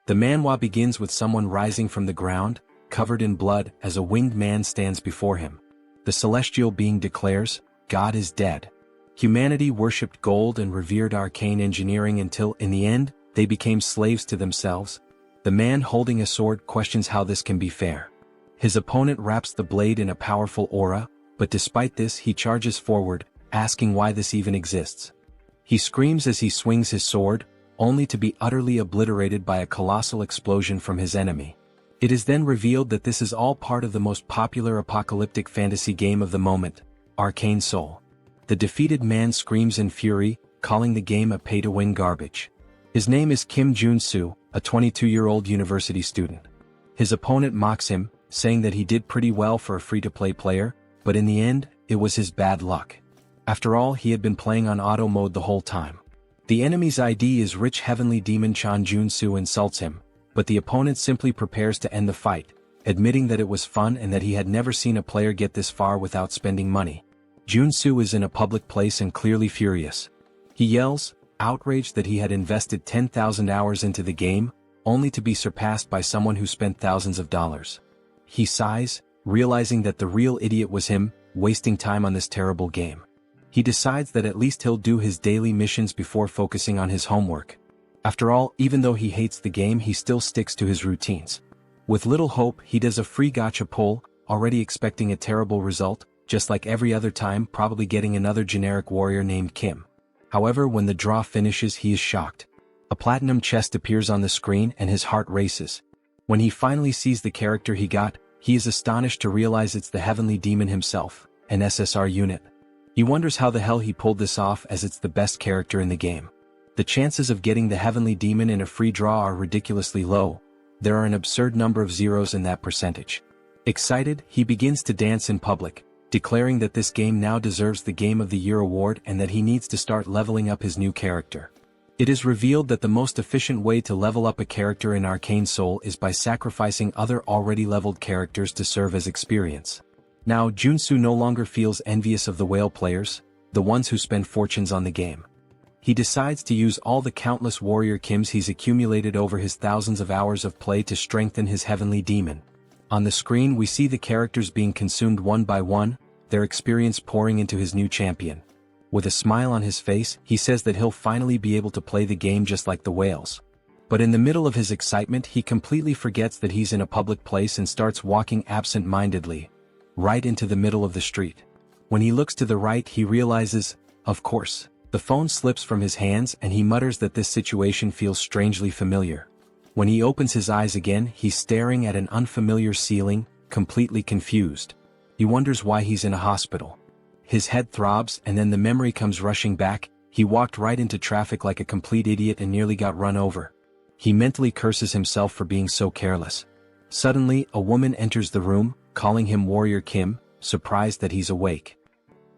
The manhwa begins with someone rising from the ground, covered in blood, as a winged man stands before him. The celestial being declares, "God is dead." Humanity worshipped gold and revered arcane engineering until, in the end, they became slaves to themselves. The man holding a sword questions how this can be fair. His opponent wraps the blade in a powerful aura, but despite this he charges forward, asking why this even exists. He screams as he swings his sword, only to be utterly obliterated by a colossal explosion from his enemy. It is then revealed that this is all part of the most popular apocalyptic fantasy game of the moment, Arcane Seoul. The defeated man screams in fury, calling the game a pay-to-win garbage. His name is Kim Joonsoo, a 22-year-old university student. His opponent mocks him, saying that he did pretty well for a free-to-play player, but in the end, it was his bad luck. After all, he had been playing on auto mode the whole time. The enemy's ID is rich heavenly demon Chan. Joonsoo insults him, but the opponent simply prepares to end the fight, admitting that it was fun and that he had never seen a player get this far without spending money. Joonsoo is in a public place and clearly furious. He yells, outraged that he had invested 10,000 hours into the game, only to be surpassed by someone who spent thousands of dollars. He sighs, realizing that the real idiot was him, wasting time on this terrible game. He decides that at least he'll do his daily missions before focusing on his homework. After all, even though he hates the game, he still sticks to his routines. With little hope, he does a free gacha pull, already expecting a terrible result, just like every other time, probably getting another generic warrior named Kim. However, when the draw finishes, he is shocked. A platinum chest appears on the screen and his heart races. When he finally sees the character he got, he is astonished to realize it's the heavenly demon himself, an SSR unit. He wonders how the hell he pulled this off, as it's the best character in the game. The chances of getting the heavenly demon in a free draw are ridiculously low. There are an absurd number of zeros in that percentage. Excited, he begins to dance in public, declaring that this game now deserves the Game of the Year award and that he needs to start leveling up his new character. It is revealed that the most efficient way to level up a character in Arcane Seoul is by sacrificing other already leveled characters to serve as experience. Now Joonsoo no longer feels envious of the whale players, the ones who spend fortunes on the game. He decides to use all the countless warrior Kims he's accumulated over his thousands of hours of play to strengthen his heavenly demon. On the screen we see the characters being consumed one by one, their experience pouring into his new champion. With a smile on his face, he says that he'll finally be able to play the game just like the whales. But in the middle of his excitement, he completely forgets that he's in a public place and starts walking absent-mindedly, right into the middle of the street. When he looks to the right, he realizes, of course, the phone slips from his hands and he mutters that this situation feels strangely familiar. When he opens his eyes again, he's staring at an unfamiliar ceiling, completely confused. He wonders why he's in a hospital. His head throbs and then the memory comes rushing back. He walked right into traffic like a complete idiot and nearly got run over. He mentally curses himself for being so careless. Suddenly, a woman enters the room, calling him Warrior Kim, surprised that he's awake.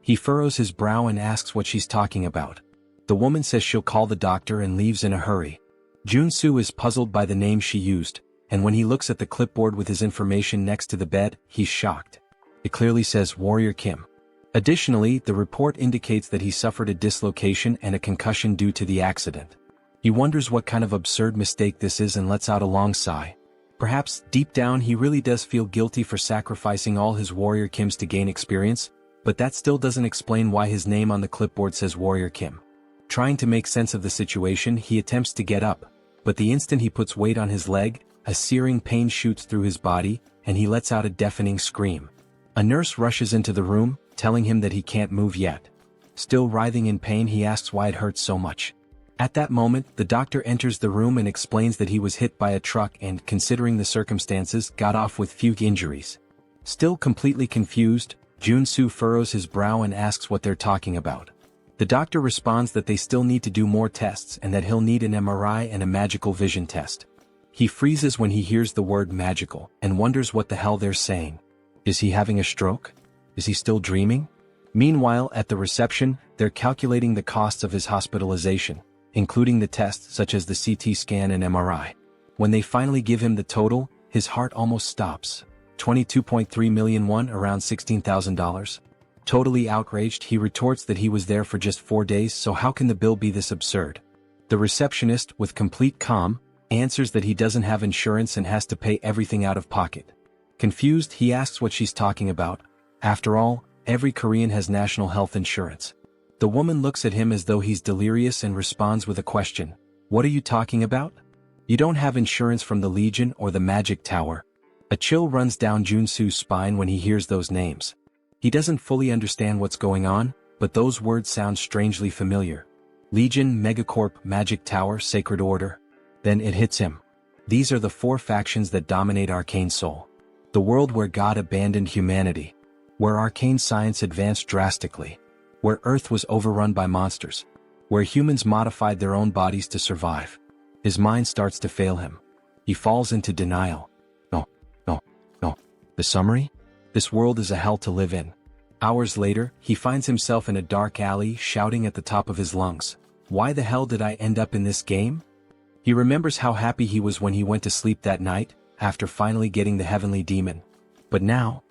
He furrows his brow and asks what she's talking about. The woman says she'll call the doctor and leaves in a hurry. Joonsoo is puzzled by the name she used, and when he looks at the clipboard with his information next to the bed, he's shocked. It clearly says Warrior Kim. Additionally, the report indicates that he suffered a dislocation and a concussion due to the accident. He wonders what kind of absurd mistake this is and lets out a long sigh. Perhaps, deep down, he really does feel guilty for sacrificing all his Warrior Kims to gain experience, but that still doesn't explain why his name on the clipboard says Warrior Kim. Trying to make sense of the situation, he attempts to get up, but the instant he puts weight on his leg, a searing pain shoots through his body, and he lets out a deafening scream. A nurse rushes into the room, telling him that he can't move yet. Still writhing in pain, he asks why it hurts so much. At that moment, the doctor enters the room and explains that he was hit by a truck and, considering the circumstances, got off with few injuries. Still completely confused, Joonsoo furrows his brow and asks what they're talking about. The doctor responds that they still need to do more tests and that he'll need an MRI and a magical vision test. He freezes when he hears the word magical and wonders what the hell they're saying. Is he having a stroke? Is he still dreaming? Meanwhile, at the reception, they're calculating the costs of his hospitalization, including the tests such as the CT scan and MRI. When they finally give him the total, his heart almost stops. 22.3 million won, around $16,000. Totally outraged, he retorts that he was there for just 4 days, so how can the bill be this absurd? The receptionist, with complete calm, answers that he doesn't have insurance and has to pay everything out of pocket. Confused, he asks what she's talking about. After all, every Korean has national health insurance. The woman looks at him as though he's delirious and responds with a question. What are you talking about? You don't have insurance from the Legion or the Magic Tower. A chill runs down Joonsoo's spine when he hears those names. He doesn't fully understand what's going on, but those words sound strangely familiar. Legion, Megacorp, Magic Tower, Sacred Order. Then it hits him. These are the 4 factions that dominate Arcane Seoul. The world where God abandoned humanity. Where arcane science advanced drastically. Where Earth was overrun by monsters. Where humans modified their own bodies to survive. His mind starts to fail him. He falls into denial. No. The summary? This world is a hell to live in. Hours later, he finds himself in a dark alley shouting at the top of his lungs. Why the hell did I end up in this game? He remembers how happy he was when he went to sleep that night, after finally getting the heavenly demon. But now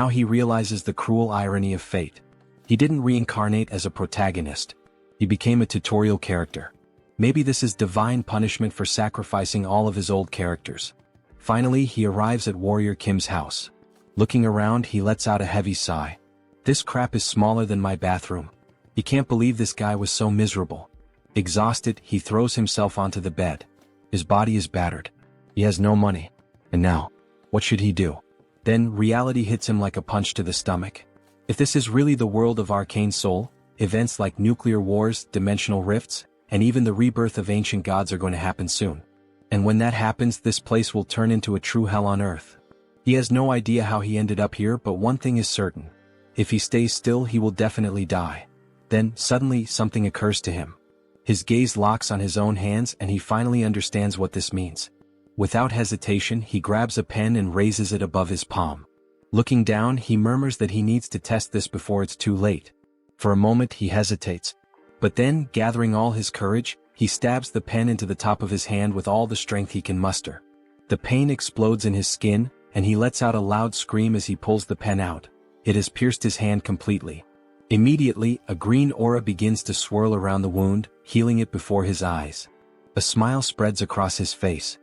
he realizes the cruel irony of fate. He didn't reincarnate as a protagonist. He became a tutorial character. Maybe this is divine punishment for sacrificing all of his old characters. Finally, he arrives at Warrior Kim's house. Looking around, he lets out a heavy sigh. This crap is smaller than my bathroom. He can't believe this guy was so miserable. Exhausted, he throws himself onto the bed. His body is battered. He has no money. And now, what should he do? Then reality hits him like a punch to the stomach. If this is really the world of Arcane Seoul, events like nuclear wars, dimensional rifts, and even the rebirth of ancient gods are going to happen soon. And when that happens, this place will turn into a true hell on earth. He has no idea how he ended up here, but one thing is certain. If he stays still, he will definitely die. Then, suddenly, something occurs to him. His gaze locks on his own hands and he finally understands what this means. Without hesitation, he grabs a pen and raises it above his palm. Looking down, he murmurs that he needs to test this before it's too late. For a moment, he hesitates. But then, gathering all his courage, he stabs the pen into the top of his hand with all the strength he can muster. The pain explodes in his skin, and he lets out a loud scream as he pulls the pen out. It has pierced his hand completely. Immediately, a green aura begins to swirl around the wound, healing it before his eyes. A smile spreads across his face.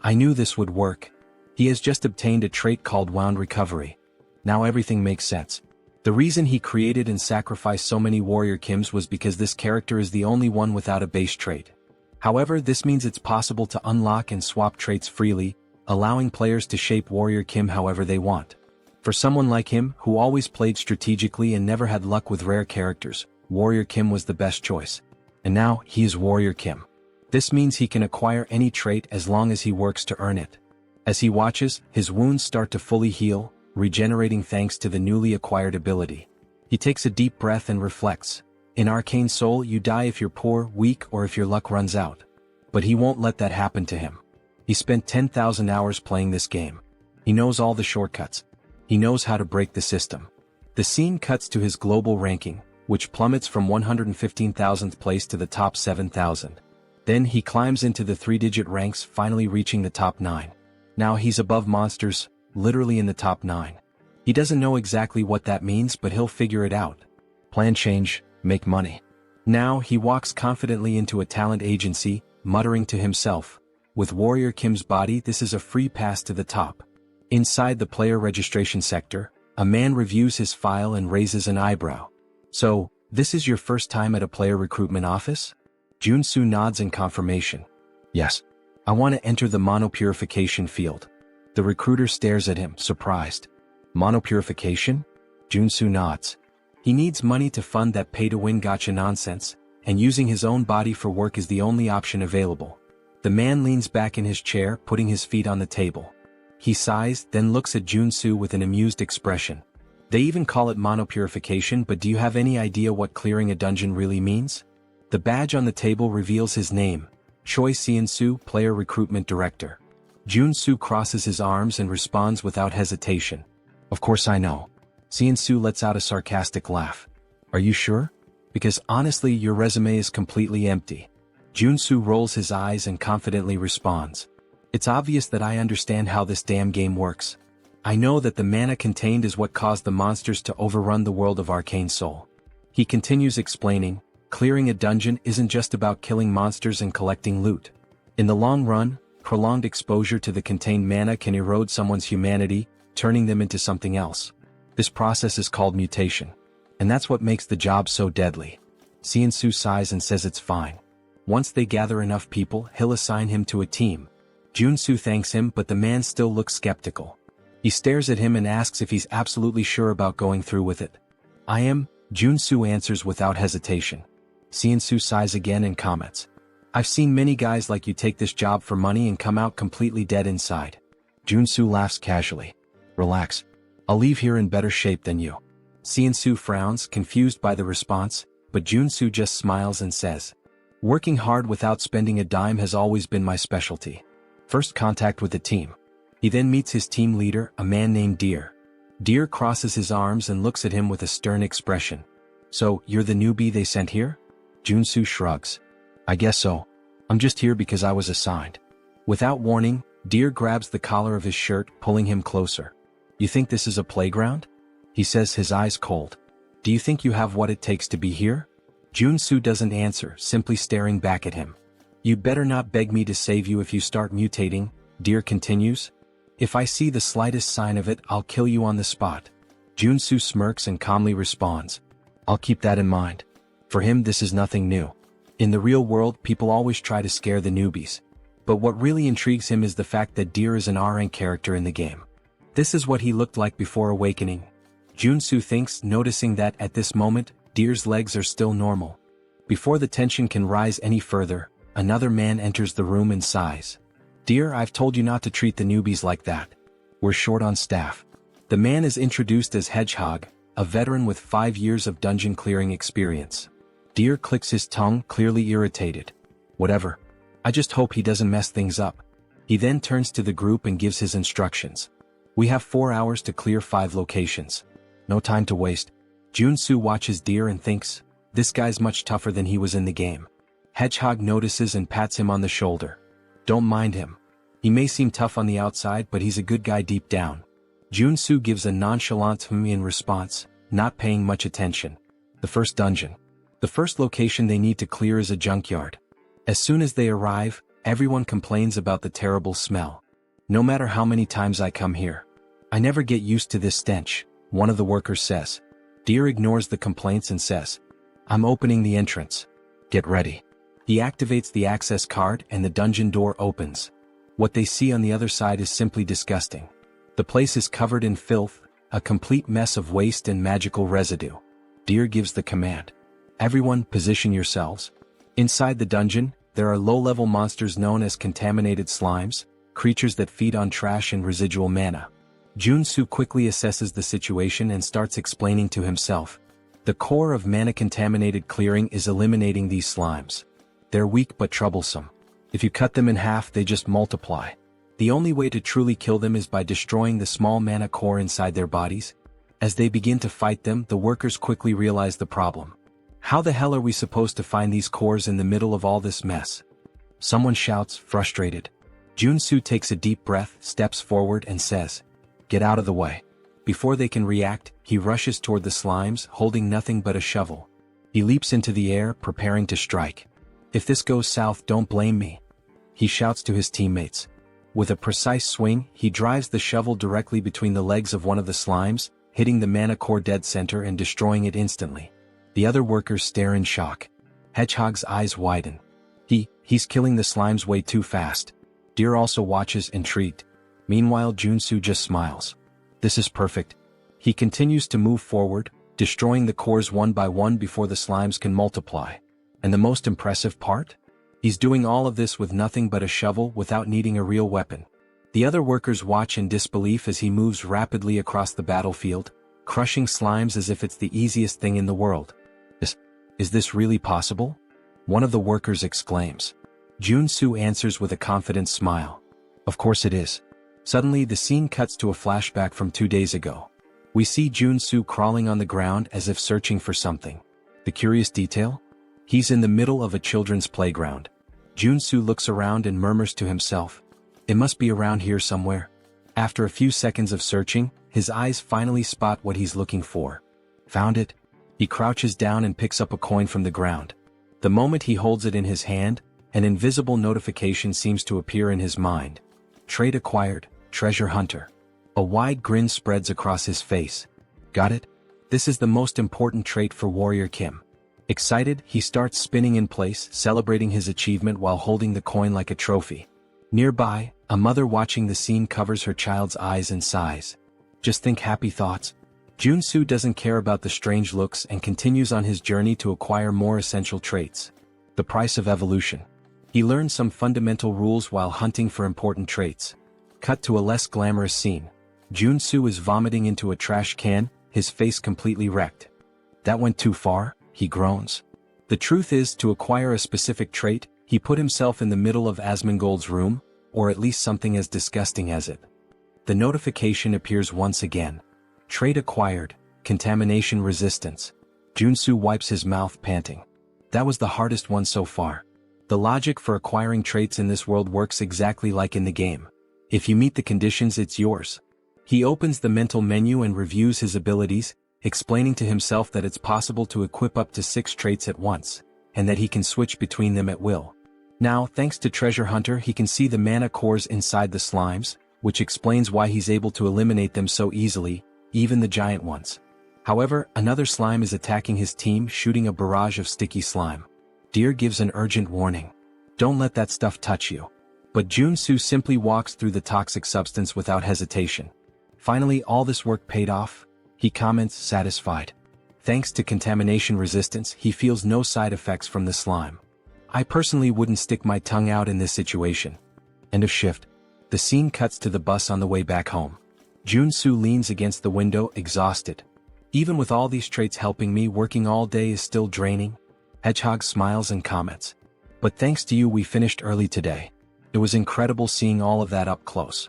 I knew this would work. He has just obtained a trait called Wound Recovery. Now everything makes sense. The reason he created and sacrificed so many Warrior Kims was because this character is the only one without a base trait. However, this means it's possible to unlock and swap traits freely, allowing players to shape Warrior Kim however they want. For someone like him, who always played strategically and never had luck with rare characters, Warrior Kim was the best choice. And now, he is Warrior Kim. This means he can acquire any trait as long as he works to earn it. As he watches, his wounds start to fully heal, regenerating thanks to the newly acquired ability. He takes a deep breath and reflects. In Arcane Seoul, you die if you're poor, weak, or if your luck runs out. But he won't let that happen to him. He spent 10,000 hours playing this game. He knows all the shortcuts. He knows how to break the system. The scene cuts to his global ranking, which plummets from 115,000th place to the top 7,000. Then he climbs into the 3-digit ranks, finally reaching the top 9. Now he's above monsters, literally in the top 9. He doesn't know exactly what that means, but he'll figure it out. Plan change, make money. Now he walks confidently into a talent agency, muttering to himself. With Warrior Kim's body, this is a free pass to the top. Inside the player registration sector, a man reviews his file and raises an eyebrow. So, this is your first time at a player recruitment office? Joonsoo nods in confirmation. Yes. I want to enter the monopurification field. The recruiter stares at him, surprised. Monopurification? Joonsoo nods. He needs money to fund that pay-to-win gacha nonsense, and using his own body for work is the only option available. The man leans back in his chair, putting his feet on the table. He sighs, then looks at Joonsoo with an amused expression. They even call it monopurification, but do you have any idea what clearing a dungeon really means? The badge on the table reveals his name, Choi Seon-soo, Player Recruitment Director. Joonsoo crosses his arms and responds without hesitation. Of course I know. Seon-soo lets out a sarcastic laugh. Are you sure? Because honestly, your resume is completely empty. Joonsoo rolls his eyes and confidently responds. It's obvious that I understand how this damn game works. I know that the mana contained is what caused the monsters to overrun the world of Arcane Seoul. He continues explaining, clearing a dungeon isn't just about killing monsters and collecting loot. In the long run, prolonged exposure to the contained mana can erode someone's humanity, turning them into something else. This process is called mutation. And that's what makes the job so deadly. Joonsoo sighs and says it's fine. Once they gather enough people, he'll assign him to a team. Joonsoo thanks him, but the man still looks skeptical. He stares at him and asks if he's absolutely sure about going through with it. I am, Joonsoo answers without hesitation. Joonsoo sighs again and comments. I've seen many guys like you take this job for money and come out completely dead inside. Joonsoo laughs casually. Relax. I'll leave here in better shape than you. Joonsoo frowns, confused by the response, but Joonsoo just smiles and says, working hard without spending a dime has always been my specialty. First contact with the team. He then meets his team leader, a man named Deer. Deer crosses his arms and looks at him with a stern expression. So, you're the newbie they sent here? Joonsoo shrugs. I guess so. I'm just here because I was assigned. Without warning, Deer grabs the collar of his shirt, pulling him closer. You think this is a playground? He says, his eyes cold. Do you think you have what it takes to be here? Joonsoo doesn't answer, simply staring back at him. You'd better not beg me to save you if you start mutating, Deer continues. If I see the slightest sign of it, I'll kill you on the spot. Joonsoo smirks and calmly responds. I'll keep that in mind. For him, this is nothing new. In the real world, people always try to scare the newbies. But what really intrigues him is the fact that Deer is an R-rank character in the game. This is what he looked like before awakening. Joonsoo thinks, noticing that, at this moment, Deer's legs are still normal. Before the tension can rise any further, another man enters the room and sighs. Deer, I've told you not to treat the newbies like that. We're short on staff. The man is introduced as Hedgehog, a veteran with 5 years of dungeon clearing experience. Deer clicks his tongue, clearly irritated. Whatever. I just hope he doesn't mess things up. He then turns to the group and gives his instructions. We have 4 hours to clear 5 locations. No time to waste. Joonsoo watches Deer and thinks, this guy's much tougher than he was in the game. Hedgehog notices and pats him on the shoulder. Don't mind him. He may seem tough on the outside, but he's a good guy deep down. Joonsoo gives a nonchalant "hmm" in response, not paying much attention. The first dungeon. The first location they need to clear is a junkyard. As soon as they arrive, everyone complains about the terrible smell. No matter how many times I come here, I never get used to this stench, one of the workers says. Deer ignores the complaints and says, I'm opening the entrance. Get ready. He activates the access card and the dungeon door opens. What they see on the other side is simply disgusting. The place is covered in filth, a complete mess of waste and magical residue. Deer gives the command. Everyone, position yourselves. Inside the dungeon, there are low-level monsters known as contaminated slimes, creatures that feed on trash and residual mana. Joonsoo quickly assesses the situation and starts explaining to himself. The core of mana-contaminated clearing is eliminating these slimes. They're weak but troublesome. If you cut them in half, they just multiply. The only way to truly kill them is by destroying the small mana core inside their bodies. As they begin to fight them, the workers quickly realize the problem. How the hell are we supposed to find these cores in the middle of all this mess? Someone shouts, frustrated. Joonsoo takes a deep breath, steps forward and says, get out of the way. Before they can react, he rushes toward the slimes, holding nothing but a shovel. He leaps into the air, preparing to strike. If this goes south, don't blame me. He shouts to his teammates. With a precise swing, he drives the shovel directly between the legs of one of the slimes, hitting the mana core dead center and destroying it instantly. The other workers stare in shock. Hedgehog's eyes widen. He's killing the slimes way too fast. Deer also watches, intrigued. Meanwhile, Joonsoo just smiles. This is perfect. He continues to move forward, destroying the cores one by one before the slimes can multiply. And the most impressive part? He's doing all of this with nothing but a shovel, without needing a real weapon. The other workers watch in disbelief as he moves rapidly across the battlefield, crushing slimes as if it's the easiest thing in the world. Is this really possible? One of the workers exclaims. Joonsoo answers with a confident smile. Of course it is. Suddenly the scene cuts to a flashback from 2 days ago. We see Joonsoo crawling on the ground as if searching for something. The curious detail? He's in the middle of a children's playground. Joonsoo looks around and murmurs to himself. It must be around here somewhere. After a few seconds of searching, his eyes finally spot what he's looking for. Found it. He crouches down and picks up a coin from the ground. The moment he holds it in his hand, An invisible notification seems to appear in his mind. Trait acquired, Treasure Hunter. A wide grin spreads across his face. Got it? This is the most important trait for Warrior Kim. Excited, he starts spinning in place, celebrating his achievement while holding the coin like a trophy. Nearby, a mother watching the scene covers her child's eyes and sighs. Just think happy thoughts. Joonsoo doesn't care about the strange looks and continues on his journey to acquire more essential traits. The price of evolution. He learns some fundamental rules while hunting for important traits. Cut to a less glamorous scene. Joonsoo is vomiting into a trash can, his face completely wrecked. That went too far, he groans. The truth is, to acquire a specific trait, he put himself in the middle of Asmongold's room, or at least something as disgusting as it. The notification appears once again. Trait acquired, Contamination Resistance. Joonsoo wipes his mouth, panting. That was the hardest one so far. The logic for acquiring traits in this world works exactly like in the game. If you meet the conditions, it's yours. He opens the mental menu and reviews his abilities, explaining to himself that it's possible to equip up to 6 traits at once, and that he can switch between them at will. Now, thanks to Treasure Hunter, he can see the mana cores inside the slimes, which explains why he's able to eliminate them so easily, even the giant ones. However, another slime is attacking his team, shooting a barrage of sticky slime. Deer gives an urgent warning. Don't let that stuff touch you. But Joonsoo simply walks through the toxic substance without hesitation. Finally, all this work paid off, he comments, satisfied. Thanks to contamination resistance, he feels no side effects from the slime. I personally wouldn't stick my tongue out in this situation. End of shift. The scene cuts to the bus on the way back home. Joonsoo leans against the window, exhausted. Even with all these traits helping me, working all day is still draining. Hedgehog smiles and comments. But thanks to you we finished early today. It was incredible seeing all of that up close.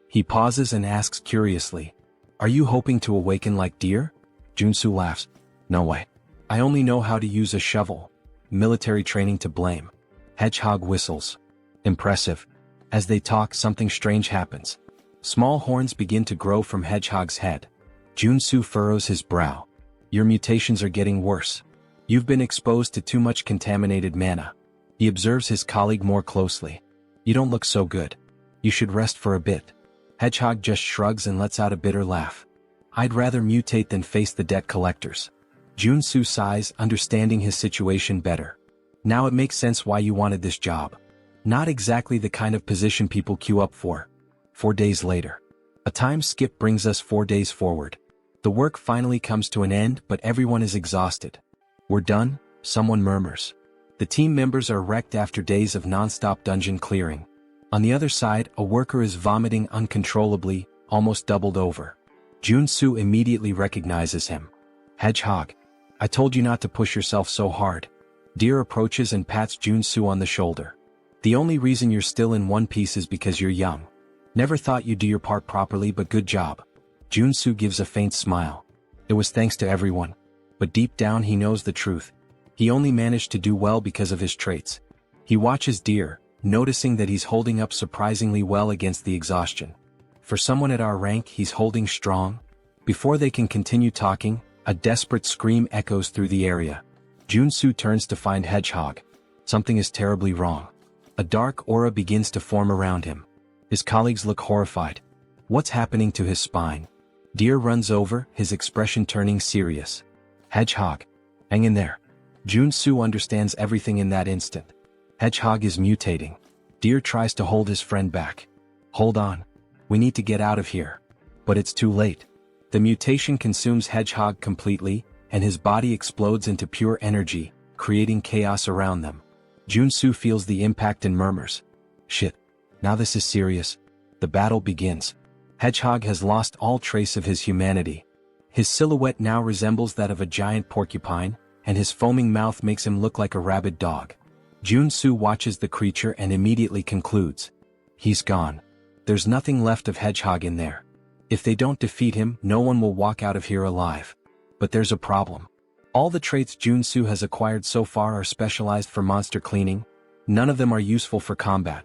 He pauses and asks curiously, "Are you hoping to awaken like deer?" Joonsoo laughs. "No way. I only know how to use a shovel. Military training to blame." Hedgehog whistles. Impressive. As they talk, something strange happens. Small horns begin to grow from Hedgehog's head. Joonsoo furrows his brow. "Your mutations are getting worse. You've been exposed to too much contaminated mana." He observes his colleague more closely. "You don't look so good. You should rest for a bit." Hedgehog just shrugs and lets out a bitter laugh. "I'd rather mutate than face the debt collectors." Joonsoo sighs, understanding his situation better. "Now it makes sense why you wanted this job. Not exactly the kind of position people queue up for." 4 days later. A time skip brings us 4 days forward. The work finally comes to an end, but everyone is exhausted. "We're done," someone murmurs. The team members are wrecked after days of non-stop dungeon clearing. On the other side, a worker is vomiting uncontrollably, almost doubled over. Joonsoo immediately recognizes him. "Hedgehog. I told you not to push yourself so hard." Deer approaches and pats Joonsoo on the shoulder. "The only reason you're still in one piece is because you're young. Never thought you'd do your part properly, but good job." Joonsoo gives a faint smile. It was thanks to everyone. But deep down he knows the truth. He only managed to do well because of his traits. He watches Deer, noticing that he's holding up surprisingly well against the exhaustion. For someone at our rank, he's holding strong. Before they can continue talking, a desperate scream echoes through the area. Joonsoo turns to find Hedgehog. Something is terribly wrong. A dark aura begins to form around him. His colleagues look horrified. What's happening to his spine? Deer runs over, his expression turning serious. "Hedgehog. Hang in there." Joonsoo understands everything in that instant. Hedgehog is mutating. Deer tries to hold his friend back. "Hold on. We need to get out of here." But it's too late. The mutation consumes Hedgehog completely, and his body explodes into pure energy, creating chaos around them. Joonsoo feels the impact and murmurs. "Shit. Now this is serious." The battle begins. Hedgehog has lost all trace of his humanity. His silhouette now resembles that of a giant porcupine, and his foaming mouth makes him look like a rabid dog. Joonsoo watches the creature and immediately concludes. He's gone. There's nothing left of Hedgehog in there. If they don't defeat him, no one will walk out of here alive. But there's a problem. All the traits Joonsoo has acquired so far are specialized for monster cleaning. None of them are useful for combat.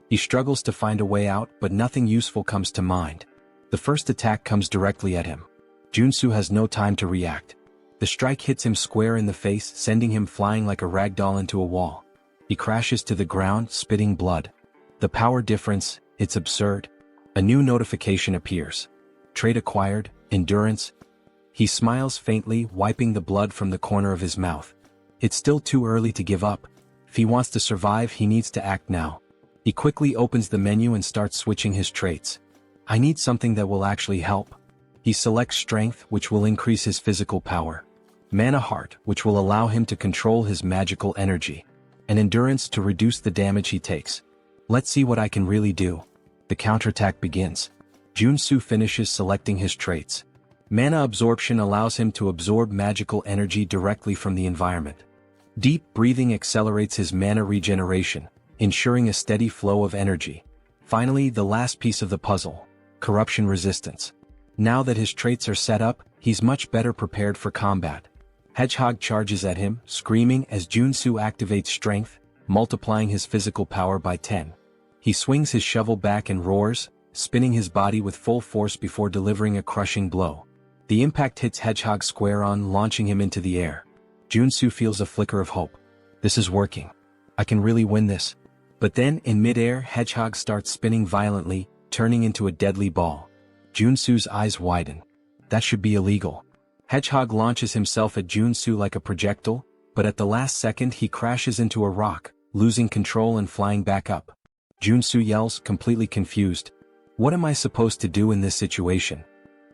He struggles to find a way out, but nothing useful comes to mind. The first attack comes directly at him. Joonsoo has no time to react. The strike hits him square in the face, sending him flying like a rag doll into a wall. He crashes to the ground, spitting blood. The power difference, it's absurd. A new notification appears. Trait acquired, endurance. He smiles faintly, wiping the blood from the corner of his mouth. It's still too early to give up. If he wants to survive, he needs to act now. He quickly opens the menu and starts switching his traits. I need something that will actually help. He selects strength, which will increase his physical power. Mana heart, which will allow him to control his magical energy. And endurance to reduce the damage he takes. Let's see what I can really do. The counterattack begins. Joonsoo finishes selecting his traits. Mana absorption allows him to absorb magical energy directly from the environment. Deep breathing accelerates his mana regeneration, ensuring a steady flow of energy. Finally, the last piece of the puzzle, corruption resistance. Now that his traits are set up, he's much better prepared for combat. Hedgehog charges at him, screaming as Joonsoo activates strength, multiplying his physical power by 10. He swings his shovel back and roars, spinning his body with full force before delivering a crushing blow. The impact hits Hedgehog square on, launching him into the air. Joonsoo feels a flicker of hope. This is working. I can really win this. But then, in midair, Hedgehog starts spinning violently, turning into a deadly ball. Joonsoo's eyes widen. That should be illegal. Hedgehog launches himself at Joonsoo like a projectile, but at the last second he crashes into a rock, losing control and flying back up. Joonsoo yells, completely confused. What am I supposed to do in this situation?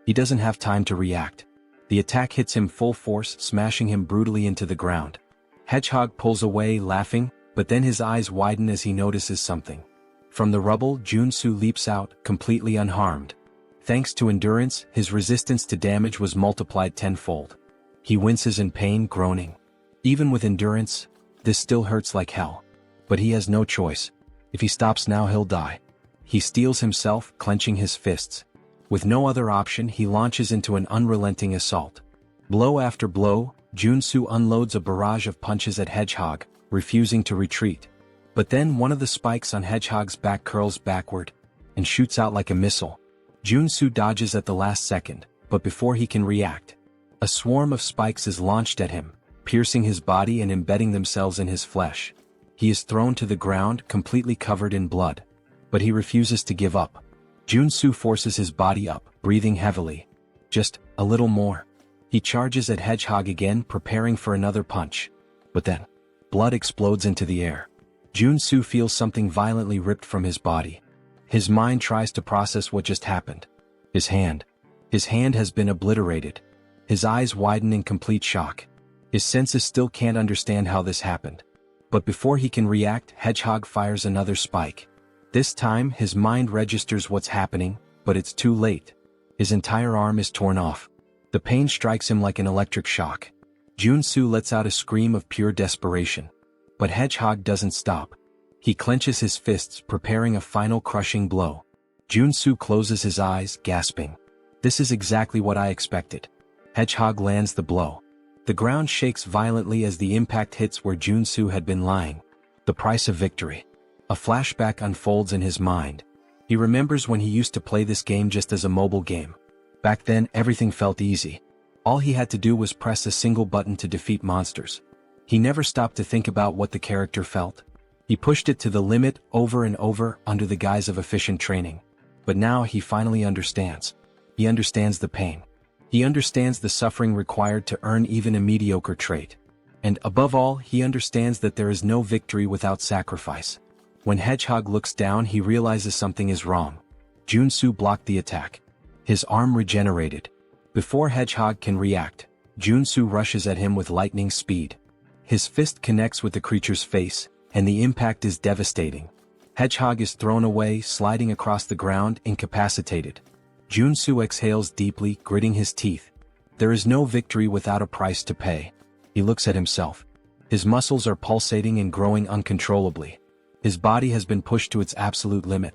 He doesn't have time to react. The attack hits him full force, smashing him brutally into the ground. Hedgehog pulls away, laughing, but then his eyes widen as he notices something. From the rubble, Joonsoo leaps out, completely unharmed. Thanks to endurance, his resistance to damage was multiplied tenfold. He winces in pain, groaning. Even with endurance, this still hurts like hell. But he has no choice. If he stops now, he'll die. He steels himself, clenching his fists. With no other option, he launches into an unrelenting assault. Blow after blow, Joonsoo unloads a barrage of punches at Hedgehog, refusing to retreat. But then one of the spikes on Hedgehog's back curls backward and shoots out like a missile. Joonsoo dodges at the last second, but before he can react, a swarm of spikes is launched at him, piercing his body and embedding themselves in his flesh. He is thrown to the ground, completely covered in blood. But he refuses to give up. Joonsoo forces his body up, breathing heavily. Just a little more. He charges at Hedgehog again, preparing for another punch. But then, blood explodes into the air. Joonsoo feels something violently ripped from his body. His mind tries to process what just happened. His hand has been obliterated. His eyes widen in complete shock. His senses still can't understand how this happened. But before he can react, Hedgehog fires another spike. This time, his mind registers what's happening, but it's too late. His entire arm is torn off. The pain strikes him like an electric shock. Joonsoo lets out a scream of pure desperation. But Hedgehog doesn't stop. He clenches his fists, preparing a final crushing blow. Joonsoo closes his eyes, gasping. This is exactly what I expected. Hedgehog lands the blow. The ground shakes violently as the impact hits where Joonsoo had been lying. The price of victory. A flashback unfolds in his mind. He remembers when he used to play this game just as a mobile game. Back then, everything felt easy. All he had to do was press a single button to defeat monsters. He never stopped to think about what the character felt. He pushed it to the limit over and over under the guise of efficient training. But now he finally understands. He understands the pain. He understands the suffering required to earn even a mediocre trait. And above all, he understands that there is no victory without sacrifice. When Hedgehog looks down, he realizes something is wrong. Joonsoo blocked the attack. His arm regenerated. Before Hedgehog can react, Joonsoo rushes at him with lightning speed. His fist connects with the creature's face, and the impact is devastating. Hedgehog is thrown away, sliding across the ground, incapacitated. Joonsoo exhales deeply, gritting his teeth. There is no victory without a price to pay. He looks at himself. His muscles are pulsating and growing uncontrollably. His body has been pushed to its absolute limit.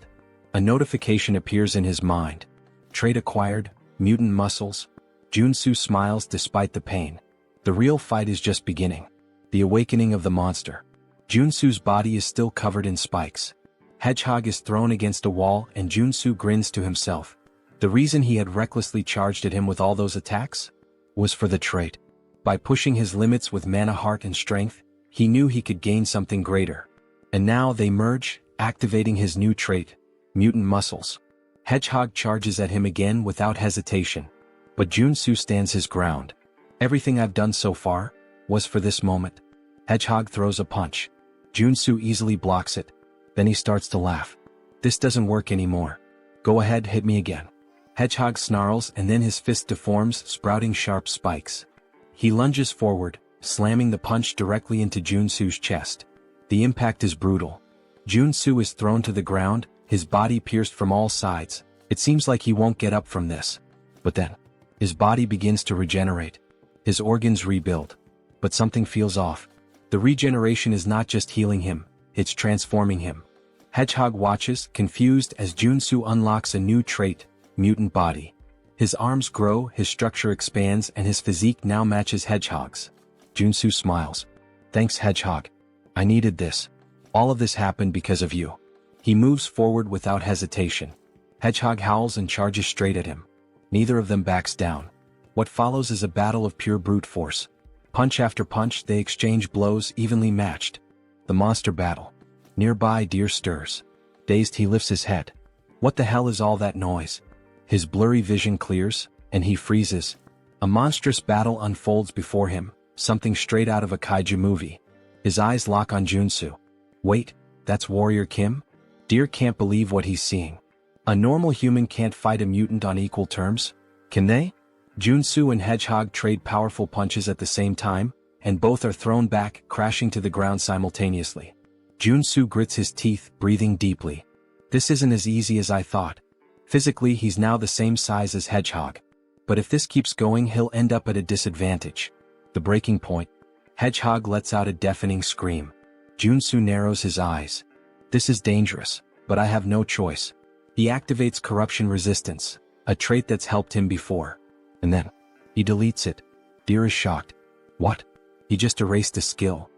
A notification appears in his mind. Trait acquired, mutant muscles. Joonsoo smiles despite the pain. The real fight is just beginning. The awakening of the monster. Joonsoo's body is still covered in spikes. Hedgehog is thrown against a wall and Joonsoo grins to himself. The reason he had recklessly charged at him with all those attacks was for the trait. By pushing his limits with mana heart and strength, he knew he could gain something greater. And now they merge, activating his new trait, mutant muscles. Hedgehog charges at him again without hesitation. But Joonsoo stands his ground. Everything I've done so far was for this moment. Hedgehog throws a punch. Joonsoo easily blocks it. Then he starts to laugh. This doesn't work anymore. Go ahead, hit me again. Hedgehog snarls and then his fist deforms, sprouting sharp spikes. He lunges forward, slamming the punch directly into Joonsoo's chest. The impact is brutal. Joonsoo is thrown to the ground, his body pierced from all sides. It seems like he won't get up from this. But then, his body begins to regenerate. His organs rebuild. But something feels off. The regeneration is not just healing him, it's transforming him. Hedgehog watches, confused, as Joonsoo unlocks a new trait, mutant body. His arms grow, his structure expands, and his physique now matches Hedgehog's. Joonsoo smiles. Thanks, Hedgehog. I needed this. All of this happened because of you. He moves forward without hesitation. Hedgehog howls and charges straight at him. Neither of them backs down. What follows is a battle of pure brute force. Punch after punch, they exchange blows evenly matched. The monster battle. Nearby, Deer stirs. Dazed, he lifts his head. What the hell is all that noise? His blurry vision clears, and he freezes. A monstrous battle unfolds before him, something straight out of a kaiju movie. His eyes lock on Joonsoo. Wait, that's Warrior Kim? Deer can't believe what he's seeing. A normal human can't fight a mutant on equal terms, can they? Joonsoo and Hedgehog trade powerful punches at the same time, and both are thrown back, crashing to the ground simultaneously. Joonsoo grits his teeth, breathing deeply. This isn't as easy as I thought. Physically, he's now the same size as Hedgehog. But if this keeps going, he'll end up at a disadvantage. The breaking point. Hedgehog lets out a deafening scream. Joonsoo narrows his eyes. This is dangerous, but I have no choice. He activates corruption resistance, a trait that's helped him before. And then, he deletes it. Deer is shocked. What? He just erased a skill.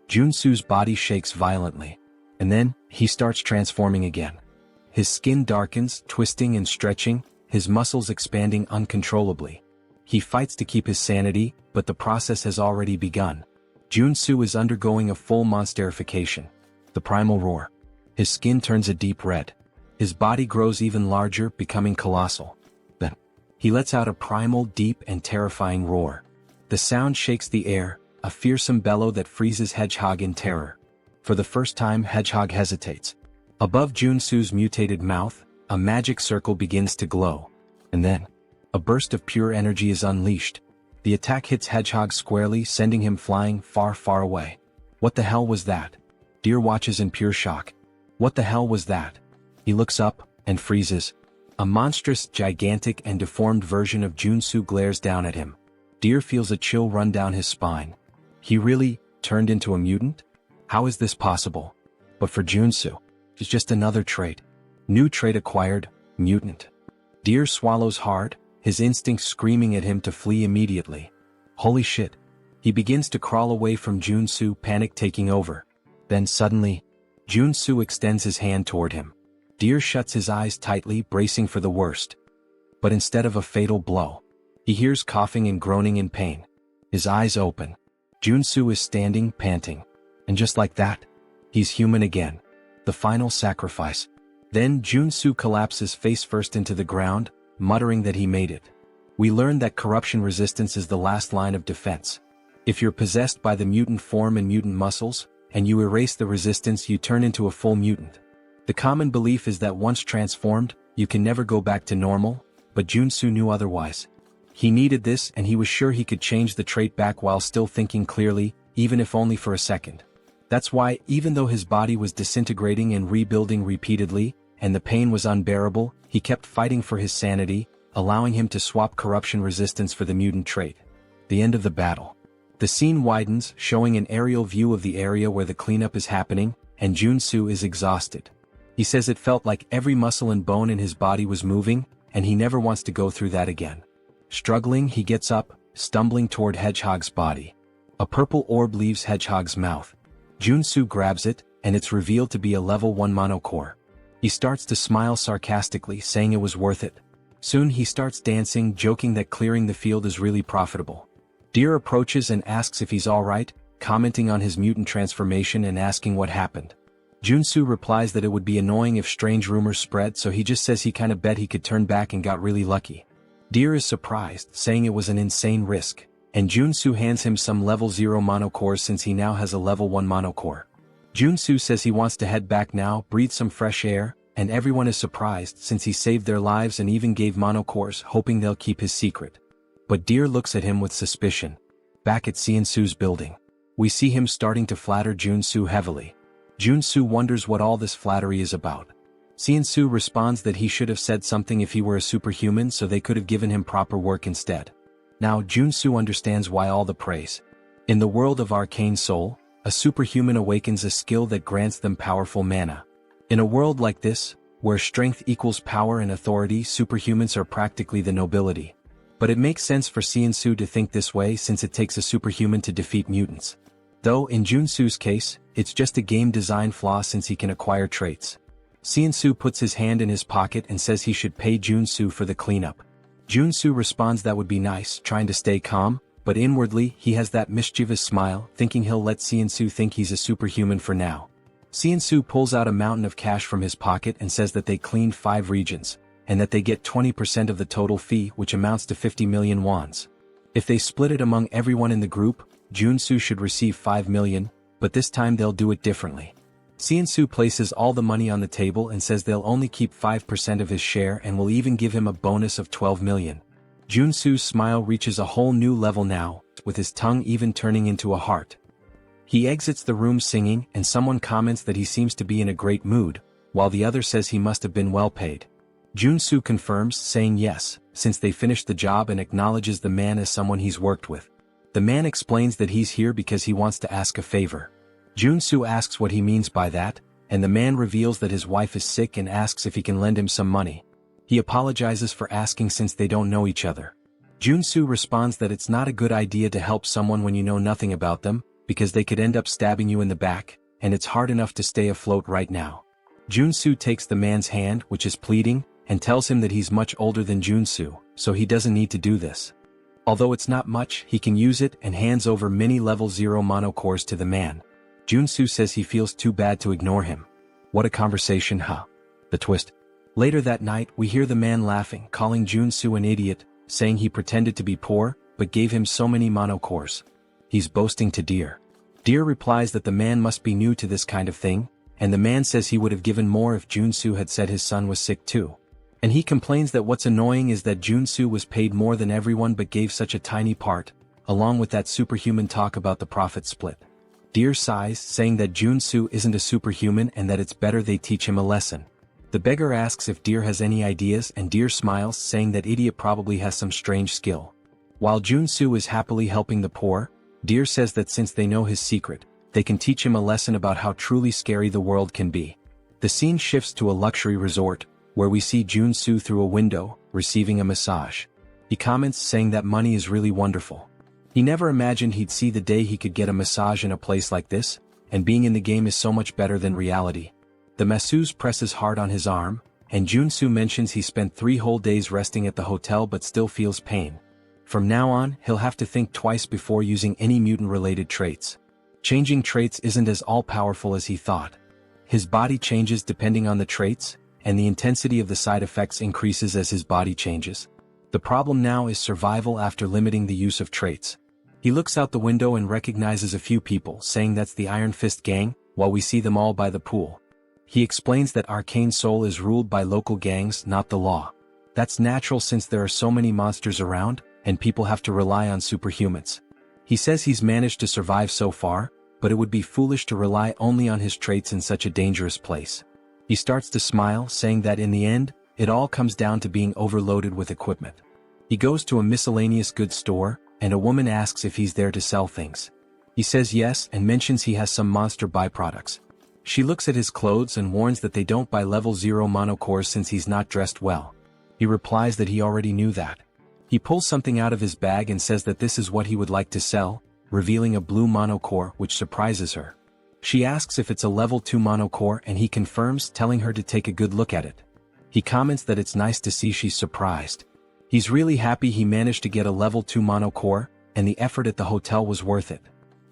Joonsoo's body shakes violently. And then, he starts transforming again. His skin darkens, twisting and stretching, his muscles expanding uncontrollably. He fights to keep his sanity, but the process has already begun. Joonsoo is undergoing a full monsterification. The primal roar. His skin turns a deep red. His body grows even larger, becoming colossal. Then, he lets out a primal, deep and terrifying roar. The sound shakes the air, a fearsome bellow that freezes Hedgehog in terror. For the first time, Hedgehog hesitates. Above Joonsoo's mutated mouth, a magic circle begins to glow. And then, a burst of pure energy is unleashed. The attack hits Hedgehog squarely, sending him flying far, far away. What the hell was that? Deer watches in pure shock. What the hell was that? He looks up, and freezes. A monstrous, gigantic, and deformed version of Joonsoo glares down at him. Deer feels a chill run down his spine. He really turned into a mutant? How is this possible? But for Joonsoo, it's just another trait. New trait acquired, mutant. Deer swallows hard, his instincts screaming at him to flee immediately. Holy shit. He begins to crawl away from Joonsoo, panic taking over. Then suddenly, Joonsoo extends his hand toward him. Deer shuts his eyes tightly, bracing for the worst. But instead of a fatal blow, he hears coughing and groaning in pain. His eyes open. Joonsoo is standing, panting. And just like that, he's human again. The final sacrifice. Then Joonsoo collapses face first into the ground, muttering that he made it. We learn that corruption resistance is the last line of defense. If you're possessed by the mutant form and mutant muscles, and you erase the resistance, you turn into a full mutant. The common belief is that once transformed, you can never go back to normal, but Joonsoo knew otherwise. He needed this, and he was sure he could change the trait back while still thinking clearly, even if only for a second. That's why, even though his body was disintegrating and rebuilding repeatedly, and the pain was unbearable, he kept fighting for his sanity, allowing him to swap corruption resistance for the mutant trait. The end of the battle. The scene widens, showing an aerial view of the area where the cleanup is happening, and Joonsoo is exhausted. He says it felt like every muscle and bone in his body was moving, and he never wants to go through that again. Struggling, he gets up, stumbling toward Hedgehog's body. A purple orb leaves Hedgehog's mouth. Joonsoo grabs it, and it's revealed to be a level 1 mono core. He starts to smile sarcastically, saying it was worth it. Soon he starts dancing, joking that clearing the field is really profitable. Deer approaches and asks if he's alright, commenting on his mutant transformation and asking what happened. Joonsoo replies that it would be annoying if strange rumors spread, so he just says he kinda bet he could turn back and got really lucky. Deer is surprised, saying it was an insane risk, and Joonsoo hands him some level 0 mono cores since he now has a level 1 mono core. Joonsoo says he wants to head back now, breathe some fresh air, and everyone is surprised since he saved their lives and even gave mono cores, hoping they'll keep his secret. But Deer looks at him with suspicion. Back at Seonsoo's building, we see him starting to flatter Joonsoo heavily. Joonsoo wonders what all this flattery is about. Seonsoo responds that he should have said something if he were a superhuman, so they could have given him proper work instead. Now Joonsoo understands why all the praise. In the world of Arcane Seoul, a superhuman awakens a skill that grants them powerful mana. In a world like this, where strength equals power and authority, superhumans are practically the nobility. But it makes sense for Seonsoo to think this way since it takes a superhuman to defeat mutants. Though in Joonsoo's case, it's just a game design flaw since he can acquire traits. Seonsoo puts his hand in his pocket and says he should pay Joonsoo for the cleanup. Joonsoo responds that would be nice, trying to stay calm, but inwardly he has that mischievous smile, thinking he'll let Seonsoo think he's a superhuman for now. Seonsoo pulls out a mountain of cash from his pocket and says that they cleaned 5 regions, and that they get 20% of the total fee, which amounts to 50 million wons. If they split it among everyone in the group, Joonsoo should receive 5 million, but this time they'll do it differently. Seonsoo places all the money on the table and says they'll only keep 5% of his share and will even give him a bonus of 12 million. Joonsoo's smile reaches a whole new level now, with his tongue even turning into a heart. He exits the room singing, and someone comments that he seems to be in a great mood, while the other says he must have been well paid. Joonsoo confirms, saying yes, since they finished the job, and acknowledges the man as someone he's worked with. The man explains that he's here because he wants to ask a favor. Joonsoo asks what he means by that, and the man reveals that his wife is sick and asks if he can lend him some money. He apologizes for asking since they don't know each other. Joonsoo responds that it's not a good idea to help someone when you know nothing about them, because they could end up stabbing you in the back, and it's hard enough to stay afloat right now. Joonsoo takes the man's hand, which is pleading, and tells him that he's much older than Joonsoo, so he doesn't need to do this. Although it's not much, he can use it and hands over many level 0 mono cores to the man. Joonsoo says he feels too bad to ignore him. What a conversation, huh? The twist. Later that night, we hear the man laughing, calling Joonsoo an idiot, saying he pretended to be poor, but gave him so many mono cores. He's boasting to Deer. Deer replies that the man must be new to this kind of thing, and the man says he would have given more if Joonsoo had said his son was sick too. And he complains that what's annoying is that Joonsoo was paid more than everyone but gave such a tiny part, along with that superhuman talk about the profit split. Deer sighs, saying that Joonsoo isn't a superhuman and that it's better they teach him a lesson. The beggar asks if Deer has any ideas, and Deer smiles, saying that idiot probably has some strange skill. While Joonsoo is happily helping the poor, Deer says that since they know his secret, they can teach him a lesson about how truly scary the world can be. The scene shifts to a luxury resort, where we see Joonsoo through a window, receiving a massage. He comments, saying that money is really wonderful. He never imagined he'd see the day he could get a massage in a place like this, and being in the game is so much better than reality. The masseuse presses hard on his arm, and Joonsoo mentions he spent 3 whole days resting at the hotel but still feels pain. From now on, he'll have to think twice before using any mutant-related traits. Changing traits isn't as all-powerful as he thought. His body changes depending on the traits, and the intensity of the side effects increases as his body changes. The problem now is survival after limiting the use of traits. He looks out the window and recognizes a few people, saying that's the Iron Fist gang, while we see them all by the pool. He explains that Arcane Seoul is ruled by local gangs, not the law. That's natural since there are so many monsters around, and people have to rely on superhumans. He says he's managed to survive so far, but it would be foolish to rely only on his traits in such a dangerous place. He starts to smile, saying that in the end, it all comes down to being overloaded with equipment. He goes to a miscellaneous goods store, and a woman asks if he's there to sell things. He says yes and mentions he has some monster byproducts. She looks at his clothes and warns that they don't buy level 0 mono cores since he's not dressed well. He replies that he already knew that. He pulls something out of his bag and says that this is what he would like to sell, revealing a blue mono core, which surprises her. She asks if it's a level 2 mono core, and he confirms, telling her to take a good look at it. He comments that it's nice to see she's surprised. He's really happy he managed to get a level 2 mono core, and the effort at the hotel was worth it.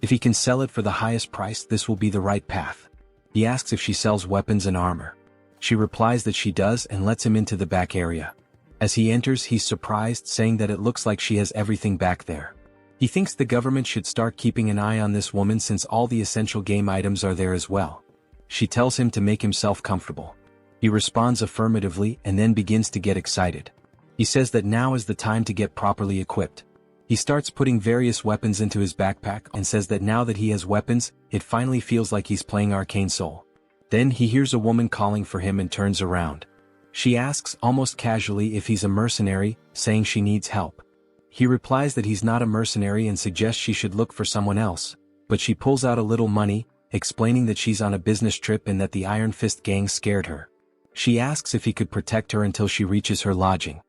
If he can sell it for the highest price, this will be the right path. He asks if she sells weapons and armor. She replies that she does and lets him into the back area. As he enters, he's surprised, saying that it looks like she has everything back there. He thinks the government should start keeping an eye on this woman since all the essential game items are there as well. She tells him to make himself comfortable. He responds affirmatively and then begins to get excited. He says that now is the time to get properly equipped. He starts putting various weapons into his backpack and says that now that he has weapons, it finally feels like he's playing Arcane Seoul. Then he hears a woman calling for him and turns around. She asks almost casually if he's a mercenary, saying she needs help. He replies that he's not a mercenary and suggests she should look for someone else, but she pulls out a little money, explaining that she's on a business trip and that the Iron Fist gang scared her. She asks if he could protect her until she reaches her lodging.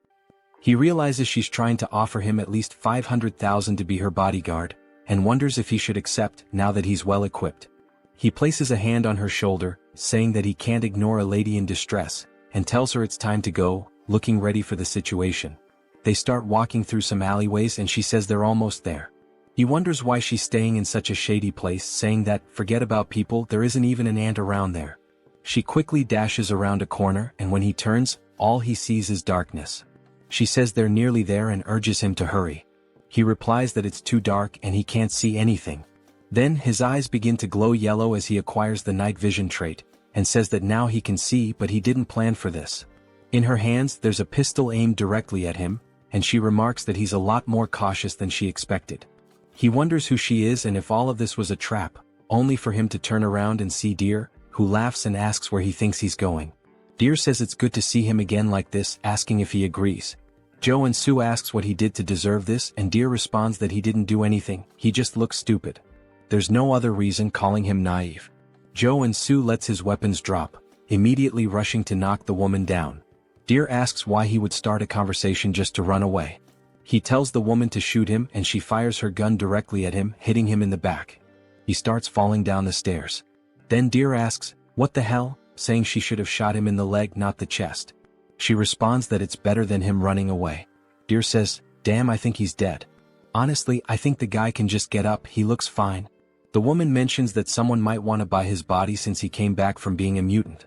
He realizes she's trying to offer him at least 500,000 to be her bodyguard, and wonders if he should accept now that he's well equipped. He places a hand on her shoulder, saying that he can't ignore a lady in distress, and tells her it's time to go, looking ready for the situation. They start walking through some alleyways and she says they're almost there. He wonders why she's staying in such a shady place, saying that, forget about people, there isn't even an ant around there. She quickly dashes around a corner and when he turns, all he sees is darkness. She says they're nearly there and urges him to hurry. He replies that it's too dark and he can't see anything. Then his eyes begin to glow yellow as he acquires the night vision trait, and says that now he can see, but he didn't plan for this. In her hands there's a pistol aimed directly at him, and she remarks that he's a lot more cautious than she expected. He wonders who she is and if all of this was a trap, only for him to turn around and see Deer, who laughs and asks where he thinks he's going. Deer says it's good to see him again like this, asking if he agrees. Joonsoo asks what he did to deserve this and Deer responds that he didn't do anything, he just looks stupid. There's no other reason, calling him naive. Joonsoo lets his weapons drop, immediately rushing to knock the woman down. Deer asks why he would start a conversation just to run away. He tells the woman to shoot him and she fires her gun directly at him, hitting him in the back. He starts falling down the stairs. Then Deer asks, "What the hell?" saying she should have shot him in the leg, not the chest. She responds that it's better than him running away. Deer says, "Damn, I think he's dead. Honestly, I think the guy can just get up, he looks fine." The woman mentions that someone might want to buy his body since he came back from being a mutant.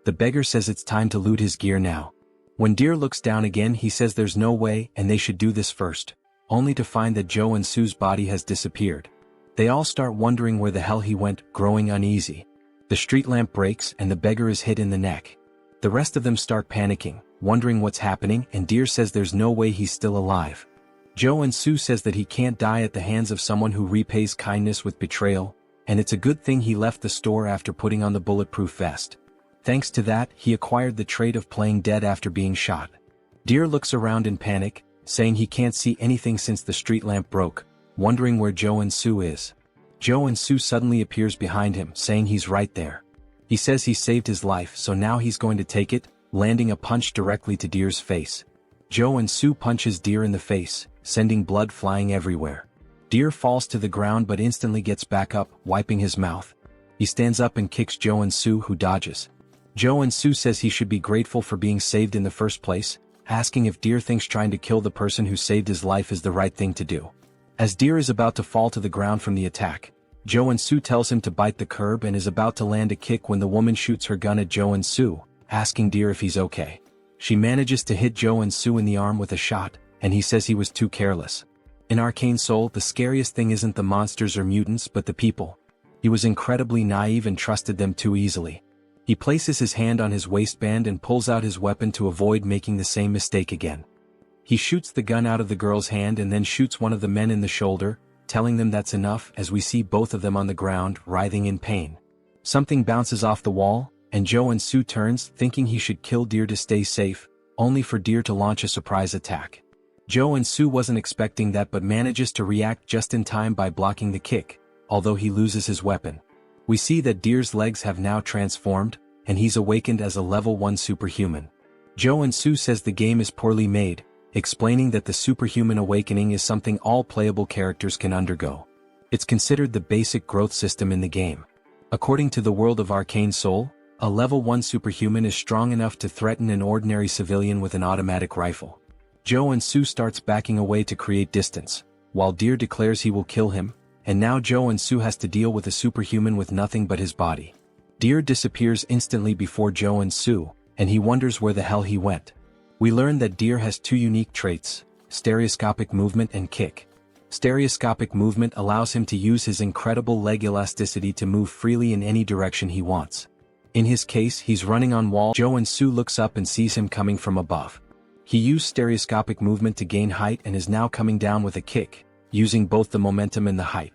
The beggar says it's time to loot his gear now. When Deer looks down again, he says there's no way and they should do this first, only to find that Joonsoo's body has disappeared. They all start wondering where the hell he went, growing uneasy. The street lamp breaks and the beggar is hit in the neck. The rest of them start panicking, wondering what's happening, and Deer says there's no way he's still alive. Joonsoo says that he can't die at the hands of someone who repays kindness with betrayal, and it's a good thing he left the store after putting on the bulletproof vest. Thanks to that, he acquired the trait of playing dead after being shot. Deer looks around in panic, saying he can't see anything since the street lamp broke, wondering where Joonsoo is. Joonsoo suddenly appears behind him, saying he's right there. He says he saved his life, so now he's going to take it, landing a punch directly to Deer's face. Joonsoo punches Deer in the face, sending blood flying everywhere. Deer falls to the ground but instantly gets back up, wiping his mouth. He stands up and kicks Joonsoo, who dodges. Joonsoo says he should be grateful for being saved in the first place, asking if Deer thinks trying to kill the person who saved his life is the right thing to do. As Deer is about to fall to the ground from the attack, Joonsoo tells him to bite the curb and is about to land a kick when the woman shoots her gun at Joonsoo, asking Deer if he's okay. She manages to hit Joonsoo in the arm with a shot, and he says he was too careless. In Arcane Seoul, the scariest thing isn't the monsters or mutants but the people. He was incredibly naive and trusted them too easily. He places his hand on his waistband and pulls out his weapon to avoid making the same mistake again. He shoots the gun out of the girl's hand and then shoots one of the men in the shoulder, telling them that's enough, as we see both of them on the ground, writhing in pain. Something bounces off the wall, and Joonsoo turns, thinking he should kill Deer to stay safe, only for Deer to launch a surprise attack. Joonsoo wasn't expecting that but manages to react just in time by blocking the kick, although he loses his weapon. We see that Deer's legs have now transformed, and he's awakened as a level 1 superhuman. Joonsoo says the game is poorly made, explaining that the superhuman awakening is something all playable characters can undergo. It's considered the basic growth system in the game. According to the world of Arcane Seoul, a level 1 superhuman is strong enough to threaten an ordinary civilian with an automatic rifle. Joonsoo starts backing away to create distance, while Deer declares he will kill him, and now Joonsoo has to deal with a superhuman with nothing but his body. Deer disappears instantly before Joonsoo, and he wonders where the hell he went. We learn that Deer has two unique traits: stereoscopic movement and kick. Stereoscopic movement allows him to use his incredible leg elasticity to move freely in any direction he wants. In his case, he's running on wall. Joonsoo looks up and sees him coming from above. He used stereoscopic movement to gain height and is now coming down with a kick, using both the momentum and the height.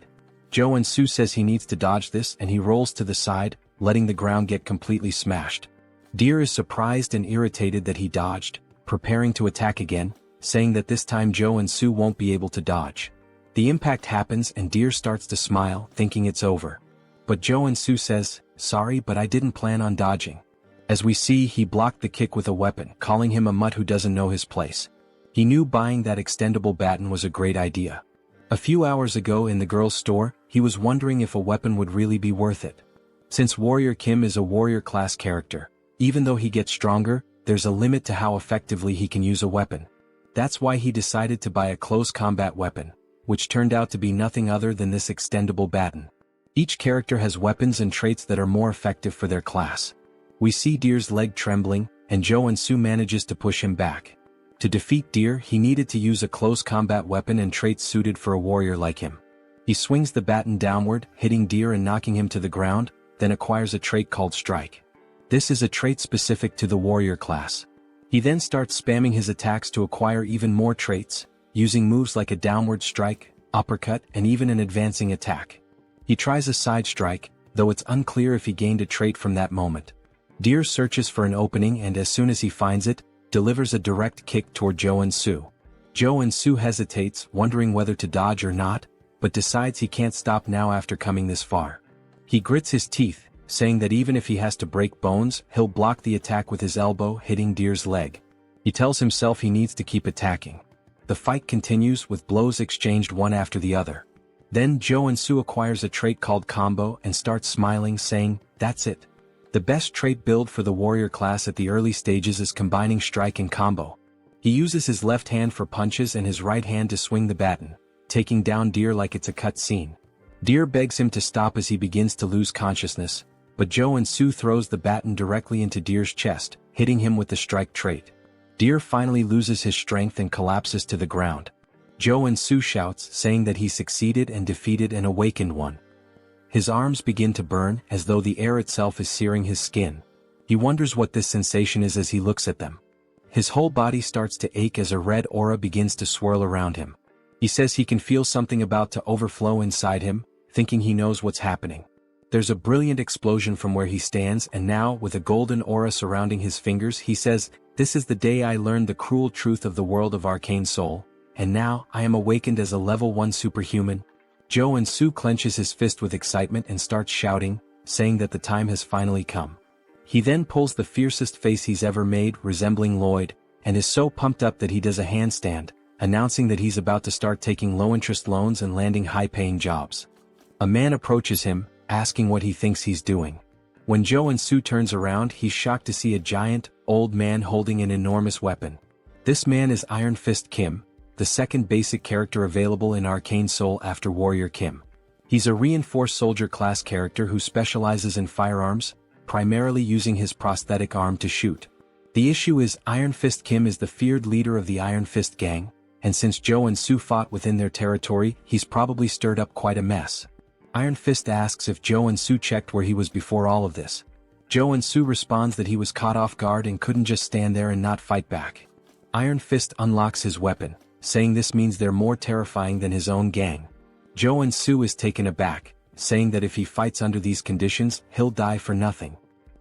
Joonsoo says he needs to dodge this, and he rolls to the side, letting the ground get completely smashed. Deer is surprised and irritated that he dodged, preparing to attack again, saying that this time Joonsoo won't be able to dodge. The impact happens and Deer starts to smile, thinking it's over. But Joonsoo says, "Sorry, but I didn't plan on dodging." As we see, he blocked the kick with a weapon, calling him a mutt who doesn't know his place. He knew buying that extendable baton was a great idea. A few hours ago in the girl's store, he was wondering if a weapon would really be worth it. Since Warrior Kim is a warrior class character, even though he gets stronger, there's a limit to how effectively he can use a weapon. That's why he decided to buy a close combat weapon, which turned out to be nothing other than this extendable baton. Each character has weapons and traits that are more effective for their class. We see Deer's leg trembling, and Joonsoo manages to push him back. To defeat Deer, he needed to use a close combat weapon and traits suited for a warrior like him. He swings the baton downward, hitting Deer and knocking him to the ground, then acquires a trait called Strike. This is a trait specific to the warrior class. He then starts spamming his attacks to acquire even more traits, using moves like a downward strike, uppercut, and even an advancing attack. He tries a side strike, though it's unclear if he gained a trait from that moment. Deer searches for an opening and as soon as he finds it, delivers a direct kick toward Joonsoo. Joonsoo hesitates, wondering whether to dodge or not, but decides he can't stop now after coming this far. He grits his teeth, saying that even if he has to break bones, he'll block the attack with his elbow, hitting Deer's leg. He tells himself he needs to keep attacking. The fight continues with blows exchanged one after the other. Then Joonsoo acquires a trait called Combo and starts smiling, saying, "That's it. The best trait build for the warrior class at the early stages is combining strike and combo." He uses his left hand for punches and his right hand to swing the baton, taking down Deer like it's a cut scene. Deer begs him to stop as he begins to lose consciousness, but Joonsoo throws the baton directly into Deer's chest, hitting him with the strike trait. Deer finally loses his strength and collapses to the ground. Joonsoo shouts, saying that he succeeded and defeated an awakened one. His arms begin to burn, as though the air itself is searing his skin. He wonders what this sensation is as he looks at them. His whole body starts to ache as a red aura begins to swirl around him. He says he can feel something about to overflow inside him, thinking he knows what's happening. There's a brilliant explosion from where he stands, and now, with a golden aura surrounding his fingers, he says, "This is the day I learned the cruel truth of the world of Arcane Seoul, and now I am awakened as a level 1 superhuman." Joonsoo clenches his fist with excitement and starts shouting, saying that the time has finally come. He then pulls the fiercest face he's ever made, resembling Lloyd, and is so pumped up that he does a handstand, announcing that he's about to start taking low-interest loans and landing high-paying jobs. A man approaches him, asking what he thinks he's doing. When Joonsoo turns around, he's shocked to see a giant, old man holding an enormous weapon. This man is Iron Fist Kim, the second basic character available in Arcane Seoul after Warrior Kim. He's a reinforced soldier class character who specializes in firearms, primarily using his prosthetic arm to shoot. The issue is Iron Fist Kim is the feared leader of the Iron Fist gang, and since Joonsoo fought within their territory, he's probably stirred up quite a mess. Iron Fist asks if Joonsoo checked where he was before all of this. Joonsoo responds that he was caught off guard and couldn't just stand there and not fight back. Iron Fist unlocks his weapon, saying this means they're more terrifying than his own gang. Joonsoo is taken aback, saying that if he fights under these conditions, he'll die for nothing.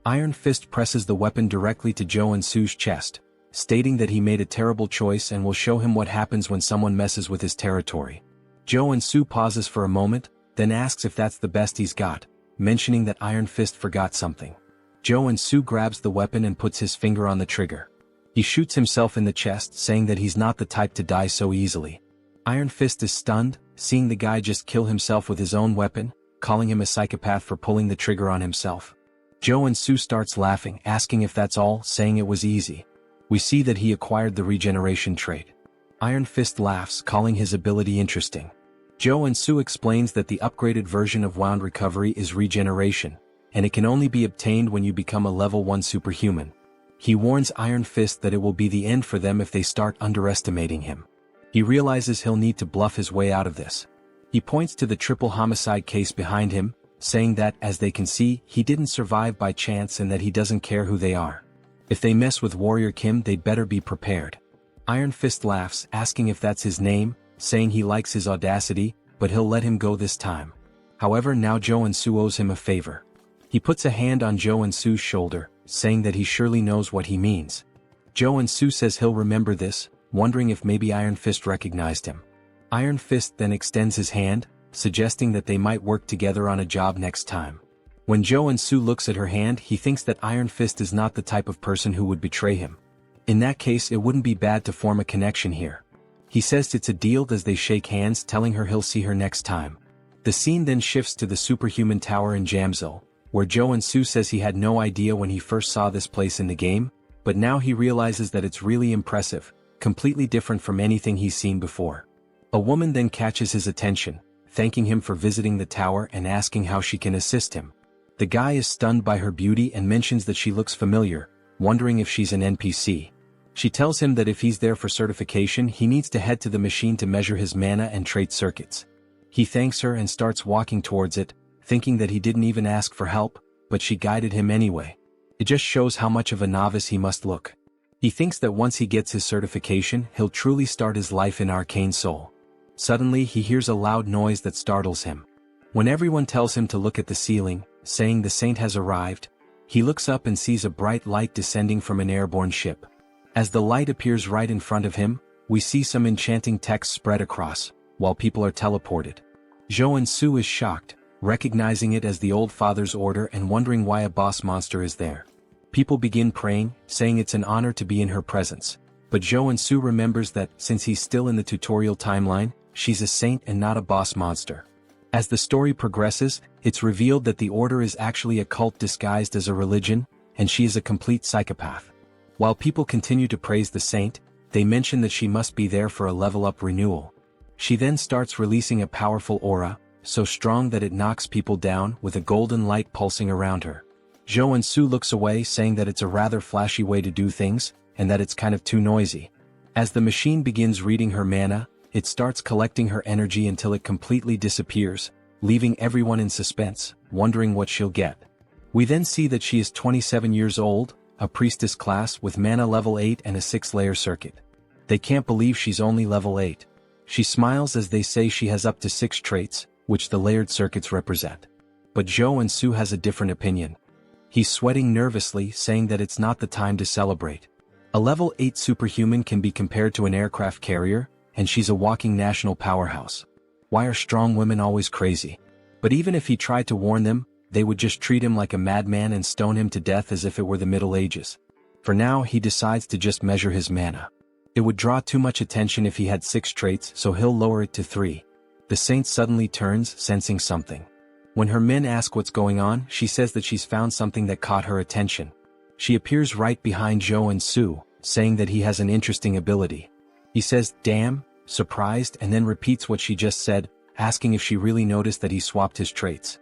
Iron Fist presses the weapon directly to Joonsoo's chest, stating that he made a terrible choice and will show him what happens when someone messes with his territory. Joonsoo pauses for a moment, then asks if that's the best he's got, mentioning that Iron Fist forgot something. Joonsoo grabs the weapon and puts his finger on the trigger. He shoots himself in the chest, saying that he's not the type to die so easily. Iron Fist is stunned, seeing the guy just kill himself with his own weapon, calling him a psychopath for pulling the trigger on himself. Joonsoo starts laughing, asking if that's all, saying it was easy. We see that he acquired the regeneration trait. Iron Fist laughs, calling his ability interesting. Joonsoo explains that the upgraded version of Wound Recovery is regeneration, and it can only be obtained when you become a level 1 superhuman. He warns Iron Fist that it will be the end for them if they start underestimating him. He realizes he'll need to bluff his way out of this. He points to the triple homicide case behind him, saying that, as they can see, he didn't survive by chance and that he doesn't care who they are. If they mess with Warrior Kim, they'd better be prepared. Iron Fist laughs, asking if that's his name, saying he likes his audacity, but he'll let him go this time. However, now Joonsoo owes him a favor. He puts a hand on Joonsoo's shoulder, saying that he surely knows what he means. Joonsoo says he'll remember this, wondering if maybe Iron Fist recognized him. Iron Fist then extends his hand, suggesting that they might work together on a job next time. When Joonsoo looks at her hand, he thinks that Iron Fist is not the type of person who would betray him. In that case, it wouldn't be bad to form a connection here. He says it's a deal as they shake hands, telling her he'll see her next time. The scene then shifts to the superhuman tower in Jamsil, where Joonsoo says he had no idea when he first saw this place in the game, but now he realizes that it's really impressive, completely different from anything he's seen before. A woman then catches his attention, thanking him for visiting the tower and asking how she can assist him. The guy is stunned by her beauty and mentions that she looks familiar, wondering if she's an NPC. She tells him that if he's there for certification, he needs to head to the machine to measure his mana and trait circuits. He thanks her and starts walking towards it, thinking that he didn't even ask for help, but she guided him anyway. It just shows how much of a novice he must look. He thinks that once he gets his certification, he'll truly start his life in Arcane Seoul. Suddenly, he hears a loud noise that startles him. When everyone tells him to look at the ceiling, saying the saint has arrived, he looks up and sees a bright light descending from an airborne ship. As the light appears right in front of him, we see some enchanting text spread across, while people are teleported. Joonsoo is shocked, recognizing it as the Old Father's order and wondering why a boss monster is there. People begin praying, saying it's an honor to be in her presence, but Joonsoo remembers that, since he's still in the tutorial timeline, she's a saint and not a boss monster. As the story progresses, it's revealed that the order is actually a cult disguised as a religion, and she is a complete psychopath. While people continue to praise the saint, they mention that she must be there for a level-up renewal. She then starts releasing a powerful aura, so strong that it knocks people down, with a golden light pulsing around her. Joonsoo looks away, saying that it's a rather flashy way to do things, and that it's kind of too noisy. As the machine begins reading her mana, it starts collecting her energy until it completely disappears, leaving everyone in suspense, wondering what she'll get. We then see that she is 27 years old, a priestess class with mana level 8 and a 6-layer circuit. They can't believe she's only level 8. She smiles as they say she has up to 6 traits, which the layered circuits represent. But Joonsoo has a different opinion. He's sweating nervously, saying that it's not the time to celebrate. A level 8 superhuman can be compared to an aircraft carrier, and she's a walking national powerhouse. Why are strong women always crazy? But even if he tried to warn them, they would just treat him like a madman and stone him to death as if it were the Middle Ages. For now, he decides to just measure his mana. It would draw too much attention if he had 6 traits, so he'll lower it to 3. The saint suddenly turns, sensing something. When her men ask what's going on, she says that she's found something that caught her attention. She appears right behind Joonsoo, saying that he has an interesting ability. He says, "Damn," surprised, and then repeats what she just said, asking if she really noticed that he swapped his traits.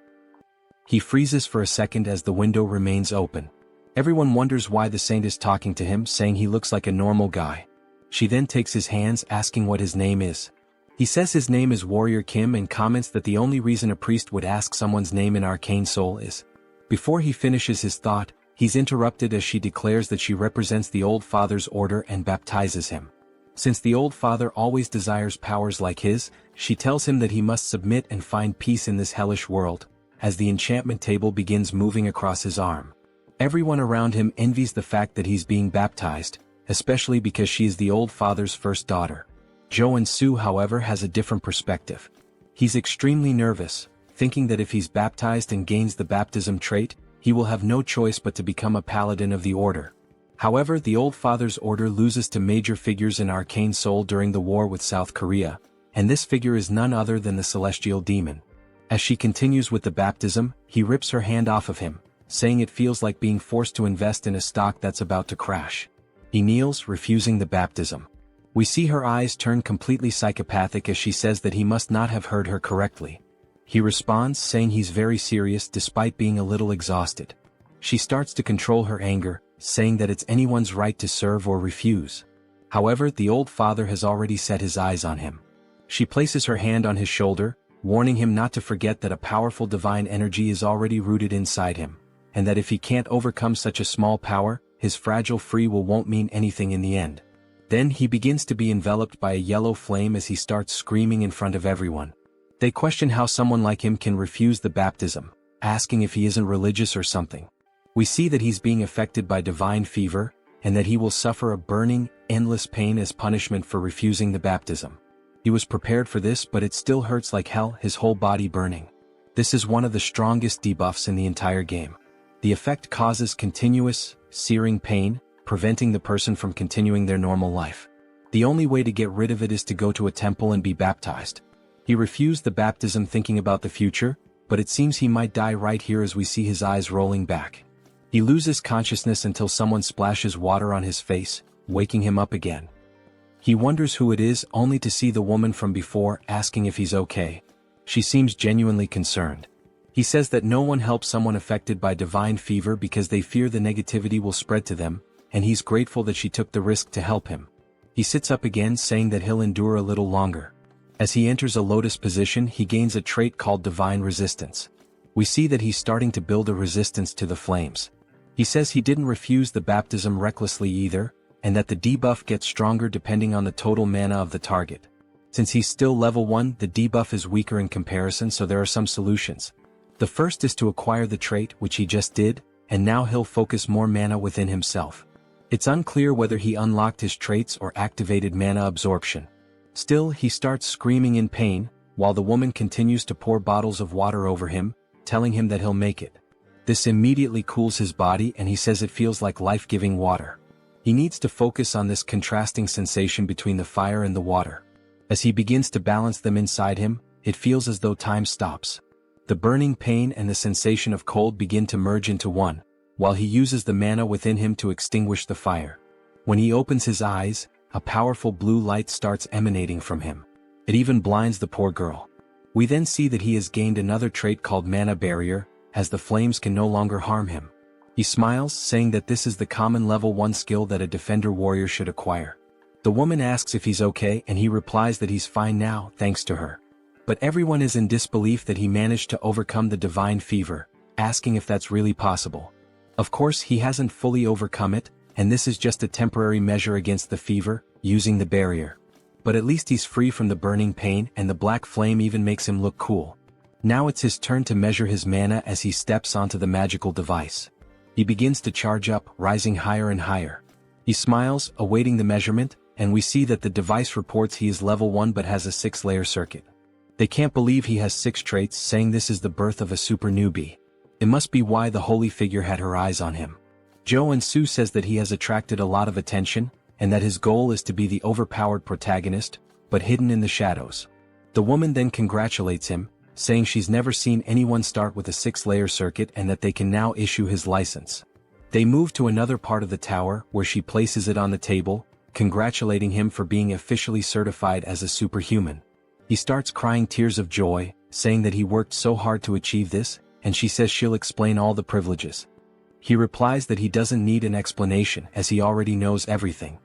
He freezes for a second as the window remains open. Everyone wonders why the saint is talking to him, saying he looks like a normal guy. She then takes his hands, asking what his name is. He says his name is Warrior Kim and comments that the only reason a priest would ask someone's name in Arcane Seoul is. Before he finishes his thought, he's interrupted as she declares that she represents the Old Father's order and baptizes him. Since the Old Father always desires powers like his, she tells him that he must submit and find peace in this hellish world, as the enchantment table begins moving across his arm. Everyone around him envies the fact that he's being baptized, especially because she is the Old Father's first daughter. Joonsoo, however, has a different perspective. He's extremely nervous, thinking that if he's baptized and gains the baptism trait, he will have no choice but to become a paladin of the order. However, the Old Father's order loses to major figures in Arcane Seoul during the war with South Korea, and this figure is none other than the Celestial Demon. As she continues with the baptism, he rips her hand off of him, saying it feels like being forced to invest in a stock that's about to crash. He kneels, refusing the baptism. We see her eyes turn completely psychopathic as she says that he must not have heard her correctly. He responds saying he's very serious despite being a little exhausted. She starts to control her anger, saying that it's anyone's right to serve or refuse. However, the old father has already set his eyes on him. She places her hand on his shoulder, warning him not to forget that a powerful divine energy is already rooted inside him, and that if he can't overcome such a small power, his fragile free will won't mean anything in the end. Then he begins to be enveloped by a yellow flame as he starts screaming in front of everyone. They question how someone like him can refuse the baptism, asking if he isn't religious or something. We see that he's being affected by divine fever, and that he will suffer a burning, endless pain as punishment for refusing the baptism. He was prepared for this, but it still hurts like hell, his whole body burning. This is one of the strongest debuffs in the entire game. The effect causes continuous, searing pain, preventing the person from continuing their normal life. The only way to get rid of it is to go to a temple and be baptized. He refused the baptism thinking about the future, but it seems he might die right here as we see his eyes rolling back. He loses consciousness until someone splashes water on his face, waking him up again. He wonders who it is, only to see the woman from before asking if he's okay. She seems genuinely concerned. He says that no one helps someone affected by divine fever because they fear the negativity will spread to them, and he's grateful that she took the risk to help him. He sits up again, saying that he'll endure a little longer. As he enters a lotus position, he gains a trait called divine resistance. We see that he's starting to build a resistance to the flames. He says he didn't refuse the baptism recklessly either, and that the debuff gets stronger depending on the total mana of the target. Since he's still level 1, the debuff is weaker in comparison, so there are some solutions. The first is to acquire the trait, which he just did, and now he'll focus more mana within himself. It's unclear whether he unlocked his traits or activated mana absorption. Still, he starts screaming in pain, while the woman continues to pour bottles of water over him, telling him that he'll make it. This immediately cools his body, and he says it feels like life-giving water. He needs to focus on this contrasting sensation between the fire and the water. As he begins to balance them inside him, it feels as though time stops. The burning pain and the sensation of cold begin to merge into one, while he uses the mana within him to extinguish the fire. When he opens his eyes, a powerful blue light starts emanating from him. It even blinds the poor girl. We then see that he has gained another trait called Mana Barrier, as the flames can no longer harm him. He smiles, saying that this is the common level 1 skill that a defender warrior should acquire. The woman asks if he's okay, and he replies that he's fine now, thanks to her. But everyone is in disbelief that he managed to overcome the divine fever, asking if that's really possible. Of course, he hasn't fully overcome it, and this is just a temporary measure against the fever, using the barrier. But at least he's free from the burning pain, and the black flame even makes him look cool. Now it's his turn to measure his mana as he steps onto the magical device. He begins to charge up, rising higher and higher. He smiles, awaiting the measurement, and we see that the device reports he is level 1 but has a 6-layer circuit. They can't believe he has 6 traits, saying this is the birth of a super newbie. It must be why the holy figure had her eyes on him. Joonsoo says that he has attracted a lot of attention, and that his goal is to be the overpowered protagonist, but hidden in the shadows. The woman then congratulates him, saying she's never seen anyone start with a 6-layer circuit and that they can now issue his license. They move to another part of the tower, where she places it on the table, congratulating him for being officially certified as a superhuman. He starts crying tears of joy, saying that he worked so hard to achieve this, and she says she'll explain all the privileges. He replies that he doesn't need an explanation as he already knows everything.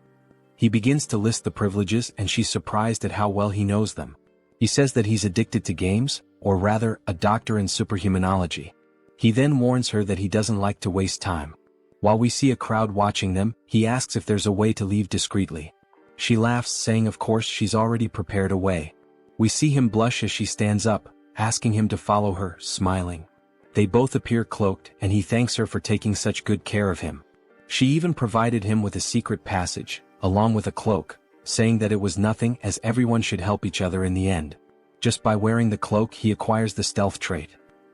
He begins to list the privileges, and she's surprised at how well he knows them. He says that he's addicted to games, or rather, a doctor in superhumanology. He then warns her that he doesn't like to waste time. While we see a crowd watching them, he asks if there's a way to leave discreetly. She laughs, saying of course she's already prepared a way. We see him blush as she stands up, asking him to follow her, smiling. They both appear cloaked, and he thanks her for taking such good care of him. She even provided him with a secret passage, along with a cloak, saying that it was nothing as everyone should help each other in the end. Just by wearing the cloak he acquires the stealth trait.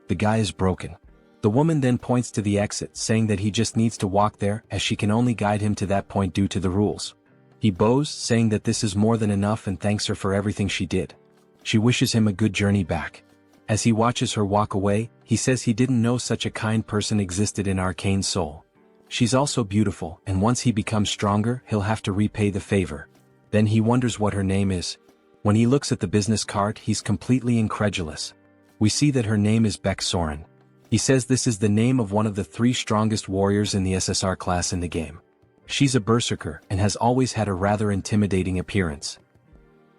The guy is broken. The woman then points to the exit, saying that he just needs to walk there as she can only guide him to that point due to the rules. He bows, saying that this is more than enough and thanks her for everything she did. She wishes him a good journey back. As he watches her walk away, he says he didn't know such a kind person existed in Arcane Seoul. She's also beautiful, and once he becomes stronger, he'll have to repay the favor. Then he wonders what her name is. When he looks at the business card, he's completely incredulous. We see that her name is Baek Soren. He says this is the name of one of the 3 strongest warriors in the SSR class in the game. She's a berserker and has always had a rather intimidating appearance.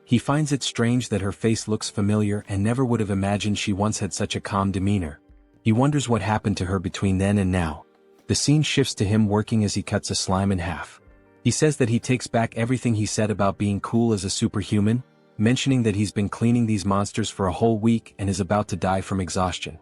He finds it strange that her face looks familiar and never would have imagined she once had such a calm demeanor. He wonders what happened to her between then and now. The scene shifts to him working as he cuts a slime in half. He says that he takes back everything he said about being cool as a superhuman, mentioning that he's been cleaning these monsters for a whole week and is about to die from exhaustion.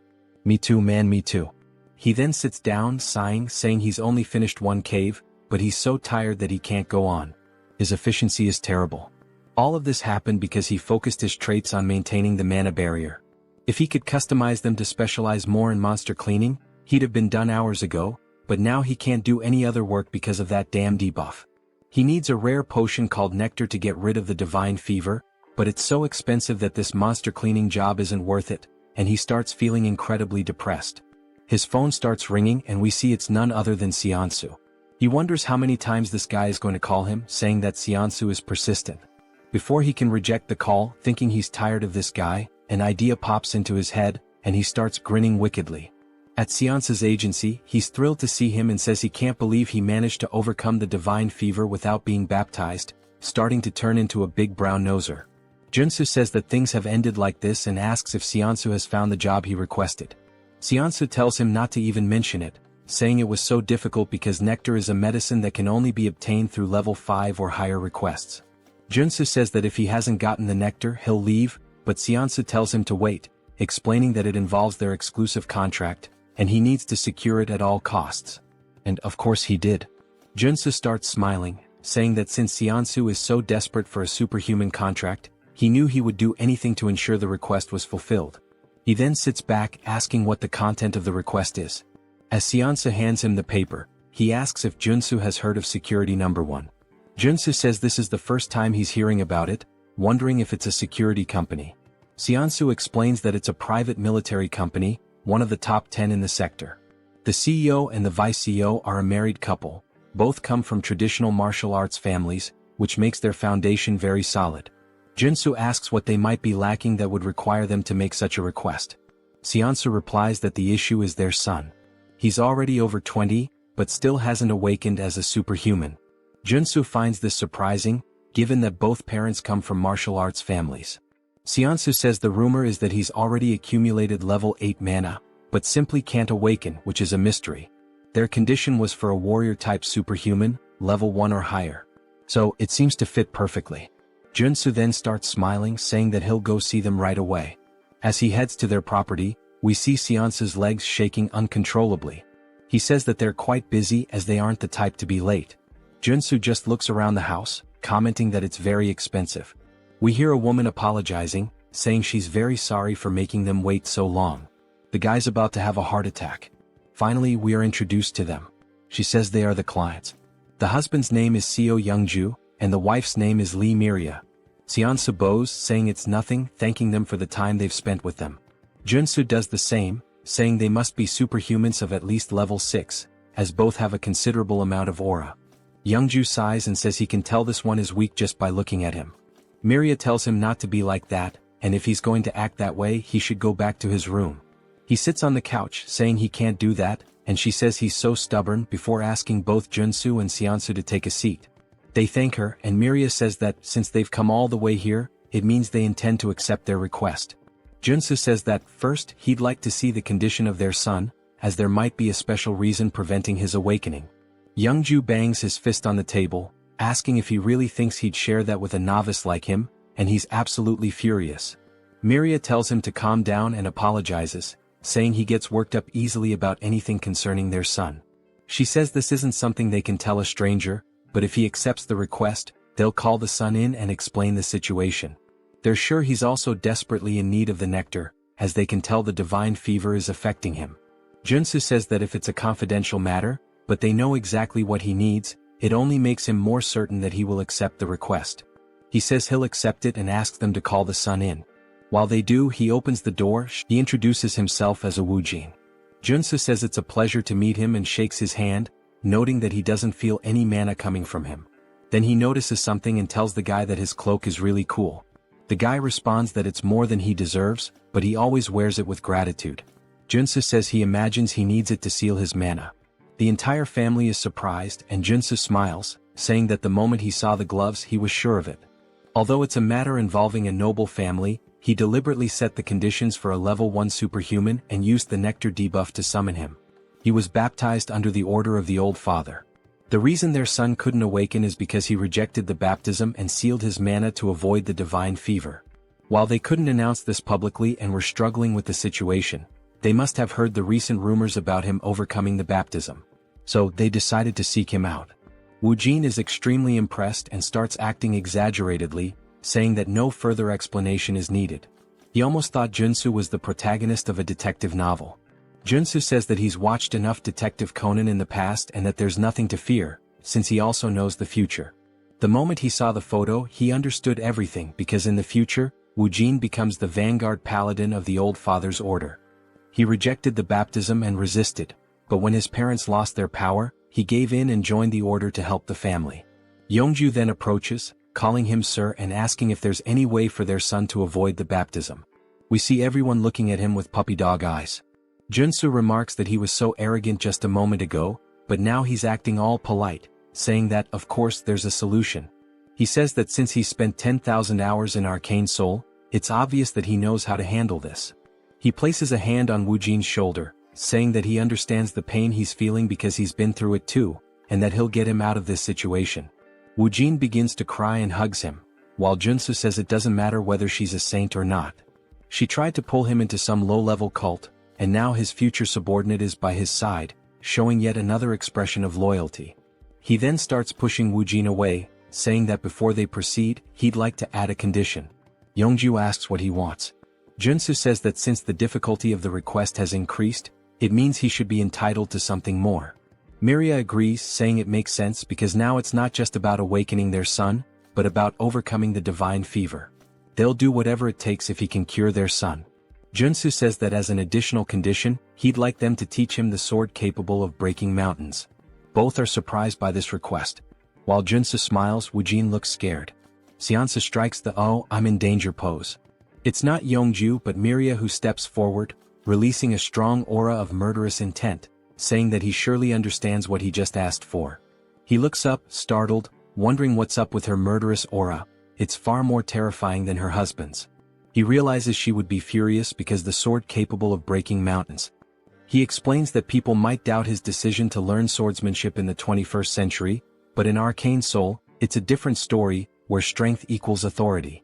Me too, man, me too. He then sits down, sighing, saying he's only finished 1 cave, but he's so tired that he can't go on. His efficiency is terrible. All of this happened because he focused his traits on maintaining the mana barrier. If he could customize them to specialize more in monster cleaning, he'd have been done hours ago, but now he can't do any other work because of that damn debuff. He needs a rare potion called Nectar to get rid of the divine fever, but it's so expensive that this monster cleaning job isn't worth it, and he starts feeling incredibly depressed. His phone starts ringing and we see it's none other than Seonsu. He wonders how many times this guy is going to call him, saying that Seonsu is persistent. Before he can reject the call, thinking he's tired of this guy, an idea pops into his head, and he starts grinning wickedly. At Seonsu's agency, he's thrilled to see him and says he can't believe he managed to overcome the divine fever without being baptized, starting to turn into a big brown noser. Joonsoo says that things have ended like this and asks if Seonsu has found the job he requested. Seonsu tells him not to even mention it, saying it was so difficult because nectar is a medicine that can only be obtained through level 5 or higher requests. Joonsoo says that if he hasn't gotten the nectar, he'll leave, but Seonsu tells him to wait, explaining that it involves their exclusive contract, and he needs to secure it at all costs. And of course he did. Joonsoo starts smiling, saying that since Seonsu is so desperate for a superhuman contract, he knew he would do anything to ensure the request was fulfilled. He then sits back asking what the content of the request is. As Seonsu hands him the paper, he asks if Joonsoo has heard of Security Number 1. Joonsoo says this is the first time he's hearing about it, wondering if it's a security company. Seonsu explains that it's a private military company, one of the top 10 in the sector. The CEO and the vice CEO are a married couple, both come from traditional martial arts families, which makes their foundation very solid. Joonsoo asks what they might be lacking that would require them to make such a request. Seonsu replies that the issue is their son. He's already over 20, but still hasn't awakened as a superhuman. Joonsoo finds this surprising, given that both parents come from martial arts families. Seonsu says the rumor is that he's already accumulated level 8 mana, but simply can't awaken, which is a mystery. Their condition was for a warrior-type superhuman, level 1 or higher. So, it seems to fit perfectly. Joonsoo then starts smiling, saying that he'll go see them right away. As he heads to their property, we see Seonsu's legs shaking uncontrollably. He says that they're quite busy as they aren't the type to be late. Joonsoo just looks around the house, commenting that it's very expensive. We hear a woman apologizing, saying she's very sorry for making them wait so long. The guy's about to have a heart attack. Finally, we are introduced to them. She says they are the clients. The husband's name is Seo Youngju, and the wife's name is Lee Miria. Seonsu bows, saying it's nothing, thanking them for the time they've spent with them. Joonsoo does the same, saying they must be superhumans of at least level 6, as both have a considerable amount of aura. Youngju sighs and says he can tell this one is weak just by looking at him. Miria tells him not to be like that, and if he's going to act that way he should go back to his room. He sits on the couch, saying he can't do that, and she says he's so stubborn before asking both Joonsoo and Seonsu to take a seat. They thank her, and Miria says that since they've come all the way here, it means they intend to accept their request. Joonsoo says that first he'd like to see the condition of their son, as there might be a special reason preventing his awakening. Youngju bangs his fist on the table, asking if he really thinks he'd share that with a novice like him, and he's absolutely furious. Miria tells him to calm down and apologizes, saying he gets worked up easily about anything concerning their son. She says this isn't something they can tell a stranger, but if he accepts the request, they'll call the son in and explain the situation. They're sure he's also desperately in need of the nectar, as they can tell the divine fever is affecting him. Joonsoo says that if it's a confidential matter, but they know exactly what he needs, it only makes him more certain that he will accept the request. He says he'll accept it and asks them to call the son in. While they do, he opens the door. He introduces himself as a Woojin. Joonsoo says it's a pleasure to meet him and shakes his hand, noting that he doesn't feel any mana coming from him. Then he notices something and tells the guy that his cloak is really cool. The guy responds that it's more than he deserves, but he always wears it with gratitude. Joonsoo says he imagines he needs it to seal his mana. The entire family is surprised and Joonsoo smiles, saying that the moment he saw the gloves he was sure of it. Although it's a matter involving a noble family, he deliberately set the conditions for a level 1 superhuman and used the nectar debuff to summon him. He was baptized under the order of the old father. The reason their son couldn't awaken is because he rejected the baptism and sealed his mana to avoid the divine fever. While they couldn't announce this publicly and were struggling with the situation, they must have heard the recent rumors about him overcoming the baptism. So they decided to seek him out. Woojin is extremely impressed and starts acting exaggeratedly, saying that no further explanation is needed. He almost thought Joonsoo was the protagonist of a detective novel. Joonsoo says that he's watched enough Detective Conan in the past and that there's nothing to fear, since he also knows the future. The moment he saw the photo he understood everything because in the future, Woojin becomes the vanguard paladin of the old father's order. He rejected the baptism and resisted, but when his parents lost their power, he gave in and joined the order to help the family. Yeongju then approaches, calling him sir and asking if there's any way for their son to avoid the baptism. We see everyone looking at him with puppy dog eyes. Joonsoo remarks that he was so arrogant just a moment ago, but now he's acting all polite, saying that of course there's a solution. He says that since he's spent 10,000 hours in Arcane Seoul, it's obvious that he knows how to handle this. He places a hand on Woojin's shoulder, saying that he understands the pain he's feeling because he's been through it too, and that he'll get him out of this situation. Woojin begins to cry and hugs him, while Joonsoo says it doesn't matter whether she's a saint or not. She tried to pull him into some low-level cult, and now his future subordinate is by his side, showing yet another expression of loyalty. He then starts pushing Woojin away, saying that before they proceed, he'd like to add a condition. Yeongju asks what he wants. Joonsoo says that since the difficulty of the request has increased, it means he should be entitled to something more. Miria agrees, saying it makes sense because now it's not just about awakening their son, but about overcoming the divine fever. They'll do whatever it takes if he can cure their son. Joonsoo says that as an additional condition, he'd like them to teach him the sword capable of breaking mountains. Both are surprised by this request. While Joonsoo smiles, Woojin looks scared. Seonsa strikes the "oh, I'm in danger" pose. It's not Yeongju but Miria who steps forward, releasing a strong aura of murderous intent, saying that he surely understands what he just asked for. He looks up, startled, wondering what's up with her murderous aura. It's far more terrifying than her husband's. He realizes she would be furious because the sword capable of breaking mountains. He explains that people might doubt his decision to learn swordsmanship in the 21st century, but in Arcane Seoul, it's a different story, where strength equals authority.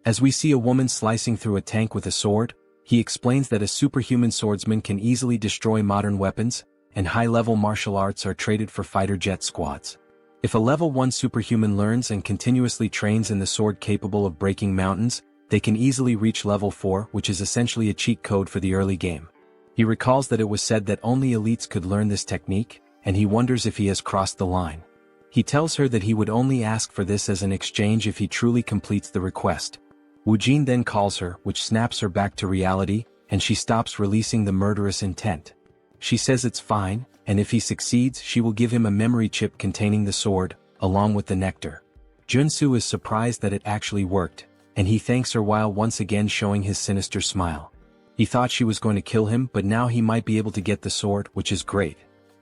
As we see a woman slicing through a tank with a sword, he explains that a superhuman swordsman can easily destroy modern weapons, and high-level martial arts are traded for fighter jet squads. If a level 1 superhuman learns and continuously trains in the sword capable of breaking mountains, they can easily reach level 4, which is essentially a cheat code for the early game. He recalls that it was said that only elites could learn this technique, and he wonders if he has crossed the line. He tells her that he would only ask for this as an exchange if he truly completes the request. Woojin then calls her, which snaps her back to reality, and she stops releasing the murderous intent. She says it's fine, and if he succeeds she will give him a memory chip containing the sword, along with the nectar. Joonsoo is surprised that it actually worked, and he thanks her while once again showing his sinister smile. He thought she was going to kill him but now he might be able to get the sword, which is great.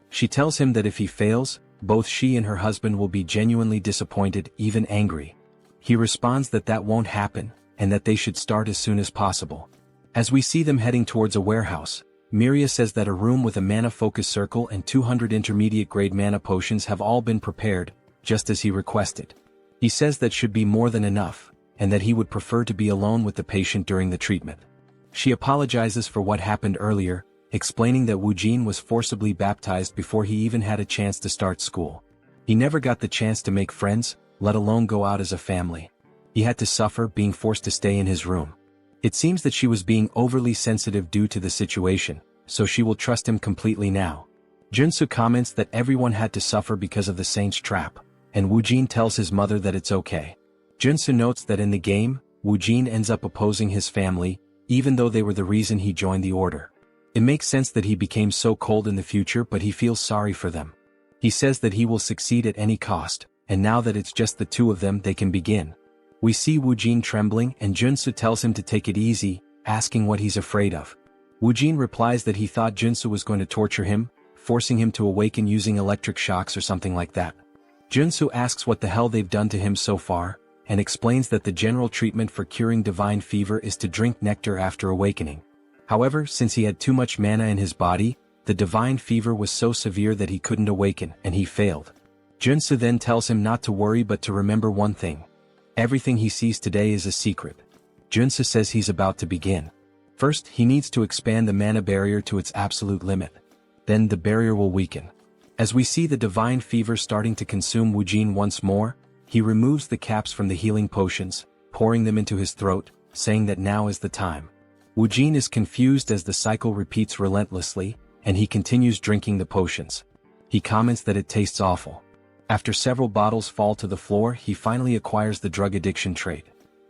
She tells him that if he fails, both she and her husband will be genuinely disappointed, even angry. He responds that that won't happen, and that they should start as soon as possible. As we see them heading towards a warehouse, Miria says that a room with a mana focus circle and 200 intermediate grade mana potions have all been prepared, just as he requested. He says that should be more than enough, and that he would prefer to be alone with the patient during the treatment. She apologizes for what happened earlier, explaining that Woojin was forcibly baptized before he even had a chance to start school. He never got the chance to make friends, let alone go out as a family. He had to suffer being forced to stay in his room. It seems that she was being overly sensitive due to the situation, so she will trust him completely now. Joonsoo comments that everyone had to suffer because of the saint's trap, and Woojin tells his mother that it's okay. Joonsoo notes that in the game, Woojin ends up opposing his family, even though they were the reason he joined the order. It makes sense that he became so cold in the future, but he feels sorry for them. He says that he will succeed at any cost, and now that it's just the two of them they can begin. We see Woojin trembling and Joonsoo tells him to take it easy, asking what he's afraid of. Woojin replies that he thought Joonsoo was going to torture him, forcing him to awaken using electric shocks or something like that. Joonsoo asks what the hell they've done to him so far, and explains that the general treatment for curing divine fever is to drink nectar after awakening. However, since he had too much mana in his body, the divine fever was so severe that he couldn't awaken, and he failed. Joonsoo then tells him not to worry but to remember one thing. Everything he sees today is a secret. Joonsoo says he's about to begin. First, he needs to expand the mana barrier to its absolute limit. Then the barrier will weaken. As we see the divine fever starting to consume Woojin once more, he removes the caps from the healing potions, pouring them into his throat, saying that now is the time. Woojin is confused as the cycle repeats relentlessly, and he continues drinking the potions. He comments that it tastes awful. After several bottles fall to the floor, he finally acquires the drug addiction trait.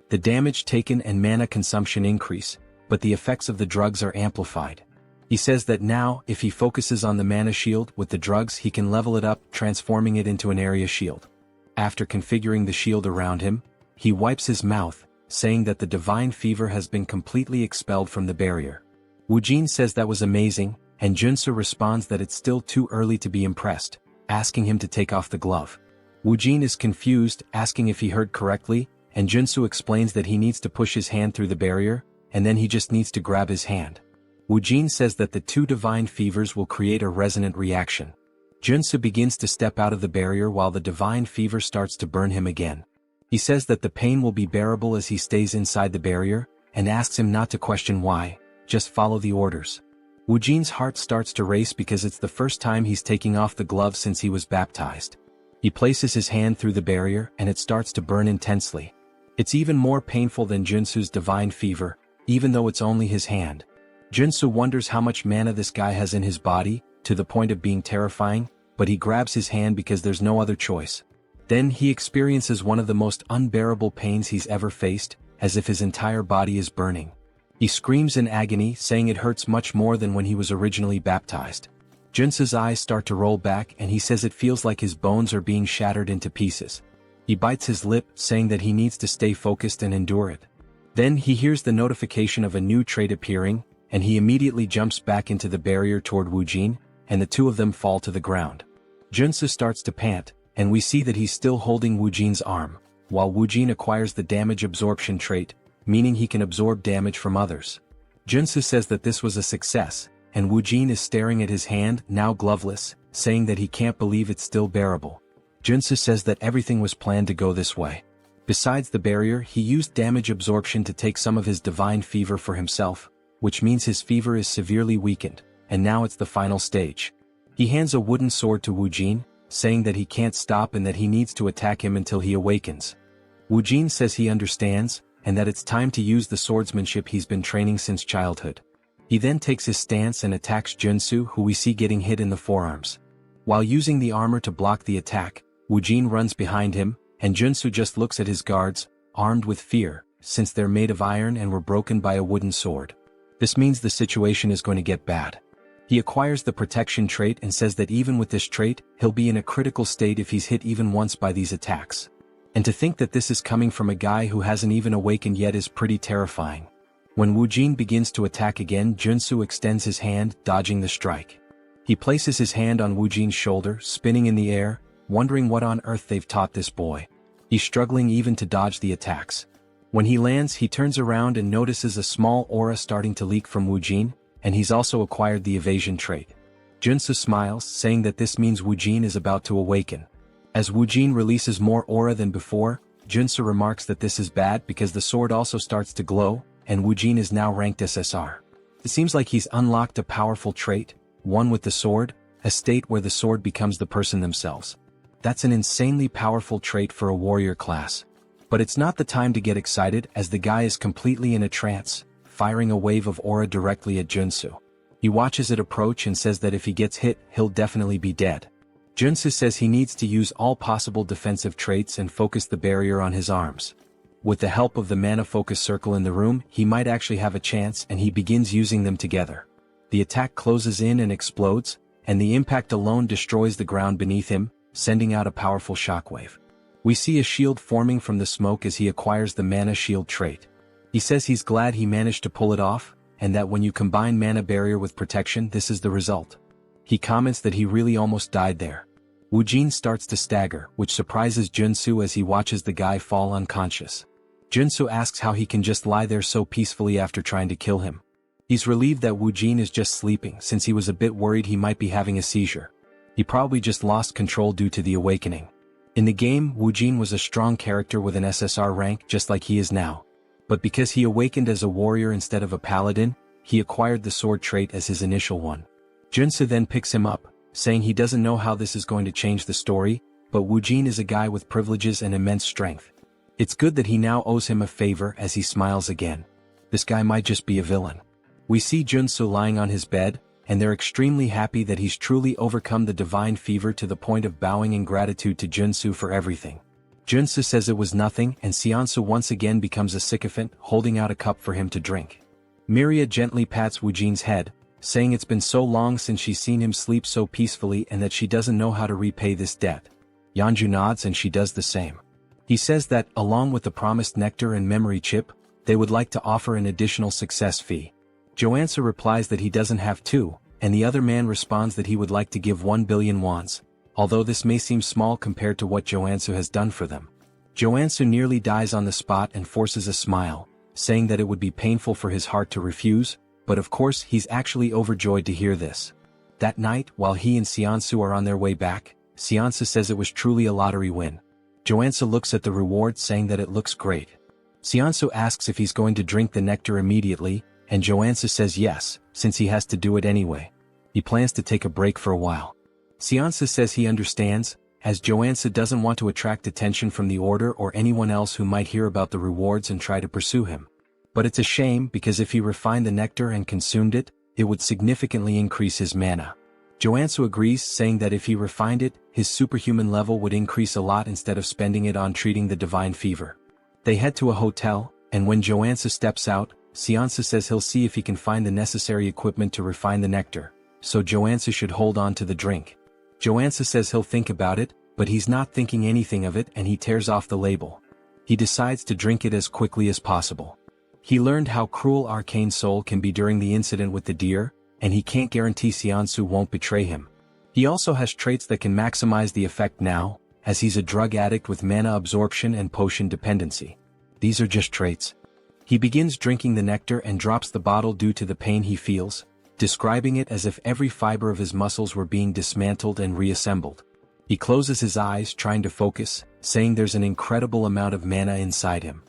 The damage taken and mana consumption increase, but the effects of the drugs are amplified. He says that now, if he focuses on the mana shield with the drugs, he can level it up, transforming it into an area shield. After configuring the shield around him, he wipes his mouth, saying that the divine fever has been completely expelled from the barrier. Woojin says that was amazing, and Joonsoo responds that it's still too early to be impressed, asking him to take off the glove. Woojin is confused, asking if he heard correctly, and Joonsoo explains that he needs to push his hand through the barrier, and then he just needs to grab his hand. Woojin says that the two divine fevers will create a resonant reaction. Joonsoo begins to step out of the barrier while the divine fever starts to burn him again. He says that the pain will be bearable as he stays inside the barrier, and asks him not to question why, just follow the orders. Woojin's heart starts to race because it's the first time he's taking off the glove since he was baptized. He places his hand through the barrier and it starts to burn intensely. It's even more painful than Joonsoo's divine fever, even though it's only his hand. Joonsoo wonders how much mana this guy has in his body, to the point of being terrifying, but he grabs his hand because there's no other choice. Then he experiences one of the most unbearable pains he's ever faced, as if his entire body is burning. He screams in agony, saying it hurts much more than when he was originally baptized. Joonsoo's eyes start to roll back and he says it feels like his bones are being shattered into pieces. He bites his lip, saying that he needs to stay focused and endure it. Then he hears the notification of a new trait appearing, and he immediately jumps back into the barrier toward Woojin, and the two of them fall to the ground. Joonsoo starts to pant, and we see that he's still holding Woojin's arm, while Woojin acquires the damage absorption trait, meaning he can absorb damage from others. Joonsoo says that this was a success, and Woojin is staring at his hand, now gloveless, saying that he can't believe it's still bearable. Joonsoo says that everything was planned to go this way. Besides the barrier, he used damage absorption to take some of his divine fever for himself, which means his fever is severely weakened, and now it's the final stage. He hands a wooden sword to Woojin, saying that he can't stop and that he needs to attack him until he awakens. Woojin says he understands, and that it's time to use the swordsmanship he's been training since childhood. He then takes his stance and attacks Joonsoo, who we see getting hit in the forearms. While using the armor to block the attack, Woojin runs behind him, and Joonsoo just looks at his guards, armed with fear, since they're made of iron and were broken by a wooden sword. This means the situation is going to get bad. He acquires the protection trait and says that even with this trait, he'll be in a critical state if he's hit even once by these attacks. And to think that this is coming from a guy who hasn't even awakened yet is pretty terrifying. When Woojin begins to attack again, Joonsoo extends his hand, dodging the strike. He places his hand on Woojin's shoulder, spinning in the air, wondering what on earth they've taught this boy. He's struggling even to dodge the attacks. When he lands, he turns around and notices a small aura starting to leak from Woojin, and he's also acquired the evasion trait. Joonsoo smiles, saying that this means Woojin is about to awaken. As Woojin releases more aura than before, Joonsoo remarks that this is bad because the sword also starts to glow, and Woojin is now ranked SSR. It seems like he's unlocked a powerful trait, one with the sword, a state where the sword becomes the person themselves. That's an insanely powerful trait for a warrior class. But it's not the time to get excited, as the guy is completely in a trance, firing a wave of aura directly at Joonsoo. He watches it approach and says that if he gets hit, he'll definitely be dead. Joonsoo says he needs to use all possible defensive traits and focus the barrier on his arms. With the help of the mana focus circle in the room, he might actually have a chance, and he begins using them together. The attack closes in and explodes, and the impact alone destroys the ground beneath him, sending out a powerful shockwave. We see a shield forming from the smoke as he acquires the mana shield trait. He says he's glad he managed to pull it off, and that when you combine mana barrier with protection, this is the result. He comments that he really almost died there. Woojin starts to stagger, which surprises Joonsoo as he watches the guy fall unconscious. Joonsoo asks how he can just lie there so peacefully after trying to kill him. He's relieved that Woojin is just sleeping since he was a bit worried he might be having a seizure. He probably just lost control due to the awakening. In the game, Woojin was a strong character with an SSR rank just like he is now. But because he awakened as a warrior instead of a paladin, he acquired the sword trait as his initial one. Joonsoo then picks him up, saying he doesn't know how this is going to change the story, but Woojin is a guy with privileges and immense strength. It's good that he now owes him a favor as he smiles again. This guy might just be a villain. We see Joonsoo lying on his bed, and they're extremely happy that he's truly overcome the divine fever to the point of bowing in gratitude to Joonsoo for everything. Joonsoo says it was nothing, and Seonsu once again becomes a sycophant, holding out a cup for him to drink. Miria gently pats Woojin's head, saying it's been so long since she's seen him sleep so peacefully and that she doesn't know how to repay this debt. Yeonju nods and she does the same. He says that, along with the promised nectar and memory chip, they would like to offer an additional success fee. Joansa replies that he doesn't have to, and the other man responds that he would like to give 1 billion wons, although this may seem small compared to what Joansu has done for them. Joansu nearly dies on the spot and forces a smile, saying that it would be painful for his heart to refuse, but of course he's actually overjoyed to hear this. That night, while he and Seonsu are on their way back, Seonsu says it was truly a lottery win. Joansu looks at the reward saying that it looks great. Seonsu asks if he's going to drink the nectar immediately, and Joansu says yes, since he has to do it anyway. He plans to take a break for a while. Seonsu says he understands, as Joansu doesn't want to attract attention from the Order or anyone else who might hear about the rewards and try to pursue him. But it's a shame because if he refined the nectar and consumed it, it would significantly increase his mana. Joansu agrees, saying that if he refined it, his superhuman level would increase a lot instead of spending it on treating the divine fever. They head to a hotel, and when Joansu steps out, Seonsu says he'll see if he can find the necessary equipment to refine the nectar, so Joansu should hold on to the drink. Joansu says he'll think about it, but he's not thinking anything of it and he tears off the label. He decides to drink it as quickly as possible. He learned how cruel Arcane Seoul can be during the incident with the deer, and he can't guarantee Seonsu won't betray him. He also has traits that can maximize the effect now, as he's a drug addict with mana absorption and potion dependency. These are just traits. He begins drinking the nectar and drops the bottle due to the pain he feels, describing it as if every fiber of his muscles were being dismantled and reassembled. He closes his eyes trying to focus, saying there's an incredible amount of mana inside him.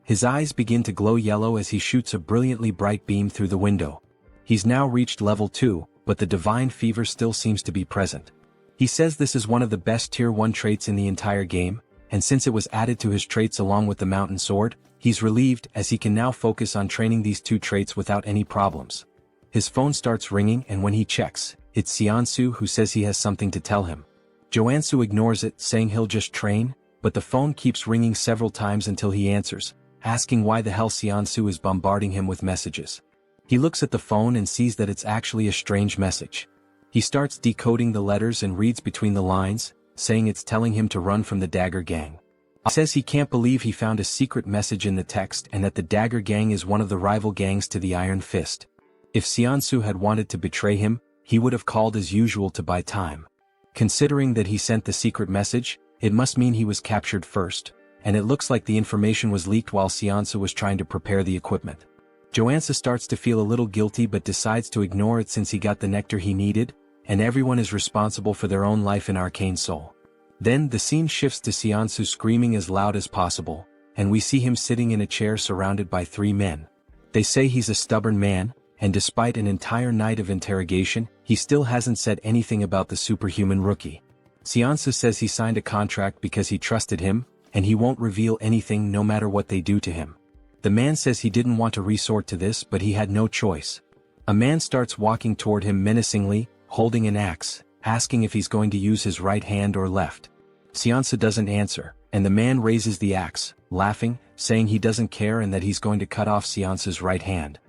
His eyes begin to glow yellow as he shoots a brilliantly bright beam through the window. He's now reached level 2, but the divine fever still seems to be present. He says this is one of the best tier 1 traits in the entire game, and since it was added to his traits along with the mountain sword, he's relieved as he can now focus on training these two traits without any problems. His phone starts ringing and when he checks, it's Seonsu who says he has something to tell him. Joansu ignores it, saying he'll just train, but the phone keeps ringing several times until he answers, asking why the hell Seonsu is bombarding him with messages. He looks at the phone and sees that it's actually a strange message. He starts decoding the letters and reads between the lines, saying it's telling him to run from the Dagger Gang. He says he can't believe he found a secret message in the text and that the Dagger Gang is one of the rival gangs to the Iron Fist. If Seonsu had wanted to betray him, he would have called as usual to buy time. Considering that he sent the secret message, it must mean he was captured first, and it looks like the information was leaked while Seonsu was trying to prepare the equipment. Joansa starts to feel a little guilty but decides to ignore it since he got the nectar he needed, and everyone is responsible for their own life in Arcane Seoul. Then the scene shifts to Seonsu screaming as loud as possible, and we see him sitting in a chair surrounded by 3 men. They say he's a stubborn man, and despite an entire night of interrogation, he still hasn't said anything about the superhuman rookie. Seonsu says he signed a contract because he trusted him, and he won't reveal anything no matter what they do to him. The man says he didn't want to resort to this but he had no choice. A man starts walking toward him menacingly, holding an axe, asking if he's going to use his right hand or left. Seonsu doesn't answer, and the man raises the axe, laughing, saying he doesn't care and that he's going to cut off Seonsu's right hand.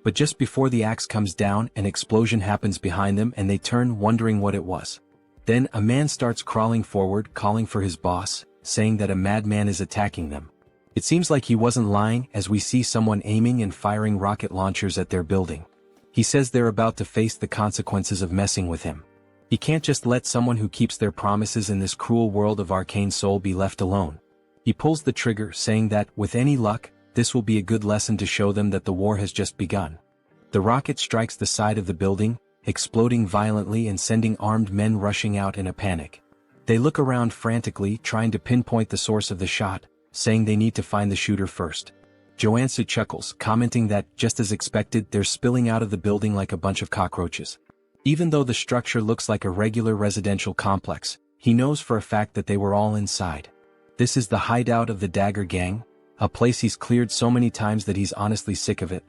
But just before the axe comes down, an explosion happens behind them and they turn, wondering what it was. Then a man starts crawling forward, calling for his boss, saying that a madman is attacking them. It seems like he wasn't lying, as we see someone aiming and firing rocket launchers at their building. He says they're about to face the consequences of messing with him. He can't just let someone who keeps their promises in this cruel world of Arcane Seoul be left alone. He pulls the trigger, saying that, with any luck, this will be a good lesson to show them that the war has just begun. The rocket strikes the side of the building, exploding violently and sending armed men rushing out in a panic. They look around frantically, trying to pinpoint the source of the shot, saying they need to find the shooter first. Joonsoo chuckles, commenting that, just as expected, they're spilling out of the building like a bunch of cockroaches. Even though the structure looks like a regular residential complex, he knows for a fact that they were all inside. This is the hideout of the Dagger Gang, a place he's cleared so many times that he's honestly sick of it.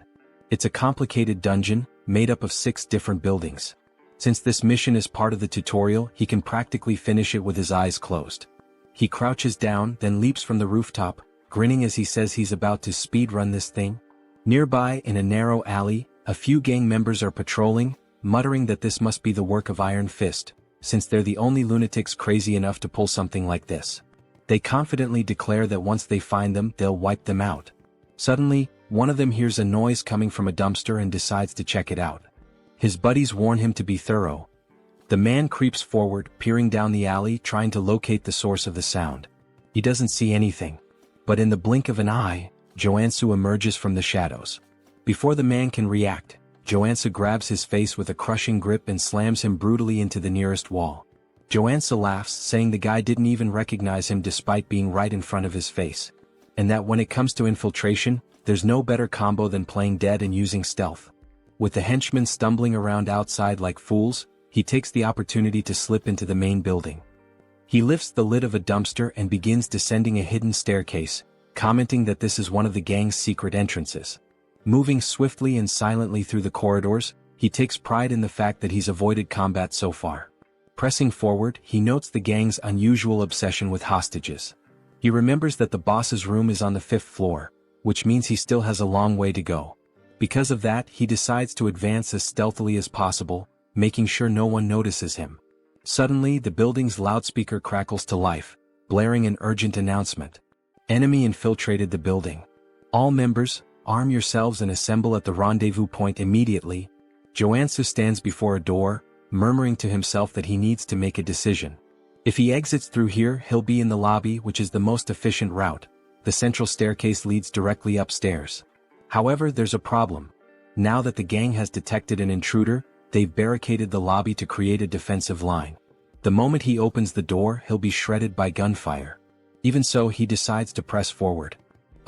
It's a complicated dungeon, made up of 6 different buildings. Since this mission is part of the tutorial, he can practically finish it with his eyes closed. He crouches down, then leaps from the rooftop, grinning as he says he's about to speedrun this thing. Nearby, in a narrow alley, a few gang members are patrolling, muttering that this must be the work of Iron Fist, since they're the only lunatics crazy enough to pull something like this. They confidently declare that once they find them, they'll wipe them out. Suddenly, one of them hears a noise coming from a dumpster and decides to check it out. His buddies warn him to be thorough. The man creeps forward, peering down the alley, trying to locate the source of the sound. He doesn't see anything. But in the blink of an eye, Joonsoo emerges from the shadows. Before the man can react, Joonsoo grabs his face with a crushing grip and slams him brutally into the nearest wall. Joonsoo laughs, saying the guy didn't even recognize him despite being right in front of his face. And that when it comes to infiltration, there's no better combo than playing dead and using stealth. With the henchmen stumbling around outside like fools, he takes the opportunity to slip into the main building. He lifts the lid of a dumpster and begins descending a hidden staircase, commenting that this is one of the gang's secret entrances. Moving swiftly and silently through the corridors, he takes pride in the fact that he's avoided combat so far. Pressing forward, he notes the gang's unusual obsession with hostages. He remembers that the boss's room is on the 5th floor, which means he still has a long way to go. Because of that, he decides to advance as stealthily as possible, making sure no one notices him. Suddenly, the building's loudspeaker crackles to life, blaring an urgent announcement. Enemy infiltrated the building. All members, arm yourselves and assemble at the rendezvous point immediately. Joonsoo stands before a door, murmuring to himself that he needs to make a decision. If he exits through here, he'll be in the lobby, which is the most efficient route. The central staircase leads directly upstairs. However, there's a problem. Now that the gang has detected an intruder, they've barricaded the lobby to create a defensive line. The moment he opens the door, he'll be shredded by gunfire. Even so, he decides to press forward.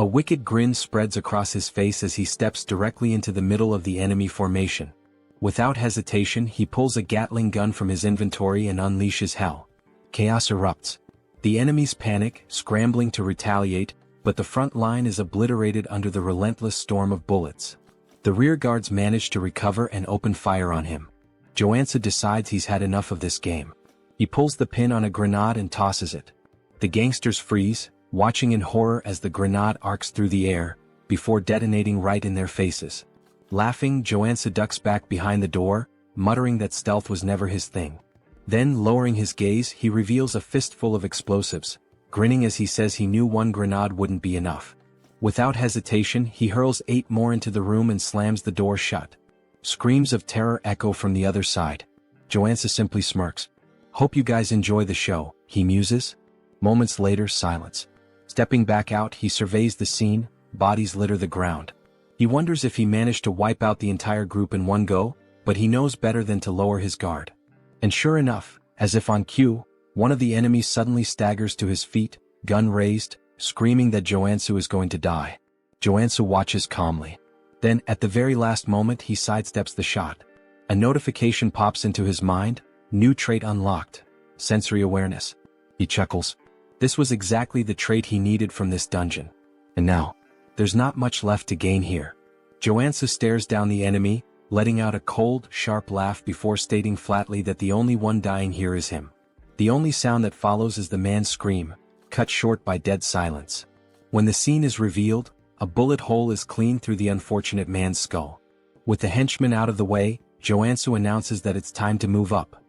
A wicked grin spreads across his face as he steps directly into the middle of the enemy formation. Without hesitation, he pulls a Gatling gun from his inventory and unleashes hell. Chaos erupts. The enemies panic, scrambling to retaliate, but the front line is obliterated under the relentless storm of bullets. The rear guards manage to recover and open fire on him. Joonsoo decides he's had enough of this game. He pulls the pin on a grenade and tosses it. The gangsters freeze, watching in horror as the grenade arcs through the air, before detonating right in their faces. Laughing, Joonsoo ducks back behind the door, muttering that stealth was never his thing. Then, lowering his gaze, he reveals a fistful of explosives, grinning as he says he knew one grenade wouldn't be enough. Without hesitation, he hurls 8 more into the room and slams the door shut. Screams of terror echo from the other side. Joonsoo simply smirks. "Hope you guys enjoy the show," he muses. Moments later, silence. Stepping back out, he surveys the scene. Bodies litter the ground. He wonders if he managed to wipe out the entire group in one go, but he knows better than to lower his guard. And sure enough, as if on cue, one of the enemies suddenly staggers to his feet, gun raised, screaming that Joonsoo is going to die. Joonsoo watches calmly. Then, at the very last moment, he sidesteps the shot. A notification pops into his mind. New trait unlocked. Sensory awareness. He chuckles. This was exactly the trait he needed from this dungeon. And now, there's not much left to gain here. Joonsoo stares down the enemy, letting out a cold, sharp laugh before stating flatly that the only one dying here is him. The only sound that follows is the man's scream, cut short by dead silence. When the scene is revealed, a bullet hole is cleaned through the unfortunate man's skull. With the henchman out of the way, Joonsoo announces that it's time to move up.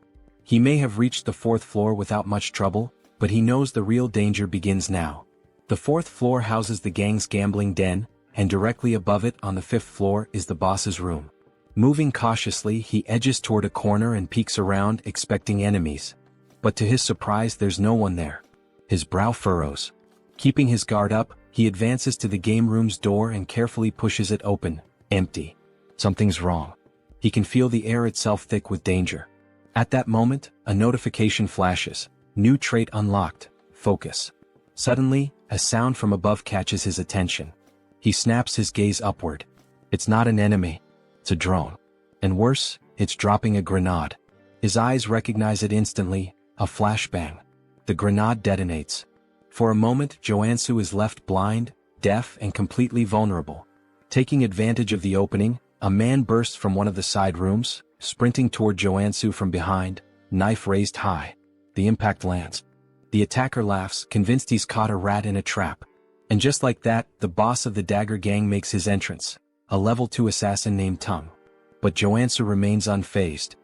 He may have reached the 4th floor without much trouble, but he knows the real danger begins now. The fourth floor houses the gang's gambling den, and directly above it on the fifth floor is the boss's room. Moving cautiously, he edges toward a corner and peeks around, expecting enemies. But to his surprise, there's no one there. His brow furrows. Keeping his guard up, he advances to the game room's door and carefully pushes it open. Empty. Something's wrong. He can feel the air itself thick with danger. At that moment, a notification flashes. New trait unlocked. Focus. Suddenly, a sound from above catches his attention. He snaps his gaze upward. It's not an enemy. It's a drone. And worse, it's dropping a grenade. His eyes recognize it instantly, a flashbang. The grenade detonates. For a moment, Joonsoo is left blind, deaf, and completely vulnerable. Taking advantage of the opening, a man bursts from one of the side rooms, sprinting toward Joonsoo from behind, knife raised high. The impact lands. The attacker laughs, convinced he's caught a rat in a trap. And just like that, the boss of the Dagger Gang makes his entrance, a level 2 assassin named Tung. But Joonsoo remains unfazed.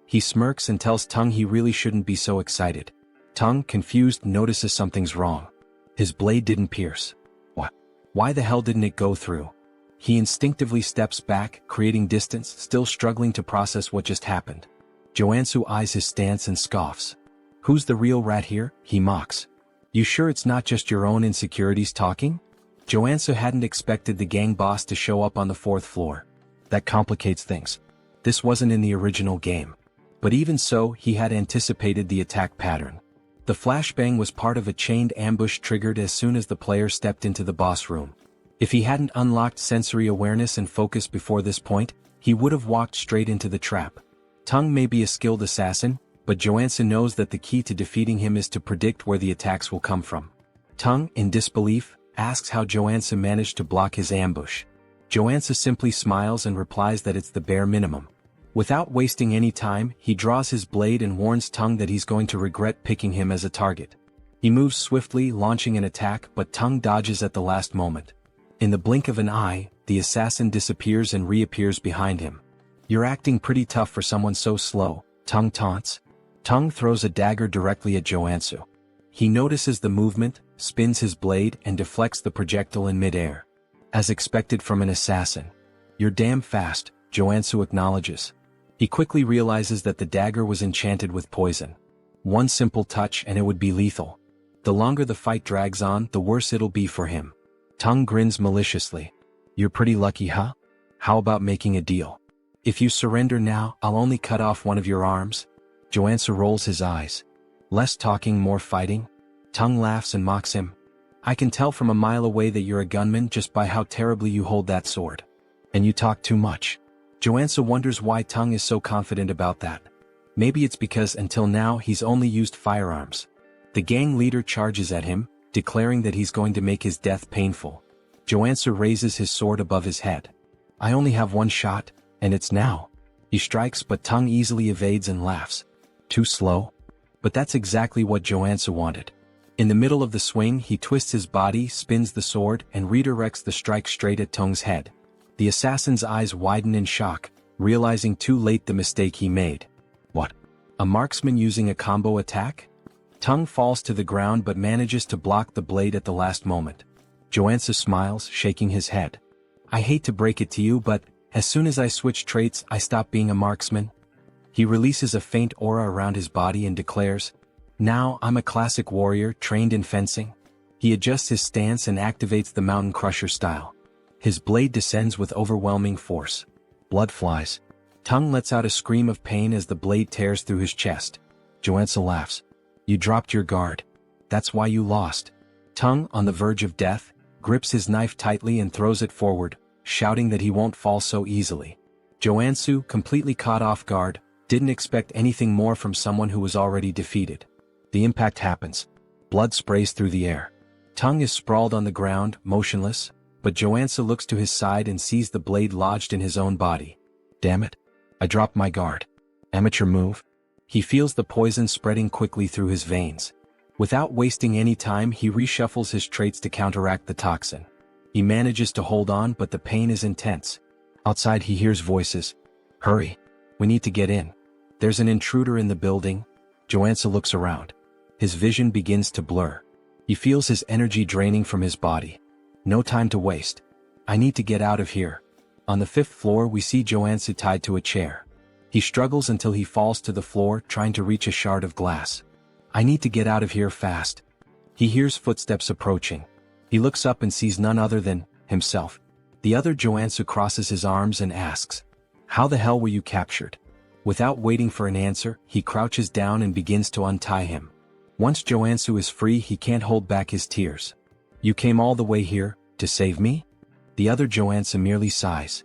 He smirks and tells Tung he really shouldn't be so excited. Tung, confused, notices something's wrong. His blade didn't pierce. What? Why the hell didn't it go through? He instinctively steps back, creating distance, still struggling to process what just happened. Joonsoo eyes his stance and scoffs. Who's the real rat here? He mocks. You sure it's not just your own insecurities talking? Joonsoo hadn't expected the gang boss to show up on the fourth floor. That complicates things. This wasn't in the original game. But even so, he had anticipated the attack pattern. The flashbang was part of a chained ambush triggered as soon as the player stepped into the boss room. If he hadn't unlocked sensory awareness and focus before this point, he would have walked straight into the trap. Tung may be a skilled assassin, but Joonsoo knows that the key to defeating him is to predict where the attacks will come from. Tung, in disbelief, asks how Joonsoo managed to block his ambush. Joonsoo simply smiles and replies that it's the bare minimum. Without wasting any time, he draws his blade and warns Tung that he's going to regret picking him as a target. He moves swiftly, launching an attack, but Tung dodges at the last moment. In the blink of an eye, the assassin disappears and reappears behind him. You're acting pretty tough for someone so slow, Tung taunts. Tung throws a dagger directly at Joonsoo. He notices the movement, spins his blade, and deflects the projectile in midair. As expected from an assassin. You're damn fast, Joonsoo acknowledges. He quickly realizes that the dagger was enchanted with poison. One simple touch and it would be lethal. The longer the fight drags on, the worse it'll be for him. Tung grins maliciously. You're pretty lucky, huh? How about making a deal? If you surrender now, I'll only cut off one of your arms. Joonsoo rolls his eyes. Less talking, more fighting? Tung laughs and mocks him. I can tell from a mile away that you're a gunman just by how terribly you hold that sword. And you talk too much. Joonsoo wonders why Tung is so confident about that. Maybe it's because until now he's only used firearms. The gang leader charges at him, declaring that he's going to make his death painful. Joonsoo raises his sword above his head. I only have one shot, and it's now. He strikes, but Tung easily evades and laughs. Too slow? But that's exactly what Joonsoo wanted. In the middle of the swing, he twists his body, spins the sword, and redirects the strike straight at Tung's head. The assassin's eyes widen in shock, realizing too late the mistake he made. What? A marksman using a combo attack? Tung falls to the ground but manages to block the blade at the last moment. Joonsoo smiles, shaking his head. I hate to break it to you, but as soon as I switch traits, I stop being a marksman. He releases a faint aura around his body and declares, Now I'm a classic warrior trained in fencing. He adjusts his stance and activates the Mountain Crusher style. His blade descends with overwhelming force. Blood flies. Tung lets out a scream of pain as the blade tears through his chest. Joonsoo laughs. You dropped your guard. That's why you lost. Tung, on the verge of death, grips his knife tightly and throws it forward, shouting that he won't fall so easily. Joonsoo, completely caught off guard, didn't expect anything more from someone who was already defeated. The impact happens. Blood sprays through the air. Tung is sprawled on the ground, motionless, but Joonsoo looks to his side and sees the blade lodged in his own body. Damn it. I dropped my guard. Amateur move. He feels the poison spreading quickly through his veins. Without wasting any time, he reshuffles his traits to counteract the toxin. He manages to hold on, but the pain is intense. Outside he hears voices. Hurry. We need to get in. There's an intruder in the building. Joonsoo looks around. His vision begins to blur. He feels his energy draining from his body. No time to waste. I need to get out of here. On the 5th floor we see Joonsoo tied to a chair. He struggles until he falls to the floor trying to reach a shard of glass. I need to get out of here fast. He hears footsteps approaching. He looks up and sees none other than himself. The other Joonsoo crosses his arms and asks, "How the hell were you captured?" Without waiting for an answer, he crouches down and begins to untie him. Once Joonsoo is free, he can't hold back his tears. "You came all the way here, to save me?" The other Joonsoo merely sighs.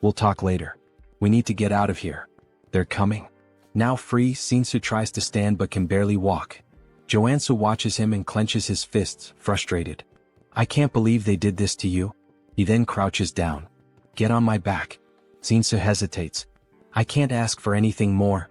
"We'll talk later. We need to get out of here. They're coming." Now free, Shinsu tries to stand but can barely walk. Joonsoo watches him and clenches his fists, frustrated. "I can't believe they did this to you." He then crouches down. "Get on my back." Shinsu hesitates. "I can't ask for anything more.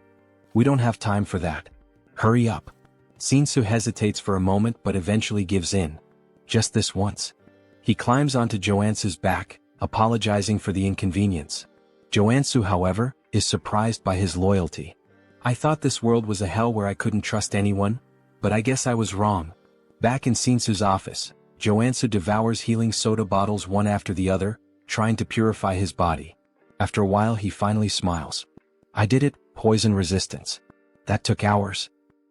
We don't have time for that. Hurry up." Shinsu hesitates for a moment but eventually gives in. "Just this once." He climbs onto Joonsoo's back, apologizing for the inconvenience. Joonsoo, however, is surprised by his loyalty. "I thought this world was a hell where I couldn't trust anyone, but I guess I was wrong." Back in Shinsu's office, Joonsoo devours healing soda bottles one after the other, trying to purify his body. After a while he finally smiles. "I did it, poison resistance. That took hours."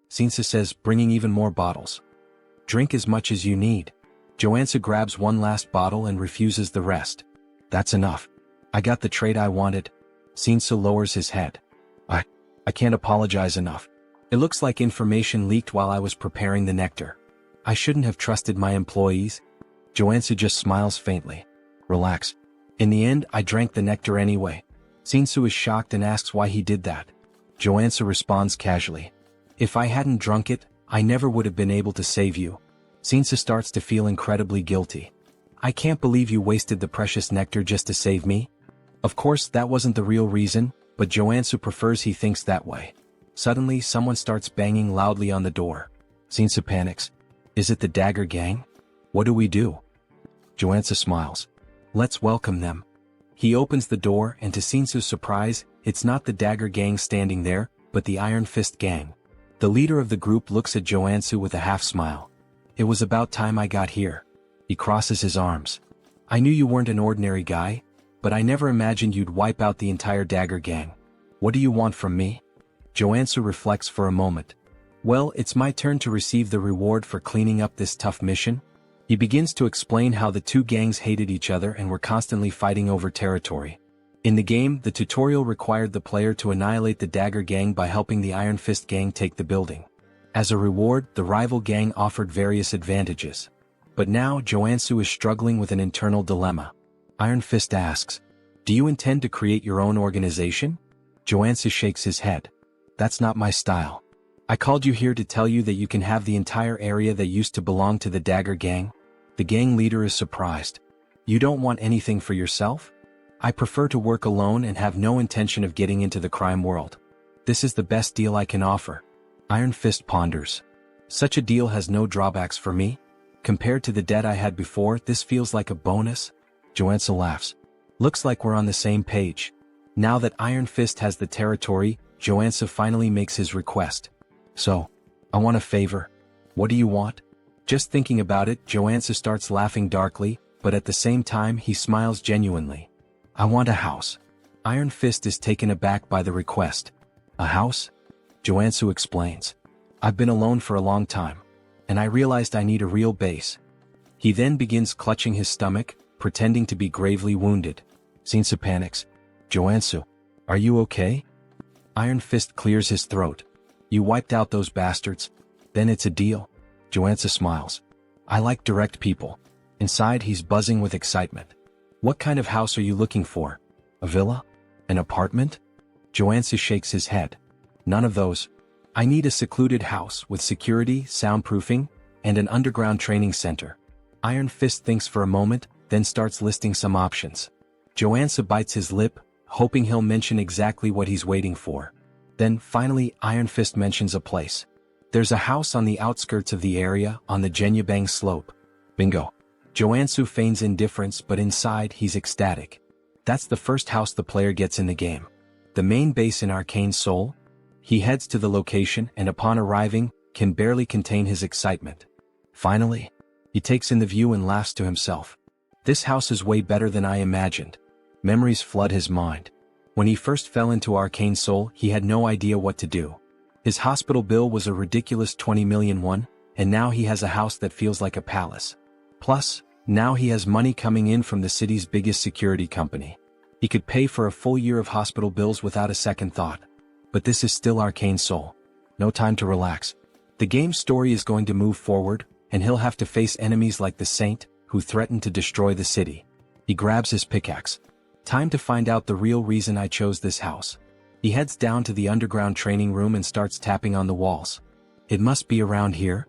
Shinsu says, bringing even more bottles. "Drink as much as you need." Joonsoo grabs one last bottle and refuses the rest. "That's enough. I got the trade I wanted." Shinsu lowers his head. I can't apologize enough. It looks like information leaked while I was preparing the nectar. I shouldn't have trusted my employees." Joonsoo just smiles faintly. "Relax. In the end, I drank the nectar anyway." Shinsu is shocked and asks why he did that. Joonsoo responds casually. "If I hadn't drunk it, I never would have been able to save you." Shinsu starts to feel incredibly guilty. "I can't believe you wasted the precious nectar just to save me." Of course, that wasn't the real reason, but Joonsoo prefers he thinks that way. Suddenly, someone starts banging loudly on the door. Shinsu panics. "Is it the Dagger Gang? What do we do?" Joonsoo smiles. "Let's welcome them." He opens the door and to Shinsu's surprise, it's not the Dagger Gang standing there, but the Iron Fist Gang. The leader of the group looks at Joonsoo with a half-smile. "It was about time I got here." He crosses his arms. "I knew you weren't an ordinary guy, but I never imagined you'd wipe out the entire Dagger Gang. What do you want from me?" Joonsoo reflects for a moment. "Well, it's my turn to receive the reward for cleaning up this tough mission." He begins to explain how the two gangs hated each other and were constantly fighting over territory. In the game, the tutorial required the player to annihilate the Dagger Gang by helping the Iron Fist Gang take the building. As a reward, the rival gang offered various advantages. But now Joonsoo is struggling with an internal dilemma. Iron Fist asks, "Do you intend to create your own organization?" Joonsoo shakes his head. "That's not my style. I called you here to tell you that you can have the entire area that used to belong to the Dagger Gang." The gang leader is surprised. "You don't want anything for yourself?" "I prefer to work alone and have no intention of getting into the crime world. This is the best deal I can offer." Iron Fist ponders. "Such a deal has no drawbacks for me. Compared to the debt I had before, this feels like a bonus." Joonsoo laughs. "Looks like we're on the same page." Now that Iron Fist has the territory, Joonsoo finally makes his request. "So, I want a favor." "What do you want?" Just thinking about it, Joonsoo starts laughing darkly, but at the same time he smiles genuinely. "I want a house." Iron Fist is taken aback by the request. "A house?" Joonsoo explains. "I've been alone for a long time, and I realized I need a real base." He then begins clutching his stomach, pretending to be gravely wounded. Shinsu panics. "Joonsoo, are you okay?" Iron Fist clears his throat. "You wiped out those bastards? Then it's a deal." Joonsoo smiles. "I like direct people." Inside he's buzzing with excitement. "What kind of house are you looking for? A villa? An apartment?" Joonsoo shakes his head. "None of those. I need a secluded house with security, soundproofing, and an underground training center." Iron Fist thinks for a moment, then starts listing some options. Joonsoo bites his lip, hoping he'll mention exactly what he's waiting for. Then, finally, Iron Fist mentions a place. "There's a house on the outskirts of the area, on the Jenyabang slope." Bingo. Joonsoo feigns indifference, but inside he's ecstatic. That's the first house the player gets in the game. The main base in Arcane Seoul? He heads to the location and upon arriving, can barely contain his excitement. Finally, he takes in the view and laughs to himself. This house is way better than I imagined. Memories flood his mind. When he first fell into Arcane Seoul, he had no idea what to do. His hospital bill was a ridiculous 20 million won, and now he has a house that feels like a palace. Plus, now he has money coming in from the city's biggest security company. He could pay for a full year of hospital bills without a second thought. But this is still Arcane Seoul. No time to relax. The game's story is going to move forward, and he'll have to face enemies like the Saint, who threaten to destroy the city. He grabs his pickaxe. Time to find out the real reason I chose this house. He heads down to the underground training room and starts tapping on the walls. It must be around here.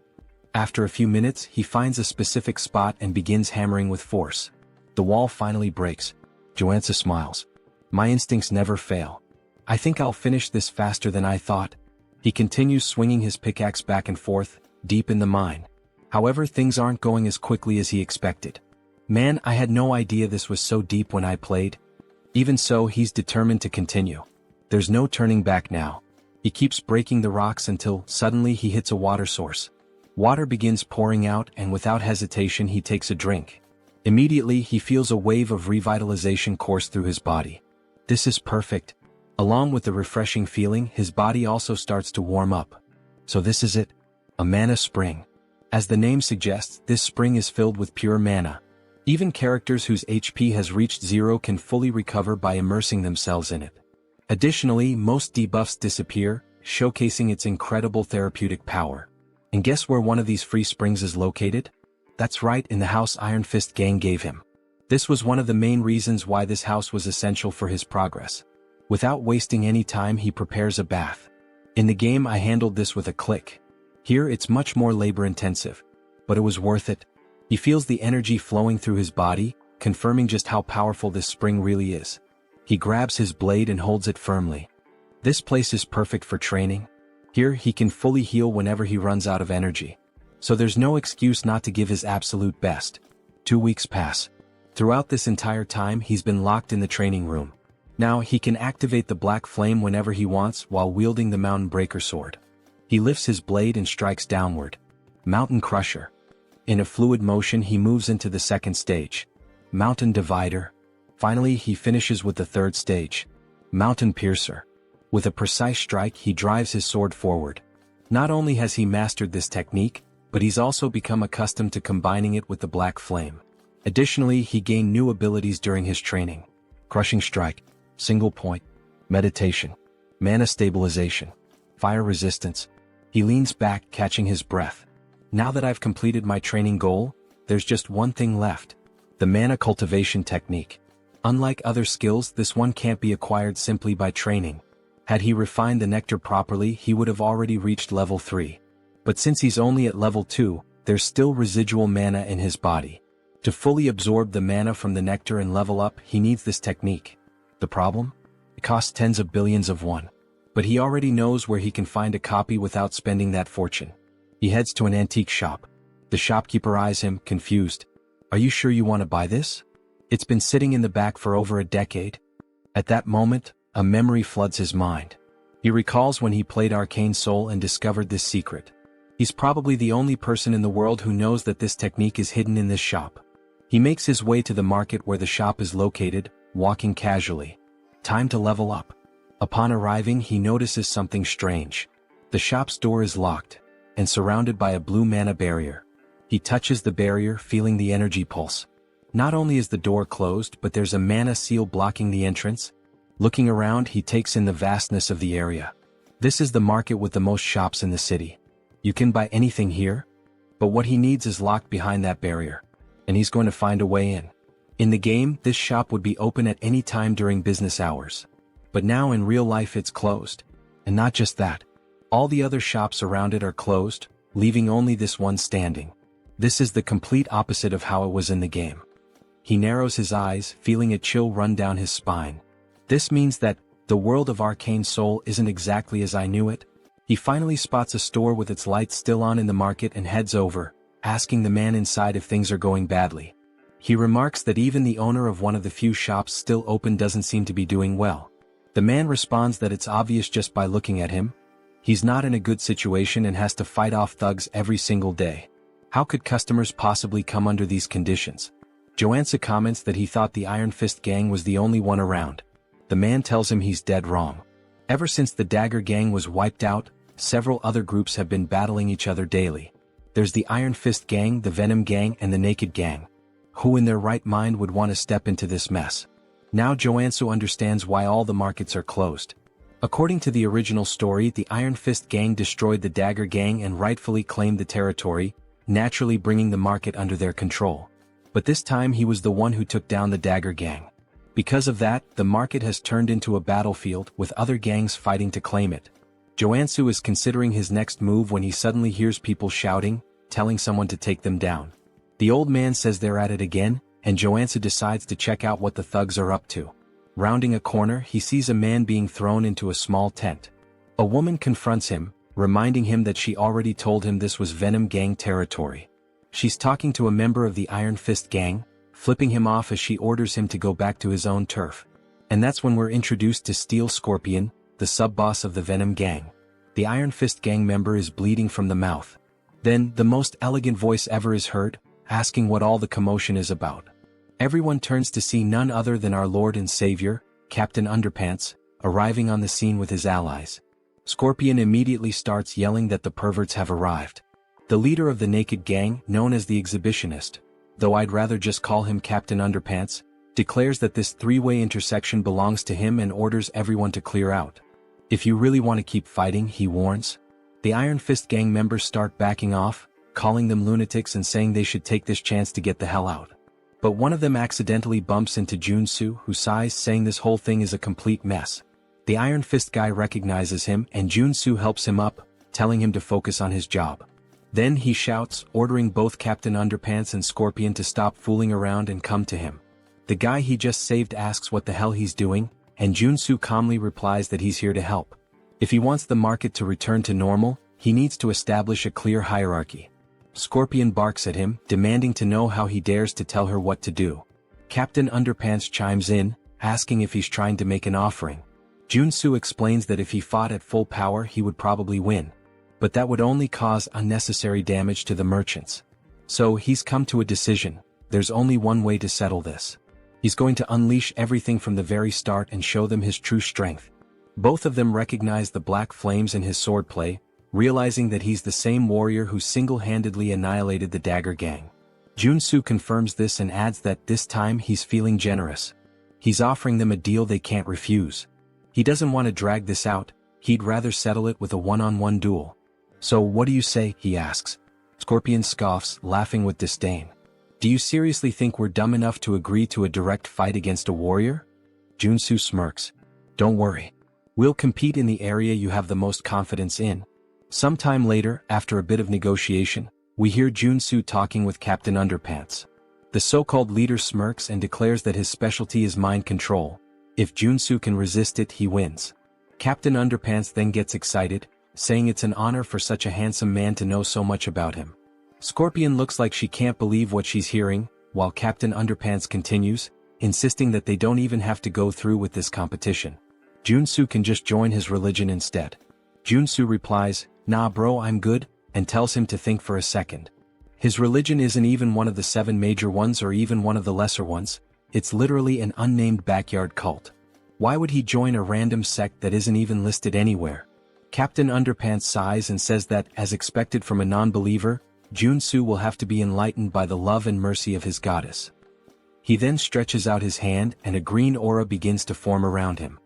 After a few minutes, he finds a specific spot and begins hammering with force. The wall finally breaks. Joonsoo smiles. My instincts never fail. I think I'll finish this faster than I thought. He continues swinging his pickaxe back and forth, deep in the mine. However, things aren't going as quickly as he expected. Man, I had no idea this was so deep when I played. Even so, he's determined to continue. There's no turning back now. He keeps breaking the rocks until, suddenly, he hits a water source. Water begins pouring out, and without hesitation he takes a drink. Immediately, he feels a wave of revitalization course through his body. This is perfect. Along with the refreshing feeling, his body also starts to warm up. So this is it. A mana spring. As the name suggests, this spring is filled with pure mana. Even characters whose HP has reached 0 can fully recover by immersing themselves in it. Additionally, most debuffs disappear, showcasing its incredible therapeutic power. And guess where one of these free springs is located? That's right, in the house Iron Fist Gang gave him. This was one of the main reasons why this house was essential for his progress. Without wasting any time, he prepares a bath. In the game, I handled this with a click. Here it's much more labor-intensive. But it was worth it. He feels the energy flowing through his body, confirming just how powerful this spring really is. He grabs his blade and holds it firmly. This place is perfect for training. Here he can fully heal whenever he runs out of energy. So there's no excuse not to give his absolute best. 2 weeks pass. Throughout this entire time, he's been locked in the training room. Now he can activate the black flame whenever he wants while wielding the Mountain Breaker sword. He lifts his blade and strikes downward. Mountain Crusher. In a fluid motion, he moves into the second stage. Mountain Divider. Finally, he finishes with the third stage. Mountain Piercer. With a precise strike, he drives his sword forward. Not only has he mastered this technique, but he's also become accustomed to combining it with the black flame. Additionally, he gained new abilities during his training. Crushing Strike. Single Point. Meditation. Mana Stabilization. Fire Resistance. He leans back, catching his breath. Now that I've completed my training goal, there's just one thing left. The Mana Cultivation Technique. Unlike other skills, this one can't be acquired simply by training. Had he refined the nectar properly, he would have already reached level 3. But since he's only at level 2, there's still residual mana in his body. To fully absorb the mana from the nectar and level up, he needs this technique. The problem? It costs tens of billions of won. But he already knows where he can find a copy without spending that fortune. He heads to an antique shop. The shopkeeper eyes him, confused. Are you sure you want to buy this? It's been sitting in the back for over a decade. At that moment, a memory floods his mind. He recalls when he played Arcane Seoul and discovered this secret. He's probably the only person in the world who knows that this technique is hidden in this shop. He makes his way to the market where the shop is located, walking casually. Time to level up. Upon arriving, he notices something strange. The shop's door is locked, and surrounded by a blue mana barrier. He touches the barrier, feeling the energy pulse. Not only is the door closed, but there's a mana seal blocking the entrance. Looking around, he takes in the vastness of the area. This is the market with the most shops in the city. You can buy anything here, but what he needs is locked behind that barrier, and he's going to find a way in. In the game, this shop would be open at any time during business hours. But now in real life it's closed. And not just that. All the other shops around it are closed, leaving only this one standing. This is the complete opposite of how it was in the game. He narrows his eyes, feeling a chill run down his spine. This means that the world of Arcane Seoul isn't exactly as I knew it. He finally spots a store with its lights still on in the market and heads over, asking the man inside if things are going badly. He remarks that even the owner of one of the few shops still open doesn't seem to be doing well. The man responds that it's obvious just by looking at him. He's not in a good situation and has to fight off thugs every single day. How could customers possibly come under these conditions? Joonsoo comments that he thought the Iron Fist gang was the only one around. The man tells him he's dead wrong. Ever since the Dagger gang was wiped out, several other groups have been battling each other daily. There's the Iron Fist gang, the Venom gang, and the Naked gang. Who in their right mind would want to step into this mess? Now Joonsoo understands why all the markets are closed. According to the original story, the Iron Fist gang destroyed the Dagger gang and rightfully claimed the territory, naturally bringing the market under their control. But this time he was the one who took down the Dagger gang. Because of that, the market has turned into a battlefield with other gangs fighting to claim it. Joonsoo is considering his next move when he suddenly hears people shouting, telling someone to take them down. The old man says they're at it again, and Joonsoo decides to check out what the thugs are up to. Rounding a corner, he sees a man being thrown into a small tent. A woman confronts him, reminding him that she already told him this was Venom gang territory. She's talking to a member of the Iron Fist gang, flipping him off as she orders him to go back to his own turf. And that's when we're introduced to Steel Scorpion, the sub-boss of the Venom gang. The Iron Fist gang member is bleeding from the mouth. Then, the most elegant voice ever is heard, asking what all the commotion is about. Everyone turns to see none other than our Lord and Savior, Captain Underpants, arriving on the scene with his allies. Scorpion immediately starts yelling that the perverts have arrived. The leader of the Naked gang, known as the Exhibitionist, though I'd rather just call him Captain Underpants, declares that this three-way intersection belongs to him and orders everyone to clear out. If you really want to keep fighting, he warns. The Iron Fist gang members start backing off, calling them lunatics and saying they should take this chance to get the hell out. But one of them accidentally bumps into Joonsoo, who sighs, saying this whole thing is a complete mess. The Iron Fist guy recognizes him and Joonsoo helps him up, telling him to focus on his job. Then he shouts, ordering both Captain Underpants and Scorpion to stop fooling around and come to him. The guy he just saved asks what the hell he's doing, and Joonsoo calmly replies that he's here to help. If he wants the market to return to normal, he needs to establish a clear hierarchy. Scorpion barks at him, demanding to know how he dares to tell her what to do. Captain Underpants chimes in, asking if he's trying to make an offering. Joonsoo explains that if he fought at full power he would probably win. But that would only cause unnecessary damage to the merchants. So he's come to a decision. There's only one way to settle this. He's going to unleash everything from the very start and show them his true strength. Both of them recognize the black flames in his swordplay, realizing that he's the same warrior who single-handedly annihilated the Dagger gang. Joonsoo confirms this and adds that this time he's feeling generous. He's offering them a deal they can't refuse. He doesn't want to drag this out, he'd rather settle it with a one-on-one duel. So what do you say, he asks. Scorpion scoffs, laughing with disdain. Do you seriously think we're dumb enough to agree to a direct fight against a warrior? Joonsoo smirks. Don't worry. We'll compete in the area you have the most confidence in. Sometime later, after a bit of negotiation, we hear Joonsoo talking with Captain Underpants. The so-called leader smirks and declares that his specialty is mind control. If Joonsoo can resist it, he wins. Captain Underpants then gets excited, saying it's an honor for such a handsome man to know so much about him. Scorpion looks like she can't believe what she's hearing, while Captain Underpants continues, insisting that they don't even have to go through with this competition. Joonsoo can just join his religion instead. Joonsoo replies, "Nah bro, I'm good," and tells him to think for a second. His religion isn't even one of the 7 major ones or even one of the lesser ones, it's literally an unnamed backyard cult. Why would he join a random sect that isn't even listed anywhere? Captain Underpants sighs and says that, as expected from a non-believer, Joonsoo will have to be enlightened by the love and mercy of his goddess. He then stretches out his hand and a green aura begins to form around him.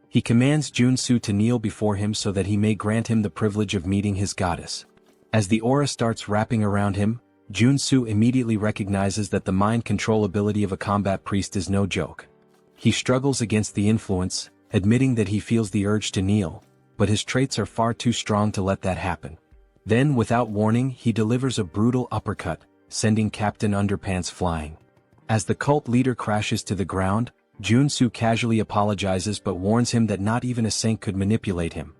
He commands Joonsoo to kneel before him so that he may grant him the privilege of meeting his goddess. As the aura starts wrapping around him, Joonsoo immediately recognizes that the mind control ability of a combat priest is no joke. He struggles against the influence, admitting that he feels the urge to kneel, but his traits are far too strong to let that happen. Then, without warning, he delivers a brutal uppercut, sending Captain Underpants flying. As the cult leader crashes to the ground, Joonsoo casually apologizes but warns him that not even a saint could manipulate him.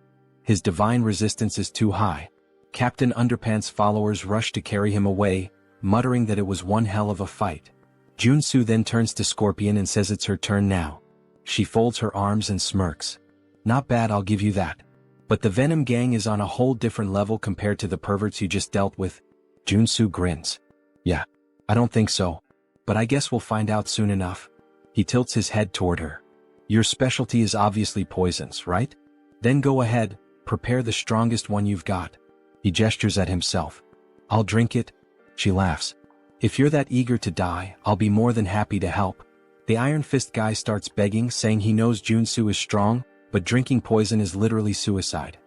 His divine resistance is too high. Captain Underpants' followers rush to carry him away, muttering that it was one hell of a fight. Joonsoo then turns to Scorpion and says it's her turn now. She folds her arms and smirks. Not bad, I'll give you that. But the Venom gang is on a whole different level compared to the perverts you just dealt with. Joonsoo grins. Yeah, I don't think so. But I guess we'll find out soon enough. He tilts his head toward her. Your specialty is obviously poisons, right? Then go ahead, prepare the strongest one you've got. He gestures at himself. I'll drink it. She laughs. If you're that eager to die, I'll be more than happy to help. The Iron Fist guy starts begging, saying he knows Joonsoo is strong, but drinking poison is literally suicide.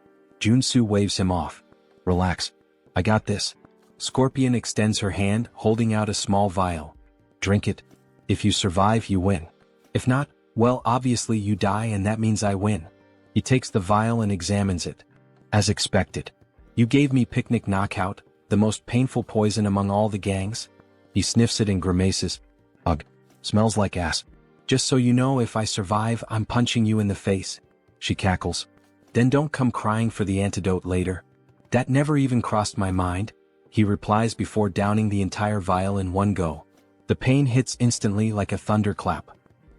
Joonsoo waves him off. Relax. I got this. Scorpion extends her hand, holding out a small vial. Drink it. If you survive, you win. If not, well, obviously you die and that means I win. He takes the vial and examines it. As expected. You gave me picnic knockout, the most painful poison among all the gangs. He sniffs it and grimaces. Ugh. Smells like ass. Just so you know, if I survive, I'm punching you in the face. She cackles. Then don't come crying for the antidote later. That never even crossed my mind, he replies before downing the entire vial in one go. The pain hits instantly like a thunderclap.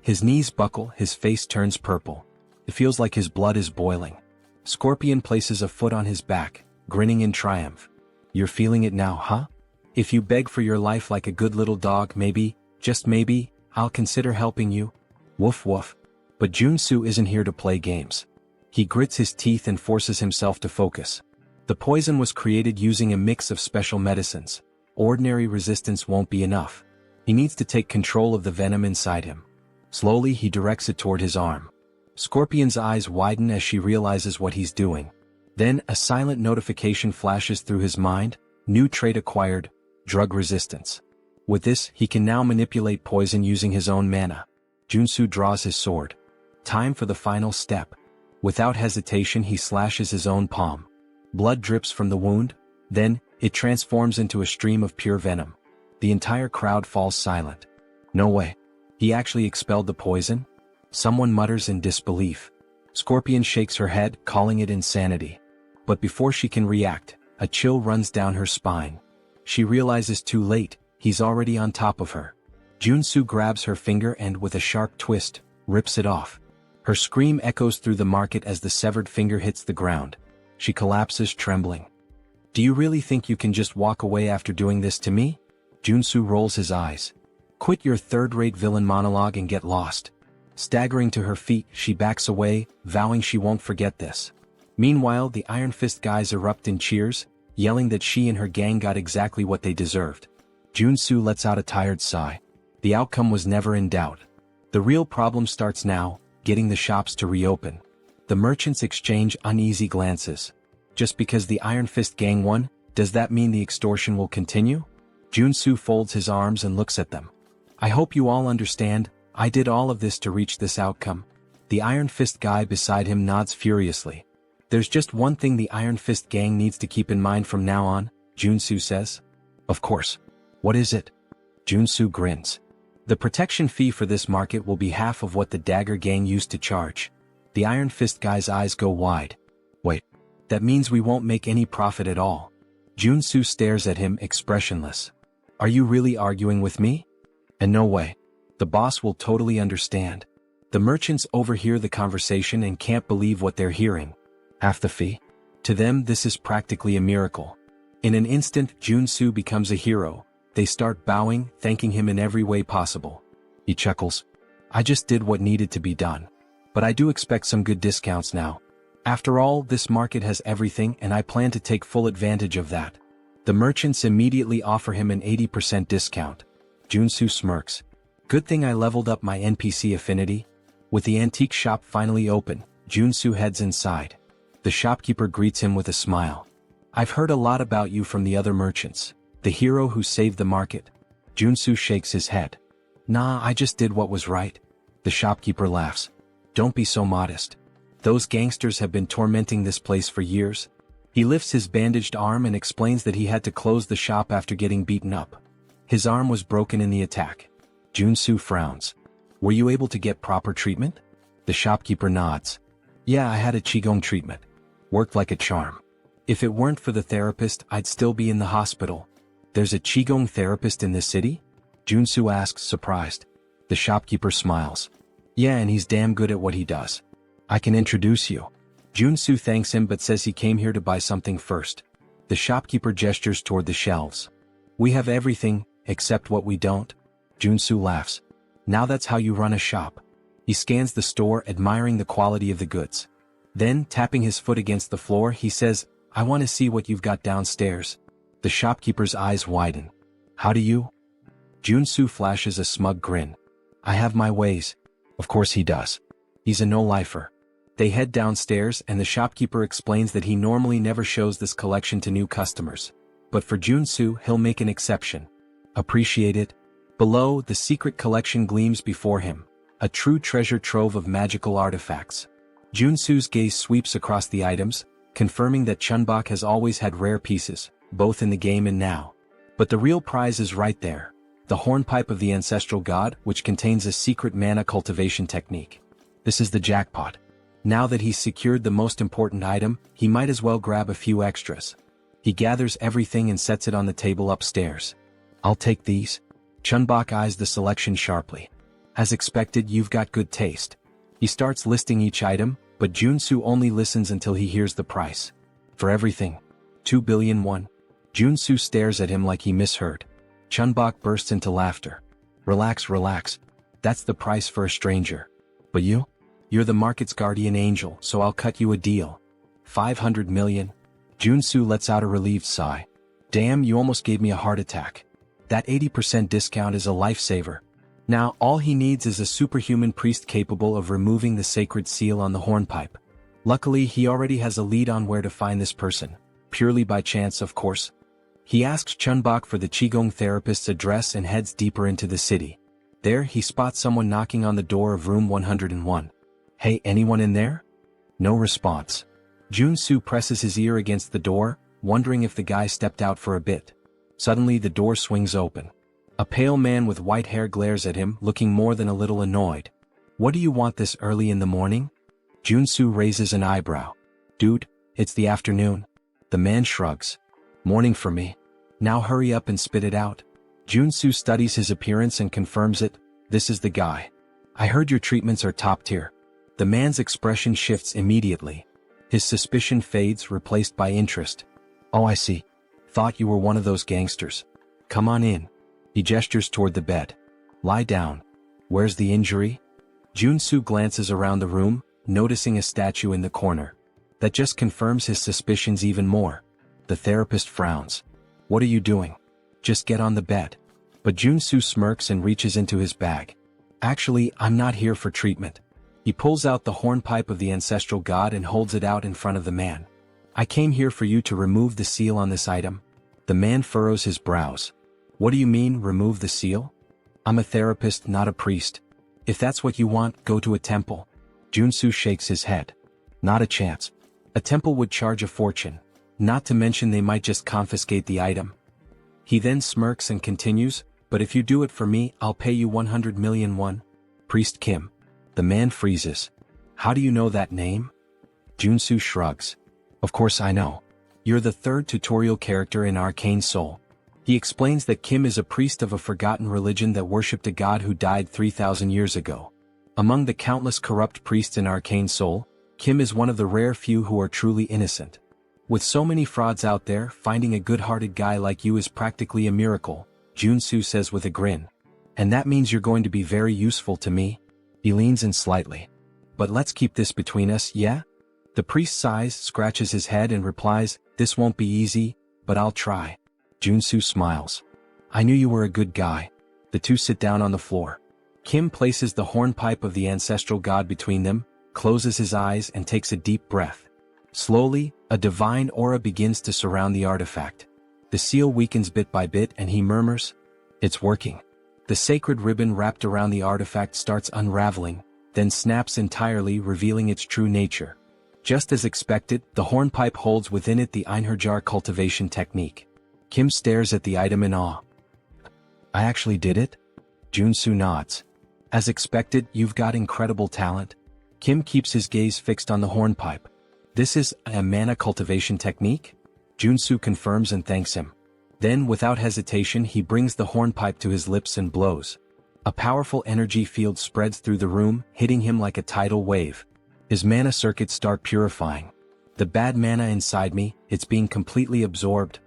His knees buckle, his face turns purple. It feels like his blood is boiling. Scorpion places a foot on his back, grinning in triumph. You're feeling it now, huh? If you beg for your life like a good little dog, maybe, just maybe, I'll consider helping you. Woof woof. But Joonsoo isn't here to play games. He grits his teeth and forces himself to focus. The poison was created using a mix of special medicines. Ordinary resistance won't be enough. He needs to take control of the venom inside him. Slowly he directs it toward his arm. Scorpion's eyes widen as she realizes what he's doing. Then a silent notification flashes through his mind. New trait acquired, drug resistance. With this, he can now manipulate poison using his own mana. Joonsoo draws his sword. Time for the final step. Without hesitation, he slashes his own palm. Blood drips from the wound, then, it transforms into a stream of pure venom. The entire crowd falls silent. No way. He actually expelled the poison? Someone mutters in disbelief. Scorpion shakes her head, calling it insanity. But before she can react, a chill runs down her spine. She realizes too late, he's already on top of her. Joonsoo grabs her finger and, with a sharp twist, rips it off. Her scream echoes through the market as the severed finger hits the ground. She collapses, trembling. Do you really think you can just walk away after doing this to me? Joonsoo rolls his eyes. Quit your third-rate villain monologue and get lost. Staggering to her feet, she backs away, vowing she won't forget this. Meanwhile, the Iron Fist guys erupt in cheers, yelling that she and her gang got exactly what they deserved. Joonsoo lets out a tired sigh. The outcome was never in doubt. The real problem starts now, getting the shops to reopen. The merchants exchange uneasy glances. Just because the Iron Fist gang won, does that mean the extortion will continue? Joonsoo folds his arms and looks at them. I hope you all understand, I did all of this to reach this outcome. The Iron Fist guy beside him nods furiously. There's just one thing the Iron Fist gang needs to keep in mind from now on, Joonsoo says. Of course. What is it? Joonsoo grins. The protection fee for this market will be half of what the Dagger gang used to charge. The Iron Fist guy's eyes go wide. Wait, that means we won't make any profit at all. Joonsoo stares at him, expressionless. Are you really arguing with me? And no way. The boss will totally understand. The merchants overhear the conversation and can't believe what they're hearing. Half the fee? To them, this is practically a miracle. In an instant, Joonsoo becomes a hero. They start bowing, thanking him in every way possible. He chuckles. I just did what needed to be done. But I do expect some good discounts now. After all, this market has everything and I plan to take full advantage of that. The merchants immediately offer him an 80% discount. Joonsoo smirks. Good thing I leveled up my NPC affinity. With the antique shop finally open, Joonsoo heads inside. The shopkeeper greets him with a smile. I've heard a lot about you from the other merchants. The hero who saved the market. Joonsoo shakes his head. Nah, I just did what was right. The shopkeeper laughs. Don't be so modest. Those gangsters have been tormenting this place for years. He lifts his bandaged arm and explains that he had to close the shop after getting beaten up. His arm was broken in the attack. Joonsoo frowns. Were you able to get proper treatment? The shopkeeper nods. Yeah, I had a qigong treatment. Worked like a charm. If it weren't for the therapist, I'd still be in the hospital. There's a qigong therapist in this city? Joonsoo asks, surprised. The shopkeeper smiles. Yeah, and he's damn good at what he does. I can introduce you. Joonsoo thanks him but says he came here to buy something first. The shopkeeper gestures toward the shelves. We have everything, except what we don't. Joonsoo laughs. Now that's how you run a shop. He scans the store, admiring the quality of the goods. Then, tapping his foot against the floor, he says, I want to see what you've got downstairs. The shopkeeper's eyes widen. How do you? Joonsoo flashes a smug grin. I have my ways. Of course he does. He's a no-lifer. They head downstairs and the shopkeeper explains that he normally never shows this collection to new customers. But for Joonsoo, he'll make an exception. Appreciate it? Below, the secret collection gleams before him. A true treasure trove of magical artifacts. Joonsoo's gaze sweeps across the items, confirming that Chunbok has always had rare pieces, both in the game and now. But the real prize is right there. The hornpipe of the ancestral god, which contains a secret mana cultivation technique. This is the jackpot. Now that he's secured the most important item, he might as well grab a few extras. He gathers everything and sets it on the table upstairs. I'll take these. Chunbok eyes the selection sharply. As expected, you've got good taste. He starts listing each item, but Joonsoo only listens until he hears the price. For everything. 2 billion won. Joonsoo stares at him like he misheard. Chunbok bursts into laughter. Relax, relax. That's the price for a stranger. But you? You're the market's guardian angel, so I'll cut you a deal. 500 million. Joonsoo lets out a relieved sigh. Damn, you almost gave me a heart attack. That 80% discount is a lifesaver. Now, all he needs is a superhuman priest capable of removing the sacred seal on the hornpipe. Luckily, he already has a lead on where to find this person. Purely by chance, of course. He asks Chunbok for the Qigong therapist's address and heads deeper into the city. There, he spots someone knocking on the door of room 101. Hey, anyone in there? No response. Joonsoo presses his ear against the door, wondering if the guy stepped out for a bit. Suddenly, the door swings open. A pale man with white hair glares at him, looking more than a little annoyed. What do you want this early in the morning? Joonsoo raises an eyebrow. Dude, it's the afternoon. The man shrugs. Morning for me. Now hurry up and spit it out. Joonsoo studies his appearance and confirms it. This is the guy. I heard your treatments are top tier. The man's expression shifts immediately. His suspicion fades, replaced by interest. Oh, I see. Thought you were one of those gangsters. Come on in. He gestures toward the bed. Lie down. Where's the injury? Joonsoo glances around the room, noticing a statue in the corner. That just confirms his suspicions even more. The therapist frowns. What are you doing? Just get on the bed. But Joonsoo smirks and reaches into his bag. Actually, I'm not here for treatment. He pulls out the hornpipe of the ancestral god and holds it out in front of the man. I came here for you to remove the seal on this item. The man furrows his brows. What do you mean, remove the seal? I'm a therapist, not a priest. If that's what you want, go to a temple. Joonsoo shakes his head. Not a chance. A temple would charge a fortune. Not to mention they might just confiscate the item. He then smirks and continues, but if you do it for me, I'll pay you 100 million won. Priest Kim. The man freezes. How do you know that name? Joonsoo shrugs. Of course I know. You're the third tutorial character in Arcane Seoul. He explains that Kim is a priest of a forgotten religion that worshipped a god who died 3,000 years ago. Among the countless corrupt priests in Arcane Seoul, Kim is one of the rare few who are truly innocent. With so many frauds out there, finding a good-hearted guy like you is practically a miracle, Joonsoo says with a grin. And that means you're going to be very useful to me? He leans in slightly. But let's keep this between us, yeah? The priest sighs, scratches his head and replies, this won't be easy, but I'll try. Joonsoo smiles. I knew you were a good guy. The two sit down on the floor. Kim places the hornpipe of the ancestral god between them, closes his eyes and takes a deep breath. Slowly, a divine aura begins to surround the artifact. The seal weakens bit by bit and he murmurs, it's working. The sacred ribbon wrapped around the artifact starts unraveling, then snaps entirely, revealing its true nature. Just as expected, the hornpipe holds within it the Einherjar cultivation technique. Kim stares at the item in awe. I actually did it? Joonsoo nods. As expected, you've got incredible talent. Kim keeps his gaze fixed on the hornpipe. This is a mana cultivation technique? Joonsoo confirms and thanks him. Then, without hesitation, he brings the hornpipe to his lips and blows. A powerful energy field spreads through the room, hitting him like a tidal wave. His mana circuits start purifying. The bad mana inside me, it's being completely absorbed.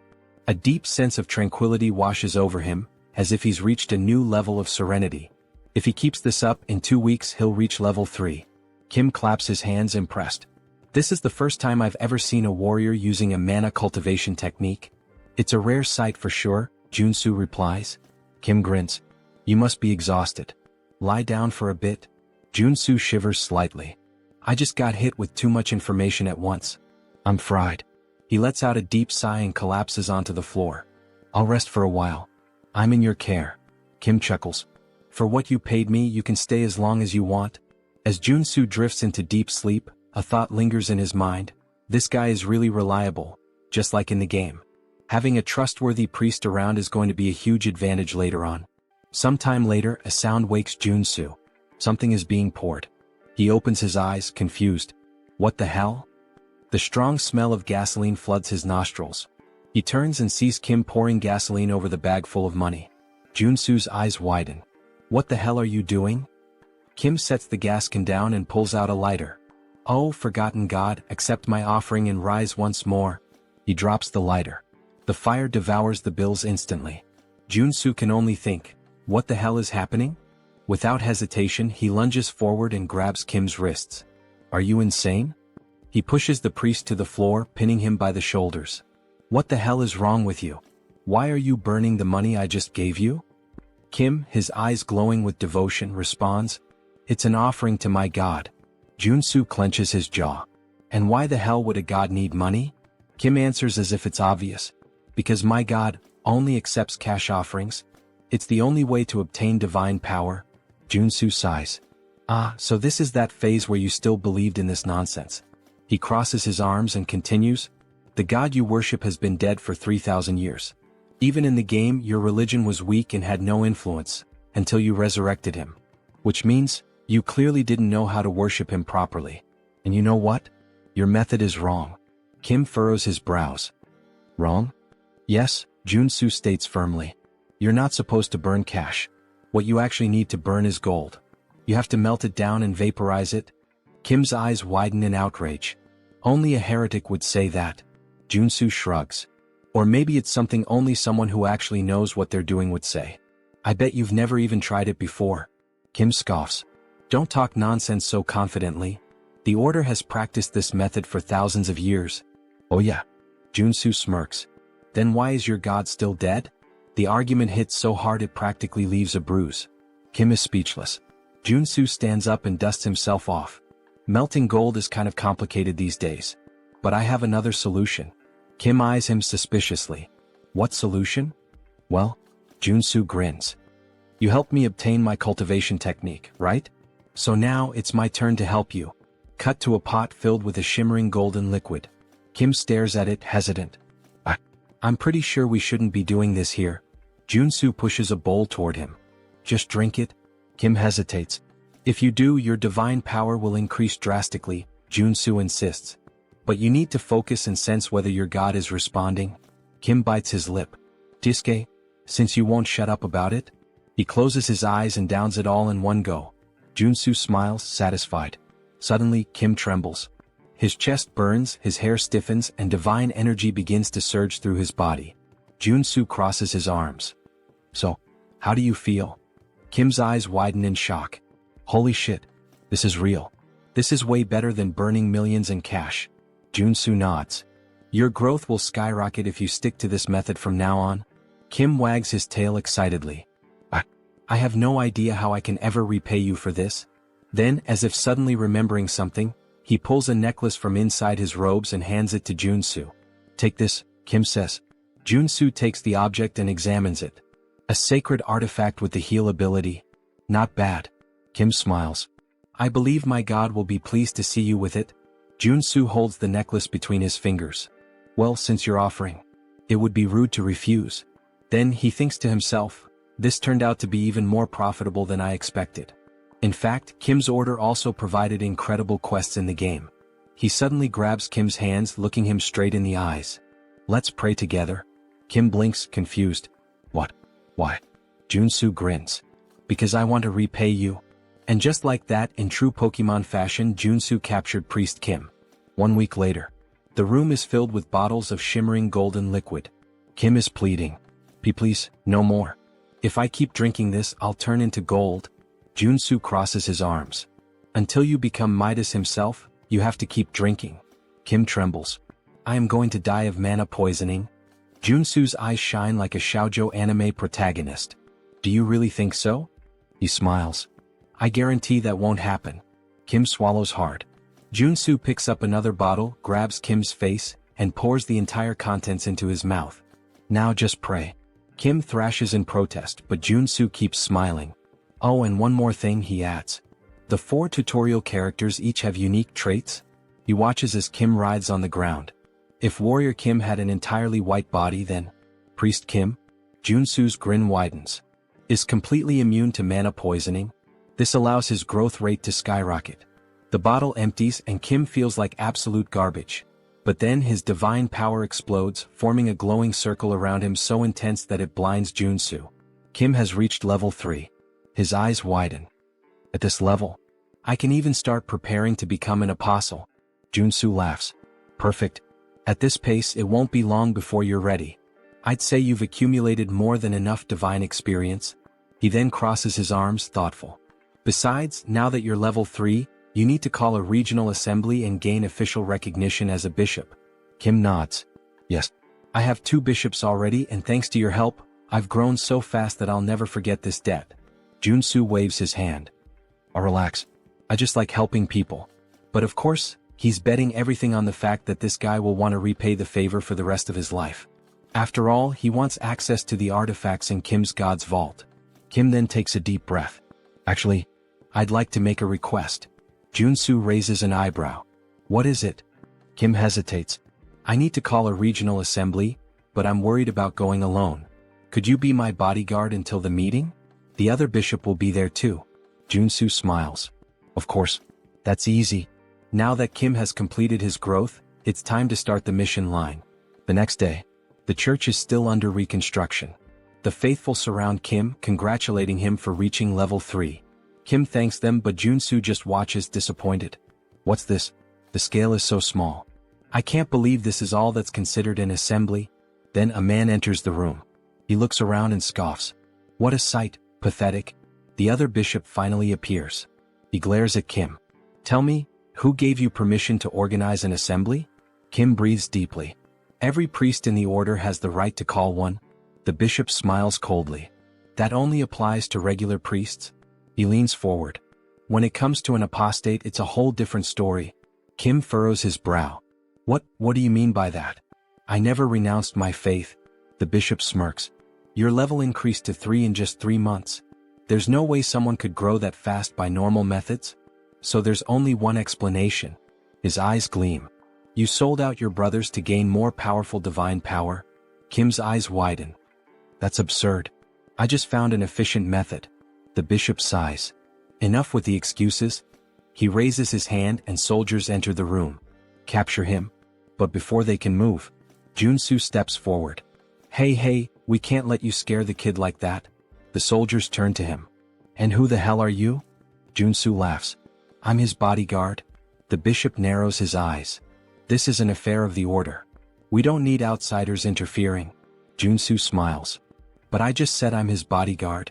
A deep sense of tranquility washes over him, as if he's reached a new level of serenity. If he keeps this up, in 2 weeks he'll reach level 3. Kim claps his hands impressed. This is the first time I've ever seen a warrior using a mana cultivation technique. It's a rare sight for sure, Joonsoo replies. Kim grins. You must be exhausted. Lie down for a bit. Joonsoo shivers slightly. I just got hit with too much information at once. I'm fried. He lets out a deep sigh and collapses onto the floor. I'll rest for a while. I'm in your care. Kim chuckles. For what you paid me, you can stay as long as you want. As Joonsoo drifts into deep sleep, a thought lingers in his mind. This guy is really reliable, just like in the game. Having a trustworthy priest around is going to be a huge advantage later on. Sometime later, a sound wakes Joonsoo. Something is being poured. He opens his eyes, confused. What the hell? The strong smell of gasoline floods his nostrils. He turns and sees Kim pouring gasoline over the bag full of money. Joonsoo's eyes widen. What the hell are you doing? Kim sets the gas can down and pulls out a lighter. Oh, forgotten god, accept my offering and rise once more. He drops the lighter. The fire devours the bills instantly. Joonsoo can only think, what the hell is happening? Without hesitation, he lunges forward and grabs Kim's wrists. Are you insane? He pushes the priest to the floor, pinning him by the shoulders. What the hell is wrong with you? Why are you burning the money I just gave you? Kim, his eyes glowing with devotion, responds, it's an offering to my god. Joonsoo clenches his jaw. And why the hell would a god need money? Kim answers as if it's obvious. Because my god only accepts cash offerings. It's the only way to obtain divine power. Joonsoo sighs. Ah, so this is that phase where you still believed in this nonsense. He crosses his arms and continues, the god you worship has been dead for 3,000 years. Even in the game, your religion was weak and had no influence, until you resurrected him. Which means, you clearly didn't know how to worship him properly. And you know what? Your method is wrong. Kim furrows his brows. Wrong? Yes, Joonsoo states firmly. You're not supposed to burn cash. What you actually need to burn is gold. You have to melt it down and vaporize it. Kim's eyes widen in outrage. Only a heretic would say that. Joonsoo shrugs. Or maybe it's something only someone who actually knows what they're doing would say. I bet you've never even tried it before. Kim scoffs. Don't talk nonsense so confidently. The Order has practiced this method for thousands of years. Oh yeah. Joonsoo smirks. Then why is your god still dead? The argument hits so hard it practically leaves a bruise. Kim is speechless. Joonsoo stands up and dusts himself off. Melting gold is kind of complicated these days. But I have another solution. Kim eyes him suspiciously. What solution? Well, Joonsoo grins. You helped me obtain my cultivation technique, right? So now it's my turn to help you. Cut to a pot filled with a shimmering golden liquid. Kim stares at it, hesitant. I'm pretty sure we shouldn't be doing this here. Joonsoo pushes a bowl toward him. Just drink it? Kim hesitates. If you do, your divine power will increase drastically, Joonsoo insists. But you need to focus and sense whether your god is responding. Kim bites his lip. Diske, since you won't shut up about it? He closes his eyes and downs it all in one go. Joonsoo smiles, satisfied. Suddenly, Kim trembles. His chest burns, his hair stiffens, and divine energy begins to surge through his body. Joonsoo crosses his arms. So, how do you feel? Kim's eyes widen in shock. Holy shit. This is real. This is way better than burning millions in cash. Joonsoo nods. Your growth will skyrocket if you stick to this method from now on. Kim wags his tail excitedly. I have no idea how I can ever repay you for this. Then, as if suddenly remembering something, he pulls a necklace from inside his robes and hands it to Joonsoo. Take this, Kim says. Joonsoo takes the object and examines it. A sacred artifact with the heal ability. Not bad. Kim smiles. I believe my god will be pleased to see you with it. Joonsoo holds the necklace between his fingers. Well, since you're offering, it would be rude to refuse. Then he thinks to himself, this turned out to be even more profitable than I expected. In fact, Kim's order also provided incredible quests in the game. He suddenly grabs Kim's hands, looking him straight in the eyes. Let's pray together. Kim blinks, confused. What? Why? Joonsoo grins. Because I want to repay you. And just like that, in true Pokemon fashion, Joonsoo captured Priest Kim. 1 week later, the room is filled with bottles of shimmering golden liquid. Kim is pleading. Please, no more. If I keep drinking this, I'll turn into gold. Joonsoo crosses his arms. Until you become Midas himself, you have to keep drinking. Kim trembles. I am going to die of mana poisoning. Joonsoo's eyes shine like a shoujo anime protagonist. Do you really think so? He smiles. I guarantee that won't happen. Kim swallows hard. Joonsoo picks up another bottle, grabs Kim's face, and pours the entire contents into his mouth. Now just pray. Kim thrashes in protest, but Joonsoo keeps smiling. Oh, and one more thing, he adds. The 4 tutorial characters each have unique traits. He watches as Kim writhes on the ground. If Warrior Kim had an entirely white body, then Priest Kim? Joonsoo's grin widens. Is completely immune to mana poisoning. This allows his growth rate to skyrocket. The bottle empties and Kim feels like absolute garbage. But then his divine power explodes, forming a glowing circle around him so intense that it blinds Joonsoo. Kim has reached level 3. His eyes widen. At this level, I can even start preparing to become an apostle. Joonsoo laughs. Perfect. At this pace, it won't be long before you're ready. I'd say you've accumulated more than enough divine experience. He then crosses his arms, thoughtful. Besides, now that you're level 3, you need to call a regional assembly and gain official recognition as a bishop. Kim nods. Yes. I have 2 bishops already, and thanks to your help, I've grown so fast that I'll never forget this debt. Joonsoo waves his hand. Oh, relax. I just like helping people. But of course, he's betting everything on the fact that this guy will want to repay the favor for the rest of his life. After all, he wants access to the artifacts in Kim's God's vault. Kim then takes a deep breath. Actually, I'd like to make a request. Joonsoo raises an eyebrow. What is it? Kim hesitates. I need to call a regional assembly, but I'm worried about going alone. Could you be my bodyguard until the meeting? The other bishop will be there too. Joonsoo smiles. Of course. That's easy. Now that Kim has completed his growth, it's time to start the mission line. The next day, the church is still under reconstruction. The faithful surround Kim, congratulating him for reaching level 3. Kim thanks them, but Joonsoo just watches disappointed. What's this? The scale is so small. I can't believe this is all that's considered an assembly. Then a man enters the room. He looks around and scoffs. What a sight, pathetic. The other bishop finally appears. He glares at Kim. Tell me, who gave you permission to organize an assembly? Kim breathes deeply. Every priest in the order has the right to call one. The bishop smiles coldly. That only applies to regular priests? He leans forward. When it comes to an apostate, it's a whole different story. Kim furrows his brow. What do you mean by that? I never renounced my faith. The bishop smirks. Your level increased to 3 in just 3 months. There's no way someone could grow that fast by normal methods. So there's only one explanation. His eyes gleam. You sold out your brothers to gain more powerful divine power? Kim's eyes widen. That's absurd. I just found an efficient method. The bishop sighs. Enough with the excuses. He raises his hand and soldiers enter the room. Capture him. But before they can move, Joonsoo steps forward. Hey, we can't let you scare the kid like that. The soldiers turn to him. And who the hell are you? Joonsoo laughs. I'm his bodyguard. The bishop narrows his eyes. This is an affair of the order. We don't need outsiders interfering. Joonsoo smiles. But I just said I'm his bodyguard.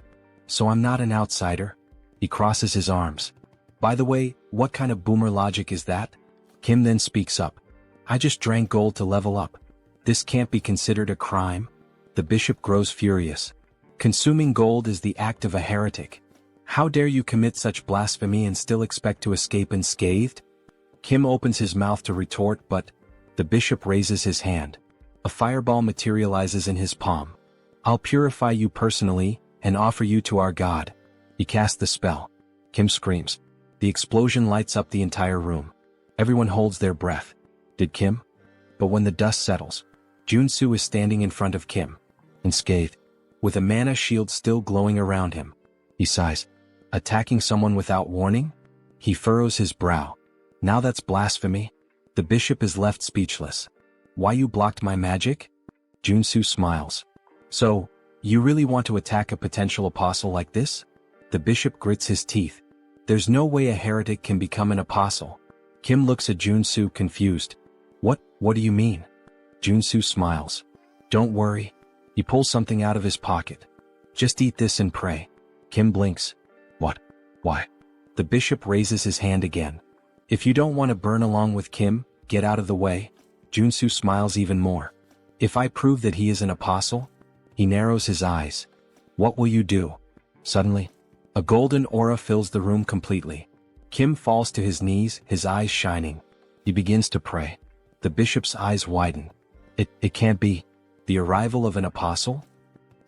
So I'm not an outsider. He crosses his arms. By the way, what kind of boomer logic is that? Kim then speaks up. I just drank gold to level up. This can't be considered a crime. The bishop grows furious. Consuming gold is the act of a heretic. How dare you commit such blasphemy and still expect to escape unscathed? Kim opens his mouth to retort, but the bishop raises his hand. A fireball materializes in his palm. I'll purify you personally and offer you to our God. He casts the spell. Kim screams. The explosion lights up the entire room. Everyone holds their breath. Did Kim? But when the dust settles, Joonsoo is standing in front of Kim, unscathed, with a mana shield still glowing around him. He sighs. Attacking someone without warning? He furrows his brow. Now that's blasphemy. The bishop is left speechless. Why you blocked my magic? Joonsoo smiles. So, you really want to attack a potential apostle like this? The bishop grits his teeth. There's no way a heretic can become an apostle. Kim looks at Joonsoo confused. What do you mean? Joonsoo smiles. Don't worry. He pulls something out of his pocket. Just eat this and pray. Kim blinks. What? Why? The bishop raises his hand again. If you don't want to burn along with Kim, get out of the way. Joonsoo smiles even more. If I prove that he is an apostle? He narrows his eyes. What will you do? Suddenly, a golden aura fills the room completely. Kim falls to his knees, his eyes shining. He begins to pray. The bishop's eyes widen. It can't be. The arrival of an apostle?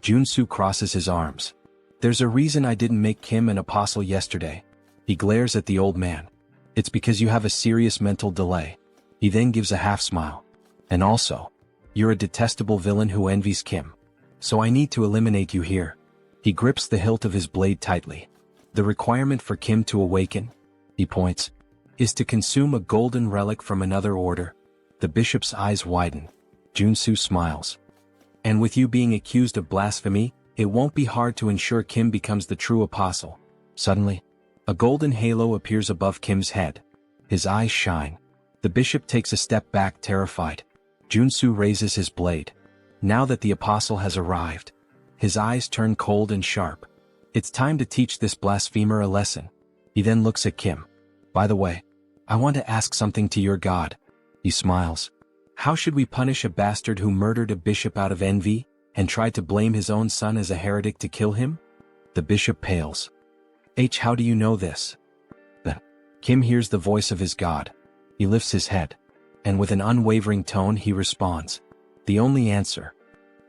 Joonsoo crosses his arms. There's a reason I didn't make Kim an apostle yesterday. He glares at the old man. It's because you have a serious mental delay. He then gives a half smile. And also, you're a detestable villain who envies Kim. So I need to eliminate you here. He grips the hilt of his blade tightly. The requirement for Kim to awaken, he points, is to consume a golden relic from another order. The bishop's eyes widen. Joonsoo smiles. And with you being accused of blasphemy, it won't be hard to ensure Kim becomes the true apostle. Suddenly, a golden halo appears above Kim's head. His eyes shine. The bishop takes a step back, terrified. Joonsoo raises his blade. Now that the apostle has arrived, his eyes turn cold and sharp. It's time to teach this blasphemer a lesson. He then looks at Kim. By the way, I want to ask something to your god. He smiles. How should we punish a bastard who murdered a bishop out of envy, and tried to blame his own son as a heretic to kill him? The bishop pales. How do you know this? Then, Kim hears the voice of his god. He lifts his head, and with an unwavering tone he responds. The only answer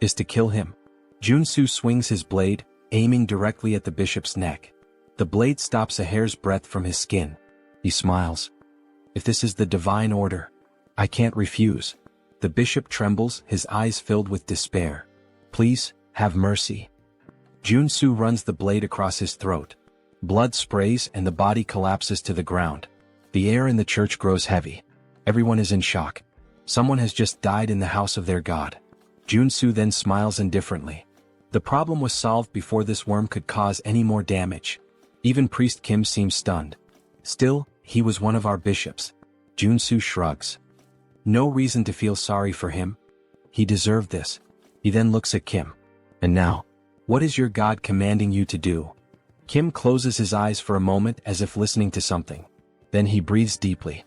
is to kill him. Joonsoo swings his blade, aiming directly at the bishop's neck. The blade stops a hair's breadth from his skin. He smiles. If this is the divine order, I can't refuse. The bishop trembles, his eyes filled with despair. Please, have mercy. Joonsoo runs the blade across his throat. Blood sprays and the body collapses to the ground. The air in the church grows heavy. Everyone is in shock. Someone has just died in the house of their god. Joonsoo then smiles indifferently. The problem was solved before this worm could cause any more damage. Even Priest Kim seems stunned. Still, he was one of our bishops. Joonsoo shrugs. No reason to feel sorry for him. He deserved this. He then looks at Kim. And now, what is your god commanding you to do? Kim closes his eyes for a moment as if listening to something. Then he breathes deeply.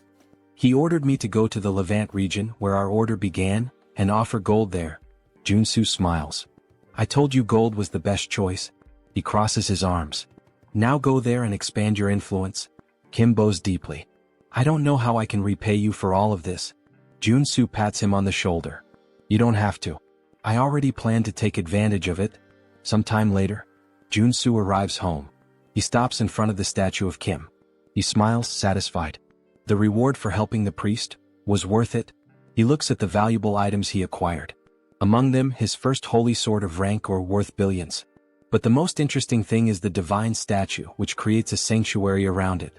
He ordered me to go to the Levant region where our order began, and offer gold there. Joonsoo smiles. I told you gold was the best choice. He crosses his arms. Now go there and expand your influence. Kim bows deeply. I don't know how I can repay you for all of this. Joonsoo pats him on the shoulder. You don't have to. I already planned to take advantage of it. Sometime later, Joonsoo arrives home. He stops in front of the statue of Kim. He smiles, satisfied. The reward for helping the priest was worth it. He looks at the valuable items he acquired. Among them, his first holy sword of rank or worth billions. But the most interesting thing is the divine statue, which creates a sanctuary around it.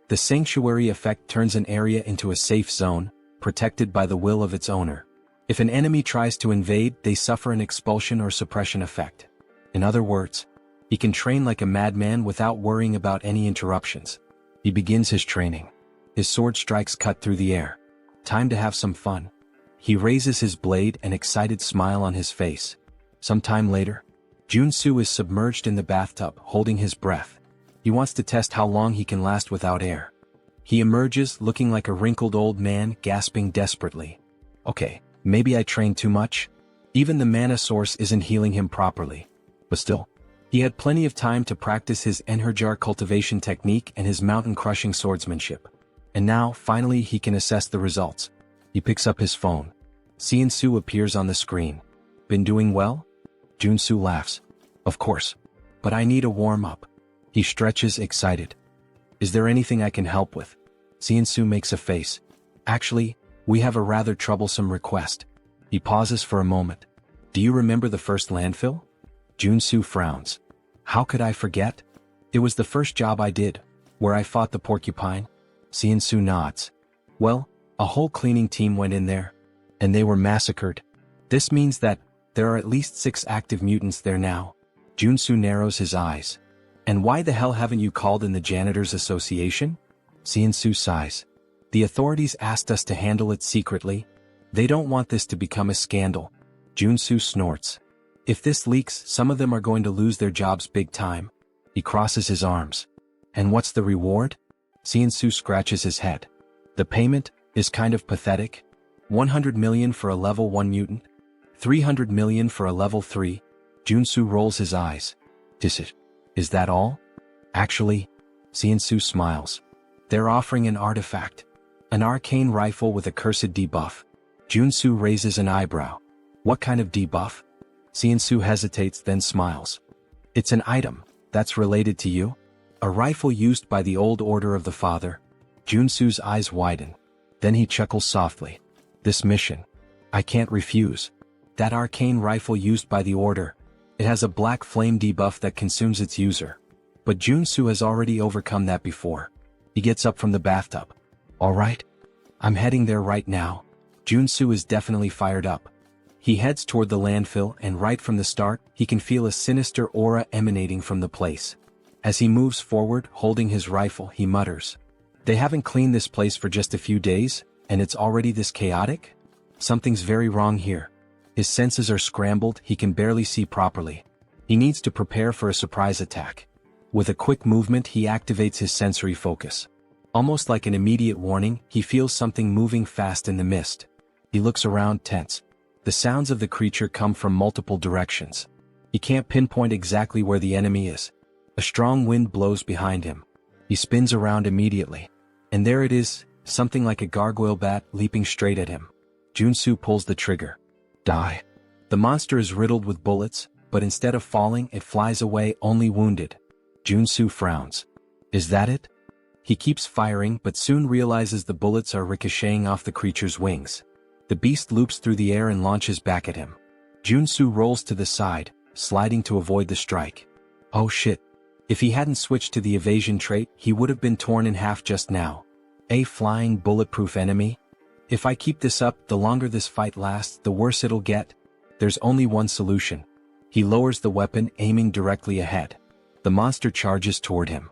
The sanctuary effect turns an area into a safe zone, protected by the will of its owner. If an enemy tries to invade, they suffer an expulsion or suppression effect. In other words, he can train like a madman without worrying about any interruptions. He begins his training. His sword strikes cut through the air. Time to have some fun. He raises his blade, an excited smile on his face. Sometime later, Joonsoo is submerged in the bathtub, holding his breath. He wants to test how long he can last without air. He emerges, looking like a wrinkled old man, gasping desperately. Okay, maybe I trained too much? Even the mana source isn't healing him properly. But still, he had plenty of time to practice his Enherjar cultivation technique and his mountain-crushing swordsmanship. And now, finally, he can assess the results. He picks up his phone. Joonsoo appears on the screen. Been doing well? Joonsoo laughs. Of course. But I need a warm-up. He stretches, excited. Is there anything I can help with? Joonsoo makes a face. Actually, we have a rather troublesome request. He pauses for a moment. Do you remember the first landfill? Joonsoo frowns. How could I forget? It was the first job I did, where I fought the porcupine. Joonsoo nods. Well, a whole cleaning team went in there, and they were massacred. This means that there are at least 6 active mutants there now. Joonsoo narrows his eyes. And why the hell haven't you called in the Janitors Association? Joonsoo sighs. The authorities asked us to handle it secretly. They don't want this to become a scandal. Joonsoo snorts. If this leaks, some of them are going to lose their jobs big time. He crosses his arms. And what's the reward? Joonsoo scratches his head. The payment is kind of pathetic. 100 million for a level 1 mutant. 300 million for a level 3. Joonsoo rolls his eyes. Is that all? Actually, Joonsoo smiles. They're offering an artifact. An arcane rifle with a cursed debuff. Joonsoo raises an eyebrow. What kind of debuff? Joonsoo hesitates then smiles. It's an item that's related to you. A rifle used by the old order of the father. Joonsoo's eyes widen. Then he chuckles softly. This mission. I can't refuse. That arcane rifle used by the order. It has a black flame debuff that consumes its user. But Joonsoo has already overcome that before. He gets up from the bathtub. Alright. I'm heading there right now. Joonsoo is definitely fired up. He heads toward the landfill and right from the start, he can feel a sinister aura emanating from the place. As he moves forward, holding his rifle, he mutters. They haven't cleaned this place for just a few days, and it's already this chaotic? Something's very wrong here. His senses are scrambled, he can barely see properly. He needs to prepare for a surprise attack. With a quick movement, he activates his sensory focus. Almost like an immediate warning, he feels something moving fast in the mist. He looks around, tense. The sounds of the creature come from multiple directions. He can't pinpoint exactly where the enemy is. A strong wind blows behind him. He spins around immediately. And there it is, something like a gargoyle bat leaping straight at him. Joonsoo pulls the trigger. Die. The monster is riddled with bullets, but instead of falling, it flies away only wounded. Joonsoo frowns. Is that it? He keeps firing but soon realizes the bullets are ricocheting off the creature's wings. The beast loops through the air and launches back at him. Joonsoo rolls to the side, sliding to avoid the strike. Oh shit. If he hadn't switched to the evasion trait, he would have been torn in half just now. A flying bulletproof enemy? If I keep this up, the longer this fight lasts, the worse it'll get. There's only one solution. He lowers the weapon, aiming directly ahead. The monster charges toward him.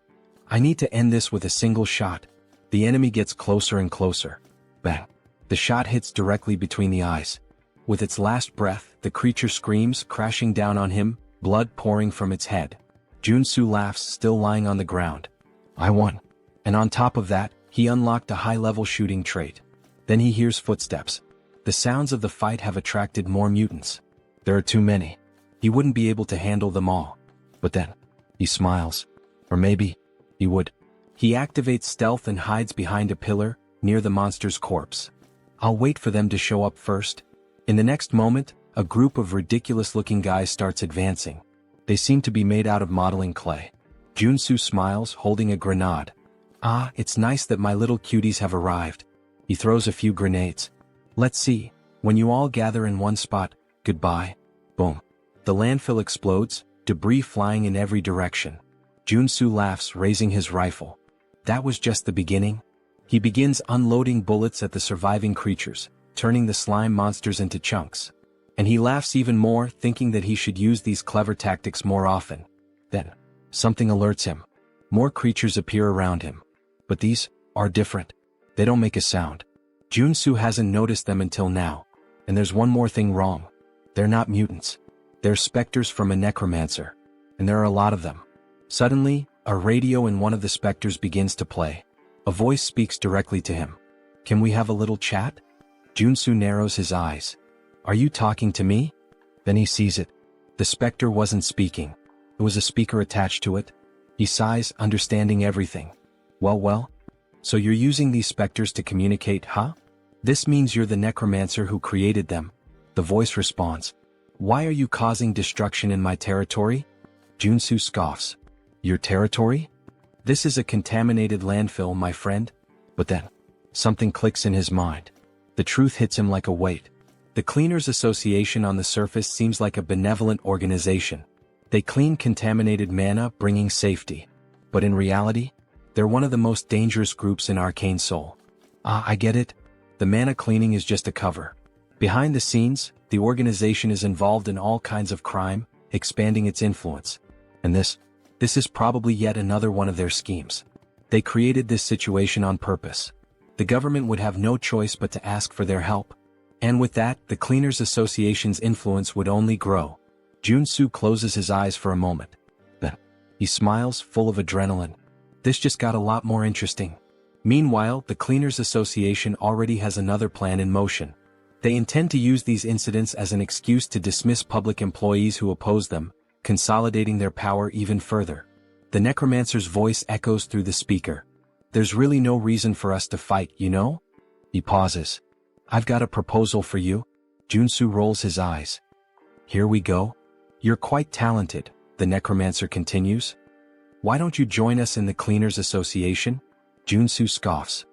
I need to end this with a single shot. The enemy gets closer and closer. Bang. The shot hits directly between the eyes. With its last breath, the creature screams, crashing down on him, blood pouring from its head. Joonsoo laughs, still lying on the ground. I won. And on top of that, he unlocked a high-level shooting trait. Then he hears footsteps. The sounds of the fight have attracted more mutants. There are too many. He wouldn't be able to handle them all. But then, he smiles. Or maybe, he would. He activates stealth and hides behind a pillar, near the monster's corpse. I'll wait for them to show up first. In the next moment, a group of ridiculous-looking guys starts advancing. They seem to be made out of modeling clay. Joonsoo smiles, holding a grenade. Ah, it's nice that my little cuties have arrived. He throws a few grenades. Let's see. When you all gather in one spot, goodbye. Boom. The landfill explodes, debris flying in every direction. Joonsoo laughs, raising his rifle. That was just the beginning. He begins unloading bullets at the surviving creatures, turning the slime monsters into chunks. And he laughs even more, thinking that he should use these clever tactics more often. Then, something alerts him. More creatures appear around him. But these are different. They don't make a sound. Joonsoo hasn't noticed them until now. And there's one more thing wrong. They're not mutants. They're specters from a necromancer. And there are a lot of them. Suddenly, a radio in one of the specters begins to play. A voice speaks directly to him. Can we have a little chat? Joonsoo narrows his eyes. Are you talking to me? Then he sees it. The specter wasn't speaking. There was a speaker attached to it. He sighs, understanding everything. Well. So you're using these specters to communicate, huh? This means you're the necromancer who created them. The voice responds. Why are you causing destruction in my territory? Joonsoo scoffs. Your territory? This is a contaminated landfill, my friend. But then, something clicks in his mind. The truth hits him like a weight. The Cleaners Association on the surface seems like a benevolent organization. They clean contaminated mana, bringing safety. But in reality, they're one of the most dangerous groups in Arcane Seoul. Ah, I get it. The mana cleaning is just a cover. Behind the scenes, the organization is involved in all kinds of crime, expanding its influence. And this This is probably yet another one of their schemes. They created this situation on purpose. The government would have no choice but to ask for their help. And with that, the Cleaners Association's influence would only grow. Joonsoo closes his eyes for a moment. Then, he smiles, full of adrenaline. This just got a lot more interesting. Meanwhile, the Cleaners Association already has another plan in motion. They intend to use these incidents as an excuse to dismiss public employees who oppose them, consolidating their power even further. The necromancer's voice echoes through the speaker. There's really no reason for us to fight, you know? He pauses. I've got a proposal for you. Joonsoo rolls his eyes. Here we go. You're quite talented, the necromancer continues. Why don't you join us in the Cleaners Association? Joonsoo scoffs.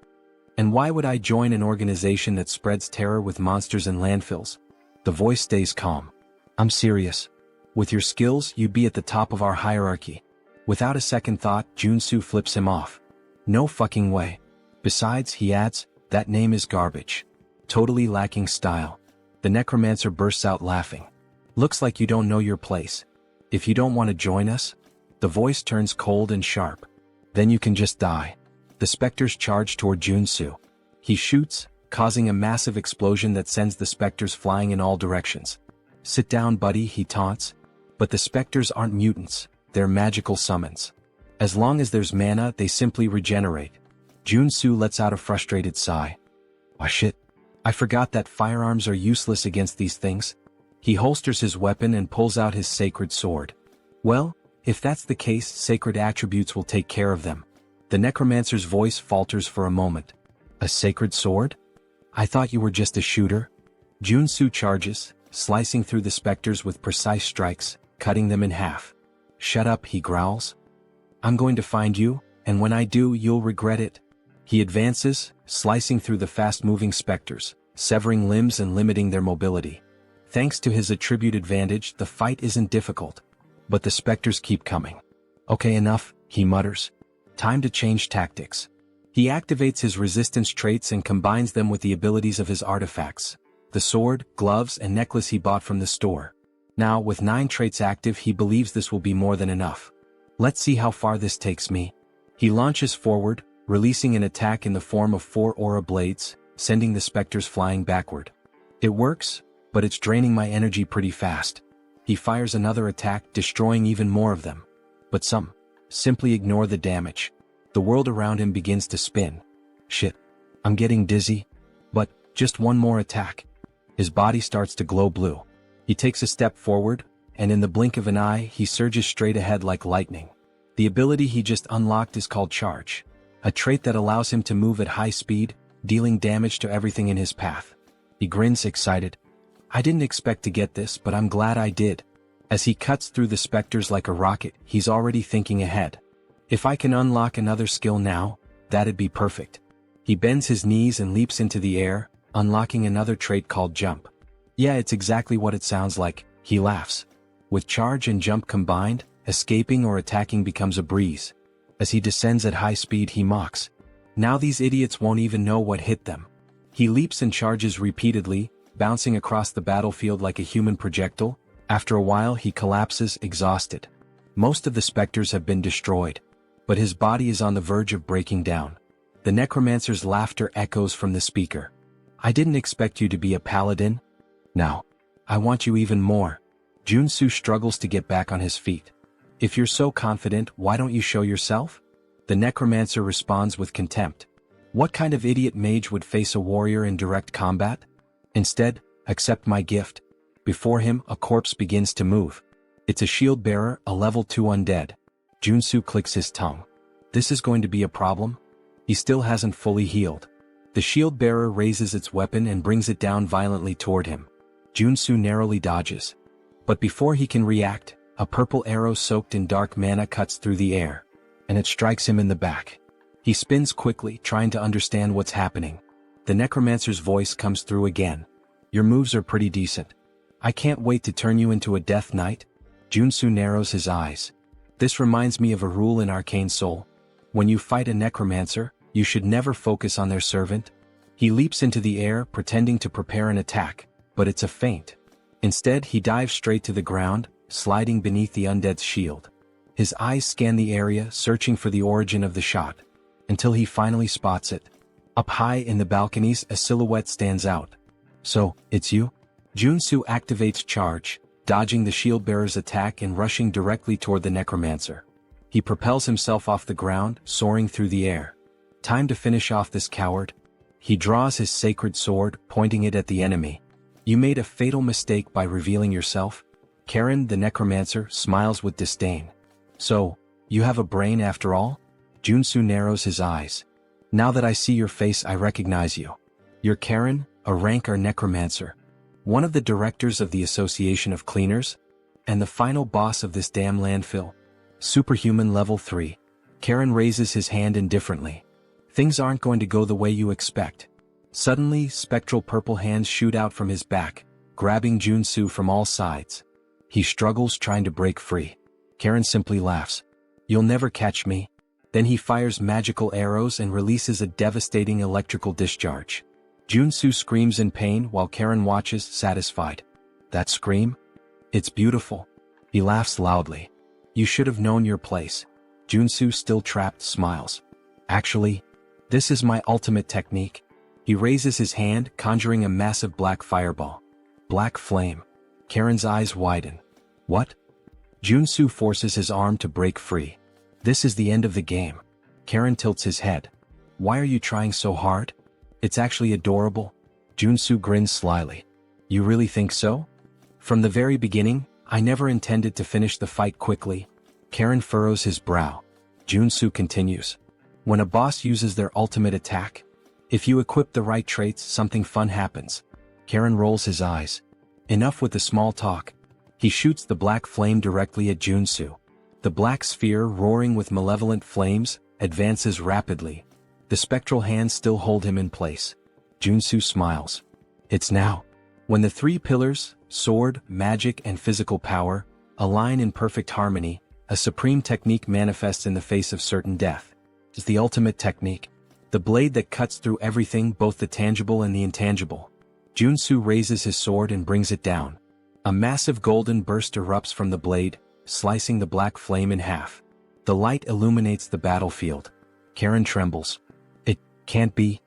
And why would I join an organization that spreads terror with monsters and landfills? The voice stays calm. I'm serious. With your skills, you'd be at the top of our hierarchy. Without a second thought, Joonsoo flips him off. No fucking way. Besides, he adds, that name is garbage. Totally lacking style. The necromancer bursts out laughing. Looks like you don't know your place. If you don't want to join us, the voice turns cold and sharp. Then you can just die. The specters charge toward Joonsoo. He shoots, causing a massive explosion that sends the specters flying in all directions. Sit down, buddy, he taunts. But the specters aren't mutants, they're magical summons. As long as there's mana, they simply regenerate. Joonsoo lets out a frustrated sigh. Oh shit. I forgot that firearms are useless against these things. He holsters his weapon and pulls out his sacred sword. Well, if that's the case, sacred attributes will take care of them. The necromancer's voice falters for a moment. A sacred sword? I thought you were just a shooter. Joonsoo charges, slicing through the specters with precise strikes, cutting them in half. Shut up, he growls. I'm going to find you, and when I do, you'll regret it. He advances, slicing through the fast-moving specters, severing limbs and limiting their mobility. Thanks to his attribute advantage, the fight isn't difficult. But the specters keep coming. Okay, enough, he mutters. Time to change tactics. He activates his resistance traits and combines them with the abilities of his artifacts. The sword, gloves, and necklace he bought from the store. Now, with 9 traits active, he believes this will be more than enough. Let's see how far this takes me. He launches forward, releasing an attack in the form of 4 aura blades, sending the specters flying backward. It works, but it's draining my energy pretty fast. He fires another attack, destroying even more of them. But some simply ignore the damage. The world around him begins to spin. Shit. I'm getting dizzy. But, just one more attack. His body starts to glow blue. He takes a step forward, and in the blink of an eye, he surges straight ahead like lightning. The ability he just unlocked is called Charge. A trait that allows him to move at high speed, dealing damage to everything in his path. He grins excited. I didn't expect to get this, but I'm glad I did. As he cuts through the specters like a rocket, he's already thinking ahead. If I can unlock another skill now, that'd be perfect. He bends his knees and leaps into the air, unlocking another trait called Jump. Yeah, it's exactly what it sounds like, he laughs. With Charge and Jump combined, escaping or attacking becomes a breeze. As he descends at high speed, he mocks. Now these idiots won't even know what hit them. He leaps and charges repeatedly, bouncing across the battlefield like a human projectile. After a while, he collapses, exhausted. Most of the specters have been destroyed. But his body is on the verge of breaking down. The necromancer's laughter echoes from the speaker. I didn't expect you to be a paladin. Now, I want you even more. Joonsoo struggles to get back on his feet. If you're so confident, why don't you show yourself? The necromancer responds with contempt. What kind of idiot mage would face a warrior in direct combat? Instead, accept my gift. Before him, a corpse begins to move. It's a shield bearer, a level 2 undead. Joonsoo clicks his tongue. This is going to be a problem? He still hasn't fully healed. The shield bearer raises its weapon and brings it down violently toward him. Joonsoo narrowly dodges. But before he can react, a purple arrow soaked in dark mana cuts through the air, and it strikes him in the back. He spins quickly, trying to understand what's happening. The necromancer's voice comes through again. Your moves are pretty decent. I can't wait to turn you into a death knight. Joonsoo narrows his eyes. This reminds me of a rule in Arcane Seoul. When you fight a necromancer, you should never focus on their servant. He leaps into the air, pretending to prepare an attack, but it's a feint. Instead, he dives straight to the ground, sliding beneath the undead's shield. His eyes scan the area, searching for the origin of the shot, until he finally spots it. Up high in the balconies, a silhouette stands out. So, it's you? Joonsoo activates charge, dodging the shield-bearer's attack and rushing directly toward the necromancer. He propels himself off the ground, soaring through the air. Time to finish off this coward. He draws his sacred sword, pointing it at the enemy. You made a fatal mistake by revealing yourself. Karen, the necromancer, smiles with disdain. So, you have a brain after all? Joonsoo narrows his eyes. Now that I see your face, I recognize you. You're Karen, a Reincarned necromancer. One of the directors of the Association of Cleaners, and the final boss of this damn landfill. Superhuman level 3. Karen raises his hand indifferently. Things aren't going to go the way you expect. Suddenly, spectral purple hands shoot out from his back, grabbing Joonsoo from all sides. He struggles trying to break free. Karen simply laughs. You'll never catch me. Then he fires magical arrows and releases a devastating electrical discharge. Joonsoo screams in pain while Karen watches, satisfied. That scream? It's beautiful. He laughs loudly. You should have known your place. Joonsoo, still trapped, smiles. Actually, this is my ultimate technique. He raises his hand, conjuring a massive black fireball. Black flame. Karen's eyes widen. What? Joonsoo forces his arm to break free. This is the end of the game. Karen tilts his head. Why are you trying so hard? It's actually adorable. Joonsoo grins slyly. You really think so? From the very beginning, I never intended to finish the fight quickly. Karen furrows his brow. Joonsoo continues. When a boss uses their ultimate attack, if you equip the right traits, something fun happens. Karen rolls his eyes. Enough with the small talk. He shoots the black flame directly at Joonsoo. The black sphere, roaring with malevolent flames, advances rapidly. The spectral hands still hold him in place. Joonsoo smiles. It's now. When the three pillars, sword, magic, and physical power, align in perfect harmony, a supreme technique manifests in the face of certain death. It's the ultimate technique. The blade that cuts through everything, both the tangible and the intangible. Joonsoo raises his sword and brings it down. A massive golden burst erupts from the blade, slicing the black flame in half. The light illuminates the battlefield. Karen trembles. It can't be.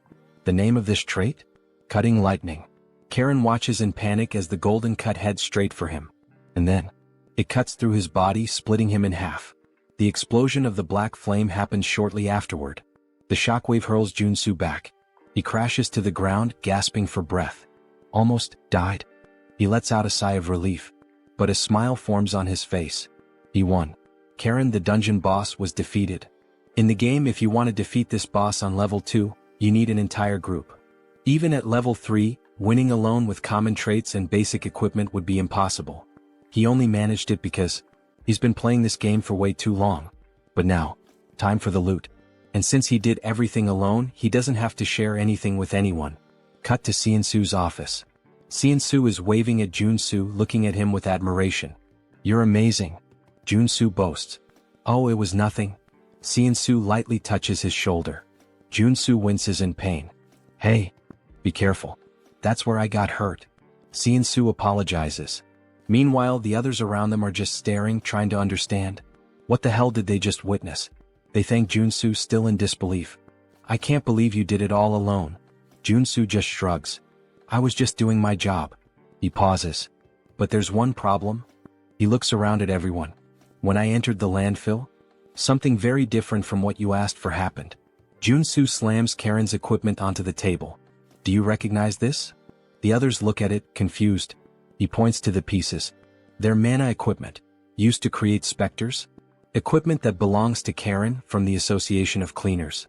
The name of this trait? Cutting lightning. Karen watches in panic as the golden cut heads straight for him. And then, it cuts through his body, splitting him in half. The explosion of the black flame happens shortly afterward. The shockwave hurls Joonsoo back. He crashes to the ground, gasping for breath. Almost died. He lets out a sigh of relief. But a smile forms on his face. He won. Karen, the dungeon boss, was defeated. In the game, if you want to defeat this boss on level 2, you need an entire group. Even at level 3, winning alone with common traits and basic equipment would be impossible. He only managed it because he's been playing this game for way too long. But now, time for the loot. And since he did everything alone, he doesn't have to share anything with anyone. Cut to Seonsoo's office. Seonsoo is waving at Joonsoo, looking at him with admiration. You're amazing. Joonsoo boasts. Oh, it was nothing. Seonsoo lightly touches his shoulder. Joonsoo winces in pain. Hey, be careful. That's where I got hurt. Seonsoo apologizes. Meanwhile, the others around them are just staring, trying to understand. What the hell did they just witness? They thank Joonsoo, still in disbelief. I can't believe you did it all alone. Joonsoo just shrugs. I was just doing my job. He pauses. But there's one problem. He looks around at everyone. When I entered the landfill, something very different from what you asked for happened. Joonsoo slams Karen's equipment onto the table. Do you recognize this? The others look at it, confused. He points to the pieces. They're mana equipment, used to create specters. Equipment that belongs to Karen from the Association of Cleaners.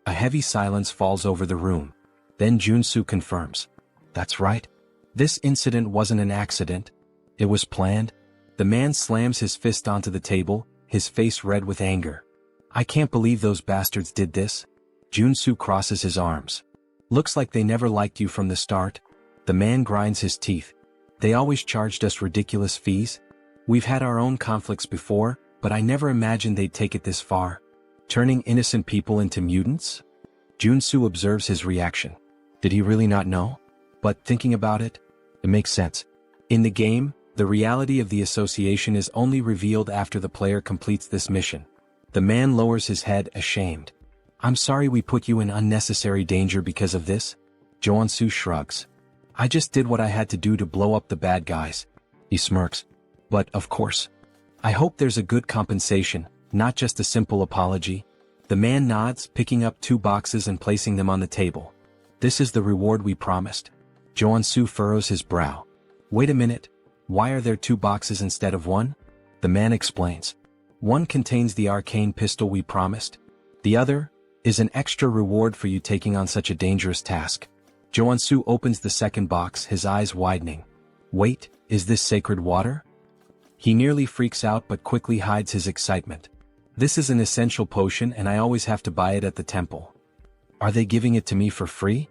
A heavy silence falls over the room. Then Joonsoo confirms. That's right. This incident wasn't an accident. It was planned. The man slams his fist onto the table, his face red with anger. I can't believe those bastards did this. Joonsoo crosses his arms. Looks like they never liked you from the start. The man grinds his teeth. They always charged us ridiculous fees. We've had our own conflicts before, but I never imagined they'd take it this far. Turning innocent people into mutants? Joonsoo observes his reaction. Did he really not know? But thinking about it, it makes sense. In the game, The reality of the association is only revealed after the player completes this mission. The man lowers his head, ashamed. I'm sorry we put you in unnecessary danger because of this. Joonsoo shrugs. I just did what I had to do to blow up the bad guys. He smirks. But, of course. I hope there's a good compensation, not just a simple apology. The man nods, picking up 2 boxes and placing them on the table. This is the reward we promised. Joonsoo furrows his brow. Wait a minute. Why are there 2 boxes instead of 1? The man explains. One contains the arcane pistol we promised. The other is an extra reward for you taking on such a dangerous task. Joonsoo opens the second box, his eyes widening. Wait, is this sacred water? He nearly freaks out but quickly hides his excitement. This is an essential potion and I always have to buy it at the temple. Are they giving it to me for free?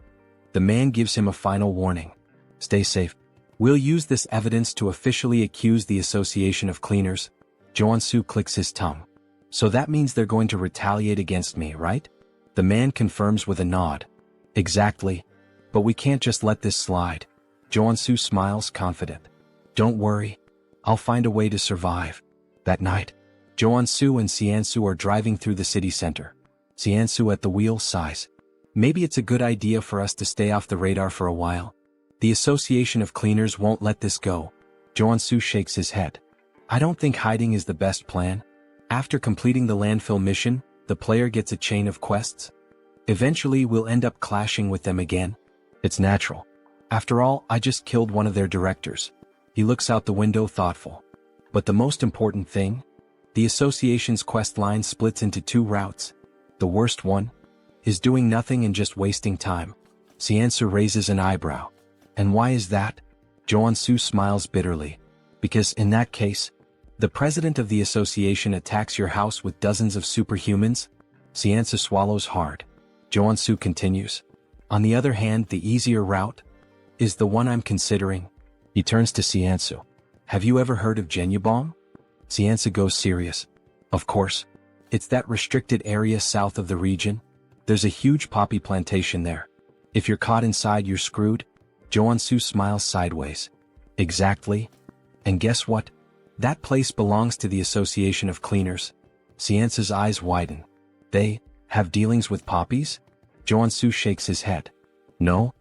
The man gives him a final warning. Stay safe. We'll use this evidence to officially accuse the Association of Cleaners. Joonsoo clicks his tongue. So that means they're going to retaliate against me, right? The man confirms with a nod. Exactly. But we can't just let this slide. Joonsoo smiles, confident. Don't worry. I'll find a way to survive. That night, Joonsoo and Siansoo are driving through the city center. Siansoo at the wheel sighs. Maybe it's a good idea for us to stay off the radar for a while. The Association of Cleaners won't let this go. Joonsoo shakes his head. I don't think hiding is the best plan. After completing the landfill mission, the player gets a chain of quests. Eventually we'll end up clashing with them again. It's natural. After all, I just killed one of their directors. He looks out the window, thoughtful. But the most important thing? The association's quest line splits into 2 routes. The worst one is doing nothing and just wasting time. Siansoo raises an eyebrow. And why is that? Joonsoo smiles bitterly. Because in that case, the president of the association attacks your house with dozens of superhumans. Siansoo swallows hard. Joonsoo continues. On the other hand, the easier route is the one I'm considering. He turns to Siansoo. Have you ever heard of Genubong? Siansoo goes serious. Of course. It's that restricted area south of the region. There's a huge poppy plantation there. If you're caught inside, you're screwed. Joonsoo smiles sideways. Exactly. And guess what? That place belongs to the Association of Cleaners. Siansoo's eyes widen. They have dealings with poppies? Joonsoo shakes his head. No.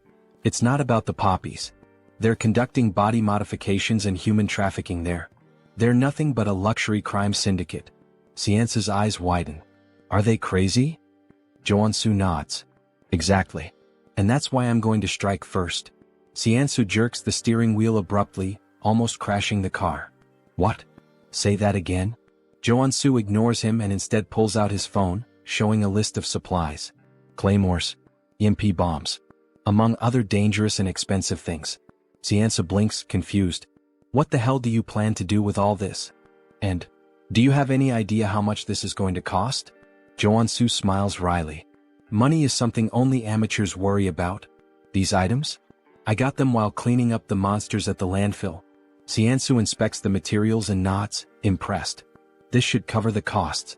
It's not about the poppies. They're conducting body modifications and human trafficking there. They're nothing but a luxury crime syndicate. Siansoo's eyes widen. Are they crazy? Joonsoo nods. Exactly. And that's why I'm going to strike first. Siansoo jerks the steering wheel abruptly, almost crashing the car. What? Say that again? Joonsoo ignores him and instead pulls out his phone, showing a list of supplies. Claymores. EMP bombs. Among other dangerous and expensive things. Siansoo blinks, confused. What the hell do you plan to do with all this? And, do you have any idea how much this is going to cost? Joonsoo smiles wryly. Money is something only amateurs worry about. These items? I got them while cleaning up the monsters at the landfill. Siansoo inspects the materials and nods, impressed. This should cover the costs.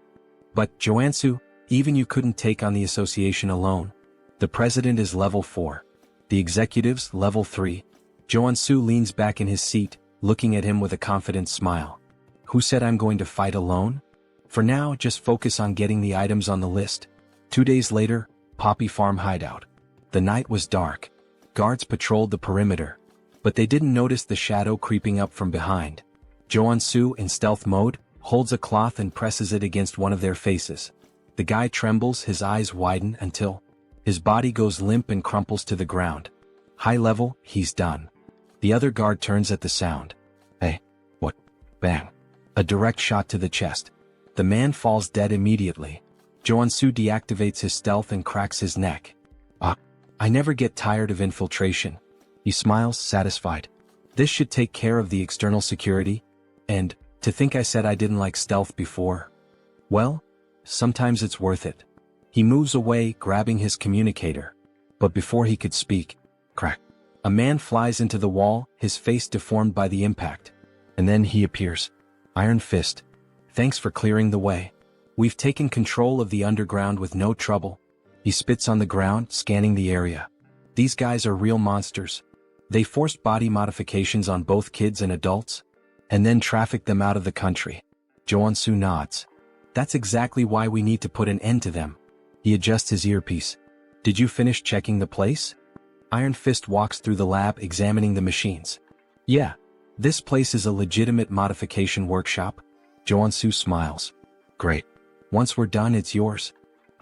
But, Joonsoo, even you couldn't take on the association alone. The president is level 4. The executives, level 3. Joonsoo leans back in his seat, looking at him with a confident smile. Who said I'm going to fight alone? For now, just focus on getting the items on the list. 2 days later, Poppy Farm hideout. The night was dark. Guards patrolled the perimeter. But they didn't notice the shadow creeping up from behind. Joonsoo, in stealth mode, holds a cloth and presses it against one of their faces. The guy trembles, his eyes widen until his body goes limp and crumples to the ground. High level, he's done. The other guard turns at the sound. Hey, what? Bang. A direct shot to the chest. The man falls dead immediately. Joonsoo deactivates his stealth and cracks his neck. I never get tired of infiltration. He smiles, satisfied. This should take care of the external security. And, to think I said I didn't like stealth before. Well, sometimes it's worth it. He moves away, grabbing his communicator. But before he could speak, crack. A man flies into the wall, his face deformed by the impact. And then he appears. Iron Fist. Thanks for clearing the way. We've taken control of the underground with no trouble. He spits on the ground, scanning the area. These guys are real monsters. They forced body modifications on both kids and adults. and then traffic them out of the country. Joonsoo nods. That's exactly why we need to put an end to them. He adjusts his earpiece. Did you finish checking the place? Iron Fist walks through the lab examining the machines. Yeah. This place is a legitimate modification workshop. Joonsoo smiles. Great. Once we're done, it's yours.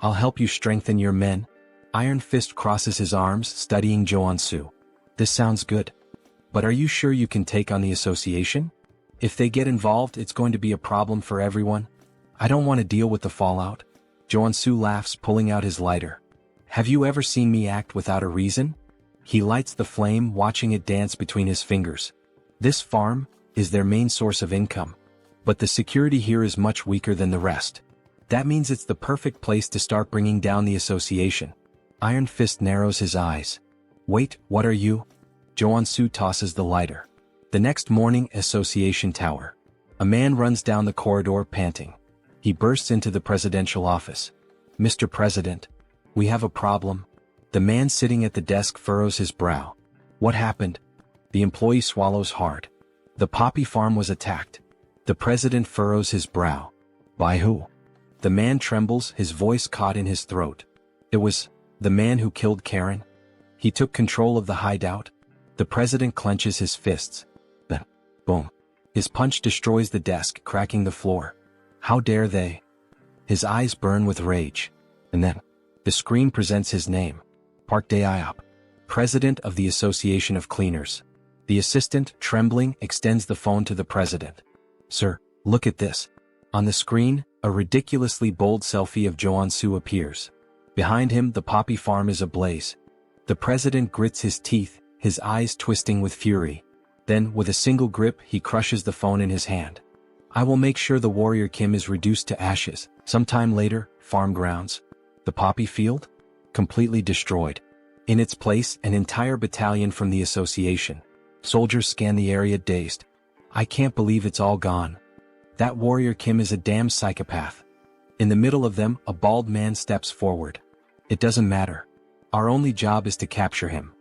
I'll help you strengthen your men. Iron Fist crosses his arms, studying Joonsoo. This sounds good. But are you sure you can take on the association? If they get involved, it's going to be a problem for everyone. I don't want to deal with the fallout. Joonsoo laughs, pulling out his lighter. Have you ever seen me act without a reason? He lights the flame, watching it dance between his fingers. This farm is their main source of income. But the security here is much weaker than the rest. That means it's the perfect place to start bringing down the association. Iron Fist narrows his eyes. Wait, what are you? Joonsoo tosses the lighter. The next morning, Association Tower. A man runs down the corridor panting. He bursts into the presidential office. Mr. President, we have a problem. The man sitting at the desk furrows his brow. What happened? The employee swallows hard. The poppy farm was attacked. The president furrows his brow. By who? The man trembles, his voice caught in his throat. It was the man who killed Karen. He took control of the hideout. The president clenches his fists. Then, boom. His punch destroys the desk, cracking the floor. How dare they? His eyes burn with rage. And then, the screen presents his name. Park Dae-iop, president of the Association of Cleaners. The assistant, trembling, extends the phone to the president. Sir, look at this. On the screen, a ridiculously bold selfie of Joonsoo appears. Behind him, the poppy farm is ablaze. The president grits his teeth, his eyes twisting with fury. Then, with a single grip, he crushes the phone in his hand. I will make sure the warrior Kim is reduced to ashes. Sometime later, farm grounds. The poppy field? Completely destroyed. In its place, an entire battalion from the association. Soldiers scan the area dazed. I can't believe it's all gone. That warrior Kim is a damn psychopath. In the middle of them, a bald man steps forward. It doesn't matter. Our only job is to capture him.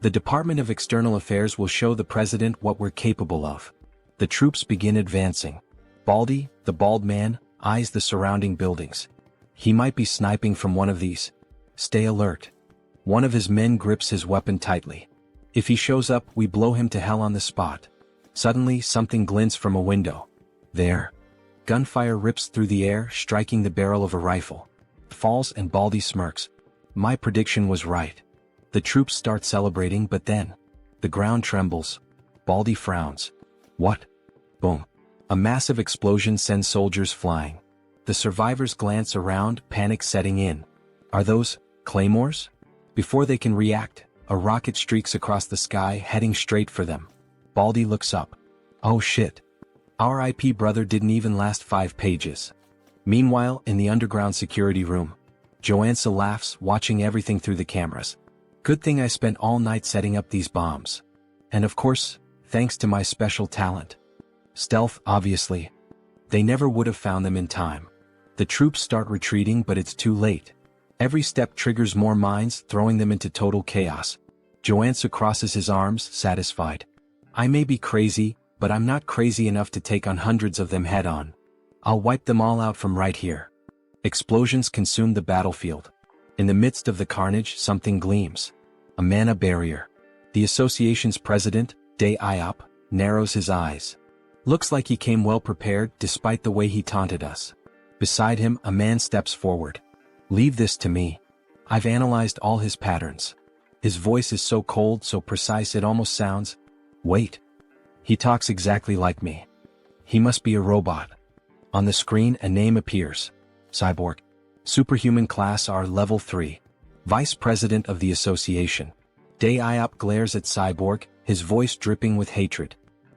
The Department of External Affairs will show the president what we're capable of. The troops begin advancing. Baldy, the bald man, eyes the surrounding buildings. He might be sniping from one of these. Stay alert. One of his men grips his weapon tightly. If he shows up, we blow him to hell on the spot. Suddenly, something glints from a window. There. Gunfire rips through the air, striking the barrel of a rifle. Falls and Baldy smirks. My prediction was right. The troops start celebrating, but then the ground trembles. Baldy frowns. What? Boom. A massive explosion sends soldiers flying. The survivors glance around, panic setting in. Are those claymores? Before they can react, a rocket streaks across the sky, heading straight for them. Baldy looks up. Oh shit. Our IP brother didn't even last 5 pages. Meanwhile, in the underground security room, Joonsoo laughs, watching everything through the cameras. Good thing I spent all night setting up these bombs. And of course, thanks to my special talent. Stealth, obviously. They never would have found them in time. The troops start retreating, but it's too late. Every step triggers more mines, throwing them into total chaos. Joonsoo crosses his arms, satisfied. I may be crazy, but I'm not crazy enough to take on hundreds of them head-on. I'll wipe them all out from right here. Explosions consume the battlefield. In the midst of the carnage, something gleams. A mana barrier. The association's president, Dae-iop, narrows his eyes. Looks like he came well prepared, despite the way he taunted us. Beside him, a man steps forward. Leave this to me. I've analyzed all his patterns. His voice is so cold, so precise it almost sounds... Wait. He talks exactly like me. He must be a robot. On the screen, a name appears. Cyborg. Superhuman class R level 3. Vice President of the Association. Dae-iop glares at Cyborg, his voice dripping with hatred.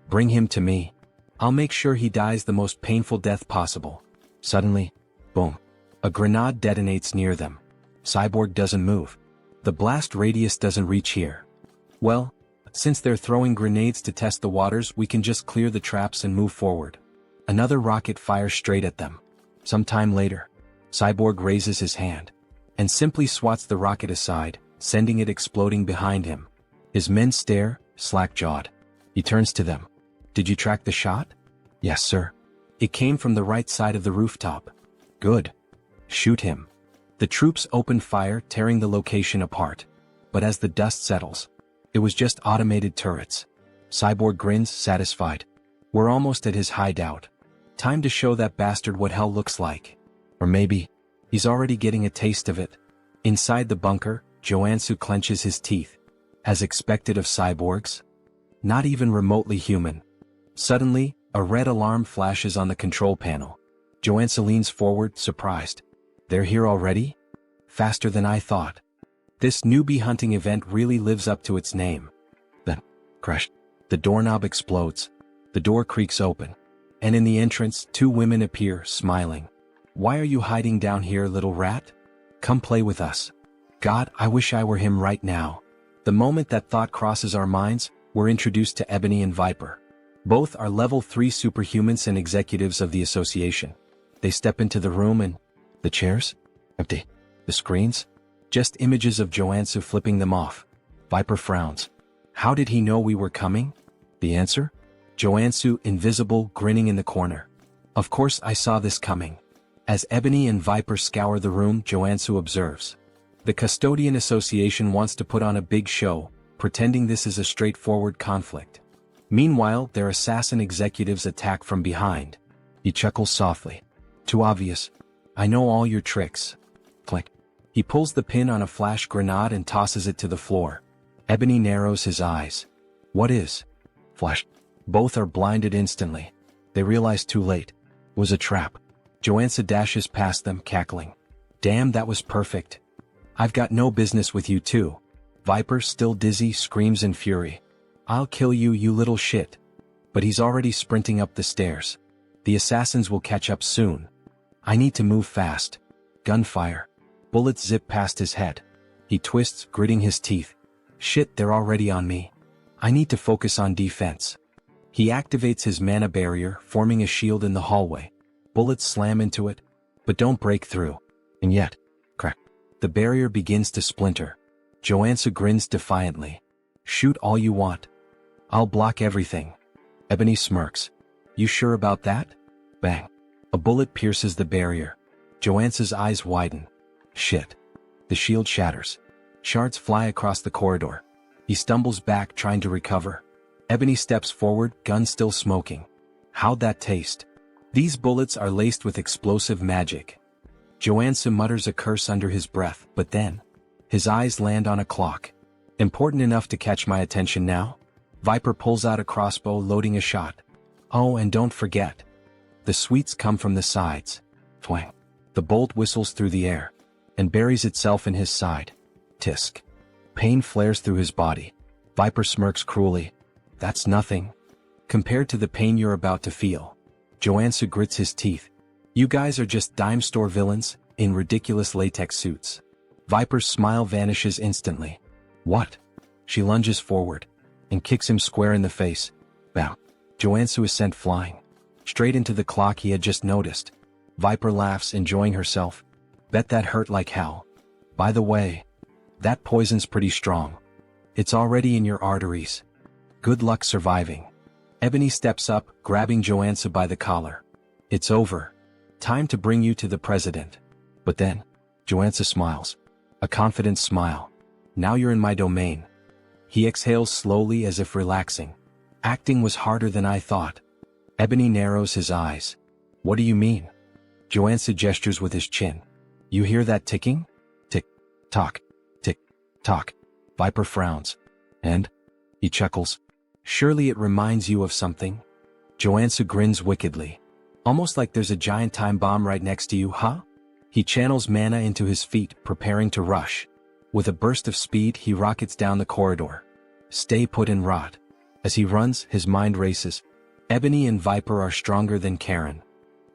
Bring him to me. I'll make sure he dies the most painful death possible. Suddenly, boom. A grenade detonates near them. Cyborg doesn't move. The blast radius doesn't reach here. Well, since they're throwing grenades to test the waters, we can just clear the traps and move forward. Another rocket fires straight at them. Sometime later, Cyborg raises his hand and simply swats the rocket aside, sending it exploding behind him. His men stare, slack-jawed. He turns to them. Did you track the shot? Yes, sir. It came from the right side of the rooftop. Good. Shoot him. The troops opened fire, tearing the location apart. But as the dust settles, it was just automated turrets. Cyborg grins, satisfied. We're almost at his hideout. Time to show that bastard what hell looks like. Or maybe, he's already getting a taste of it. Inside the bunker, Joonsoo clenches his teeth. As expected of cyborgs. Not even remotely human. Suddenly, a red alarm flashes on the control panel. Joonsoo leans forward, surprised. They're here already? Faster than I thought. This newbie hunting event really lives up to its name. Then, crash. The doorknob explodes. The door creaks open. And in the entrance, two women appear, smiling. Why are you hiding down here, little rat? Come play with us. God, I wish I were him right now. The moment that thought crosses our minds, we're introduced to Ebony and Viper. Both are level 3 superhumans and executives of the association. They step into the room and... The chairs? Empty. The screens? Just images of Joonsoo flipping them off. Viper frowns. How did he know we were coming? The answer? Joonsoo, invisible, grinning in the corner. Of course I saw this coming. As Ebony and Viper scour the room, Joonsoo observes. The Custodian Association wants to put on a big show, pretending this is a straightforward conflict. Meanwhile, their assassin executives attack from behind. He chuckles softly. Too obvious. I know all your tricks. Click. He pulls the pin on a flash grenade and tosses it to the floor. Ebony narrows his eyes. What is? Flash. Both are blinded instantly. They realize too late. It was a trap. Joonsoo dashes past them, cackling. Damn, that was perfect. I've got no business with you too. Viper, still dizzy, screams in fury. I'll kill you, you little shit. But he's already sprinting up the stairs. The assassins will catch up soon. I need to move fast. Gunfire. Bullets zip past his head. He twists, gritting his teeth. Shit, they're already on me. I need to focus on defense. He activates his mana barrier, forming a shield in the hallway. Bullets slam into it, but don't break through. And yet, crack. The barrier begins to splinter. Joonsoo grins defiantly. Shoot all you want. I'll block everything. Ebony smirks. You sure about that? Bang. A bullet pierces the barrier. Joonsoo's eyes widen. Shit. The shield shatters. Shards fly across the corridor. He stumbles back, trying to recover. Ebony steps forward, gun still smoking. How'd that taste? These bullets are laced with explosive magic. Joonsoo mutters a curse under his breath, but then, his eyes land on a clock. Important enough to catch my attention now? Viper pulls out a crossbow, loading a shot. Oh, and don't forget. The sweets come from the sides. Twang. The bolt whistles through the air, and buries itself in his side. Tisk. Pain flares through his body. Viper smirks cruelly. That's nothing. Compared to the pain you're about to feel. Joonsoo grits his teeth. You guys are just dime store villains, in ridiculous latex suits. Viper's smile vanishes instantly. What? She lunges forward, and kicks him square in the face. Bow. Joonsoo is sent flying. Straight into the clock he had just noticed. Viper laughs, enjoying herself. Bet that hurt like hell. By the way, that poison's pretty strong. It's already in your arteries. Good luck surviving. Ebony steps up, grabbing Joonsoo by the collar. It's over. Time to bring you to the president. But then, Joonsoo smiles. A confident smile. Now you're in my domain. He exhales slowly as if relaxing. Acting was harder than I thought. Ebony narrows his eyes. What do you mean? Joonsoo gestures with his chin. You hear that ticking? Tick, tock, tick, tock. Viper frowns. And? He chuckles. Surely it reminds you of something? Joonsoo grins wickedly. Almost like there's a giant time bomb right next to you, huh? He channels mana into his feet, preparing to rush. With a burst of speed, he rockets down the corridor. Stay put and rot. As he runs, his mind races. Ebony and Viper are stronger than Karen.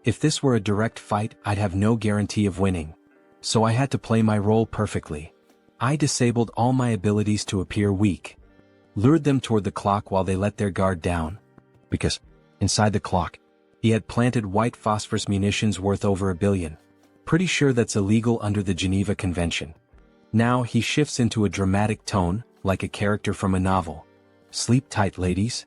If this were a direct fight, I'd have no guarantee of winning. So I had to play my role perfectly. I disabled all my abilities to appear weak. Lured them toward the clock while they let their guard down. Because, inside the clock, he had planted white phosphorus munitions worth over $1 billion. Pretty sure that's illegal under the Geneva Convention. Now he shifts into a dramatic tone, like a character from a novel. Sleep tight, ladies.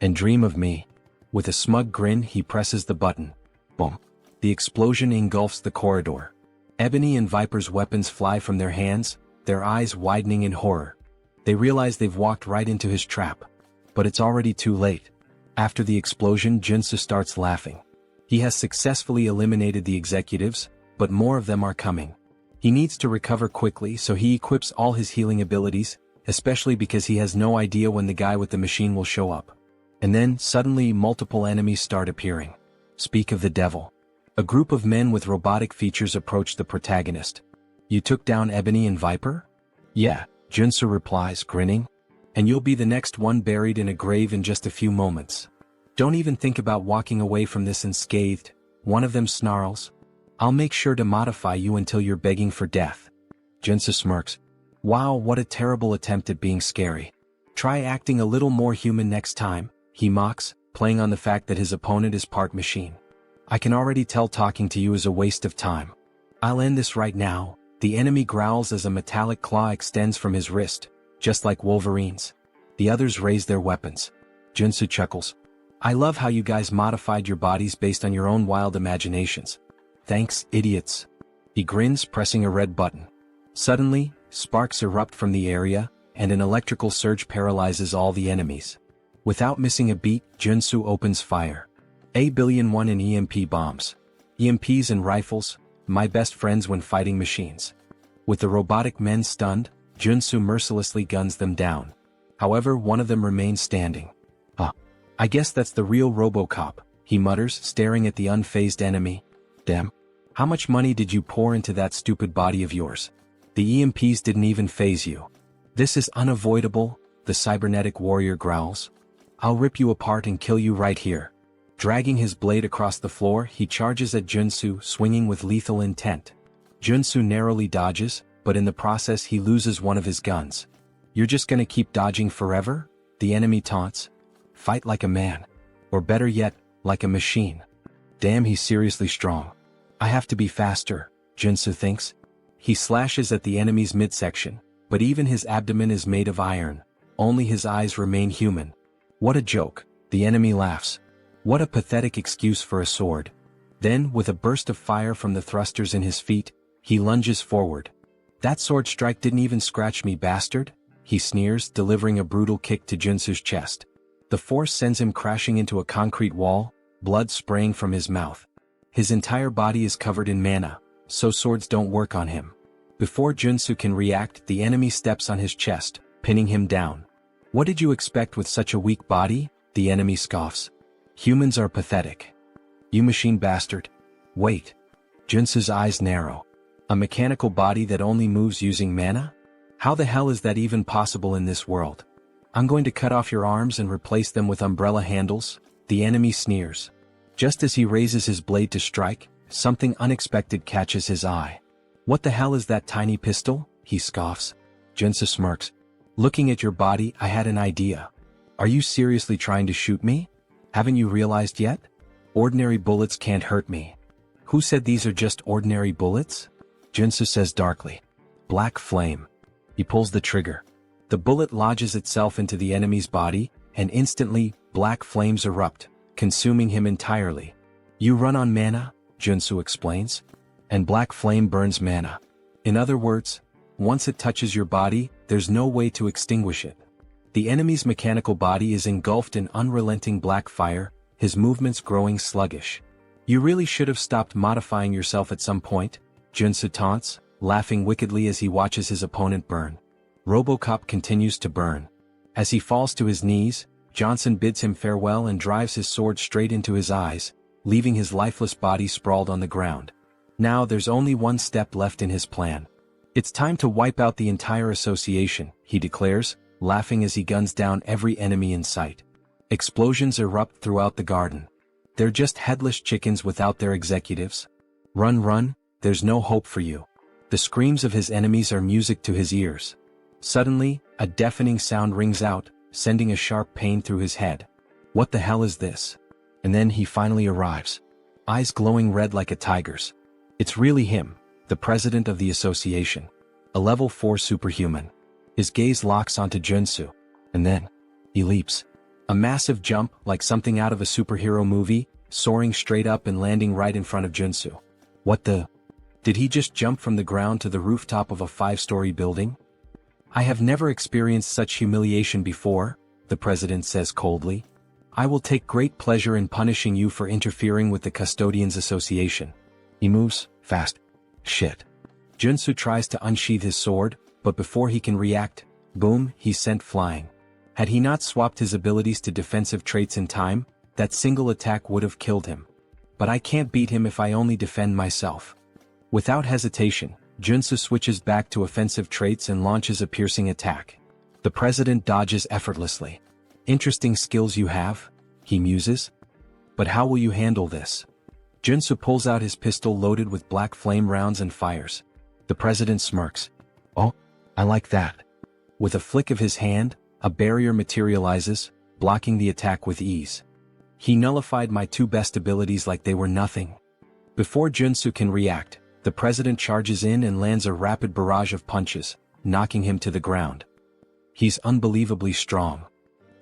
And dream of me. With a smug grin, he presses the button. Boom. The explosion engulfs the corridor. Ebony and Viper's weapons fly from their hands, their eyes widening in horror. They realize they've walked right into his trap. But it's already too late. After the explosion, Joonsoo starts laughing. He has successfully eliminated the executives, but more of them are coming. He needs to recover quickly, so he equips all his healing abilities, especially because he has no idea when the guy with the machine will show up. And then, suddenly, multiple enemies start appearing. Speak of the devil. A group of men with robotic features approach the protagonist. You took down Ebony and Viper? Yeah, Joonsoo replies, grinning. And you'll be the next one buried in a grave in just a few moments. Don't even think about walking away from this unscathed, one of them snarls. I'll make sure to modify you until you're begging for death. Joonsoo smirks. Wow, what a terrible attempt at being scary. Try acting a little more human next time, he mocks, playing on the fact that his opponent is part machine. I can already tell talking to you is a waste of time. I'll end this right now. The enemy growls as a metallic claw extends from his wrist, just like Wolverine's. The others raise their weapons. Joonsoo chuckles. I love how you guys modified your bodies based on your own wild imaginations. Thanks, idiots. He grins, pressing a red button. Suddenly, sparks erupt from the area, and an electrical surge paralyzes all the enemies. Without missing a beat, Joonsoo opens fire. A-1 in EMP bombs. EMPs and rifles, my best friends when fighting machines. With the robotic men stunned, Joonsoo mercilessly guns them down. However, one of them remains standing. I guess that's the real RoboCop, he mutters, staring at the unfazed enemy. Damn. How much money did you pour into that stupid body of yours? The EMPs didn't even faze you. This is unavoidable, the cybernetic warrior growls. I'll rip you apart and kill you right here. Dragging his blade across the floor, he charges at Joonsoo, swinging with lethal intent. Joonsoo narrowly dodges, but in the process he loses one of his guns. You're just gonna keep dodging forever? The enemy taunts. Fight like a man. Or better yet, like a machine. Damn, he's seriously strong. I have to be faster, Joonsoo thinks. He slashes at the enemy's midsection, but even his abdomen is made of iron. Only his eyes remain human. What a joke, the enemy laughs. What a pathetic excuse for a sword. Then, with a burst of fire from the thrusters in his feet, he lunges forward. That sword strike didn't even scratch me, bastard, he sneers, delivering a brutal kick to Joonsoo's chest. The force sends him crashing into a concrete wall, blood spraying from his mouth. His entire body is covered in mana, so swords don't work on him. Before Joonsoo can react, the enemy steps on his chest, pinning him down. What did you expect with such a weak body? The enemy scoffs. Humans are pathetic. You machine bastard. Wait. Joonsoo's eyes narrow. A mechanical body that only moves using mana? How the hell is that even possible in this world? I'm going to cut off your arms and replace them with umbrella handles, the enemy sneers. Just as he raises his blade to strike, something unexpected catches his eye. What the hell is that tiny pistol? He scoffs. Joonsoo smirks. Looking at your body, I had an idea. Are you seriously trying to shoot me? Haven't you realized yet? Ordinary bullets can't hurt me. Who said these are just ordinary bullets? Joonsoo says darkly. Black flame. He pulls the trigger. The bullet lodges itself into the enemy's body, and instantly, black flames erupt, consuming him entirely. You run on mana, Joonsoo explains. And black flame burns mana. In other words, once it touches your body, there's no way to extinguish it. The enemy's mechanical body is engulfed in unrelenting black fire, his movements growing sluggish. You really should have stopped modifying yourself at some point, Joonsoo taunts, laughing wickedly as he watches his opponent burn. RoboCop continues to burn. As he falls to his knees, Johnson bids him farewell and drives his sword straight into his eyes, leaving his lifeless body sprawled on the ground. Now there's only one step left in his plan. It's time to wipe out the entire association, he declares, laughing as he guns down every enemy in sight. Explosions erupt throughout the garden. They're just headless chickens without their executives. Run, run, there's no hope for you. The screams of his enemies are music to his ears. Suddenly, a deafening sound rings out, sending a sharp pain through his head. What the hell is this? And then he finally arrives. Eyes glowing red like a tiger's. It's really him, the president of the association. A level 4 superhuman. His gaze locks onto Joonsoo. And then, he leaps. A massive jump, like something out of a superhero movie, soaring straight up and landing right in front of Joonsoo. What the? Did he just jump from the ground to the rooftop of a 5-story building? I have never experienced such humiliation before, the president says coldly. I will take great pleasure in punishing you for interfering with the Custodians Association. He moves fast. Shit. Joonsoo tries to unsheath his sword, but before he can react, boom, he's sent flying. Had he not swapped his abilities to defensive traits in time, that single attack would have killed him. But I can't beat him if I only defend myself. Without hesitation, Joonsoo switches back to offensive traits and launches a piercing attack. The president dodges effortlessly. Interesting skills you have, he muses. But how will you handle this? Joonsoo pulls out his pistol loaded with black flame rounds and fires. The president smirks. Oh, I like that. With a flick of his hand, a barrier materializes, blocking the attack with ease. He nullified my 2 best abilities like they were nothing. Before Joonsoo can react, the president charges in and lands a rapid barrage of punches, knocking him to the ground. He's unbelievably strong.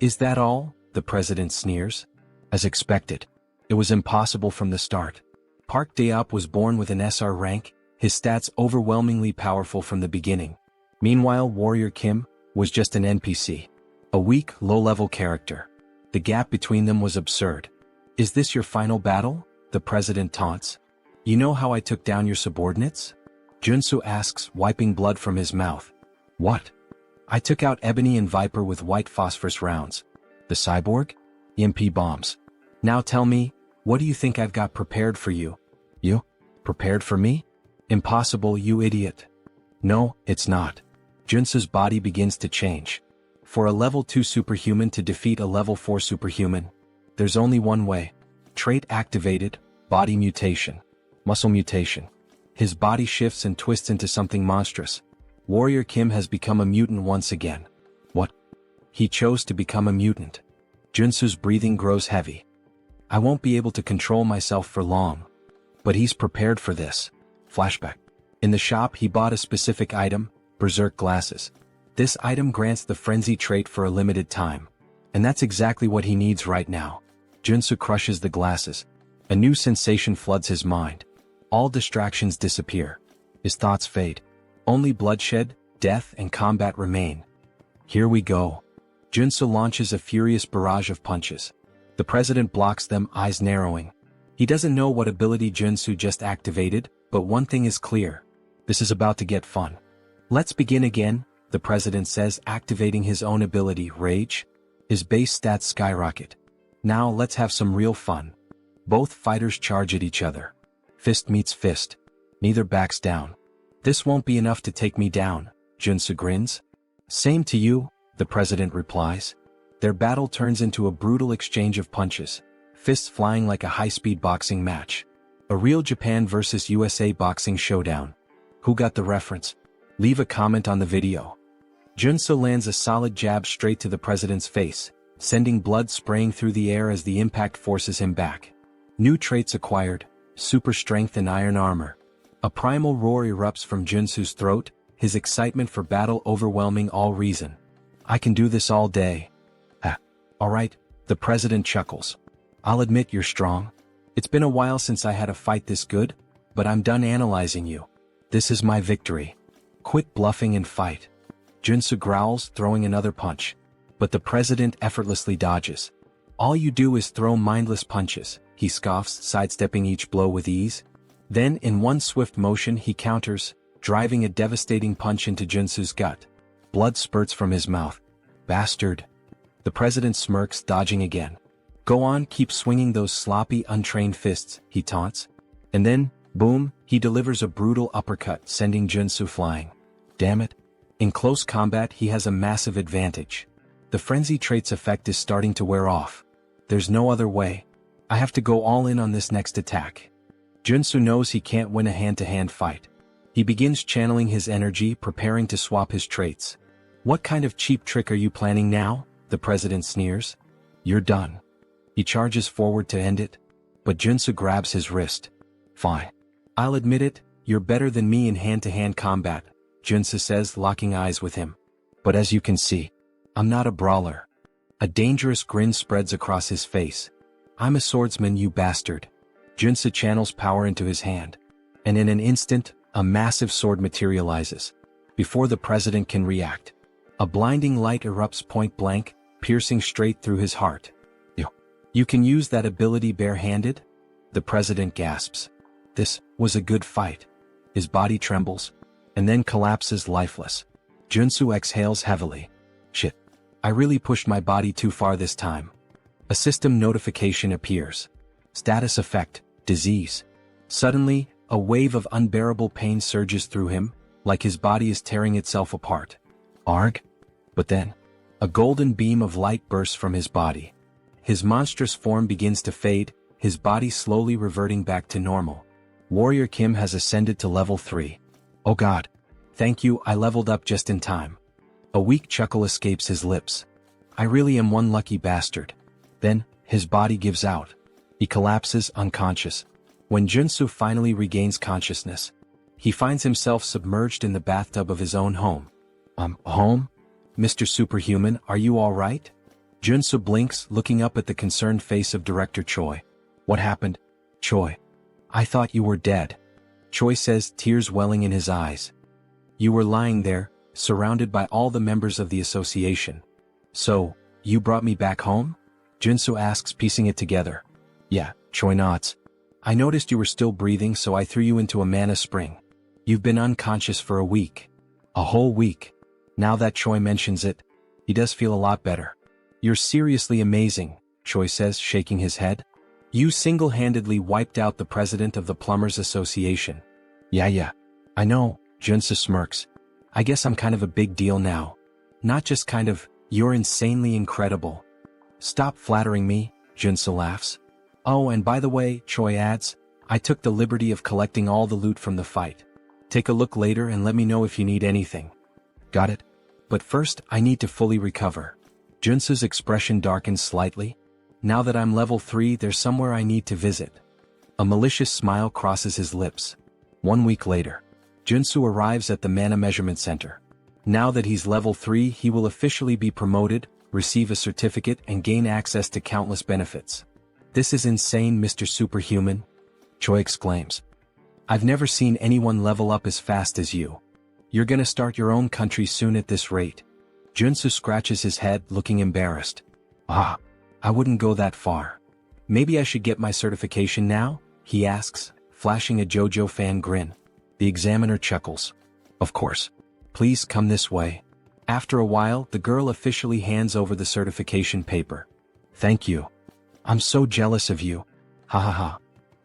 Is that all? The president sneers. As expected. It was impossible from the start. Park Daop was born with an SR rank, his stats overwhelmingly powerful from the beginning. Meanwhile, Warrior Kim was just an NPC. A weak, low-level character. The gap between them was absurd. Is this your final battle? The president taunts. You know how I took down your subordinates? Joonsoo asks, wiping blood from his mouth. What? I took out Ebony and Viper with white phosphorus rounds. The cyborg? EMP bombs. Now tell me, what do you think I've got prepared for you? You? Prepared for me? Impossible, you idiot. No, it's not. Joonsoo's body begins to change. For a level 2 superhuman to defeat a level 4 superhuman, there's only one way. Trait activated, body mutation. Muscle mutation. His body shifts and twists into something monstrous. Warrior Kim has become a mutant once again. What? He chose to become a mutant. Joonsoo's breathing grows heavy. I won't be able to control myself for long. But he's prepared for this. Flashback. In the shop he bought a specific item, Berserk Glasses. This item grants the frenzy trait for a limited time. And that's exactly what he needs right now. Joonsoo crushes the glasses. A new sensation floods his mind. All distractions disappear. His thoughts fade. Only bloodshed, death, and combat remain. Here we go. Joonsoo launches a furious barrage of punches. The president blocks them, eyes narrowing. He doesn't know what ability Joonsoo just activated, but one thing is clear. This is about to get fun. Let's begin again, the president says, activating his own ability, Rage. His base stats skyrocket. Now let's have some real fun. Both fighters charge at each other. Fist meets fist. Neither backs down. This won't be enough to take me down, Joonsoo grins. Same to you, the president replies. Their battle turns into a brutal exchange of punches, fists flying like a high-speed boxing match. A real Japan versus USA boxing showdown. Who got the reference? Leave a comment on the video. Joonsoo lands a solid jab straight to the president's face, sending blood spraying through the air as the impact forces him back. New traits acquired, super strength and iron armor. A primal roar erupts from Joonsoo's throat, his excitement for battle overwhelming all reason. I can do this all day. Alright, the president chuckles. I'll admit you're strong. It's been a while since I had a fight this good, but I'm done analyzing you. This is my victory. Quit bluffing and fight. Joonsoo growls, throwing another punch. But the president effortlessly dodges. All you do is throw mindless punches, he scoffs, sidestepping each blow with ease. Then, in one swift motion, he counters, driving a devastating punch into Joonsoo's gut. Blood spurts from his mouth. Bastard. The president smirks, dodging again. Go on, keep swinging those sloppy, untrained fists, he taunts. And then, boom, he delivers a brutal uppercut, sending Joonsoo flying. Damn it. In close combat, he has a massive advantage. The frenzy trait's effect is starting to wear off. There's no other way. I have to go all in on this next attack. Joonsoo knows he can't win a hand-to-hand fight. He begins channeling his energy, preparing to swap his traits. What kind of cheap trick are you planning now? The president sneers. You're done. He charges forward to end it, but Joonsoo grabs his wrist. Fine. I'll admit it, you're better than me in hand-to-hand combat, Joonsoo says, locking eyes with him. But as you can see, I'm not a brawler. A dangerous grin spreads across his face. I'm a swordsman, you bastard. Joonsoo channels power into his hand. And in an instant, a massive sword materializes. Before the president can react, a blinding light erupts point blank, piercing straight through his heart. You can use that ability barehanded? The president gasps. This was a good fight. His body trembles, and then collapses lifeless. Joonsoo exhales heavily. Shit. I really pushed my body too far this time. A system notification appears. Status effect, disease. Suddenly, a wave of unbearable pain surges through him, like his body is tearing itself apart. Arg? But then, a golden beam of light bursts from his body. His monstrous form begins to fade, his body slowly reverting back to normal. Warrior Kim has ascended to level 3. Oh god. Thank you, I leveled up just in time. A weak chuckle escapes his lips. I really am one lucky bastard. Then, his body gives out. He collapses unconscious. When Joonsoo finally regains consciousness, he finds himself submerged in the bathtub of his own home. Home? Mr. Superhuman, are you all right? Joonsoo blinks, looking up at the concerned face of Director Choi. What happened? Choi. I thought you were dead. Choi says, tears welling in his eyes. You were lying there, surrounded by all the members of the association. So, you brought me back home? Joonsoo asks, piecing it together. Yeah, Choi nods. I noticed you were still breathing, so I threw you into a mana spring. You've been unconscious for a week. A whole week. Now that Choi mentions it, he does feel a lot better. You're seriously amazing, Choi says, shaking his head. You single-handedly wiped out the president of the Plumbers Association. Yeah. I know, Joonsoo smirks. I guess I'm kind of a big deal now. Not just kind of, you're insanely incredible. Stop flattering me, Joonsoo laughs. Oh, and by the way, Choi adds, I took the liberty of collecting all the loot from the fight. Take a look later and let me know if you need anything. Got it? But first, I need to fully recover. Joonsoo's expression darkens slightly. Now that I'm level 3, there's somewhere I need to visit. A malicious smile crosses his lips. 1 week later, Joonsoo arrives at the Mana Measurement Center. Now that he's level 3, he will officially be promoted, receive a certificate, and gain access to countless benefits. This is insane, Mr. Superhuman, Choi exclaims. I've never seen anyone level up as fast as you. You're gonna start your own country soon at this rate. Joonsoo scratches his head, looking embarrassed. I wouldn't go that far. Maybe I should get my certification now? He asks, flashing a JoJo fan grin. The examiner chuckles. Of course. Please come this way. After a while, the girl officially hands over the certification paper. Thank you. I'm so jealous of you. Ha.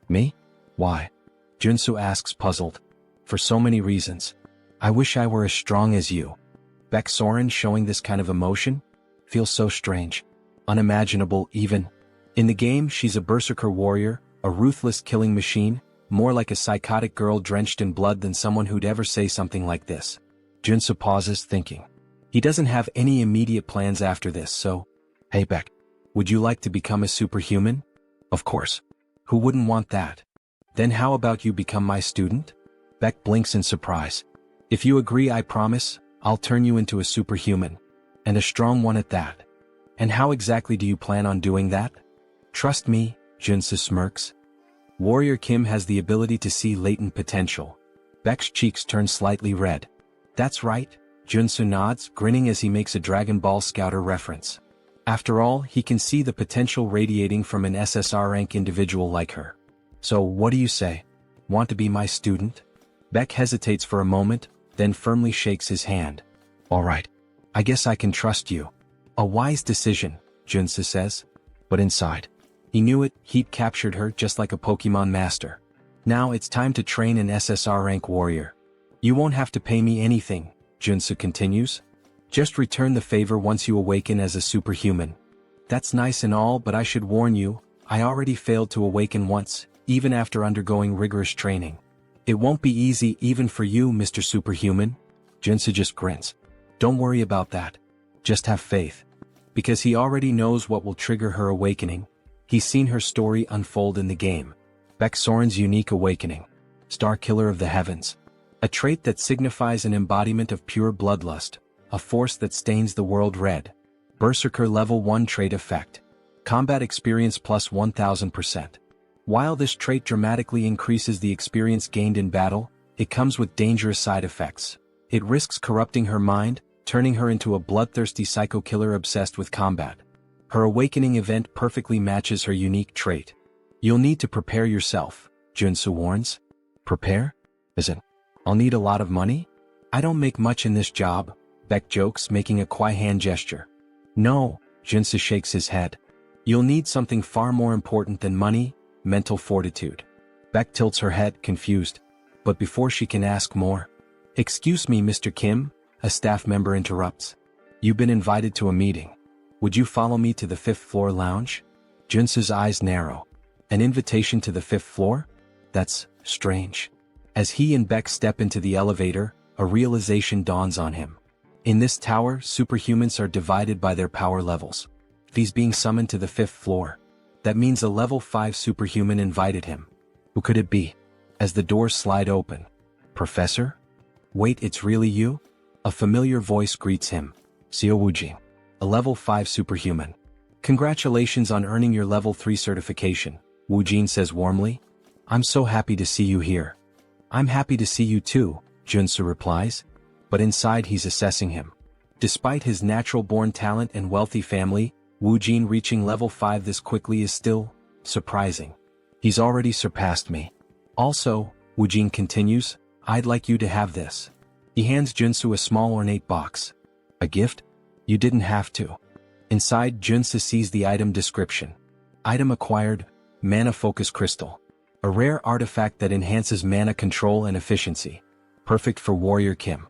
Me? Why? Joonsoo asks, puzzled. For so many reasons. I wish I were as strong as you. Baek Soren showing this kind of emotion? Feels so strange. Unimaginable even. In the game, she's a berserker warrior, a ruthless killing machine, more like a psychotic girl drenched in blood than someone who'd ever say something like this. Joonsoo pauses, thinking. He doesn't have any immediate plans after this, so... Hey Baek, would you like to become a superhuman? Of course. Who wouldn't want that? Then how about you become my student? Baek blinks in surprise. If you agree, I promise, I'll turn you into a superhuman. And a strong one at that. And how exactly do you plan on doing that? Trust me, Joonsoo smirks. Warrior Kim has the ability to see latent potential. Baek's cheeks turn slightly red. That's right, Joonsoo nods, grinning as he makes a Dragon Ball Scouter reference. After all, he can see the potential radiating from an SSR rank individual like her. So what do you say? Want to be my student? Baek hesitates for a moment, then firmly shakes his hand. Alright. I guess I can trust you. A wise decision, Joonsoo says. But inside, he knew it, he'd captured her just like a Pokemon master. Now it's time to train an SSR rank warrior. You won't have to pay me anything, Joonsoo continues. Just return the favor once you awaken as a superhuman. That's nice and all, but I should warn you, I already failed to awaken once, even after undergoing rigorous training. It won't be easy even for you, Mr. Superhuman. Joonsoo just grins. Don't worry about that. Just have faith. Because he already knows what will trigger her awakening. He's seen her story unfold in the game. Baek Soren's unique awakening. Star Killer of the Heavens. A trait that signifies an embodiment of pure bloodlust, a force that stains the world red. Berserker Level 1 Trait Effect. Combat Experience plus 1000%. While this trait dramatically increases the experience gained in battle, it comes with dangerous side effects. It risks corrupting her mind, turning her into a bloodthirsty psycho-killer obsessed with combat. Her awakening event perfectly matches her unique trait. You'll need to prepare yourself, Joonsoo warns. Prepare? As in, I'll need a lot of money? I don't make much in this job, Beck jokes, making a quiet hand gesture. No, Joonsoo shakes his head. You'll need something far more important than money, mental fortitude. Beck tilts her head, confused. But before she can ask more, "Excuse me, Mr. Kim," a staff member interrupts. "You've been invited to a meeting. Would you follow me to the 5th floor lounge?" Joonsoo's eyes narrow. An invitation to the 5th floor? That's strange. As he and Beck step into the elevator, a realization dawns on him. In this tower, superhumans are divided by their power levels. He's being summoned to the 5th floor. That means a level 5 superhuman invited him. Who could it be? As the doors slide open. "Professor? Wait, it's really you?" A familiar voice greets him. Seo Woojin, a level 5 superhuman. "Congratulations on earning your level 3 certification," Woojin says warmly. "I'm so happy to see you here." "I'm happy to see you too," Joonsoo replies. But inside he's assessing him. Despite his natural-born talent and wealthy family, Woojin reaching level 5 this quickly is still surprising. "He's already surpassed me. Also," Woojin continues, "I'd like you to have this." He hands Joonsoo a small ornate box. "A gift? You didn't have to." Inside, Joonsoo sees the item description. Item acquired, Mana Focus Crystal. A rare artifact that enhances mana control and efficiency. Perfect for Warrior Kim.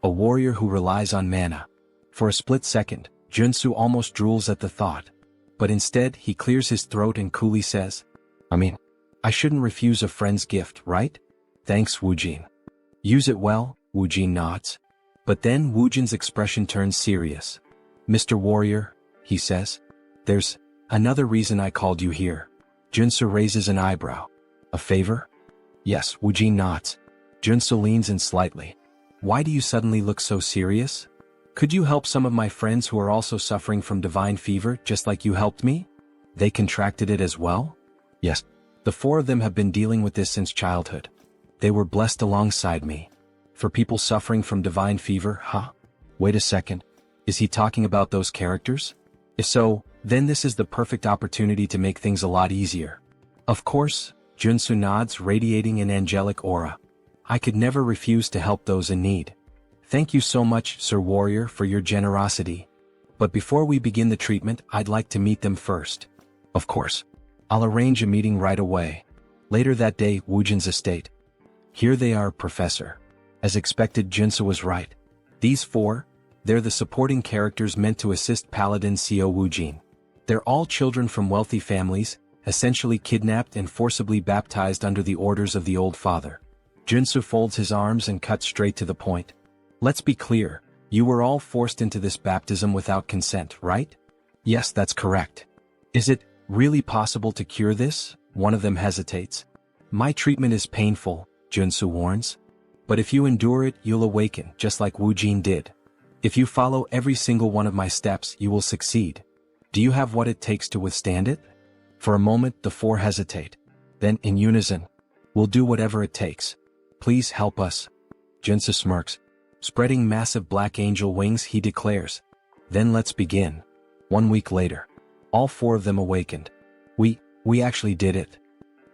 A warrior who relies on mana. For a split second, Joonsoo almost drools at the thought. But instead, he clears his throat and coolly says, I shouldn't refuse a friend's gift, right? Thanks, Woojin. Use it well, Woojin nods. But then Woojin's expression turns serious. "Mr. Warrior," he says, "there's another reason I called you here." Joonsoo raises an eyebrow. "A favor?" "Yes," Woojin nods. Joonsoo leans in slightly. "Why do you suddenly look so serious? Could you help some of my friends who are also suffering from divine fever just like you helped me? They contracted it as well?" "Yes. The 4 of them have been dealing with this since childhood. They were blessed alongside me. For people suffering from divine fever, huh? Wait a second. Is he talking about those characters? If so, then this is the perfect opportunity to make things a lot easier." "Of course," Joonsoo nods, radiating an angelic aura. "I could never refuse to help those in need. Thank you so much, Sir Warrior, for your generosity. But before we begin the treatment, I'd like to meet them first." "Of course. I'll arrange a meeting right away." Later that day, Woojin's estate. "Here they are, Professor." As expected, Joonsoo was right. These 4, they're the supporting characters meant to assist Paladin Seo Woojin. They're all children from wealthy families, essentially kidnapped and forcibly baptized under the orders of the Old Father. Joonsoo folds his arms and cuts straight to the point. "Let's be clear, you were all forced into this baptism without consent, right?" "Yes, that's correct." "Is it really possible to cure this?" One of them hesitates. "My treatment is painful," Joonsoo warns. "But if you endure it, you'll awaken, just like Woojin did. If you follow every single one of my steps, you will succeed. Do you have what it takes to withstand it?" For a moment, the 4 hesitate. Then, in unison, "We'll do whatever it takes. Please help us." Joonsoo smirks. Spreading massive black angel wings, he declares, "Then let's begin." 1 week later, all 4 of them awakened. We actually did it."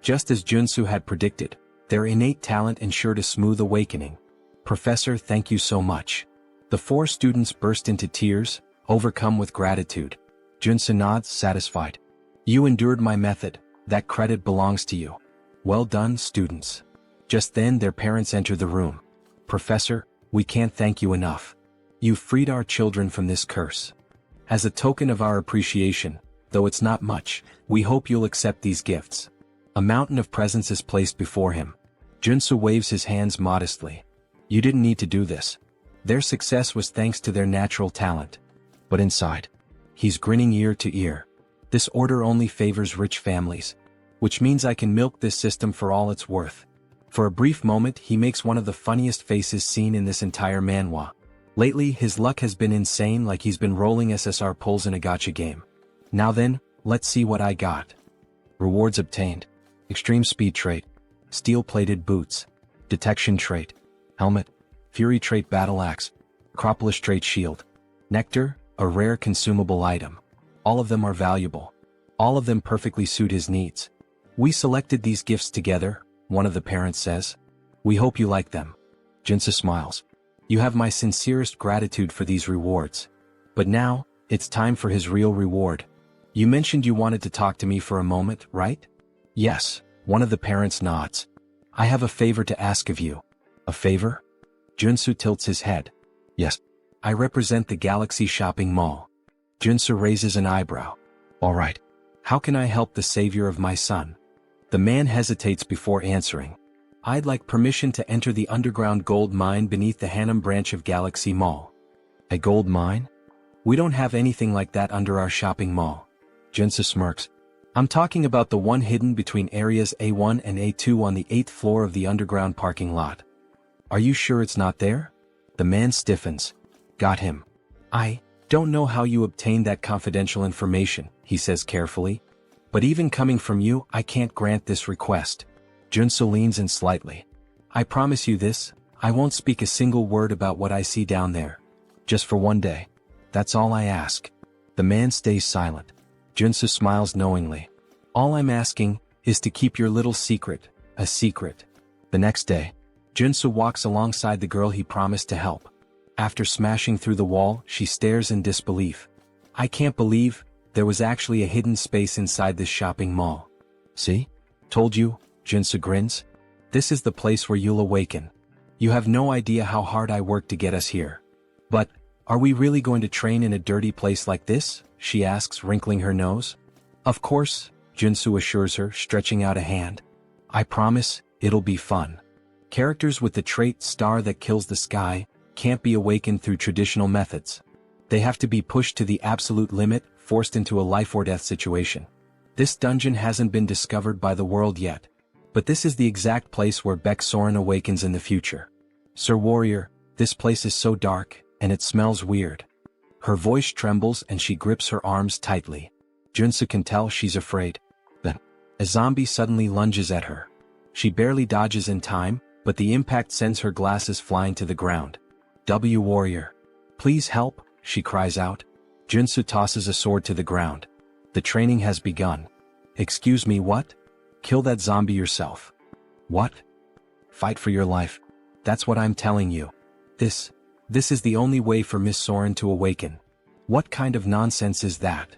Just as Joonsoo had predicted, their innate talent ensured a smooth awakening. "Professor, thank you so much." The 4 students burst into tears, overcome with gratitude. Joonsoo nods, satisfied. "You endured my method, that credit belongs to you. Well done, students." Just then their parents enter the room. "Professor, we can't thank you enough. You've freed our children from this curse. As a token of our appreciation, though it's not much, we hope you'll accept these gifts." A mountain of presents is placed before him. Joonsoo waves his hands modestly. "You didn't need to do this. Their success was thanks to their natural talent." But inside, he's grinning ear to ear. "This order only favors rich families. Which means I can milk this system for all it's worth." For a brief moment, he makes one of the funniest faces seen in this entire manhwa. Lately, his luck has been insane, like he's been rolling SSR pulls in a gacha game. Now then, let's see what I got. Rewards obtained. Extreme speed trait. Steel-plated boots. Detection trait. Helmet. Fury trait battle axe. Acropolis trait shield. Nectar, a rare consumable item. All of them are valuable. All of them perfectly suit his needs. We selected these gifts together, one of the parents says. We hope you like them. Joonsoo smiles. You have my sincerest gratitude for these rewards. But now, it's time for his real reward. You mentioned you wanted to talk to me for a moment, right? Yes, one of the parents nods. I have a favor to ask of you. A favor? Joonsoo tilts his head. Yes. I represent the Galaxy Shopping Mall. Joonsoo raises an eyebrow. All right. How can I help the savior of my son? The man hesitates before answering. I'd like permission to enter the underground gold mine beneath the Harem branch of Galaxy Mall. A gold mine? We don't have anything like that under our shopping mall. Joonsoo smirks. I'm talking about the one hidden between areas A1 and A2 on the 8th floor of the underground parking lot. Are you sure it's not there? The man stiffens. Got him. I don't know how you obtained that confidential information, he says carefully. But even coming from you, I can't grant this request. Joonsoo leans in slightly. I promise you this, I won't speak a single word about what I see down there. Just for one day. That's all I ask. The man stays silent. Joonsoo smiles knowingly. All I'm asking is to keep your little secret, a secret. The next day, Joonsoo walks alongside the girl he promised to help. After smashing through the wall, she stares in disbelief. I can't believe there was actually a hidden space inside this shopping mall. See? Told you, Joonsoo grins. This is the place where you'll awaken. You have no idea how hard I worked to get us here. But, are we really going to train in a dirty place like this? She asks, wrinkling her nose. Of course, Joonsoo assures her, stretching out a hand. I promise, it'll be fun. Characters with the trait star that kills the sky can't be awakened through traditional methods. They have to be pushed to the absolute limit, forced into a life-or-death situation. This dungeon hasn't been discovered by the world yet, but this is the exact place where Baek Soren awakens in the future. Sir Warrior, this place is so dark, and it smells weird. Her voice trembles and she grips her arms tightly. Joonsoo can tell she's afraid. Then, a zombie suddenly lunges at her. She barely dodges in time, but the impact sends her glasses flying to the ground. Warrior. Please help, she cries out. Joonsoo tosses a sword to the ground. The training has begun. Excuse me, what? Kill that zombie yourself. What? Fight for your life. That's what I'm telling you. This is the only way for Miss Soren to awaken. What kind of nonsense is that?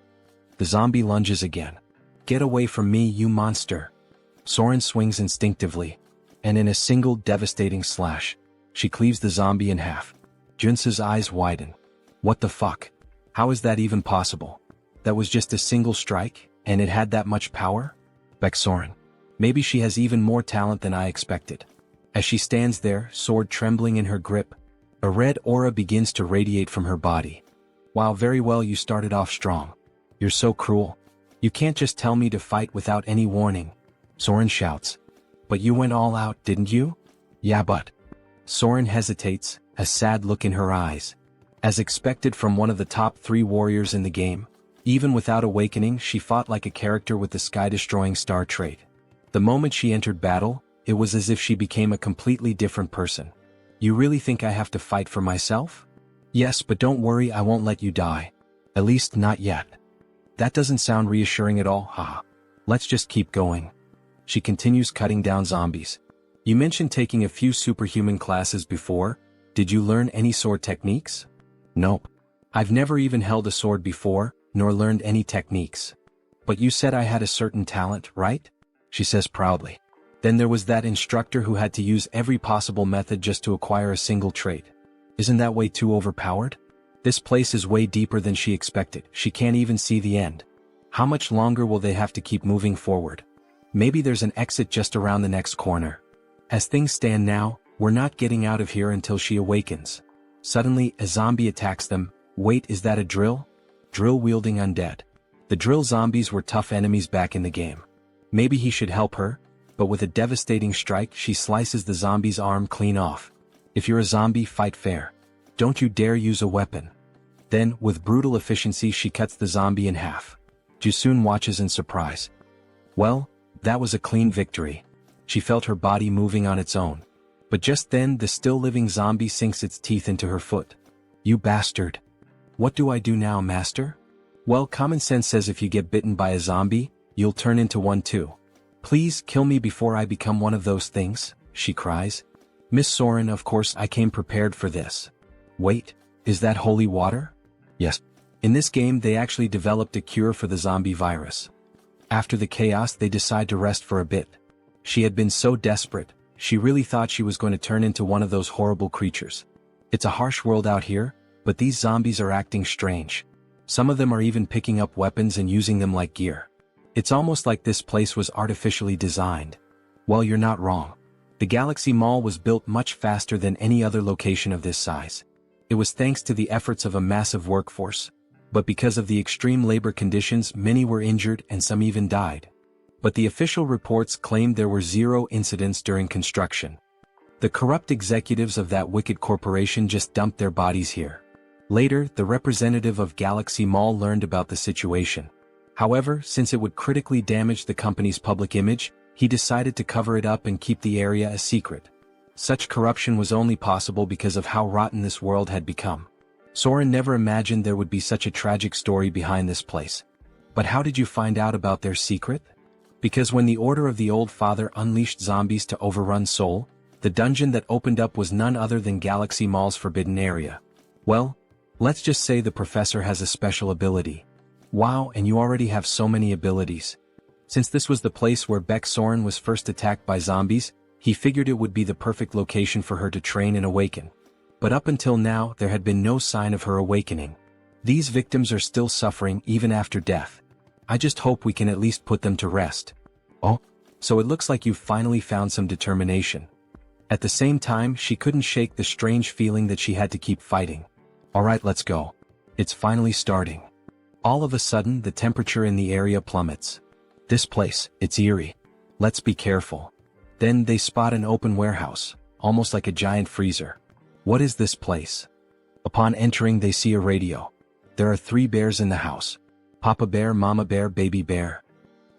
The zombie lunges again. Get away from me, you monster. Soren swings instinctively, and in a single devastating slash, she cleaves the zombie in half. Joonsoo's eyes widen. What the fuck? How is that even possible? That was just a single strike, and it had that much power? Baek Soren. Maybe she has even more talent than I expected. As she stands there, sword trembling in her grip, a red aura begins to radiate from her body. Wow, very well, you started off strong. You're so cruel. You can't just tell me to fight without any warning. Soren shouts. But you went all out, didn't you? Yeah, but. Soren hesitates, a sad look in her eyes. As expected from one of the top 3 warriors in the game, even without awakening, she fought like a character with the sky-destroying star trait. The moment she entered battle, it was as if she became a completely different person. You really think I have to fight for myself? Yes, but don't worry, I won't let you die. At least not yet. That doesn't sound reassuring at all, haha. Let's just keep going. She continues cutting down zombies. You mentioned taking a few superhuman classes before. Did you learn any sword techniques? Nope. I've never even held a sword before, nor learned any techniques. But you said I had a certain talent, right? She says proudly. Then there was that instructor who had to use every possible method just to acquire a single trait. Isn't that way too overpowered? This place is way deeper than she expected. She can't even see the end. How much longer will they have to keep moving forward? Maybe there's an exit just around the next corner. As things stand now, we're not getting out of here until she awakens. Suddenly, a zombie attacks them. Wait, is that a drill? Drill-wielding undead. The drill zombies were tough enemies back in the game. Maybe he should help her, but with a devastating strike, she slices the zombie's arm clean off. If you're a zombie, fight fair. Don't you dare use a weapon. Then, with brutal efficiency she cuts the zombie in half. Joonsoo watches in surprise. Well, that was a clean victory. She felt her body moving on its own. But just then the still-living zombie sinks its teeth into her foot. You bastard. What do I do now, master? Well, common sense says if you get bitten by a zombie, you'll turn into one too. Please kill me before I become one of those things, she cries. Miss Soren, of course I came prepared for this. Wait, is that holy water? Yes. In this game they actually developed a cure for the zombie virus. After the chaos they decide to rest for a bit. She had been so desperate, she really thought she was going to turn into one of those horrible creatures. It's a harsh world out here, but these zombies are acting strange. Some of them are even picking up weapons and using them like gear. It's almost like this place was artificially designed. Well, you're not wrong. The Galaxy Mall was built much faster than any other location of this size. It was thanks to the efforts of a massive workforce. But because of the extreme labor conditions, many were injured and some even died. But the official reports claimed there were 0 incidents during construction. The corrupt executives of that wicked corporation just dumped their bodies here. Later, the representative of Galaxy Mall learned about the situation. However, since it would critically damage the company's public image, he decided to cover it up and keep the area a secret. Such corruption was only possible because of how rotten this world had become. Soren never imagined there would be such a tragic story behind this place. But how did you find out about their secret? Because when the Order of the Old Father unleashed zombies to overrun Seoul, the dungeon that opened up was none other than Galaxy Mall's forbidden area. Well, let's just say the professor has a special ability. Wow, and you already have so many abilities. Since this was the place where Beck Soren was first attacked by zombies, he figured it would be the perfect location for her to train and awaken. But up until now there had been no sign of her awakening. These victims are still suffering even after death. I just hope we can at least put them to rest. Oh, so it looks like you've finally found some determination. At the same time she couldn't shake the strange feeling that she had to keep fighting. Alright, let's go. It's finally starting. All of a sudden the temperature in the area plummets. This place, it's eerie. Let's be careful. Then they spot an open warehouse, almost like a giant freezer. What is this place? Upon entering they see a radio. There are 3 bears in the house. Papa bear, mama bear, baby bear.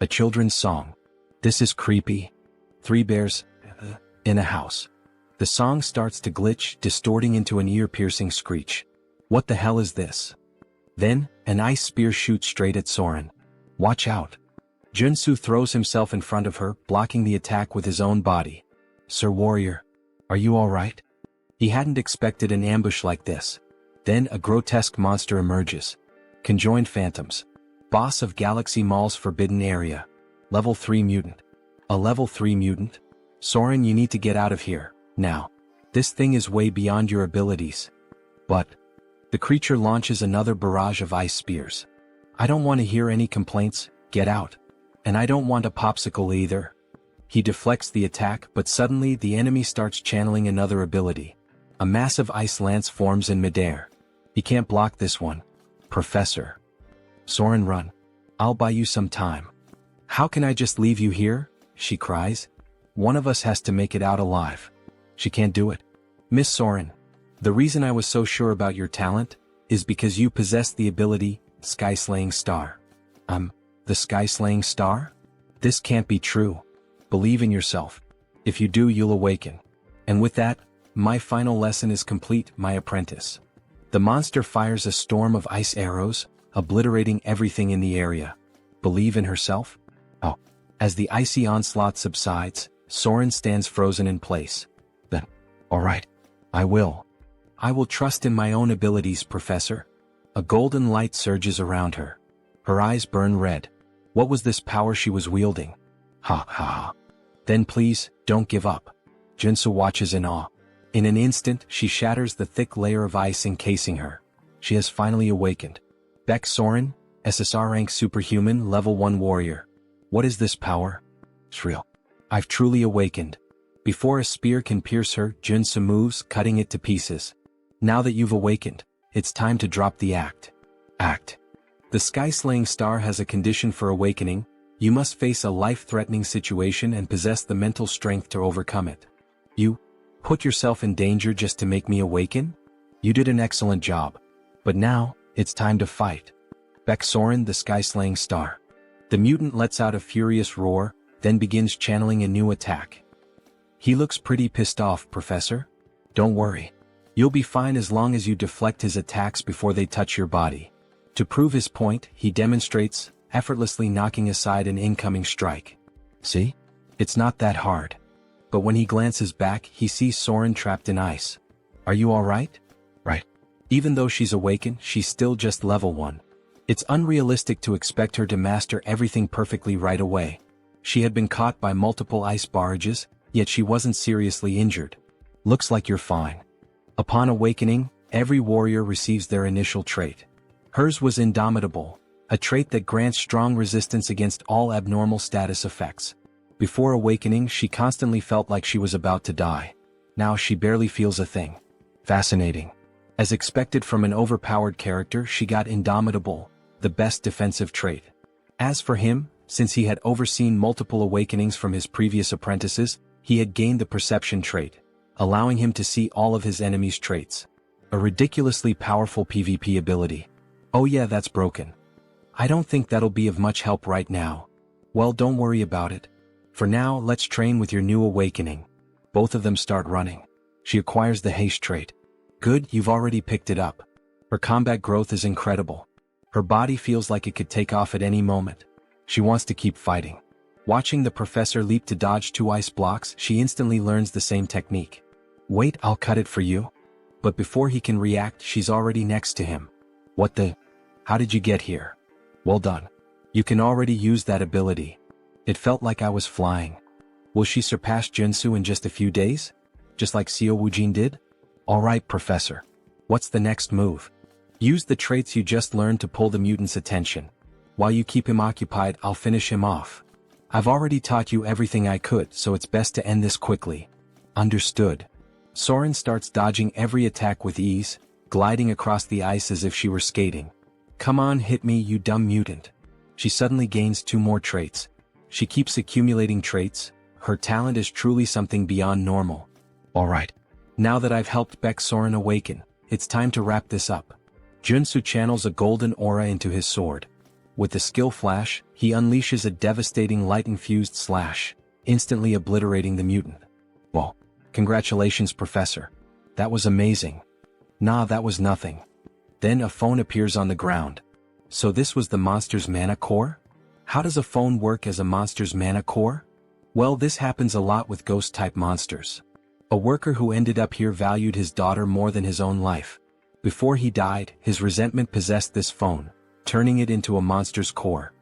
A children's song. This is creepy. 3 bears in a house. The song starts to glitch, distorting into an ear-piercing screech. What the hell is this? Then, an ice spear shoots straight at Soren. Watch out. Joonsoo throws himself in front of her, blocking the attack with his own body. Sir Warrior, are you alright? He hadn't expected an ambush like this. Then a grotesque monster emerges. Conjoined Phantoms. Boss of Galaxy Mall's forbidden area. Level 3 mutant. A level 3 mutant? Soren, you need to get out of here, now. This thing is way beyond your abilities. But the creature launches another barrage of ice spears. I don't want to hear any complaints, get out. And I don't want a popsicle either. He deflects the attack, but suddenly the enemy starts channeling another ability. A massive ice lance forms in midair. He can't block this one. Professor. Soren, run. I'll buy you some time. How can I just leave you here? She cries. One of us has to make it out alive. She can't do it. Miss Soren, the reason I was so sure about your talent is because you possess the ability, Sky-Slaying Star. The Sky-Slaying Star? This can't be true. Believe in yourself. If you do, you'll awaken. And with that, my final lesson is complete, my apprentice. The monster fires a storm of ice arrows, obliterating everything in the area. Believe in herself? Oh. As the icy onslaught subsides, Soren stands frozen in place. Then, alright. I will. I will trust in my own abilities, Professor. A golden light surges around her. Her eyes burn red. What was this power she was wielding? Ha ha ha. Then please, don't give up. Joonsoo watches in awe. In an instant, she shatters the thick layer of ice encasing her. She has finally awakened. Beck Soren, SSR rank superhuman, level 1 warrior. What is this power? It's real. I've truly awakened. Before a spear can pierce her, Joonsoo moves, cutting it to pieces. Now that you've awakened, it's time to drop the act. The Sky-Slaying Star has a condition for awakening. You must face a life-threatening situation and possess the mental strength to overcome it. You put yourself in danger just to make me awaken? You did an excellent job. But now, it's time to fight. Baek Soren, the sky-slaying star. The mutant lets out a furious roar, then begins channeling a new attack. He looks pretty pissed off, Professor. Don't worry. You'll be fine as long as you deflect his attacks before they touch your body. To prove his point, he demonstrates, effortlessly knocking aside an incoming strike. See? It's not that hard. But when he glances back, he sees Soren trapped in ice. Are you alright? Right. Even though she's awakened, she's still just level 1. It's unrealistic to expect her to master everything perfectly right away. She had been caught by multiple ice barrages, yet she wasn't seriously injured. Looks like you're fine. Upon awakening, every warrior receives their initial trait. Hers was Indomitable, a trait that grants strong resistance against all abnormal status effects. Before awakening, she constantly felt like she was about to die. Now she barely feels a thing. Fascinating. As expected from an overpowered character, she got Indomitable, the best defensive trait. As for him, since he had overseen multiple awakenings from his previous apprentices, he had gained the Perception trait, allowing him to see all of his enemies' traits. A ridiculously powerful PvP ability. Oh yeah, that's broken. I don't think that'll be of much help right now. Well, don't worry about it. For now, let's train with your new awakening. Both of them start running. She acquires the haste trait. Good, you've already picked it up. Her combat growth is incredible. Her body feels like it could take off at any moment. She wants to keep fighting. Watching the professor leap to dodge 2 ice blocks, she instantly learns the same technique. Wait, I'll cut it for you. But before he can react, she's already next to him. What the? How did you get here? Well done. You can already use that ability. It felt like I was flying. Will she surpass Joonsoo in just a few days? Just like Seo Woojin did? Alright, Professor. What's the next move? Use the traits you just learned to pull the mutant's attention. While you keep him occupied, I'll finish him off. I've already taught you everything I could, so it's best to end this quickly. Understood. Soren starts dodging every attack with ease, gliding across the ice as if she were skating. Come on, hit me, you dumb mutant. She suddenly gains 2 more traits. She keeps accumulating traits. Her talent is truly something beyond normal. Alright. Now that I've helped Baek Soren awaken, it's time to wrap this up. Joonsoo channels a golden aura into his sword. With the skill flash, he unleashes a devastating light-infused slash, instantly obliterating the mutant. Well, congratulations, Professor. That was amazing. Nah, that was nothing. Then a phone appears on the ground. So this was the monster's mana core? How does a phone work as a monster's mana core? Well, this happens a lot with ghost-type monsters. A worker who ended up here valued his daughter more than his own life. Before he died, his resentment possessed this phone, turning it into a monster's core.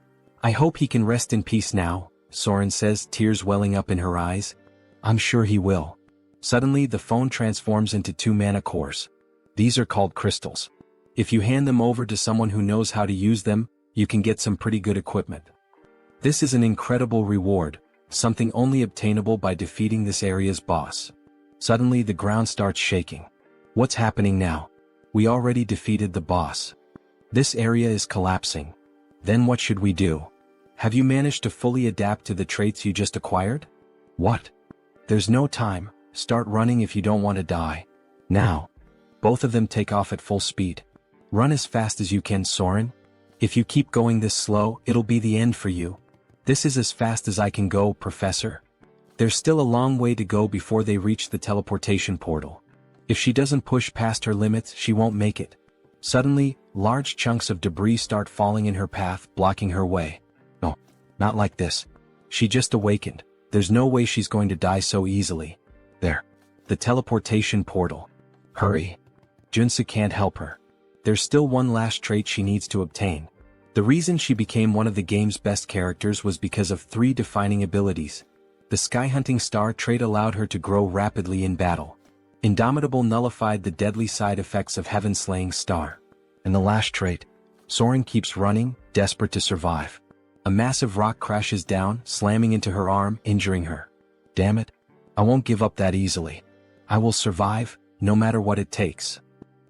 I hope he can rest in peace now, Soren says, tears welling up in her eyes. I'm sure he will. Suddenly, the phone transforms into 2 mana cores. These are called crystals. If you hand them over to someone who knows how to use them, you can get some pretty good equipment. This is an incredible reward, something only obtainable by defeating this area's boss. Suddenly, the ground starts shaking. What's happening now? We already defeated the boss. This area is collapsing. Then what should we do? Have you managed to fully adapt to the traits you just acquired? What? There's no time. Start running if you don't want to die. Now. Both of them take off at full speed. Run as fast as you can, Soren. If you keep going this slow, it'll be the end for you. This is as fast as I can go, Professor. There's still a long way to go before they reach the teleportation portal. If she doesn't push past her limits, she won't make it. Suddenly, large chunks of debris start falling in her path, blocking her way. No, not like this. She just awakened. There's no way she's going to die so easily. There. The teleportation portal. Hurry. Joonsoo can't help her. There's still one last trait she needs to obtain. The reason she became one of the game's best characters was because of 3 defining abilities. The Sky Hunting Star trait allowed her to grow rapidly in battle. Indomitable nullified the deadly side effects of Heaven Slaying Star. And the last trait, Soren keeps running, desperate to survive. A massive rock crashes down, slamming into her arm, injuring her. Damn it. I won't give up that easily. I will survive, no matter what it takes.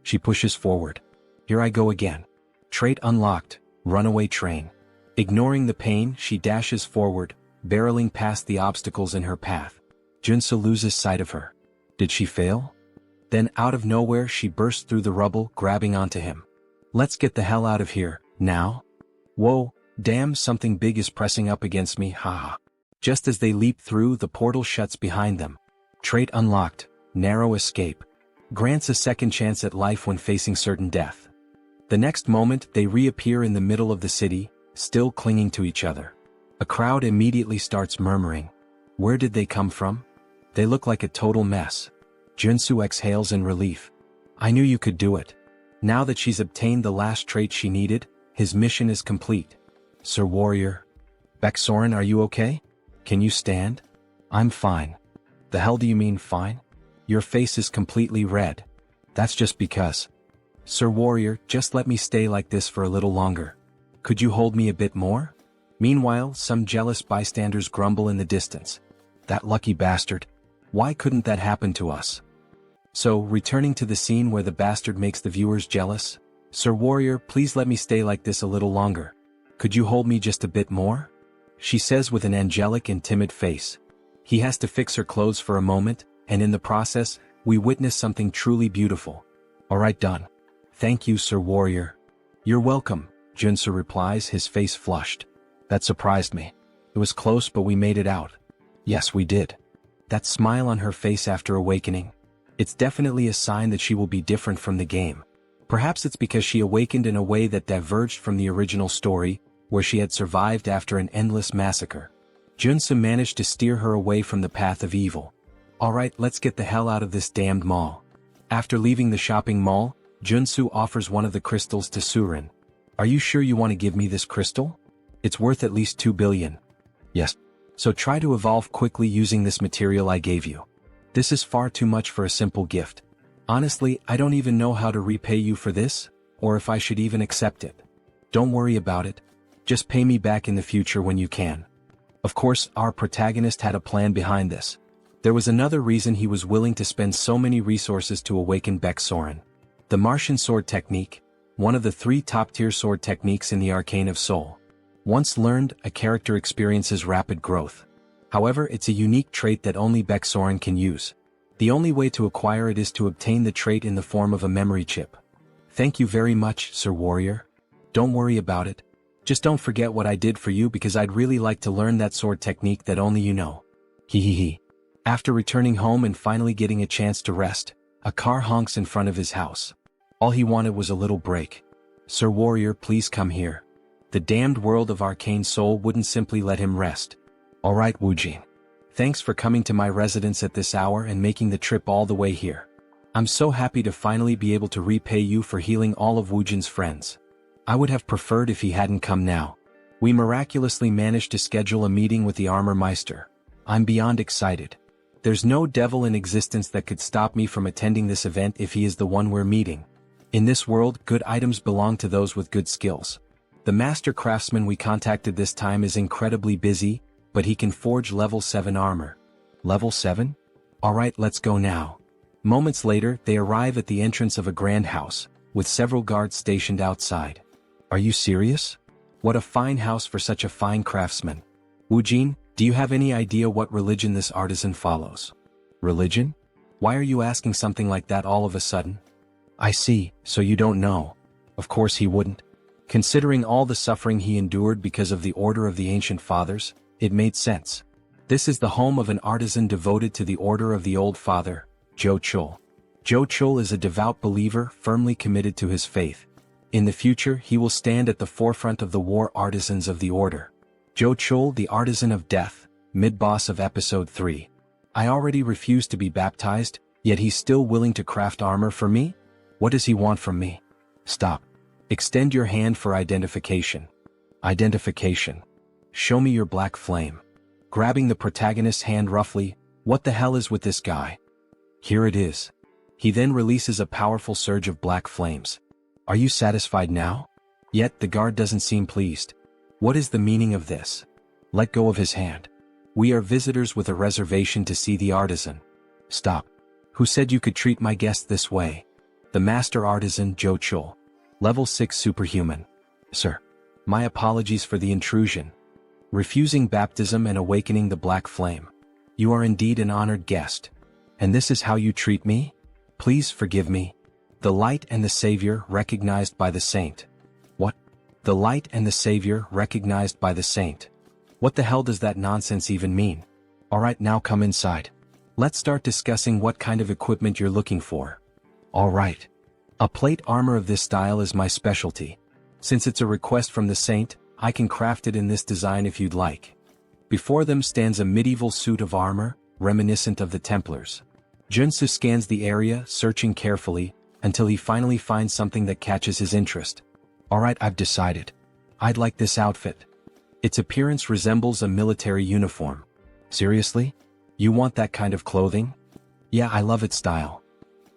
She pushes forward. Here I go again. Trait unlocked, Runaway Train. Ignoring the pain, she dashes forward, barreling past the obstacles in her path. Joonsoo loses sight of her. Did she fail? Then out of nowhere she burst through the rubble, grabbing onto him. Let's get the hell out of here, now? Whoa, damn, something big is pressing up against me, haha. Just as they leap through, the portal shuts behind them. Trait unlocked, narrow escape. Grants a second chance at life when facing certain death. The next moment, they reappear in the middle of the city, still clinging to each other. A crowd immediately starts murmuring. Where did they come from? They look like a total mess. Joonsoo exhales in relief. I knew you could do it. Now that she's obtained the last trait she needed, his mission is complete. Sir Warrior. Baeksoren, are you okay? Can you stand? I'm fine. The hell do you mean fine? Your face is completely red. That's just because. Sir Warrior, just let me stay like this for a little longer. Could you hold me a bit more? Meanwhile, some jealous bystanders grumble in the distance. That lucky bastard. Why couldn't that happen to us? So, returning to the scene where the bastard makes the viewers jealous. Sir Warrior, please let me stay like this a little longer. Could you hold me just a bit more? She says with an angelic and timid face. He has to fix her clothes for a moment, and in the process, we witness something truly beautiful. Alright, done. Thank you, Sir Warrior. You're welcome, Joonsoo replies, his face flushed. That surprised me. It was close, but we made it out. Yes, we did. That smile on her face after awakening. It's definitely a sign that she will be different from the game. Perhaps it's because she awakened in a way that diverged from the original story, where she had survived after an endless massacre. Joonsoo managed to steer her away from the path of evil. Alright, let's get the hell out of this damned mall. After leaving the shopping mall, Joonsoo offers one of the crystals to Surin. Are you sure you want to give me this crystal? It's worth at least 2 billion. Yes. So try to evolve quickly using this material I gave you. This is far too much for a simple gift. Honestly, I don't even know how to repay you for this, or if I should even accept it. Don't worry about it. Just pay me back in the future when you can. Of course, our protagonist had a plan behind this. There was another reason he was willing to spend so many resources to awaken Baeksoren. The Martian sword technique, one of the 3 top-tier sword techniques in the Arcane of Seoul. Once learned, a character experiences rapid growth. However, it's a unique trait that only Baeksoren can use. The only way to acquire it is to obtain the trait in the form of a memory chip. Thank you very much, Sir Warrior. Don't worry about it. Just don't forget what I did for you, because I'd really like to learn that sword technique that only you know. Hehehe. After returning home and finally getting a chance to rest, a car honks in front of his house. All he wanted was a little break. Sir Warrior, please come here. The damned world of Arcane Seoul wouldn't simply let him rest. Alright, Woojin. Thanks for coming to my residence at this hour and making the trip all the way here. I'm so happy to finally be able to repay you for healing all of Woojin's friends. I would have preferred if he hadn't come now. We miraculously managed to schedule a meeting with the Armor Meister. I'm beyond excited. There's no devil in existence that could stop me from attending this event if he is the one we're meeting. In this world, good items belong to those with good skills. The master craftsman we contacted this time is incredibly busy, but he can forge level 7 armor. Level 7? Alright, let's go now. Moments later, they arrive at the entrance of a grand house, with several guards stationed outside. Are you serious? What a fine house for such a fine craftsman. Woojin, do you have any idea what religion this artisan follows? Religion? Why are you asking something like that all of a sudden? I see, so you don't know. Of course he wouldn't. Considering all the suffering he endured because of the Order of the Ancient Fathers, it made sense. This is the home of an artisan devoted to the Order of the Old Father, Joonsoo. Joonsoo is a devout believer firmly committed to his faith. In the future, he will stand at the forefront of the war artisans of the Order. Joonsoo, the Artisan of Death, mid-boss of Episode 3. I already refused to be baptized, yet he's still willing to craft armor for me? What does he want from me? Stop. Extend your hand for identification. Identification. Show me your black flame. Grabbing the protagonist's hand roughly, what the hell is with this guy? Here it is. He then releases a powerful surge of black flames. Are you satisfied now? Yet the guard doesn't seem pleased. What is the meaning of this? Let go of his hand. We are visitors with a reservation to see the artisan. Stop. Who said you could treat my guest this way? The master artisan, Joonsoo. Level 6 superhuman. Sir. My apologies for the intrusion. Refusing baptism and awakening the black flame. You are indeed an honored guest. And this is how you treat me? Please forgive me. The light and the savior recognized by the saint. What? The light and the savior recognized by the saint. What the hell does that nonsense even mean? Alright, now come inside. Let's start discussing what kind of equipment you're looking for. Alright. A plate armor of this style is my specialty. Since it's a request from the saint, I can craft it in this design if you'd like. Before them stands a medieval suit of armor, reminiscent of the Templars. Joonsoo scans the area, searching carefully, until he finally finds something that catches his interest. Alright, I've decided. I'd like this outfit. Its appearance resembles a military uniform. Seriously? You want that kind of clothing? Yeah, I love its style.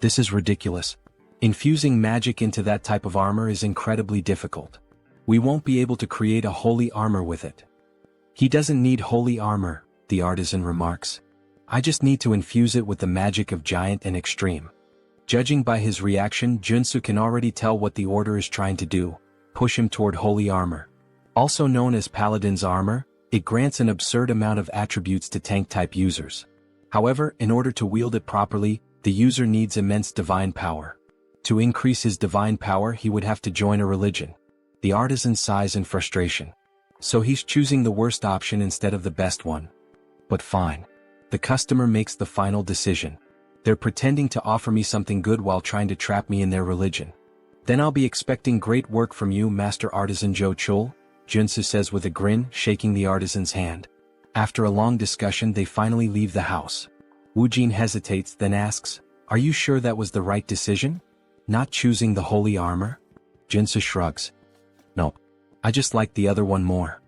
This is ridiculous. Infusing magic into that type of armor is incredibly difficult. We won't be able to create a holy armor with it. He doesn't need holy armor, the artisan remarks. I just need to infuse it with the magic of giant and extreme. Judging by his reaction, Joonsoo can already tell what the order is trying to do, push him toward holy armor. Also known as Paladin's armor, it grants an absurd amount of attributes to tank-type users. However, in order to wield it properly, the user needs immense divine power. To increase his divine power, he would have to join a religion. The artisan sighs in frustration. So he's choosing the worst option instead of the best one. But fine. The customer makes the final decision. They're pretending to offer me something good while trying to trap me in their religion. Then I'll be expecting great work from you, Master Artisan Joonsoo, Joonsoo says with a grin, shaking the artisan's hand. After a long discussion, they finally leave the house. Woojin hesitates, then asks, "Are you sure that was the right decision? Not choosing the holy armor?" Joonsoo shrugs. "No. I just like the other one more."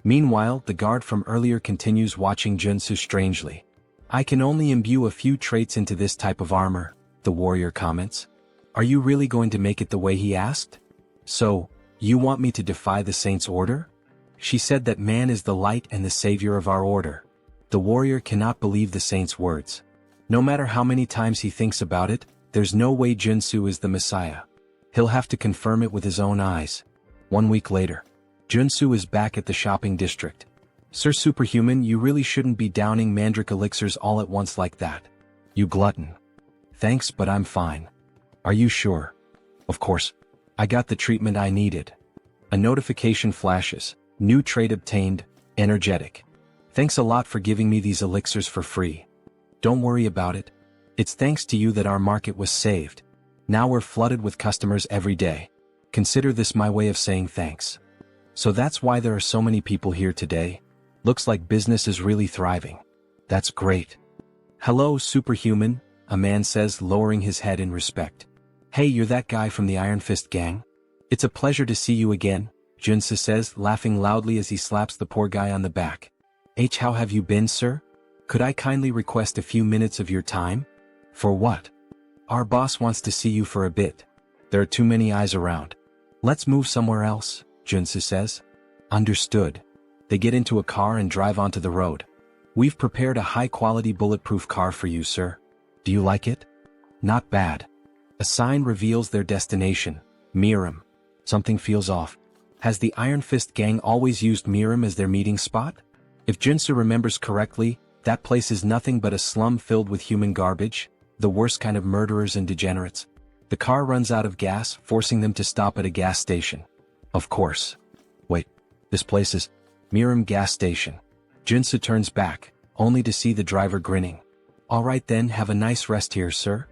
Meanwhile, the guard from earlier continues watching Joonsoo strangely. "I can only imbue a few traits into this type of armor," the warrior comments. "Are you really going to make it the way he asked? So, you want me to defy the saint's order? She said that man is the light and the savior of our order." The warrior cannot believe the saint's words. No matter how many times he thinks about it, there's no way Joonsoo is the Messiah. He'll have to confirm it with his own eyes. 1 week later, Joonsoo is back at the shopping district. "Sir Superhuman, you really shouldn't be downing mandrake elixirs all at once like that. You glutton." "Thanks, but I'm fine." "Are you sure?" "Of course. I got the treatment I needed." A notification flashes. "New trait obtained, energetic. Thanks a lot for giving me these elixirs for free." "Don't worry about it. It's thanks to you that our market was saved. Now we're flooded with customers every day. Consider this my way of saying thanks." "So that's why there are so many people here today? Looks like business is really thriving." "That's great." "Hello, Superhuman," a man says, lowering his head in respect. "Hey, you're that guy from the Iron Fist gang? It's a pleasure to see you again," Joonsoo says, laughing loudly as he slaps the poor guy on the back. How have you been, sir? Could I kindly request a few minutes of your time?" "For what?" "Our boss wants to see you for a bit. There are too many eyes around." "Let's move somewhere else," Joonsoo says. "Understood." They get into a car and drive onto the road. "We've prepared a high-quality bulletproof car for you, sir. Do you like it?" "Not bad." A sign reveals their destination, Miram. Something feels off. Has the Iron Fist gang always used Miram as their meeting spot? If Joonsoo remembers correctly, that place is nothing but a slum filled with human garbage, the worst kind of murderers and degenerates. The car runs out of gas, forcing them to stop at a gas station. Of course. Wait, this place is Miram gas station. Joonsoo turns back, only to see the driver grinning. "Alright then, have a nice rest here, sir."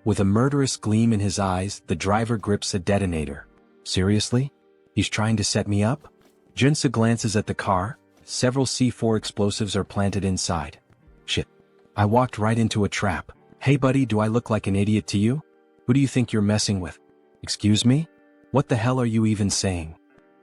With a murderous gleam in his eyes, the driver grips a detonator. "Seriously? He's trying to set me up?" Joonsoo glances at the car. Several C4 explosives are planted inside. "Shit. I walked right into a trap. Hey buddy, do I look like an idiot to you? Who do you think you're messing with?" "Excuse me? What the hell are you even saying?"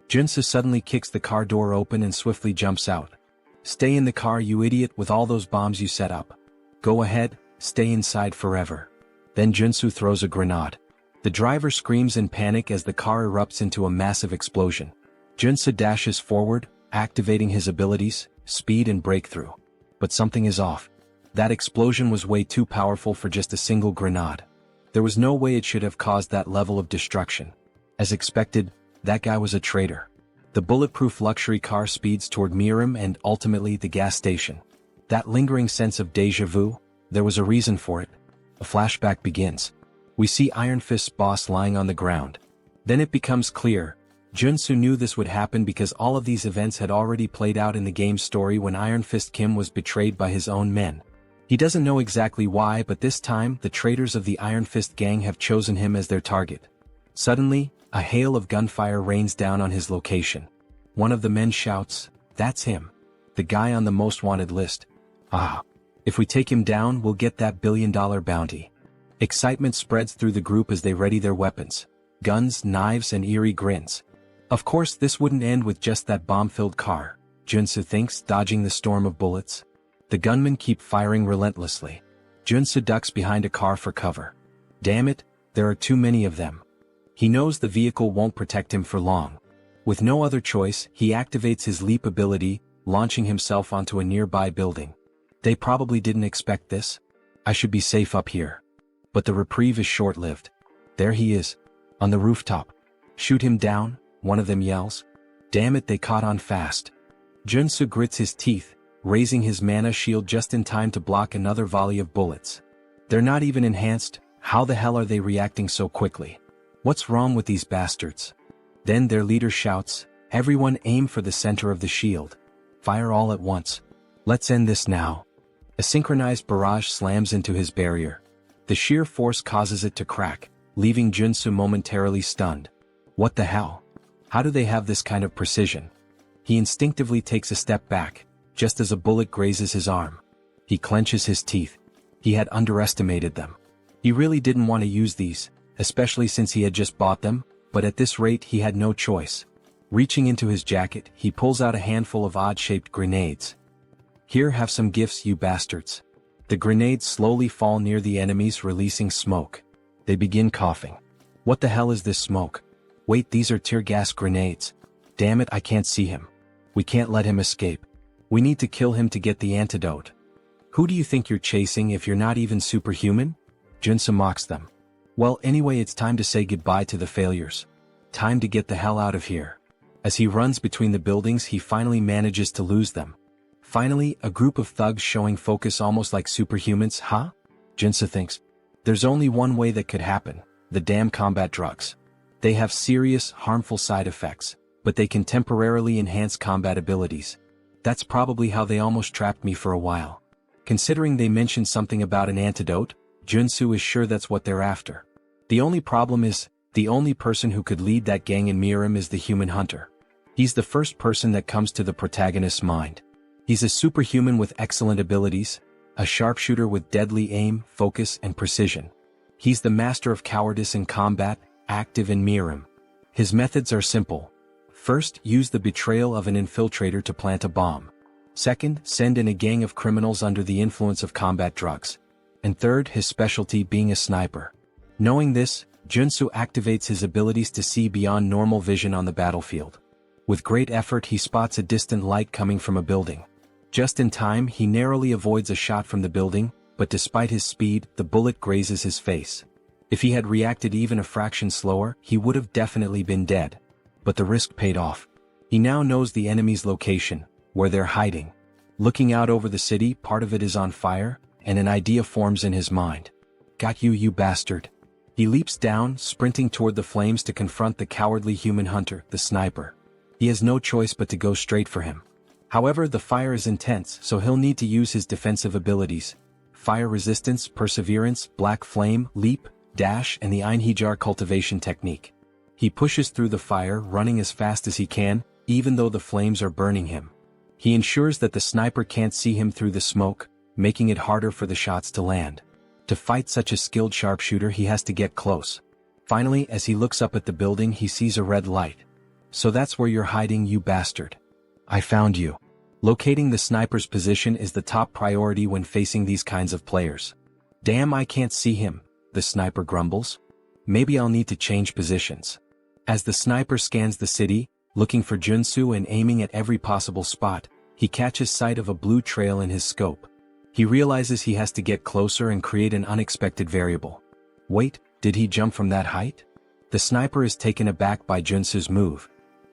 Joonsoo suddenly kicks the car door open and swiftly jumps out. "Stay in the car, you idiot, with all those bombs you set up. Go ahead, stay inside forever." Then Joonsoo throws a grenade. The driver screams in panic as the car erupts into a massive explosion. Joonsoo dashes forward, activating his abilities, speed and breakthrough. But something is off. That explosion was way too powerful for just a single grenade. There was no way it should have caused that level of destruction. As expected, that guy was a traitor. The bulletproof luxury car speeds toward Miram and ultimately the gas station. That lingering sense of déjà vu, there was a reason for it. A flashback begins. We see Iron Fist's boss lying on the ground. Then it becomes clear. Joonsoo knew this would happen because all of these events had already played out in the game's story when Iron Fist Kim was betrayed by his own men. He doesn't know exactly why, but this time the traitors of the Iron Fist gang have chosen him as their target. Suddenly, a hail of gunfire rains down on his location. One of the men shouts, "That's him. The guy on the most wanted list. Ah. If we take him down, we'll get that billion-dollar bounty." Excitement spreads through the group as they ready their weapons. Guns, knives, and eerie grins. Of course, this wouldn't end with just that bomb-filled car, Joonsoo thinks, dodging the storm of bullets. The gunmen keep firing relentlessly. Joonsoo ducks behind a car for cover. Damn it, there are too many of them. He knows the vehicle won't protect him for long. With no other choice, he activates his leap ability, launching himself onto a nearby building. They probably didn't expect this. I should be safe up here. But the reprieve is short-lived. There he is, on the rooftop. "Shoot him down," one of them yells. Damn it, they caught on fast. Joonsoo grits his teeth, raising his mana shield just in time to block another volley of bullets. They're not even enhanced. How the hell are they reacting so quickly? What's wrong with these bastards? Then their leader shouts, "Everyone aim for the center of the shield. Fire all at once. Let's end this now." A synchronized barrage slams into his barrier. The sheer force causes it to crack, leaving Joonsoo momentarily stunned. What the hell? How do they have this kind of precision? He instinctively takes a step back, just as a bullet grazes his arm. He clenches his teeth. He had underestimated them. He really didn't want to use these, especially since he had just bought them, but at this rate he had no choice. Reaching into his jacket, he pulls out a handful of odd-shaped grenades. "Here, have some gifts, you bastards." The grenades slowly fall near the enemies, releasing smoke. They begin coughing. What the hell is this smoke? Wait, these are tear gas grenades. Damn it, I can't see him. We can't let him escape. We need to kill him to get the antidote. Who do you think you're chasing if you're not even superhuman? Joonsoo mocks them. Well, anyway, it's time to say goodbye to the failures. Time to get the hell out of here. As he runs between the buildings, he finally manages to lose them. Finally, a group of thugs showing focus almost like superhumans, huh? Joonsoo thinks. There's only one way that could happen. The damn combat drugs. They have serious, harmful side effects, but they can temporarily enhance combat abilities. That's probably how they almost trapped me for a while. Considering they mentioned something about an antidote, Joonsoo is sure that's what they're after. The only problem is, the only person who could lead that gang in Harem is the human hunter. He's the first person that comes to the protagonist's mind. He's a superhuman with excellent abilities, a sharpshooter with deadly aim, focus, and precision. He's the master of cowardice in combat, active in Harem. His methods are simple. First, use the betrayal of an infiltrator to plant a bomb. Second, send in a gang of criminals under the influence of combat drugs. And third, his specialty being a sniper. Knowing this, Joonsoo activates his abilities to see beyond normal vision on the battlefield. With great effort, he spots a distant light coming from a building. Just in time, he narrowly avoids a shot from the building, but despite his speed, the bullet grazes his face. If he had reacted even a fraction slower, he would have definitely been dead. But the risk paid off. He now knows the enemy's location, where they're hiding. Looking out over the city, part of it is on fire, and an idea forms in his mind. Got you, you bastard. He leaps down, sprinting toward the flames to confront the cowardly human hunter, the sniper. He has no choice but to go straight for him. However, the fire is intense, so he'll need to use his defensive abilities. Fire resistance, perseverance, black flame, leap, dash, and the Einhejar cultivation technique. He pushes through the fire, running as fast as he can, even though the flames are burning him. He ensures that the sniper can't see him through the smoke, making it harder for the shots to land. To fight such a skilled sharpshooter, he has to get close. Finally, as he looks up at the building, he sees a red light. So that's where you're hiding, you bastard. I found you. Locating the sniper's position is the top priority when facing these kinds of players. Damn, I can't see him, the sniper grumbles. Maybe I'll need to change positions. As the sniper scans the city, looking for Joonsoo and aiming at every possible spot, he catches sight of a blue trail in his scope. He realizes he has to get closer and create an unexpected variable. Wait, did he jump from that height? The sniper is taken aback by Joonsoo's move.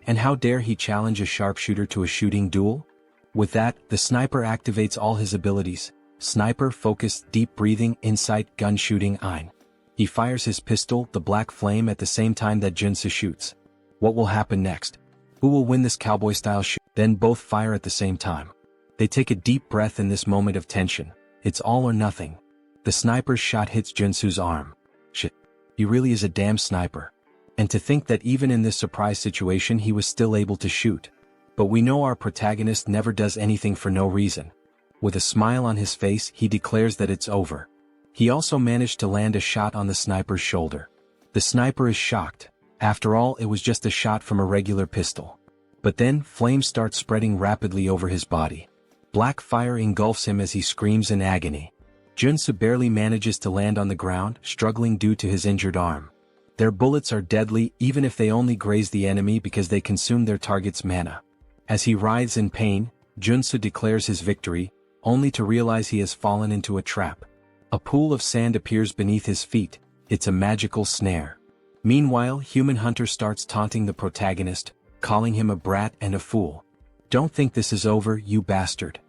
And how dare he challenge a sharpshooter to a shooting duel? With that, the sniper activates all his abilities: sniper, focus, deep breathing, insight, gun shooting, ein. He fires his pistol, the black flame, at the same time that Joonsoo shoots. What will happen next? Who will win this cowboy-style shoot? Then both fire at the same time. They take a deep breath in this moment of tension. It's all or nothing. The sniper's shot hits Joonsoo's arm. Shit. He really is a damn sniper. And to think that even in this surprise situation he was still able to shoot. But we know our protagonist never does anything for no reason. With a smile on his face, he declares that it's over. He also managed to land a shot on the sniper's shoulder. The sniper is shocked. After all, it was just a shot from a regular pistol. But then, flames start spreading rapidly over his body. Black fire engulfs him as he screams in agony. Joonsoo barely manages to land on the ground, struggling due to his injured arm. Their bullets are deadly even if they only graze the enemy because they consume their target's mana. As he writhes in pain, Joonsoo declares his victory, only to realize he has fallen into a trap. A pool of sand appears beneath his feet. It's a magical snare. Meanwhile, Human Hunter starts taunting the protagonist, calling him a brat and a fool. Don't think this is over, you bastard.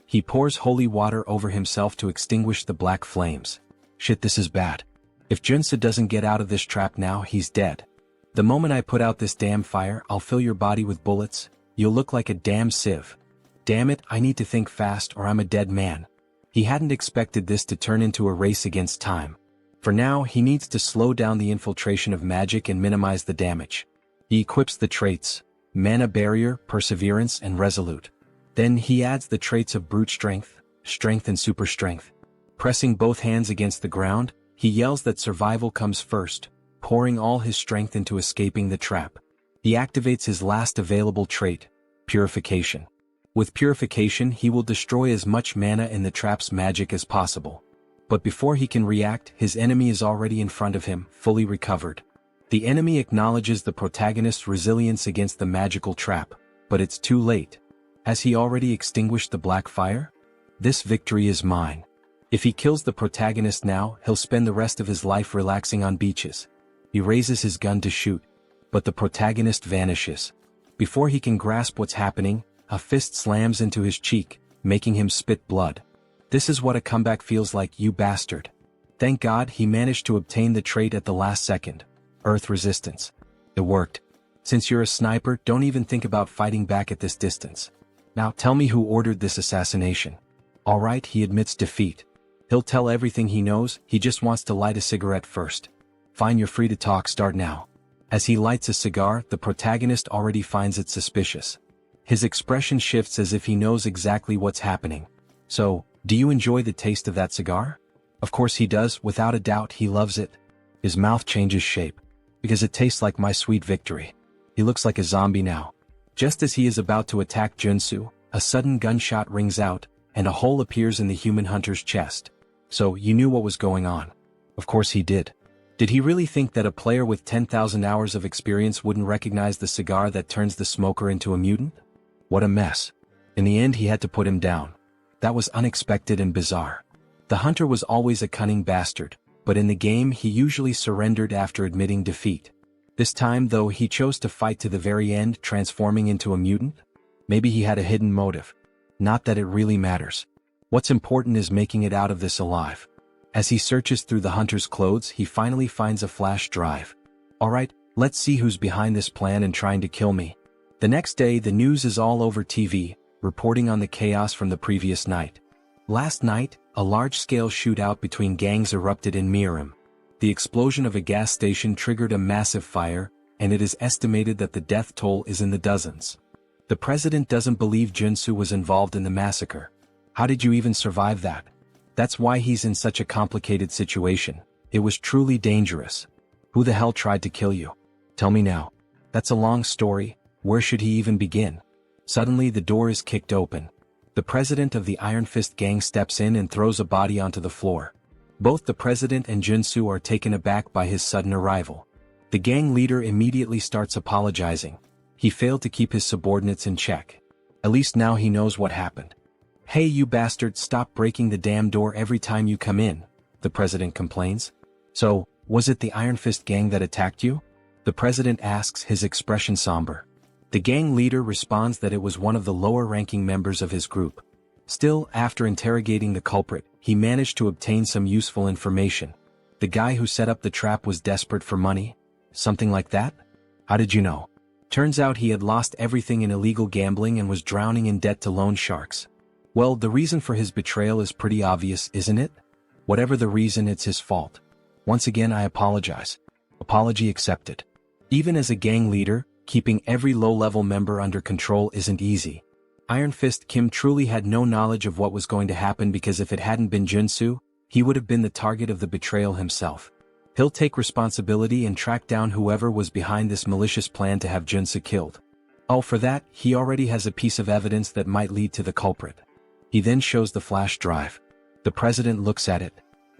He pours holy water over himself to extinguish the black flames. Shit, this is bad. If Joonsoo doesn't get out of this trap now, he's dead. The moment I put out this damn fire, I'll fill your body with bullets. You'll look like a damn sieve. Damn it, I need to think fast or I'm a dead man. He hadn't expected this to turn into a race against time. For now, he needs to slow down the infiltration of magic and minimize the damage. He equips the traits: Mana Barrier, Perseverance, and Resolute. Then he adds the traits of Brute Strength, Strength, and Super Strength. Pressing both hands against the ground, he yells that survival comes first, pouring all his strength into escaping the trap. He activates his last available trait, Purification. With Purification, he will destroy as much mana in the trap's magic as possible. But before he can react, his enemy is already in front of him, fully recovered. The enemy acknowledges the protagonist's resilience against the magical trap, but it's too late. Has he already extinguished the black fire? This victory is mine. If he kills the protagonist now, he'll spend the rest of his life relaxing on beaches. He raises his gun to shoot, but the protagonist vanishes. Before he can grasp what's happening, a fist slams into his cheek, making him spit blood. This is what a comeback feels like, you bastard. Thank God he managed to obtain the trait at the last second. Earth Resistance. It worked. Since you're a sniper, don't even think about fighting back at this distance. Now tell me who ordered this assassination. Alright, he admits defeat. He'll tell everything he knows, he just wants to light a cigarette first. Fine, you're free to talk, start now. As he lights a cigar, the protagonist already finds it suspicious. His expression shifts as if he knows exactly what's happening. So, do you enjoy the taste of that cigar? Of course he does, without a doubt he loves it. His mouth changes shape. Because it tastes like my sweet victory. He looks like a zombie now. Just as he is about to attack Joonsoo, a sudden gunshot rings out, and a hole appears in the Human Hunter's chest. So, you knew what was going on. Of course he did. Did he really think that a player with 10,000 hours of experience wouldn't recognize the cigar that turns the smoker into a mutant? What a mess. In the end he had to put him down. That was unexpected and bizarre. The hunter was always a cunning bastard, but in the game he usually surrendered after admitting defeat. This time though he chose to fight to the very end, transforming into a mutant? Maybe he had a hidden motive. Not that it really matters. What's important is making it out of this alive. As he searches through the hunter's clothes, he finally finds a flash drive. Alright, let's see who's behind this plan and trying to kill me. The next day the news is all over TV, reporting on the chaos from the previous night. Last night, a large-scale shootout between gangs erupted in Harem. The explosion of a gas station triggered a massive fire, and it is estimated that the death toll is in the dozens. The president doesn't believe Joonsoo was involved in the massacre. How did you even survive that? That's why he's in such a complicated situation. It was truly dangerous. Who the hell tried to kill you? Tell me now. That's a long story. Where should he even begin? Suddenly the door is kicked open. The president of the Iron Fist gang steps in and throws a body onto the floor. Both the president and Joonsoo are taken aback by his sudden arrival. The gang leader immediately starts apologizing. He failed to keep his subordinates in check. At least now he knows what happened. Hey you bastard, stop breaking the damn door every time you come in, the president complains. So, was it the Iron Fist gang that attacked you? The president asks, his expression somber. The gang leader responds that it was one of the lower-ranking members of his group. Still, after interrogating the culprit, he managed to obtain some useful information. The guy who set up the trap was desperate for money? Something like that? How did you know? Turns out he had lost everything in illegal gambling and was drowning in debt to loan sharks. Well, the reason for his betrayal is pretty obvious, isn't it? Whatever the reason, it's his fault. Once again, I apologize. Apology accepted. Even as a gang leader, keeping every low-level member under control isn't easy. Iron Fist Kim truly had no knowledge of what was going to happen, because if it hadn't been Joonsoo, he would have been the target of the betrayal himself. He'll take responsibility and track down whoever was behind this malicious plan to have Joonsoo killed. Oh, for that, he already has a piece of evidence that might lead to the culprit. He then shows the flash drive. The president looks at it.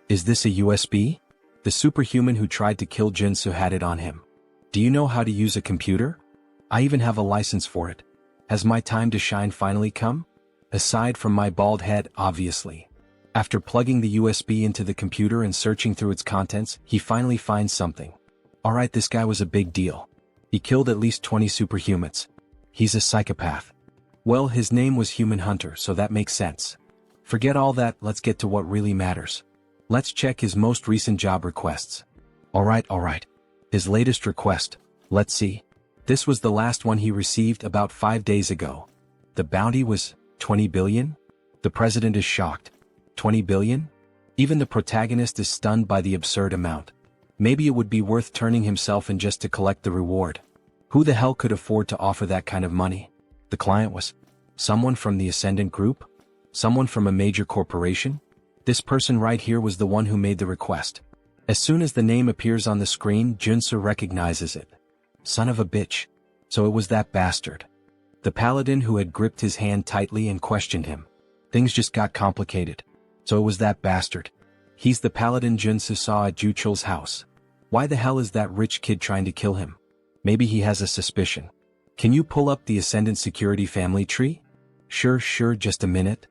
Is this a USB? The superhuman who tried to kill Joonsoo had it on him. Do you know how to use a computer? I even have a license for it. Has my time to shine finally come? Aside from my bald head, obviously. After plugging the USB into the computer and searching through its contents, he finally finds something. Alright, this guy was a big deal. He killed at least 20 superhumans. He's a psychopath. Well, his name was Human Hunter, so that makes sense. Forget all that, let's get to what really matters. Let's check his most recent job requests. Alright. His latest request, let's see. This was the last one he received about 5 days ago. The bounty was 20 billion? The president is shocked. 20 billion? Even the protagonist is stunned by the absurd amount. Maybe it would be worth turning himself in just to collect the reward. Who the hell could afford to offer that kind of money? The client was someone from the Ascendant Group? Someone from a major corporation? This person right here was the one who made the request. As soon as the name appears on the screen, Joonsoo recognizes it. Son of a bitch. So it was that bastard. The paladin who had gripped his hand tightly and questioned him. Things just got complicated. So it was that bastard. He's the paladin Joonsoo saw at Juchul's house. Why the hell is that rich kid trying to kill him? Maybe he has a suspicion. Can you pull up the Ascendant Security family tree? Sure, just a minute.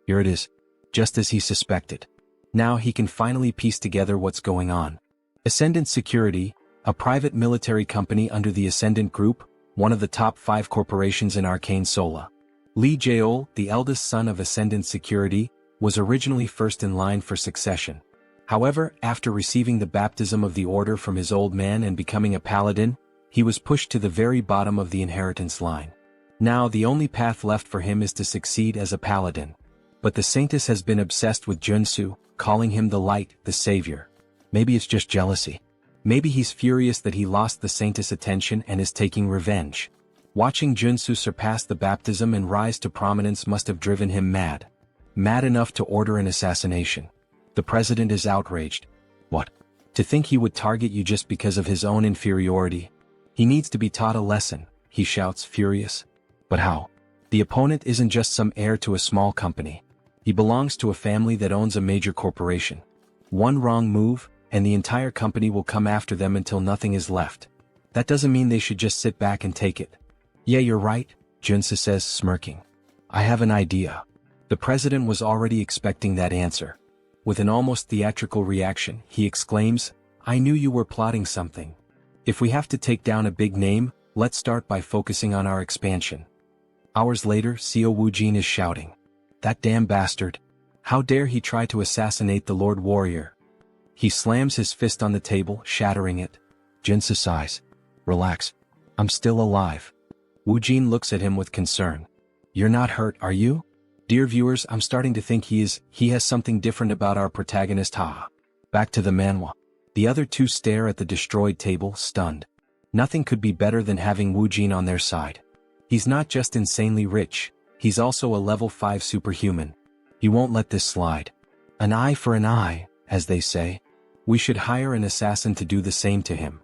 Here it is. Just as he suspected. Now he can finally piece together what's going on. Ascendant Security, a private military company under the Ascendant Group, one of the top 5 corporations in Arcane Seoul. Lee Jaeol, the eldest son of Ascendant Security, was originally first in line for succession. However, after receiving the baptism of the order from his old man and becoming a paladin, he was pushed to the very bottom of the inheritance line. Now the only path left for him is to succeed as a paladin. But the Saintess has been obsessed with Joonsoo, calling him the light, the savior. Maybe it's just jealousy. Maybe he's furious that he lost the Saintess' attention and is taking revenge. Watching Joonsoo surpass the baptism and rise to prominence must have driven him mad. Mad enough to order an assassination. The president is outraged. What? To think he would target you just because of his own inferiority? He needs to be taught a lesson, he shouts, furious. But how? The opponent isn't just some heir to a small company. He belongs to a family that owns a major corporation. One wrong move, and the entire company will come after them until nothing is left. That doesn't mean they should just sit back and take it. Yeah, you're right, Joonsoo says, smirking. I have an idea. The president was already expecting that answer. With an almost theatrical reaction, he exclaims, I knew you were plotting something. If we have to take down a big name, let's start by focusing on our expansion. Hours later, Seo Woojin is shouting. That damn bastard. How dare he try to assassinate the Lord Warrior? He slams his fist on the table, shattering it. Joonsoo sighs. Relax. I'm still alive. Woojin looks at him with concern. You're not hurt, are you? Dear viewers, I'm starting to think he has something different about our protagonist, haha. Back to the Manhwa. The other two stare at the destroyed table, stunned. Nothing could be better than having Woojin on their side. He's not just insanely rich, he's also a level 5 superhuman. He won't let this slide. An eye for an eye, as they say. We should hire an assassin to do the same to him.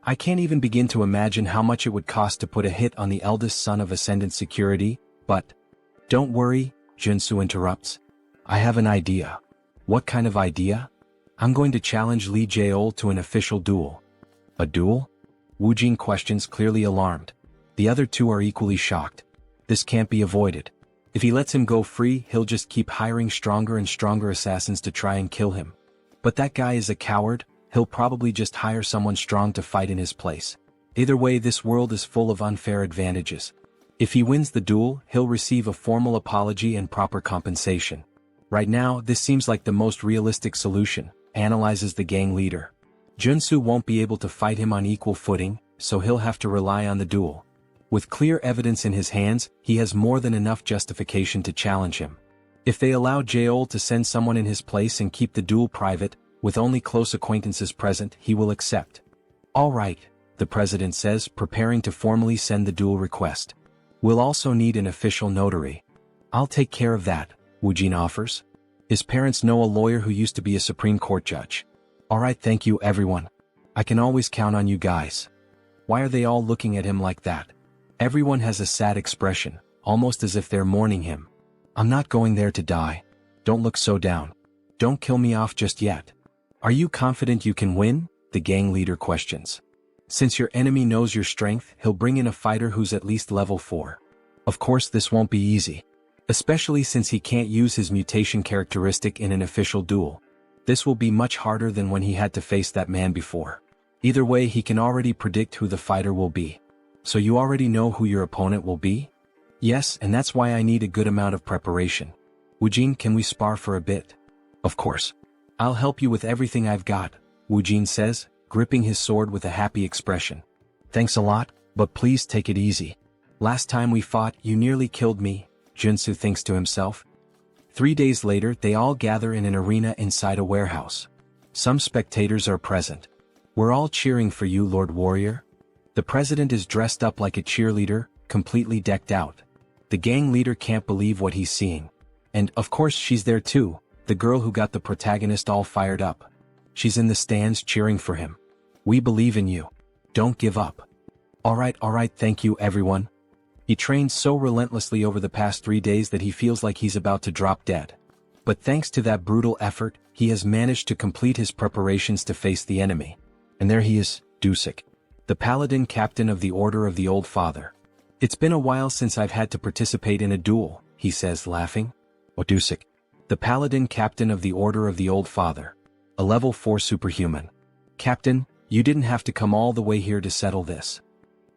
I can't even begin to imagine how much it would cost to put a hit on the eldest son of Ascendant Security, but... Don't worry, Joonsoo interrupts. I have an idea. What kind of idea? I'm going to challenge Lee Jaeol to an official duel. A duel? Woojin questions, clearly alarmed. The other two are equally shocked. This can't be avoided. If he lets him go free, he'll just keep hiring stronger and stronger assassins to try and kill him. But that guy is a coward, he'll probably just hire someone strong to fight in his place. Either way, this world is full of unfair advantages. If he wins the duel, he'll receive a formal apology and proper compensation. Right now, this seems like the most realistic solution, analyzes the gang leader. Joonsoo won't be able to fight him on equal footing, so he'll have to rely on the duel. With clear evidence in his hands, he has more than enough justification to challenge him. If they allow Seoul to send someone in his place and keep the duel private, with only close acquaintances present, he will accept. All right, the president says, preparing to formally send the duel request. We'll also need an official notary. I'll take care of that, Woojin offers. His parents know a lawyer who used to be a Supreme Court judge. All right, thank you everyone. I can always count on you guys. Why are they all looking at him like that? Everyone has a sad expression, almost as if they're mourning him. I'm not going there to die. Don't look so down. Don't kill me off just yet. Are you confident you can win? The gang leader questions. Since your enemy knows your strength, he'll bring in a fighter who's at least level 4. Of course this won't be easy. Especially since he can't use his mutation characteristic in an official duel. This will be much harder than when he had to face that man before. Either way, he can already predict who the fighter will be. So you already know who your opponent will be? Yes, and that's why I need a good amount of preparation. Woojin, can we spar for a bit? Of course. I'll help you with everything I've got, Woojin says, gripping his sword with a happy expression. Thanks a lot, but please take it easy. Last time we fought, you nearly killed me, Joonsoo thinks to himself. 3 days later, they all gather in an arena inside a warehouse. Some spectators are present. We're all cheering for you, Lord Warrior. The president is dressed up like a cheerleader, completely decked out. The gang leader can't believe what he's seeing. And, of course, she's there too, the girl who got the protagonist all fired up. She's in the stands cheering for him. We believe in you. Don't give up. All right, thank you everyone. He trained so relentlessly over the past 3 days that he feels like he's about to drop dead. But thanks to that brutal effort, he has managed to complete his preparations to face the enemy. And there he is, Dusik, the paladin captain of the Order of the Old Father. It's been a while since I've had to participate in a duel, he says, laughing. Oh, Dusik, the paladin captain of the Order of the Old Father. A level 4 superhuman. Captain, you didn't have to come all the way here to settle this.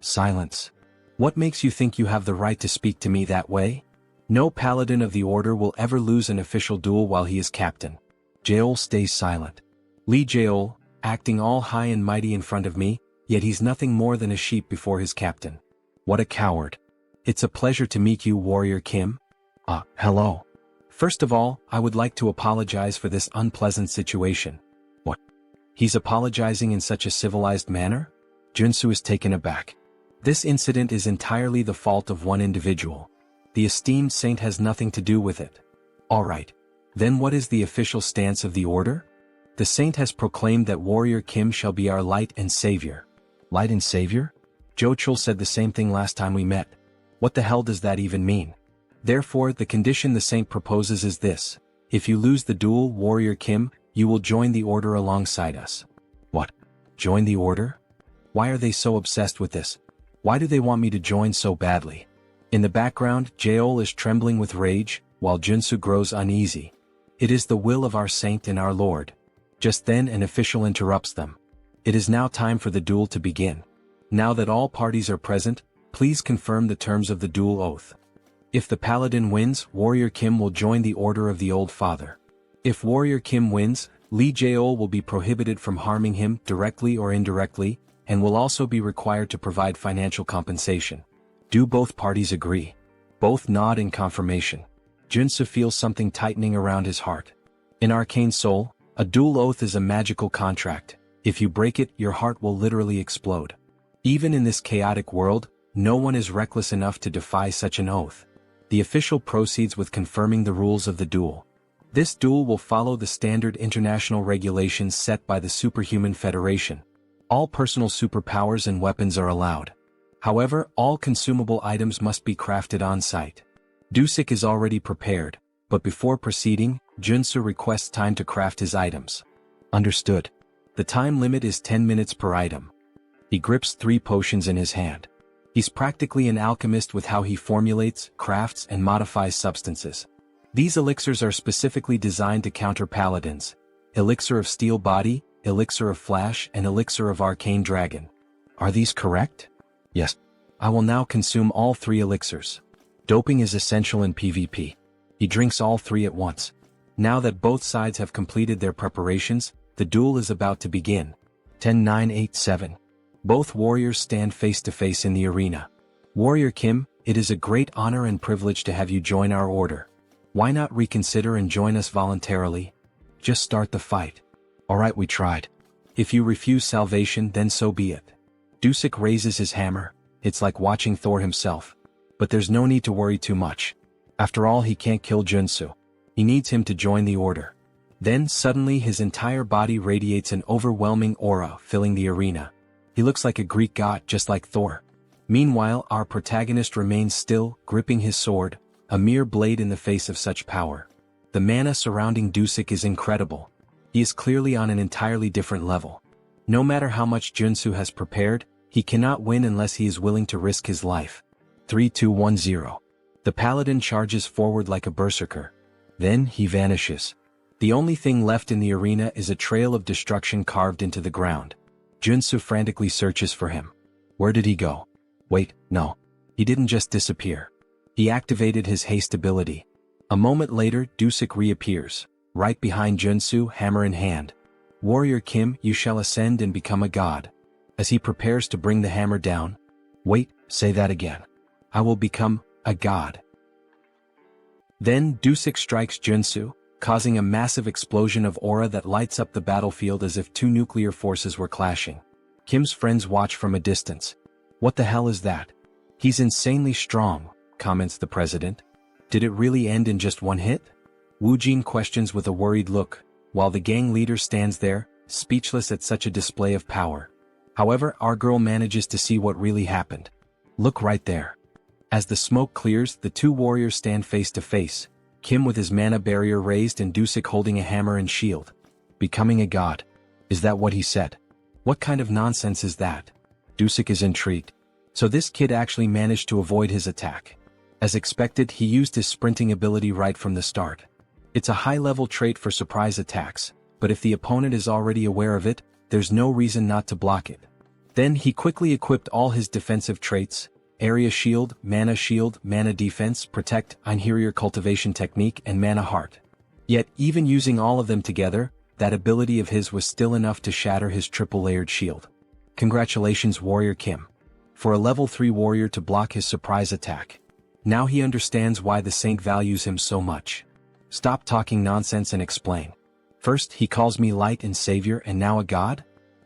Silence. What makes you think you have the right to speak to me that way? No paladin of the Order will ever lose an official duel while he is captain. Seoul stays silent. Lee Seoul, acting all high and mighty in front of me, yet he's nothing more than a sheep before his captain. What a coward. It's a pleasure to meet you, Warrior Kim. Hello. First of all, I would like to apologize for this unpleasant situation. What? He's apologizing in such a civilized manner? Joonsoo is taken aback. This incident is entirely the fault of one individual. The esteemed saint has nothing to do with it. Alright. Then what is the official stance of the order? The saint has proclaimed that Warrior Kim shall be our light and savior. Light and savior? Jochul said the same thing last time we met. What the hell does that even mean? Therefore, the condition the saint proposes is this. If you lose the duel, Warrior Kim, you will join the order alongside us. What? Join the order? Why are they so obsessed with this? Why do they want me to join so badly? In the background, Seoul is trembling with rage, while Joonsoo grows uneasy. It is the will of our saint and our lord. Just then an official interrupts them. It is now time for the duel to begin. Now that all parties are present, please confirm the terms of the duel oath. If the paladin wins, Warrior Kim will join the Order of the Old Father. If Warrior Kim wins, Lee Seoul will be prohibited from harming him directly or indirectly, and will also be required to provide financial compensation. Do both parties agree? Both nod in confirmation. Joonsoo feels something tightening around his heart. In Arcane Seoul, a duel oath is a magical contract. If you break it, your heart will literally explode. Even in this chaotic world, no one is reckless enough to defy such an oath. The official proceeds with confirming the rules of the duel. This duel will follow the standard international regulations set by the Superhuman Federation. All personal superpowers and weapons are allowed. However, all consumable items must be crafted on-site. Dusik is already prepared, but before proceeding, Joonsoo requests time to craft his items. Understood. The time limit is 10 minutes per item. He grips 3 potions in his hand. He's practically an alchemist with how he formulates, crafts, and modifies substances. These elixirs are specifically designed to counter paladins. Elixir of Steel Body, Elixir of Flash, and Elixir of Arcane Dragon. Are these correct? Yes. I will now consume all 3 elixirs. Doping is essential in PvP. He drinks all 3 at once. Now that both sides have completed their preparations, The duel is about to begin. 10-9-8-7. Both warriors stand face to face in the arena. Warrior Kim, it is a great honor and privilege to have you join our order. Why not reconsider and join us voluntarily? Just start the fight. Alright, we tried. If you refuse salvation, then so be it. Dusik raises his hammer. It's like watching Thor himself. But there's no need to worry too much. After all, he can't kill Joonsoo. He needs him to join the order. Then suddenly his entire body radiates an overwhelming aura, filling the arena. He looks like a Greek god, just like Thor. Meanwhile, our protagonist remains still, gripping his sword, a mere blade in the face of such power. The mana surrounding Dusik is incredible. He is clearly on an entirely different level. No matter how much Joonsoo has prepared, he cannot win unless he is willing to risk his life. 3-2-1-0. The paladin charges forward like a berserker. Then he vanishes. The only thing left in the arena is a trail of destruction carved into the ground. Joonsoo frantically searches for him. Where did he go? Wait, no. He didn't just disappear. He activated his haste ability. A moment later, Dusik reappears, right behind Joonsoo, hammer in hand. Warrior Kim, you shall ascend and become a god. As he prepares to bring the hammer down. Wait, say that again. I will become a god. Then Dusik strikes Joonsoo, causing a massive explosion of aura that lights up the battlefield as if two nuclear forces were clashing. Kim's friends watch from a distance. What the hell is that? He's insanely strong, comments the president. Did it really end in just one hit? Woojin questions with a worried look, while the gang leader stands there, speechless at such a display of power. However, our girl manages to see what really happened. Look right there. As the smoke clears, the two warriors stand face to face. Kim with his mana barrier raised and Dusik holding a hammer and shield. Becoming a god. Is that what he said? What kind of nonsense is that? Dusik is intrigued. So this kid actually managed to avoid his attack. As expected, he used his sprinting ability right from the start. It's a high-level trait for surprise attacks, but if the opponent is already aware of it, there's no reason not to block it. Then he quickly equipped all his defensive traits: Area Shield, Mana Defense, Protect, Interior Cultivation Technique, and Mana Heart. Yet, even using all of them together, that ability of his was still enough to shatter his triple-layered shield. Congratulations, Warrior Kim. For a level 3 warrior to block his surprise attack. Now he understands why the saint values him so much. Stop talking nonsense and explain. First he calls me light and savior and now a god?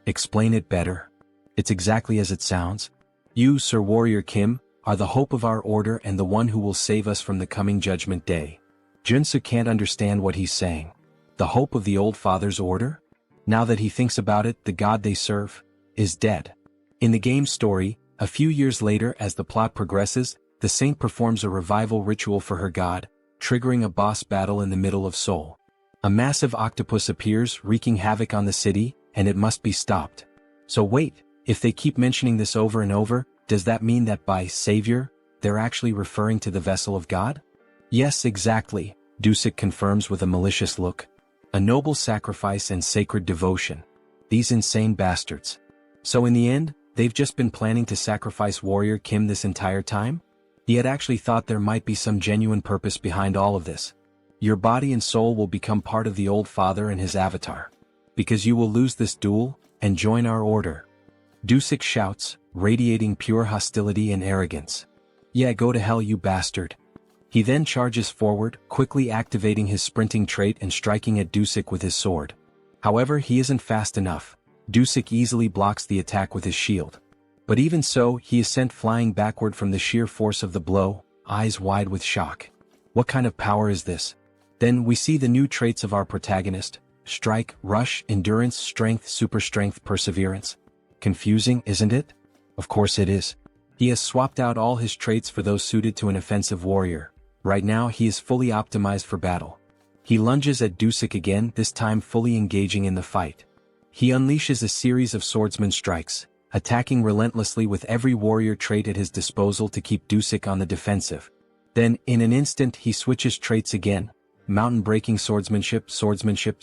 Explain it better. It's exactly as it sounds. You, Sir Warrior Kim, are the hope of our order and the one who will save us from the coming judgment day. Joonsoo can't understand what he's saying. The hope of the old father's order? Now that he thinks about it, the god they serve is dead. In the game's story, a few years later as the plot progresses, the saint performs a revival ritual for her god, triggering a boss battle in the middle of Seoul. A massive octopus appears, wreaking havoc on the city, and it must be stopped. So wait, if they keep mentioning this over and over, does that mean that by savior, they're actually referring to the vessel of God? Yes, exactly, Dusik confirms with a malicious look. A noble sacrifice and sacred devotion. These insane bastards. So in the end, they've just been planning to sacrifice Warrior Kim this entire time? He had actually thought there might be some genuine purpose behind all of this. Your body and soul will become part of the old father and his avatar. Because you will lose this duel, and join our order. Dusik shouts, radiating pure hostility and arrogance. Yeah, go to hell, you bastard. He then charges forward, quickly activating his sprinting trait and striking at Dusik with his sword. However, he isn't fast enough. Dusik easily blocks the attack with his shield. But even so, he is sent flying backward from the sheer force of the blow, eyes wide with shock. What kind of power is this? Then we see the new traits of our protagonist: strike, rush, endurance, strength, super strength, perseverance. Confusing, isn't it? Of course it is. He has swapped out all his traits for those suited to an offensive warrior. Right now he is fully optimized for battle. He lunges at Dusik again, this time fully engaging in the fight. He unleashes a series of swordsman strikes, attacking relentlessly with every warrior trait at his disposal to keep Dusik on the defensive. Then, in an instant he switches traits again: mountain-breaking swordsmanship,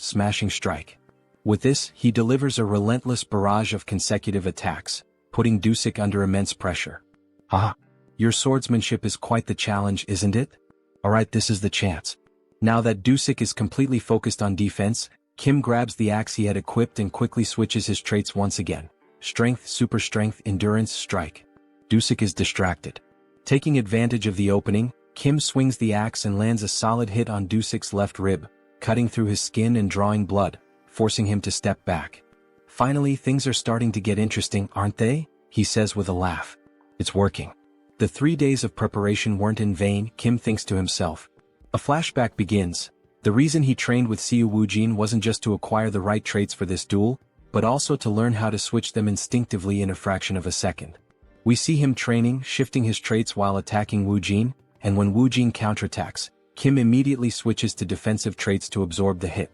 smashing strike. With this, he delivers a relentless barrage of consecutive attacks, putting Dusik under immense pressure. Haha! Your swordsmanship is quite the challenge, isn't it? Alright, this is the chance. Now that Dusik is completely focused on defense, Kim grabs the axe he had equipped and quickly switches his traits once again. Strength, super strength, endurance, strike. Dusik is distracted. Taking advantage of the opening, Kim swings the axe and lands a solid hit on Dusik's left rib, cutting through his skin and drawing blood, forcing him to step back. Finally, things are starting to get interesting, aren't they? He says with a laugh. It's working. The 3 days of preparation weren't in vain, Kim thinks to himself. A flashback begins. The reason he trained with Siu Woojin wasn't just to acquire the right traits for this duel, but also to learn how to switch them instinctively in a fraction of a second. We see him training, shifting his traits while attacking Woojin, and when Woojin counterattacks, Kim immediately switches to defensive traits to absorb the hit.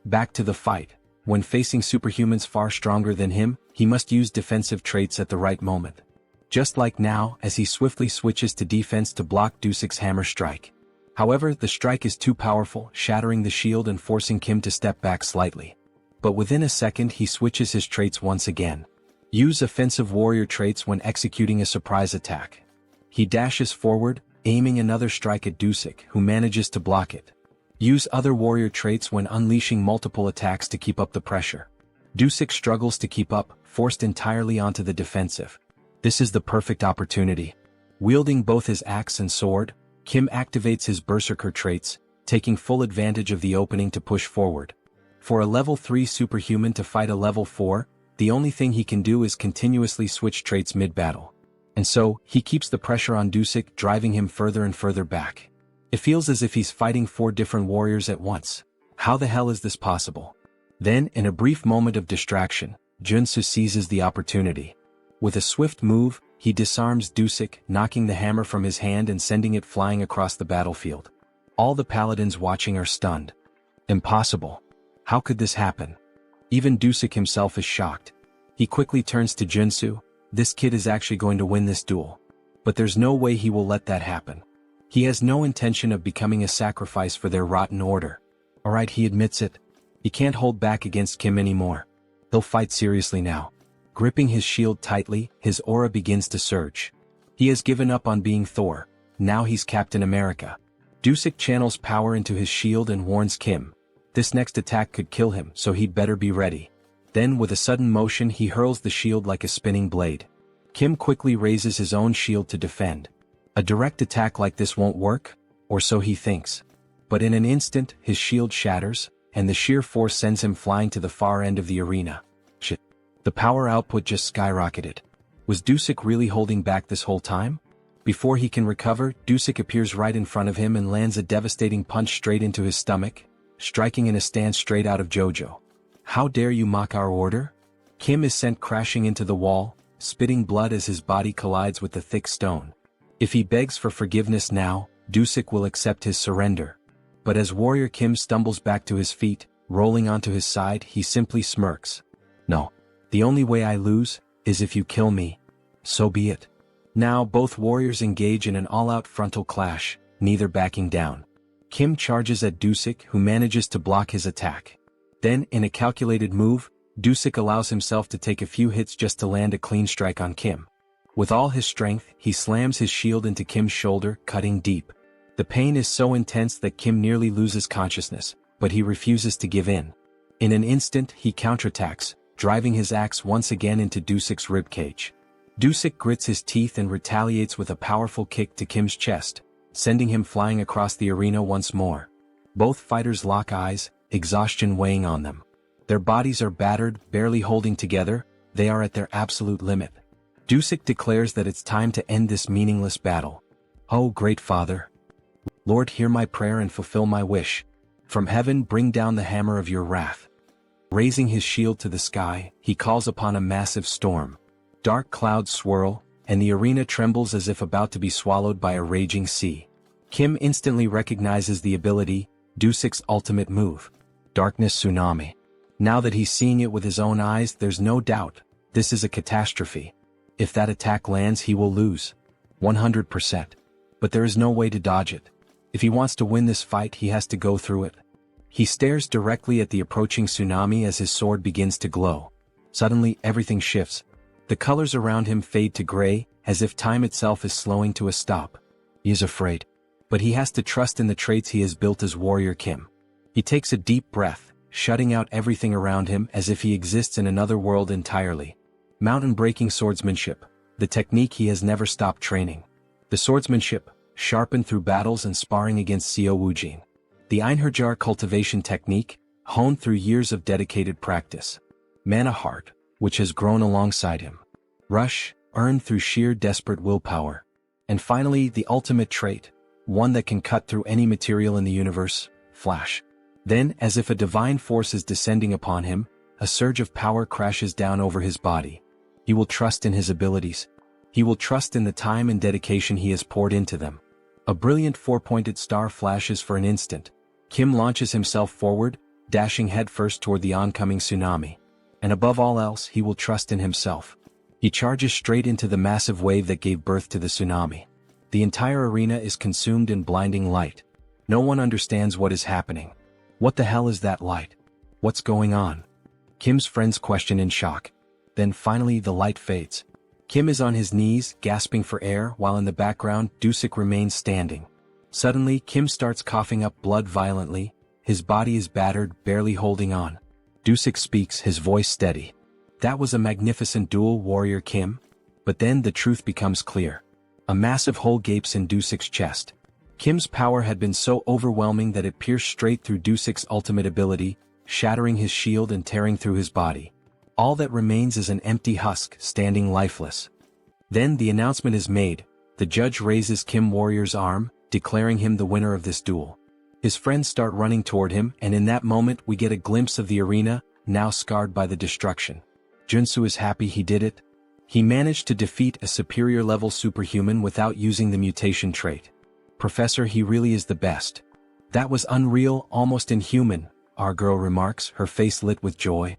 Back to the fight. When facing superhumans far stronger than him, he must use defensive traits at the right moment. Just like now, as he swiftly switches to defense to block Dusik's hammer strike. However, the strike is too powerful, shattering the shield and forcing Kim to step back slightly. But within a second he switches his traits once again. Use offensive warrior traits when executing a surprise attack. He dashes forward, aiming another strike at Dusik, who manages to block it. Use other warrior traits when unleashing multiple attacks to keep up the pressure. Dusik struggles to keep up, forced entirely onto the defensive. This is the perfect opportunity. Wielding both his axe and sword, Kim activates his berserker traits, taking full advantage of the opening to push forward. For a level 3 superhuman to fight a level 4, the only thing he can do is continuously switch traits mid-battle. And so, he keeps the pressure on Dusik, driving him further and further back. It feels as if he's fighting 4 different warriors at once. How the hell is this possible? Then, in a brief moment of distraction, Joonsoo seizes the opportunity. With a swift move, he disarms Dusik, knocking the hammer from his hand and sending it flying across the battlefield. All the paladins watching are stunned. Impossible. How could this happen? Even Dusik himself is shocked. He quickly turns to Joonsoo. This kid is actually going to win this duel. But there's no way he will let that happen. He has no intention of becoming a sacrifice for their rotten order. Alright, he admits it. He can't hold back against Kim anymore. He'll fight seriously now. Gripping his shield tightly, his aura begins to surge. He has given up on being Thor. Now he's Captain America. Dusik channels power into his shield and warns Kim. This next attack could kill him, so he'd better be ready. Then with a sudden motion he hurls the shield like a spinning blade. Kim quickly raises his own shield to defend. A direct attack like this won't work, or so he thinks. But in an instant, his shield shatters, and the sheer force sends him flying to the far end of the arena. Shit. The power output just skyrocketed. Was Dusik really holding back this whole time? Before he can recover, Dusik appears right in front of him and lands a devastating punch straight into his stomach, striking in a stance straight out of JoJo. How dare you mock our order? Kim is sent crashing into the wall, spitting blood as his body collides with the thick stone. If he begs for forgiveness now, Dusik will accept his surrender. But as Warrior Kim stumbles back to his feet, rolling onto his side, he simply smirks. No. The only way I lose is if you kill me. So be it. Now both warriors engage in an all-out frontal clash, neither backing down. Kim charges at Dusik, who manages to block his attack. Then, in a calculated move, Dusik allows himself to take a few hits just to land a clean strike on Kim. With all his strength, he slams his shield into Kim's shoulder, cutting deep. The pain is so intense that Kim nearly loses consciousness, but he refuses to give in. In an instant, he counterattacks, driving his axe once again into Dusik's ribcage. Dusik grits his teeth and retaliates with a powerful kick to Kim's chest, sending him flying across the arena once more. Both fighters lock eyes, exhaustion weighing on them. Their bodies are battered, barely holding together, they are at their absolute limit. Dusik declares that it's time to end this meaningless battle. Oh, great Father! Lord, hear my prayer and fulfill my wish. From heaven bring down the hammer of your wrath. Raising his shield to the sky, he calls upon a massive storm. Dark clouds swirl, and the arena trembles as if about to be swallowed by a raging sea. Kim instantly recognizes the ability, Dusik's ultimate move. Darkness Tsunami. Now that he's seeing it with his own eyes, there's no doubt, this is a catastrophe. If that attack lands, he will lose. 100%. But there is no way to dodge it. If he wants to win this fight, he has to go through it. He stares directly at the approaching tsunami as his sword begins to glow. Suddenly, everything shifts. The colors around him fade to gray, as if time itself is slowing to a stop. He is afraid. But he has to trust in the traits he has built as Warrior Kim. He takes a deep breath, shutting out everything around him as if he exists in another world entirely. Mountain-breaking swordsmanship, the technique he has never stopped training. The swordsmanship, sharpened through battles and sparring against Seo Woojin. The Einherjar cultivation technique, honed through years of dedicated practice. Mana heart, which has grown alongside him. Rush, earned through sheer desperate willpower. And finally, the ultimate trait, one that can cut through any material in the universe, flash. Then, as if a divine force is descending upon him, a surge of power crashes down over his body. He will trust in his abilities. He will trust in the time and dedication he has poured into them. A brilliant four-pointed star flashes for an instant. Kim launches himself forward, dashing headfirst toward the oncoming tsunami. And above all else, he will trust in himself. He charges straight into the massive wave that gave birth to the tsunami. The entire arena is consumed in blinding light. No one understands what is happening. What the hell is that light? What's going on? Kim's friends question in shock. Then finally the light fades. Kim is on his knees, gasping for air, while in the background, Dusik remains standing. Suddenly, Kim starts coughing up blood violently. His body is battered, barely holding on. Dusik speaks, his voice steady. That was a magnificent duel, Warrior Kim. But then the truth becomes clear. A massive hole gapes in Dusik's chest. Kim's power had been so overwhelming that it pierced straight through Dusik's ultimate ability, shattering his shield and tearing through his body. All that remains is an empty husk, standing lifeless. Then the announcement is made. The judge raises Kim Warrior's arm, declaring him the winner of this duel. His friends start running toward him, and in that moment we get a glimpse of the arena, now scarred by the destruction. Joonsoo is happy he did it. He managed to defeat a superior-level superhuman without using the mutation trait. Professor, he really is the best. That was unreal, almost inhuman, our girl remarks, her face lit with joy.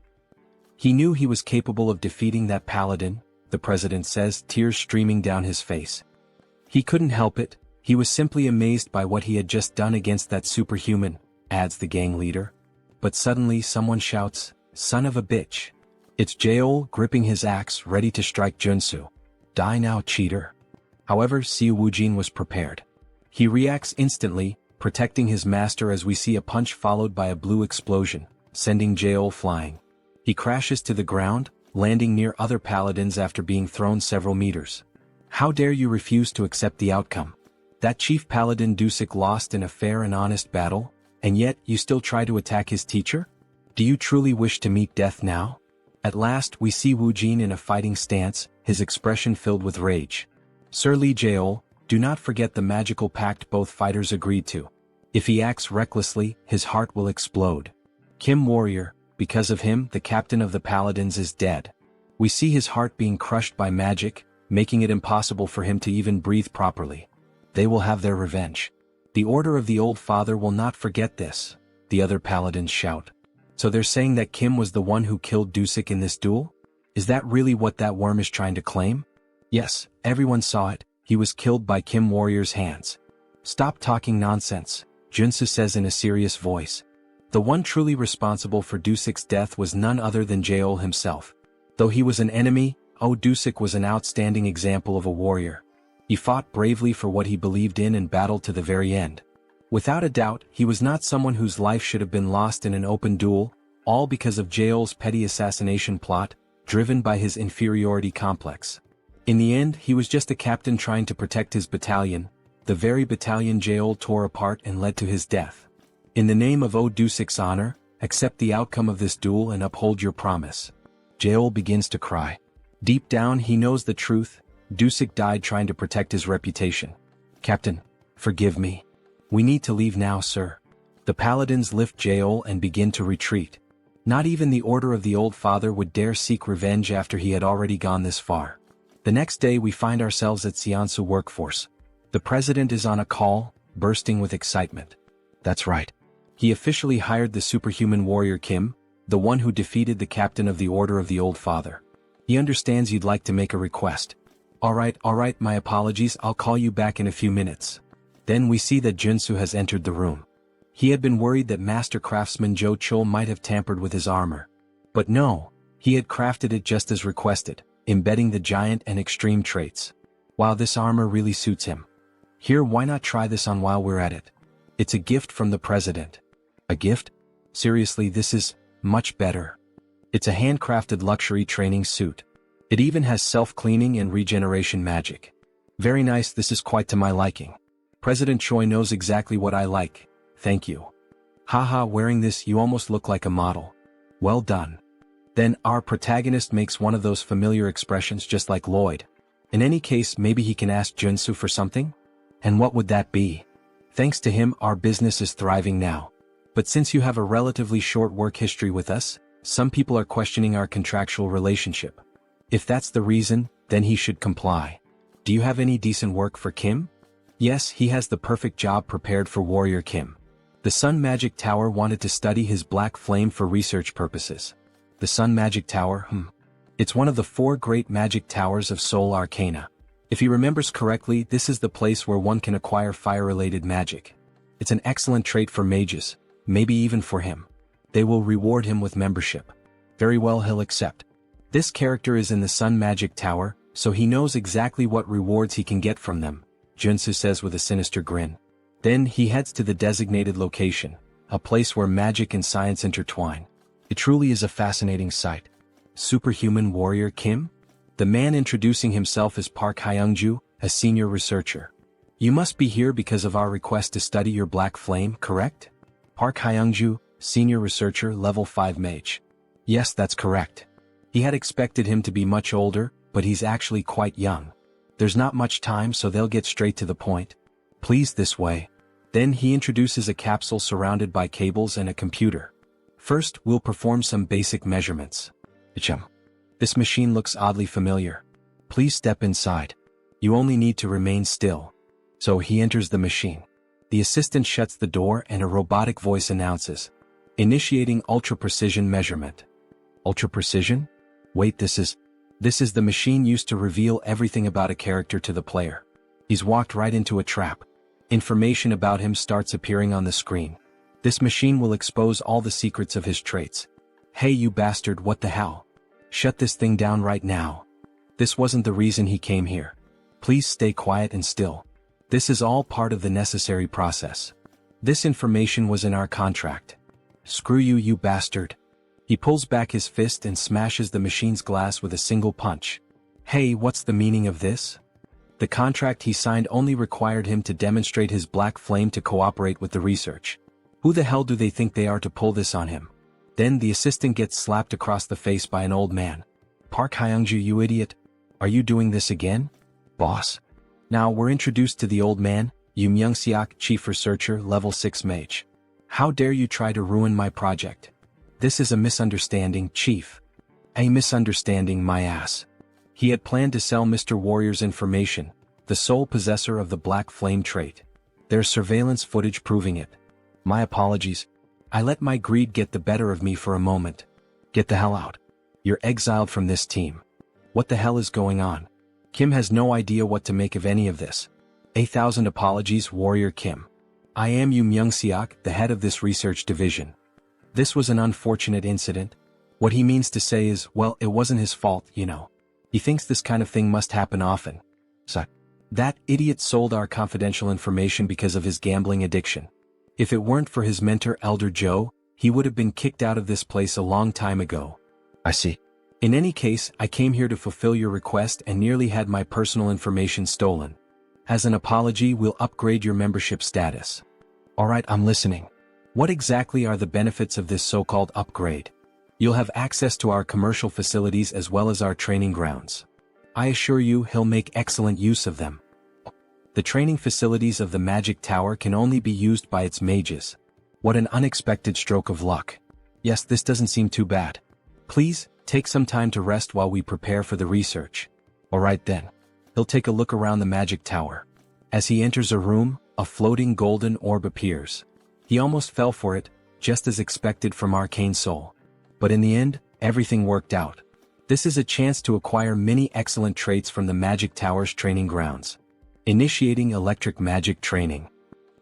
He knew he was capable of defeating that paladin, the president says, tears streaming down his face. He couldn't help it, he was simply amazed by what he had just done against that superhuman, adds the gang leader. But suddenly someone shouts, "Son of a bitch." It's Jeol, gripping his axe, ready to strike Joonsoo. Die now, cheater. However, Seo Woojin was prepared. He reacts instantly, protecting his master as we see a punch followed by a blue explosion, sending Jeol flying. He crashes to the ground, landing near other paladins after being thrown several meters. How dare you refuse to accept the outcome? That chief paladin Dusik lost in a fair and honest battle, and yet you still try to attack his teacher? Do you truly wish to meet death now? At last we see Woojin in a fighting stance, his expression filled with rage. Sir Lee Jeol, do not forget the magical pact both fighters agreed to. If he acts recklessly, his heart will explode. Kim Warrior, because of him, the captain of the paladins is dead. We see his heart being crushed by magic, making it impossible for him to even breathe properly. They will have their revenge. The Order of the Old Father will not forget this, the other paladins shout. So they're saying that Kim was the one who killed Dusik in this duel? Is that really what that worm is trying to claim? Yes, everyone saw it, he was killed by Kim Warrior's hands. Stop talking nonsense, Joonsoo says in a serious voice. The one truly responsible for Dusik's death was none other than Jeol himself. Though he was an enemy, Dusik was an outstanding example of a warrior. He fought bravely for what he believed in and battled to the very end. Without a doubt, he was not someone whose life should have been lost in an open duel, all because of Jeol's petty assassination plot, driven by his inferiority complex. In the end, he was just a captain trying to protect his battalion, the very battalion Jeol tore apart and led to his death. In the name of Dusik's honor, accept the outcome of this duel and uphold your promise. Jeol begins to cry. Deep down he knows the truth, Dusik died trying to protect his reputation. Captain, forgive me. We need to leave now, sir. The paladins lift Jeol and begin to retreat. Not even the Order of the Old Father would dare seek revenge after he had already gone this far. The next day we find ourselves at Seoul workforce. The president is on a call, bursting with excitement. That's right. He officially hired the superhuman warrior Kim, the one who defeated the captain of the Order of the Old Father. He understands you'd like to make a request. All right, my apologies, I'll call you back in a few minutes. Then we see that Joonsoo has entered the room. He had been worried that master craftsman Jo Chul might have tampered with his armor. But no, he had crafted it just as requested, embedding the giant and extreme traits. Wow, this armor really suits him. Here, why not try this on while we're at it? It's a gift from the president. A gift? Seriously, this is much better. It's a handcrafted luxury training suit. It even has self-cleaning and regeneration magic. Very nice, this is quite to my liking. President Choi knows exactly what I like. Thank you. Haha, wearing this you almost look like a model. Well done. Then our protagonist makes one of those familiar expressions just like Lloyd. In any case, maybe he can ask Joonsoo for something? And what would that be? Thanks to him, our business is thriving now. But since you have a relatively short work history with us, some people are questioning our contractual relationship. If that's the reason, then he should comply. Do you have any decent work for Kim? Yes, he has the perfect job prepared for Warrior Kim. The Sun Magic Tower wanted to study his black flame for research purposes. The Sun Magic Tower, It's one of the 4 great magic towers of Seoul Arcana. If he remembers correctly, this is the place where one can acquire fire-related magic. It's an excellent trait for mages, maybe even for him. They will reward him with membership. Very well, he'll accept. This character is in the Sun Magic Tower, so he knows exactly what rewards he can get from them, Joonsoo says with a sinister grin. Then he heads to the designated location, a place where magic and science intertwine. It truly is a fascinating sight. Superhuman Warrior Kim? The man introducing himself is Park Hyungju, a senior researcher. You must be here because of our request to study your black flame, correct? Park Hyungju, senior researcher, level 5 mage. Yes, that's correct. He had expected him to be much older, but he's actually quite young. There's not much time, so they'll get straight to the point. Please, this way. Then he introduces a capsule surrounded by cables and a computer. First, we'll perform some basic measurements. This machine looks oddly familiar. Please step inside. You only need to remain still. So he enters the machine. The assistant shuts the door and a robotic voice announces, initiating ultra-precision measurement. Ultra-precision? Wait, this is the machine used to reveal everything about a character to the player. He's walked right into a trap. Information about him starts appearing on the screen. This machine will expose all the secrets of his traits. Hey you bastard, what the hell? Shut this thing down right now. This wasn't the reason he came here. Please stay quiet and still. This is all part of the necessary process. This information was in our contract. Screw you, you bastard. He pulls back his fist and smashes the machine's glass with a single punch. Hey, what's the meaning of this? The contract he signed only required him to demonstrate his black flame to cooperate with the research. Who the hell do they think they are to pull this on him? Then the assistant gets slapped across the face by an old man. Park Hyungju, you idiot. Are you doing this again? Boss. Now we're introduced to the old man, Yoon Myung-seok, chief researcher, level 6 mage. How dare you try to ruin my project? This is a misunderstanding, chief. A misunderstanding, my ass. He had planned to sell Mr. Warrior's information, the sole possessor of the black flame trait. There's surveillance footage proving it. My apologies. I let my greed get the better of me for a moment. Get the hell out. You're exiled from this team. What the hell is going on? Kim has no idea what to make of any of this. 1,000 apologies, Warrior Kim. I am Yoon Myung-seok, the head of this research division. This was an unfortunate incident. What he means to say is, well, it wasn't his fault, you know. He thinks this kind of thing must happen often. So, that idiot sold our confidential information because of his gambling addiction. If it weren't for his mentor Elder Joe, he would have been kicked out of this place a long time ago. I see. In any case, I came here to fulfill your request and nearly had my personal information stolen. As an apology, we'll upgrade your membership status. Alright, I'm listening. What exactly are the benefits of this so-called upgrade? You'll have access to our commercial facilities as well as our training grounds. I assure you he'll make excellent use of them. The training facilities of the Magic Tower can only be used by its mages. What an unexpected stroke of luck. Yes, this doesn't seem too bad. Please, take some time to rest while we prepare for the research. Alright then. He'll take a look around the Magic Tower. As he enters a room, a floating golden orb appears. He almost fell for it, just as expected from Arcane Seoul. But in the end, everything worked out. This is a chance to acquire many excellent traits from the Magic Tower's training grounds. Initiating electric magic training.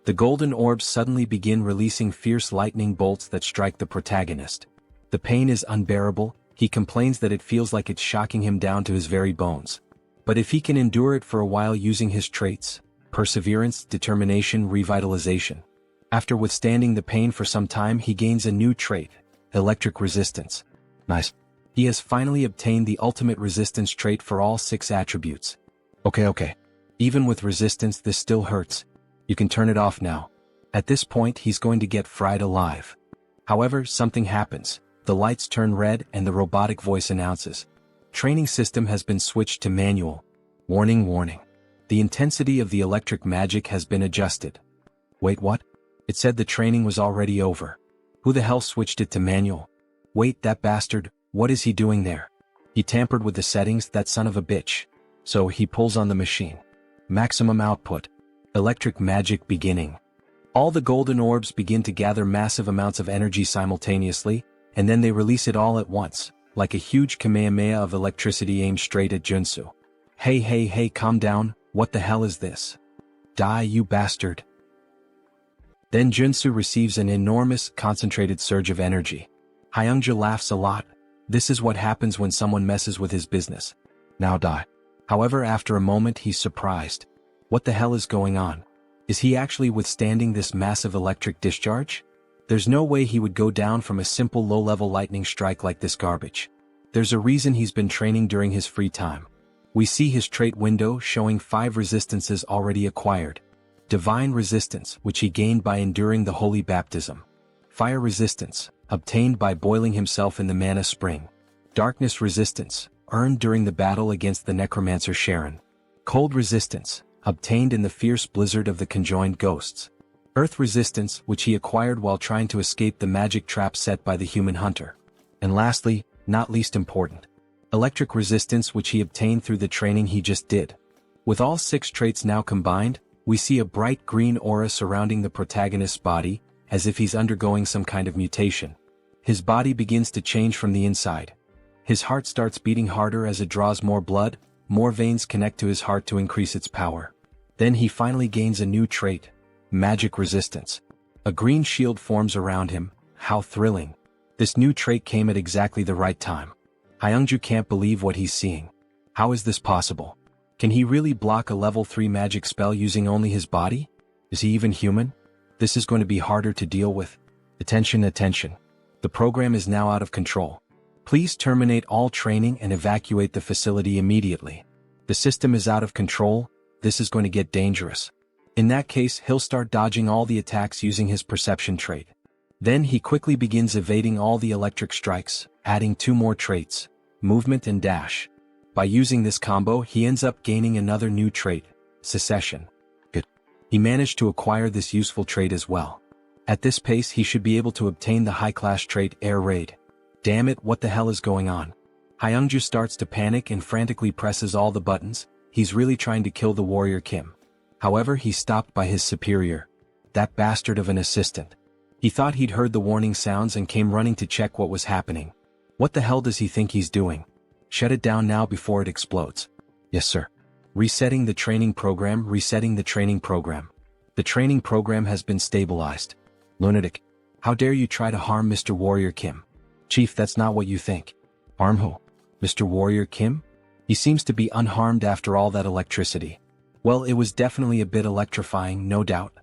The golden orbs suddenly begin releasing fierce lightning bolts that strike the protagonist. The pain is unbearable, he complains that it feels like it's shocking him down to his very bones. But if he can endure it for a while using his traits, perseverance, determination, revitalization, After withstanding the pain for some time, he gains a new trait, electric resistance. Nice. He has finally obtained the ultimate resistance trait for all 6 attributes. Okay. Even with resistance, this still hurts. You can turn it off now. At this point, he's going to get fried alive. However, something happens. The lights turn red and the robotic voice announces, "Training system has been switched to manual. Warning, warning. The intensity of the electric magic has been adjusted." Wait, what? It said the training was already over. Who the hell switched it to manual? Wait, that bastard, what is he doing there? He tampered with the settings, that son of a bitch. So he pulls on the machine. Maximum output. Electric magic beginning. All the golden orbs begin to gather massive amounts of energy simultaneously, and then they release it all at once, like a huge Kamehameha of electricity aimed straight at Joonsoo. Hey, calm down, what the hell is this? Die, you bastard. Then Joonsoo receives an enormous, concentrated surge of energy. Hyungja laughs a lot. This is what happens when someone messes with his business. Now die. However, after a moment he's surprised. What the hell is going on? Is he actually withstanding this massive electric discharge? There's no way he would go down from a simple low-level lightning strike like this garbage. There's a reason he's been training during his free time. We see his trait window showing 5 resistances already acquired. Divine resistance, which he gained by enduring the holy baptism. Fire resistance, obtained by boiling himself in the mana spring. Darkness resistance, earned during the battle against the necromancer Sharon. Cold resistance, obtained in the fierce blizzard of the conjoined ghosts. Earth resistance, which he acquired while trying to escape the magic trap set by the human hunter. And lastly, not least important, electric resistance, which he obtained through the training he just did. With all 6 traits now combined, we see a bright green aura surrounding the protagonist's body, as if he's undergoing some kind of mutation. His body begins to change from the inside. His heart starts beating harder as it draws more blood, more veins connect to his heart to increase its power. Then he finally gains a new trait, magic resistance. A green shield forms around him. How thrilling. This new trait came at exactly the right time. Hyungju can't believe what he's seeing. How is this possible? Can he really block a level 3 magic spell using only his body? Is he even human? This is going to be harder to deal with. Attention. The program is now out of control. Please terminate all training and evacuate the facility immediately. The system is out of control. This is going to get dangerous. In that case, he'll start dodging all the attacks using his perception trait. Then he quickly begins evading all the electric strikes, adding 2 more traits, movement and dash. By using this combo, he ends up gaining another new trait, secession. Good. He managed to acquire this useful trait as well. At this pace, he should be able to obtain the high-class trait, air raid. Damn it, what the hell is going on? Hyungju starts to panic and frantically presses all the buttons. He's really trying to kill the warrior Kim. However, he's stopped by his superior. That bastard of an assistant. He thought he'd heard the warning sounds and came running to check what was happening. What the hell does he think he's doing? Shut it down now before it explodes. Yes, sir. Resetting the training program. The training program has been stabilized. Lunatic. How dare you try to harm Mr. Warrior Kim? Chief, that's not what you think. Harm who? Mr. Warrior Kim? He seems to be unharmed after all that electricity. Well, it was definitely a bit electrifying, no doubt.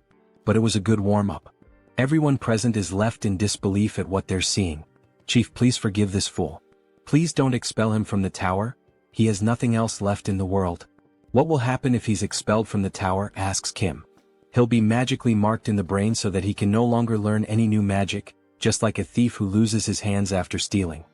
But it was a good warm-up. Everyone present is left in disbelief at what they're seeing. Chief, please forgive this fool. Please don't expel him from the tower. He has nothing else left in the world. What will happen if he's expelled from the tower, asks Kim. He'll be magically marked in the brain so that he can no longer learn any new magic, just like a thief who loses his hands after stealing.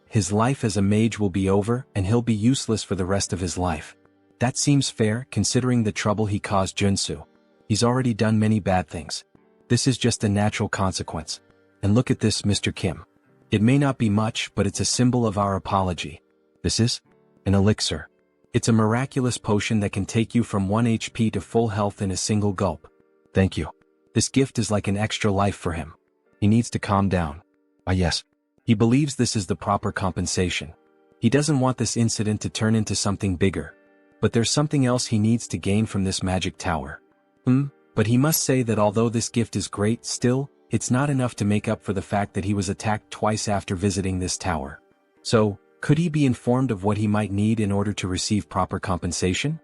His life as a mage will be over and he'll be useless for the rest of his life. That seems fair considering the trouble he caused Joonsoo. He's already done many bad things. This is just a natural consequence. And look at this, Mr. Kim. It may not be much, but it's a symbol of our apology. This is an elixir. It's a miraculous potion that can take you from 1 HP to full health in a single gulp. Thank you. This gift is like an extra life for him. He needs to calm down. Ah yes. He believes this is the proper compensation. He doesn't want this incident to turn into something bigger. But there's something else he needs to gain from this magic tower. But he must say that although this gift is great, still, it's not enough to make up for the fact that he was attacked twice after visiting this tower. So, could he be informed of what he might need in order to receive proper compensation?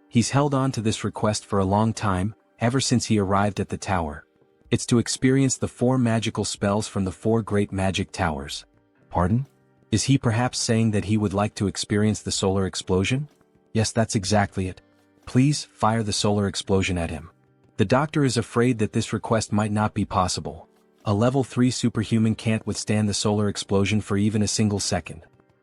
He's held on to this request for a long time, ever since he arrived at the tower. It's to experience the 4 magical spells from the 4 great magic towers. Pardon? Is he perhaps saying that he would like to experience the solar explosion? Yes, that's exactly it. Please, fire the solar explosion at him. The doctor is afraid that this request might not be possible. A level 3 superhuman can't withstand the solar explosion for even a single second.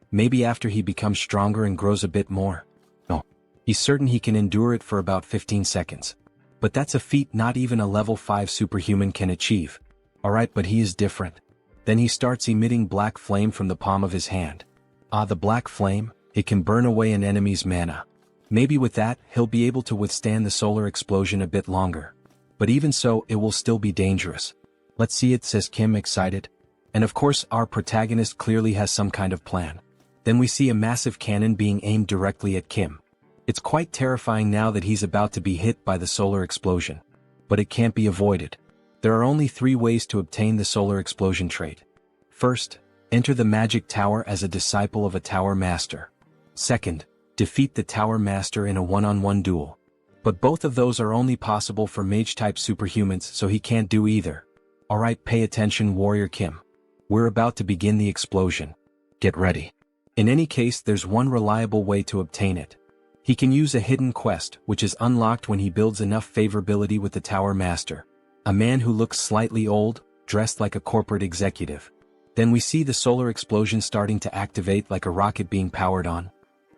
Maybe after he becomes stronger and grows a bit more. No. He's certain he can endure it for about 15 seconds. But that's a feat not even a level 5 superhuman can achieve. Alright, but he is different. Then he starts emitting black flame from the palm of his hand. Ah, the black flame, it can burn away an enemy's mana. Maybe with that, he'll be able to withstand the solar explosion a bit longer. But even so, it will still be dangerous. Let's see it, says Kim, excited. And of course, our protagonist clearly has some kind of plan. Then we see a massive cannon being aimed directly at Kim. It's quite terrifying now that he's about to be hit by the solar explosion. But it can't be avoided. There are only 3 ways to obtain the solar explosion trait. First, enter the magic tower as a disciple of a tower master. Second, defeat the tower master in a one-on-one duel. But both of those are only possible for mage-type superhumans, so he can't do either. Alright, pay attention, Warrior Kim. We're about to begin the explosion. Get ready. In any case, there's one reliable way to obtain it. He can use a hidden quest, which is unlocked when he builds enough favorability with the tower master. A man who looks slightly old, dressed like a corporate executive. Then we see the solar explosion starting to activate like a rocket being powered on.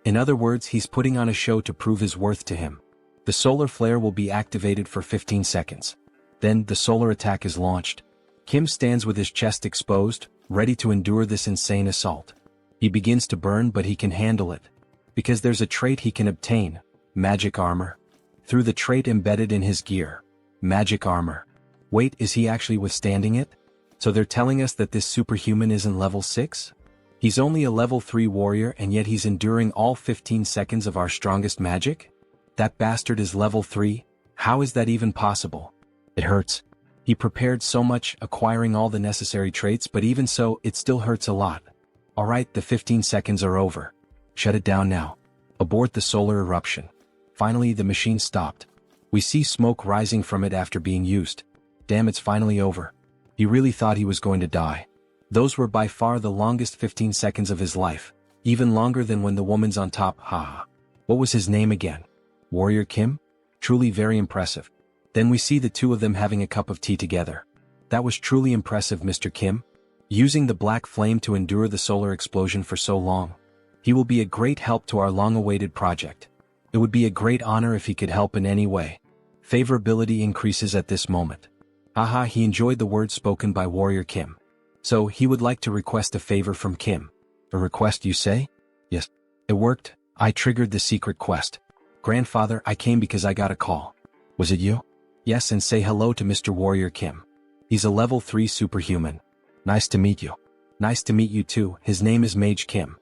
In other words, he's putting on a show to prove his worth to him. The solar flare will be activated for 15 seconds. Then, the solar attack is launched. Kim stands with his chest exposed, ready to endure this insane assault. He begins to burn, but he can handle it. Because there's a trait he can obtain, magic armor. Through the trait embedded in his gear. Magic armor. Wait, is he actually withstanding it? So they're telling us that this superhuman isn't level 6? He's only a level 3 warrior and yet he's enduring all 15 seconds of our strongest magic? That bastard is level 3? How is that even possible? It hurts. He prepared so much, acquiring all the necessary traits, but even so, it still hurts a lot. Alright, the 15 seconds are over. Shut it down now. Abort the solar eruption. Finally, the machine stopped. We see smoke rising from it after being used. Damn, it's finally over. He really thought he was going to die. Those were by far the longest 15 seconds of his life. Even longer than when the woman's on top, haha. What was his name again? Warrior Kim? Truly very impressive. Then we see the 2 of them having a cup of tea together. That was truly impressive, Mr. Kim. Using the black flame to endure the solar explosion for so long. He will be a great help to our long-awaited project. It would be a great honor if he could help in any way. Favorability increases at this moment. Haha, he enjoyed the words spoken by Warrior Kim. So, he would like to request a favor from Kim. A request, you say? Yes. It worked. I triggered the secret quest. Grandfather, I came because I got a call. Was it you? Yes, and say hello to Mr. Warrior Kim. He's a level 3 superhuman. Nice to meet you. Nice to meet you too. His name is Mage Kim.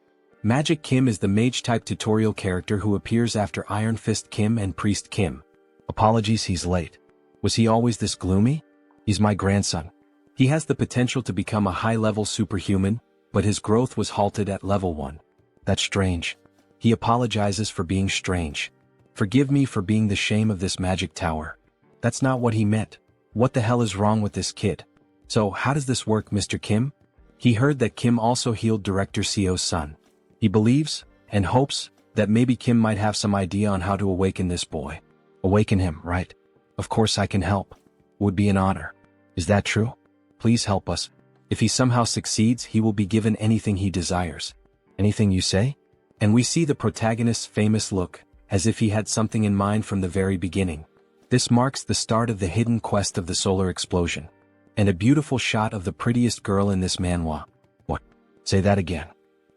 Magic Kim is the mage-type tutorial character who appears after Iron Fist Kim and Priest Kim. Apologies, he's late. Was he always this gloomy? He's my grandson. He has the potential to become a high-level superhuman, but his growth was halted at level 1. That's strange. He apologizes for being strange. Forgive me for being the shame of this magic tower. That's not what he meant. What the hell is wrong with this kid? So, how does this work, Mr. Kim? He heard that Kim also healed Director Seo's son. He believes, and hopes, that maybe Kim might have some idea on how to awaken this boy. Awaken him, right? Of course I can help. Would be an honor. Is that true? Please help us. If he somehow succeeds, he will be given anything he desires. Anything you say? And we see the protagonist's famous look, as if he had something in mind from the very beginning. This marks the start of the hidden quest of the solar explosion. And a beautiful shot of the prettiest girl in this manhwa. What? Say that again.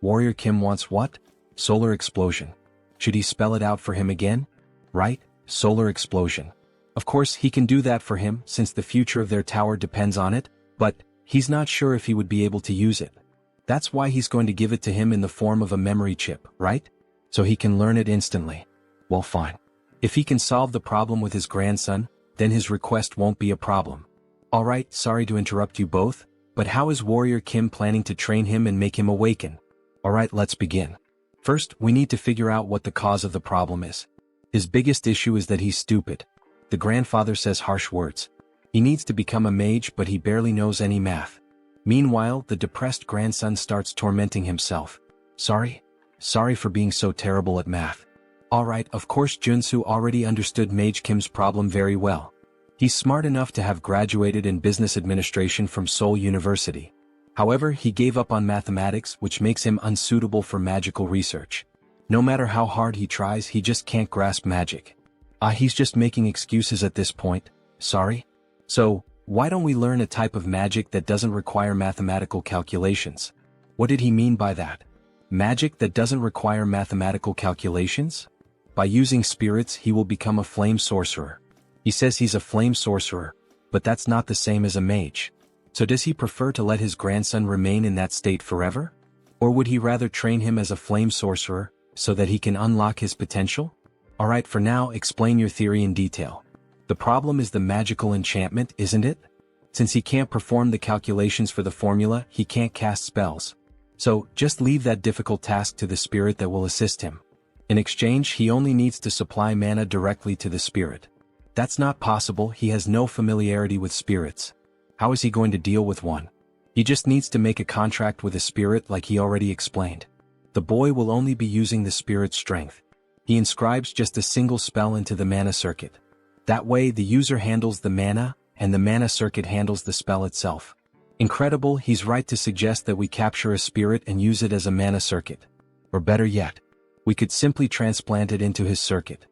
Warrior Kim wants what? Solar explosion. Should he spell it out for him again? Right, solar explosion. Of course, he can do that for him, since the future of their tower depends on it, but he's not sure if he would be able to use it. That's why he's going to give it to him in the form of a memory chip, right? So he can learn it instantly. Well, fine. If he can solve the problem with his grandson, then his request won't be a problem. Alright, sorry to interrupt you both, but how is Warrior Kim planning to train him and make him awaken? Alright, let's begin. First, we need to figure out what the cause of the problem is. His biggest issue is that he's stupid. The grandfather says harsh words. He needs to become a mage, but he barely knows any math. Meanwhile, the depressed grandson starts tormenting himself. Sorry for being so terrible at math. Alright, of course Joonsoo already understood Mage Kim's problem very well. He's smart enough to have graduated in business administration from Seoul University. However, he gave up on mathematics, which makes him unsuitable for magical research. No matter how hard he tries, he just can't grasp magic. He's just making excuses at this point. Sorry? So, why don't we learn a type of magic that doesn't require mathematical calculations? What did he mean by that? Magic that doesn't require mathematical calculations? By using spirits, he will become a flame sorcerer. He says he's a flame sorcerer, but that's not the same as a mage. So does he prefer to let his grandson remain in that state forever? Or would he rather train him as a flame sorcerer, so that he can unlock his potential? Alright, for now, explain your theory in detail. The problem is the magical enchantment, isn't it? Since he can't perform the calculations for the formula, he can't cast spells. So, just leave that difficult task to the spirit that will assist him. In exchange, he only needs to supply mana directly to the spirit. That's not possible, he has no familiarity with spirits. How is he going to deal with one? He just needs to make a contract with a spirit like he already explained. The boy will only be using the spirit's strength. He inscribes just a single spell into the mana circuit. That way the user handles the mana, and the mana circuit handles the spell itself. Incredible, he's right to suggest that we capture a spirit and use it as a mana circuit. Or better yet, we could simply transplant it into his circuit.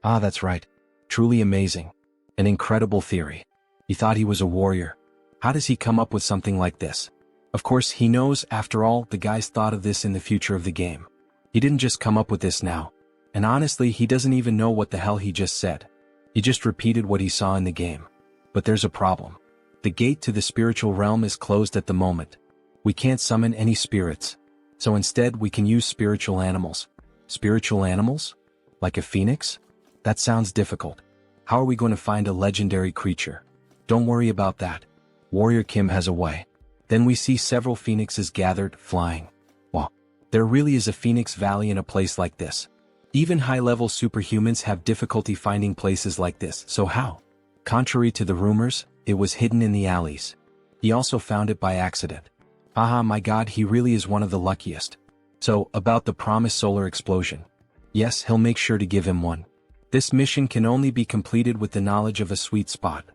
That's right. Truly amazing. An incredible theory. He thought he was a warrior. How does he come up with something like this? Of course, he knows, after all, the guys thought of this in the future of the game. He didn't just come up with this now. And honestly, he doesn't even know what the hell he just said. He just repeated what he saw in the game. But there's a problem. The gate to the spiritual realm is closed at the moment. We can't summon any spirits. So instead, we can use spiritual animals. Spiritual animals? Like a phoenix? That sounds difficult. How are we going to find a legendary creature? Don't worry about that. Warrior Kim has a way. Then we see several phoenixes gathered, flying. Wow. There really is a phoenix valley in a place like this. Even high-level superhumans have difficulty finding places like this, so how? Contrary to the rumors, it was hidden in the alleys. He also found it by accident. My god, he really is one of the luckiest. So, about the promised solar explosion. Yes, he'll make sure to give him one. This mission can only be completed with the knowledge of a sweet spot.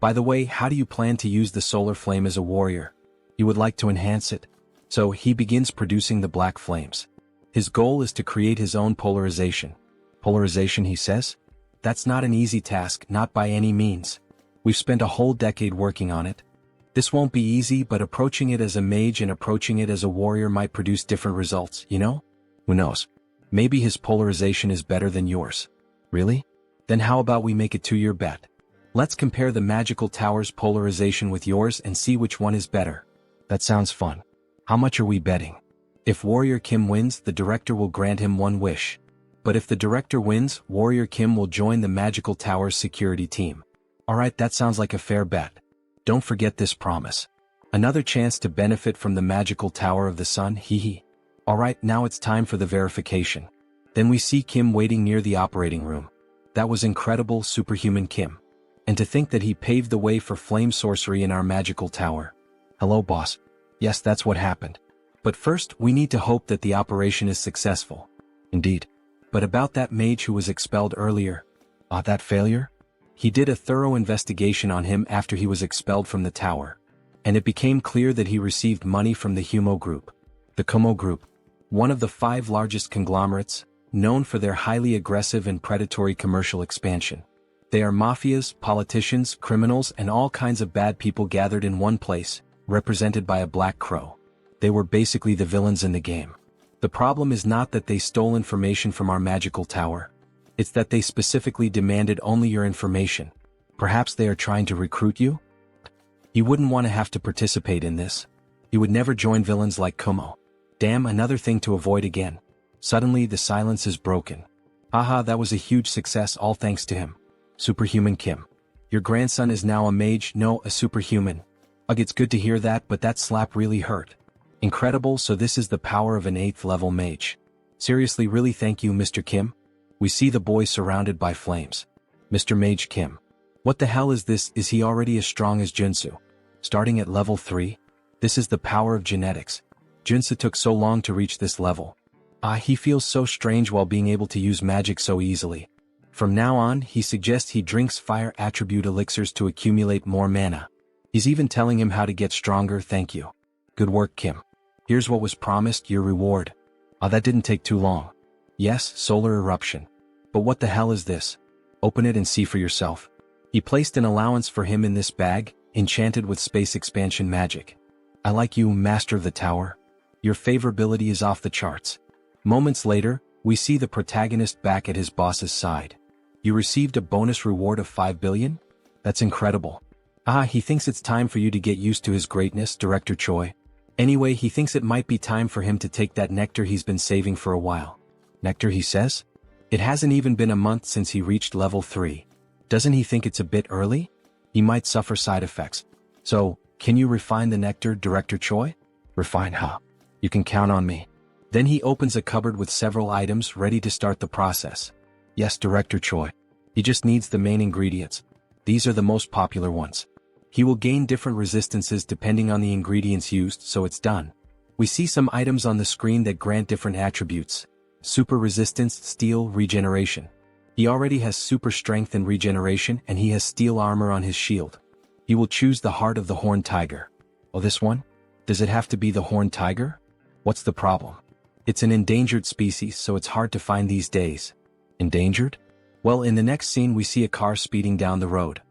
By the way, how do you plan to use the solar flame as a warrior? You would like to enhance it? So, he begins producing the black flames. His goal is to create his own polarization. Polarization, he says? That's not an easy task, not by any means. We've spent a whole decade working on it. This won't be easy, but approaching it as a mage and approaching it as a warrior might produce different results, you know? Who knows? Maybe his polarization is better than yours. Really? Then how about we make a 2-year bet? Let's compare the magical tower's polarization with yours and see which one is better. That sounds fun. How much are we betting? If Warrior Kim wins, the director will grant him one wish. But if the director wins, Warrior Kim will join the magical tower's security team. Alright, that sounds like a fair bet. Don't forget this promise. Another chance to benefit from the magical tower of the sun, hee. Alright, now it's time for the verification. Then we see Kim waiting near the operating room. That was incredible, superhuman Kim. And to think that he paved the way for flame sorcery in our magical tower. Hello, boss. Yes, that's what happened. But first, we need to hope that the operation is successful. Indeed. But about that mage who was expelled earlier. That failure? He did a thorough investigation on him after he was expelled from the tower. And it became clear that he received money from the Humo Group. The Kumo Group. One of the 5 largest conglomerates, known for their highly aggressive and predatory commercial expansion. They are mafias, politicians, criminals, and all kinds of bad people gathered in one place, represented by a black crow. They were basically the villains in the game. The problem is not that they stole information from our magical tower. It's that they specifically demanded only your information. Perhaps they are trying to recruit you? You wouldn't want to have to participate in this. You would never join villains like Kumo. Damn, another thing to avoid again. Suddenly the silence is broken. That was a huge success, all thanks to him. Superhuman Kim. Your grandson is now a mage, no, a superhuman. Ugh, it's good to hear that, but that slap really hurt. Incredible, so this is the power of an 8th level mage. Seriously, really thank you, Mr. Kim? We see the boy surrounded by flames. Mr. Mage Kim. What the hell is this? Is he already as strong as Joonsoo? Starting at level 3? This is the power of genetics. Joonsoo took so long to reach this level. He feels so strange while being able to use magic so easily. From now on, he suggests he drinks fire attribute elixirs to accumulate more mana. He's even telling him how to get stronger. Thank you. Good work, Kim. Here's what was promised, your reward. That didn't take too long. Yes, solar eruption. But what the hell is this? Open it and see for yourself. He placed an allowance for him in this bag, enchanted with space expansion magic. I like you, Master of the Tower. Your favorability is off the charts. Moments later, we see the protagonist back at his boss's side. You received a bonus reward of 5 billion? That's incredible. He thinks it's time for you to get used to his greatness, Director Choi. Anyway, he thinks it might be time for him to take that nectar he's been saving for a while. Nectar, he says? It hasn't even been a month since he reached level 3. Doesn't he think it's a bit early? He might suffer side effects. So, can you refine the nectar, Director Choi? Refine, huh? You can count on me. Then he opens a cupboard with several items ready to start the process. Yes, Director Choi. He just needs the main ingredients. These are the most popular ones. He will gain different resistances depending on the ingredients used, so it's done. We see some items on the screen that grant different attributes. Super resistance, steel, regeneration. He already has super strength and regeneration, and he has steel armor on his shield. He will choose the heart of the horned tiger. Oh, this one? Does it have to be the horned tiger? What's the problem? It's an endangered species, so it's hard to find these days. Endangered? Well, in the next scene we see a car speeding down the road.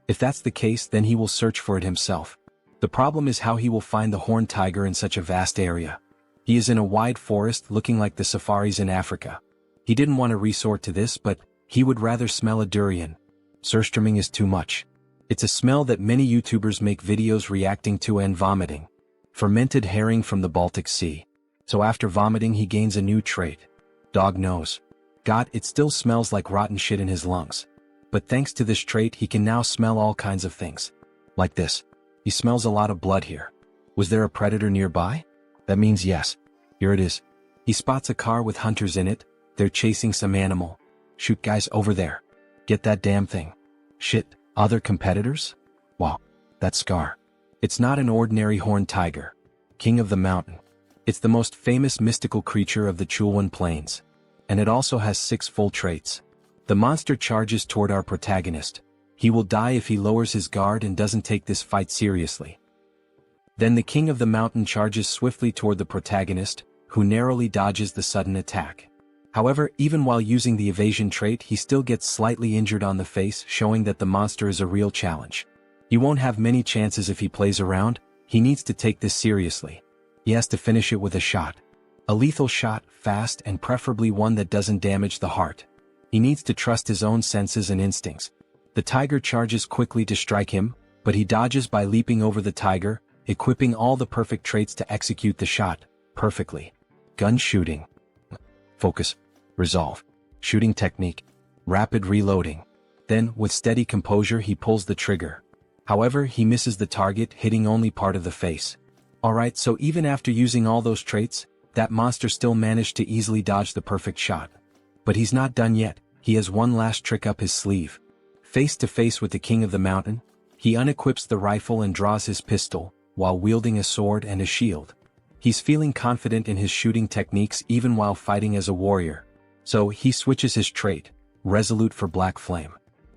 If that's the case, then he will search for it himself. The problem is how he will find the horned tiger in such a vast area. He is in a wide forest looking like the safaris in Africa. He didn't want to resort to this, but he would rather smell a durian. Surströmming is too much. It's a smell that many YouTubers make videos reacting to and vomiting. Fermented herring from the Baltic Sea. So after vomiting he gains a new trait. Dog nose. God, it still smells like rotten shit in his lungs. But thanks to this trait he can now smell all kinds of things. Like this. He smells a lot of blood here. Was there a predator nearby? That means yes. Here it is. He spots a car with hunters in it. They're chasing some animal. Shoot, guys, over there. Get that damn thing. Shit, other competitors? Wow, that's Scar. It's not an ordinary horned tiger. King of the mountain. It's the most famous mystical creature of the Chulwan Plains. And it also has 6 full traits. The monster charges toward our protagonist. He will die if he lowers his guard and doesn't take this fight seriously. Then the king of the mountain charges swiftly toward the protagonist, who narrowly dodges the sudden attack. However, even while using the evasion trait, he still gets slightly injured on the face, showing that the monster is a real challenge. He won't have many chances if he plays around. He needs to take this seriously. He has to finish it with a shot. A lethal shot, fast, and preferably one that doesn't damage the heart. He needs to trust his own senses and instincts. The tiger charges quickly to strike him, but he dodges by leaping over the tiger, equipping all the perfect traits to execute the shot perfectly. Gun shooting. Focus. Resolve. Shooting technique. Rapid reloading. Then, with steady composure, he pulls the trigger. However, he misses the target, hitting only part of the face. Alright, so even after using all those traits, that monster still managed to easily dodge the perfect shot. But he's not done yet. He has one last trick up his sleeve. Face to face with the king of the mountain, he unequips the rifle and draws his pistol, while wielding a sword and a shield. He's feeling confident in his shooting techniques even while fighting as a warrior. So he switches his trait, resolute for black flame.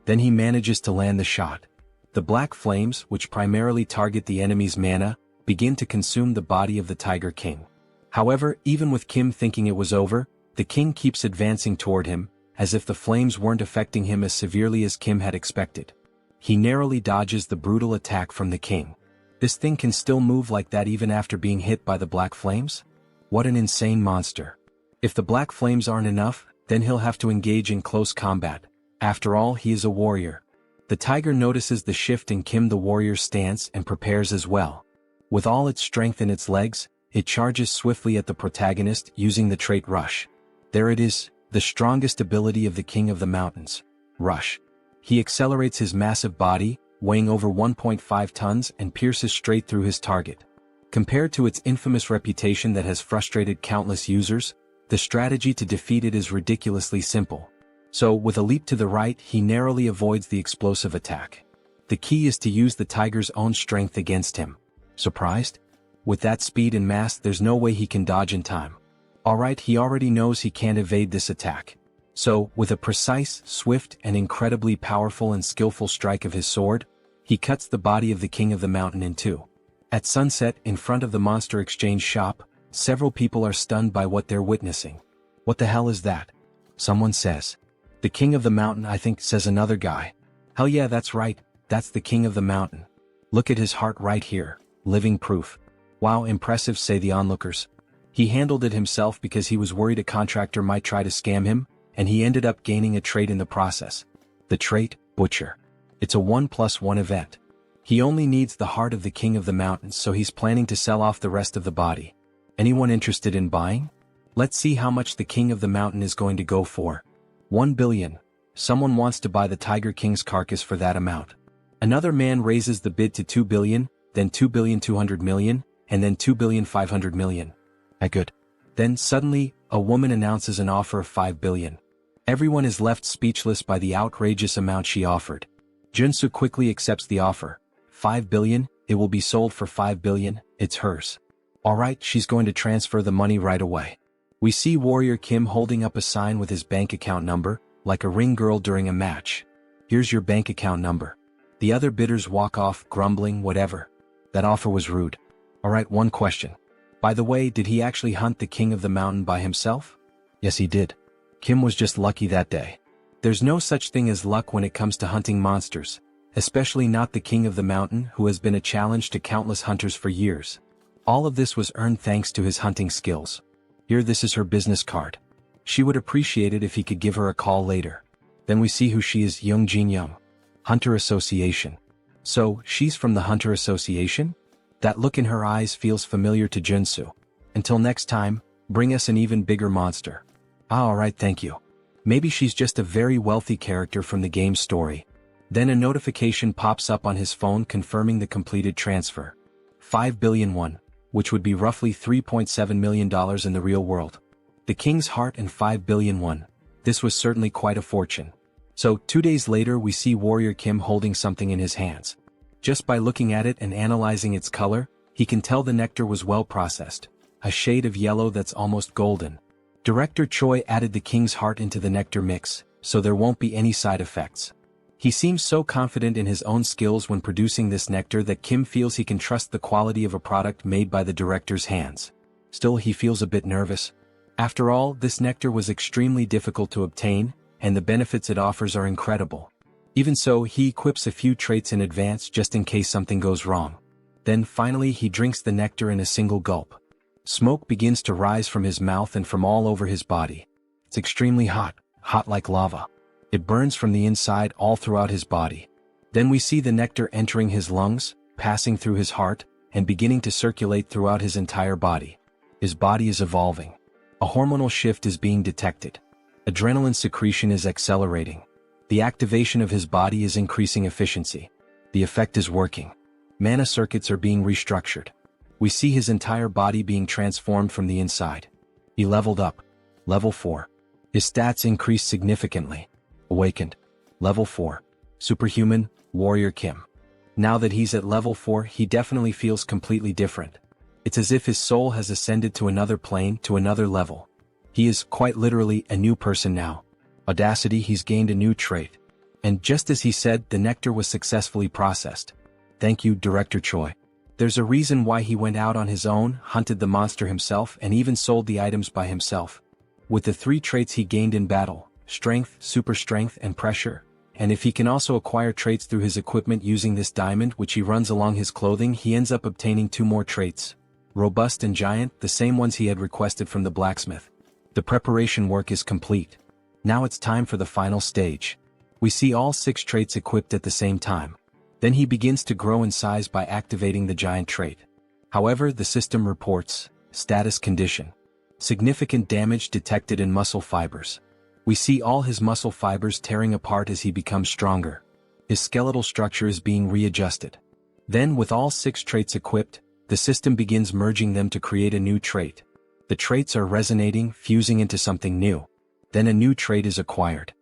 Then he manages to land the shot. The black flames, which primarily target the enemy's mana, begin to consume the body of the Tiger King. However, even with Kim thinking it was over, the king keeps advancing toward him, as if the flames weren't affecting him as severely as Kim had expected. He narrowly dodges the brutal attack from the king. This thing can still move like that even after being hit by the black flames? What an insane monster. If the black flames aren't enough, then he'll have to engage in close combat. After all, he is a warrior. The tiger notices the shift in Kim the warrior's stance and prepares as well. With all its strength in its legs, it charges swiftly at the protagonist using the trait Rush. There it is, the strongest ability of the King of the Mountains. Rush. He accelerates his massive body, weighing over 1.5 tons, and pierces straight through his target. Compared to its infamous reputation that has frustrated countless users, the strategy to defeat it is ridiculously simple. So, with a leap to the right, he narrowly avoids the explosive attack. The key is to use the tiger's own strength against him. Surprised? With that speed and mass, there's no way he can dodge in time. Alright, he already knows he can't evade this attack. So, with a precise, swift, and incredibly powerful and skillful strike of his sword, he cuts the body of the king of the mountain in two. At sunset, in front of the monster exchange shop, several people are stunned by what they're witnessing. What the hell is that? Someone says. The king of the mountain, I think, says another guy. Hell yeah, that's right, that's the king of the mountain. Look at his heart right here, living proof. Wow, impressive, say the onlookers. He handled it himself because he was worried a contractor might try to scam him, and he ended up gaining a trait in the process. The trait, Butcher. It's a 1+1 event. He only needs the heart of the king of the mountains, so he's planning to sell off the rest of the body. Anyone interested in buying? Let's see how much the king of the mountain is going to go for. 1 billion. Someone wants to buy the Tiger King's carcass for that amount. Another man raises the bid to 2 billion, then 2,200 million, and then 2,500 million. Good. Then suddenly, a woman announces an offer of 5 billion. Everyone is left speechless by the outrageous amount she offered. Joonsoo quickly accepts the offer. 5 billion, it will be sold for 5 billion, it's hers. Alright, she's going to transfer the money right away. We see Warrior Kim holding up a sign with his bank account number, like a ring girl during a match. Here's your bank account number. The other bidders walk off, grumbling, whatever. That offer was rude. Alright, one question. By the way, did he actually hunt the king of the mountain by himself? Yes, he did. Kim was just lucky that day. There's no such thing as luck when it comes to hunting monsters, especially not the king of the mountain, who has been a challenge to countless hunters for years. All of this was earned thanks to his hunting skills. Here, this is her business card. She would appreciate it if he could give her a call later. Then we see who she is, Young Jin Young. Hunter Association. So, she's from the Hunter Association? That look in her eyes feels familiar to Joonsoo. Until next time, bring us an even bigger monster. Alright, thank you. Maybe she's just a very wealthy character from the game's story. Then a notification pops up on his phone confirming the completed transfer. 5 billion won, which would be roughly $3.7 million in the real world. The king's heart and 5 billion won. This was certainly quite a fortune. So, 2 days later we see Warrior Kim holding something in his hands. Just by looking at it and analyzing its color, he can tell the nectar was well processed. A shade of yellow that's almost golden. Director Choi added the king's heart into the nectar mix, so there won't be any side effects. He seems so confident in his own skills when producing this nectar that Kim feels he can trust the quality of a product made by the director's hands. Still, he feels a bit nervous. After all, this nectar was extremely difficult to obtain, and the benefits it offers are incredible. Even so, he equips a few traits in advance just in case something goes wrong. Then finally he drinks the nectar in a single gulp. Smoke begins to rise from his mouth and from all over his body. It's extremely hot, hot like lava. It burns from the inside all throughout his body. Then we see the nectar entering his lungs, passing through his heart, and beginning to circulate throughout his entire body. His body is evolving. A hormonal shift is being detected. Adrenaline secretion is accelerating. The activation of his body is increasing efficiency. The effect is working. Mana circuits are being restructured. We see his entire body being transformed from the inside. He leveled up. Level 4. His stats increased significantly. Awakened. Level 4. Superhuman, Warrior Kim. Now that he's at level 4, he definitely feels completely different. It's as if his soul has ascended to another plane, to another level. He is, quite literally, a new person now. Audacity, he's gained a new trait. And just as he said, the nectar was successfully processed. Thank you, Director Choi. There's a reason why he went out on his own, hunted the monster himself, and even sold the items by himself. With the 3 traits he gained in battle, strength, super strength, and pressure, and if he can also acquire traits through his equipment using this diamond which he runs along his clothing, he ends up obtaining 2 more traits. Robust and giant, the same ones he had requested from the blacksmith. The preparation work is complete. Now it's time for the final stage. We see all 6 traits equipped at the same time. Then he begins to grow in size by activating the giant trait. However, the system reports, status condition. Significant damage detected in muscle fibers. We see all his muscle fibers tearing apart as he becomes stronger. His skeletal structure is being readjusted. Then, with all 6 traits equipped, the system begins merging them to create a new trait. The traits are resonating, fusing into something new. Then a new trait is acquired.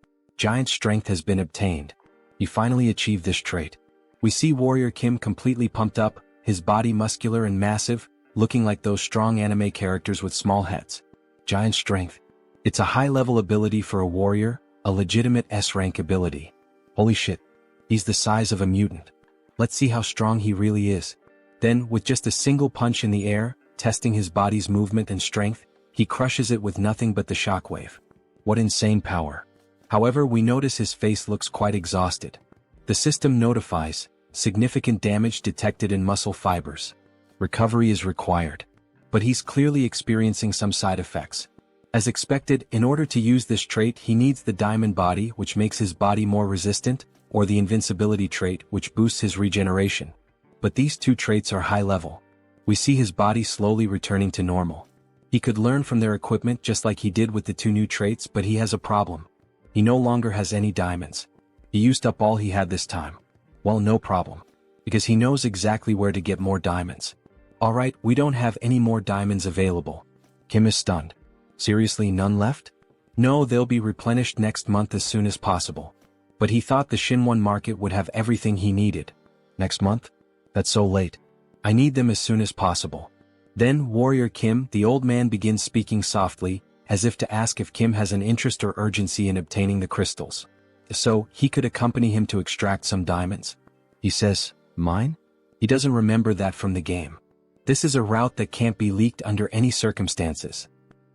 Giant strength has been obtained. He finally achieved this trait. We see Warrior Kim completely pumped up, his body muscular and massive, looking like those strong anime characters with small heads. Giant strength. It's a high-level ability for a warrior, a legitimate S-rank ability. Holy shit. He's the size of a mutant. Let's see how strong he really is. Then, with just a single punch in the air, testing his body's movement and strength, he crushes it with nothing but the shockwave. What insane power. However, we notice his face looks quite exhausted. The system notifies, significant damage detected in muscle fibers. Recovery is required. But he's clearly experiencing some side effects. As expected, in order to use this trait he needs the diamond body, which makes his body more resistant, or the invincibility trait, which boosts his regeneration. But these two traits are high level. We see his body slowly returning to normal. He could learn from their equipment just like he did with the two new traits, but he has a problem. He no longer has any diamonds. He used up all he had this time. Well, no problem. Because he knows exactly where to get more diamonds. Alright, we don't have any more diamonds available. Kim is stunned. Seriously, none left? No, they'll be replenished next month as soon as possible. But he thought the Shinwon market would have everything he needed. Next month? That's so late. I need them as soon as possible. Then Warrior Kim, the old man, begins speaking softly, as if to ask if Kim has an interest or urgency in obtaining the crystals. So, he could accompany him to extract some diamonds. He says, "Mine?" He doesn't remember that from the game. This is a route that can't be leaked under any circumstances.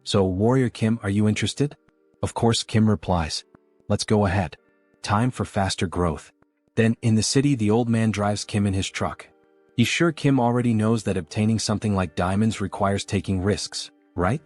So, Warrior Kim, are you interested? Of course, Kim replies. Let's go ahead. Time for faster growth. Then, in the city, the old man drives Kim in his truck. He's sure Kim already knows that obtaining something like diamonds requires taking risks, right?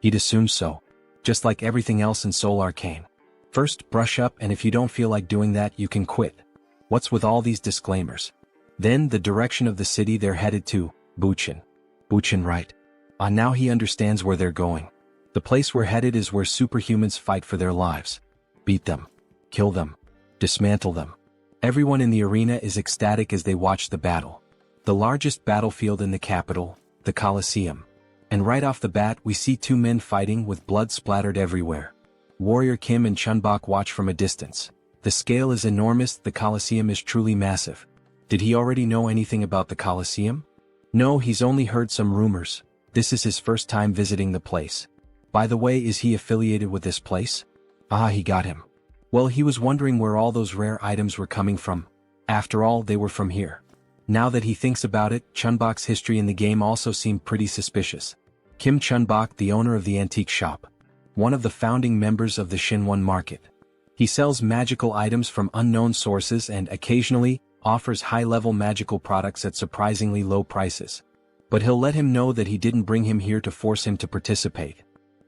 He'd assume so. Just like everything else in Seoul Arcane. First, brush up, and if you don't feel like doing that, you can quit. What's with all these disclaimers? Then, the direction of the city they're headed to, Buchin. Buchin, right. Now he understands where they're going. The place we're headed is where superhumans fight for their lives. Beat them. Kill them. Dismantle them. Everyone in the arena is ecstatic as they watch the battle. The largest battlefield in the capital, the Colosseum. And right off the bat we see two men fighting with blood splattered everywhere. Warrior Kim and Chunbok watch from a distance. The scale is enormous, the Colosseum is truly massive. Did he already know anything about the Colosseum? No, he's only heard some rumors. This is his first time visiting the place. By the way, is he affiliated with this place? Ah, he got him. Well, he was wondering where all those rare items were coming from. After all, they were from here. Now that he thinks about it, Chunbok's history in the game also seemed pretty suspicious. Kim Chunbok, the owner of the antique shop. One of the founding members of the Shinwon market. He sells magical items from unknown sources and occasionally offers high-level magical products at surprisingly low prices. But he'll let him know that he didn't bring him here to force him to participate.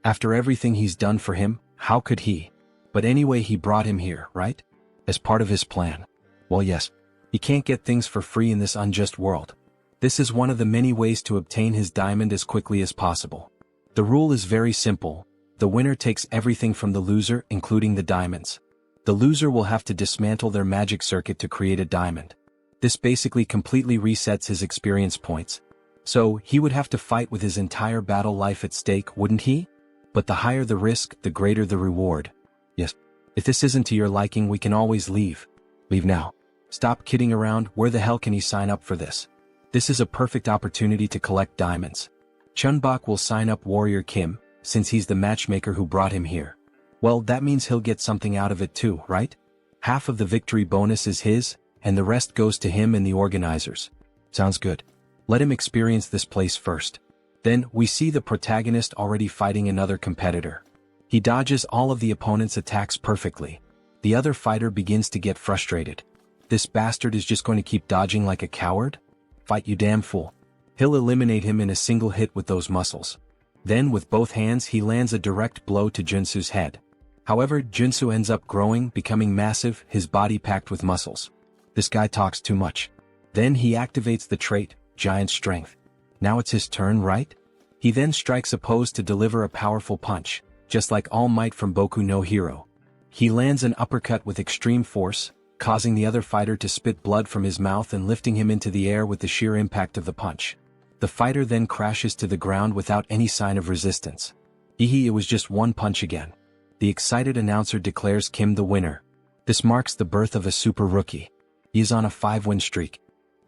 After everything he's done for him, how could he? But anyway, he brought him here, right? As part of his plan. Well, yes. He can't get things for free in this unjust world. This is one of the many ways to obtain his diamond as quickly as possible. The rule is very simple. The winner takes everything from the loser, including the diamonds. The loser will have to dismantle their magic circuit to create a diamond. This basically completely resets his experience points. So, he would have to fight with his entire battle life at stake, wouldn't he? But the higher the risk, the greater the reward. Yes. If this isn't to your liking, we can always leave. Leave now. Stop kidding around, where the hell can he sign up for this? This is a perfect opportunity to collect diamonds. Chunbok will sign up Warrior Kim, since he's the matchmaker who brought him here. Well, that means he'll get something out of it too, right? Half of the victory bonus is his, and the rest goes to him and the organizers. Sounds good. Let him experience this place first. Then, we see the protagonist already fighting another competitor. He dodges all of the opponent's attacks perfectly. The other fighter begins to get frustrated. This bastard is just going to keep dodging like a coward? Fight, you damn fool. He'll eliminate him in a single hit with those muscles. Then with both hands he lands a direct blow to Joonsoo's head. However, Joonsoo ends up growing, becoming massive, his body packed with muscles. This guy talks too much. Then he activates the trait, Giant Strength. Now it's his turn, right? He then strikes a pose to deliver a powerful punch, just like All Might from Boku no Hero. He lands an uppercut with extreme force, causing the other fighter to spit blood from his mouth and lifting him into the air with the sheer impact of the punch. The fighter then crashes to the ground without any sign of resistance. It was just one punch again. the excited announcer declares Kim the winner. This marks the birth of a super rookie. He is on a 5-win streak.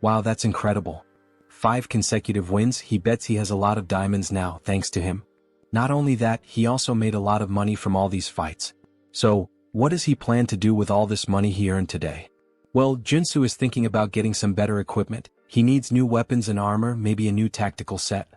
Wow, that's incredible. 5 consecutive wins. He bets he has a lot of diamonds now thanks to him. Not only that, he also made a lot of money from all these fights. So, what does he plan to do with all this money he earned today? Well, Joonsoo is thinking about getting some better equipment. He needs new weapons and armor, maybe a new tactical set.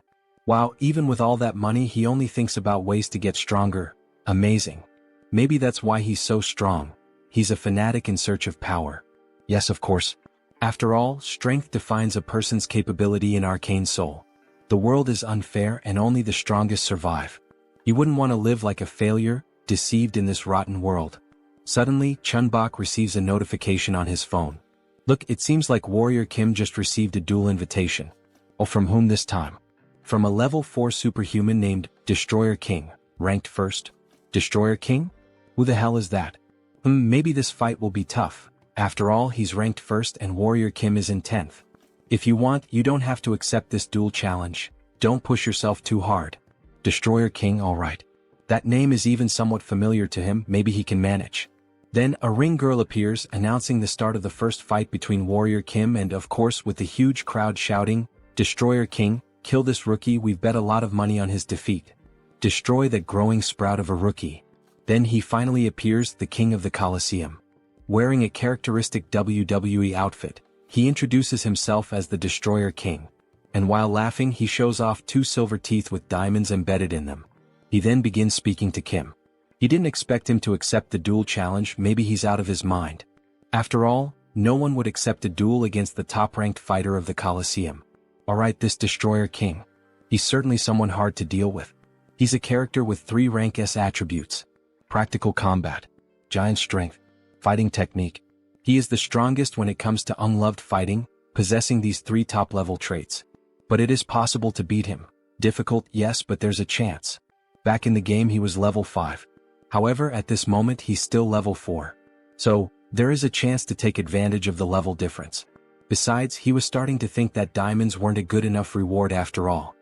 Wow, even with all that money, he only thinks about ways to get stronger. Amazing. Maybe that's why he's so strong. He's a fanatic in search of power. Yes, of course. After all, strength defines a person's capability in Arcane Seoul. The world is unfair and only the strongest survive. You wouldn't want to live like a failure, deceived in this rotten world. Suddenly, Chunbok receives a notification on his phone. Look, it seems like Warrior Kim just received a duel invitation. Oh, from whom this time? From a level 4 superhuman named Destroyer King, ranked first. Destroyer King? Who the hell is that? Maybe this fight will be tough. After all, he's ranked first and Warrior Kim is in 10th. If you want, you don't have to accept this duel challenge. Don't push yourself too hard. Destroyer King, alright. That name is even somewhat familiar to him, maybe he can manage. Then a ring girl appears, announcing the start of the first fight between Warrior Kim and, of course, with the huge crowd shouting, Destroyer King, kill this rookie, we've bet a lot of money on his defeat. Destroy that growing sprout of a rookie. Then he finally appears, the king of the Colosseum. Wearing a characteristic WWE outfit, he introduces himself as the Destroyer King. And while laughing, he shows off 2 silver teeth with diamonds embedded in them. He then begins speaking to Kim. He didn't expect him to accept the duel challenge, maybe he's out of his mind. After all, no one would accept a duel against the top-ranked fighter of the Colosseum. Alright, this Destroyer King. He's certainly someone hard to deal with. He's a character with 3 rank S attributes. Practical combat, giant strength, fighting technique. He is the strongest when it comes to unloved fighting, possessing these 3 top-level traits. But it is possible to beat him. Difficult, yes, but there's a chance. Back in the game he was level 5. However, at this moment he's still level 4. So, there is a chance to take advantage of the level difference. Besides, he was starting to think that diamonds weren't a good enough reward after all.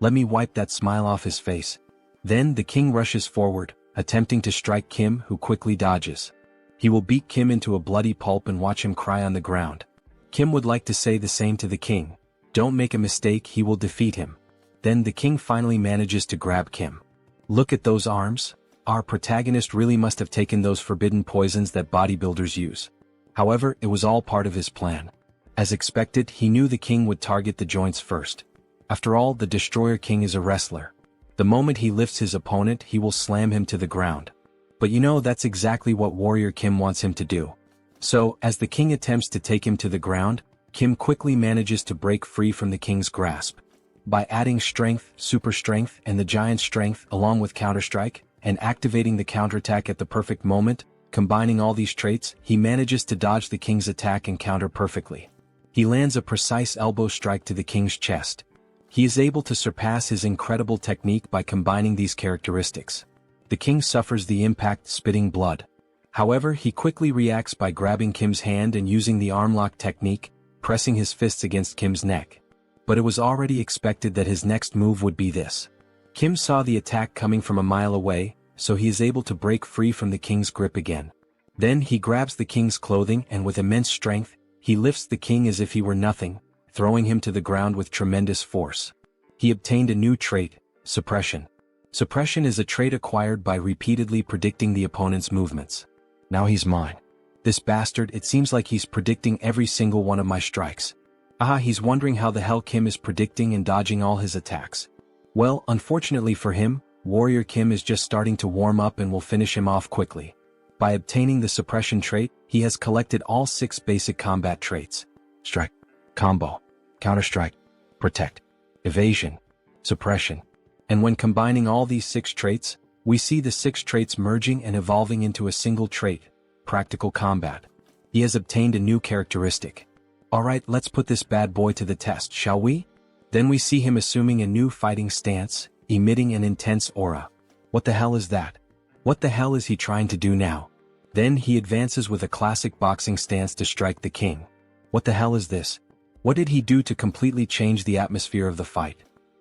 Let me wipe that smile off his face. Then the king rushes forward, attempting to strike Kim, who quickly dodges. He will beat Kim into a bloody pulp and watch him cry on the ground. Kim would like to say the same to the king. Don't make a mistake, he will defeat him. Then the king finally manages to grab Kim. Look at those arms. Our protagonist really must have taken those forbidden poisons that bodybuilders use. However, it was all part of his plan. As expected, he knew the king would target the joints first. After all, the Destroyer King is a wrestler. The moment he lifts his opponent, he will slam him to the ground. But you know, that's exactly what Warrior Kim wants him to do. So, as the king attempts to take him to the ground, Kim quickly manages to break free from the king's grasp. By adding strength, super strength, and the giant strength along with counterstrike, and activating the counterattack at the perfect moment, combining all these traits, he manages to dodge the king's attack and counter perfectly. He lands a precise elbow strike to the king's chest. He is able to surpass his incredible technique by combining these characteristics. The king suffers the impact, spitting blood. However, he quickly reacts by grabbing Kim's hand and using the arm lock technique, pressing his fists against Kim's neck. But it was already expected that his next move would be this. Kim saw the attack coming from a mile away, so he is able to break free from the king's grip again. Then he grabs the king's clothing and with immense strength, he lifts the king as if he were nothing, throwing him to the ground with tremendous force. He obtained a new trait, suppression. Suppression is a trait acquired by repeatedly predicting the opponent's movements. Now he's mine. This bastard, it seems like he's predicting every single one of my strikes. He's wondering how the hell Kim is predicting and dodging all his attacks. Well, unfortunately for him, Warrior Kim is just starting to warm up and will finish him off quickly. By obtaining the suppression trait, he has collected all 6 basic combat traits. Strike, combo, counterstrike, protect, evasion, suppression. And when combining all these 6 traits, we see the 6 traits merging and evolving into a single trait, practical combat. He has obtained a new characteristic. Alright, let's put this bad boy to the test, shall we? Then we see him assuming a new fighting stance, emitting an intense aura. What the hell is that? What the hell is he trying to do now? Then he advances with a classic boxing stance to strike the king. What the hell is this? What did he do to completely change the atmosphere of the fight?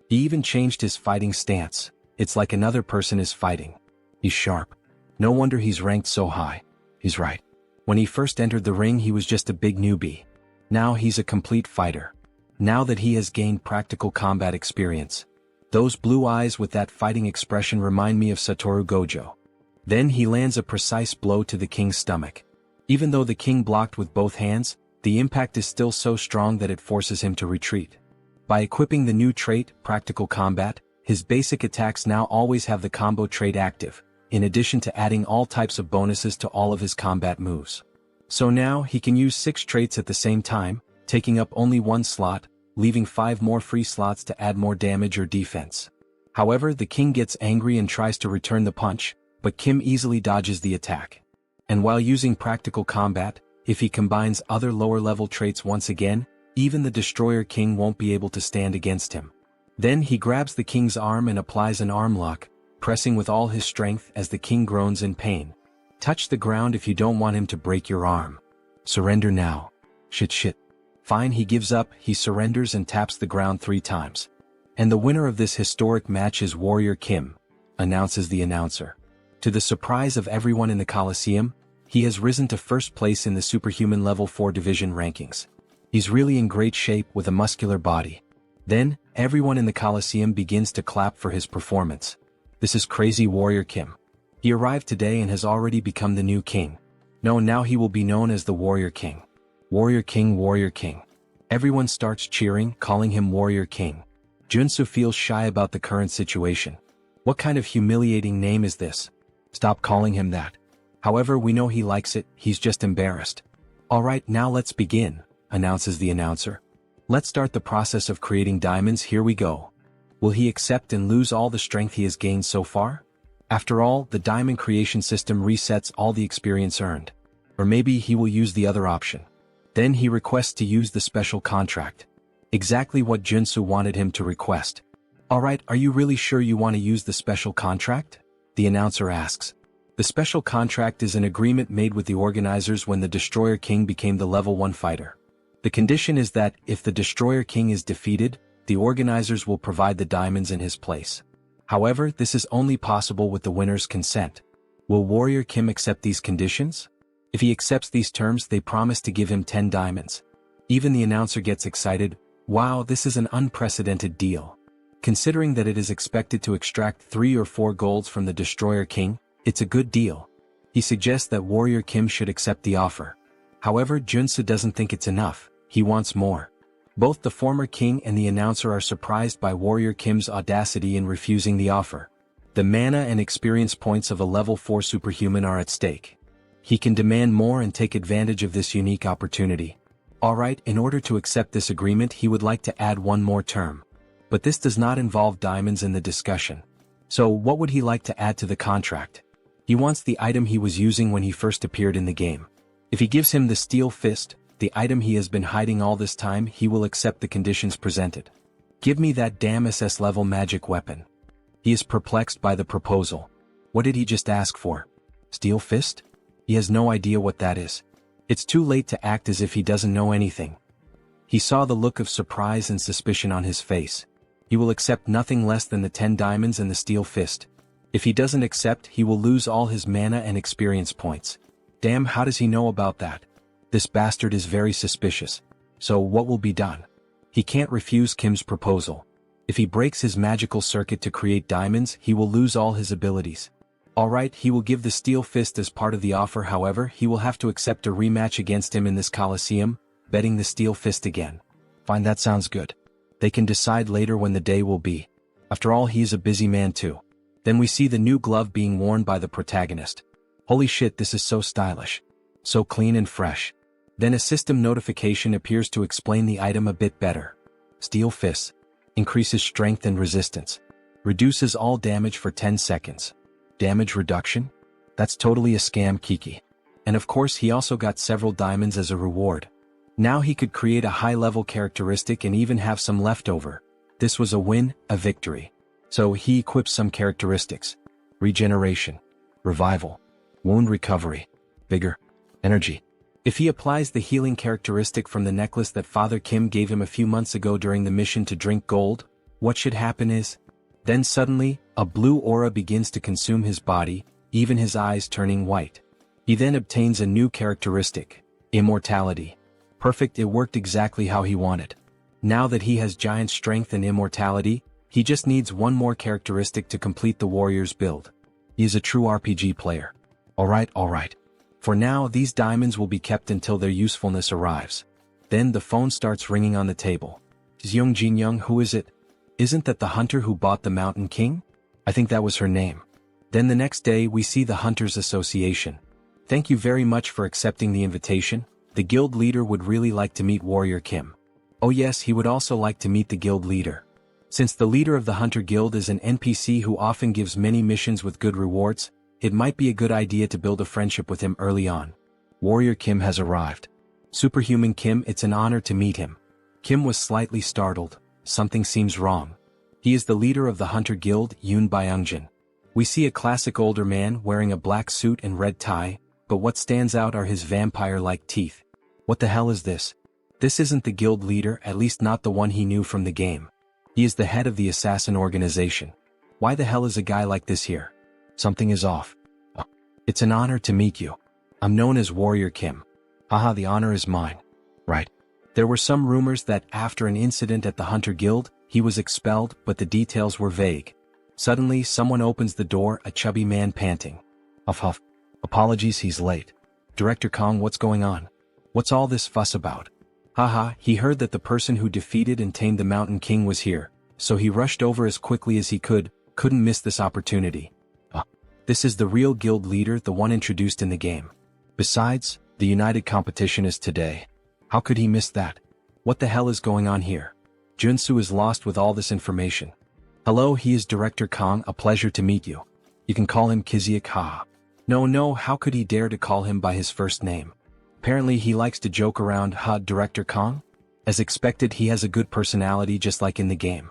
He even changed his fighting stance. It's like another person is fighting. He's sharp. No wonder he's ranked so high. He's right. When he first entered the ring he was just a big newbie. Now he's a complete fighter. Now that he has gained practical combat experience. Those blue eyes with that fighting expression remind me of Satoru Gojo. Then he lands a precise blow to the king's stomach. Even though the king blocked with both hands, the impact is still so strong that it forces him to retreat. By equipping the new trait, Practical Combat, his basic attacks now always have the combo trait active, in addition to adding all types of bonuses to all of his combat moves. So now he can use 6 traits at the same time, taking up only 1 slot, leaving 5 more free slots to add more damage or defense. However, the king gets angry and tries to return the punch, but Kim easily dodges the attack. And while using Practical Combat, if he combines other lower-level traits once again, even the Destroyer King won't be able to stand against him. Then he grabs the king's arm and applies an arm lock, pressing with all his strength as the king groans in pain. Touch the ground if you don't want him to break your arm. Surrender now. Shit. Fine, he gives up, he surrenders and taps the ground 3 times. And the winner of this historic match is Warrior Kim, announces the announcer. To the surprise of everyone in the Coliseum, he has risen to first place in the Superhuman Level 4 Division rankings. He's really in great shape with a muscular body. Then, everyone in the Coliseum begins to clap for his performance. This is crazy Warrior Kim. He arrived today and has already become the new king. No, now he will be known as the Warrior King. Warrior King, Warrior King. Everyone starts cheering, calling him Warrior King. Joonsoo feels shy about the current situation. What kind of humiliating name is this? Stop calling him that. However, we know he likes it, he's just embarrassed. Alright, now let's begin, announces the announcer. Let's start the process of creating diamonds, here we go. Will he accept and lose all the strength he has gained so far? After all, the diamond creation system resets all the experience earned. Or maybe he will use the other option. Then he requests to use the special contract. Exactly what Joonsoo wanted him to request. Alright, are you really sure you want to use the special contract? The announcer asks. The special contract is an agreement made with the organizers when the Destroyer King became the level 1 fighter. The condition is that, if the Destroyer King is defeated, the organizers will provide the diamonds in his place. However, this is only possible with the winner's consent. Will Warrior Kim accept these conditions? If he accepts these terms, they promise to give him 10 diamonds. Even the announcer gets excited. Wow, this is an unprecedented deal. Considering that it is expected to extract 3 or 4 golds from the Destroyer King, it's a good deal. He suggests that Warrior Kim should accept the offer. However, Joonsoo doesn't think it's enough, he wants more. Both the former king and the announcer are surprised by Warrior Kim's audacity in refusing the offer. The mana and experience points of a level 4 superhuman are at stake. He can demand more and take advantage of this unique opportunity. Alright, in order to accept this agreement he would like to add one more term. But this does not involve diamonds in the discussion. So what would he like to add to the contract? He wants the item he was using when he first appeared in the game. If he gives him the Steel Fist, the item he has been hiding all this time, he will accept the conditions presented. Give me that damn SS level magic weapon. He is perplexed by the proposal. What did he just ask for? Steel Fist? He has no idea what that is. It's too late to act as if he doesn't know anything. He saw the look of surprise and suspicion on his face. He will accept nothing less than the 10 diamonds and the Steel Fist. If he doesn't accept, he will lose all his mana and experience points. Damn, how does he know about that? This bastard is very suspicious. So what will be done? He can't refuse Kim's proposal. If he breaks his magical circuit to create diamonds, he will lose all his abilities. Alright, he will give the Steel Fist as part of the offer, however, he will have to accept a rematch against him in this Coliseum, betting the Steel Fist again. Fine, that sounds good. They can decide later when the day will be. After all, he is a busy man too. Then we see the new glove being worn by the protagonist. Holy shit, this is so stylish. So clean and fresh. Then a system notification appears to explain the item a bit better. Steel Fist. Increases strength and resistance. Reduces all damage for 10 seconds. Damage reduction? That's totally a scam, Kiki. And of course he also got several diamonds as a reward. Now he could create a high-level characteristic and even have some leftover. This was a win, a victory. So he equips some characteristics. Regeneration. Revival. Wound recovery. Vigor. Energy. If he applies the healing characteristic from the necklace that Father Kim gave him a few months ago during the mission to drink gold, what should happen is, Then suddenly, a blue aura begins to consume his body, even his eyes turning white. He then obtains a new characteristic, immortality. Perfect, it worked exactly how he wanted. Now that he has giant strength and immortality, he just needs one more characteristic to complete the warrior's build. He is a true RPG player. Alright. For now, these diamonds will be kept until their usefulness arrives. Then the phone starts ringing on the table. Jeong Jin-young, who is it? Isn't that the hunter who bought the Mountain King? I think that was her name. Then the next day we see the Hunters Association. Thank you very much for accepting the invitation. The guild leader would really like to meet Warrior Kim. Oh yes, he would also like to meet the guild leader. Since the leader of the Hunter Guild is an NPC who often gives many missions with good rewards, it might be a good idea to build a friendship with him early on. Warrior Kim has arrived. Superhuman Kim, it's an honor to meet him. Kim was slightly startled. Something seems wrong. He is the leader of the Hunter Guild, Yoon Byungjin. We see a classic older man wearing a black suit and red tie, but what stands out are his vampire-like teeth. What the hell is this? This isn't the guild leader, at least not the one he knew from the game. He is the head of the assassin organization. Why the hell is a guy like this here? Something is off. Oh, it's an honor to meet you. I'm known as Warrior Kim. Haha, the honor is mine. Right. There were some rumors that after an incident at the Hunter Guild, he was expelled, but the details were vague. Suddenly, someone opens the door, a chubby man panting. Huff. Apologies, he's late. Director Kong, what's going on? What's all this fuss about? Haha, he heard that the person who defeated and tamed the Mountain King was here, so he rushed over as quickly as he couldn't miss this opportunity. This is the real guild leader, the one introduced in the game. Besides, the united competition is today. How could he miss that? What the hell is going on here? Joonsoo is lost with all this information. Hello, he is Director Kong, a pleasure to meet you. You can call him Kiziak, haha. No, how could he dare to call him by his first name? Apparently he likes to joke around, Director Kong? As expected, he has a good personality just like in the game.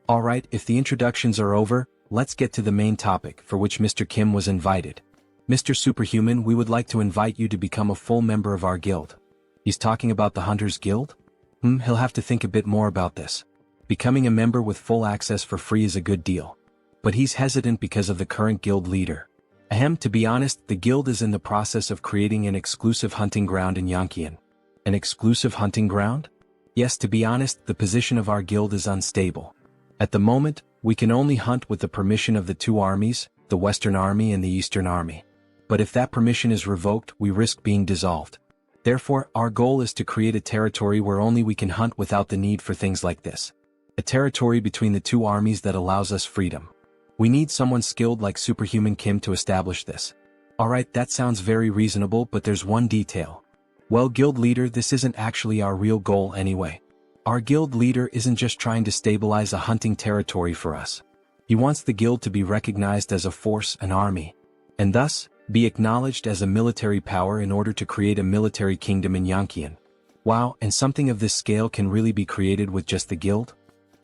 Alright, if the introductions are over, let's get to the main topic for which Mr. Kim was invited. Mr. Superhuman, we would like to invite you to become a full member of our guild. He's talking about the Hunters Guild? He'll have to think a bit more about this. Becoming a member with full access for free is a good deal. But he's hesitant because of the current guild leader. To be honest, the guild is in the process of creating an exclusive hunting ground in Yonkian. An exclusive hunting ground? Yes, to be honest, the position of our guild is unstable. At the moment, we can only hunt with the permission of the two armies, the Western Army and the Eastern Army. But if that permission is revoked, we risk being dissolved. Therefore, our goal is to create a territory where only we can hunt without the need for things like this. A territory between the two armies that allows us freedom. We need someone skilled like Superhuman Kim to establish this. Alright, that sounds very reasonable, but there's one detail. Well, guild leader, this isn't actually our real goal anyway. Our guild leader isn't just trying to stabilize a hunting territory for us. He wants the guild to be recognized as a force, an army, and thus, be acknowledged as a military power in order to create a military kingdom in Yonkian. Wow, and something of this scale can really be created with just the guild?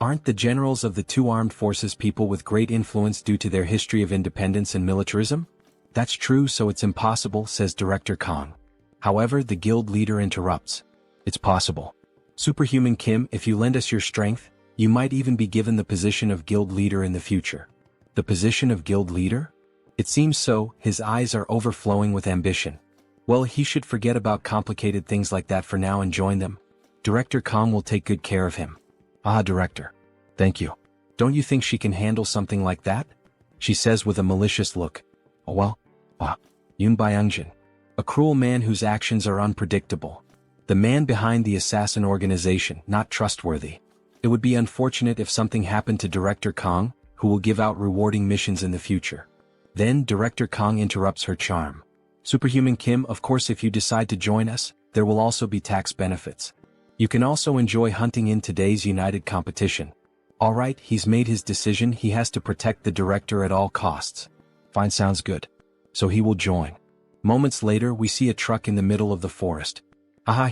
Aren't the generals of the two armed forces people with great influence due to their history of independence and militarism? That's true, so it's impossible, says Director Kong. However, the guild leader interrupts. It's possible. Superhuman Kim, if you lend us your strength, you might even be given the position of guild leader in the future. The position of guild leader? It seems so, his eyes are overflowing with ambition. Well, he should forget about complicated things like that for now and join them. Director Kong will take good care of him. Director. Thank you. Don't you think she can handle something like that? She says with a malicious look. Yoon Byungjin. A cruel man whose actions are unpredictable. The man behind the assassin organization, not trustworthy. It would be unfortunate if something happened to Director Kong, who will give out rewarding missions in the future. Then Director Kong interrupts her charm. Superhuman Kim, of course if you decide to join us, there will also be tax benefits. You can also enjoy hunting in today's united competition. Alright, he's made his decision, he has to protect the director at all costs. Fine, sounds good. So he will join. Moments later we see a truck in the middle of the forest.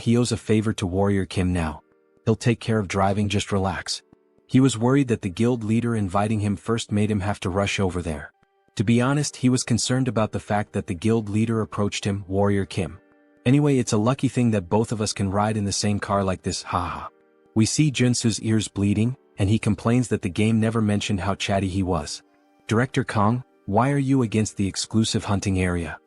He owes a favor to Warrior Kim now. He'll take care of driving, just relax. He was worried that the guild leader inviting him first made him have to rush over there. To be honest, he was concerned about the fact that the guild leader approached him, Warrior Kim. Anyway, it's a lucky thing that both of us can ride in the same car like this, haha. We see Joonsoo's ears bleeding, and he complains that the game never mentioned how chatty he was. Director Kong, why are you against the exclusive hunting area?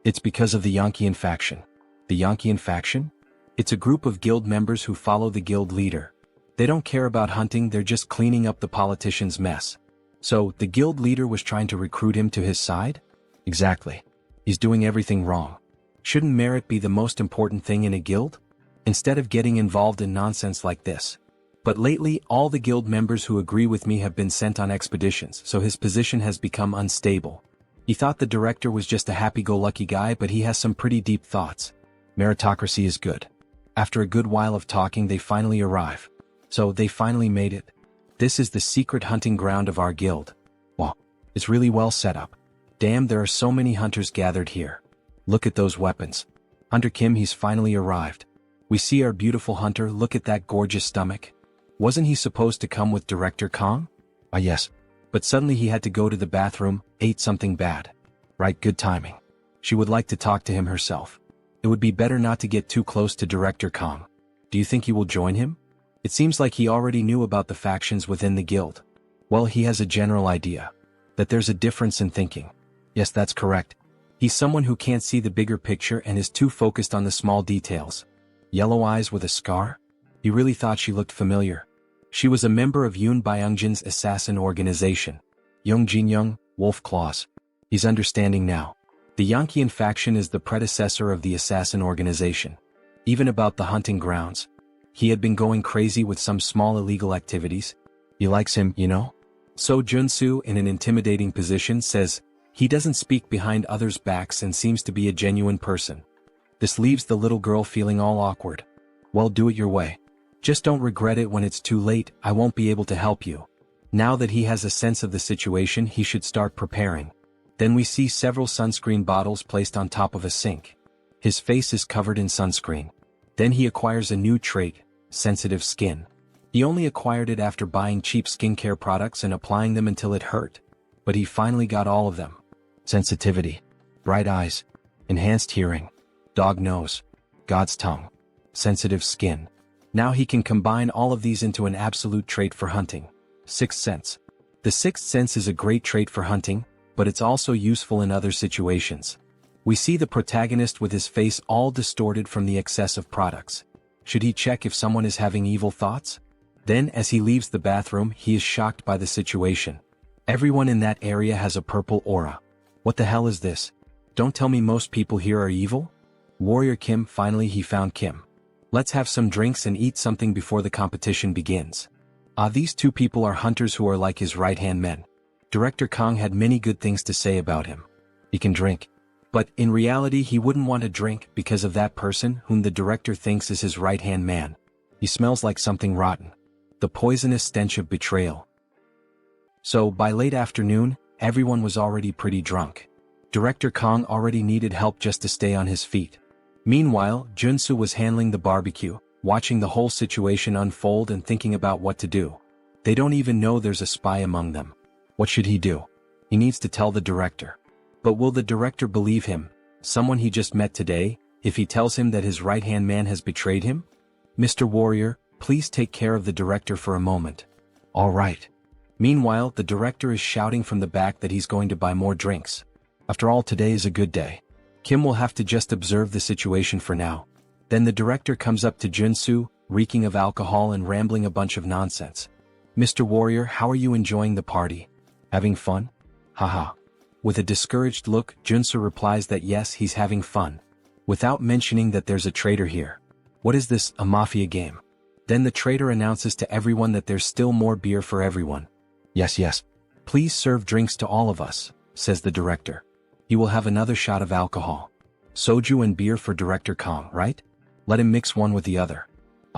It's because of the Yankian faction. The Yankian faction? It's a group of guild members who follow the guild leader. They don't care about hunting, they're just cleaning up the politician's mess. So, the guild leader was trying to recruit him to his side? Exactly. He's doing everything wrong. Shouldn't merit be the most important thing in a guild? Instead of getting involved in nonsense like this. But lately, all the guild members who agree with me have been sent on expeditions, so his position has become unstable. He thought the director was just a happy-go-lucky guy, but he has some pretty deep thoughts. Meritocracy is good. After a good while of talking, they finally arrive. So, they finally made it. This is the secret hunting ground of our guild. Wow, it's really well set up. Damn, there are so many hunters gathered here. Look at those weapons. Hunter Kim, he's finally arrived. We see our beautiful hunter, look at that gorgeous stomach. Wasn't he supposed to come with Director Kong? Yes. But suddenly he had to go to the bathroom, ate something bad. Right, good timing. She would like to talk to him herself. It would be better not to get too close to Director Kong. Do you think he will join him? It seems like he already knew about the factions within the guild. Well, he has a general idea. That there's a difference in thinking. Yes, that's correct. He's someone who can't see the bigger picture and is too focused on the small details. Yellow eyes with a scar? He really thought she looked familiar. She was a member of Yoon Byungjin's assassin organization. Young Jin-young, Wolf Claws. He's understanding now. The Yankian faction is the predecessor of the assassin organization. Even about the hunting grounds. He had been going crazy with some small illegal activities. He likes him, you know? So Joonsoo, in an intimidating position, says, he doesn't speak behind others' backs and seems to be a genuine person. This leaves the little girl feeling all awkward. Well, do it your way. Just don't regret it when it's too late, I won't be able to help you. Now that he has a sense of the situation, he should start preparing. Then we see several sunscreen bottles placed on top of a sink. His face is covered in sunscreen. Then he acquires a new trait, sensitive skin. He only acquired it after buying cheap skincare products and applying them until it hurt. But he finally got all of them. Sensitivity. Bright eyes. Enhanced hearing. Dog nose. God's tongue. Sensitive skin. Now he can combine all of these into an absolute trait for hunting. Sixth sense. The sixth sense is a great trait for hunting, but it's also useful in other situations. We see the protagonist with his face all distorted from the excess of products. Should he check if someone is having evil thoughts? Then, as he leaves the bathroom, he is shocked by the situation. Everyone in that area has a purple aura. What the hell is this? Don't tell me most people here are evil? Warrior Kim, finally he found Kim. Let's have some drinks and eat something before the competition begins. These two people are hunters who are like his right-hand men. Director Kong had many good things to say about him. He can drink. But in reality he wouldn't want to drink because of that person whom the director thinks is his right-hand man. He smells like something rotten. The poisonous stench of betrayal. So by late afternoon, everyone was already pretty drunk. Director Kong already needed help just to stay on his feet. Meanwhile, Joonsoo was handling the barbecue, watching the whole situation unfold and thinking about what to do. They don't even know there's a spy among them. What should he do? He needs to tell the director. But will the director believe him, someone he just met today, if he tells him that his right-hand man has betrayed him? Mr. Warrior, please take care of the director for a moment. All right. Meanwhile, the director is shouting from the back that he's going to buy more drinks. After all, today is a good day. Kim will have to just observe the situation for now. Then the director comes up to Joonsoo, reeking of alcohol and rambling a bunch of nonsense. Mr. Warrior, how are you enjoying the party? Having fun? Haha. With a discouraged look, Joonsoo replies that yes, he's having fun. Without mentioning that there's a traitor here. What is this, a mafia game? Then the traitor announces to everyone that there's still more beer for everyone. Yes. Please serve drinks to all of us, says the director. He will have another shot of alcohol. Soju and beer for Director Kong, right? Let him mix one with the other.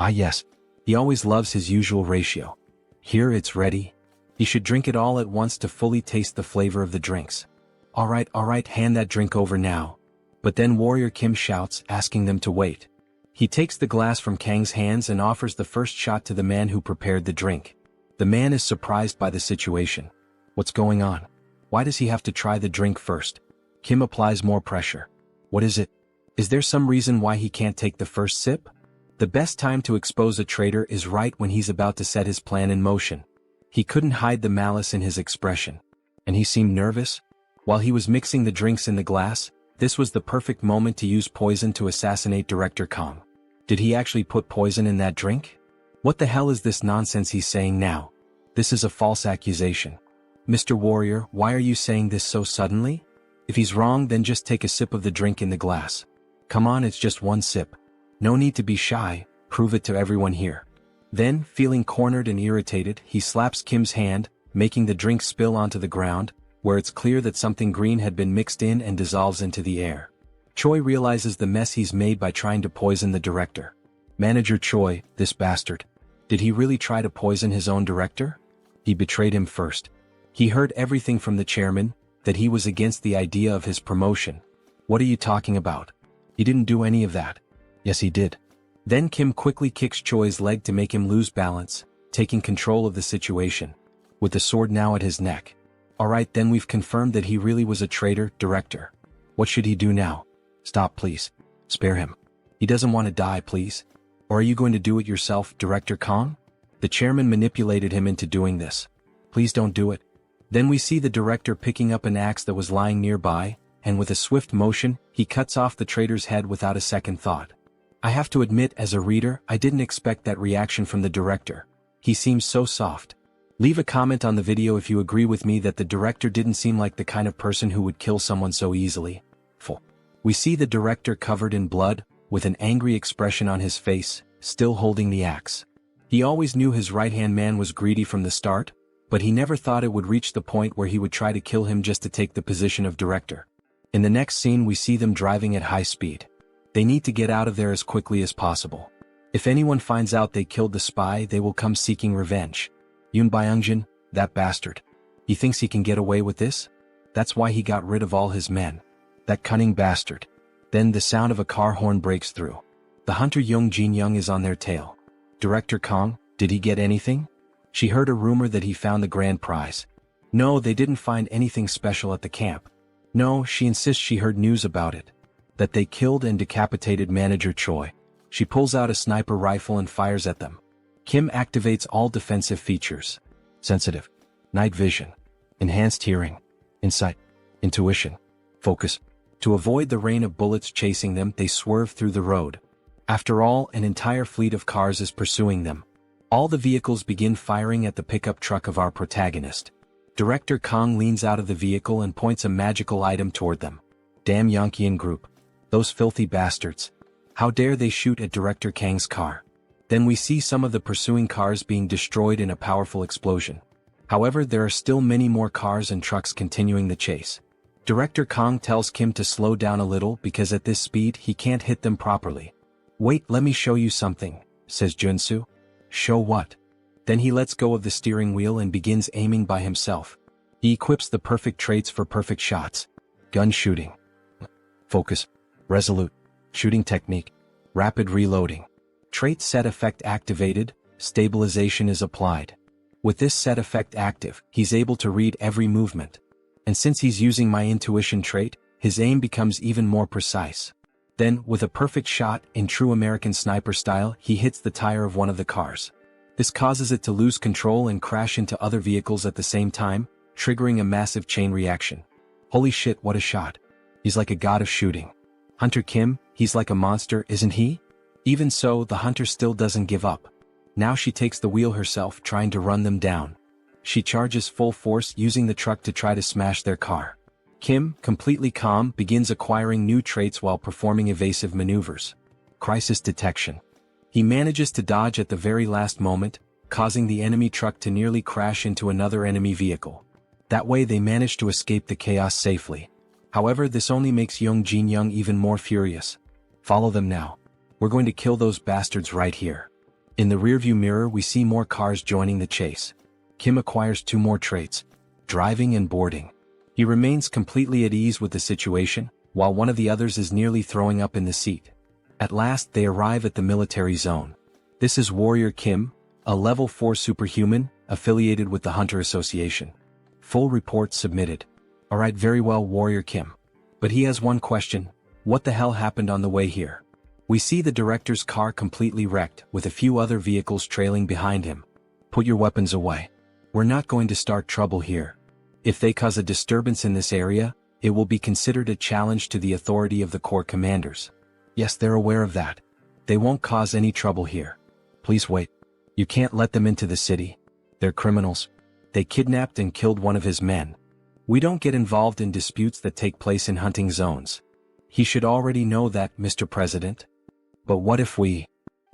Yes. He always loves his usual ratio. Here it's ready. He should drink it all at once to fully taste the flavor of the drinks. All right, hand that drink over now. But then Warrior Kim shouts, asking them to wait. He takes the glass from Kang's hands and offers the first shot to the man who prepared the drink. The man is surprised by the situation. What's going on? Why does he have to try the drink first? Kim applies more pressure. What is it? Is there some reason why he can't take the first sip? The best time to expose a traitor is right when he's about to set his plan in motion. He couldn't hide the malice in his expression. And he seemed nervous. While he was mixing the drinks in the glass, this was the perfect moment to use poison to assassinate Director Kong. Did he actually put poison in that drink? What the hell is this nonsense he's saying now? This is a false accusation. Mr. Warrior, why are you saying this so suddenly? If he's wrong, then just take a sip of the drink in the glass. Come on, it's just one sip. No need to be shy, prove it to everyone here. Then, feeling cornered and irritated, he slaps Kim's hand, making the drink spill onto the ground, where it's clear that something green had been mixed in and dissolves into the air. Choi realizes the mess he's made by trying to poison the director. Manager Choi, this bastard. Did he really try to poison his own director? He betrayed him first. He heard everything from the chairman, that he was against the idea of his promotion. What are you talking about? He didn't do any of that. Yes, he did. Then Kim quickly kicks Choi's leg to make him lose balance, taking control of the situation. With the sword now at his neck. Alright, then we've confirmed that he really was a traitor, director. What should he do now? Stop, please. Spare him. He doesn't want to die, please. Or are you going to do it yourself, Director Kong? The chairman manipulated him into doing this. Please don't do it. Then we see the director picking up an axe that was lying nearby, and with a swift motion, he cuts off the traitor's head without a second thought. I have to admit, as a reader, I didn't expect that reaction from the director. He seems so soft. Leave a comment on the video if you agree with me that the director didn't seem like the kind of person who would kill someone so easily. We see the director covered in blood, with an angry expression on his face, still holding the axe. He always knew his right-hand man was greedy from the start, but he never thought it would reach the point where he would try to kill him just to take the position of director. In the next scene we see them driving at high speed. They need to get out of there as quickly as possible. If anyone finds out they killed the spy, they will come seeking revenge. Yoon Byung-jin, that bastard. He thinks he can get away with this? That's why he got rid of all his men. That cunning bastard. Then the sound of a car horn breaks through. The hunter Young Jin-young is on their tail. Director Kong, did he get anything? She heard a rumor that he found the grand prize. No, they didn't find anything special at the camp. No, she insists she heard news about it. That they killed and decapitated Manager Choi. She pulls out a sniper rifle and fires at them. Kim activates all defensive features. Sensitive. Night vision. Enhanced hearing. Insight. Intuition. Focus. To avoid the rain of bullets chasing them, they swerve through the road. After all, an entire fleet of cars is pursuing them. All the vehicles begin firing at the pickup truck of our protagonist. Director Kong leans out of the vehicle and points a magical item toward them. Damn Yankeean group. Those filthy bastards. How dare they shoot at Director Kang's car? Then we see some of the pursuing cars being destroyed in a powerful explosion. However, there are still many more cars and trucks continuing the chase. Director Kong tells Kim to slow down a little because at this speed he can't hit them properly. Wait, let me show you something, says Joonsoo. Show what? Then he lets go of the steering wheel and begins aiming by himself. He equips the perfect traits for perfect shots. Gun shooting. Focus. Resolute. Shooting technique. Rapid reloading. Trait set effect activated, stabilization is applied. With this set effect active, he's able to read every movement. And since he's using my intuition trait, his aim becomes even more precise. Then, with a perfect shot, in true American sniper style, he hits the tire of one of the cars. This causes it to lose control and crash into other vehicles at the same time, triggering a massive chain reaction. Holy shit, what a shot. He's like a god of shooting. Hunter Kim, he's like a monster, isn't he? Even so, the hunter still doesn't give up. Now she takes the wheel herself, trying to run them down. She charges full force, using the truck to try to smash their car. Kim, completely calm, begins acquiring new traits while performing evasive maneuvers. Crisis detection. He manages to dodge at the very last moment, causing the enemy truck to nearly crash into another enemy vehicle. That way they manage to escape the chaos safely. However, this only makes Young Jin-young even more furious. Follow them now. We're going to kill those bastards right here. In the rearview mirror we see more cars joining the chase. Kim acquires 2 more traits. Driving and boarding. He remains completely at ease with the situation, while one of the others is nearly throwing up in the seat. At last they arrive at the military zone. This is Warrior Kim, a level 4 superhuman, affiliated with the Hunter Association. Full report submitted. Alright, very well, Warrior Kim. But he has one question. What the hell happened on the way here? We see the director's car completely wrecked, with a few other vehicles trailing behind him. Put your weapons away. We're not going to start trouble here. If they cause a disturbance in this area, it will be considered a challenge to the authority of the Corps commanders. Yes, they're aware of that. They won't cause any trouble here. Please wait. You can't let them into the city. They're criminals. They kidnapped and killed one of his men. We don't get involved in disputes that take place in hunting zones. He should already know that, Mr. President. But what if we...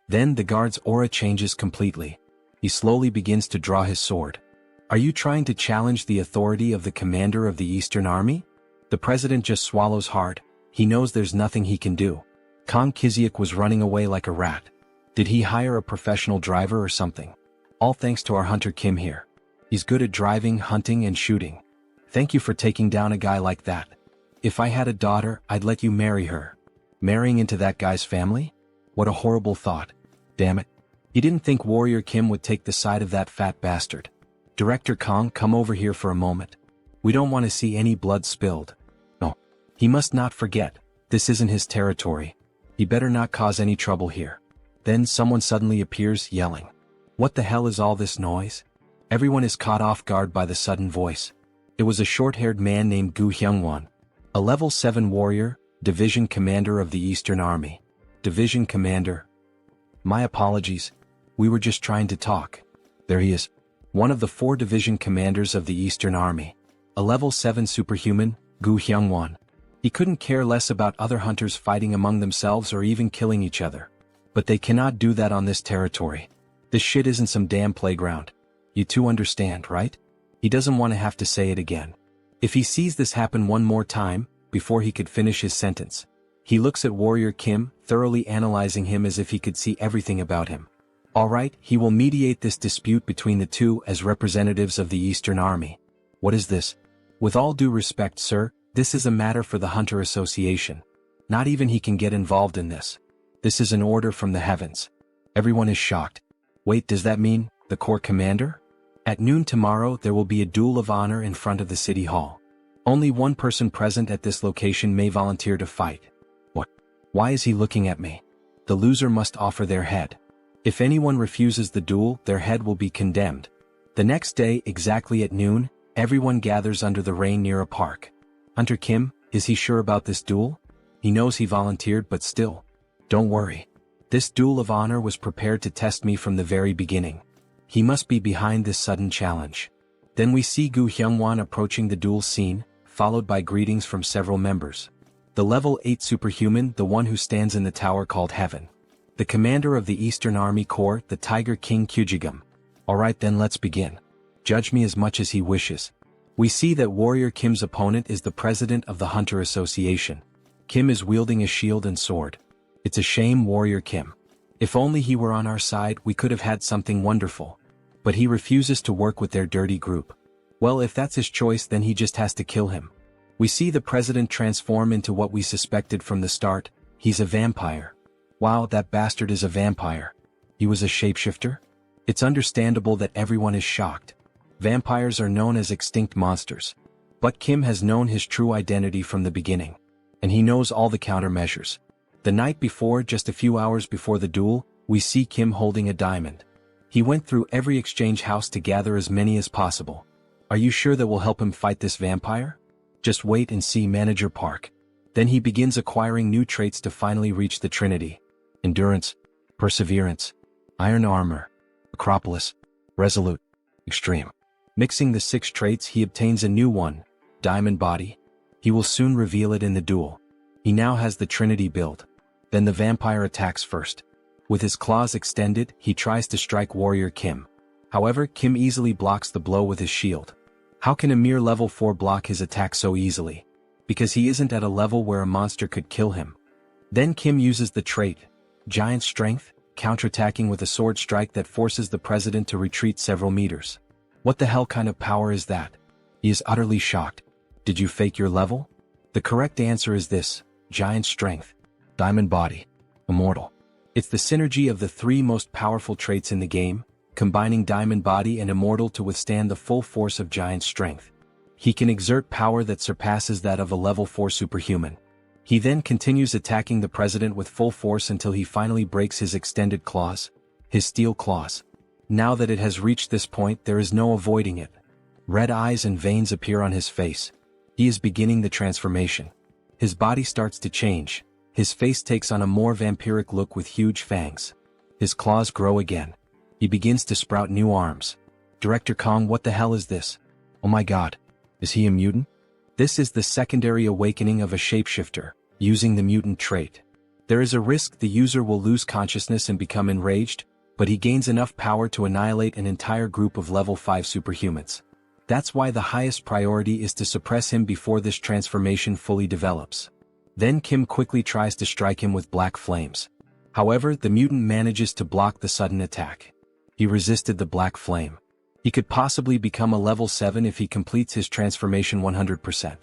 Then the guard's aura changes completely. He slowly begins to draw his sword. Are you trying to challenge the authority of the commander of the Eastern Army? The president just swallows hard. He knows there's nothing he can do. Kang Kiziak was running away like a rat. Did he hire a professional driver or something? All thanks to our hunter Kim here. He's good at driving, hunting, and shooting. Thank you for taking down a guy like that. If I had a daughter, I'd let you marry her. Marrying into that guy's family? What a horrible thought. Damn it. He didn't think Warrior Kim would take the side of that fat bastard. Director Kang, come over here for a moment. We don't want to see any blood spilled. No. He must not forget, this isn't his territory. He better not cause any trouble here. Then someone suddenly appears, yelling. What the hell is all this noise? Everyone is caught off guard by the sudden voice. It was a short-haired man named Gu Hyungwon, a level 7 warrior, division commander of the Eastern Army. Division commander. My apologies. We were just trying to talk. There he is. One of the 4 division commanders of the Eastern Army. A level 7 superhuman, Gu Hyungwon. He couldn't care less about other hunters fighting among themselves or even killing each other. But they cannot do that on this territory. This shit isn't some damn playground. You two understand, right? He doesn't want to have to say it again. If he sees this happen one more time, before he could finish his sentence, he looks at Warrior Kim, thoroughly analyzing him as if he could see everything about him. Alright, he will mediate this dispute between the two as representatives of the Eastern Army. What is this? With all due respect, sir, this is a matter for the Hunter Association. Not even he can get involved in this. This is an order from the heavens. Everyone is shocked. Wait, does that mean the Corps commander? At noon tomorrow there will be a duel of honor in front of the city hall. Only one person present at this location may volunteer to fight. What? Why is he looking at me? The loser must offer their head. If anyone refuses the duel, their head will be condemned. The next day, exactly at noon, everyone gathers under the rain near a park. Hunter Kim, is he sure about this duel? He knows he volunteered, but still. Don't worry. This duel of honor was prepared to test me from the very beginning. He must be behind this sudden challenge. Then we see Gu Hyungwon approaching the duel scene, followed by greetings from several members. The level 8 superhuman, the one who stands in the tower called Heaven. The commander of the Eastern Army Corps, the Tiger King Kyujigam. Alright then, let's begin. Judge me as much as he wishes. We see that Warrior Kim's opponent is the president of the Hunter Association. Kim is wielding a shield and sword. It's a shame, Warrior Kim. If only he were on our side, we could have had something wonderful. But he refuses to work with their dirty group. Well, if that's his choice, then he just has to kill him. We see the president transform into what we suspected from the start. He's a vampire. Wow, that bastard is a vampire. He was a shapeshifter? It's understandable that everyone is shocked. Vampires are known as extinct monsters. But Kim has known his true identity from the beginning. And he knows all the countermeasures. The night before, just a few hours before the duel, we see Kim holding a diamond. He went through every exchange house to gather as many as possible. Are you sure that will help him fight this vampire? Just wait and see, Manager Park. Then he begins acquiring new traits to finally reach the Trinity. Endurance, Perseverance, Iron Armor, Acropolis, Resolute, Extreme. Mixing the 6 traits, he obtains a new one, Diamond Body. He will soon reveal it in the duel. He now has the Trinity build. Then the vampire attacks first. With his claws extended, he tries to strike Warrior Kim. However, Kim easily blocks the blow with his shield. How can a mere level 4 block his attack so easily? Because he isn't at a level where a monster could kill him. Then Kim uses the trait, Giant Strength, counterattacking with a sword strike that forces the president to retreat several meters. What the hell kind of power is that? He is utterly shocked. Did you fake your level? The correct answer is this, Giant Strength, Diamond Body, Immortal. It's the synergy of the 3 most powerful traits in the game, combining Diamond Body and Immortal to withstand the full force of Giant Strength. He can exert power that surpasses that of a level 4 superhuman. He then continues attacking the president with full force until he finally breaks his extended claws, his steel claws. Now that it has reached this point, there is no avoiding it. Red eyes and veins appear on his face. He is beginning the transformation. His body starts to change. His face takes on a more vampiric look with huge fangs. His claws grow again. He begins to sprout new arms. Director Kong, what the hell is this? Oh my god. Is he a mutant? This is the secondary awakening of a shapeshifter, using the mutant trait. There is a risk the user will lose consciousness and become enraged, but he gains enough power to annihilate an entire group of level 5 superhumans. That's why the highest priority is to suppress him before this transformation fully develops. Then Kim quickly tries to strike him with black flames. However, the mutant manages to block the sudden attack. He resisted the black flame. He could possibly become a level 7 if he completes his transformation 100%.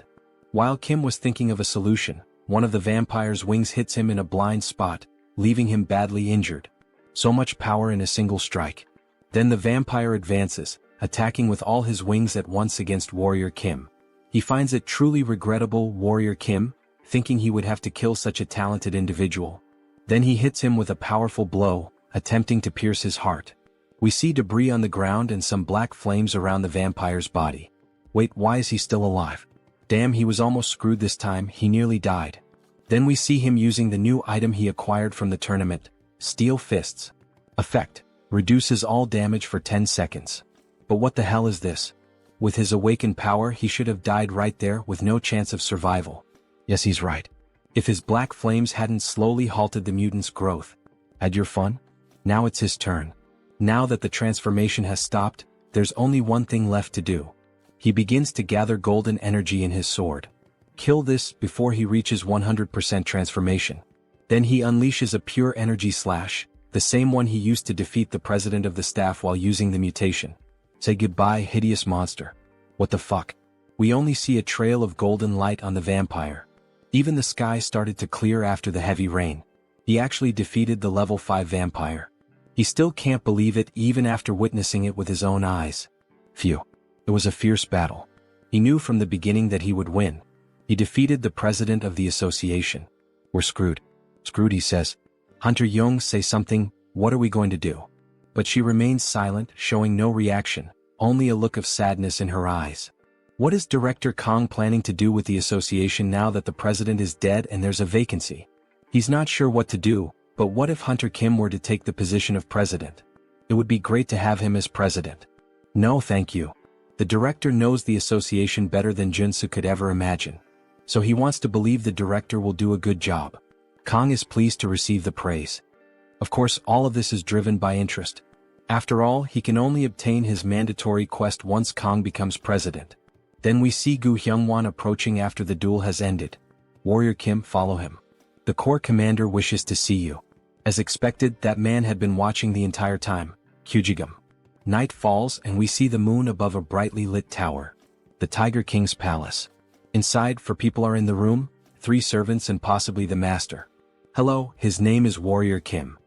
While Kim was thinking of a solution, one of the vampire's wings hits him in a blind spot, leaving him badly injured. So much power in a single strike. Then the vampire advances, attacking with all his wings at once against Warrior Kim. He finds it truly regrettable, Warrior Kim, thinking he would have to kill such a talented individual. Then he hits him with a powerful blow, attempting to pierce his heart. We see debris on the ground and some black flames around the vampire's body. Wait, why is he still alive? Damn, he was almost screwed this time, he nearly died. Then we see him using the new item he acquired from the tournament, Steel Fists. Effect: reduces all damage for 10 seconds. But what the hell is this? With his awakened power he should have died right there with no chance of survival. Yes, he's right. If his black flames hadn't slowly halted the mutant's growth. Had your fun? Now it's his turn. Now that the transformation has stopped, there's only one thing left to do. He begins to gather golden energy in his sword. Kill this before he reaches 100% transformation. Then he unleashes a pure energy slash, the same one he used to defeat the president of the staff while using the mutation. Say goodbye, hideous monster. What the fuck? We only see a trail of golden light on the vampire. Even the sky started to clear after the heavy rain. He actually defeated the level 5 vampire. He still can't believe it even after witnessing it with his own eyes. Phew. It was a fierce battle. He knew from the beginning that he would win. He defeated the president of the association. We're screwed. Screwed, he says. Hunter Young, say something, what are we going to do? But she remains silent, showing no reaction, only a look of sadness in her eyes. What is Director Kong planning to do with the association now that the president is dead and there's a vacancy? He's not sure what to do, but what if Hunter Kim were to take the position of president? It would be great to have him as president. No, thank you. The director knows the association better than Joonsoo could ever imagine. So he wants to believe the director will do a good job. Kong is pleased to receive the praise. Of course, all of this is driven by interest. After all, he can only obtain his mandatory quest once Kong becomes president. Then we see Gu Hyungwon approaching after the duel has ended. Warrior Kim, follow him. The Corps commander wishes to see you. As expected, that man had been watching the entire time. Kyujigum. Night falls and we see the moon above a brightly lit tower. The Tiger King's palace. Inside, for people are in the room, 3 servants and possibly the master. Hello, his name is Warrior Kim.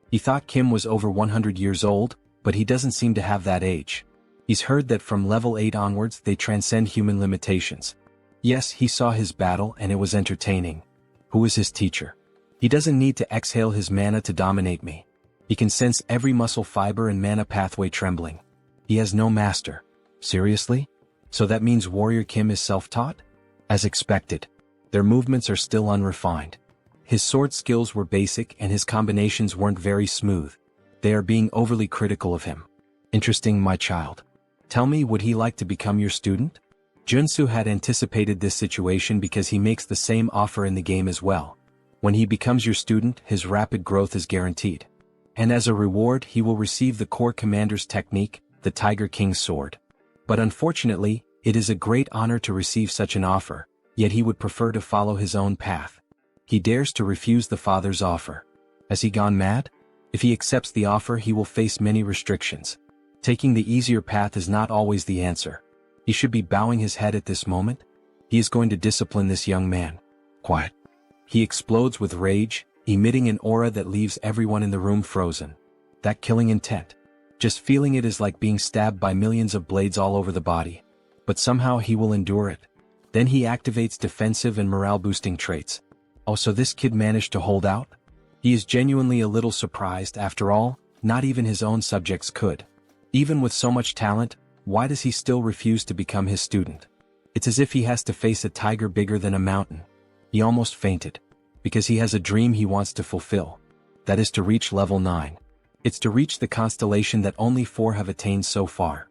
He thought Kim was over 100 years old, but he doesn't seem to have that age. He's heard that from level 8 onwards they transcend human limitations. Yes, he saw his battle and it was entertaining. Who is his teacher? He doesn't need to exhale his mana to dominate me. He can sense every muscle fiber and mana pathway trembling. He has no master. Seriously? So that means Warrior Kim is self-taught? As expected. Their movements are still unrefined. His sword skills were basic and his combinations weren't very smooth. They are being overly critical of him. Interesting, my child. Tell me, would he like to become your student? Joonsoo had anticipated this situation because he makes the same offer in the game as well. When he becomes your student, his rapid growth is guaranteed. And as a reward he will receive the Corps Commander's technique, the Tiger King's sword. But unfortunately, it is a great honor to receive such an offer, yet he would prefer to follow his own path. He dares to refuse the father's offer. Has he gone mad? If he accepts the offer he will face many restrictions. Taking the easier path is not always the answer. He should be bowing his head at this moment. He is going to discipline this young man. Quiet. He explodes with rage, emitting an aura that leaves everyone in the room frozen. That killing intent. Just feeling it is like being stabbed by millions of blades all over the body. But somehow he will endure it. Then he activates defensive and morale-boosting traits. Oh, so this kid managed to hold out? He is genuinely a little surprised. After all, not even his own subjects could. Even with so much talent, why does he still refuse to become his student? It's as if he has to face a tiger bigger than a mountain. He almost fainted. Because he has a dream he wants to fulfill. That is to reach level 9. It's to reach the constellation that only 4 have attained so far.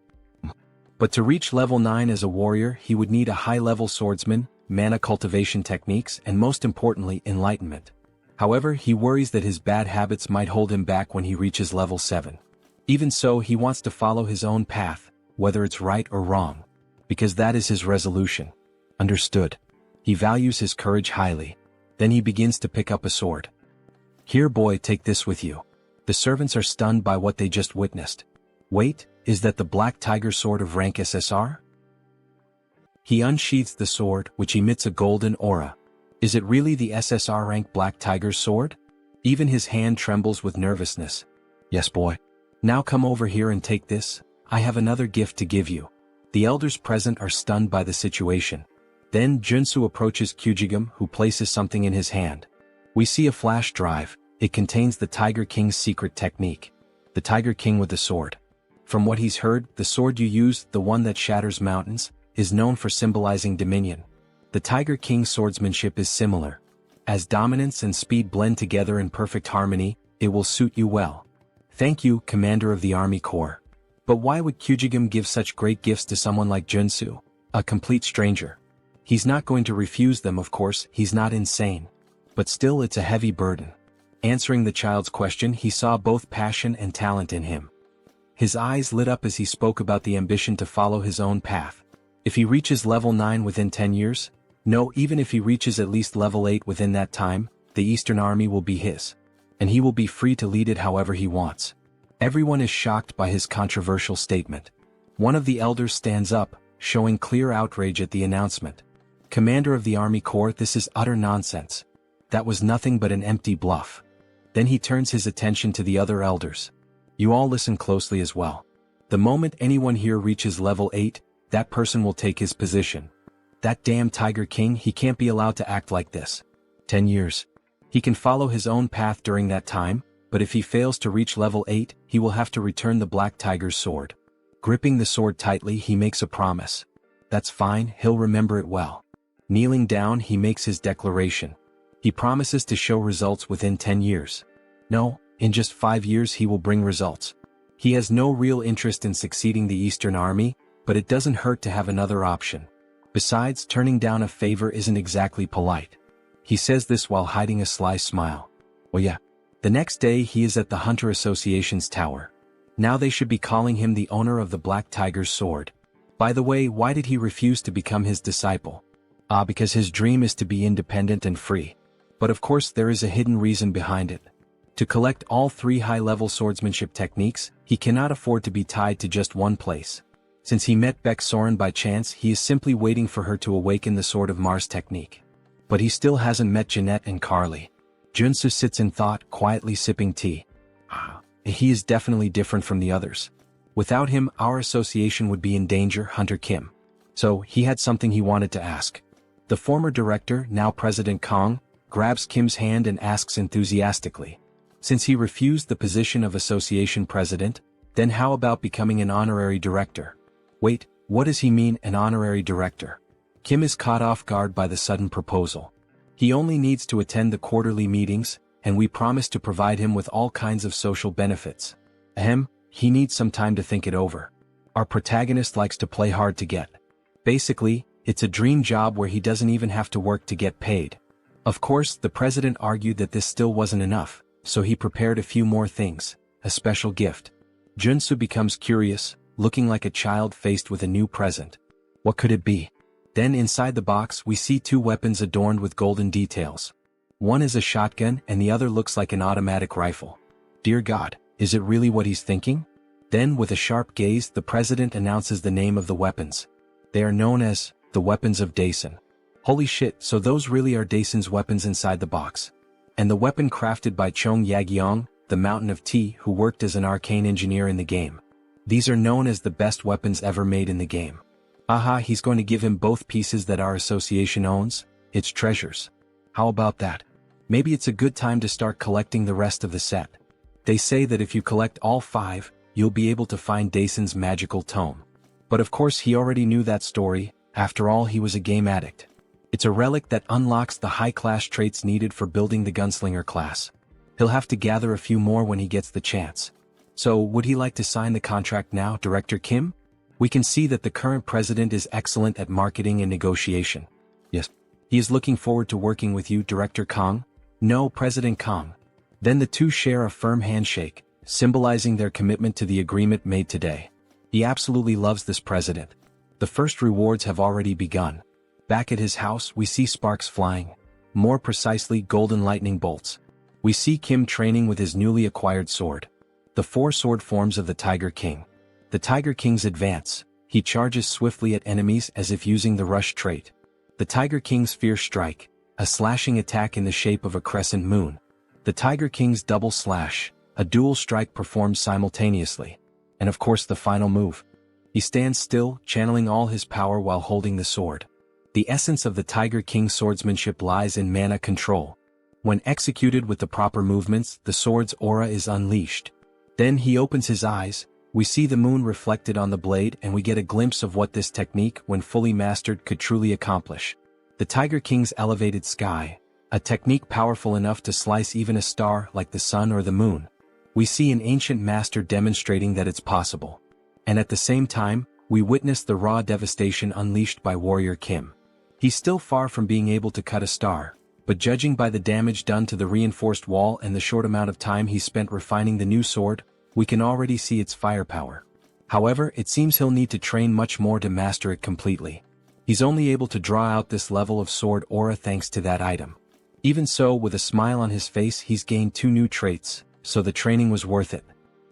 But to reach level 9 as a warrior, he would need a high-level swordsman, mana cultivation techniques, and most importantly, enlightenment. However, he worries that his bad habits might hold him back when he reaches level 7. Even so, he wants to follow his own path, whether it's right or wrong. Because that is his resolution. Understood. He values his courage highly. Then he begins to pick up a sword. Here, boy, take this with you. The servants are stunned by what they just witnessed. Wait, is that the Black Tiger sword of rank SSR? He unsheathes the sword, which emits a golden aura. Is it really the SSR rank Black Tiger's sword? Even his hand trembles with nervousness. Yes, boy. Now come over here and take this. I have another gift to give you. The elders present are stunned by the situation. Then Joonsoo approaches Kyujigam, who places something in his hand. We see a flash drive. It contains the Tiger King's secret technique. The Tiger King with the sword. From what he's heard, the sword you use, the one that shatters mountains, is known for symbolizing dominion. The Tiger King's swordsmanship is similar. As dominance and speed blend together in perfect harmony, it will suit you well. Thank you, Commander of the Army Corps. But why would Kyujigam give such great gifts to someone like Joonsoo, a complete stranger? He's not going to refuse them, of course, he's not insane. But still, it's a heavy burden. Answering the child's question, he saw both passion and talent in him. His eyes lit up as he spoke about the ambition to follow his own path. If he reaches level 9 within 10 years, no, even if he reaches at least level 8 within that time, the Eastern Army will be his. And he will be free to lead it however he wants. Everyone is shocked by his controversial statement. One of the elders stands up, showing clear outrage at the announcement. Commander of the Army Corps, this is utter nonsense. That was nothing but an empty bluff. Then he turns his attention to the other elders. You all listen closely as well. The moment anyone here reaches level 8, that person will take his position. That damn Tiger King, he can't be allowed to act like this. 10 years. He can follow his own path during that time, but if he fails to reach level 8, he will have to return the Black Tiger's sword. Gripping the sword tightly, he makes a promise. That's fine, he'll remember it well. Kneeling down, he makes his declaration. He promises to show results within 10 years. No, in just 5 years he will bring results. He has no real interest in succeeding the Eastern Army, but it doesn't hurt to have another option. Besides, turning down a favor isn't exactly polite. He says this while hiding a sly smile. Oh yeah. The next day he is at the Hunter Association's tower. Now they should be calling him the owner of the Black Tiger's sword. By the way, why did he refuse to become his disciple? Because his dream is to be independent and free. But of course there is a hidden reason behind it. To collect all 3 high-level swordsmanship techniques, he cannot afford to be tied to just one place. Since he met Beck Soren by chance, he is simply waiting for her to awaken the Sword of Mars technique. But he still hasn't met Jeanette and Carly. Joonsoo sits in thought, quietly sipping tea. He is definitely different from the others. Without him, our association would be in danger, Hunter Kim. So, he had something he wanted to ask. The former director, now President Kong, grabs Kim's hand and asks enthusiastically. Since he refused the position of association president, then how about becoming an honorary director? Wait, what does he mean, an honorary director? Kim is caught off guard by the sudden proposal. He only needs to attend the quarterly meetings, and we promise to provide him with all kinds of social benefits. He needs some time to think it over. Our protagonist likes to play hard to get. Basically, it's a dream job where he doesn't even have to work to get paid. Of course, the president argued that this still wasn't enough, so he prepared a few more things, a special gift. Joonsoo becomes curious, looking like a child faced with a new present. What could it be? Then inside the box we see 2 weapons adorned with golden details. One is a shotgun and the other looks like an automatic rifle. Dear God, is it really what he's thinking? Then with a sharp gaze the president announces the name of the weapons. They are known as the weapons of Daesun. Holy shit, so those really are Daesun's weapons inside the box. And the weapon crafted by Chong Yagyeong, the Mountain of Tea, who worked as an arcane engineer in the game. These are known as the best weapons ever made in the game. He's going to give him both pieces that our association owns, its treasures. How about that? Maybe it's a good time to start collecting the rest of the set. They say that if you collect all 5, you'll be able to find Daison's magical tome. But of course he already knew that story, after all he was a game addict. It's a relic that unlocks the high-class traits needed for building the gunslinger class. He'll have to gather a few more when he gets the chance. So, would he like to sign the contract now, Director Kim? We can see that the current president is excellent at marketing and negotiation. Yes. He is looking forward to working with you, Director Kong. No, President Kong. Then the two share a firm handshake, symbolizing their commitment to the agreement made today. He absolutely loves this president. The first rewards have already begun. Back at his house, we see sparks flying. More precisely, golden lightning bolts. We see Kim training with his newly acquired sword. The 4 sword forms of the Tiger King. The Tiger King's advance. He charges swiftly at enemies as if using the rush trait. The Tiger King's fierce strike. A slashing attack in the shape of a crescent moon. The Tiger King's double slash. A dual strike performed simultaneously. And of course the final move. He stands still, channeling all his power while holding the sword. The essence of the Tiger King's swordsmanship lies in mana control. When executed with the proper movements, the sword's aura is unleashed. Then he opens his eyes, we see the moon reflected on the blade and we get a glimpse of what this technique, when fully mastered, could truly accomplish. The Tiger King's elevated sky, a technique powerful enough to slice even a star like the sun or the moon. We see an ancient master demonstrating that it's possible. And at the same time, we witness the raw devastation unleashed by Warrior Kim. He's still far from being able to cut a star, but judging by the damage done to the reinforced wall and the short amount of time he spent refining the new sword, we can already see its firepower. However, it seems he'll need to train much more to master it completely. He's only able to draw out this level of sword aura thanks to that item. Even so, with a smile on his face, he's gained 2 new traits, so the training was worth it.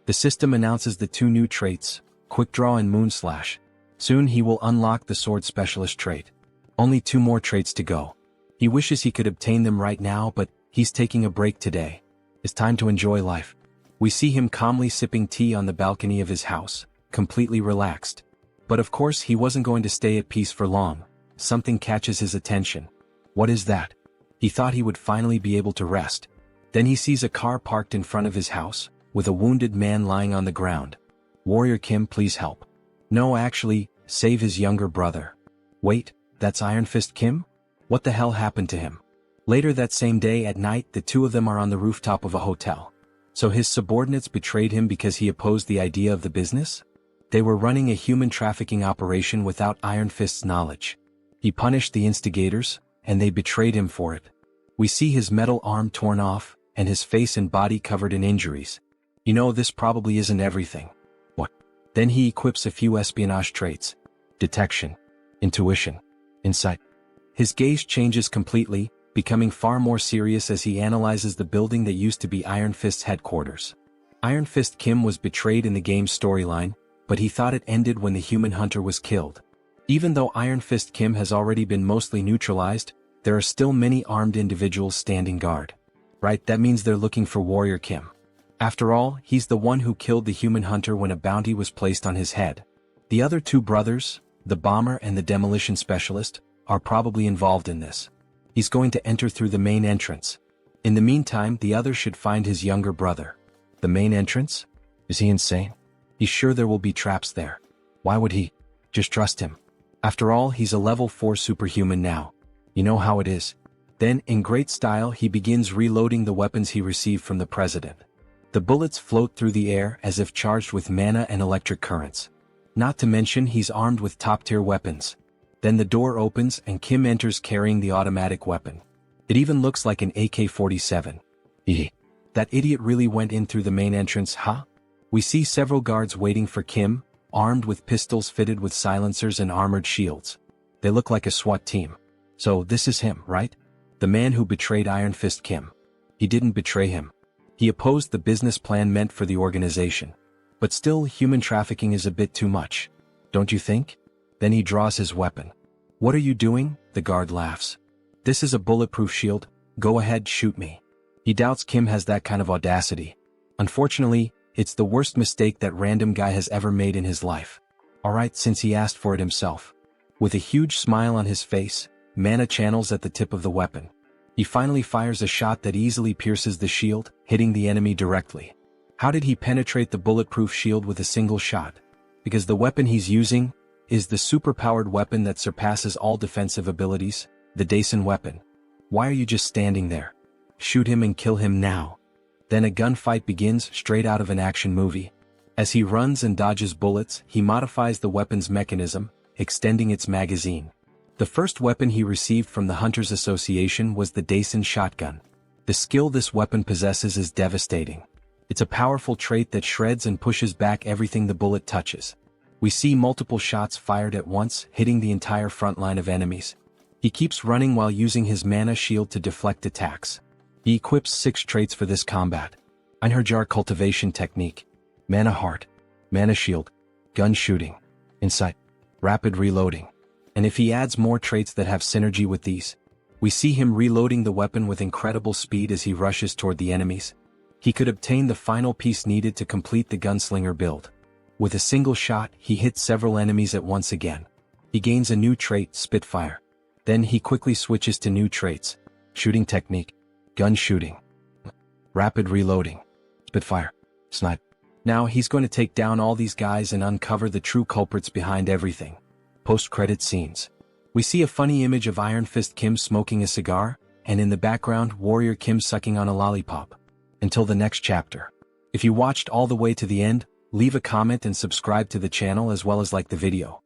The system announces the 2 new traits, Quick Draw and Moon Slash. Soon he will unlock the Sword Specialist trait. Only 2 more traits to go. He wishes he could obtain them right now, but he's taking a break today. It's time to enjoy life. We see him calmly sipping tea on the balcony of his house, completely relaxed. But of course he wasn't going to stay at peace for long. Something catches his attention. What is that? He thought he would finally be able to rest. Then he sees a car parked in front of his house, with a wounded man lying on the ground. Warrior Kim, please help. No, actually, save his younger brother. Wait, that's Iron Fist Kim? What the hell happened to him? Later that same day at night, the 2 of them are on the rooftop of a hotel. So his subordinates betrayed him because he opposed the idea of the business? They were running a human trafficking operation without Iron Fist's knowledge. He punished the instigators, and they betrayed him for it. We see his metal arm torn off, and his face and body covered in injuries. You know, this probably isn't everything. What? Then he equips a few espionage traits. Detection. Intuition. Insight. His gaze changes completely, becoming far more serious as he analyzes the building that used to be Iron Fist's headquarters. Iron Fist Kim was betrayed in the game's storyline, but he thought it ended when the human hunter was killed. Even though Iron Fist Kim has already been mostly neutralized, there are still many armed individuals standing guard. Right, that means they're looking for Warrior Kim. After all, he's the one who killed the human hunter when a bounty was placed on his head. The other 2 brothers, the bomber and the demolition specialist, are probably involved in this. He's going to enter through the main entrance. In the meantime, the other should find his younger brother. The main entrance? Is he insane? He's sure there will be traps there. Why would he? Just trust him. After all, he's a level 4 superhuman now. You know how it is. Then, in great style, he begins reloading the weapons he received from the president. The bullets float through the air as if charged with mana and electric currents. Not to mention he's armed with top-tier weapons. Then the door opens and Kim enters carrying the automatic weapon. It even looks like an AK-47. That idiot really went in through the main entrance, huh? We see several guards waiting for Kim, armed with pistols fitted with silencers and armored shields. They look like a SWAT team. So this is him, right? The man who betrayed Iron Fist Kim. He didn't betray him. He opposed the business plan meant for the organization. But still, human trafficking is a bit too much. Don't you think? Then he draws his weapon. What are you doing? The guard laughs. This is a bulletproof shield. Go ahead, shoot me. He doubts Kim has that kind of audacity. Unfortunately, it's the worst mistake that random guy has ever made in his life. Alright, since he asked for it himself. With a huge smile on his face, mana channels at the tip of the weapon. He finally fires a shot that easily pierces the shield, hitting the enemy directly. How did he penetrate the bulletproof shield with a single shot? Because the weapon he's using is the superpowered weapon that surpasses all defensive abilities, the Daisen weapon. Why are you just standing there? Shoot him and kill him now. Then a gunfight begins straight out of an action movie. As he runs and dodges bullets, he modifies the weapon's mechanism, extending its magazine. The first weapon he received from the Hunters Association was the Daisen shotgun. The skill this weapon possesses is devastating. It's a powerful trait that shreds and pushes back everything the bullet touches. We see multiple shots fired at once, hitting the entire front line of enemies. He keeps running while using his mana shield to deflect attacks. He equips 6 traits for this combat. Einherjar cultivation technique, mana heart, mana shield, gun shooting, insight, rapid reloading. And if he adds more traits that have synergy with these, we see him reloading the weapon with incredible speed as he rushes toward the enemies. He could obtain the final piece needed to complete the gunslinger build. With a single shot, he hits several enemies at once again. He gains a new trait, Spitfire. Then he quickly switches to new traits, shooting technique, gun shooting, rapid reloading, Spitfire, snipe. Now he's going to take down all these guys and uncover the true culprits behind everything. Post-credit scenes. We see a funny image of Iron Fist Kim smoking a cigar, and in the background Warrior Kim sucking on a lollipop. Until the next chapter. If you watched all the way to the end, leave a comment and subscribe to the channel as well as like the video.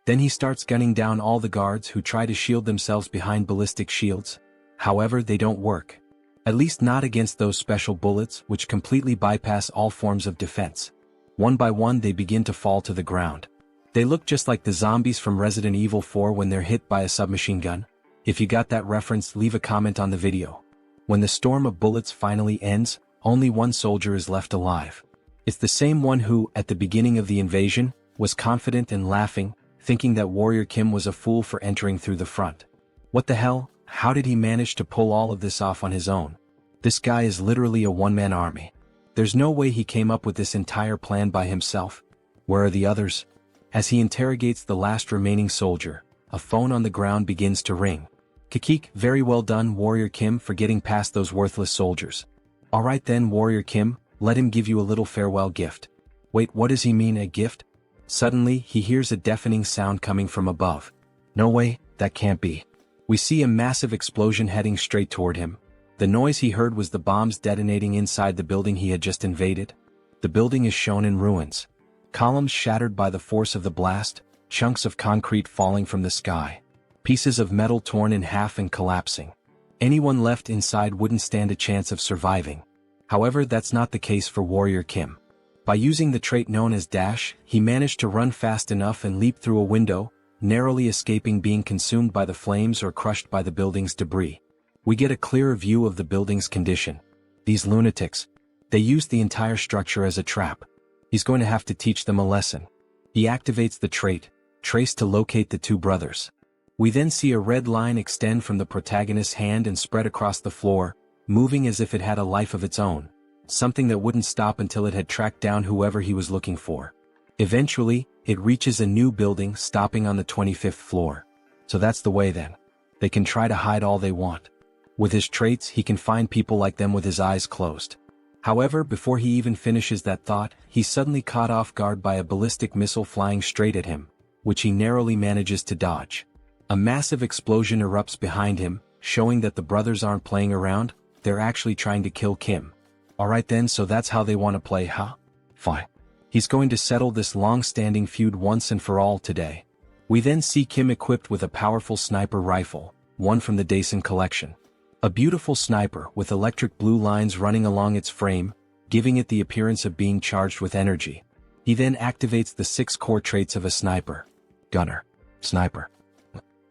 Then he starts gunning down all the guards who try to shield themselves behind ballistic shields. However, they don't work. At least not against those special bullets which completely bypass all forms of defense. One by one they begin to fall to the ground. They look just like the zombies from Resident Evil 4 when they're hit by a submachine gun. If you got that reference, leave a comment on the video. When the storm of bullets finally ends, only one soldier is left alive. It's the same one who, at the beginning of the invasion, was confident and laughing, thinking that Warrior Kim was a fool for entering through the front. What the hell? How did he manage to pull all of this off on his own? This guy is literally a one-man army. There's no way he came up with this entire plan by himself. Where are the others? As he interrogates the last remaining soldier, a phone on the ground begins to ring. Kikik, very well done, Warrior Kim, for getting past those worthless soldiers. Alright then, Warrior Kim, let him give you a little farewell gift. Wait, what does he mean, a gift? Suddenly, he hears a deafening sound coming from above. No way, that can't be. We see a massive explosion heading straight toward him. The noise he heard was the bombs detonating inside the building he had just invaded. The building is shown in ruins. Columns shattered by the force of the blast, chunks of concrete falling from the sky. Pieces of metal torn in half and collapsing. Anyone left inside wouldn't stand a chance of surviving. However, that's not the case for Warrior Kim. By using the trait known as dash, he managed to run fast enough and leap through a window, narrowly escaping being consumed by the flames or crushed by the building's debris. We get a clearer view of the building's condition. These lunatics. They used the entire structure as a trap. He's going to have to teach them a lesson. He activates the trait, trace, to locate the two brothers. We then see a red line extend from the protagonist's hand and spread across the floor, moving as if it had a life of its own, something that wouldn't stop until it had tracked down whoever he was looking for. Eventually, it reaches a new building, stopping on the 25th floor. So that's the way then. They can try to hide all they want. With his traits, he can find people like them with his eyes closed. However, before he even finishes that thought, he's suddenly caught off guard by a ballistic missile flying straight at him, which he narrowly manages to dodge. A massive explosion erupts behind him, showing that the brothers aren't playing around, they're actually trying to kill Kim. Alright then, so that's how they want to play, huh? Fine. He's going to settle this long-standing feud once and for all today. We then see Kim equipped with a powerful sniper rifle, one from the Daisen collection. A beautiful sniper with electric blue lines running along its frame, giving it the appearance of being charged with energy. He then activates the 6 core traits of a sniper. Gunner. Sniper.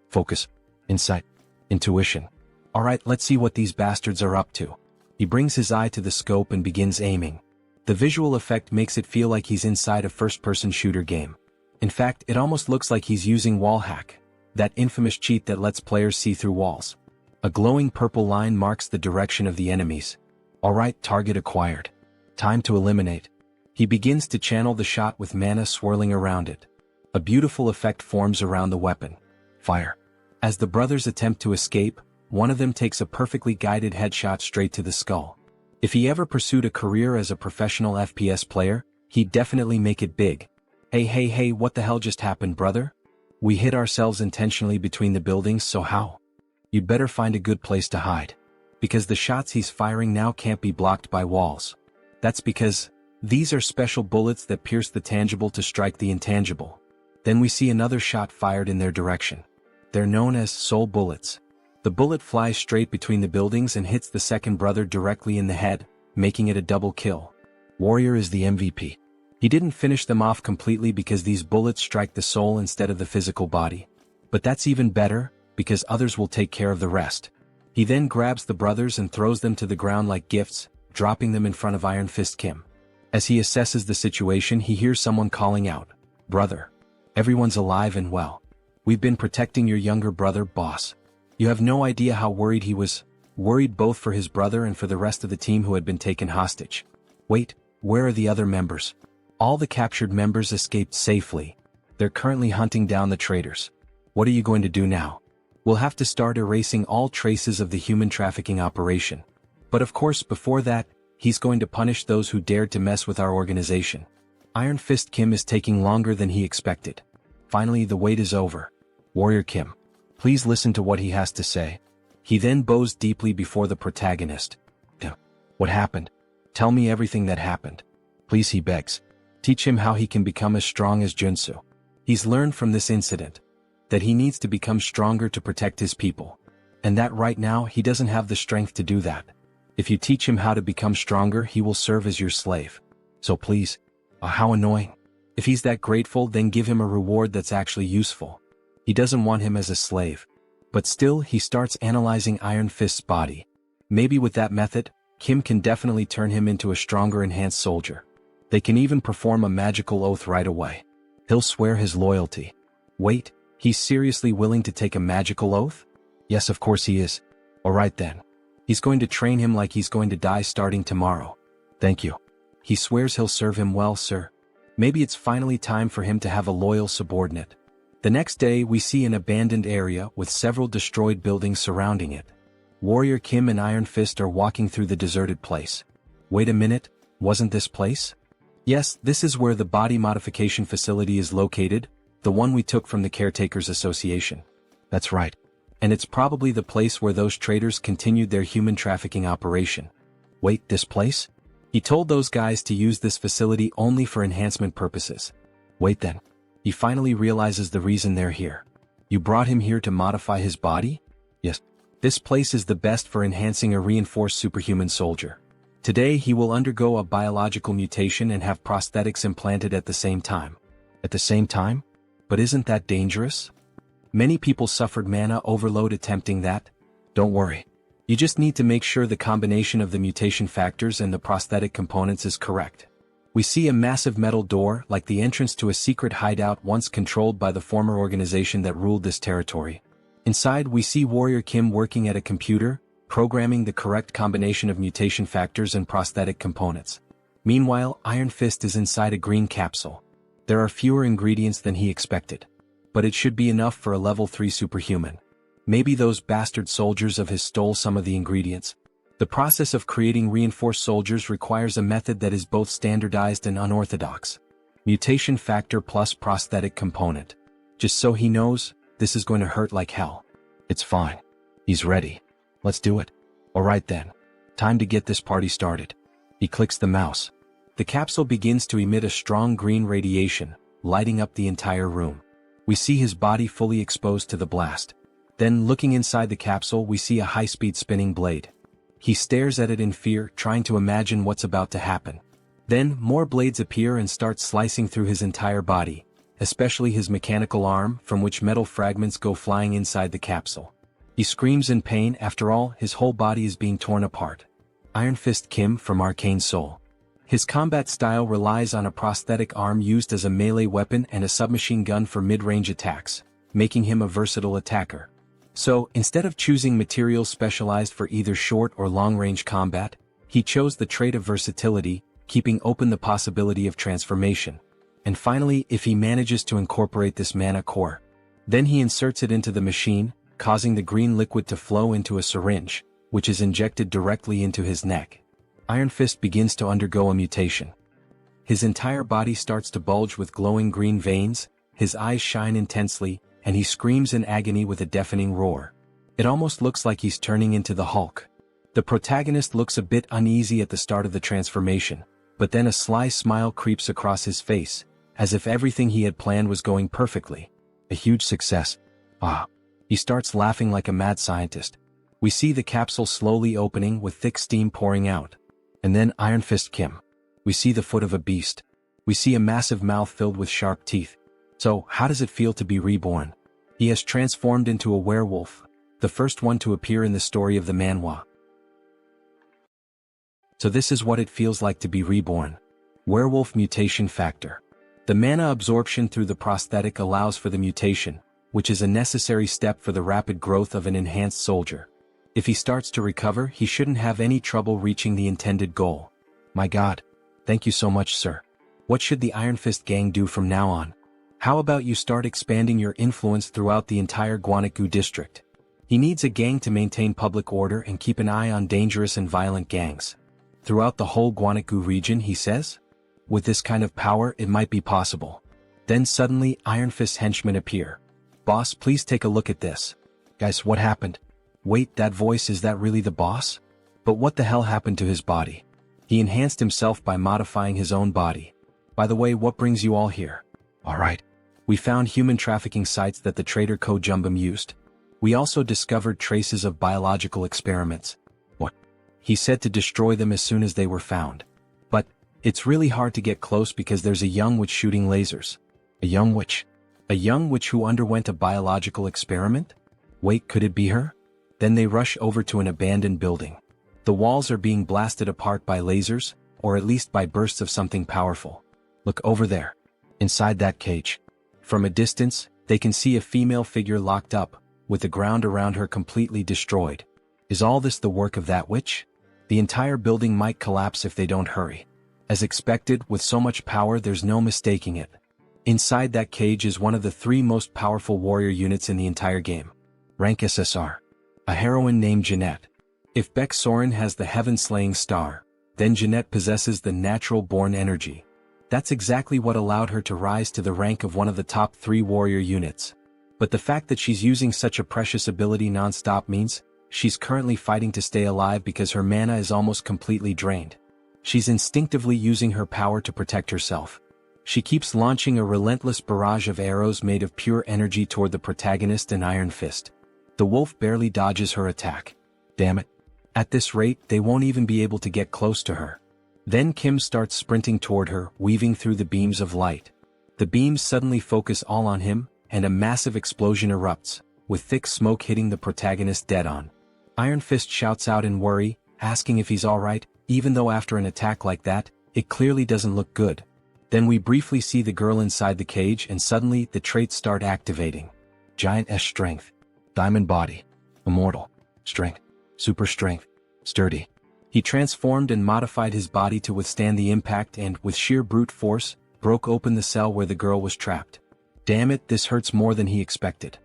Focus. Insight. Intuition. Alright, let's see what these bastards are up to. He brings his eye to the scope and begins aiming. The visual effect makes it feel like he's inside a first-person shooter game. In fact, it almost looks like he's using wall hack, that infamous cheat that lets players see through walls. A glowing purple line marks the direction of the enemies. Alright, target acquired. Time to eliminate. He begins to channel the shot with mana swirling around it. A beautiful effect forms around the weapon. Fire. As the brothers attempt to escape, one of them takes a perfectly guided headshot straight to the skull. If he ever pursued a career as a professional FPS player, he'd definitely make it big. Hey, what the hell just happened, brother? We hit ourselves intentionally between the buildings, so how? You'd better find a good place to hide. Because the shots he's firing now can't be blocked by walls. That's because these are special bullets that pierce the tangible to strike the intangible. Then we see another shot fired in their direction. They're known as soul bullets. The bullet flies straight between the buildings and hits the second brother directly in the head, making it a double kill. Warrior is the MVP. He didn't finish them off completely because these bullets strike the soul instead of the physical body. But that's even better, because others will take care of the rest. He then grabs the brothers and throws them to the ground like gifts, dropping them in front of Iron Fist Kim. As he assesses the situation, he hears someone calling out, "Brother. Everyone's alive and well. We've been protecting your younger brother, boss." You have no idea how worried he was. Worried both for his brother and for the rest of the team who had been taken hostage. Wait, where are the other members? All the captured members escaped safely. They're currently hunting down the traitors. What are you going to do now? We'll have to start erasing all traces of the human trafficking operation. But of course, before that, he's going to punish those who dared to mess with our organization. Iron Fist Kim is taking longer than he expected. Finally, the wait is over. Warrior Kim, please listen to what he has to say. He then bows deeply before the protagonist. What happened? Tell me everything that happened. Please, he begs. Teach him how he can become as strong as Joonsoo. He's learned from this incident that he needs to become stronger to protect his people. And that right now he doesn't have the strength to do that. If you teach him how to become stronger, he will serve as your slave. So please. How annoying. If he's that grateful, then give him a reward that's actually useful. He doesn't want him as a slave. But still, he starts analyzing Iron Fist's body. Maybe with that method, Kim can definitely turn him into a stronger enhanced soldier. They can even perform a magical oath right away. He'll swear his loyalty. Wait, he's seriously willing to take a magical oath? Yes, of course he is. Alright then. He's going to train him like he's going to die starting tomorrow. Thank you. He swears he'll serve him well, sir. Maybe it's finally time for him to have a loyal subordinate. The next day, we see an abandoned area with several destroyed buildings surrounding it. Warrior Kim and Iron Fist are walking through the deserted place. Wait a minute, wasn't this place? Yes, this is where the body modification facility is located, the one we took from the Caretakers Association. That's right. And it's probably the place where those traitors continued their human trafficking operation. Wait, this place? He told those guys to use this facility only for enhancement purposes. Wait then. He finally realizes the reason they're here. You brought him here to modify his body? Yes. This place is the best for enhancing a reinforced superhuman soldier. Today he will undergo a biological mutation and have prosthetics implanted at the same time. At the same time? But isn't that dangerous? Many people suffered mana overload attempting that. Don't worry. You just need to make sure the combination of the mutation factors and the prosthetic components is correct. We see a massive metal door like the entrance to a secret hideout once controlled by the former organization that ruled this territory. Inside we see Warrior Kim working at a computer, programming the correct combination of mutation factors and prosthetic components. Meanwhile, Iron Fist is inside a green capsule. There are fewer ingredients than he expected. But it should be enough for a level 3 superhuman. Maybe those bastard soldiers of his stole some of the ingredients. The process of creating reinforced soldiers requires a method that is both standardized and unorthodox. Mutation factor plus prosthetic component. Just so he knows, this is going to hurt like hell. It's fine. He's ready. Let's do it. Alright then. Time to get this party started. He clicks the mouse. The capsule begins to emit a strong green radiation, lighting up the entire room. We see his body fully exposed to the blast. Then, looking inside the capsule, we see a high-speed spinning blade. He stares at it in fear, trying to imagine what's about to happen. Then, more blades appear and start slicing through his entire body, especially his mechanical arm, from which metal fragments go flying inside the capsule. He screams in pain. After all, his whole body is being torn apart. Iron Fist Kim from Arcane Seoul. His combat style relies on a prosthetic arm used as a melee weapon and a submachine gun for mid-range attacks, making him a versatile attacker. So, instead of choosing materials specialized for either short or long-range combat, he chose the trait of versatility, keeping open the possibility of transformation. And finally, if he manages to incorporate this mana core, then he inserts it into the machine, causing the green liquid to flow into a syringe, which is injected directly into his neck. Iron Fist begins to undergo a mutation. His entire body starts to bulge with glowing green veins, his eyes shine intensely, and he screams in agony with a deafening roar. It almost looks like he's turning into the Hulk. The protagonist looks a bit uneasy at the start of the transformation, but then a sly smile creeps across his face, as if everything he had planned was going perfectly. A huge success. Ah. He starts laughing like a mad scientist. We see the capsule slowly opening with thick steam pouring out. And then Iron Fist Kim. We see the foot of a beast. We see a massive mouth filled with sharp teeth. So, how does it feel to be reborn? He has transformed into a werewolf, the first one to appear in the story of the Manhwa. So this is what it feels like to be reborn. Werewolf mutation factor. The mana absorption through the prosthetic allows for the mutation, which is a necessary step for the rapid growth of an enhanced soldier. If he starts to recover, he shouldn't have any trouble reaching the intended goal. My God. Thank you so much, sir. What should the Iron Fist gang do from now on? How about you start expanding your influence throughout the entire Guanagu district? He needs a gang to maintain public order and keep an eye on dangerous and violent gangs. Throughout the whole Guanagu region, he says? With this kind of power, it might be possible. Then suddenly, Iron Fist's henchmen appear. Boss, please take a look at this. Guys, what happened? Wait, that voice, is that really the boss? But what the hell happened to his body? He enhanced himself by modifying his own body. By the way, what brings you all here? Alright. We found human trafficking sites that the traitor Ko Jumbum used. We also discovered traces of biological experiments. What? He said to destroy them as soon as they were found. But, it's really hard to get close because there's a young witch shooting lasers. A young witch? A young witch who underwent a biological experiment? Wait, could it be her? Then they rush over to an abandoned building. The walls are being blasted apart by lasers, or at least by bursts of something powerful. Look over there. Inside that cage. From a distance, they can see a female figure locked up, with the ground around her completely destroyed. Is all this the work of that witch? The entire building might collapse if they don't hurry. As expected, with so much power there's no mistaking it. Inside that cage is one of the 3 most powerful warrior units in the entire game. Rank SSR. A heroine named Jeanette. If Beck Soren has the heaven-slaying star, then Jeanette possesses the natural-born energy. That's exactly what allowed her to rise to the rank of one of the top 3 warrior units. But the fact that she's using such a precious ability non-stop means she's currently fighting to stay alive because her mana is almost completely drained. She's instinctively using her power to protect herself. She keeps launching a relentless barrage of arrows made of pure energy toward the protagonist and Iron Fist. The wolf barely dodges her attack. Damn it. At this rate, they won't even be able to get close to her. Then Kim starts sprinting toward her, weaving through the beams of light. The beams suddenly focus all on him, and a massive explosion erupts, with thick smoke hitting the protagonist dead on. Iron Fist shouts out in worry, asking if he's alright, even though after an attack like that, it clearly doesn't look good. Then we briefly see the girl inside the cage and suddenly the traits start activating. Giant S strength. Diamond body. Immortal. Strength. Super strength. Sturdy. He transformed and modified his body to withstand the impact and, with sheer brute force, broke open the cell where the girl was trapped. Damn it, this hurts more than he expected.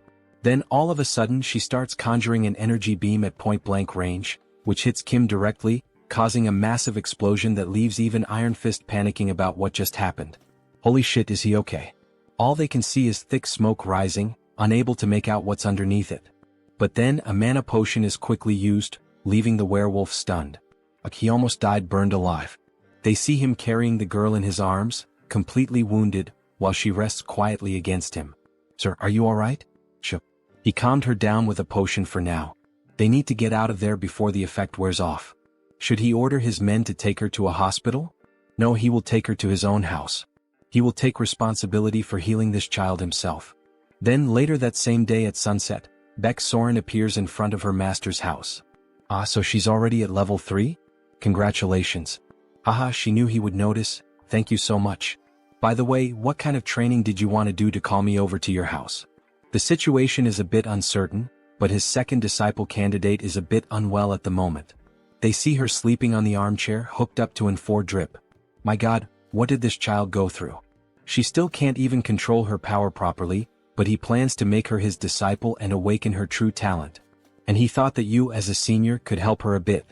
Then all of a sudden she starts conjuring an energy beam at point-blank range, which hits Kim directly, causing a massive explosion that leaves even Iron Fist panicking about what just happened. Holy shit, is he okay? All they can see is thick smoke rising, unable to make out what's underneath it. But then a mana potion is quickly used, leaving the werewolf stunned. Like he almost died burned alive. They see him carrying the girl in his arms, completely wounded, while she rests quietly against him. Sir, are you alright? Sure. He calmed her down with a potion for now. They need to get out of there before the effect wears off. Should he order his men to take her to a hospital? No, he will take her to his own house. He will take responsibility for healing this child himself. Then later that same day at sunset, Beck Soren appears in front of her master's house. Ah, so she's already at level 3? Congratulations. Haha, she knew he would notice, thank you so much. By the way, what kind of training did you want to do to call me over to your house? The situation is a bit uncertain, but his second disciple candidate is a bit unwell at the moment. They see her sleeping on the armchair hooked up to an 4 drip. My God, what did this child go through? She still can't even control her power properly, but he plans to make her his disciple and awaken her true talent. And he thought that you as a senior could help her a bit.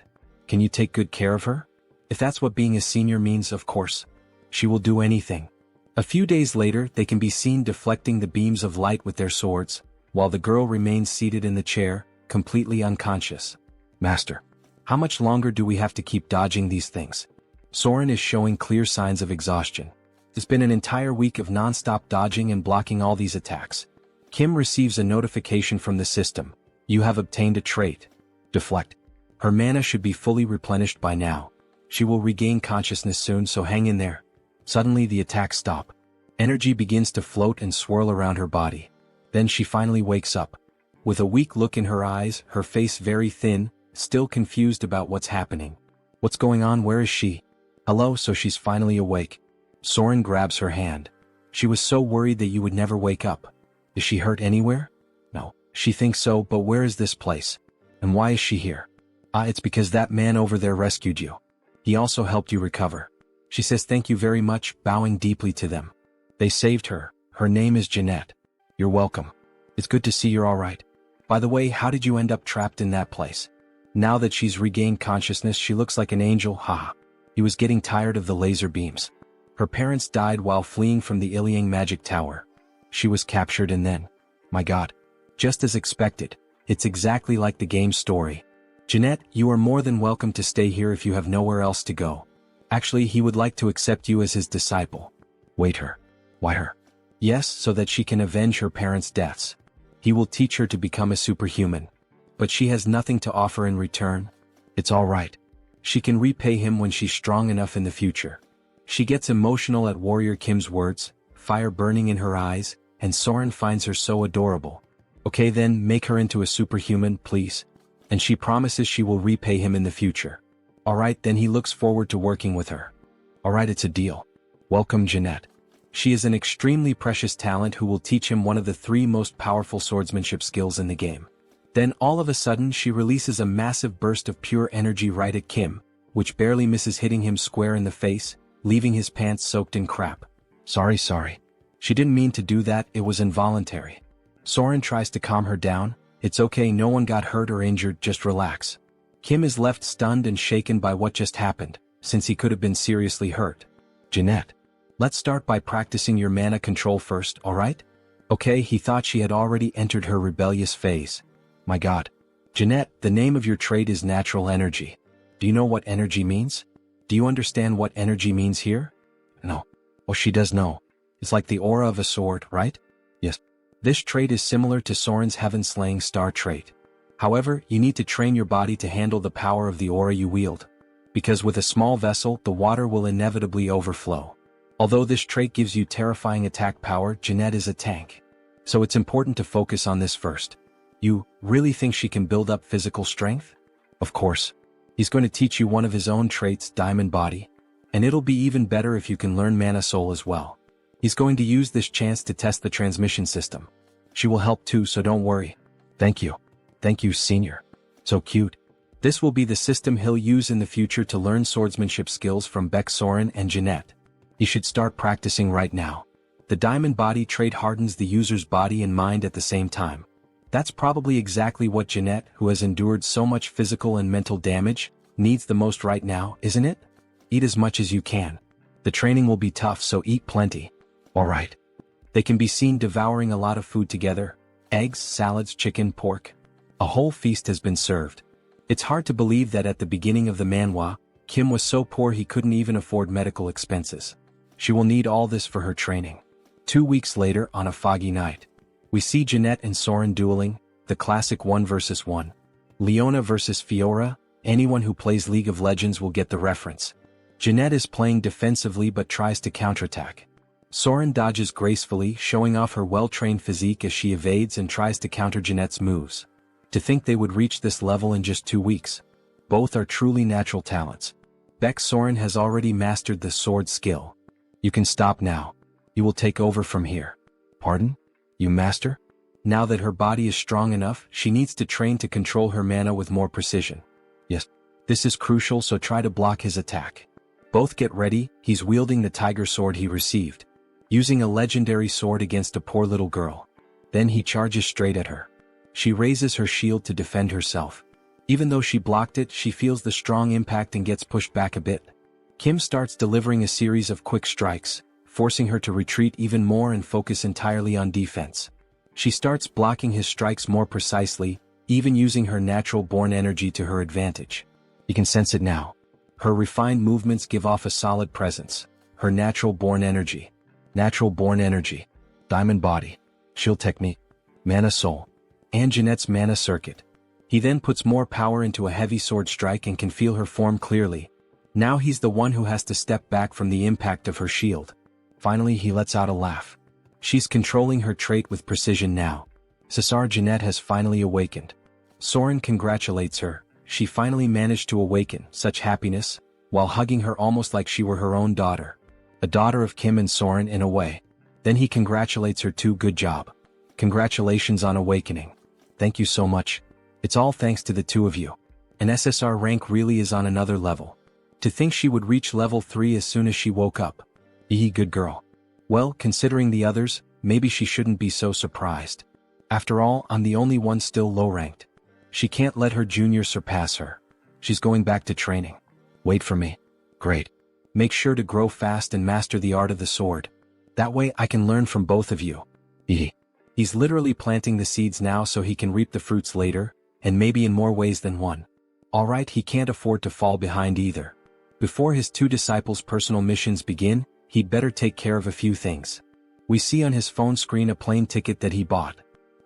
Can you take good care of her? If that's what being a senior means, of course. She will do anything. A few days later, they can be seen deflecting the beams of light with their swords, while the girl remains seated in the chair, completely unconscious. Master, how much longer do we have to keep dodging these things? Soren is showing clear signs of exhaustion. It's been an entire week of non-stop dodging and blocking all these attacks. Kim receives a notification from the system. You have obtained a trait. Deflect. Her mana should be fully replenished by now. She will regain consciousness soon, so hang in there. Suddenly the attacks stop. Energy begins to float and swirl around her body. Then she finally wakes up. With a weak look in her eyes, her face very thin, still confused about what's happening. What's going on? Where is she? Hello, so she's finally awake. Soren grabs her hand. She was so worried that you would never wake up. Is she hurt anywhere? No, she thinks so, but where is this place? And why is she here? It's because that man over there rescued you. He also helped you recover. She says thank you very much, bowing deeply to them. They saved her. Her name is Jeanette. You're welcome. It's good to see you're all right. By the way, how did you end up trapped in that place? Now that she's regained consciousness, she looks like an angel, haha. He was getting tired of the laser beams. Her parents died while fleeing from the Iliang magic tower. She was captured and then... My god. Just as expected. It's exactly like the game's story. Jeanette, you are more than welcome to stay here if you have nowhere else to go. Actually, he would like to accept you as his disciple. Wait, her. Why her? Yes, so that she can avenge her parents' deaths. He will teach her to become a superhuman. But she has nothing to offer in return. It's all right. She can repay him when she's strong enough in the future. She gets emotional at Warrior Kim's words, fire burning in her eyes, and Soren finds her so adorable. Okay then, make her into a superhuman, please. And she promises she will repay him in the future. Alright, then he looks forward to working with her. Alright, it's a deal. Welcome Jeanette. She is an extremely precious talent who will teach him one of the 3 most powerful swordsmanship skills in the game. Then all of a sudden she releases a massive burst of pure energy right at Kim, which barely misses hitting him square in the face, leaving his pants soaked in crap. Sorry. She didn't mean to do that, it was involuntary. Soren tries to calm her down. It's okay, no one got hurt or injured, just relax. Kim is left stunned and shaken by what just happened, since he could have been seriously hurt. Jeanette, let's start by practicing your mana control first, alright? Okay, he thought she had already entered her rebellious phase. My god. Jeanette, the name of your trait is natural energy. Do you know what energy means? Do you understand what energy means here? No. Oh, she does know. It's like the aura of a sword, right? Yes. This trait is similar to Soren's Heaven-Slaying Star trait. However, you need to train your body to handle the power of the aura you wield. Because with a small vessel, the water will inevitably overflow. Although this trait gives you terrifying attack power, Jeanette is a tank. So it's important to focus on this first. You really think she can build up physical strength? Of course. He's going to teach you one of his own traits, Diamond Body. And it'll be even better if you can learn Mana Soul as well. He's going to use this chance to test the transmission system. She will help too, so don't worry. Thank you. Thank you, Senior. So cute. This will be the system he'll use in the future to learn swordsmanship skills from Beck, Soren, and Jeanette. He should start practicing right now. The Diamond Body trait hardens the user's body and mind at the same time. That's probably exactly what Jeanette, who has endured so much physical and mental damage, needs the most right now, isn't it? Eat as much as you can. The training will be tough, so eat plenty. Alright. They can be seen devouring a lot of food together. Eggs, salads, chicken, pork. A whole feast has been served. It's hard to believe that at the beginning of the manhwa, Kim was so poor he couldn't even afford medical expenses. She will need all this for her training. 2 weeks later, on a foggy night, we see Jeanette and Soren dueling, the classic 1 versus 1. Leona versus Fiora. Anyone who plays League of Legends will get the reference. Jeanette is playing defensively but tries to counterattack. Soren dodges gracefully, showing off her well-trained physique as she evades and tries to counter Jeanette's moves. To think they would reach this level in just 2 weeks. Both are truly natural talents. Beck Soren has already mastered the sword skill. You can stop now. You will take over from here. Pardon? You master? Now that her body is strong enough, she needs to train to control her mana with more precision. Yes. This is crucial, so try to block his attack. Both get ready, he's wielding the tiger sword he received. Using a legendary sword against a poor little girl. Then he charges straight at her. She raises her shield to defend herself. Even though she blocked it, she feels the strong impact and gets pushed back a bit. Kim starts delivering a series of quick strikes, forcing her to retreat even more and focus entirely on defense. She starts blocking his strikes more precisely, even using her natural-born energy to her advantage. You can sense it now. Her refined movements give off a solid presence. Her natural-born energy. Natural-born energy. Diamond body. Shield technique. Mana soul. And Jeanette's mana circuit. He then puts more power into a heavy sword strike and can feel her form clearly. Now he's the one who has to step back from the impact of her shield. Finally he lets out a laugh. She's controlling her trait with precision now. Cesar Jeanette has finally awakened. Soren congratulates her. She finally managed to awaken, such happiness, while hugging her almost like she were her own daughter. A daughter of Kim and Soren in a way. Then he congratulates her too. Good job. Congratulations on awakening. Thank you so much. It's all thanks to the two of you. An SSR rank really is on another level. To think she would reach level 3 as soon as she woke up. Good girl. Well, considering the others, maybe she shouldn't be so surprised. After all, I'm the only one still low-ranked. She can't let her junior surpass her. She's going back to training. Wait for me. Great. Make sure to grow fast and master the art of the sword. That way I can learn from both of you. He's literally planting the seeds now so he can reap the fruits later, and maybe in more ways than one. Alright, he can't afford to fall behind either. Before his two disciples' personal missions begin, he'd better take care of a few things. We see on his phone screen a plane ticket that he bought.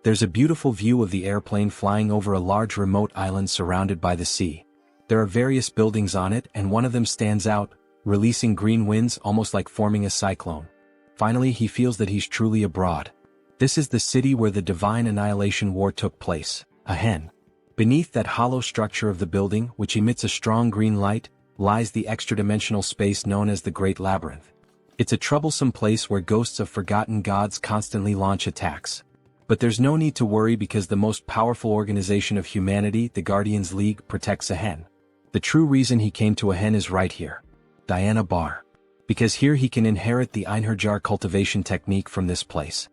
There's a beautiful view of the airplane flying over a large remote island surrounded by the sea. There are various buildings on it and one of them stands out, releasing green winds almost like forming a cyclone. Finally he feels that he's truly abroad. This is the city where the Divine Annihilation War took place, a hen. Beneath that hollow structure of the building, which emits a strong green light, lies the extra-dimensional space known as the Great Labyrinth. It's a troublesome place where ghosts of forgotten gods constantly launch attacks. But there's no need to worry because the most powerful organization of humanity, the Guardians League, protects a hen. The true reason he came to a hen is right here. Diana Bar. Because here he can inherit the Einherjar cultivation technique from this place.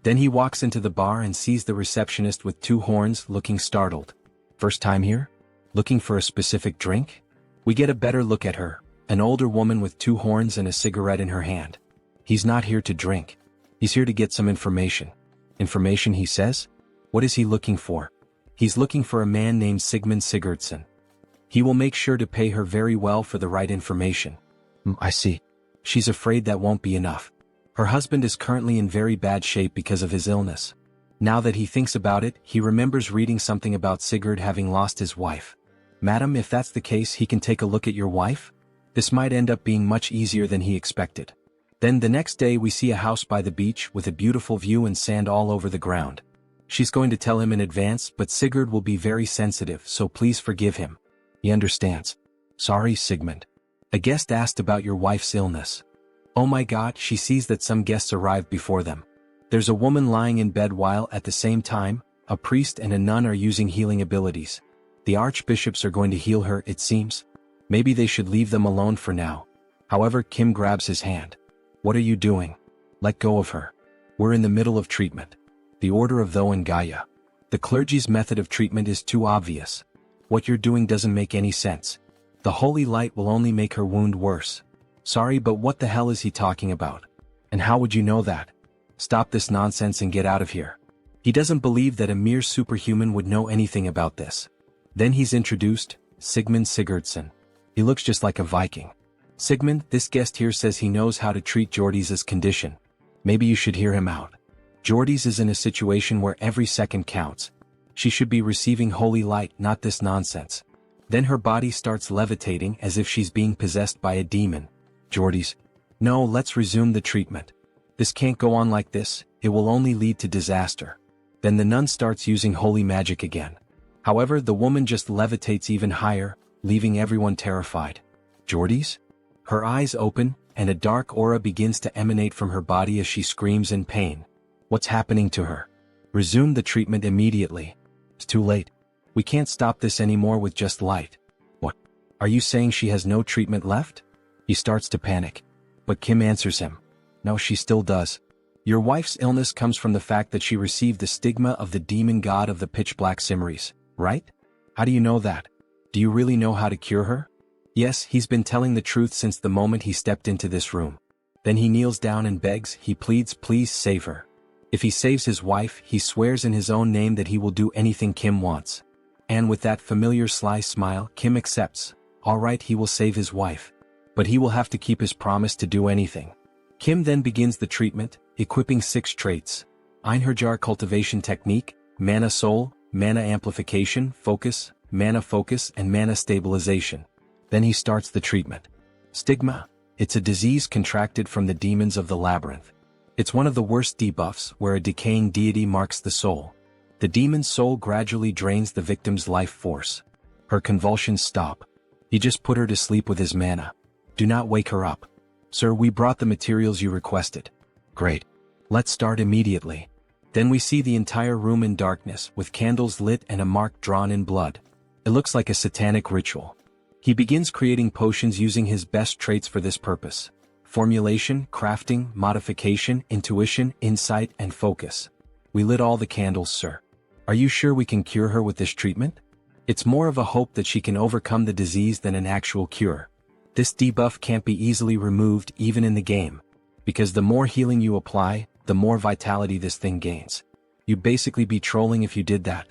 Then he walks into the bar and sees the receptionist with two horns looking startled. First time here? Looking for a specific drink? We get a better look at her, an older woman with two horns and a cigarette in her hand. He's not here to drink. He's here to get some information. Information, he says? What is he looking for? He's looking for a man named Sigmund Sigurdsson. He will make sure to pay her very well for the right information. I see. She's afraid that won't be enough. Her husband is currently in very bad shape because of his illness. Now that he thinks about it, he remembers reading something about Sigurd having lost his wife. Madam, if that's the case, he can take a look at your wife? This might end up being much easier than he expected. Then the next day we see a house by the beach with a beautiful view and sand all over the ground. She's going to tell him in advance, but Sigurd will be very sensitive, so please forgive him. He understands. Sorry, Sigmund. A guest asked about your wife's illness. Oh my God, she sees that some guests arrived before them. There's a woman lying in bed while, at the same time, a priest and a nun are using healing abilities. The archbishops are going to heal her, it seems. Maybe they should leave them alone for now. However, Kim grabs his hand. What are you doing? Let go of her. We're in the middle of treatment. The order of Tho and Gaia. The clergy's method of treatment is too obvious. What you're doing doesn't make any sense. The holy light will only make her wound worse. Sorry, but what the hell is he talking about? And how would you know that? Stop this nonsense and get out of here. He doesn't believe that a mere superhuman would know anything about this. Then he's introduced, Sigmund Sigurdsson. He looks just like a Viking. Sigmund, this guest here says he knows how to treat Jordy's condition. Maybe you should hear him out. Jordy's is in a situation where every second counts. She should be receiving holy light, not this nonsense. Then her body starts levitating as if she's being possessed by a demon. Jordy's. No, let's resume the treatment. This can't go on like this, it will only lead to disaster. Then the nun starts using holy magic again. However, the woman just levitates even higher, leaving everyone terrified. Jordy's? Her eyes open, and a dark aura begins to emanate from her body as she screams in pain. What's happening to her? Resume the treatment immediately. It's too late. We can't stop this anymore with just light. What? Are you saying she has no treatment left? He starts to panic. But Kim answers him. No, she still does. Your wife's illness comes from the fact that she received the stigma of the demon god of the pitch-black Simmeries, right? How do you know that? Do you really know how to cure her? Yes, he's been telling the truth since the moment he stepped into this room. Then he kneels down and begs, he pleads, please save her. If he saves his wife, he swears in his own name that he will do anything Kim wants. And with that familiar sly smile, Kim accepts. All right, he will save his wife. But he will have to keep his promise to do anything. Kim then begins the treatment, equipping 6 traits. Einherjar cultivation technique, mana soul, mana amplification, focus, mana focus, and mana stabilization. Then he starts the treatment. Stigma. It's a disease contracted from the demons of the labyrinth. It's one of the worst debuffs where a decaying deity marks the soul. The demon's soul gradually drains the victim's life force. Her convulsions stop. He just put her to sleep with his mana. Do not wake her up. Sir, we brought the materials you requested. Great. Let's start immediately. Then we see the entire room in darkness with candles lit and a mark drawn in blood. It looks like a satanic ritual. He begins creating potions using his best traits for this purpose. Formulation, crafting, modification, intuition, insight, and focus. We lit all the candles, sir. Are you sure we can cure her with this treatment? It's more of a hope that she can overcome the disease than an actual cure. This debuff can't be easily removed even in the game. Because the more healing you apply, the more vitality this thing gains. You'd basically be trolling if you did that.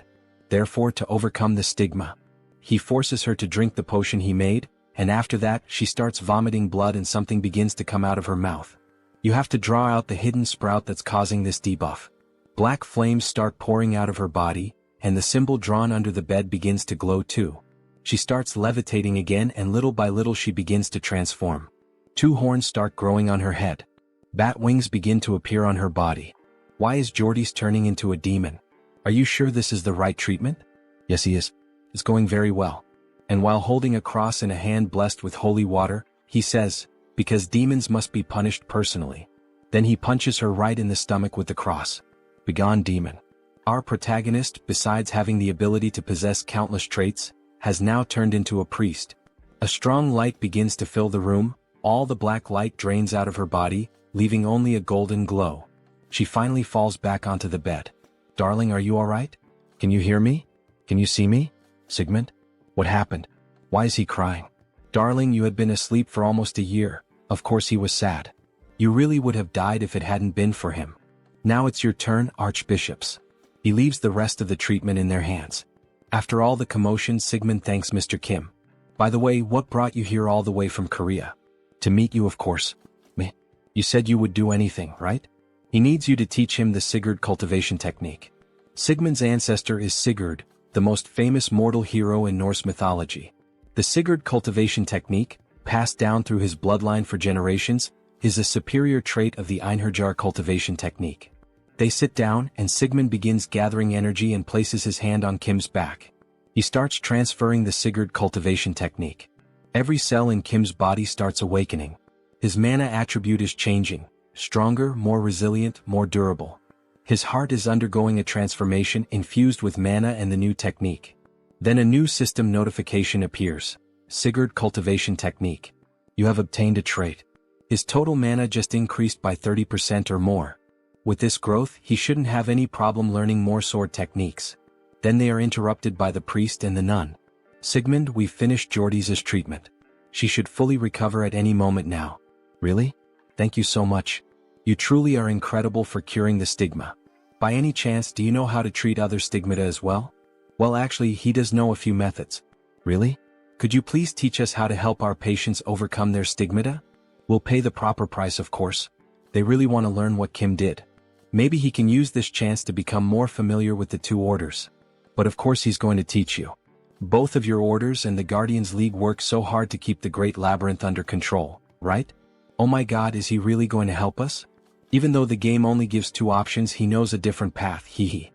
Therefore, to overcome the stigma, he forces her to drink the potion he made, and after that, she starts vomiting blood and something begins to come out of her mouth. You have to draw out the hidden sprout that's causing this debuff. Black flames start pouring out of her body, and the symbol drawn under the bed begins to glow too. She starts levitating again and little by little she begins to transform. 2 horns start growing on her head. Bat wings begin to appear on her body. Why is Jordy's turning into a demon? Are you sure this is the right treatment? Yes, he is. It's going very well. And while holding a cross in a hand blessed with holy water, he says, because demons must be punished personally. Then he punches her right in the stomach with the cross. Begone, demon. Our protagonist, besides having the ability to possess countless traits, has now turned into a priest. A strong light begins to fill the room, all the black light drains out of her body, leaving only a golden glow. She finally falls back onto the bed. Darling, are you alright? Can you hear me? Can you see me? Sigmund? What happened? Why is he crying? Darling, you had been asleep for almost a year. Of course he was sad. You really would have died if it hadn't been for him. Now it's your turn, archbishops. He leaves the rest of the treatment in their hands. After all the commotion, Sigmund thanks Mr. Kim. By the way, what brought you here all the way from Korea? To meet you, of course. Meh. You said you would do anything, right? He needs you to teach him the Sigurd cultivation technique. Sigmund's ancestor is Sigurd, the most famous mortal hero in Norse mythology. The Sigurd cultivation technique, passed down through his bloodline for generations, is a superior trait of the Einherjar cultivation technique. They sit down and Sigmund begins gathering energy and places his hand on Kim's back. He starts transferring the Sigurd cultivation technique. Every cell in Kim's body starts awakening. His mana attribute is changing, stronger, more resilient, more durable. His heart is undergoing a transformation infused with mana and the new technique. Then a new system notification appears. Sigurd cultivation technique. You have obtained a trait. His total mana just increased by 30% or more. With this growth, he shouldn't have any problem learning more sword techniques. Then they are interrupted by the priest and the nun. Sigmund, we've finished Jordy's treatment. She should fully recover at any moment now. Really? Thank you so much. You truly are incredible for curing the stigma. By any chance, do you know how to treat other stigmata as well? Well, actually, he does know a few methods. Really? Could you please teach us how to help our patients overcome their stigmata? We'll pay the proper price, of course. They really want to learn what Kim did. Maybe he can use this chance to become more familiar with the 2 orders. But of course he's going to teach you. Both of your orders and the Guardians League work so hard to keep the Great Labyrinth under control, right? Oh my god, is he really going to help us? Even though the game only gives 2 options, he knows a different path, He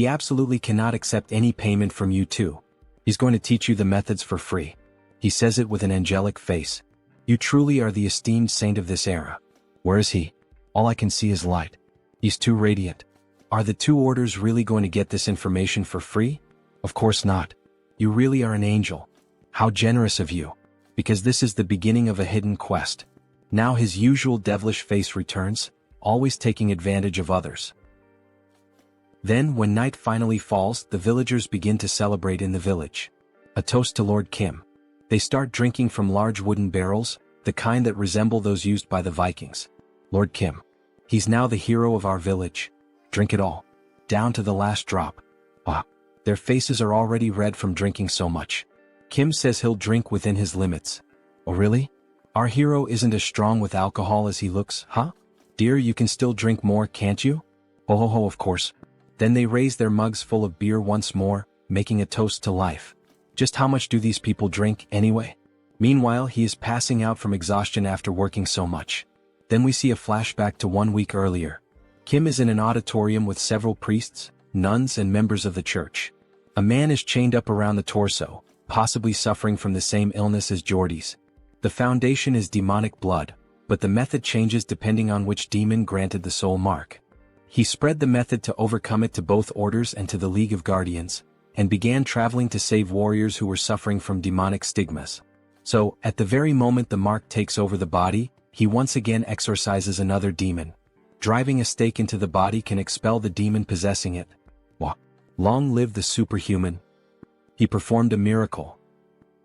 absolutely cannot accept any payment from you too. He's going to teach you the methods for free. He says it with an angelic face. You truly are the esteemed saint of this era. Where is he? All I can see is light. He's too radiant. Are the 2 orders really going to get this information for free? Of course not. You really are an angel. How generous of you. Because this is the beginning of a hidden quest. Now his usual devilish face returns. always taking advantage of others. Then, when night finally falls, the villagers begin to celebrate in the village. A toast to Lord Kim. They start drinking from large wooden barrels, the kind that resemble those used by the Vikings. Lord Kim. He's now the hero of our village. Drink it all. Down to the last drop. Ah. Their faces are already red from drinking so much. Kim says he'll drink within his limits. Oh really? Our hero isn't as strong with alcohol as he looks, huh? Dear, you can still drink more, can't you? Ho ho ho, of course. Then they raise their mugs full of beer once more, making a toast to life. Just how much do these people drink, anyway? Meanwhile, he is passing out from exhaustion after working so much. Then we see a flashback to 1 week earlier. Kim is in an auditorium with several priests, nuns and members of the church. A man is chained up around the torso, possibly suffering from the same illness as Jordy's. The foundation is demonic blood, but the method changes depending on which demon granted the soul mark. He spread the method to overcome it to both orders and to the League of Guardians, and began traveling to save warriors who were suffering from demonic stigmas. So, at the very moment the mark takes over the body, he once again exorcises another demon. Driving a stake into the body can expel the demon possessing it. Wah! Long live the superhuman. He performed a miracle.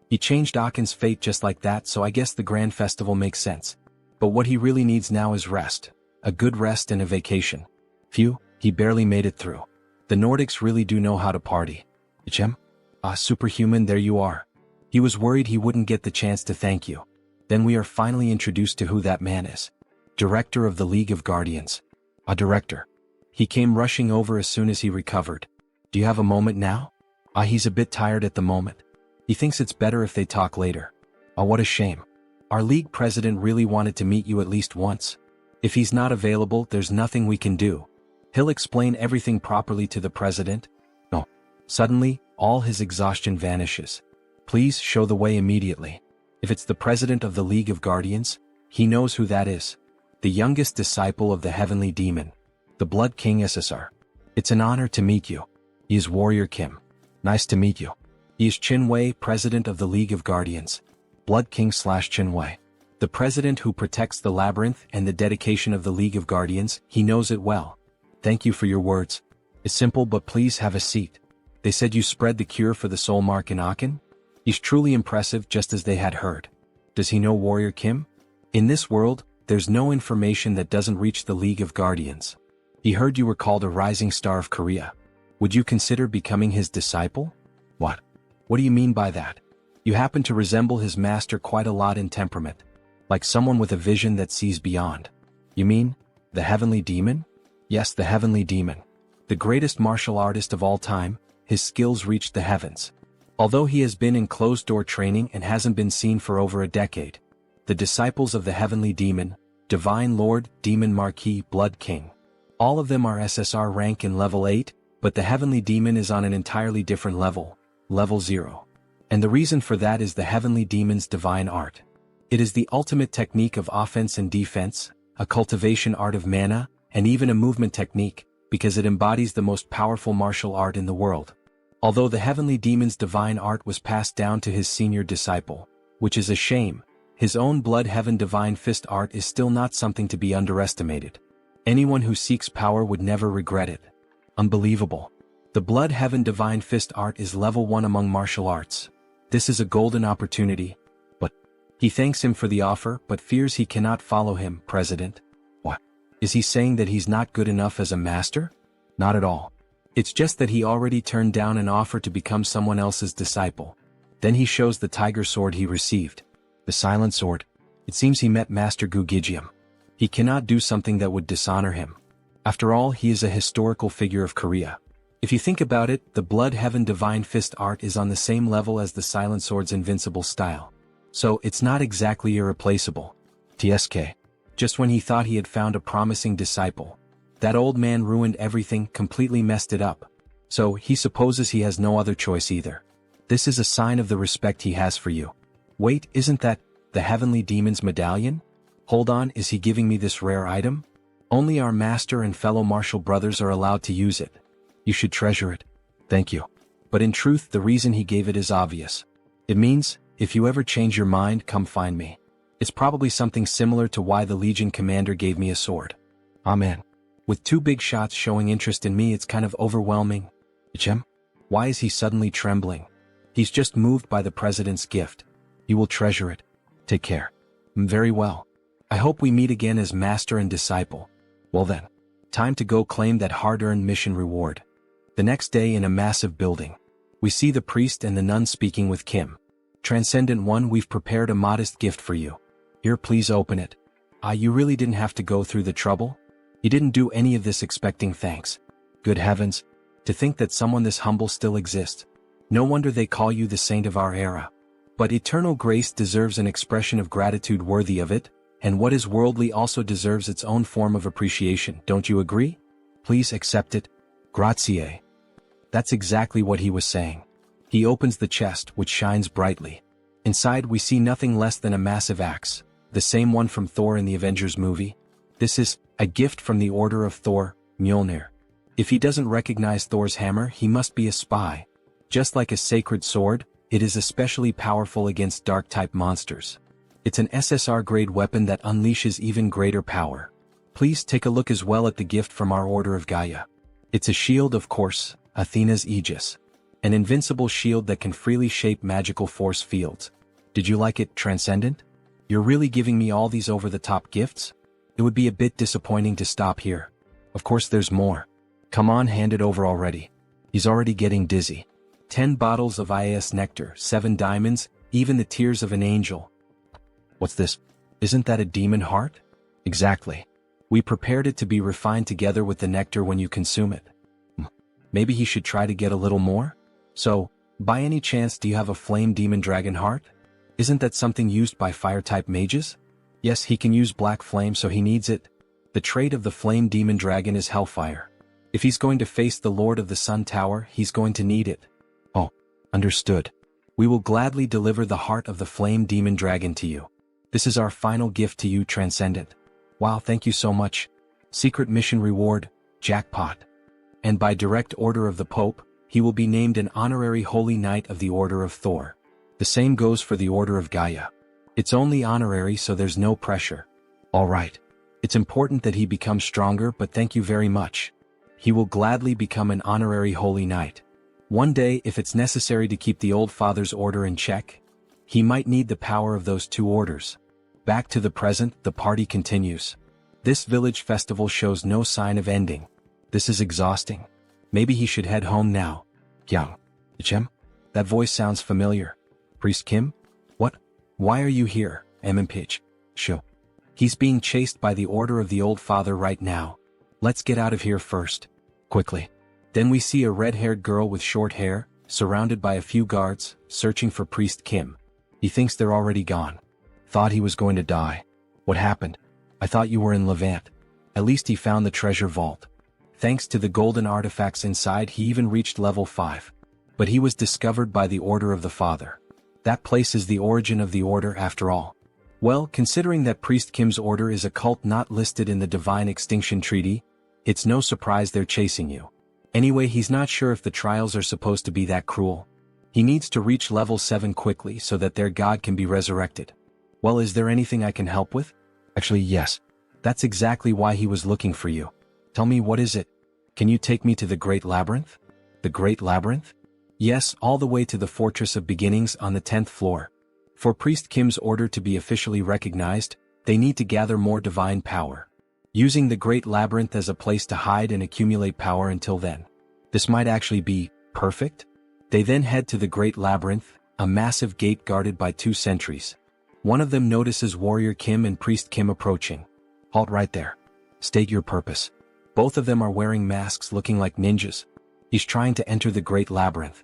He changed Akin's fate just like that, so I guess the grand festival makes sense. But what he really needs now is rest. A good rest and a vacation. Phew, he barely made it through. The Nordics really do know how to party. Ichem? Ah, superhuman, there you are. He was worried he wouldn't get the chance to thank you. Then we are finally introduced to who that man is. Director of the League of Guardians. A director. He came rushing over as soon as he recovered. Do you have a moment now? Ah, he's a bit tired at the moment. He thinks it's better if they talk later. Ah, what a shame. Our league president really wanted to meet you at least once. If he's not available, there's nothing we can do. He'll explain everything properly to the president. No. Suddenly, all his exhaustion vanishes. Please show the way immediately. If it's the president of the League of Guardians, he knows who that is. The youngest disciple of the heavenly demon. The Blood King SSR. It's an honor to meet you. He is Warrior Kim. Nice to meet you. He is Chin Wei, president of the League of Guardians. Blood King / Chin Wei. The president who protects the labyrinth and the dedication of the League of Guardians, he knows it well. Thank you for your words. It's simple, but please have a seat. They said you spread the cure for the soul mark in Akin? He's truly impressive, just as they had heard. Does he know Warrior Kim? In this world, there's no information that doesn't reach the League of Guardians. He heard you were called a rising star of Korea. Would you consider becoming his disciple? What? What do you mean by that? You happen to resemble his master quite a lot in temperament. Like someone with a vision that sees beyond. You mean, the heavenly demon? Yes, the heavenly demon. The greatest martial artist of all time, his skills reached the heavens. Although he has been in closed-door training and hasn't been seen for over a decade. The disciples of the heavenly demon, Divine Lord, Demon Marquis, Blood King. All of them are SSR rank in level 8, but the heavenly demon is on an entirely different level, level 0. And the reason for that is the heavenly demon's divine art. It is the ultimate technique of offense and defense, a cultivation art of mana, and even a movement technique, because it embodies the most powerful martial art in the world. Although the heavenly demon's divine art was passed down to his senior disciple, which is a shame, his own blood heaven divine fist art is still not something to be underestimated. Anyone who seeks power would never regret it. Unbelievable. The blood heaven divine fist art is level 1 among martial arts. This is a golden opportunity. But he thanks him for the offer but fears he cannot follow him, President. What? Is he saying that he's not good enough as a master? Not at all. It's just that he already turned down an offer to become someone else's disciple. Then he shows the tiger sword he received. The silent sword. It seems he met Master Gugijium. He cannot do something that would dishonor him. After all, he is a historical figure of Korea. If you think about it, the blood heaven divine fist art is on the same level as the silent sword's invincible style. So it's not exactly irreplaceable. TSK. Just when he thought he had found a promising disciple, that old man ruined everything, completely messed it up. So he supposes he has no other choice either. This is a sign of the respect he has for you. Wait, isn't that the heavenly demon's medallion? Hold on, is he giving me this rare item? Only our master and fellow martial brothers are allowed to use it. You should treasure it. Thank you. But in truth, the reason he gave it is obvious. It means, if you ever change your mind, come find me. It's probably something similar to why the Legion commander gave me a sword. Amen. With two big shots showing interest in me, it's kind of overwhelming. Ichem? Why is he suddenly trembling? He's just moved by the president's gift. You will treasure it. Take care. Very well. I hope we meet again as master and disciple. Well then. Time to go claim that hard-earned mission reward. The next day in a massive building. We see the priest and the nun speaking with Kim. Transcendent One, we've prepared a modest gift for you. Here, please open it. You really didn't have to go through the trouble? You didn't do any of this expecting thanks. Good heavens. To think that someone this humble still exists. No wonder they call you the saint of our era. But eternal grace deserves an expression of gratitude worthy of it, and what is worldly also deserves its own form of appreciation, don't you agree? Please accept it. Grazie. That's exactly what he was saying. He opens the chest, which shines brightly. Inside we see nothing less than a massive axe, the same one from Thor in the Avengers movie. This is a gift from the Order of Thor, Mjolnir. If he doesn't recognize Thor's hammer, he must be a spy. Just like a sacred sword, it is especially powerful against dark-type monsters. It's an SSR-grade weapon that unleashes even greater power. Please take a look as well at the gift from our Order of Gaia. It's a shield, of course, Athena's Aegis. An invincible shield that can freely shape magical force fields. Did you like it, Transcendent? You're really giving me all these over-the-top gifts? It would be a bit disappointing to stop here. Of course there's more. Come on, hand it over already. He's already getting dizzy. 10 bottles of IAS nectar, 7 diamonds, even the tears of an angel. What's this? Isn't that a demon heart? Exactly. We prepared it to be refined together with the nectar when you consume it. Maybe he should try to get a little more? So, by any chance do you have a flame demon dragon heart? Isn't that something used by fire-type mages? Yes, he can use black flame, so he needs it. The trait of the flame demon dragon is hellfire. If he's going to face the Lord of the Sun Tower, he's going to need it. Oh, understood. We will gladly deliver the heart of the flame demon dragon to you. This is our final gift to you, Transcendent. Wow, thank you so much. Secret mission reward, jackpot. And by direct order of the Pope, he will be named an honorary Holy Knight of the Order of Thor. The same goes for the Order of Gaia. It's only honorary, so there's no pressure. All right. It's important that he becomes stronger, but thank you very much. He will gladly become an honorary Holy Knight. One day, if it's necessary to keep the old father's order in check, he might need the power of those two orders. Back to the present, the party continues. This village festival shows no sign of ending. This is exhausting. Maybe he should head home now. Yang. Ichem? That voice sounds familiar. Priest Kim? What? Why are you here, MMPH? Sho. He's being chased by the order of the old father right now. Let's get out of here first. Quickly. Then we see a red-haired girl with short hair, surrounded by a few guards, searching for Priest Kim. He thinks they're already gone. Thought he was going to die. What happened? I thought you were in Levant. At least he found the treasure vault. Thanks to the golden artifacts inside, he even reached level 5. But he was discovered by the Order of the Father. That place is the origin of the order after all. Well, considering that Priest Kim's order is a cult not listed in the Divine Extinction Treaty, it's no surprise they're chasing you. Anyway, he's not sure if the trials are supposed to be that cruel. He needs to reach level 7 quickly so that their god can be resurrected. Well, is there anything I can help with? Actually, yes. That's exactly why he was looking for you. Tell me, what is it? Can you take me to the Great Labyrinth? The Great Labyrinth? Yes, all the way to the Fortress of Beginnings on the 10th floor. For Priest Kim's order to be officially recognized, they need to gather more divine power. Using the Great Labyrinth as a place to hide and accumulate power until then. This might actually be perfect? They then head to the Great Labyrinth, a massive gate guarded by 2 sentries. One of them notices Warrior Kim and Priest Kim approaching. Halt right there. State your purpose. Both of them are wearing masks looking like ninjas. He's trying to enter the Great Labyrinth.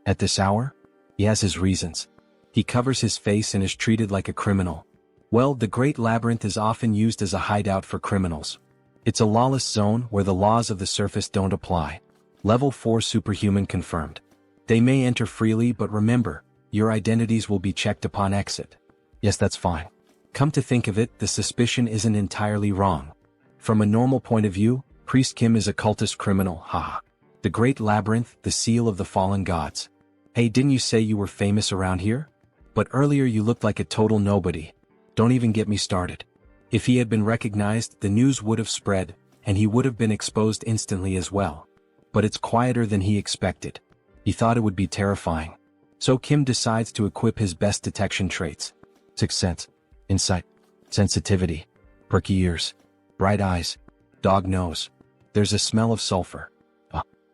At this hour? He has his reasons. He covers his face and is treated like a criminal. Well, the Great Labyrinth is often used as a hideout for criminals. It's a lawless zone where the laws of the surface don't apply. Level 4 superhuman confirmed. They may enter freely, but remember, your identities will be checked upon exit. Yes, that's fine. Come to think of it, the suspicion isn't entirely wrong. From a normal point of view, Priest Kim is a cultist criminal, haha. The Great Labyrinth, the seal of the fallen gods. Hey, didn't you say you were famous around here? But earlier you looked like a total nobody. Don't even get me started. If he had been recognized, the news would have spread, and he would have been exposed instantly as well. But it's quieter than he expected. He thought it would be terrifying. So Kim decides to equip his best detection traits. Sixth sense, insight, sensitivity, perky ears, bright eyes, dog nose. There's a smell of sulfur.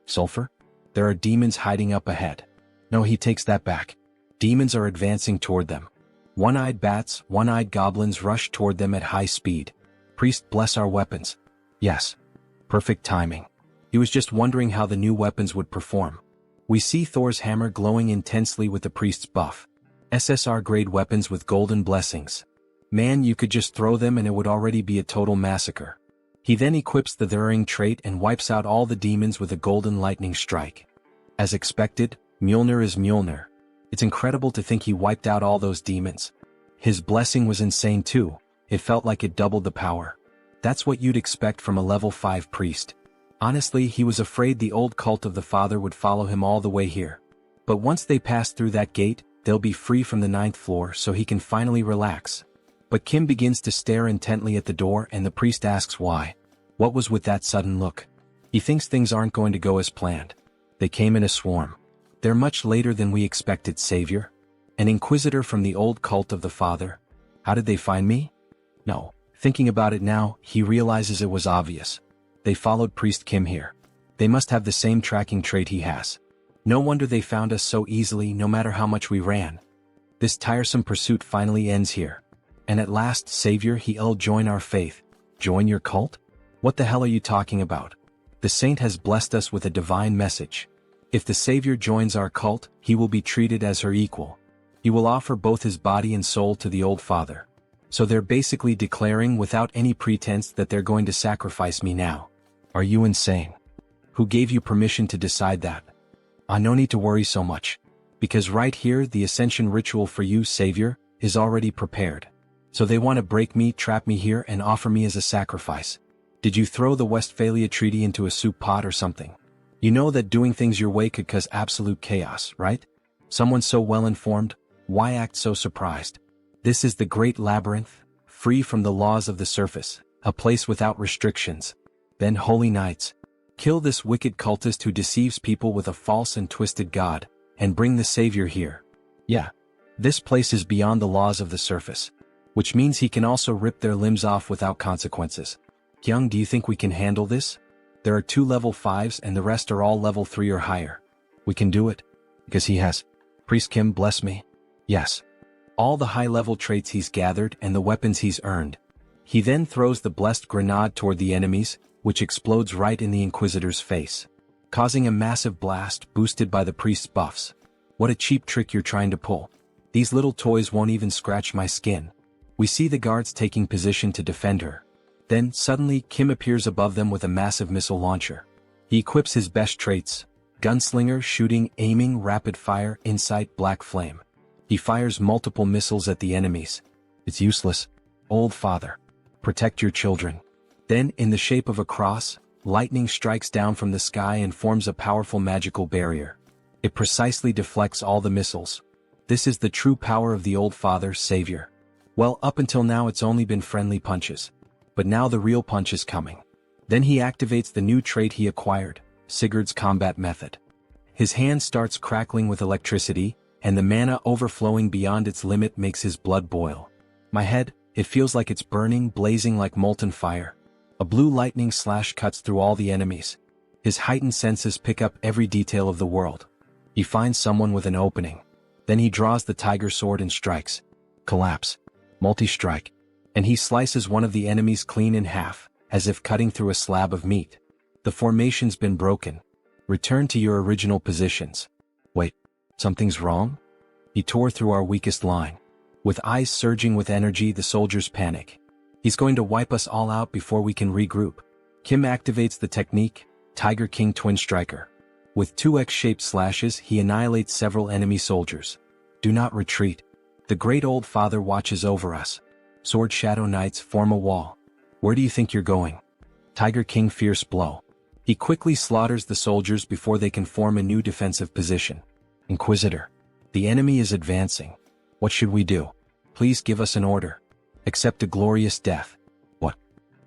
Sulfur? There are demons hiding up ahead. No, he takes that back. Demons are advancing toward them. One-eyed bats, one-eyed goblins rush toward them at high speed. Priest, bless our weapons. Yes. Perfect timing. He was just wondering how the new weapons would perform. We see Thor's hammer glowing intensely with the priest's buff. SSR-grade weapons with golden blessings. Man, you could just throw them and it would already be a total massacre. He then equips the Thurring trait and wipes out all the demons with a golden lightning strike. As expected, Mjolnir is Mjolnir. It's incredible to think he wiped out all those demons. His blessing was insane too. It felt like it doubled the power. That's what you'd expect from a level 5 priest. Honestly, he was afraid the old cult of the father would follow him all the way here. But once they pass through that gate, they'll be free from the 9th floor so he can finally relax. But Kim begins to stare intently at the door and the priest asks why. What was with that sudden look? He thinks things aren't going to go as planned. They came in a swarm. They're much later than we expected, Savior. An inquisitor from the old cult of the father. How did they find me? No. Thinking about it now, he realizes it was obvious. They followed Priest Kim here. They must have the same tracking trait he has. No wonder they found us so easily no matter how much we ran. This tiresome pursuit finally ends here. And at last, Savior, he'll join our faith. Join your cult? What the hell are you talking about? The saint has blessed us with a divine message. If the Savior joins our cult, he will be treated as her equal. He will offer both his body and soul to the old father. So they're basically declaring without any pretense that they're going to sacrifice me now. Are you insane? Who gave you permission to decide that? No need to worry so much. Because right here, the ascension ritual for you, Savior, is already prepared. So they want to break me, trap me here, and offer me as a sacrifice. Did you throw the Westphalia Treaty into a soup pot or something? You know that doing things your way could cause absolute chaos, right? Someone so well-informed, why act so surprised? This is the great labyrinth, free from the laws of the surface, a place without restrictions. Then, holy knights, kill this wicked cultist who deceives people with a false and twisted god, and bring the Savior here. Yeah, this place is beyond the laws of the surface, which means he can also rip their limbs off without consequences. Young, do you think we can handle this? There are 2 level 5s and the rest are all level 3 or higher. We can do it. Because he has. Priest Kim, bless me. Yes. All the high-level traits he's gathered and the weapons he's earned. He then throws the blessed grenade toward the enemies, which explodes right in the Inquisitor's face, causing a massive blast boosted by the priest's buffs. What a cheap trick you're trying to pull. These little toys won't even scratch my skin. We see the guards taking position to defend her. Then, suddenly, Kim appears above them with a massive missile launcher. He equips his best traits: gunslinger, shooting, aiming, rapid fire, insight, black flame. He fires multiple missiles at the enemies. It's useless. Old father. Protect your children. Then, in the shape of a cross, lightning strikes down from the sky and forms a powerful magical barrier. It precisely deflects all the missiles. This is the true power of the old father, Savior. Well, up until now it's only been friendly punches. But now the real punch is coming. Then he activates the new trait he acquired, Sigurd's combat method. His hand starts crackling with electricity, and the mana overflowing beyond its limit makes his blood boil. My head, it feels like it's burning, blazing like molten fire. A blue lightning slash cuts through all the enemies. His heightened senses pick up every detail of the world. He finds someone with an opening. Then he draws the tiger sword and strikes. Collapse. Multi-strike. And he slices one of the enemies clean in half, as if cutting through a slab of meat. The formation's been broken. Return to your original positions. Wait, something's wrong? He tore through our weakest line. With eyes surging with energy, the soldiers panic. He's going to wipe us all out before we can regroup. Kim activates the technique, Tiger King Twin Striker. With 2 X-shaped slashes, he annihilates several enemy soldiers. Do not retreat. The great old father watches over us. Sword Shadow Knights form a wall. Where do you think you're going? Tiger King Fierce Blow. He quickly slaughters the soldiers before they can form a new defensive position. Inquisitor. The enemy is advancing. What should we do? Please give us an order. Accept a glorious death.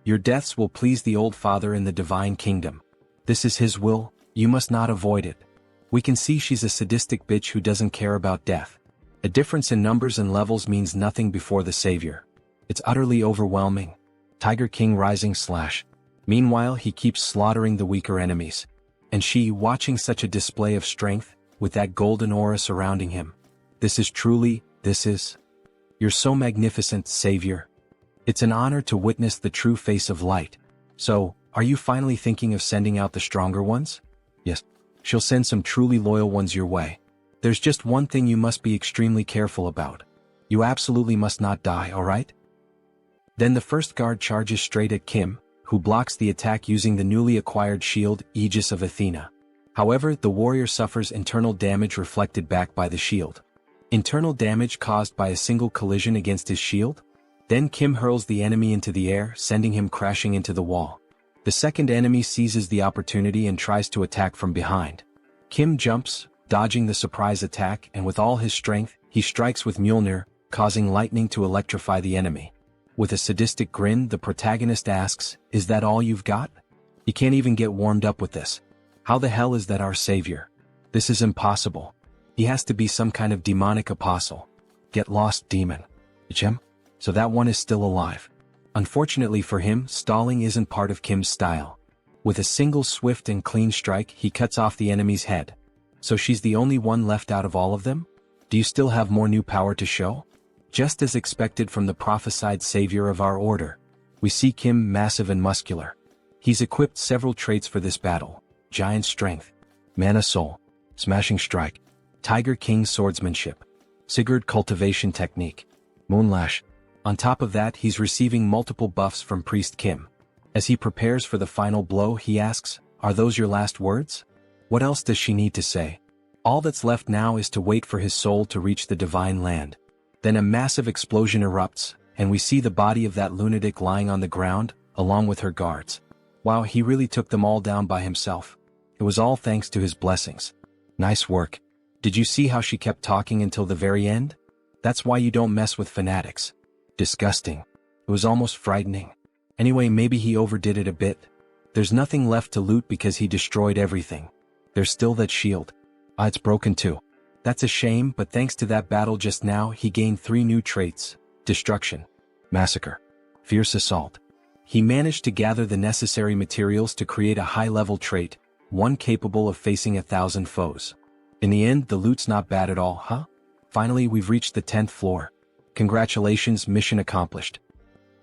Your deaths will please the old father in the divine kingdom. This is his will, you must not avoid it. We can see she's a sadistic bitch who doesn't care about death. A difference in numbers and levels means nothing before the savior. It's utterly overwhelming. Tiger King rising / Meanwhile he keeps slaughtering the weaker enemies. And she, watching such a display of strength, with that golden aura surrounding him. This is. You're so magnificent, savior. It's an honor to witness the true face of light. So, are you finally thinking of sending out the stronger ones? Yes. She'll send some truly loyal ones your way. There's just one thing you must be extremely careful about. You absolutely must not die, alright? Then the first guard charges straight at Kim, who blocks the attack using the newly acquired shield, Aegis of Athena. However, the warrior suffers internal damage reflected back by the shield. Internal damage caused by a single collision against his shield? Then Kim hurls the enemy into the air, sending him crashing into the wall. The second enemy seizes the opportunity and tries to attack from behind. Kim jumps, dodging the surprise attack, and with all his strength, he strikes with Mjolnir, causing lightning to electrify the enemy. With a sadistic grin, the protagonist asks, "Is that all you've got? You can't even get warmed up with this. How the hell is that our savior? This is impossible. He has to be some kind of demonic apostle. Get lost, demon." So that one is still alive. Unfortunately for him, stalling isn't part of Kim's style. With a single swift and clean strike, he cuts off the enemy's head. So she's the only one left out of all of them? Do you still have more new power to show? Just as expected from the prophesied savior of our order, we see Kim massive and muscular. He's equipped several traits for this battle: giant strength, mana soul, smashing strike, Tiger King swordsmanship, Sigurd cultivation technique, moonlash. On top of that, he's receiving multiple buffs from Priest Kim. As he prepares for the final blow, he asks, "Are those your last words?" What else does she need to say? All that's left now is to wait for his soul to reach the divine land. Then a massive explosion erupts, and we see the body of that lunatic lying on the ground, along with her guards. Wow, he really took them all down by himself. It was all thanks to his blessings. Nice work. Did you see how she kept talking until the very end? That's why you don't mess with fanatics. Disgusting. It was almost frightening. Anyway, maybe he overdid it a bit. There's nothing left to loot because he destroyed everything. There's still that shield. It's broken too. That's a shame, but thanks to that battle just now, he gained 3 new traits: destruction, massacre, fierce assault. He managed to gather the necessary materials to create a high-level trait, one capable of facing 1,000 foes. In the end, the loot's not bad at all, huh? Finally, we've reached the 10th floor. Congratulations, mission accomplished.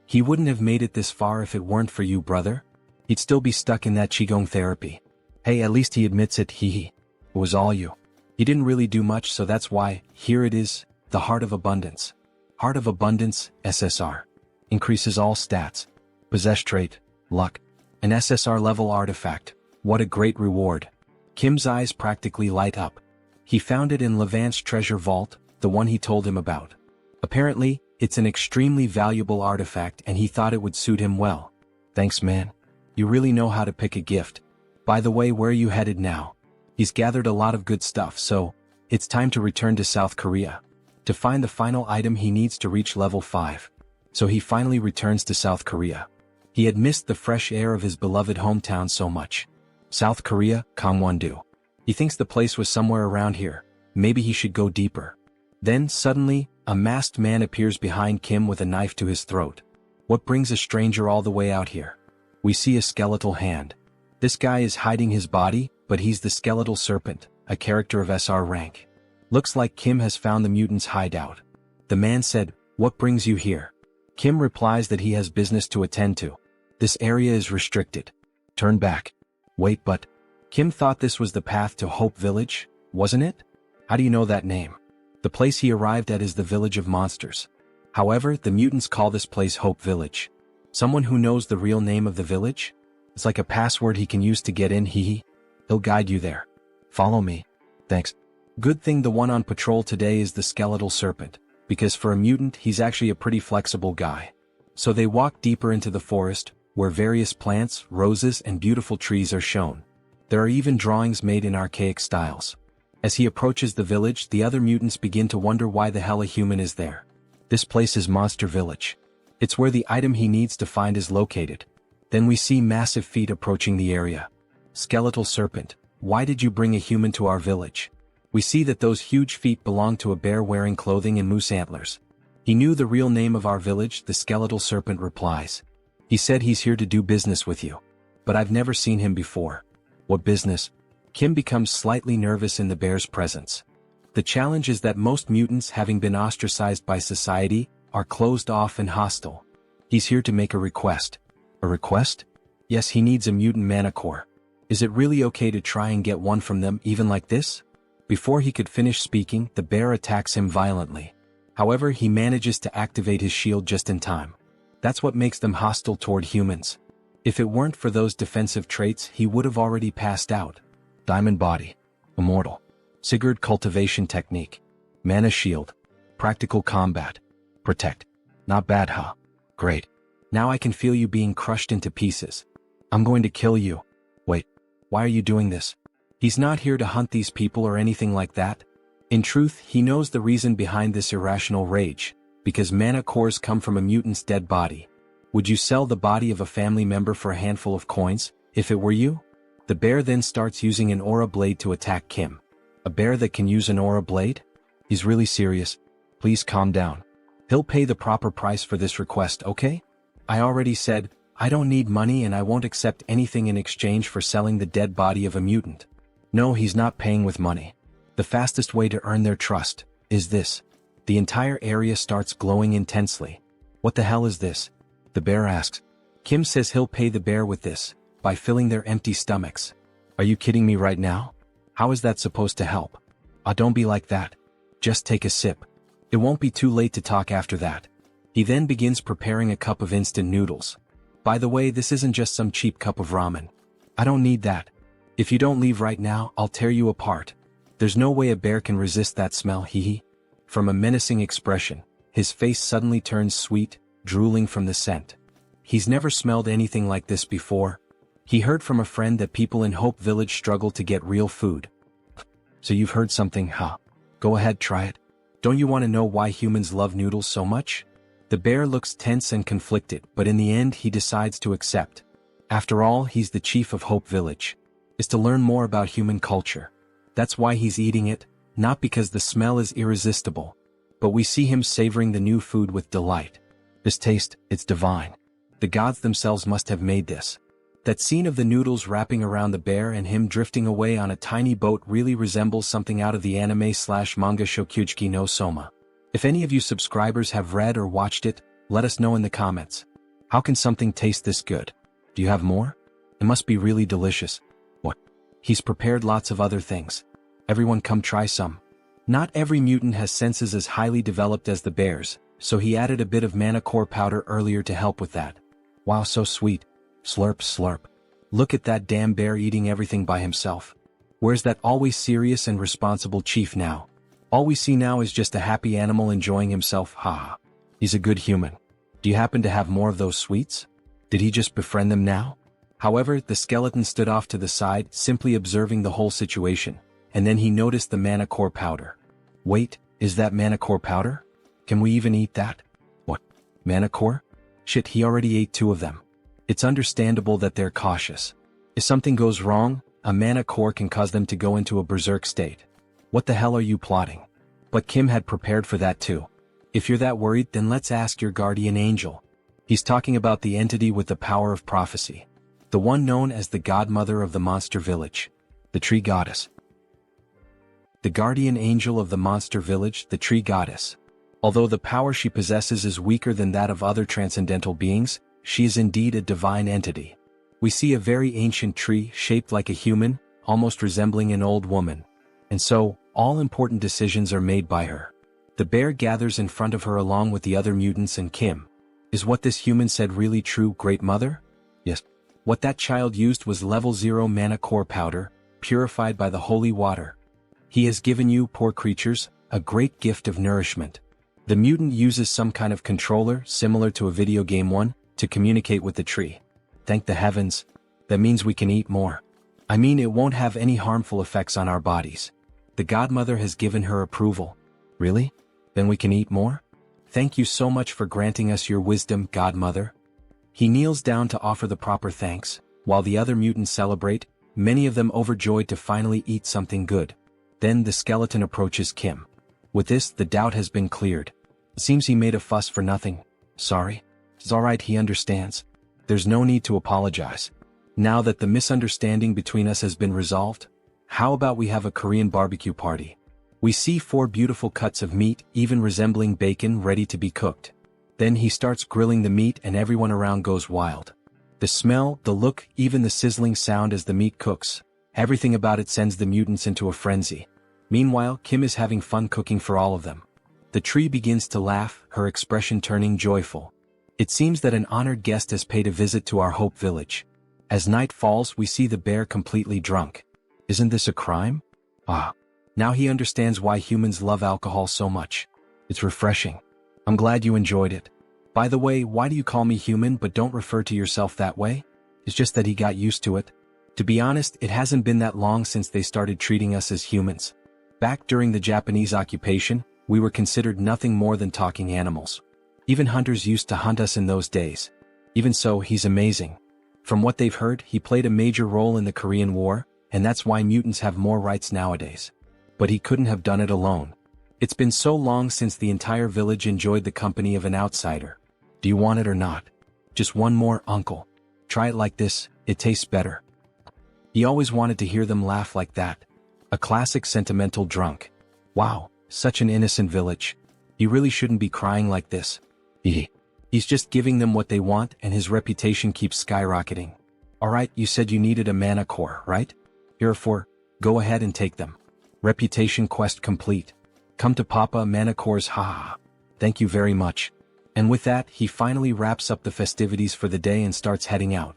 He wouldn't have made it this far if it weren't for you, brother. He'd still be stuck in that Qigong therapy. Hey, at least he admits it, It was all you. He didn't really do much, so that's why, here it is, the Heart of Abundance. Heart of Abundance, SSR. Increases all stats. Possess trait, luck. An SSR level artifact. What a great reward. Kim's eyes practically light up. He found it in Levant's treasure vault, the one he told him about. Apparently, it's an extremely valuable artifact and he thought it would suit him well. Thanks, man. You really know how to pick a gift. By the way, where are you headed now? He's gathered a lot of good stuff, so it's time to return to South Korea. To find the final item he needs to reach level 5. So he finally returns to South Korea. He had missed the fresh air of his beloved hometown so much. South Korea, Gangwon-do. He thinks the place was somewhere around here. Maybe he should go deeper. Then, suddenly, a masked man appears behind Kim with a knife to his throat. What brings a stranger all the way out here? We see a skeletal hand. This guy is hiding his body, but he's the skeletal serpent, a character of SR rank. Looks like Kim has found the mutant's hideout. The man said, "What brings you here?" Kim replies that he has business to attend to. This area is restricted. Turn back. Wait, but Kim thought this was the path to Hope Village, wasn't it? How do you know that name? The place he arrived at is the Village of Monsters. However, the mutants call this place Hope Village. Someone who knows the real name of the village? It's like a password he can use to get in, He'll guide you there. Follow me. Thanks. Good thing the one on patrol today is the skeletal serpent, because for a mutant he's actually a pretty flexible guy. So they walk deeper into the forest, where various plants, roses, and beautiful trees are shown. There are even drawings made in archaic styles. As he approaches the village, the other mutants begin to wonder why the hell a human is there. This place is Monster Village. It's where the item he needs to find is located, Then we see massive feet approaching the area. Skeletal serpent, why did you bring a human to our village? We see that those huge feet belong to a bear wearing clothing and moose antlers. He knew the real name of our village, the skeletal serpent replies. He said he's here to do business with you. But I've never seen him before. What business? Kim becomes slightly nervous in the bear's presence. The challenge is that most mutants, having been ostracized by society, are closed off and hostile. He's here to make a request. A request? Yes, he needs a mutant mana core. Is it really okay to try and get one from them even like this? Before he could finish speaking, the bear attacks him violently. However, he manages to activate his shield just in time. That's what makes them hostile toward humans. If it weren't for those defensive traits, he would have already passed out. Diamond body. Immortal. Sigurd cultivation technique. Mana shield. Practical combat. Protect. Not bad, huh? Great. Now I can feel you being crushed into pieces. I'm going to kill you. Wait. Why are you doing this? He's not here to hunt these people or anything like that. In truth, he knows the reason behind this irrational rage. Because mana cores come from a mutant's dead body. Would you sell the body of a family member for a handful of coins, if it were you? The bear then starts using an aura blade to attack Kim. A bear that can use an aura blade? He's really serious. Please calm down. He'll pay the proper price for this request, okay? I already said, I don't need money and I won't accept anything in exchange for selling the dead body of a mutant. No, he's not paying with money. The fastest way to earn their trust is this. The entire area starts glowing intensely. What the hell is this? The bear asks. Kim says he'll pay the bear with this, by filling their empty stomachs. Are you kidding me right now? How is that supposed to help? Don't be like that. Just take a sip. It won't be too late to talk after that. He then begins preparing a cup of instant noodles. By the way, this isn't just some cheap cup of ramen. I don't need that. If you don't leave right now, I'll tear you apart. There's no way a bear can resist that smell, hee. From a menacing expression, his face suddenly turns sweet, drooling from the scent. He's never smelled anything like this before. He heard from a friend that people in Hope Village struggle to get real food. So you've heard something, huh? Go ahead, try it. Don't you want to know why humans love noodles so much? The bear looks tense and conflicted, but in the end he decides to accept. After all, he's the chief of Hope Village. Is to learn more about human culture. That's why he's eating it, not because the smell is irresistible. But we see him savoring the new food with delight. This taste, it's divine. The gods themselves must have made this. That scene of the noodles wrapping around the bear and him drifting away on a tiny boat really resembles something out of the anime/manga Shokugeki no Soma. If any of you subscribers have read or watched it, let us know in the comments. How can something taste this good? Do you have more? It must be really delicious. What? He's prepared lots of other things. Everyone come try some. Not every mutant has senses as highly developed as the bear's, so he added a bit of mana core powder earlier to help with that. Wow, so sweet. Slurp slurp. Look at that damn bear eating everything by himself. Where's that always serious and responsible chief now? All we see now is just a happy animal enjoying himself, haha. He's a good human. Do you happen to have more of those sweets? Did he just befriend them now? However, the skeleton stood off to the side, simply observing the whole situation, and then he noticed the mana core powder. Wait, is that mana core powder? Can we even eat that? What? Mana core? Shit, he already ate 2 of them. It's understandable that they're cautious. If something goes wrong, a mana core can cause them to go into a berserk state. What the hell are you plotting? But Kim had prepared for that too. If you're that worried, then let's ask your guardian angel. He's talking about the entity with the power of prophecy. The one known as the godmother of the monster village. The tree goddess. The guardian angel of the monster village, the tree goddess. Although the power she possesses is weaker than that of other transcendental beings, she is indeed a divine entity. We see a very ancient tree shaped like a human, almost resembling an old woman. And so, all important decisions are made by her. The bear gathers in front of her along with the other mutants and Kim. Is what this human said really true, Great Mother? Yes. What that child used was level 0 mana core powder, purified by the holy water. He has given you, poor creatures, a great gift of nourishment. The mutant uses some kind of controller, similar to a video game one, to communicate with the tree. Thank the heavens. That means we can eat more. I mean, it won't have any harmful effects on our bodies. The godmother has given her approval. Really? Then we can eat more? Thank you so much for granting us your wisdom, godmother. He kneels down to offer the proper thanks, while the other mutants celebrate, many of them overjoyed to finally eat something good. Then the skeleton approaches Kim. With this, the doubt has been cleared. It seems he made a fuss for nothing. Sorry. It's alright, he understands. There's no need to apologize. Now that the misunderstanding between us has been resolved, how about we have a Korean barbecue party? We see 4 beautiful cuts of meat, even resembling bacon, ready to be cooked. Then he starts grilling the meat and everyone around goes wild. The smell, the look, even the sizzling sound as the meat cooks, everything about it sends the mutants into a frenzy. Meanwhile, Kim is having fun cooking for all of them. The tree begins to laugh, her expression turning joyful. It seems that an honored guest has paid a visit to our Hope Village. As night falls, we see the bear completely drunk. Isn't this a crime? Now he understands why humans love alcohol so much. It's refreshing. I'm glad you enjoyed it. By the way, why do you call me human but don't refer to yourself that way? It's just that he got used to it. To be honest, it hasn't been that long since they started treating us as humans. Back during the Japanese occupation, we were considered nothing more than talking animals. Even hunters used to hunt us in those days. Even so, he's amazing. From what they've heard, he played a major role in the Korean War, and that's why mutants have more rights nowadays. But he couldn't have done it alone. It's been so long since the entire village enjoyed the company of an outsider. Do you want it or not? Just one more, uncle. Try it like this, it tastes better. He always wanted to hear them laugh like that. A classic sentimental drunk. Wow, such an innocent village. He really shouldn't be crying like this. He's just giving them what they want and his reputation keeps skyrocketing. Alright, you said you needed a mana core, right? Here are 4. Go ahead and take them. Reputation quest complete. Come to Papa mana cores, haha. Thank you very much. And with that, he finally wraps up the festivities for the day and starts heading out.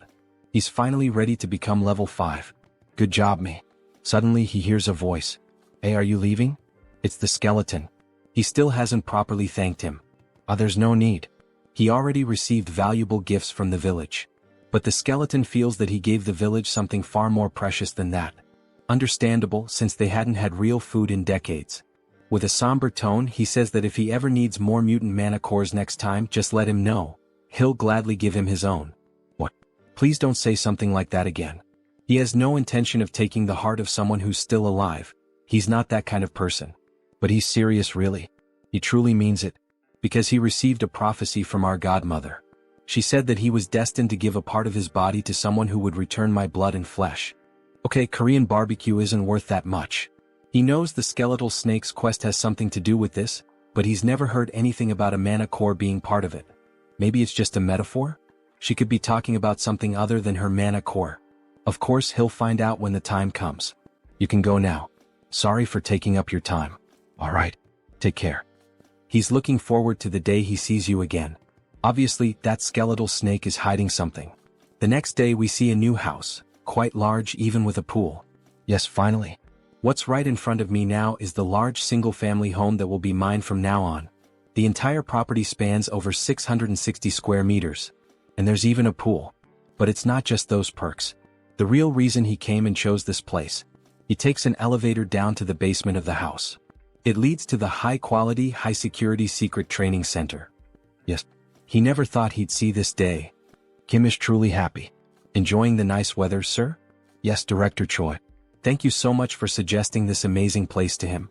He's finally ready to become level 5. Good job, me. Suddenly he hears a voice. Hey, are you leaving? It's the skeleton. He still hasn't properly thanked him. There's no need. He already received valuable gifts from the village. But the skeleton feels that he gave the village something far more precious than that. Understandable, since they hadn't had real food in decades. With a somber tone, he says that if he ever needs more mutant mana cores next time, just let him know. He'll gladly give him his own. What? Please don't say something like that again. He has no intention of taking the heart of someone who's still alive. He's not that kind of person. But he's serious, really. He truly means it. Because he received a prophecy from our godmother. She said that he was destined to give a part of his body to someone who would return my blood and flesh. Okay, Korean barbecue isn't worth that much. He knows the skeletal snake's quest has something to do with this, but he's never heard anything about a mana core being part of it. Maybe it's just a metaphor? She could be talking about something other than her mana core. Of course, he'll find out when the time comes. You can go now. Sorry for taking up your time. Alright. Take care. He's looking forward to the day he sees you again. Obviously, that skeletal snake is hiding something. The next day we see a new house, quite large even with a pool. Yes, finally. What's right in front of me now is the large single-family home that will be mine from now on. The entire property spans over 660 square meters. And there's even a pool. But it's not just those perks. The real reason he came and chose this place. He takes an elevator down to the basement of the house. It leads to the high-quality, high-security secret training center. Yes, he never thought he'd see this day. Kim is truly happy. Enjoying the nice weather, sir? Yes, Director Choi. Thank you so much for suggesting this amazing place to him.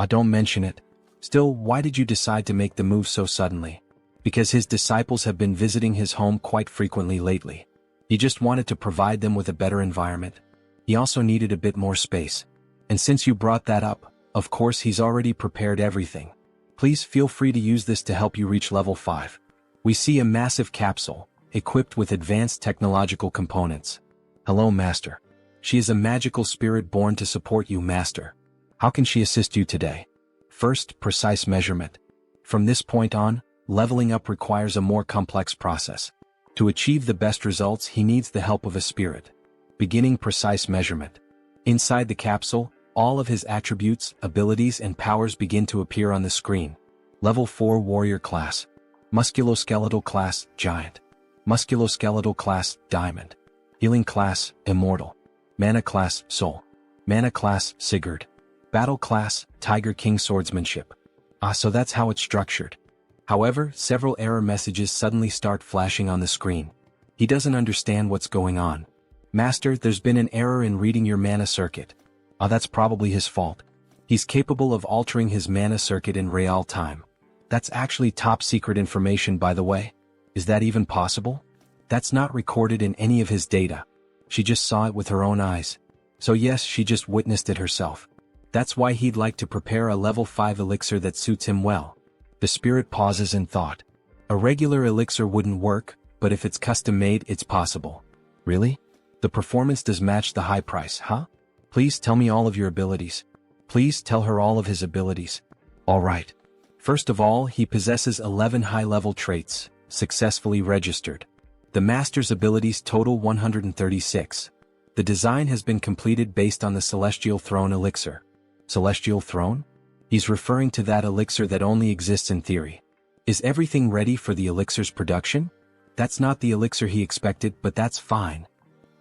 Don't mention it. Still, why did you decide to make the move so suddenly? Because his disciples have been visiting his home quite frequently lately. He just wanted to provide them with a better environment. He also needed a bit more space. And since you brought that up, of course he's already prepared everything. Please feel free to use this to help you reach level 5. We see a massive capsule, equipped with advanced technological components. Hello, Master. She is a magical spirit born to support you, Master. How can she assist you today? First, precise measurement. From this point on, leveling up requires a more complex process. To achieve the best results, he needs the help of a spirit. Beginning precise measurement. Inside the capsule, all of his attributes, abilities, and powers begin to appear on the screen. Level 4 Warrior Class. Musculoskeletal Class, Giant. Musculoskeletal Class, Diamond. Healing Class, Immortal. Mana Class, Soul. Mana Class, Sigurd. Battle Class, Tiger King Swordsmanship. So that's how it's structured. However, several error messages suddenly start flashing on the screen. He doesn't understand what's going on. Master, there's been an error in reading your mana circuit. That's probably his fault. He's capable of altering his mana circuit in real time. That's actually top secret information, by the way. Is that even possible? That's not recorded in any of his data. She just saw it with her own eyes. So yes, she just witnessed it herself. That's why he'd like to prepare a level 5 elixir that suits him well. The spirit pauses in thought. A regular elixir wouldn't work, but if it's custom-made, it's possible. Really? The performance does match the high price, huh? Please tell me all of your abilities. Please tell her all of his abilities. All right. First of all, he possesses 11 high-level traits, successfully registered. The master's abilities total 136. The design has been completed based on the Celestial Throne elixir. Celestial Throne? He's referring to that elixir that only exists in theory. Is everything ready for the elixir's production? That's not the elixir he expected, but that's fine.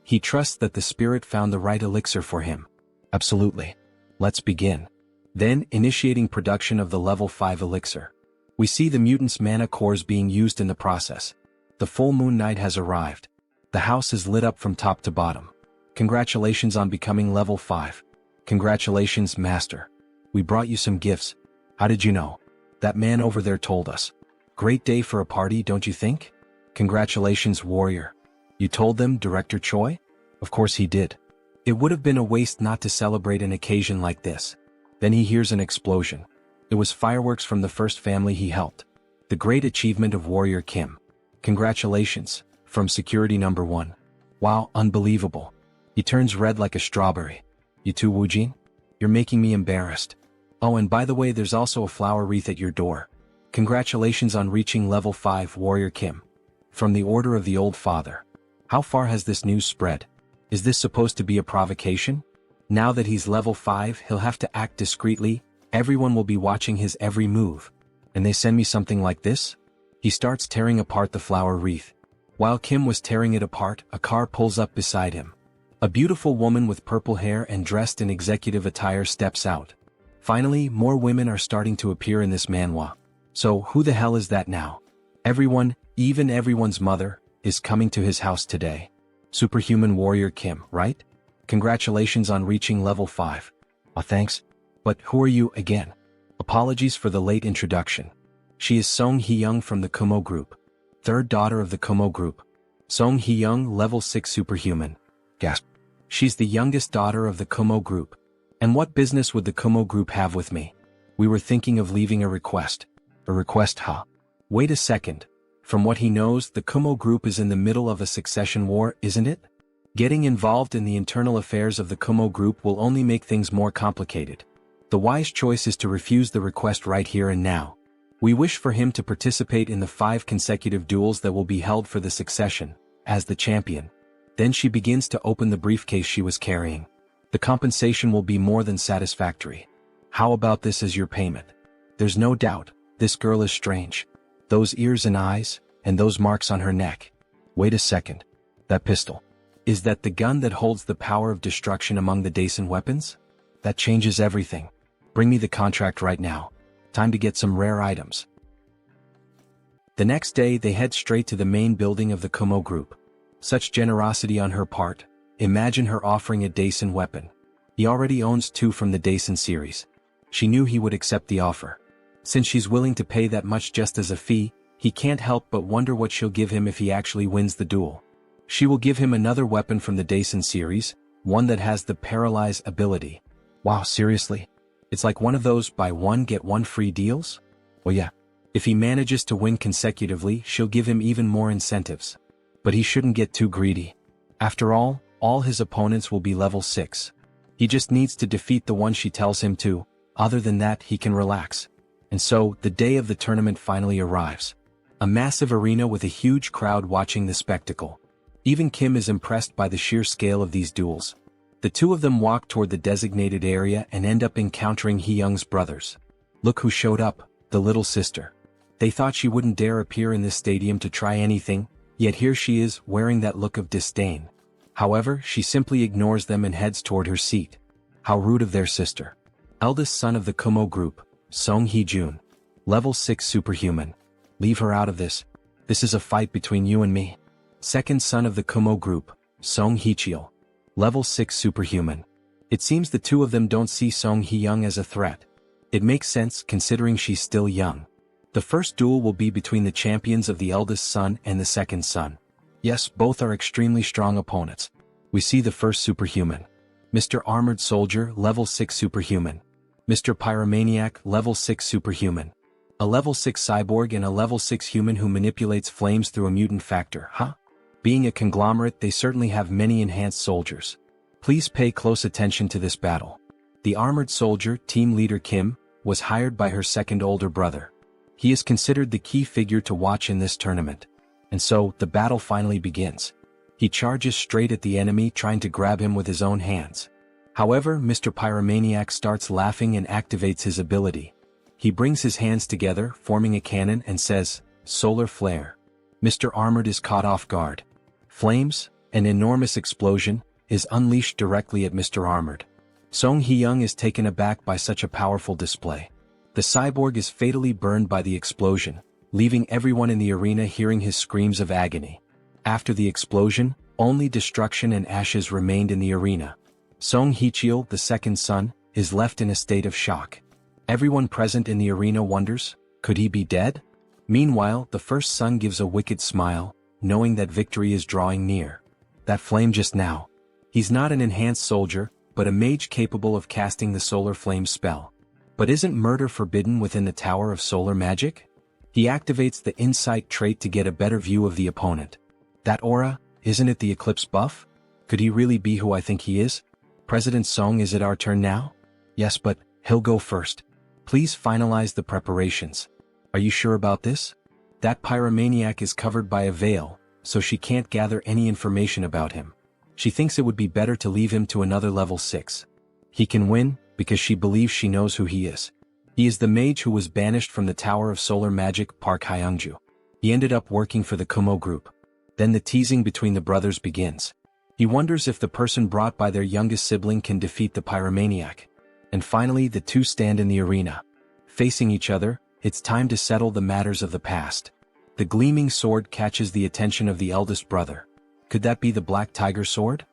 He trusts that the spirit found the right elixir for him. Absolutely. Let's begin. Then, initiating production of the level 5 elixir. We see the mutant's mana cores being used in the process. The full moon night has arrived. The house is lit up from top to bottom. Congratulations on becoming level 5. Congratulations, Master. We brought you some gifts. How did you know? That man over there told us. Great day for a party, don't you think? Congratulations, warrior. You told them, Director Choi? Of course he did. It would have been a waste not to celebrate an occasion like this. Then he hears an explosion. It was fireworks from the first family he helped. The great achievement of Warrior Kim. Congratulations, from security number 1. Wow, unbelievable. He turns red like a strawberry. You too, Woojin? You're making me embarrassed. Oh, and by the way, there's also a flower wreath at your door. Congratulations on reaching level 5, Warrior Kim. From the Order of the Old Father. How far has this news spread? Is this supposed to be a provocation? Now that he's level 5, he'll have to act discreetly. Everyone will be watching his every move. And they send me something like this? He starts tearing apart the flower wreath. While Kim was tearing it apart, a car pulls up beside him. A beautiful woman with purple hair and dressed in executive attire steps out. Finally, more women are starting to appear in this manhwa. So, who the hell is that now? Everyone, even everyone's mother, is coming to his house today. Superhuman Warrior Kim, right? Congratulations on reaching level 5. Thanks. But who are you again? Apologies for the late introduction. She is Song Hee-young from the Kumo Group. Third daughter of the Kumo Group. Song Hee-young, level 6 superhuman. Gasp. She's the youngest daughter of the Kumo Group. And what business would the Kumo Group have with me? We were thinking of leaving a request. A request, huh? Wait a second. From what he knows, the Kumo Group is in the middle of a succession war, isn't it? Getting involved in the internal affairs of the Kumo Group will only make things more complicated. The wise choice is to refuse the request right here and now. We wish for him to participate in the 5 consecutive duels that will be held for the succession, as the champion. Then she begins to open the briefcase she was carrying. The compensation will be more than satisfactory. How about this as your payment? There's no doubt, this girl is strange. Those ears and eyes, and those marks on her neck. Wait a second. That pistol. Is that the gun that holds the power of destruction among the Daisen weapons? That changes everything. Bring me the contract right now. Time to get some rare items. The next day they head straight to the main building of the Kumo Group. Such generosity on her part. Imagine her offering a Daisen weapon. He already owns 2 from the Daisen series. She knew he would accept the offer. Since she's willing to pay that much just as a fee, he can't help but wonder what she'll give him if he actually wins the duel. She will give him another weapon from the Daisen series, one that has the Paralyze ability. Wow, seriously? It's like one of those buy one get one free deals? Well yeah. If he manages to win consecutively, she'll give him even more incentives. But he shouldn't get too greedy. After all his opponents will be level 6. He just needs to defeat the one she tells him to. Other than that, he can relax. And so, the day of the tournament finally arrives. A massive arena with a huge crowd watching the spectacle. Even Kim is impressed by the sheer scale of these duels. The two of them walk toward the designated area and end up encountering Hee-young's brothers. Look who showed up, the little sister. They thought she wouldn't dare appear in this stadium to try anything, yet here she is, wearing that look of disdain. However, she simply ignores them and heads toward her seat. How rude of their sister. Eldest son of the Kumo Group, Song Hee-jun. Level 6 superhuman. Leave her out of this. This is a fight between you and me. Second son of the Kumo group, Song Hee-cheol. Level 6 superhuman. It seems the two of them don't see Song Hee-young as a threat. It makes sense considering she's still young. The first duel will be between the champions of the eldest son and the second son. Yes, both are extremely strong opponents. We see the first superhuman. Mr. Armored Soldier, level 6 superhuman. Mr. Pyromaniac, level 6 superhuman. A level 6 cyborg and a level 6 human who manipulates flames through a mutant factor, huh? Being a conglomerate, they certainly have many enhanced soldiers. Please pay close attention to this battle. The Armored Soldier, team leader Kim, was hired by her second older brother. He is considered the key figure to watch in this tournament. And so, the battle finally begins. He charges straight at the enemy, trying to grab him with his own hands. However, Mr. Pyromaniac starts laughing and activates his ability. He brings his hands together, forming a cannon, and says, "Solar Flare." Mr. Armored is caught off guard. Flames, an enormous explosion, is unleashed directly at Mr. Armored. Song Hee-young is taken aback by such a powerful display. The cyborg is fatally burned by the explosion, leaving everyone in the arena hearing his screams of agony. After the explosion, only destruction and ashes remained in the arena. Song Hee-cheol, the second son, is left in a state of shock. Everyone present in the arena wonders, could he be dead? Meanwhile, the first son gives a wicked smile, knowing that victory is drawing near. That flame just now. He's not an enhanced soldier, but a mage capable of casting the solar flame spell. But isn't murder forbidden within the Tower of Solar Magic? He activates the insight trait to get a better view of the opponent. That aura, isn't it the eclipse buff? Could he really be who I think he is? President Song, is it our turn now? Yes, but he'll go first. Please finalize the preparations. Are you sure about this? That pyromaniac is covered by a veil, so she can't gather any information about him. She thinks it would be better to leave him to another level 6. He can win, because she believes she knows who he is. He is the mage who was banished from the Tower of Solar Magic, Park Hyungju. He ended up working for the Kumo group. Then the teasing between the brothers begins. He wonders if the person brought by their youngest sibling can defeat the pyromaniac. And finally, the two stand in the arena. Facing each other, it's time to settle the matters of the past. The gleaming sword catches the attention of the eldest brother. Could that be the Black Tiger sword?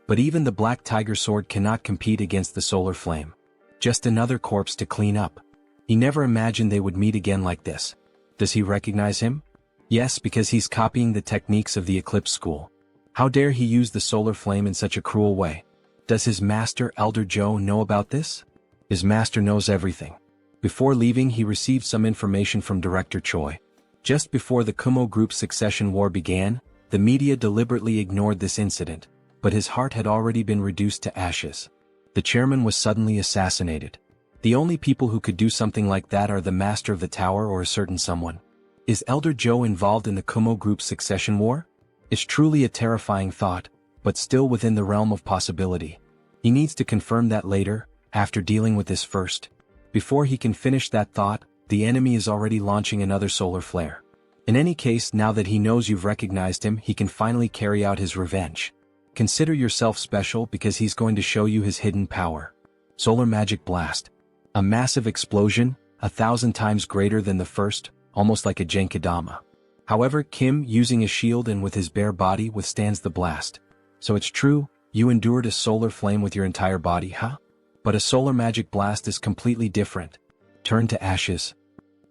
But even the Black Tiger sword cannot compete against the solar flame. Just another corpse to clean up. He never imagined they would meet again like this. Does he recognize him? Yes, because he's copying the techniques of the Eclipse School. How dare he use the solar flame in such a cruel way? Does his master, Elder Joe, know about this? His master knows everything. Before leaving, he received some information from Director Choi. Just before the Kumo Group's succession war began, the media deliberately ignored this incident, but his heart had already been reduced to ashes. The chairman was suddenly assassinated. The only people who could do something like that are the master of the tower or a certain someone. Is Elder Joe involved in the Kumo Group's succession war? It's truly a terrifying thought, but still within the realm of possibility. He needs to confirm that later, after dealing with this first. Before he can finish that thought, the enemy is already launching another solar flare. In any case, now that he knows you've recognized him, he can finally carry out his revenge. Consider yourself special because he's going to show you his hidden power. Solar Magic Blast. A massive explosion, 1,000 times greater than the first, almost like a Genkidama. However, Kim, using a shield and with his bare body, withstands the blast. So it's true, you endured a solar flame with your entire body, huh? But a Solar Magic Blast is completely different. Turn to ashes.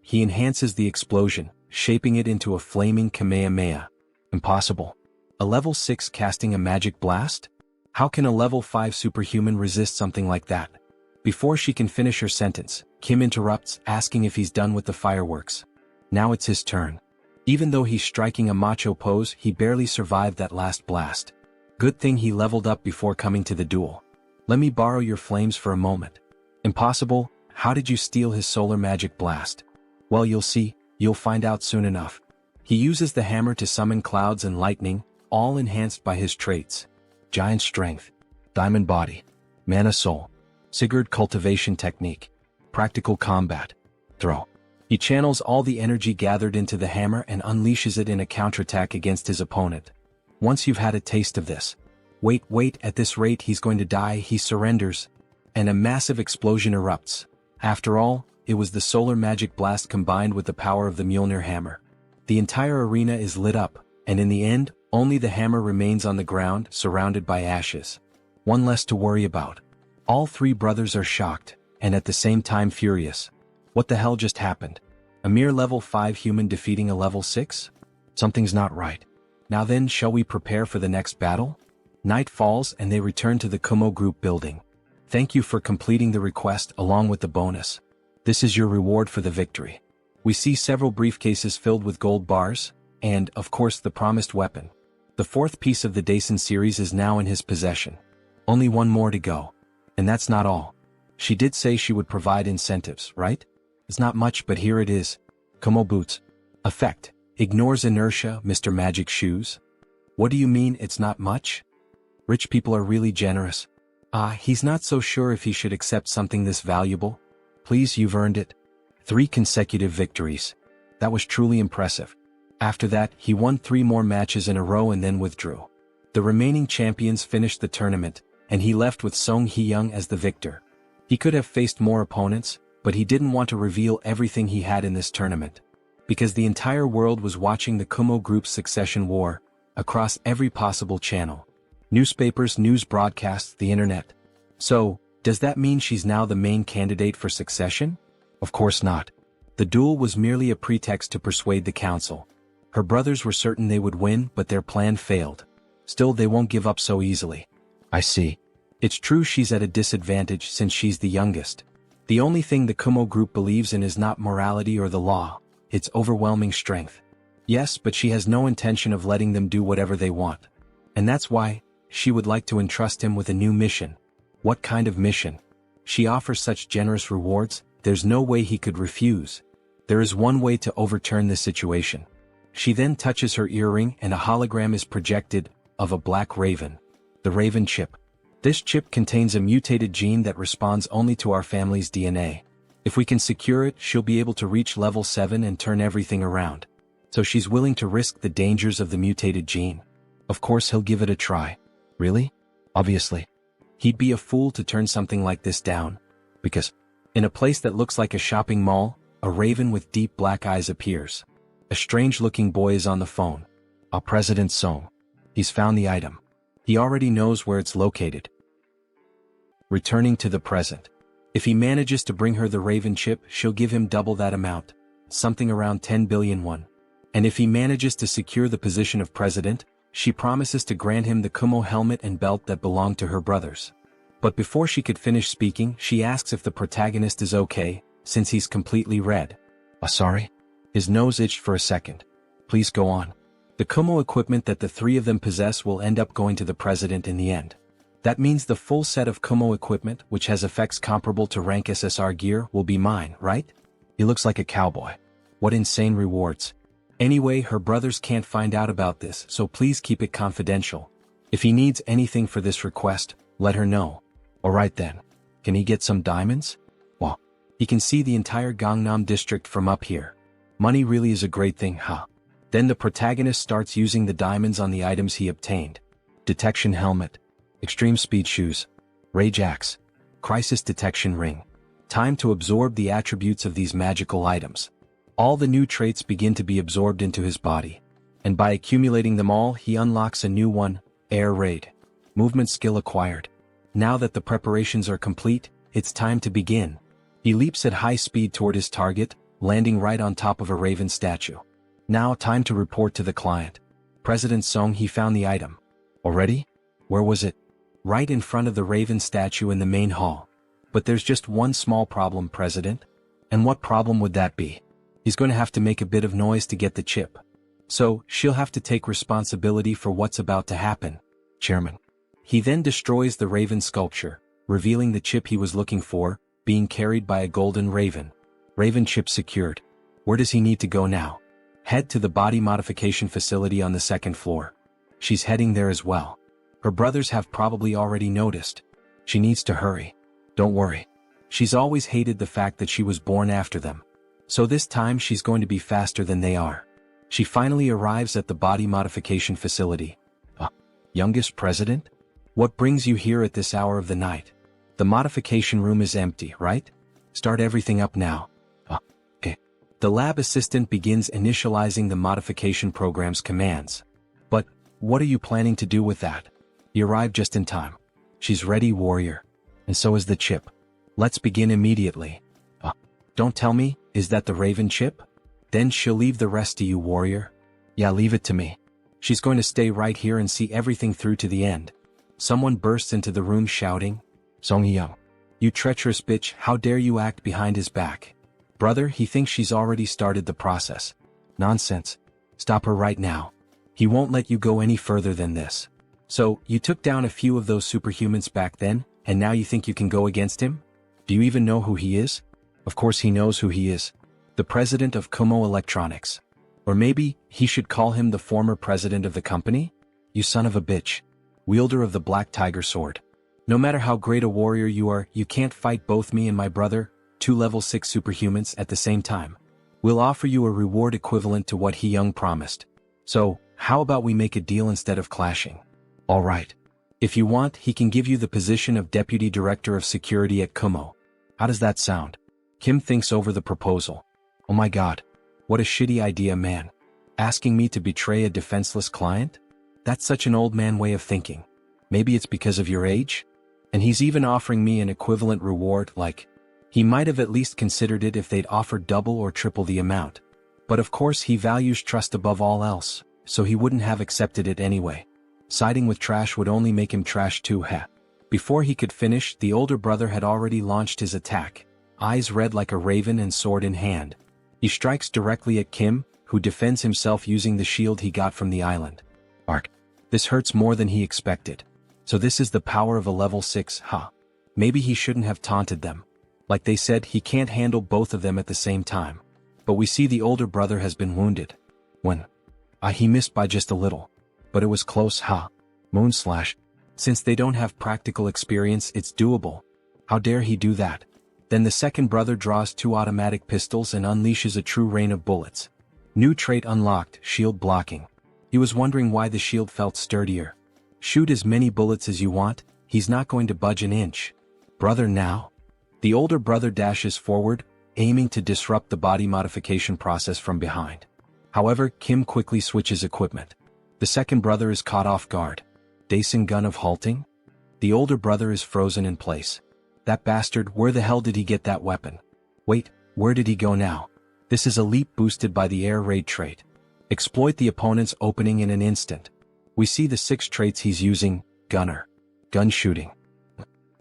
He enhances the explosion, shaping it into a flaming Kamehameha. Impossible. A level 6 casting a magic blast? How can a level 5 superhuman resist something like that? Before she can finish her sentence, Kim interrupts, asking if he's done with the fireworks. Now it's his turn. Even though he's striking a macho pose, he barely survived that last blast. Good thing he leveled up before coming to the duel. Let me borrow your flames for a moment. Impossible. How did you steal his Solar Magic Blast? Well, you'll see, you'll find out soon enough. He uses the hammer to summon clouds and lightning, all enhanced by his traits. Giant Strength, Diamond Body, Mana Soul, Sigurd Cultivation Technique, Practical Combat, Throw. He channels all the energy gathered into the hammer and unleashes it in a counterattack against his opponent. Once you've had a taste of this. Wait, at this rate he's going to die, he surrenders. And a massive explosion erupts. After all, it was the Solar Magic Blast combined with the power of the Mjolnir hammer. The entire arena is lit up, and in the end, Only the hammer remains on the ground, surrounded by ashes. One less to worry about. All three brothers are shocked, and at the same time furious. What the hell just happened? A mere level 5 human defeating a level 6? Something's not right. Now then, shall we prepare for the next battle? Night falls and they return to the Kumo group building. Thank you for completing the request along with the bonus. This is your reward for the victory. We see several briefcases filled with gold bars, and, of course, the promised weapon. The fourth piece of the Daisen series is now in his possession. Only one more to go. And that's not all. She did say she would provide incentives, right? It's not much, but here it is. Kumo boots. Effect. Ignores inertia, Mr. Magic Shoes. What do you mean it's not much? Rich people are really generous. He's not so sure if he should accept something this valuable. Please, you've earned it. 3 consecutive victories. That was truly impressive. After that, he won 3 more matches in a row and then withdrew. The remaining champions finished the tournament, and he left with Song Hee-young as the victor. He could have faced more opponents, but he didn't want to reveal everything he had in this tournament. Because the entire world was watching the Kumo group's succession war, across every possible channel. Newspapers, news broadcasts, the internet. So, does that mean she's now the main candidate for succession? Of course not. The duel was merely a pretext to persuade the council. Her brothers were certain they would win, but their plan failed. Still, they won't give up so easily. I see. It's true she's at a disadvantage since she's the youngest. The only thing the Kumo group believes in is not morality or the law, it's overwhelming strength. Yes, but she has no intention of letting them do whatever they want. And that's why she would like to entrust him with a new mission. What kind of mission? She offers such generous rewards, there's no way he could refuse. There is one way to overturn this situation. She then touches her earring and a hologram is projected, of a black raven. The raven chip. This chip contains a mutated gene that responds only to our family's DNA. If we can secure it, she'll be able to reach level 7 and turn everything around. So she's willing to risk the dangers of the mutated gene. Of course he'll give it a try. Really? Obviously. He'd be a fool to turn something like this down. Because, in a place that looks like a shopping mall, a raven with deep black eyes appears. A strange-looking boy is on the phone. President Song. He's found the item. He already knows where it's located. Returning to the present. If he manages to bring her the raven chip, she'll give him double that amount. Something around 10 billion won. And if he manages to secure the position of president, she promises to grant him the Kumo helmet and belt that belonged to her brothers. But before she could finish speaking, she asks if the protagonist is okay, since he's completely red. Sorry? His nose itched for a second. Please go on. The Kumo equipment that the 3 of them possess will end up going to the president in the end. That means the full set of Kumo equipment, which has effects comparable to rank SSR gear, will be mine, right? He looks like a cowboy. What insane rewards. Anyway, her brothers can't find out about this, so please keep it confidential. If he needs anything for this request, let her know. Alright then. Can he get some diamonds? Well, he can see the entire Gangnam district from up here. Money really is a great thing, huh? Then the protagonist starts using the diamonds on the items he obtained. Detection helmet. Extreme speed shoes. Rage axe. Crisis detection ring. Time to absorb the attributes of these magical items. All the new traits begin to be absorbed into his body. And by accumulating them all, he unlocks a new one, Air Raid. Movement skill acquired. Now that the preparations are complete, it's time to begin. He leaps at high speed toward his target, landing right on top of a raven statue. Now time to report to the client. President Song, he found the item. Already? Where was it? Right in front of the raven statue in the main hall. But there's just one small problem, President. And what problem would that be? He's going to have to make a bit of noise to get the chip. So, she'll have to take responsibility for what's about to happen, Chairman. He then destroys the raven sculpture, revealing the chip he was looking for, being carried by a golden raven. Raven chip secured. Where does he need to go now? Head to the body modification facility on the 2nd floor. She's heading there as well. Her brothers have probably already noticed. She needs to hurry. Don't worry. She's always hated the fact that she was born after them. So this time she's going to be faster than they are. She finally arrives at the body modification facility. Youngest president? What brings you here at this hour of the night? The modification room is empty, right? Start everything up now. Okay. The lab assistant begins initializing the modification program's commands. But, What are you planning to do with that? You arrived just in time. She's ready, warrior. And so is the chip. Let's begin immediately. Don't tell me, is that the Raven chip? Then she'll leave the rest to you, warrior. Yeah, leave it to me. She's going to stay right here and see everything through to the end. Someone bursts into the room shouting, Song Hee-young, you treacherous bitch, how dare you act behind his back? Brother, he thinks she's already started the process. Nonsense. Stop her right now. He won't let you go any further than this. So, you took down a few of those superhumans back then, and now you think you can go against him? Do you even know who he is? Of course he knows who he is. The president of Kumo Electronics. Or maybe, he should call him the former president of the company? You son of a bitch. Wielder of the Black Tiger Sword. No matter how great a warrior you are, you can't fight both me and my brother, 2 level 6 superhumans at the same time. We'll offer you a reward equivalent to what Hee-young promised. So, how about we make a deal instead of clashing? Alright. If you want, he can give you the position of Deputy Director of Security at Kumo. How does that sound? Kim thinks over the proposal. Oh my god. What a shitty idea, man. Asking me to betray a defenseless client? That's such an old man way of thinking. Maybe it's because of your age? And he's even offering me an equivalent reward, like, he might have at least considered it if they'd offered double or triple the amount. But of course he values trust above all else, so he wouldn't have accepted it anyway. Siding with trash would only make him trash too, heh. Before he could finish, the older brother had already launched his attack, eyes red like a raven and sword in hand. He strikes directly at Kim, who defends himself using the shield he got from the island. Arc. This hurts more than he expected. So this is the power of a level 6, huh? Maybe he shouldn't have taunted them. Like they said, he can't handle both of them at the same time. But we see the older brother has been wounded. When? He missed by just a little. But it was close, huh? Moonslash. Since they don't have practical experience, it's doable. How dare he do that? Then the second brother draws 2 automatic pistols and unleashes a true rain of bullets. New trait unlocked, shield blocking. He was wondering why the shield felt sturdier. Shoot as many bullets as you want, he's not going to budge an inch. Brother now? The older brother dashes forward, aiming to disrupt the body modification process from behind. However, Kim quickly switches equipment. The second brother is caught off guard. Daisen gun of halting? The older brother is frozen in place. That bastard, where the hell did he get that weapon? Wait, where did he go now? This is a leap boosted by the air raid trait. Exploit the opponent's opening in an instant. We see the 6 traits he's using: gunner, gun shooting,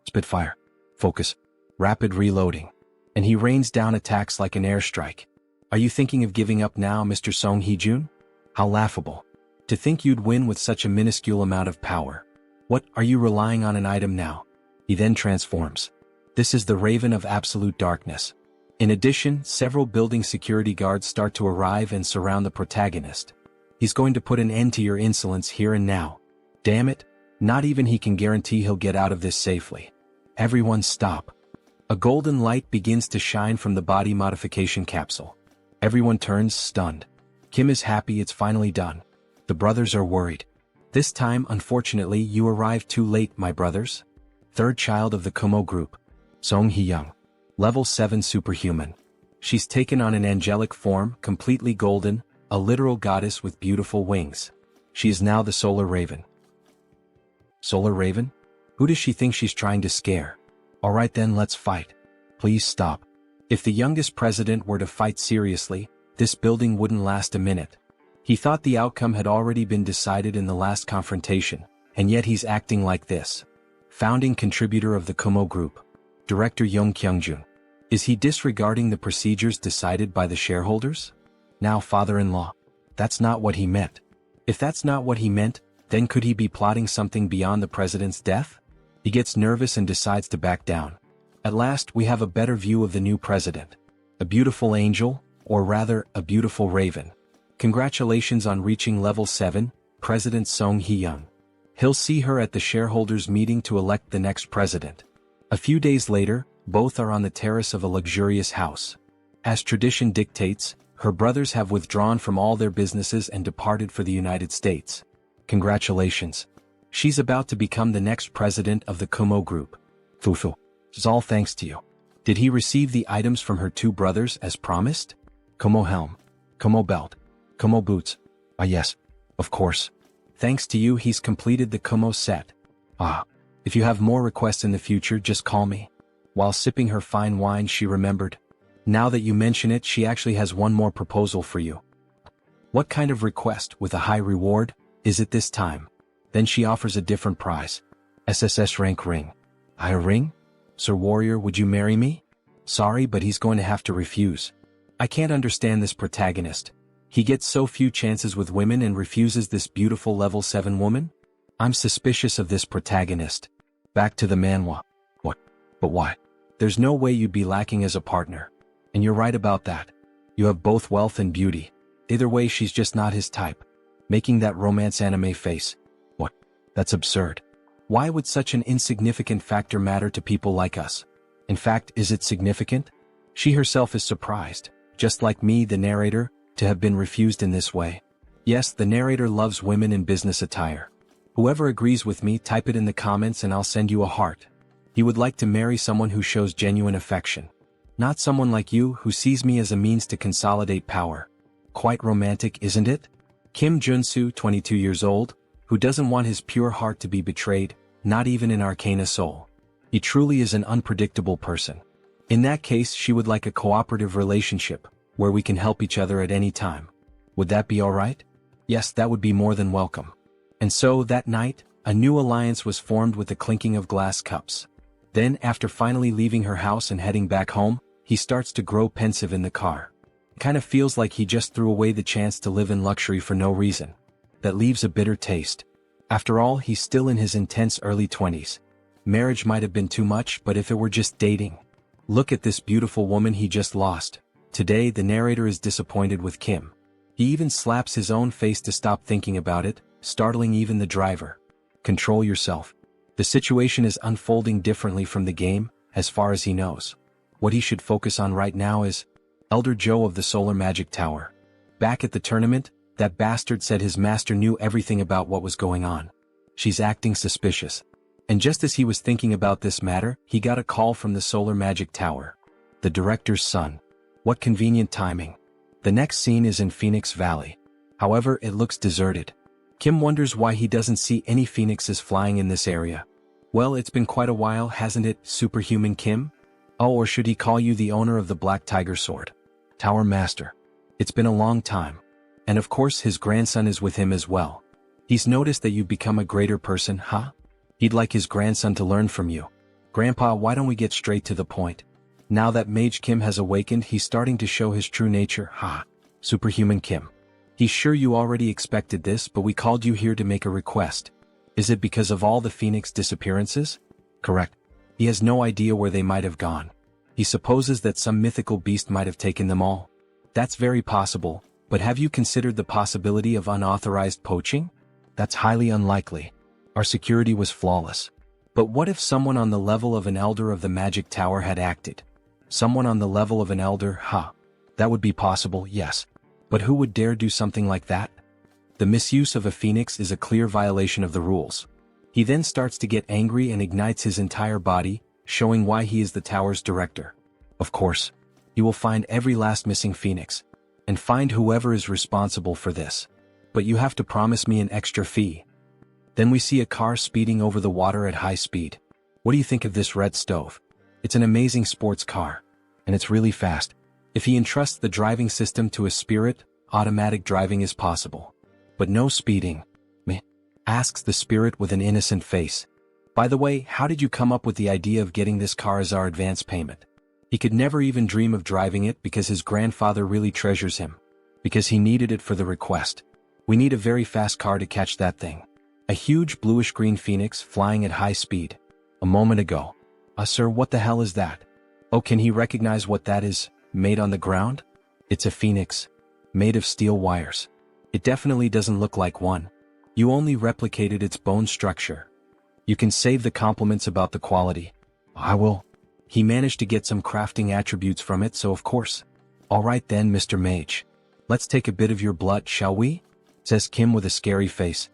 spitfire, focus, rapid reloading. And he rains down attacks like an airstrike. Are you thinking of giving up now, Mr. Song Hee-jun? How laughable. To think you'd win with such a minuscule amount of power. What, are you relying on an item now? He then transforms. This is the Raven of Absolute Darkness. In addition, several building security guards start to arrive and surround the protagonist. He's going to put an end to your insolence here and now. Damn it, not even he can guarantee he'll get out of this safely. Everyone stop. A golden light begins to shine from the body modification capsule. Everyone turns, stunned. Kim is happy it's finally done. The brothers are worried. This time, unfortunately, you arrived too late, my brothers. Third child of the Kumo group. Song Hee-young. Level 7 superhuman. She's taken on an angelic form, completely golden, a literal goddess with beautiful wings. She is now the Solar Raven. Solar Raven? Who does she think she's trying to scare? Alright then, let's fight. Please stop. If the youngest president were to fight seriously, this building wouldn't last a minute. He thought the outcome had already been decided in the last confrontation, and yet he's acting like this. Founding contributor of the Kumo Group, Director Young Kyung-jun. Is he disregarding the procedures decided by the shareholders? Now father-in-law. That's not what he meant. If that's not what he meant, then could he be plotting something beyond the president's death? He gets nervous and decides to back down. At last, we have a better view of the new president. A beautiful angel, or rather, a beautiful raven. Congratulations on reaching level 7, President Song Hee-young. He'll see her at the shareholders' meeting to elect the next president. A few days later, both are on the terrace of a luxurious house. As tradition dictates, her brothers have withdrawn from all their businesses and departed for the United States. Congratulations. She's about to become the next president of the Kumo Group. Fufu. It's all thanks to you. Did he receive the items from her 2 brothers as promised? Kumo helm, Kumo belt, Kumo boots. Ah yes, of course. Thanks to you he's completed the Kumo set. Ah. If you have more requests in the future just call me. While sipping her fine wine she remembered. Now that you mention it she actually has one more proposal for you. What kind of request with a high reward is it this time? Then she offers a different prize. SSS rank ring. A ring? Sir Warrior, would you marry me? Sorry, but he's going to have to refuse. I can't understand this protagonist. He gets so few chances with women and refuses this beautiful level 7 woman? I'm suspicious of this protagonist. Back to the manhwa. What? But why? There's no way you'd be lacking as a partner. And you're right about that. You have both wealth and beauty. Either way she's just not his type. Making that romance anime face. What? That's absurd. Why would such an insignificant factor matter to people like us? In fact, is it significant? She herself is surprised, just like me the narrator, to have been refused in this way. Yes, the narrator loves women in business attire. Whoever agrees with me type it in the comments and I'll send you a heart. He would like to marry someone who shows genuine affection. Not someone like you who sees me as a means to consolidate power. Quite romantic, isn't it? Kim Joonsoo, 22 years old, who doesn't want his pure heart to be betrayed, not even in Arcane Seoul. He truly is an unpredictable person. In that case she would like a cooperative relationship, where we can help each other at any time. Would that be alright? Yes, that would be more than welcome. And so, that night, a new alliance was formed with the clinking of glass cups. Then, after finally leaving her house and heading back home, he starts to grow pensive in the car. Kind of feels like he just threw away the chance to live in luxury for no reason. That leaves a bitter taste. After all, he's still in his intense early 20s. Marriage might have been too much, but if it were just dating. Look at this beautiful woman he just lost. Today, the narrator is disappointed with Kim. He even slaps his own face to stop thinking about it, startling even the driver. Control yourself. The situation is unfolding differently from the game, as far as he knows. What he should focus on right now is Elder Joe of the Solar Magic Tower. Back at the tournament, that bastard said his master knew everything about what was going on. She's acting suspicious. And just as he was thinking about this matter, he got a call from the Solar Magic Tower. The director's son. What convenient timing. The next scene is in Phoenix Valley. However, it looks deserted. Kim wonders why he doesn't see any phoenixes flying in this area. Well, it's been quite a while, hasn't it, Superhuman Kim? Oh, or should he call you the owner of the Black Tiger Sword? Tower Master. It's been a long time. And of course his grandson is with him as well. He's noticed that you've become a greater person, huh? He'd like his grandson to learn from you. Grandpa, why don't we get straight to the point? Now that Mage Kim has awakened, he's starting to show his true nature, huh? Superhuman Kim. He's sure you already expected this, but we called you here to make a request. Is it because of all the Phoenix disappearances? Correct. He has no idea where they might have gone. He supposes that some mythical beast might have taken them all. That's very possible, but have you considered the possibility of unauthorized poaching? That's highly unlikely. Our security was flawless. But what if someone on the level of an elder of the Magic Tower had acted? Someone on the level of an elder, huh? That would be possible, yes. But who would dare do something like that? The misuse of a phoenix is a clear violation of the rules. He then starts to get angry and ignites his entire body, showing why he is the tower's director. Of course, he will find every last missing phoenix, and find whoever is responsible for this. But you have to promise me an extra fee. Then we see a car speeding over the water at high speed. What do you think of this red stove? It's an amazing sports car. And it's really fast. If he entrusts the driving system to a spirit, automatic driving is possible. But no speeding. Meh. Asks the spirit with an innocent face. By the way, how did you come up with the idea of getting this car as our advance payment? He could never even dream of driving it because his grandfather really treasures him. Because he needed it for the request. We need a very fast car to catch that thing. A huge bluish-green phoenix flying at high speed. A moment ago. Sir, what the hell is that? Oh, can he recognize what that is, made on the ground? It's a phoenix. Made of steel wires. It definitely doesn't look like one. You only replicated its bone structure. You can save the compliments about the quality. I will. He managed to get some crafting attributes from it, so of course. Alright then, Mr. Mage. Let's take a bit of your blood, shall we? Says Kim with a scary face.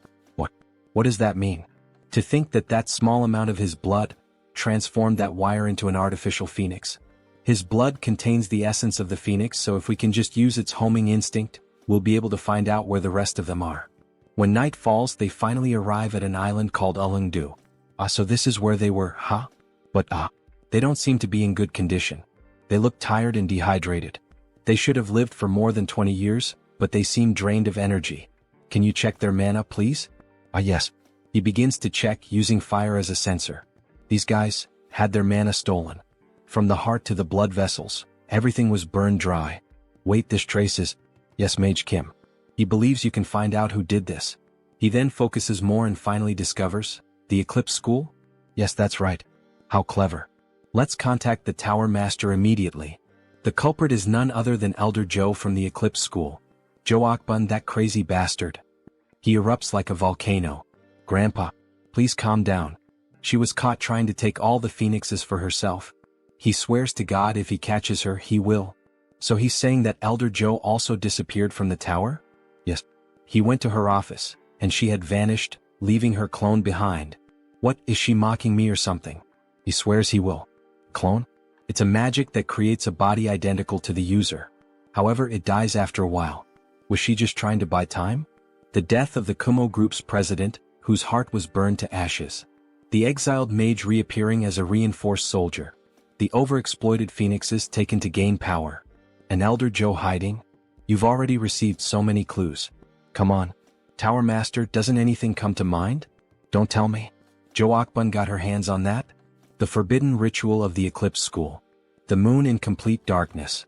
What does that mean? To think that that small amount of his blood transformed that wire into an artificial phoenix. His blood contains the essence of the phoenix, so if we can just use its homing instinct, we'll be able to find out where the rest of them are. When night falls, they finally arrive at an island called Ulungdu. So this is where they were, huh? But they don't seem to be in good condition. They look tired and dehydrated. They should have lived for more than 20 years, but they seem drained of energy. Can you check their mana, please? Yes. He begins to check using fire as a sensor. These guys had their mana stolen. From the heart to the blood vessels, everything was burned dry. Wait, this traces. Yes, Mage Kim. He believes you can find out who did this. He then focuses more and finally discovers the Eclipse School? Yes, that's right. How clever. Let's contact the Tower Master immediately. The culprit is none other than Elder Joe from the Eclipse School. Joe Akbun, that crazy bastard. He erupts like a volcano. Grandpa, please calm down. She was caught trying to take all the phoenixes for herself. He swears to God if he catches her, he will. So he's saying that Elder Joe also disappeared from the tower? Yes. He went to her office, and she had vanished, leaving her clone behind. What, is she mocking me or something? He swears he will. Clone? It's a magic that creates a body identical to the user. However, it dies after a while. Was she just trying to buy time? The death of the Kumo Group's president, whose heart was burned to ashes. The exiled mage reappearing as a reinforced soldier. The overexploited phoenixes taken to gain power. An Elder Joe hiding? You've already received so many clues. Come on. Tower Master, doesn't anything come to mind? Don't tell me. Joe Akbun got her hands on that? The forbidden ritual of the Eclipse School. The moon in complete darkness.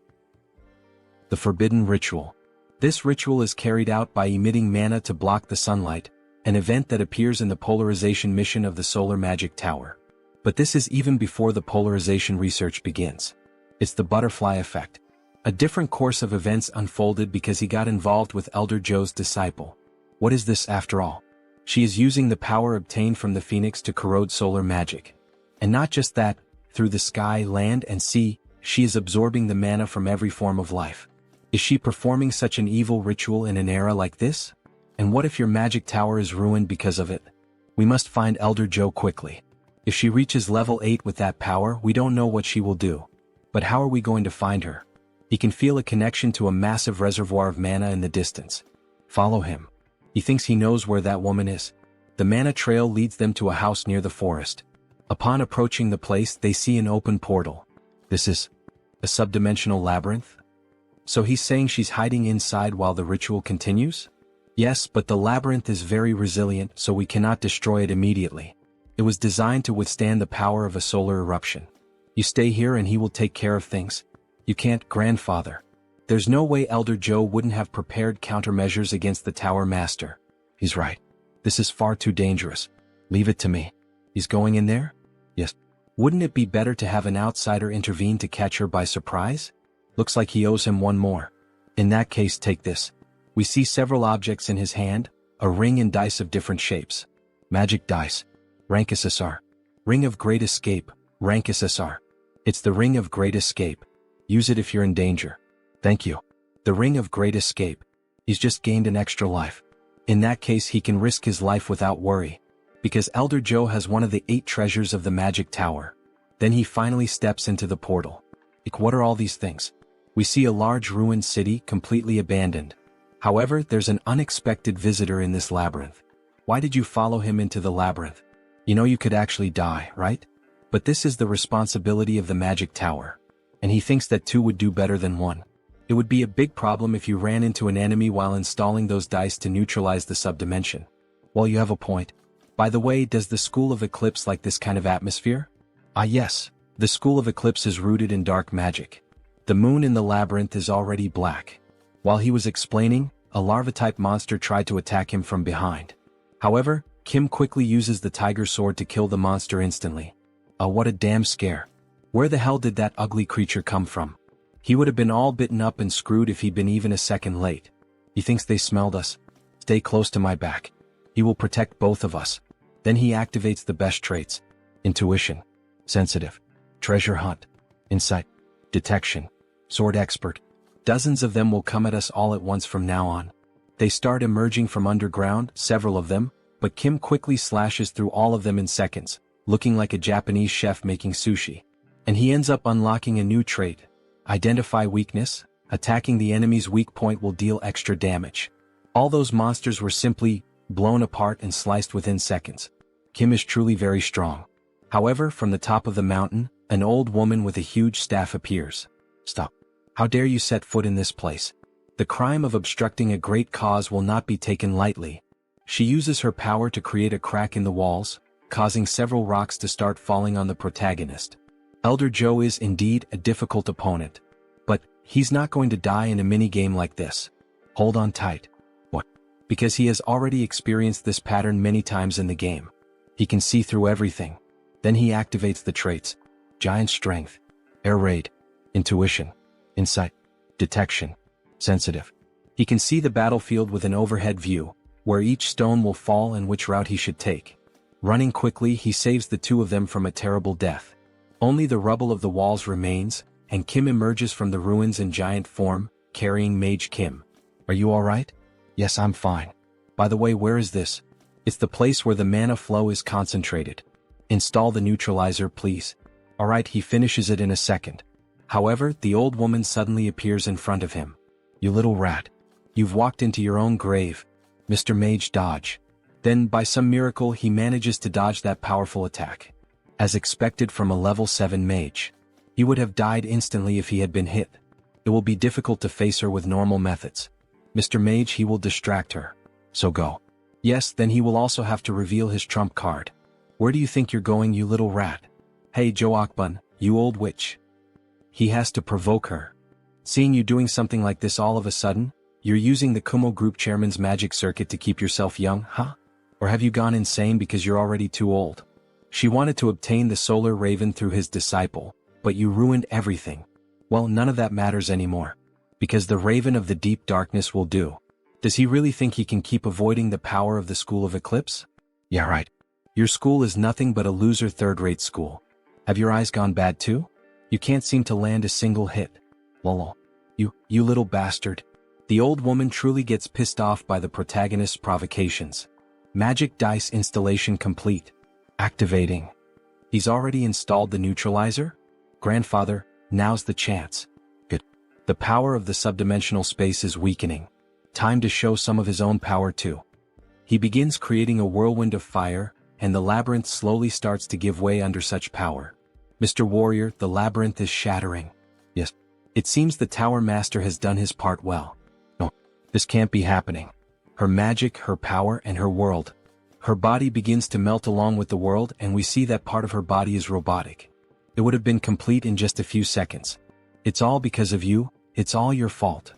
The forbidden ritual. This ritual is carried out by emitting mana to block the sunlight, an event that appears in the polarization mission of the Solar Magic Tower. But this is even before the polarization research begins. It's the butterfly effect. A different course of events unfolded because he got involved with Elder Joe's disciple. What is this after all? She is using the power obtained from the phoenix to corrode solar magic. And not just that, through the sky, land, and sea, she is absorbing the mana from every form of life. Is she performing such an evil ritual in an era like this? And what if your magic tower is ruined because of it? We must find Elder Joe quickly. If she reaches level 8 with that power, we don't know what she will do. But how are we going to find her? He can feel a connection to a massive reservoir of mana in the distance. Follow him. He thinks he knows where that woman is. The mana trail leads them to a house near the forest. Upon approaching the place, they see an open portal. This is a subdimensional labyrinth? So he's saying she's hiding inside while the ritual continues? Yes, but the labyrinth is very resilient, so we cannot destroy it immediately. It was designed to withstand the power of a solar eruption. You stay here and he will take care of things. You can't, grandfather. There's no way Elder Joe wouldn't have prepared countermeasures against the Tower Master. He's right. This is far too dangerous. Leave it to me. He's going in there? Yes. Wouldn't it be better to have an outsider intervene to catch her by surprise? Looks like he owes him one more. In that case, take this. We see several objects in his hand, a ring and dice of different shapes. Magic dice. Rank SSR. Ring of Great Escape, rank SSR. It's the Ring of Great Escape. Use it if you're in danger. Thank you. The Ring of Great Escape. He's just gained an extra life. In that case, he can risk his life without worry. Because Elder Joe has one of the 8 treasures of the Magic Tower. Then he finally steps into the portal. What are all these things? We see a large ruined city completely abandoned. However, there's an unexpected visitor in this labyrinth. Why did you follow him into the labyrinth? You know you could actually die, right? But this is the responsibility of the Magic Tower. And he thinks that 2 would do better than 1. It would be a big problem if you ran into an enemy while installing those dice to neutralize the subdimension. Well, you have a point. By the way, does the School of Eclipse like this kind of atmosphere? Yes. The School of Eclipse is rooted in dark magic. The moon in the labyrinth is already black. While he was explaining, a larva-type monster tried to attack him from behind. However, Kim quickly uses the tiger sword to kill the monster instantly. What a damn scare. Where the hell did that ugly creature come from? He would have been all bitten up and screwed if he'd been even a second late. He thinks they smelled us. Stay close to my back. He will protect both of us. Then he activates the best traits. Intuition. Sensitive. Treasure hunt. Insight. Detection. Sword expert. Dozens of them will come at us all at once from now on. They start emerging from underground, several of them, but Kim quickly slashes through all of them in seconds, looking like a Japanese chef making sushi. And he ends up unlocking a new trait. Identify weakness. Attacking the enemy's weak point will deal extra damage. All those monsters were simply blown apart and sliced within seconds. Kim is truly very strong. However, from the top of the mountain, an old woman with a huge staff appears. Stop. How dare you set foot in this place? The crime of obstructing a great cause will not be taken lightly. She uses her power to create a crack in the walls, causing several rocks to start falling on the protagonist. Elder Joe is indeed a difficult opponent. But he's not going to die in a minigame like this. Hold on tight. What? Because he has already experienced this pattern many times in the game. He can see through everything. Then he activates the traits: Giant Strength, Air Raid, Intuition, Insight, Detection, Sensitive. He can see the battlefield with an overhead view, where each stone will fall and which route he should take. Running quickly, he saves the two of them from a terrible death. Only the rubble of the walls remains, and Kim emerges from the ruins in giant form, carrying Mage Kim. Are you alright? Yes, I'm fine. By the way, where is this? It's the place where the mana flow is concentrated. Install the neutralizer, please. Alright, he finishes it in a second. However, the old woman suddenly appears in front of him. You little rat. You've walked into your own grave. Mr. Mage, dodge. Then, by some miracle, he manages to dodge that powerful attack. As expected from a level 7 mage. He would have died instantly if he had been hit. It will be difficult to face her with normal methods. Mr. Mage, he will distract her. So go. Yes, then he will also have to reveal his trump card. Where do you think you're going, you little rat? Hey Joe Akbun, you old witch. He has to provoke her. Seeing you doing something like this all of a sudden, you're using the Kumo group chairman's magic circuit to keep yourself young, huh? Or have you gone insane because you're already too old? She wanted to obtain the solar raven through his disciple, but you ruined everything. Well, none of that matters anymore. Because the raven of the deep darkness will do. Does he really think he can keep avoiding the power of the School of Eclipse? Yeah, right. Your school is nothing but a loser third-rate school. Have your eyes gone bad too? You can't seem to land a single hit. Lol. You little bastard. The old woman truly gets pissed off by the protagonist's provocations. Magic dice installation complete. Activating. He's already installed the neutralizer? Grandfather, now's the chance. Good. The power of the subdimensional space is weakening. Time to show some of his own power too. He begins creating a whirlwind of fire, and the labyrinth slowly starts to give way under such power. Mr. Warrior, the labyrinth is shattering. Yes. It seems the Tower Master has done his part well. No, this can't be happening. Her magic, her power, and her world. Her body begins to melt along with the world, and we see that part of her body is robotic. It would have been complete in just a few seconds. It's all because of you, it's all your fault.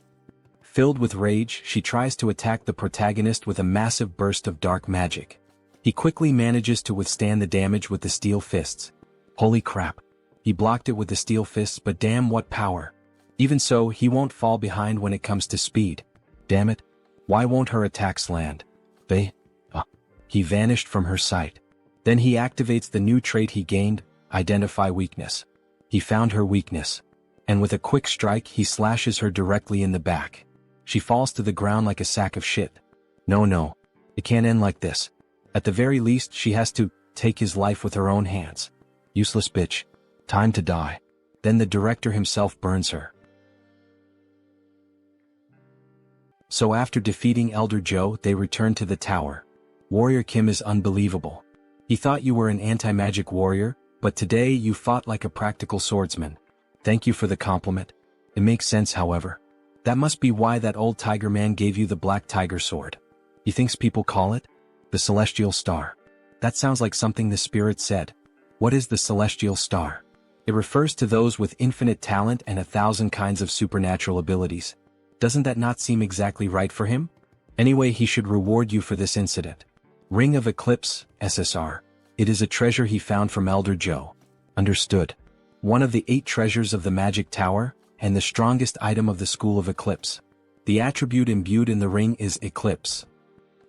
Filled with rage, she tries to attack the protagonist with a massive burst of dark magic. He quickly manages to withstand the damage with the steel fists. Holy crap. He blocked it with the steel fists, but damn, what power. Even so, he won't fall behind when it comes to speed. Damn it. Why won't her attacks land? He vanished from her sight. Then he activates the new trait he gained, Identify Weakness. He found her weakness. And with a quick strike, he slashes her directly in the back. She falls to the ground like a sack of shit. No. It can't end like this. At the very least, she has to take his life with her own hands. Useless bitch. Time to die. Then the director himself burns her. So after defeating Elder Joe, they return to the tower. Warrior Kim is unbelievable. He thought you were an anti-magic warrior, but today you fought like a practical swordsman. Thank you for the compliment. It makes sense, however. That must be why that old tiger man gave you the black tiger sword. He thinks people call it the Celestial Star. That sounds like something the spirit said. What is the Celestial Star? It refers to those with infinite talent and 1,000 kinds of supernatural abilities. Doesn't that not seem exactly right for him? Anyway, he should reward you for this incident. Ring of Eclipse, SSR. It is a treasure he found from Elder Joe. Understood. One of the 8 treasures of the Magic Tower, and the strongest item of the School of Eclipse. The attribute imbued in the ring is Eclipse.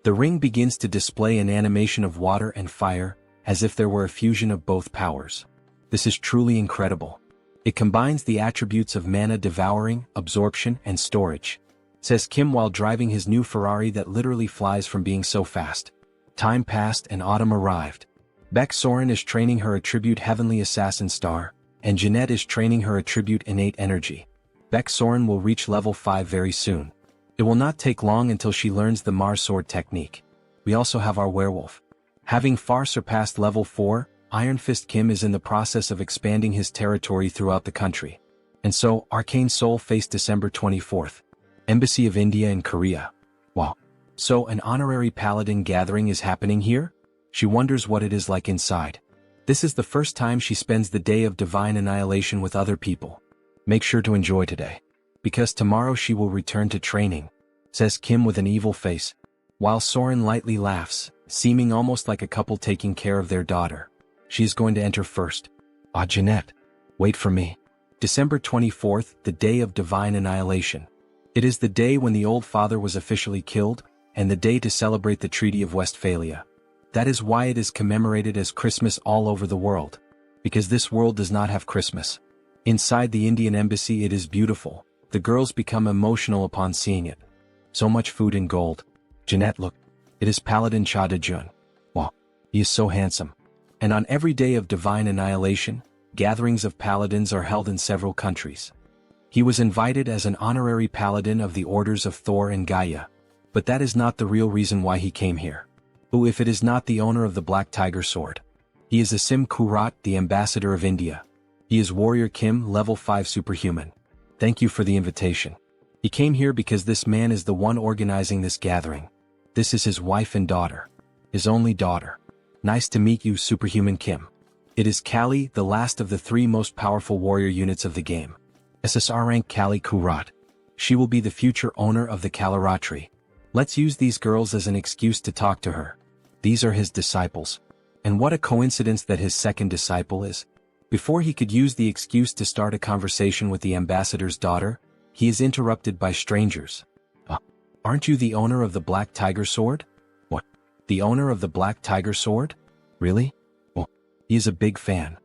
The ring begins to display an animation of water and fire, as if there were a fusion of both powers. This is truly incredible. It combines the attributes of mana devouring, absorption, and storage. Says Kim while driving his new Ferrari that literally flies from being so fast. Time passed and autumn arrived. Beck Soren is training her attribute Heavenly Assassin Star, and Jeanette is training her attribute Innate Energy. Beck Soren will reach level 5 very soon. It will not take long until she learns the Mars Sword technique. we also have our werewolf. Having far surpassed level 4, Iron Fist Kim is in the process of expanding his territory throughout the country. And so, Arcane Seoul faced December 24th. Embassy of India in Korea. Wow. So an honorary paladin gathering is happening here? She wonders what it is like inside. This is the first time she spends the day of divine annihilation with other people. Make sure to enjoy today. Because tomorrow she will return to training, says Kim with an evil face, while Soren lightly laughs, seeming almost like a couple taking care of their daughter. She is going to enter first. Ah, Jeanette. Wait for me. December 24th, the day of divine annihilation. It is the day when the old father was officially killed, and the day to celebrate the Treaty of Westphalia. That is why it is commemorated as Christmas all over the world. Because this world does not have Christmas. Inside the Indian embassy it is beautiful. The girls become emotional upon seeing it. So much food and gold. Jeanette, look. It is Paladin Cha De-jun. Wow. He is so handsome. And on every day of divine annihilation, gatherings of paladins are held in several countries. He was invited as an honorary paladin of the orders of Thor and Gaia. But that is not the real reason why he came here. Who if it is not the owner of the Black Tiger Sword? He is Asim Kurat, the ambassador of India. He is Warrior Kim, level 5 superhuman. Thank you for the invitation. He came here because this man is the one organizing this gathering. This is his wife and daughter. His only daughter. Nice to meet you, Superhuman Kim. It is Kali, the last of the 3 most powerful warrior units of the game. SSR rank Kali Kurat. She will be the future owner of the Kalaratri. Let's use these girls as an excuse to talk to her. These are his disciples. And what a coincidence that his second disciple is. Before he could use the excuse to start a conversation with the ambassador's daughter, he is interrupted by strangers. Aren't you the owner of the Black Tiger Sword? What? The owner of the Black Tiger Sword? Really? Well, he is a big fan.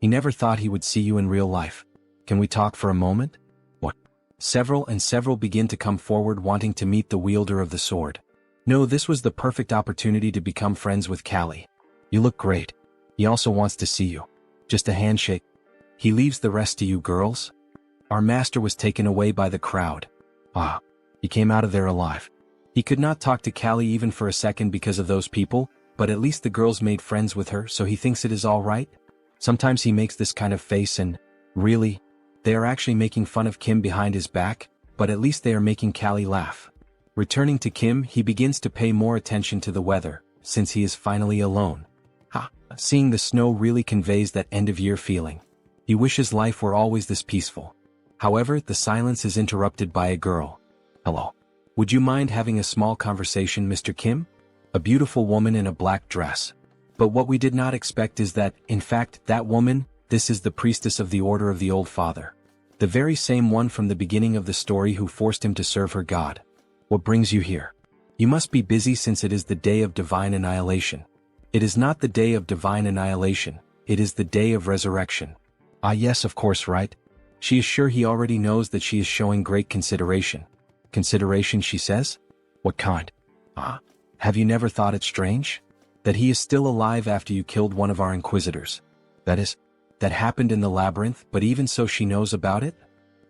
He never thought he would see you in real life. Can we talk for a moment? What? Several begin to come forward wanting to meet the wielder of the sword. No, this was the perfect opportunity to become friends with Kali. You look great. He also wants to see you. Just a handshake. He leaves the rest to you girls. Our master was taken away by the crowd. He came out of there alive. He could not talk to Kali even for a second because of those people, but at least the girls made friends with her, so he thinks it is all right. Sometimes he makes this kind of face and, really, they are actually making fun of Kim behind his back, but at least they are making Kali laugh. Returning to Kim, he begins to pay more attention to the weather, since he is finally alone. Seeing the snow really conveys that end-of-year feeling. He wishes life were always this peaceful. However, the silence is interrupted by a girl. Hello. Would you mind having a small conversation, Mr. Kim? A beautiful woman in a black dress. But what we did not expect is that, in fact, that woman, this is the priestess of the Order of the Old Father. The very same one from the beginning of the story who forced him to serve her god. What brings you here? You must be busy since it is the day of divine annihilation. It is not the day of divine annihilation, it is the day of resurrection. Yes, of course, right? She is sure he already knows that she is showing great consideration. Consideration, she says? What kind? Have you never thought it strange? That he is still alive after you killed one of our inquisitors. That happened in the labyrinth, but even so she knows about it?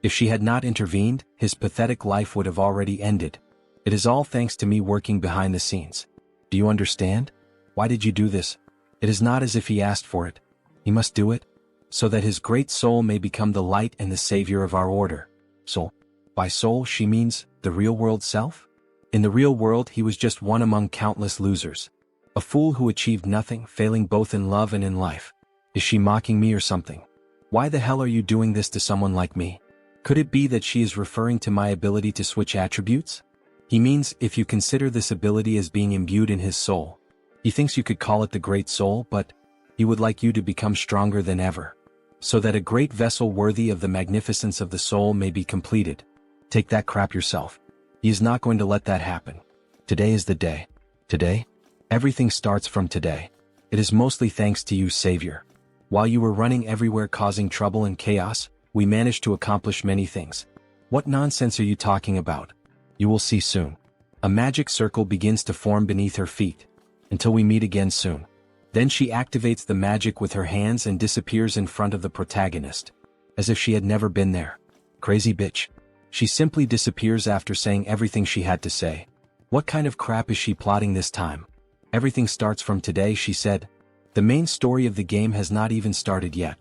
If she had not intervened, his pathetic life would have already ended. It is all thanks to me working behind the scenes. Do you understand? Why did you do this? It is not as if he asked for it. He must do it, so that his great soul may become the light and the savior of our order. Soul. By soul she means the real world self? In the real world he was just one among countless losers. A fool who achieved nothing, failing both in love and in life. Is she mocking me or something? Why the hell are you doing this to someone like me? Could it be that she is referring to my ability to switch attributes? He means if you consider this ability as being imbued in his soul. He thinks you could call it the Great Soul, but he would like you to become stronger than ever, so that a great vessel worthy of the magnificence of the soul may be completed. Take that crap yourself. He is not going to let that happen. Today is the day. Today? Everything starts from today. It is mostly thanks to you, Savior. While you were running everywhere causing trouble and chaos, we managed to accomplish many things. What nonsense are you talking about? You will see soon. A magic circle begins to form beneath her feet. Until we meet again soon. Then she activates the magic with her hands and disappears in front of the protagonist. As if she had never been there. Crazy bitch. She simply disappears after saying everything she had to say. What kind of crap is she plotting this time? Everything starts from today, she said. The main story of the game has not even started yet.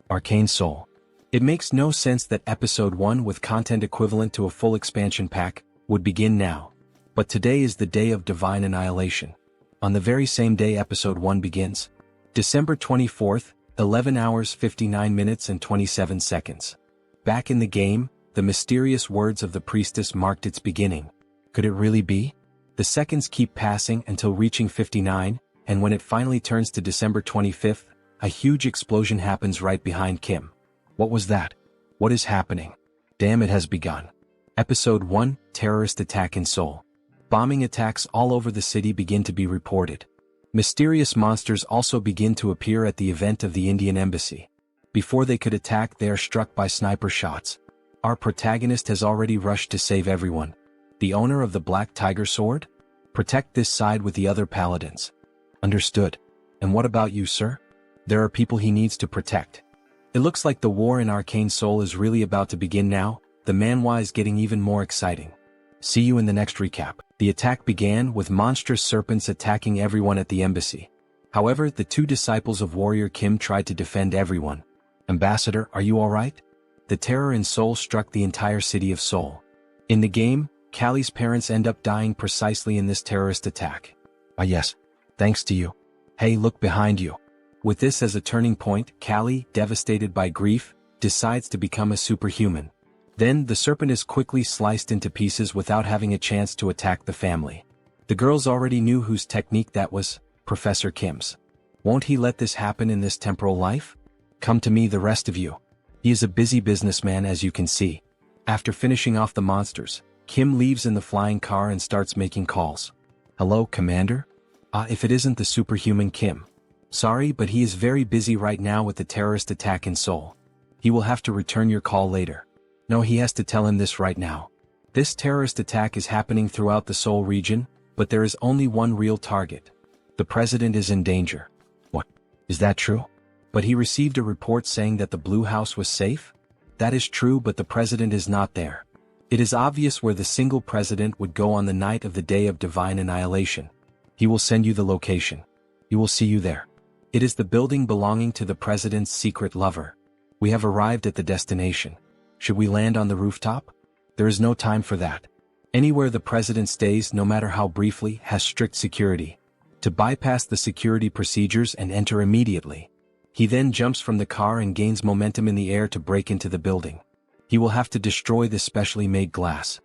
Arcane Seoul. It makes no sense that Episode 1 with content equivalent to a full expansion pack would begin now. But today is the day of divine annihilation. On the very same day Episode 1 begins. December 24th, 11 hours 59 minutes and 27 seconds. Back in the game, the mysterious words of the priestess marked its beginning. Could it really be? The seconds keep passing until reaching 59, and when it finally turns to December 25th, a huge explosion happens right behind Kim. What was that? What is happening? Damn, it has begun. Episode 1, Terrorist Attack in Seoul. Bombing attacks all over the city begin to be reported. Mysterious monsters also begin to appear at the event of the Indian embassy. Before they could attack, they are struck by sniper shots. Our protagonist has already rushed to save everyone. The owner of the Black Tiger Sword? Protect this side with the other paladins. Understood. And what about you, sir? There are people he needs to protect. It looks like the war in Arcane Seoul is really about to begin now. The manhwa is getting even more exciting. See you in the next recap. The attack began with monstrous serpents attacking everyone at the embassy. However, the two disciples of warrior Kim tried to defend everyone. Ambassador, are you alright? The terror in Seoul struck the entire city of Seoul. In the game, Callie's parents end up dying precisely in this terrorist attack. Ah yes, thanks to you. Hey, look behind you. With this as a turning point, Callie, devastated by grief, decides to become a superhuman. Then, the serpent is quickly sliced into pieces without having a chance to attack the family. The girls already knew whose technique that was, Professor Kim's. Won't he let this happen in this temporal life? Come to me, the rest of you. He is a busy businessman, as you can see. After finishing off the monsters, Kim leaves in the flying car and starts making calls. Hello, Commander? If it isn't the superhuman Kim. Sorry, but he is very busy right now with the terrorist attack in Seoul. He will have to return your call later. No, he has to tell him this right now. This terrorist attack is happening throughout the Seoul region, but there is only one real target. The president is in danger. What? Is that true? But he received a report saying that the Blue House was safe? That is true, but the president is not there. It is obvious where the single president would go on the night of the day of divine annihilation. He will send you the location. He will see you there. It is the building belonging to the president's secret lover. We have arrived at the destination. Should we land on the rooftop? There is no time for that. Anywhere the president stays, no matter how briefly, has strict security. To bypass the security procedures and enter immediately. He then jumps from the car and gains momentum in the air to break into the building. He will have to destroy the specially made glass.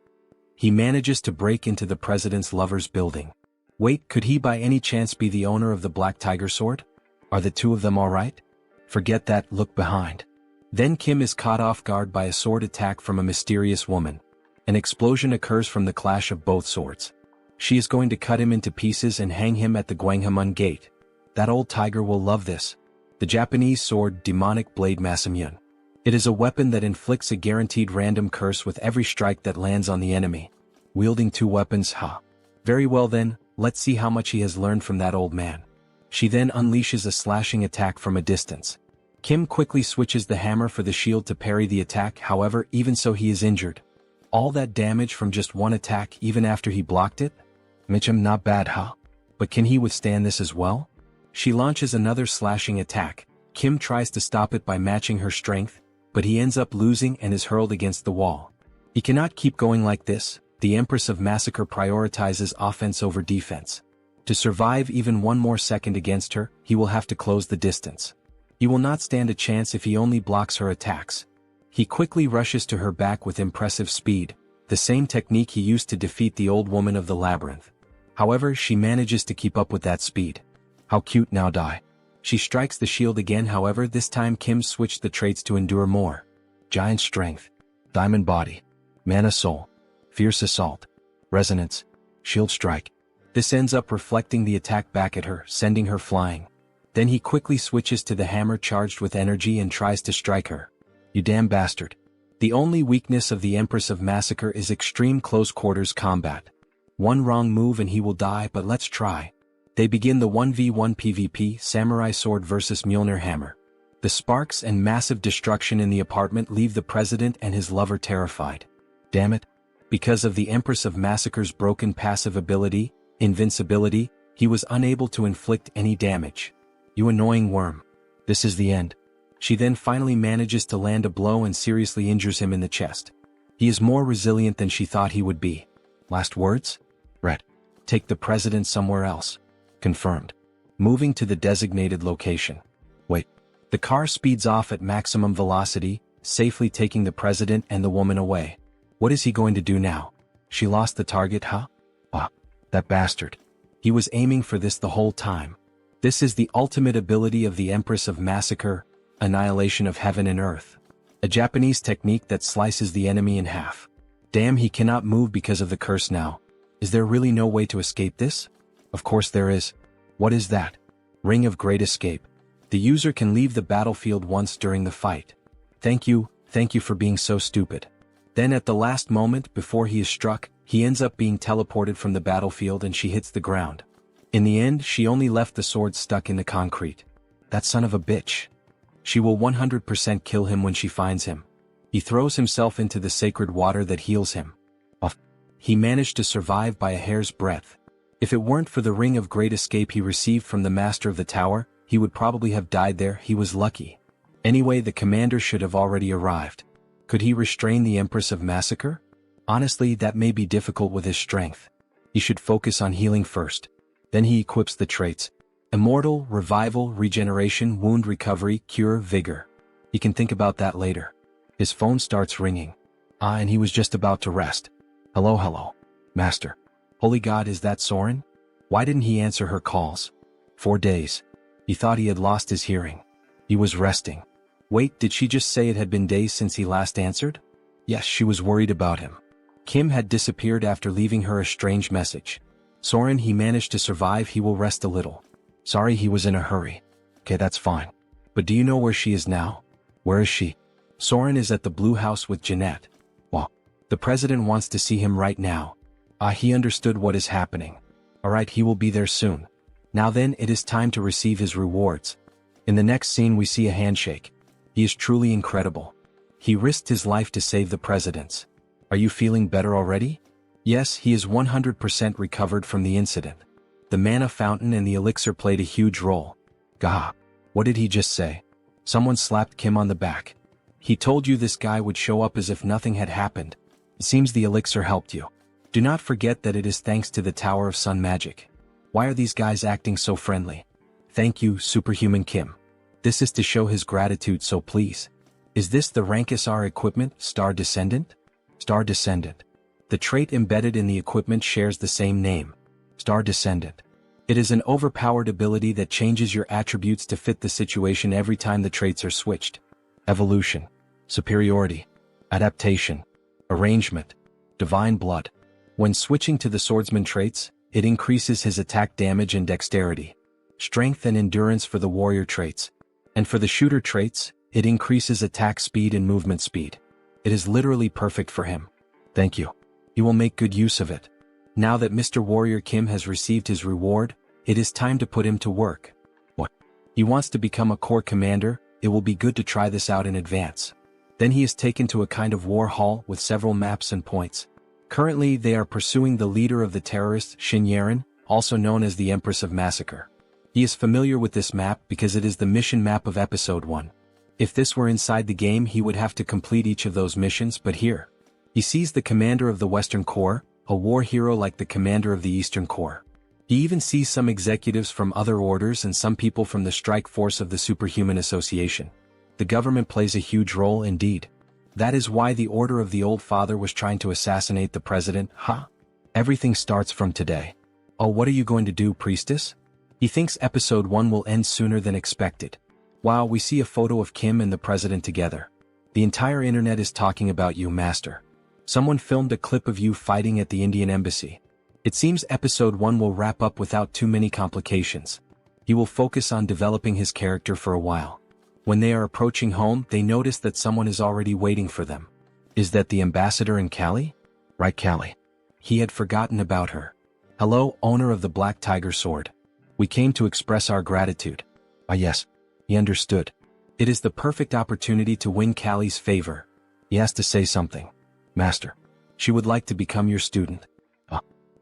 He manages to break into the president's lover's building. Wait, could he by any chance be the owner of the Black Tiger Sword? Are the two of them alright? Forget that, look behind. Then Kim is caught off guard by a sword attack from a mysterious woman. An explosion occurs from the clash of both swords. She is going to cut him into pieces and hang him at the Gwanghwamun gate. That old tiger will love this. The Japanese sword, Demonic Blade Masamyun. It is a weapon that inflicts a guaranteed random curse with every strike that lands on the enemy. Wielding two weapons, Very well then, let's see how much he has learned from that old man. She then unleashes a slashing attack from a distance. Kim quickly switches the hammer for the shield to parry the attack, however, even so he is injured. All that damage from just one attack even after he blocked it? Mitchum, not bad, But can he withstand this as well? She launches another slashing attack. Kim tries to stop it by matching her strength, but he ends up losing and is hurled against the wall. He cannot keep going like this. The Empress of Massacre prioritizes offense over defense. To survive even one more second against her, he will have to close the distance. He will not stand a chance if he only blocks her attacks. He quickly rushes to her back with impressive speed, the same technique he used to defeat the old woman of the labyrinth. However, she manages to keep up with that speed. How cute, now die. She strikes the shield again, however this time Kim switched the traits to endure more. Giant Strength, Diamond Body, Mana Soul, Fierce Assault, Resonance, Shield Strike. This ends up reflecting the attack back at her, sending her flying. Then he quickly switches to the hammer charged with energy and tries to strike her. You damn bastard. The only weakness of the Empress of Massacre is extreme close quarters combat. One wrong move and he will die, but let's try. They begin the 1v1 PvP, Samurai Sword vs Mjolnir Hammer. The sparks and massive destruction in the apartment leave the president and his lover terrified. Damn it. Because of the Empress of Massacre's broken passive ability, Invincibility, He was unable to inflict any damage. You annoying worm. This is the end. She then finally manages to land a blow and seriously injures him in the chest. He is more resilient than she thought he would be. Last words? Red. Take the president somewhere else. Confirmed. Moving to the designated location. Wait. The car speeds off at maximum velocity, safely taking the president and the woman away. What is he going to do now? She lost the target, huh? Ah, that bastard. He was aiming for this the whole time. This is the ultimate ability of the Empress of Massacre, annihilation of heaven and earth. A Japanese technique that slices the enemy in half. Damn, he cannot move because of the curse now. Is there really no way to escape this? Of course there is. What is that? Ring of Great Escape. The user can leave the battlefield once during the fight. Thank you for being so stupid. Then at the last moment before he is struck, he ends up being teleported from the battlefield and she hits the ground. In the end, she only left the sword stuck in the concrete. That son of a bitch. She will 100% kill him when she finds him. He throws himself into the sacred water that heals him. He managed to survive by a hair's breadth. If it weren't for the Ring of Great Escape he received from the Master of the Tower, he would probably have died there. He was lucky. Anyway, the commander should have already arrived. Could he restrain the Empress of Massacre? Honestly, that may be difficult with his strength. He should focus on healing first. Then he equips the traits. Immortal, Revival, Regeneration, Wound Recovery, Cure, Vigor. He can think about that later. His phone starts ringing. And he was just about to rest. Hello, Master. Holy God, is that Soren? Why didn't he answer her calls? 4 days. He thought he had lost his hearing. He was resting. Wait, did she just say it had been days since he last answered? Yes, she was worried about him. Kim had disappeared after leaving her a strange message. Soren, he managed to survive, he will rest a little. Sorry, he was in a hurry. Okay, that's fine. But do you know where she is now? Where is she? Soren is at the Blue House with Jeanette. Well, the president wants to see him right now. He understood what is happening. Alright, he will be there soon. Now then, it is time to receive his rewards. In the next scene we see a handshake. He is truly incredible. He risked his life to save the presidents. Are you feeling better already? Yes, he is 100% recovered from the incident. The mana fountain and the elixir played a huge role. Gah. What did he just say? Someone slapped Kim on the back. He told you this guy would show up as if nothing had happened. It seems the elixir helped you. Do not forget that it is thanks to the Tower of Sun Magic. Why are these guys acting so friendly? Thank you, Superhuman Kim. This is to show his gratitude, so please. Is this the Rankisar equipment, Star Descendant? Star Descendant. The trait embedded in the equipment shares the same name. Star Descendant. It is an overpowered ability that changes your attributes to fit the situation every time the traits are switched. Evolution. Superiority. Adaptation. Arrangement. Divine Blood. When switching to the swordsman traits, it increases his attack damage and dexterity. Strength and endurance for the warrior traits. And for the shooter traits, it increases attack speed and movement speed. It is literally perfect for him. Thank you. He will make good use of it. Now that Mr. Warrior Kim has received his reward, it is time to put him to work. What? He wants to become a corps commander. It will be good to try this out in advance. Then he is taken to a kind of war hall with several maps and points. Currently, they are pursuing the leader of the terrorists, Shin Yaren, also known as the Empress of Massacre. He is familiar with this map because it is the mission map of Episode 1. If this were inside the game, he would have to complete each of those missions, but here, he sees the commander of the Western Corps, a war hero like the commander of the Eastern Corps. He even sees some executives from other orders and some people from the strike force of the Superhuman Association. The government plays a huge role indeed. That is why the Order of the Old Father was trying to assassinate the president, huh? Everything starts from today. Oh, what are you going to do, priestess? He thinks Episode 1 will end sooner than expected. Wow, we see a photo of Kim and the president together. The entire internet is talking about you, Master. Someone filmed a clip of you fighting at the Indian embassy. It seems Episode 1 will wrap up without too many complications. He will focus on developing his character for a while. When they are approaching home, they notice that someone is already waiting for them. Is that the ambassador and Callie? Right, Callie. He had forgotten about her. Hello, owner of the Black Tiger Sword. We came to express our gratitude. Ah yes. He understood. It is the perfect opportunity to win Callie's favor. He has to say something. Master. She would like to become your student.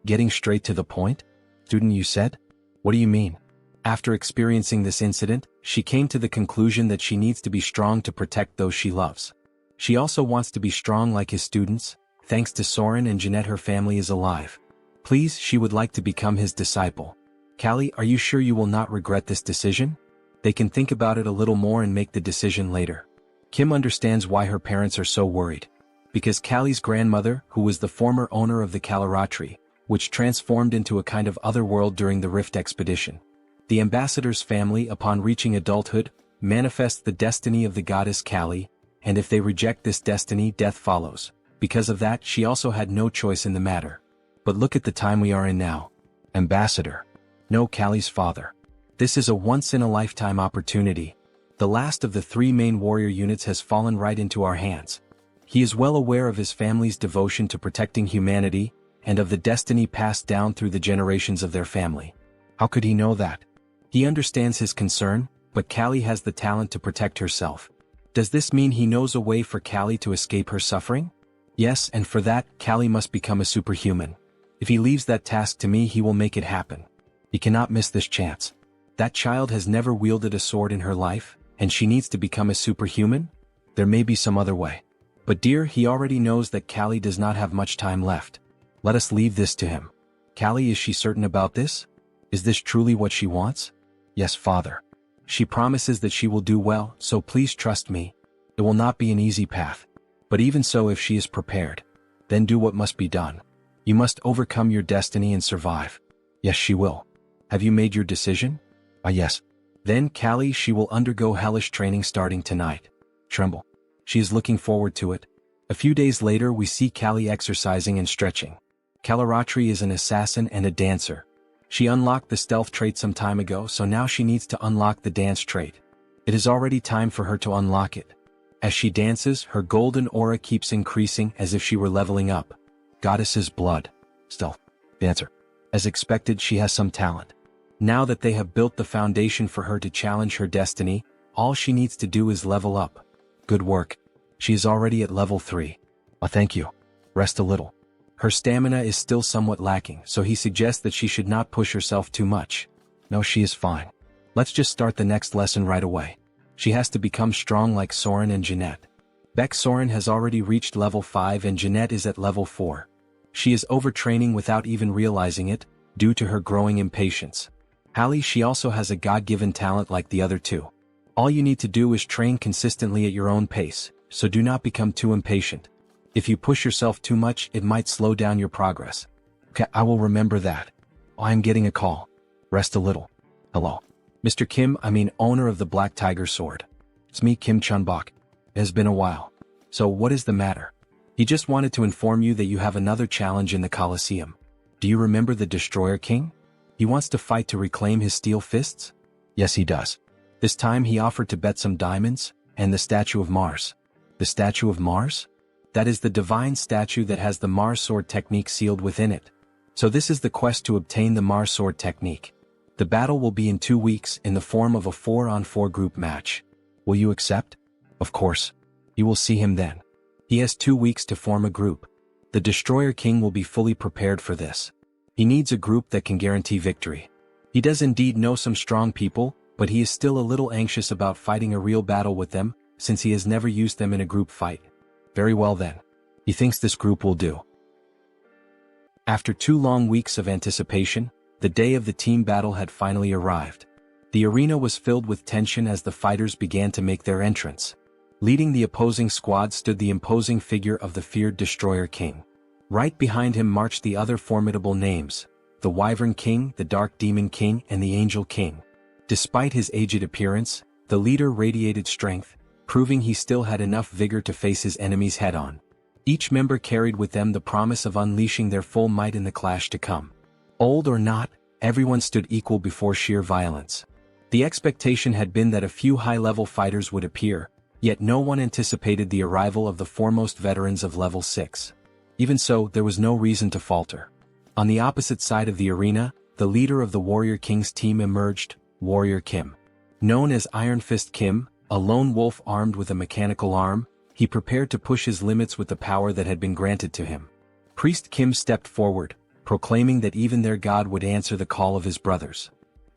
Getting straight to the point? Student, you said? What do you mean? After experiencing this incident, she came to the conclusion that she needs to be strong to protect those she loves. She also wants to be strong like his students. Thanks to Soren and Jeanette, her family is alive. Please, she would like to become his disciple. Callie, are you sure you will not regret this decision? They can think about it a little more and make the decision later. Kim understands why her parents are so worried. Because Callie's grandmother, who was the former owner of the Kalaratri, which transformed into a kind of other world during the Rift expedition. The ambassador's family, upon reaching adulthood, manifests the destiny of the goddess Callie, and if they reject this destiny, death follows. Because of that, she also had no choice in the matter. But look at the time we are in now. Ambassador. No, Callie's father. This is a once-in-a-lifetime opportunity. The last of the 3 main warrior units has fallen right into our hands. He is well aware of his family's devotion to protecting humanity, and of the destiny passed down through the generations of their family. How could he know that? He understands his concern, but Callie has the talent to protect herself. Does this mean he knows a way for Callie to escape her suffering? Yes, and for that, Callie must become a superhuman. If he leaves that task to me, he will make it happen. He cannot miss this chance. That child has never wielded a sword in her life, and she needs to become a superhuman? There may be some other way. But dear, he already knows that Callie does not have much time left. Let us leave this to him. Callie, is she certain about this? Is this truly what she wants? Yes, father. She promises that she will do well, so please trust me. It will not be an easy path. But even so, if she is prepared, then do what must be done. You must overcome your destiny and survive. Yes, she will. Have you made your decision? Yes. Then, Callie, she will undergo hellish training starting tonight. Tremble. She is looking forward to it. A few days later, we see Callie exercising and stretching. Kalaratri is an assassin and a dancer. She unlocked the stealth trait some time ago, so now she needs to unlock the dance trait. It is already time for her to unlock it. As she dances, her golden aura keeps increasing as if she were leveling up. Goddess's blood. Stealth. Dancer. As expected, she has some talent. Now that they have built the foundation for her to challenge her destiny, all she needs to do is level up. Good work. She is already at level 3. Thank you. Rest a little. Her stamina is still somewhat lacking, so he suggests that she should not push herself too much. No, she is fine. Let's just start the next lesson right away. She has to become strong like Soren and Jeanette. Beck Soren has already reached level 5 and Jeanette is at level 4. She is overtraining without even realizing it, due to her growing impatience. Hallie, she also has a God-given talent like the other 2. All you need to do is train consistently at your own pace, so do not become too impatient. If you push yourself too much, it might slow down your progress. Okay, I will remember that. I am getting a call. Rest a little. Hello. Mr. Kim, owner of the Black Tiger Sword. It's me, Kim Chunbok. It has been a while. So what is the matter? He just wanted to inform you that you have another challenge in the Colosseum. Do you remember the Destroyer King? He wants to fight to reclaim his steel fists? Yes, he does. This time he offered to bet some diamonds, and the statue of Mars. The statue of Mars? That is the divine statue that has the Mars sword technique sealed within it. So this is the quest to obtain the Mars sword technique. The battle will be in 2 weeks in the form of a 4-on-4 group match. Will you accept? Of course. You will see him then. He has 2 weeks to form a group. The Destroyer King will be fully prepared for this. He needs a group that can guarantee victory. He does indeed know some strong people, but he is still a little anxious about fighting a real battle with them, since he has never used them in a group fight. Very well then. He thinks this group will do. After 2 long weeks of anticipation, the day of the team battle had finally arrived. The arena was filled with tension as the fighters began to make their entrance. Leading the opposing squad stood the imposing figure of the feared Destroyer King. Right behind him marched the other formidable names, the Wyvern King, the Dark Demon King, and the Angel King. Despite his aged appearance, the leader radiated strength, proving he still had enough vigor to face his enemies head-on. Each member carried with them the promise of unleashing their full might in the clash to come. Old or not, everyone stood equal before sheer violence. The expectation had been that a few high-level fighters would appear, yet no one anticipated the arrival of the foremost veterans of level 6. Even so, there was no reason to falter. On the opposite side of the arena, the leader of the Warrior King's team emerged, Warrior Kim. Known as Iron Fist Kim, a lone wolf armed with a mechanical arm, he prepared to push his limits with the power that had been granted to him. Priest Kim stepped forward, proclaiming that even their god would answer the call of his brothers.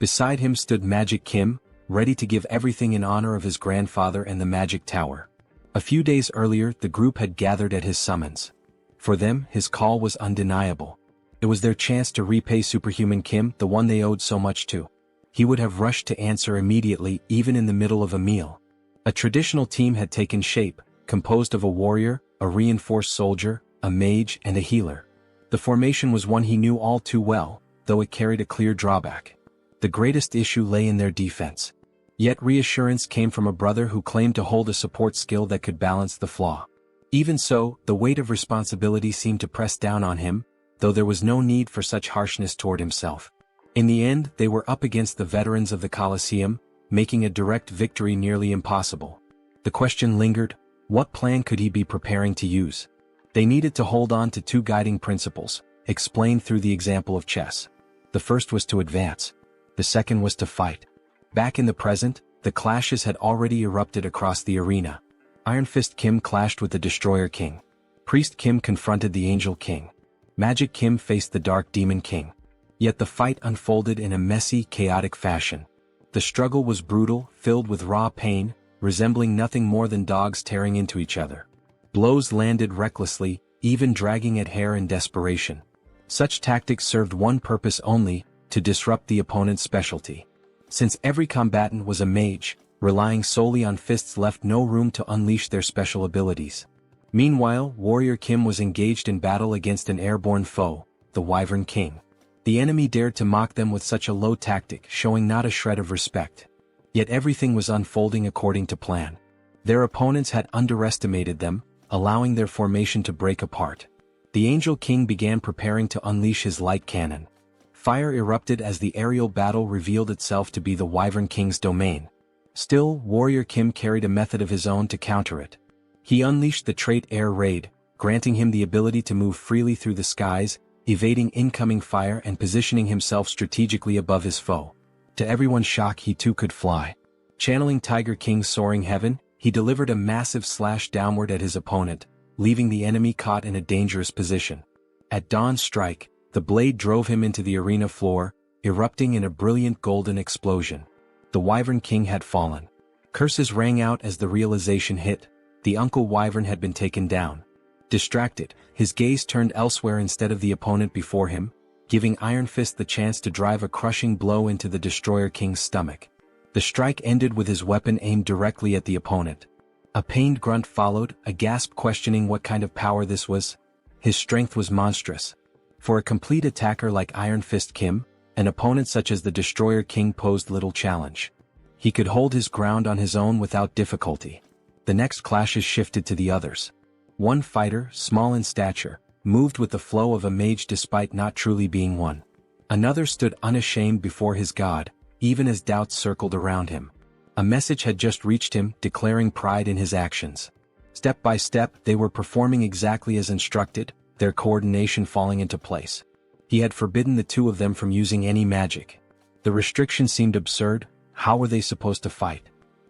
Beside him stood Magic Kim, ready to give everything in honor of his grandfather and the Magic Tower. A few days earlier the group had gathered at his summons. For them, his call was undeniable. It was their chance to repay Superhuman Kim, the one they owed so much to. He would have rushed to answer immediately, even in the middle of a meal. A traditional team had taken shape, composed of a warrior, a reinforced soldier, a mage, and a healer. The formation was one he knew all too well, though it carried a clear drawback. The greatest issue lay in their defense. Yet reassurance came from a brother who claimed to hold a support skill that could balance the flaw. Even so, the weight of responsibility seemed to press down on him, though there was no need for such harshness toward himself. In the end, they were up against the veterans of the Colosseum, making a direct victory nearly impossible. The question lingered, what plan could he be preparing to use? They needed to hold on to two guiding principles, explained through the example of chess. The first was to advance. The second was to fight. Back in the present, the clashes had already erupted across the arena. Iron Fist Kim clashed with the Destroyer King. Priest Kim confronted the Angel King. Magic Kim faced the Dark Demon King. Yet the fight unfolded in a messy, chaotic fashion. The struggle was brutal, filled with raw pain, resembling nothing more than dogs tearing into each other. Blows landed recklessly, even dragging at hair in desperation. Such tactics served one purpose only, to disrupt the opponent's specialty. Since every combatant was a mage, relying solely on fists left no room to unleash their special abilities. Meanwhile, Warrior Kim was engaged in battle against an airborne foe, the Wyvern King. The enemy dared to mock them with such a low tactic, showing not a shred of respect. Yet everything was unfolding according to plan. Their opponents had underestimated them, allowing their formation to break apart. The Angel King began preparing to unleash his light cannon. Fire erupted as the aerial battle revealed itself to be the Wyvern King's domain. Still, Warrior Kim carried a method of his own to counter it. He unleashed the trait Air Raid, granting him the ability to move freely through the skies, evading incoming fire and positioning himself strategically above his foe. To everyone's shock, he too could fly. Channeling Tiger King's soaring heaven, he delivered a massive slash downward at his opponent, leaving the enemy caught in a dangerous position. At Dawn's strike, the blade drove him into the arena floor, erupting in a brilliant golden explosion. The Wyvern King had fallen. Curses rang out as the realization hit. The Uncle Wyvern had been taken down. Distracted, his gaze turned elsewhere instead of the opponent before him, giving Iron Fist the chance to drive a crushing blow into the Destroyer King's stomach. The strike ended with his weapon aimed directly at the opponent. A pained grunt followed, a gasp questioning what kind of power this was. His strength was monstrous. For a complete attacker like Iron Fist Kim, an opponent such as the Destroyer King posed little challenge. He could hold his ground on his own without difficulty. The next clashes shifted to the others. One fighter, small in stature, moved with the flow of a mage despite not truly being one. Another stood unashamed before his god, even as doubts circled around him. A message had just reached him, declaring pride in his actions. Step by step, they were performing exactly as instructed, their coordination falling into place. He had forbidden the two of them from using any magic. The restriction seemed absurd. How were they supposed to fight?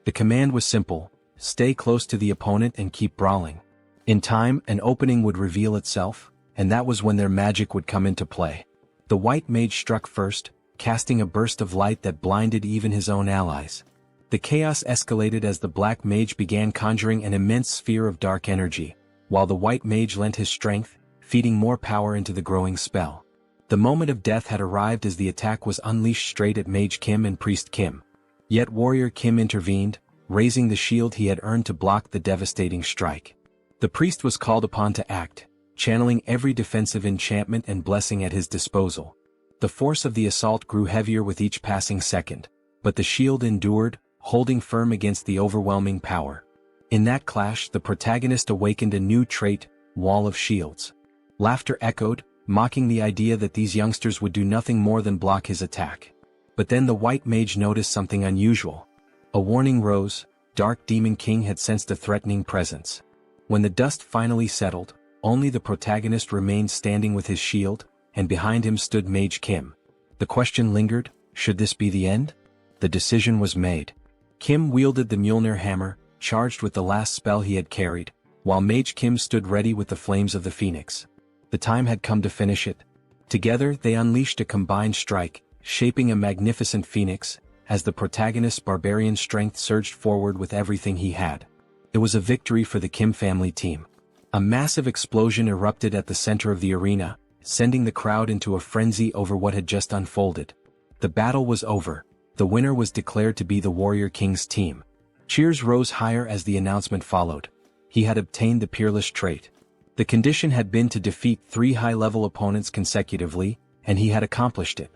The command was simple: stay close to the opponent and keep brawling. In time, an opening would reveal itself, and that was when their magic would come into play. The white mage struck first, casting a burst of light that blinded even his own allies. The chaos escalated as the black mage began conjuring an immense sphere of dark energy, while the white mage lent his strength, feeding more power into the growing spell. The moment of death had arrived as the attack was unleashed straight at Mage Kim and Priest Kim. Yet Warrior Kim intervened, raising the shield he had earned to block the devastating strike. The priest was called upon to act, channeling every defensive enchantment and blessing at his disposal. The force of the assault grew heavier with each passing second, but the shield endured, holding firm against the overwhelming power. In that clash, the protagonist awakened a new trait, Wall of Shields. Laughter echoed, mocking the idea that these youngsters would do nothing more than block his attack. But then the white mage noticed something unusual. A warning rose. Dark Demon King had sensed a threatening presence. When the dust finally settled, only the protagonist remained standing with his shield, and behind him stood Mage Kim. The question lingered: should this be the end? The decision was made. Kim wielded the Mjolnir hammer, charged with the last spell he had carried, while Mage Kim stood ready with the flames of the phoenix. The time had come to finish it. Together they unleashed a combined strike, shaping a magnificent phoenix, as the protagonist's barbarian strength surged forward with everything he had. It was a victory for the Kim family team. A massive explosion erupted at the center of the arena, sending the crowd into a frenzy over what had just unfolded. The battle was over. The winner was declared to be the Warrior King's team. Cheers rose higher as the announcement followed. He had obtained the peerless trait. The condition had been to defeat 3 high-level opponents consecutively, and he had accomplished it.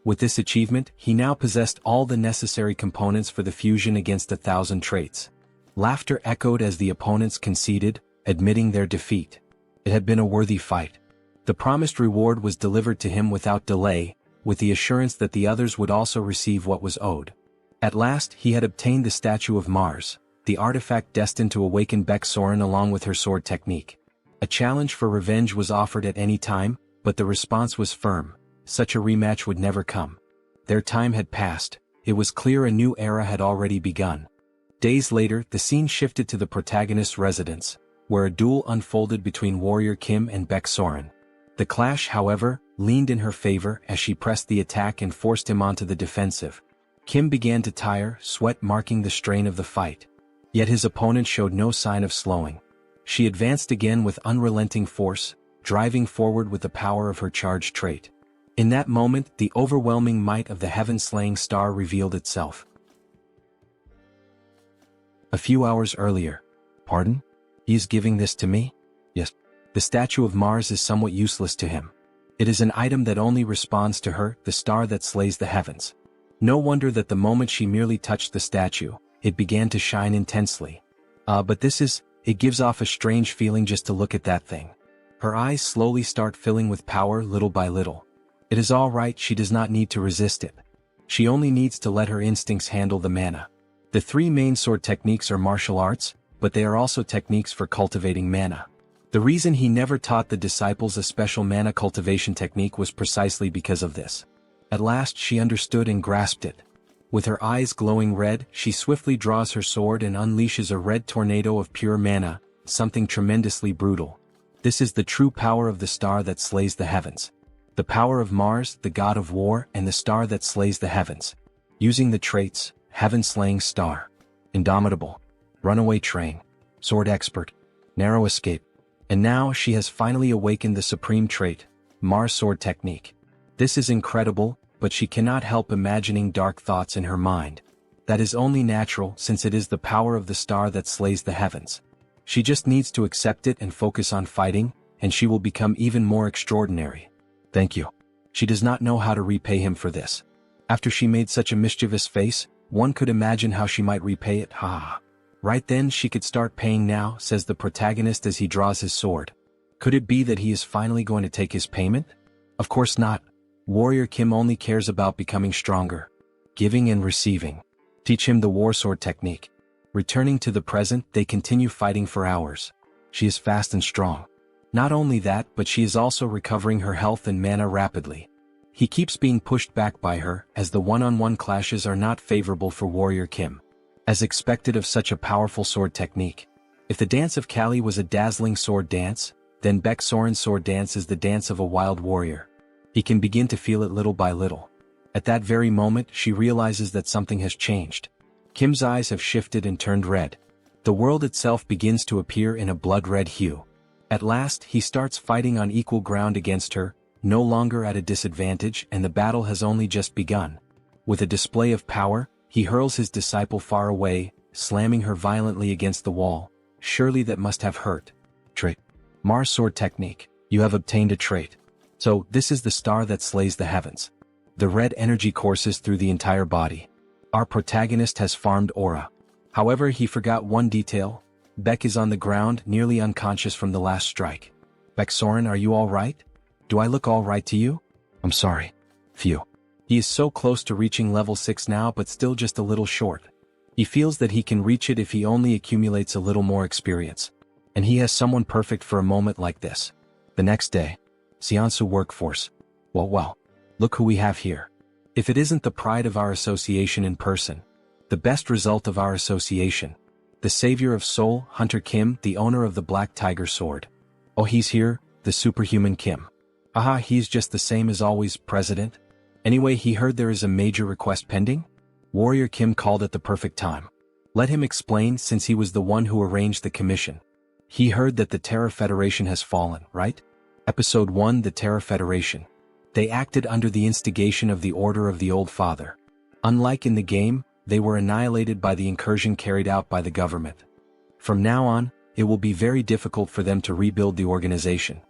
With this achievement, he now possessed all the necessary components for the fusion against 1,000 traits. Laughter echoed as the opponents conceded, admitting their defeat. It had been a worthy fight. The promised reward was delivered to him without delay, with the assurance that the others would also receive what was owed. At last he had obtained the statue of Mars, the artifact destined to awaken Baek-Soren along with her sword technique. A challenge for revenge was offered at any time, but the response was firm. Such a rematch would never come. Their time had passed. It was clear a new era had already begun. Days later, the scene shifted to the protagonist's residence, where a duel unfolded between Warrior Kim and Baek-Soren. The clash, however, leaned in her favor as she pressed the attack and forced him onto the defensive. Kim began to tire, sweat marking the strain of the fight. Yet his opponent showed no sign of slowing. She advanced again with unrelenting force, driving forward with the power of her charged trait. In that moment, the overwhelming might of the heaven-slaying star revealed itself. A few hours earlier. Pardon? He is giving this to me? Yes. The statue of Mars is somewhat useless to him. It is an item that only responds to her, the star that slays the heavens. No wonder that the moment she merely touched the statue, it began to shine intensely. But it gives off a strange feeling just to look at that thing. Her eyes slowly start filling with power little by little. It is all right, she does not need to resist it. She only needs to let her instincts handle the mana. The 3 main sword techniques are martial arts, but they are also techniques for cultivating mana. The reason he never taught the disciples a special mana cultivation technique was precisely because of this. At last she understood and grasped it. With her eyes glowing red, she swiftly draws her sword and unleashes a red tornado of pure mana, something tremendously brutal. This is the true power of the star that slays the heavens. The power of Mars, the god of war, and the star that slays the heavens. Using the traits, heaven-slaying star, indomitable, runaway train, sword expert, narrow escape. And now she has finally awakened the supreme trait, Mars sword technique. This is incredible, but she cannot help imagining dark thoughts in her mind. That is only natural since it is the power of the star that slays the heavens. She just needs to accept it and focus on fighting, and she will become even more extraordinary. Thank you. She does not know how to repay him for this. After she made such a mischievous face, one could imagine how she might repay it. Right then she could start paying now, says the protagonist as he draws his sword. Could it be that he is finally going to take his payment? Of course not. Warrior Kim only cares about becoming stronger. Giving and receiving. Teach him the war sword technique. Returning to the present, they continue fighting for hours. She is fast and strong. Not only that, but she is also recovering her health and mana rapidly. He keeps being pushed back by her, as the one-on-one clashes are not favorable for Warrior Kim. As expected of such a powerful sword technique. If the dance of Kali was a dazzling sword dance, then Baek-Soren's sword dance is the dance of a wild warrior. He can begin to feel it little by little. At that very moment, she realizes that something has changed. Kim's eyes have shifted and turned red. The world itself begins to appear in a blood-red hue. At last, he starts fighting on equal ground against her, no longer at a disadvantage, and the battle has only just begun. With a display of power, he hurls his disciple far away, slamming her violently against the wall. Surely that must have hurt. Trait. Mars sword technique. You have obtained a trait. So, this is the star that slays the heavens. The red energy courses through the entire body. Our protagonist has farmed aura. However, he forgot one detail. Baek is on the ground, nearly unconscious from the last strike. Baek-Soren, are you alright? Do I look alright to you? I'm sorry. Phew. He is so close to reaching level 6 now, but still just a little short. He feels that he can reach it if he only accumulates a little more experience. And he has someone perfect for a moment like this. The next day. Joonsoo workforce. Well, look who we have here. If it isn't the pride of our association in person. The best result of our association. The savior of Seoul, Hunter Kim, the owner of the Black Tiger Sword. Oh, he's here, the superhuman Kim. He's just the same as always, President. Anyway, he heard there is a major request pending? Warrior Kim called at the perfect time. Let him explain, since he was the one who arranged the commission. He heard that the Terror Federation has fallen, right? Episode 1, The Terror Federation. They acted under the instigation of the Order of the Old Father. Unlike in the game, they were annihilated by the incursion carried out by the government. From now on, it will be very difficult for them to rebuild the organization.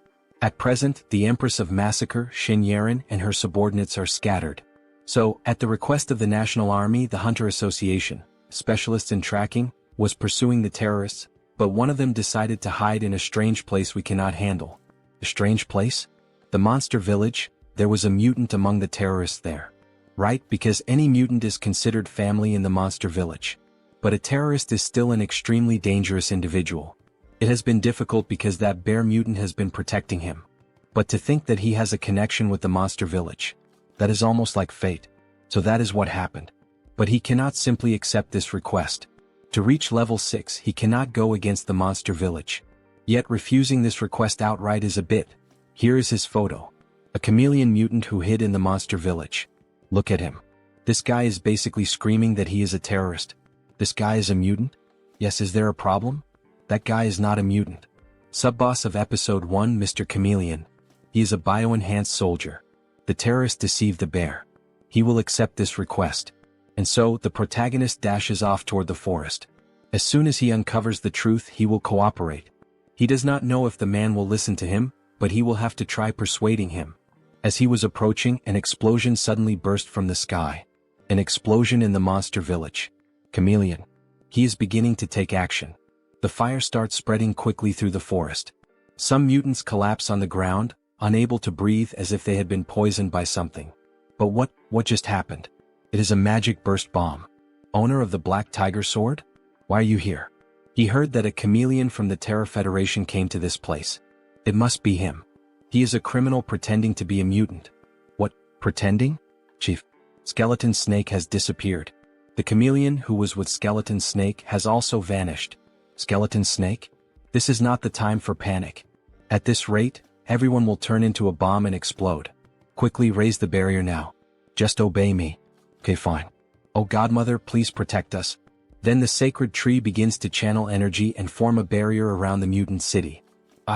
At present, the Empress of Massacre, Shin Yaren, and her subordinates are scattered. So, at the request of the National Army, the Hunter Association, specialists in tracking, was pursuing the terrorists, but one of them decided to hide in a strange place we cannot handle. A strange place? The Monster Village. There was a mutant among the terrorists there. Right, because any mutant is considered family in the Monster Village. But a terrorist is still an extremely dangerous individual. It has been difficult because that bear mutant has been protecting him. But to think that he has a connection with the Monster Village. That is almost like fate. So that is what happened. But he cannot simply accept this request. To reach level 6, he cannot go against the Monster Village. Yet refusing this request outright is a bit. Here is his photo. A chameleon mutant who hid in the Monster Village. Look at him. This guy is basically screaming that he is a terrorist. This guy is a mutant? Yes, is there a problem? That guy is not a mutant. Sub-boss of Episode 1, Mr. Chameleon. He is a bio-enhanced soldier. The terrorist deceived the bear. He will accept this request. And so, the protagonist dashes off toward the forest. As soon as he uncovers the truth, he will cooperate. He does not know if the man will listen to him, but he will have to try persuading him. As he was approaching, an explosion suddenly burst from the sky. An explosion in the Monster Village. Chameleon. He is beginning to take action. The fire starts spreading quickly through the forest. Some mutants collapse on the ground, unable to breathe as if they had been poisoned by something. But what just happened? It is a magic burst bomb. Owner of the Black Tiger Sword? Why are you here? He heard that a chameleon from the Terror Federation came to this place. It must be him. He is a criminal pretending to be a mutant. What, pretending? Chief. Skeleton Snake has disappeared. The chameleon who was with Skeleton Snake has also vanished. Skeleton Snake? This is not the time for panic. At this rate, everyone will turn into a bomb and explode. Quickly raise the barrier now. Just obey me. Okay, fine. Oh Godmother, please protect us. Then the sacred tree begins to channel energy and form a barrier around the mutant city.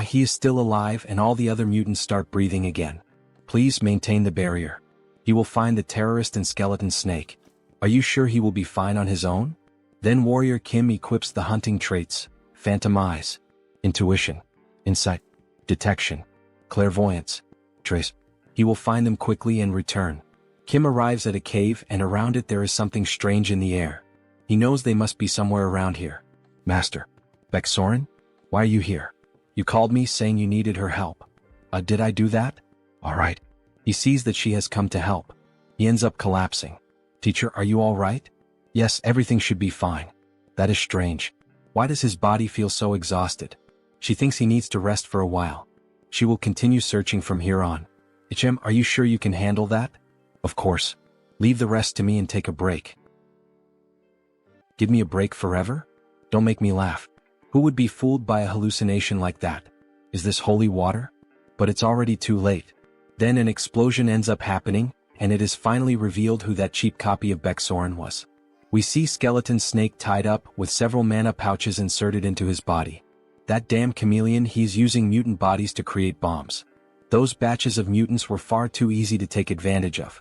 He is still alive and all the other mutants start breathing again. Please maintain the barrier. He will find the terrorist and Skeleton Snake. Are you sure he will be fine on his own? Then Warrior Kim equips the hunting traits, Phantom Eyes, Intuition, Insight, Detection, Clairvoyance, Trace. He will find them quickly and return. Kim arrives at a cave and around it there is something strange in the air. He knows they must be somewhere around here. Master. Baeksoren? Why are you here? You called me saying you needed her help. Did I do that? Alright. He sees that she has come to help. He ends up collapsing. Teacher, are you alright? Yes, everything should be fine. That is strange. Why does his body feel so exhausted? She thinks he needs to rest for a while. She will continue searching from here on. HM, are you sure you can handle that? Of course. Leave the rest to me and take a break. Give me a break forever? Don't make me laugh. Who would be fooled by a hallucination like that? Is this holy water? But it's already too late. Then an explosion ends up happening, and it is finally revealed who that cheap copy of Baeksoren was. We see Skeleton Snake tied up with several mana pouches inserted into his body. That damn chameleon, he's using mutant bodies to create bombs. Those batches of mutants were far too easy to take advantage of.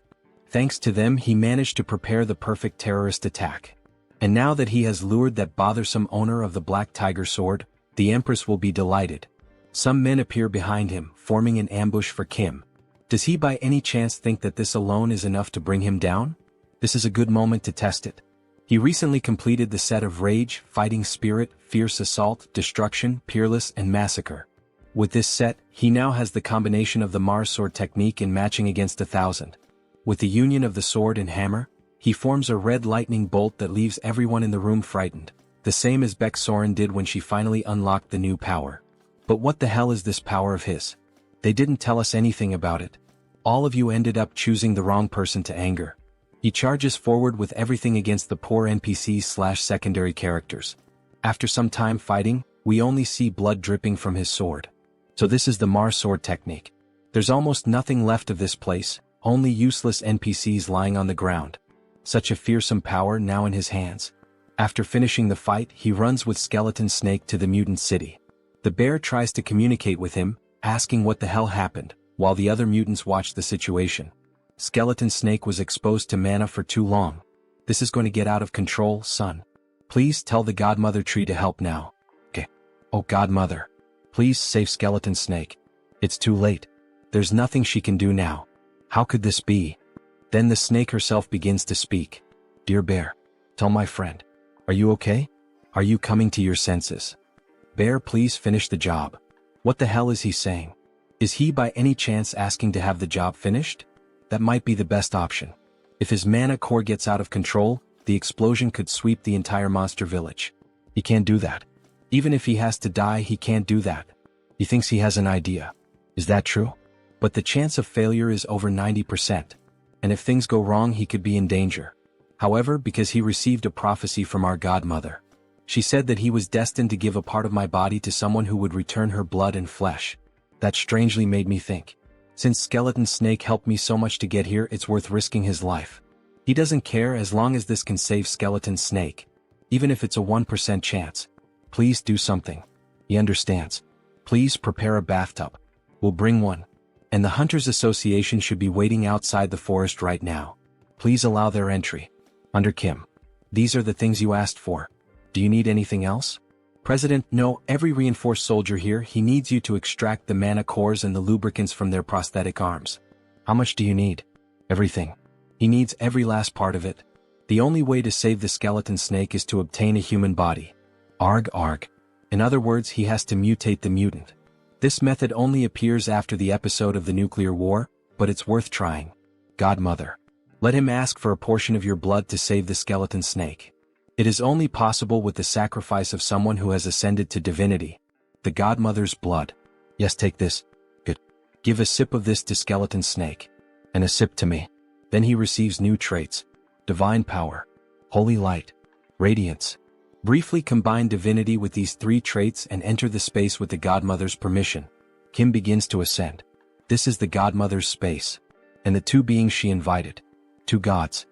Thanks to them, he managed to prepare the perfect terrorist attack. And now that he has lured that bothersome owner of the Black Tiger Sword, the Empress will be delighted. Some men appear behind him, forming an ambush for Kim. Does he by any chance think that this alone is enough to bring him down? This is a good moment to test it. He recently completed the set of Rage, Fighting Spirit, Fierce Assault, Destruction, Peerless, and Massacre. With this set, he now has the combination of the Mars Sword technique in matching against 1,000. With the union of the sword and hammer, he forms a red lightning bolt that leaves everyone in the room frightened, the same as Baeksoren did when she finally unlocked the new power. But what the hell is this power of his? They didn't tell us anything about it. All of you ended up choosing the wrong person to anger. He charges forward with everything against the poor NPCs/secondary characters. After some time fighting, we only see blood dripping from his sword. So this is the Mars Sword technique. There's almost nothing left of this place, only useless NPCs lying on the ground. Such a fearsome power now in his hands. After finishing the fight, he runs with Skeleton Snake to the mutant city. The bear tries to communicate with him, asking what the hell happened, while the other mutants watch the situation. Skeleton Snake was exposed to mana for too long. This is going to get out of control, son. Please tell the Godmother tree to help now. Okay. Oh Godmother. Please save Skeleton Snake. It's too late. There's nothing she can do now. How could this be? Then the snake herself begins to speak. Dear bear, tell my friend. Are you okay? Are you coming to your senses? Bear, please finish the job. What the hell is he saying? Is he by any chance asking to have the job finished? That might be the best option. If his mana core gets out of control, the explosion could sweep the entire monster village. He can't do that. Even if he has to die, he can't do that. He thinks he has an idea. Is that true? But the chance of failure is over 90%. And if things go wrong, he could be in danger. However, because he received a prophecy from our Godmother. She said that he was destined to give a part of my body to someone who would return her blood and flesh. That strangely made me think. Since Skeleton Snake helped me so much to get here, it's worth risking his life. He doesn't care as long as this can save Skeleton Snake. Even if it's a 1% chance. Please do something. He understands. Please prepare a bathtub. We'll bring one. And the Hunters Association should be waiting outside the forest right now. Please allow their entry. Under Kim. These are the things you asked for. Do you need anything else? President, no, every reinforced soldier here, he needs you to extract the mana cores and the lubricants from their prosthetic arms. How much do you need? Everything. He needs every last part of it. The only way to save the Skeleton Snake is to obtain a human body. Arg arg. In other words, he has to mutate the mutant. This method only appears after the episode of the nuclear war, but it's worth trying. Godmother. Let him ask for a portion of your blood to save the Skeleton Snake. It is only possible with the sacrifice of someone who has ascended to divinity. The Godmother's blood. Yes, take this. Good. Give a sip of this to Skeleton Snake. And a sip to me. Then he receives new traits. Divine power. Holy light. Radiance. Briefly combine divinity with these 3 traits and enter the space with the Godmother's permission. Kim begins to ascend. This is the Godmother's space. And the 2 beings she invited. 2 gods.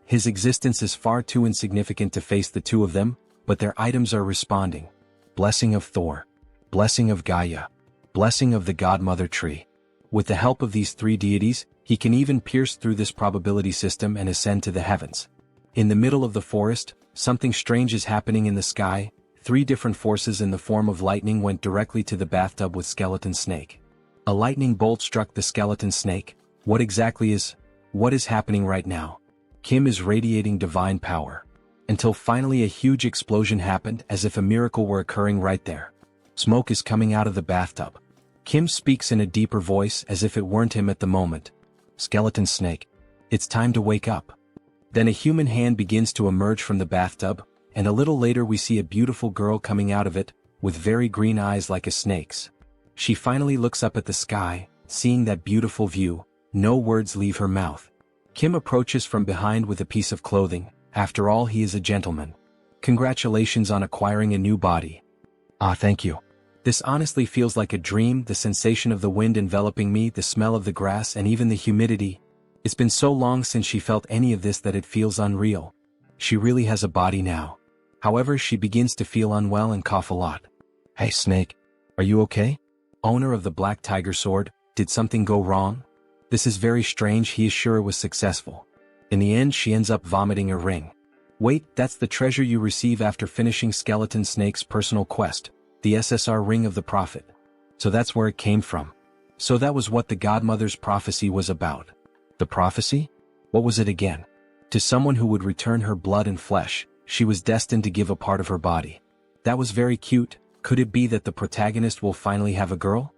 His existence is far too insignificant to face the 2 of them, but their items are responding. Blessing of Thor. Blessing of Gaia. Blessing of the Godmother tree. With the help of these 3 deities, he can even pierce through this probability system and ascend to the heavens. In the middle of the forest, something strange is happening in the sky. 3 different forces in the form of lightning went directly to the bathtub with Skeleton Snake. A lightning bolt struck the Skeleton Snake. What is happening right now? Kim is radiating divine power. Until finally a huge explosion happened as if a miracle were occurring right there. Smoke is coming out of the bathtub. Kim speaks in a deeper voice as if it weren't him at the moment. Skeleton Snake. It's time to wake up. Then a human hand begins to emerge from the bathtub, and a little later we see a beautiful girl coming out of it, with very green eyes like a snake's. She finally looks up at the sky, seeing that beautiful view. No words leave her mouth. Kim approaches from behind with a piece of clothing. After all, he is a gentleman. Congratulations on acquiring a new body. Ah, thank you. This honestly feels like a dream, the sensation of the wind enveloping me, the smell of the grass and even the humidity. It's been so long since she felt any of this that it feels unreal. She really has a body now. However, she begins to feel unwell and cough a lot. Hey Snake, are you okay? Owner of the Black Tiger Sword, did something go wrong? This is very strange, he is sure it was successful. In the end, she ends up vomiting a ring. Wait, that's the treasure you receive after finishing Skeleton Snake's personal quest, the SSR Ring of the Prophet. So that's where it came from. So that was what the Godmother's prophecy was about. The prophecy? What was it again? To someone who would return her blood and flesh, she was destined to give a part of her body. That was very cute. Could it be that the protagonist will finally have a girl?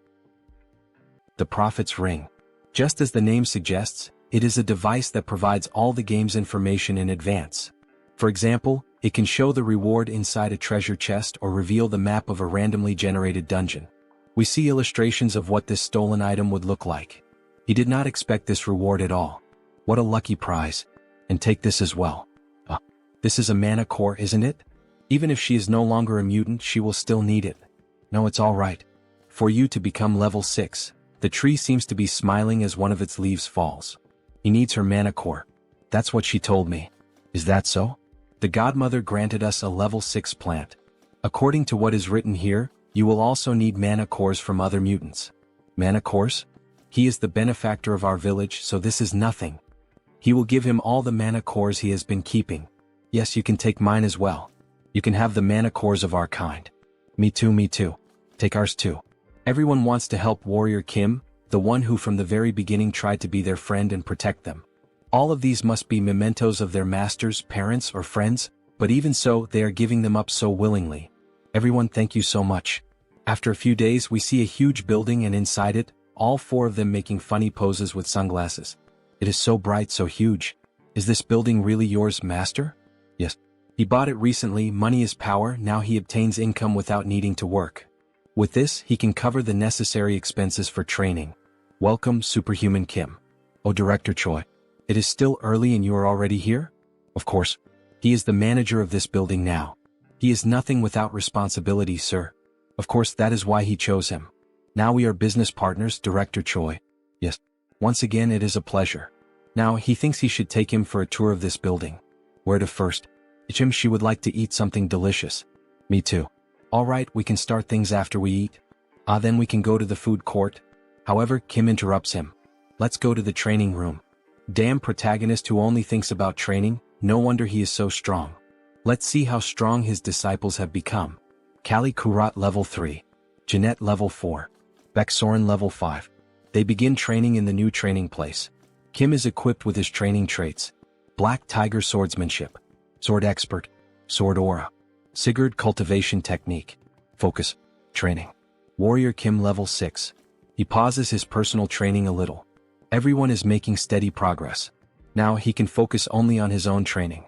The Prophet's Ring. Just as the name suggests, it is a device that provides all the game's information in advance. For example, it can show the reward inside a treasure chest or reveal the map of a randomly generated dungeon. We see illustrations of what this stolen item would look like. He did not expect this reward at all. What a lucky prize. And take this as well. This is a mana core, isn't it? Even if she is no longer a mutant, she will still need it. No, it's alright. For you to become level 6. The tree seems to be smiling as one of its leaves falls. He needs her mana core. That's what she told me. Is that so? The godmother granted us a level 6 plant. According to what is written here, you will also need mana cores from other mutants. Mana cores? He is the benefactor of our village, so this is nothing. He will give him all the mana cores he has been keeping. Yes, you can take mine as well. You can have the mana cores of our kind. Me too, me too. Take ours too. Everyone wants to help Warrior Kim, the one who from the very beginning tried to be their friend and protect them. All of these must be mementos of their masters, parents, or friends, but even so, they are giving them up so willingly. Everyone, thank you so much. After a few days, we see a huge building, and inside it, all 4 of them making funny poses with sunglasses. It is so bright, so huge. Is this building really yours, master? Yes. He bought it recently. Money is power. Now he obtains income without needing to work. With this, he can cover the necessary expenses for training. Welcome, Superhuman Kim. Oh, Director Choi. It is still early and you are already here? Of course. He is the manager of this building now. He is nothing without responsibility, sir. Of course, that is why he chose him. Now we are business partners, Director Choi. Yes. Once again, it is a pleasure. Now, he thinks he should take him for a tour of this building. Where to first? Jim, she would like to eat something delicious. Me too. All right, we can start things after we eat. Then we can go to the food court. However, Kim interrupts him. Let's go to the training room. Damn protagonist who only thinks about training, no wonder he is so strong. Let's see how strong his disciples have become. Kali Kurat level 3. Jeanette level 4. Beck Soren level 5. They begin training in the new training place. Kim is equipped with his training traits. Black Tiger Swordsmanship. Sword Expert. Sword Aura. Sigurd Cultivation Technique. Focus. Training. Warrior Kim level 6. He pauses his personal training a little. Everyone is making steady progress. Now he can focus only on his own training.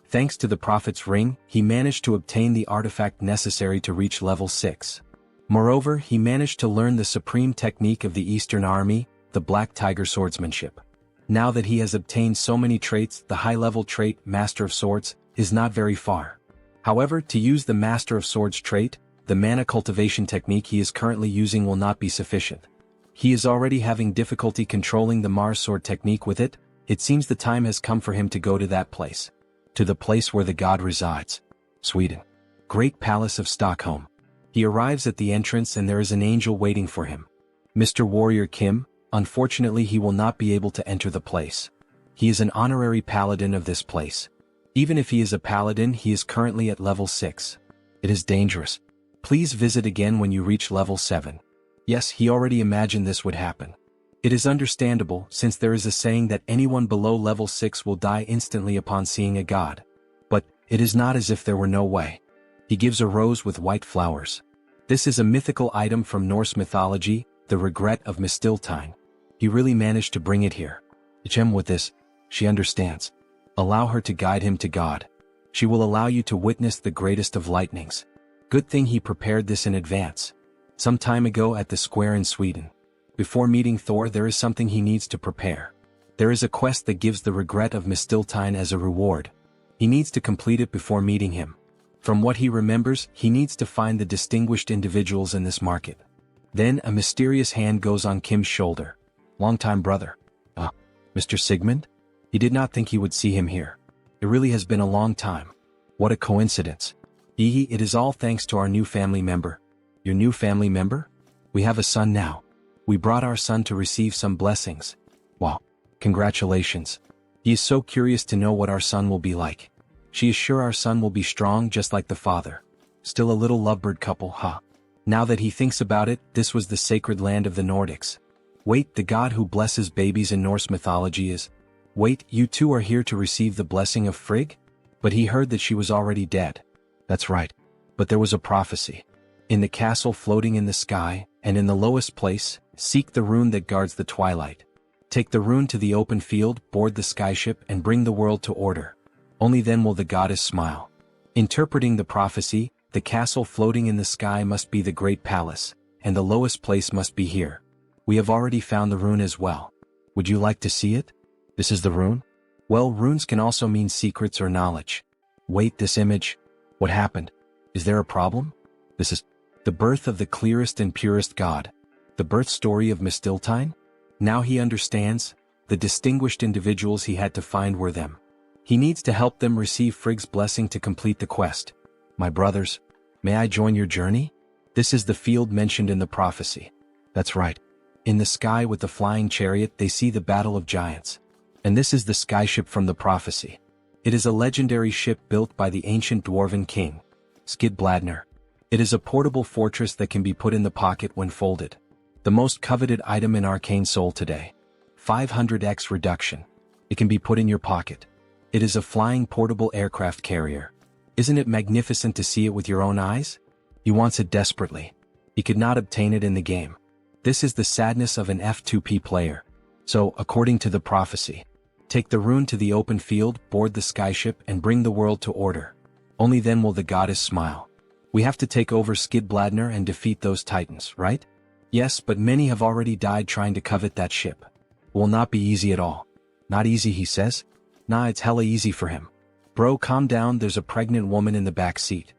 Thanks to the Prophet's Ring, he managed to obtain the artifact necessary to reach level 6. Moreover, he managed to learn the supreme technique of the Eastern Army, the Black Tiger Swordsmanship. Now that he has obtained so many traits, the high-level trait, Master of Swords, is not very far. However, to use the Master of Swords trait, the mana cultivation technique he is currently using will not be sufficient. He is already having difficulty controlling the Mars Sword technique with it. It seems the time has come for him to go to that place. To the place where the god resides. Sweden. Great Palace of Stockholm. He arrives at the entrance and there is an angel waiting for him. Mr. Warrior Kim, unfortunately he will not be able to enter the place. He is an honorary paladin of this place. Even if he is a paladin, he is currently at level 6. It is dangerous. Please visit again when you reach level 7. Yes, he already imagined this would happen. It is understandable, since there is a saying that anyone below level 6 will die instantly upon seeing a god. But, it is not as if there were no way. He gives a rose with white flowers. This is a mythical item from Norse mythology, the regret of Mistiltine. He really managed to bring it here. Gem with this, she understands. Allow her to guide him to God. She will allow you to witness the greatest of lightnings. Good thing he prepared this in advance. Some time ago at the square in Sweden. Before meeting Thor, there is something he needs to prepare. There is a quest that gives the regret of Mistiltine as a reward. He needs to complete it before meeting him. From what he remembers, he needs to find the distinguished individuals in this market. Then a mysterious hand goes on Kim's shoulder. Longtime brother. Mr. Sigmund? He did not think he would see him here. It really has been a long time. What a coincidence. It is all thanks to our new family member. Your new family member? We have a son now. We brought our son to receive some blessings. Wow. Congratulations. He is so curious to know what our son will be like. She is sure our son will be strong just like the father. Still a little lovebird couple, huh? Now that he thinks about it, this was the sacred land of the Nordics. Wait, the god who blesses babies in Norse mythology is... Wait, you two are here to receive the blessing of Frigg? But he heard that she was already dead. That's right. But there was a prophecy. In the castle floating in the sky, and in the lowest place, seek the rune that guards the twilight. Take the rune to the open field, board the skyship, and bring the world to order. Only then will the goddess smile. Interpreting the prophecy, the castle floating in the sky must be the great palace, and the lowest place must be here. We have already found the rune as well. Would you like to see it? This is the rune? Well, runes can also mean secrets or knowledge. Wait, this image? What happened? Is there a problem? This is the birth of the clearest and purest god. The birth story of Mistiltine? Now he understands. the distinguished individuals he had to find were them. He needs to help them receive Frigg's blessing to complete the quest. My brothers, may I join your journey? This is the field mentioned in the prophecy. That's right. In the sky with the flying chariot they see the battle of giants. And this is the skyship from the prophecy. It is a legendary ship built by the ancient dwarven king, Skidbladner. It is a portable fortress that can be put in the pocket when folded. The most coveted item in Arcane Seoul today. 500x reduction. It can be put in your pocket. It is a flying portable aircraft carrier. Isn't it magnificent to see it with your own eyes? He wants it desperately. He could not obtain it in the game. This is the sadness of an F2P player. So, according to the prophecy, take the rune to the open field, board the skyship, and bring the world to order. Only then will the goddess smile. We have to take over Skidbladner and defeat those titans, right? Yes, but many have already died trying to covet that ship. Will not be easy at all. Not easy, he says? Nah, it's hella easy for him. Bro, calm down, there's a pregnant woman in the back seat.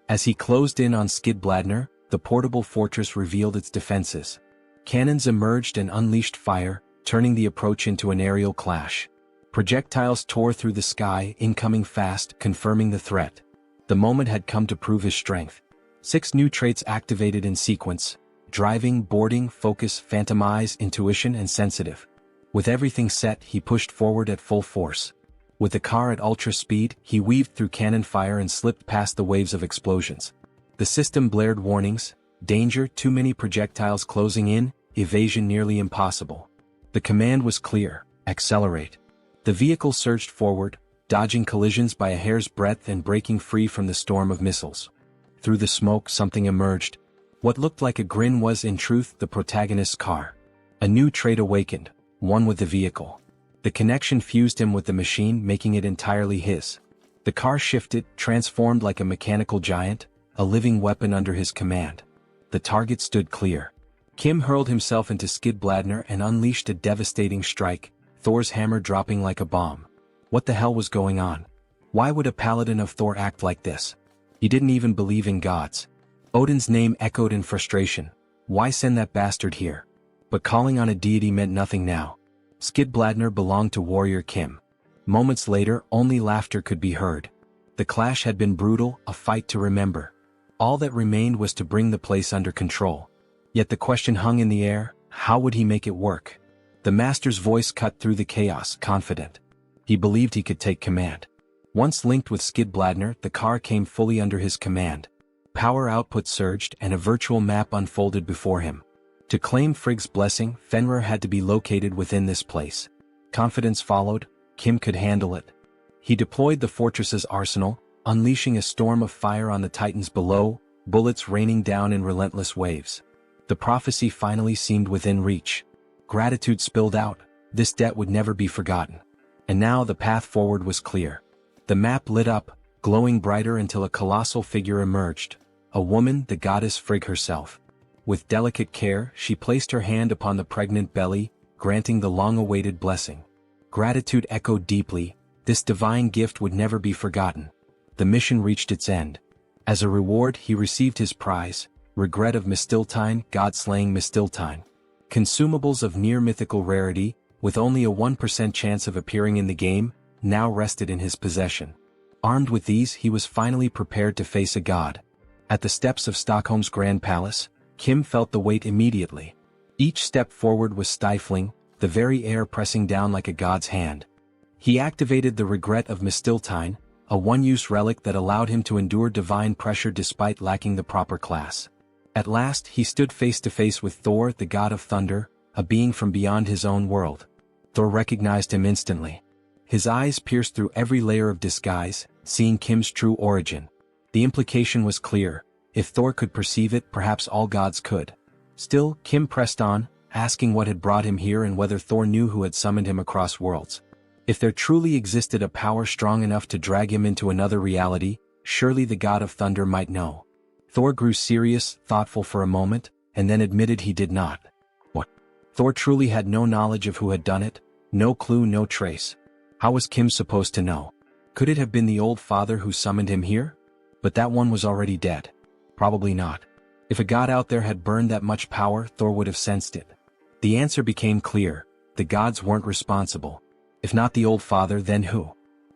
As he closed in on Skidbladner, the portable fortress revealed its defenses. Cannons emerged and unleashed fire, turning the approach into an aerial clash. Projectiles tore through the sky, incoming fast, confirming the threat. The moment had come to prove his strength. 6 new traits activated in sequence: driving, boarding, focus, phantom eyes, intuition, and sensitive. With everything set, he pushed forward at full force. With the car at ultra speed, he weaved through cannon fire and slipped past the waves of explosions. The system blared warnings: danger, too many projectiles closing in, evasion nearly impossible. The command was clear: accelerate. The vehicle surged forward, dodging collisions by a hair's breadth and breaking free from the storm of missiles. Through the smoke something emerged. What looked like a grin was in truth the protagonist's car. A new trait awakened, one with the vehicle. The connection fused him with the machine, making it entirely his. The car shifted, transformed like a mechanical giant, a living weapon under his command. The target stood clear. Kim hurled himself into Skidbladner and unleashed a devastating strike, Thor's hammer dropping like a bomb. What the hell was going on? Why would a paladin of Thor act like this? He didn't even believe in gods. Odin's name echoed in frustration. Why send that bastard here? But calling on a deity meant nothing now. Skidbladner belonged to warrior Kim. Moments later, only laughter could be heard. The clash had been brutal, a fight to remember. All that remained was to bring the place under control. Yet the question hung in the air: how would he make it work? The master's voice cut through the chaos, confident. He believed he could take command. Once linked with Skidbladner, the car came fully under his command. Power output surged and a virtual map unfolded before him. To claim Frigg's blessing, Fenrir had to be located within this place. Confidence followed. Kim could handle it. He deployed the fortress's arsenal, unleashing a storm of fire on the titans below, bullets raining down in relentless waves. The prophecy finally seemed within reach. Gratitude spilled out. This debt would never be forgotten. And now the path forward was clear. The map lit up, glowing brighter until a colossal figure emerged. A woman, the goddess Frigg herself. With delicate care, she placed her hand upon the pregnant belly, granting the long-awaited blessing. Gratitude echoed deeply. This divine gift would never be forgotten. The mission reached its end. As a reward, he received his prize: regret of Mistiltine, god-slaying Mistiltine. Consumables of near-mythical rarity, with only a 1% chance of appearing in the game, now rested in his possession. Armed with these, he was finally prepared to face a god. At the steps of Stockholm's Grand Palace, Kim felt the weight immediately. Each step forward was stifling, the very air pressing down like a god's hand. He activated the regret of Mistiltine, a one-use relic that allowed him to endure divine pressure despite lacking the proper class. At last, he stood face to face with Thor, the god of thunder, a being from beyond his own world. Thor recognized him instantly. His eyes pierced through every layer of disguise, seeing Kim's true origin. The implication was clear: if Thor could perceive it, perhaps all gods could. Still, Kim pressed on, asking what had brought him here and whether Thor knew who had summoned him across worlds. If there truly existed a power strong enough to drag him into another reality, surely the god of thunder might know. Thor grew serious, thoughtful for a moment, and then admitted he did not. What? Thor truly had no knowledge of who had done it, no clue, no trace. How was Kim supposed to know? Could it have been the old father who summoned him here? But that one was already dead. Probably not. If a god out there had burned that much power, Thor would have sensed it. The answer became clear: the gods weren't responsible. If not the old father, then who?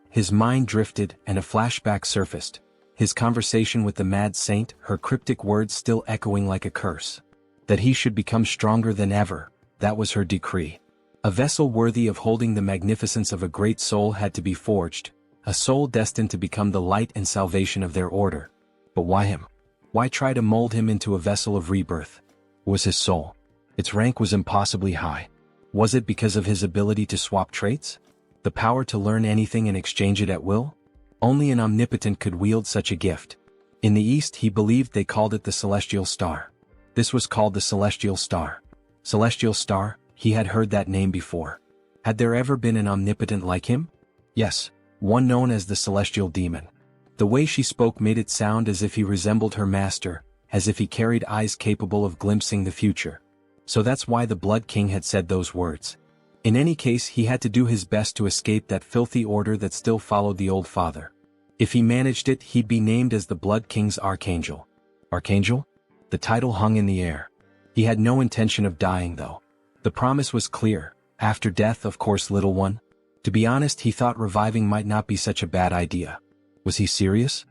His mind drifted and a flashback surfaced. His conversation with the mad saint, her cryptic words still echoing like a curse. That he should become stronger than ever, that was her decree. A vessel worthy of holding the magnificence of a great soul had to be forged, a soul destined to become the light and salvation of their order. But why him? Why try to mold him into a vessel of rebirth? Was his soul? Its rank was impossibly high. Was it because of his ability to swap traits? The power to learn anything and exchange it at will? Only an omnipotent could wield such a gift. In the East he believed they called it the Celestial Star. This was called the Celestial Star. Celestial Star, he had heard that name before. Had there ever been an omnipotent like him? Yes, one known as the Celestial Demon. The way she spoke made it sound as if he resembled her master, as if he carried eyes capable of glimpsing the future. So that's why the Blood King had said those words. In any case, he had to do his best to escape that filthy order that still followed the old father. If he managed it, he'd be named as the Blood King's Archangel. Archangel? The title hung in the air. He had no intention of dying though. The promise was clear. After death, of course, little one. To be honest, he thought reviving might not be such a bad idea. Was he serious?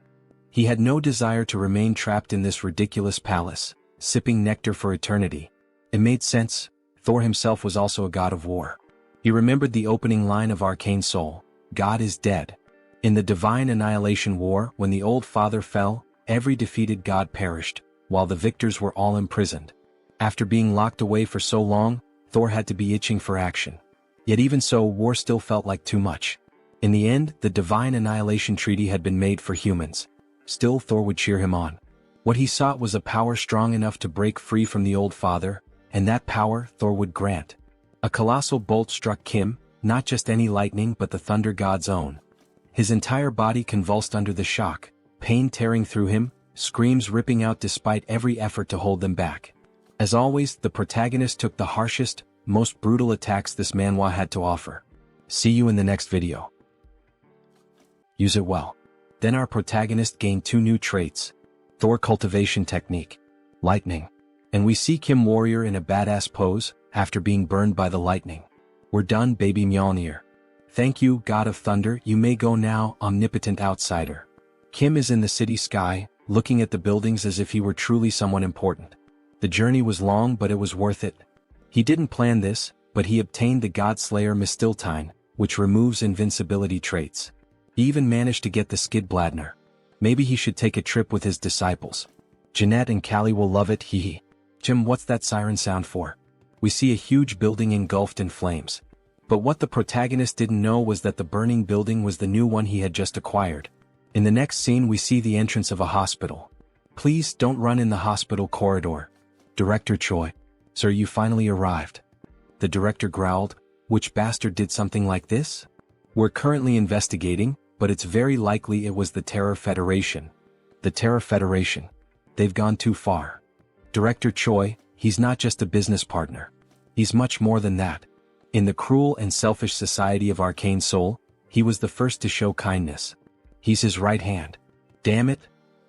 He had no desire to remain trapped in this ridiculous palace, sipping nectar for eternity. It made sense. Thor himself was also a god of war. He remembered the opening line of Arcane Seoul, God is dead. In the divine annihilation war, when the old father fell, every defeated god perished, while the victors were all imprisoned. After being locked away for so long, Thor had to be itching for action. Yet even so, war still felt like too much. In the end, the divine annihilation treaty had been made for humans. Still, Thor would cheer him on. What he sought was a power strong enough to break free from the old father, and that power Thor would grant. A colossal bolt struck Kim, not just any lightning but the thunder god's own. His entire body convulsed under the shock, pain tearing through him, screams ripping out despite every effort to hold them back. As always, the protagonist took the harshest, most brutal attacks this manhwa had to offer. See you in the next video. Use it well. Then our protagonist gained 2 new traits. Thor cultivation technique. Lightning. And we see Kim warrior in a badass pose, after being burned by the lightning. We're done, baby Mjolnir. Thank you, God of Thunder, you may go now, omnipotent outsider. Kim is in the city sky, looking at the buildings as if he were truly someone important. The journey was long, but it was worth it. He didn't plan this, but he obtained the God-Slayer Mistiltine, which removes invincibility traits. He even managed to get the Skidbladner. Maybe he should take a trip with his disciples. Jeanette and Callie will love it, hee. Jim, what's that siren sound for? We see a huge building engulfed in flames. But what the protagonist didn't know was that the burning building was the new one he had just acquired. In the next scene we see the entrance of a hospital. Please don't run in the hospital corridor. Director Choi. Sir, you finally arrived. The director growled, which bastard did something like this? We're currently investigating, but it's very likely it was the Terror Federation. The Terror Federation. They've gone too far. Director Choi, he's not just a business partner. He's much more than that. In the cruel and selfish society of Arcane Seoul, he was the first to show kindness. He's his right hand. Damn it.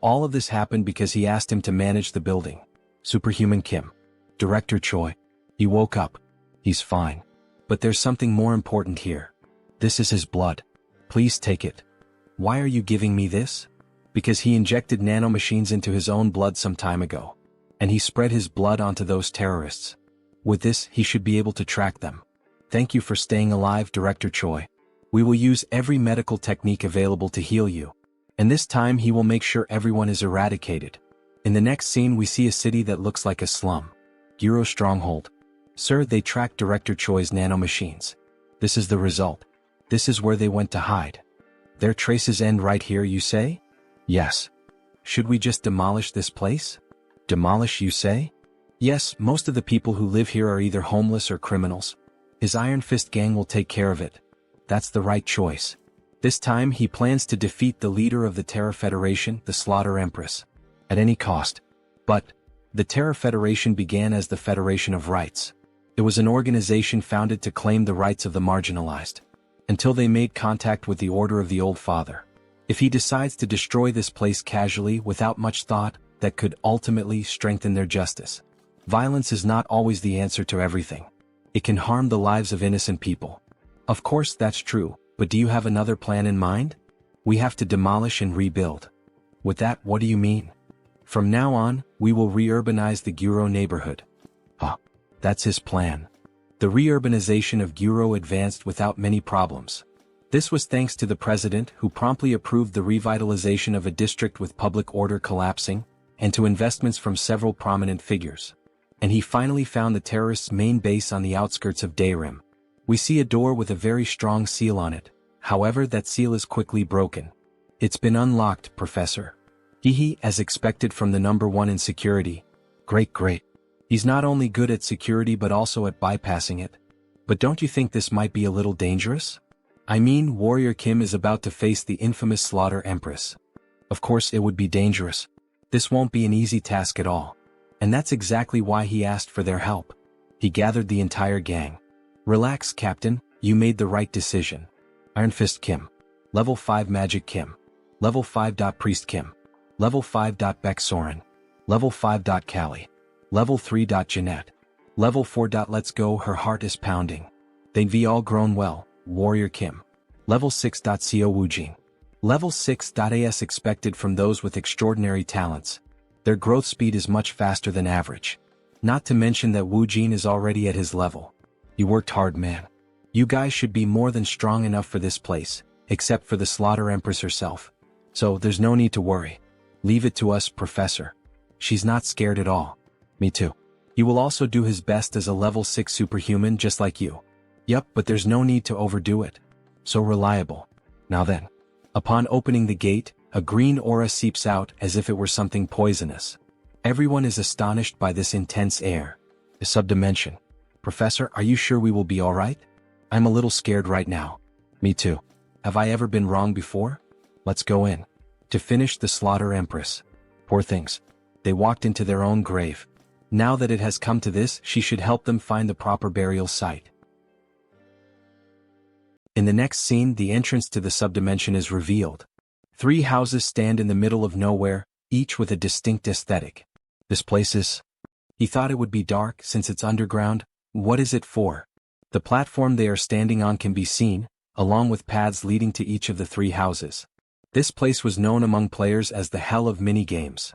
All of this happened because he asked him to manage the building. Superhuman Kim. Director Choi. He woke up. He's fine. But there's something more important here. This is his blood. Please take it. Why are you giving me this? Because he injected nanomachines into his own blood some time ago. And he spread his blood onto those terrorists. With this, he should be able to track them. Thank you for staying alive, Director Choi. We will use every medical technique available to heal you. And this time he will make sure everyone is eradicated. In the next scene we see a city that looks like a slum. Giro Stronghold. Sir, they tracked Director Choi's nanomachines. This is the result. This is where they went to hide. Their traces end right here, you say? Yes. Should we just demolish this place? Demolish, you say? Yes, most of the people who live here are either homeless or criminals. His Iron Fist gang will take care of it. That's the right choice. This time he plans to defeat the leader of the Terror Federation, the Slaughter Empress. At any cost. But the Terror Federation began as the Federation of Rights. It was an organization founded to claim the rights of the marginalized. Until they made contact with the Order of the Old Father. If he decides to destroy this place casually without much thought, that could ultimately strengthen their justice. Violence is not always the answer to everything. It can harm the lives of innocent people. Of course that's true, but do you have another plan in mind? We have to demolish and rebuild. With that, what do you mean? From now on, we will re-urbanize the Guro neighborhood. Ah, that's his plan. The re-urbanization of Guro advanced without many problems. This was thanks to the president who promptly approved the revitalization of a district with public order collapsing, and to investments from several prominent figures. And he finally found the terrorists' main base on the outskirts of Daerim. We see a door with a very strong seal on it, however that seal is quickly broken. It's been unlocked, Professor. Hehe, as expected from the number one in security. Great. He's not only good at security but also at bypassing it. But don't you think this might be a little dangerous? I mean, Warrior Kim is about to face the infamous Slaughter Empress. Of course it would be dangerous. This won't be an easy task at all. And that's exactly why he asked for their help. He gathered the entire gang. Relax, Captain, you made the right decision. Iron Fist Kim. Level 5 Magic Kim. Level 5. Priest Kim. Level 5. Beck Soren. Level 5. Callie. Level 3. Jeanette. Level 4. Let's go, her heart is pounding. They've all grown well, Warrior Kim. Level 6. Seo Woojin. Level 6. As expected from those with extraordinary talents. Their growth speed is much faster than average. Not to mention that Woojin is already at his level. You worked hard, man. You guys should be more than strong enough for this place, except for the Slaughter Empress herself. So there's no need to worry. Leave it to us, Professor. She's not scared at all. Me too. He will also do his best as a level 6 superhuman just like you. Yup, but there's no need to overdo it. So reliable. Now then. Upon opening the gate, a green aura seeps out as if it were something poisonous. Everyone is astonished by this intense air. The subdimension. Professor, are you sure we will be alright? I'm a little scared right now. Me too. Have I ever been wrong before? Let's go in. To finish the Slaughter Empress. Poor things. They walked into their own grave. Now that it has come to this, she should help them find the proper burial site. In the next scene, the entrance to the subdimension is revealed. 3 houses stand in the middle of nowhere, each with a distinct aesthetic. This place is... He thought it would be dark since it's underground. What is it for? The platform they are standing on can be seen, along with paths leading to each of the 3 houses. This place was known among players as the Hell of Minigames.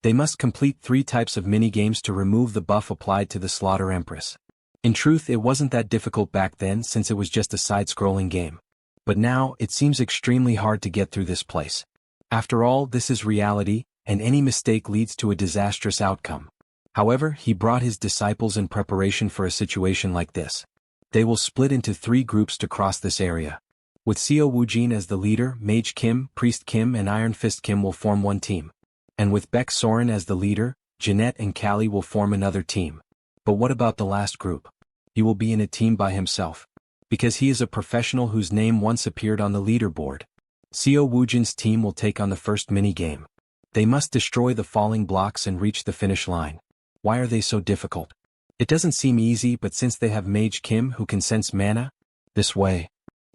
They must complete 3 types of minigames to remove the buff applied to the Slaughter Empress. In truth, it wasn't that difficult back then since it was just a side-scrolling game. But now, it seems extremely hard to get through this place. After all, this is reality, and any mistake leads to a disastrous outcome. However, he brought his disciples in preparation for a situation like this. They will split into 3 groups to cross this area. With Seo Woojin as the leader, Mage Kim, Priest Kim and Iron Fist Kim will form one team. And with Beck Soren as the leader, Jeanette and Callie will form another team. But what about the last group? He will be in a team by himself. Because he is a professional whose name once appeared on the leaderboard. Seo Woojin's team will take on the first minigame. They must destroy the falling blocks and reach the finish line. Why are they so difficult? It doesn't seem easy, but since they have Mage Kim who can sense mana, this way,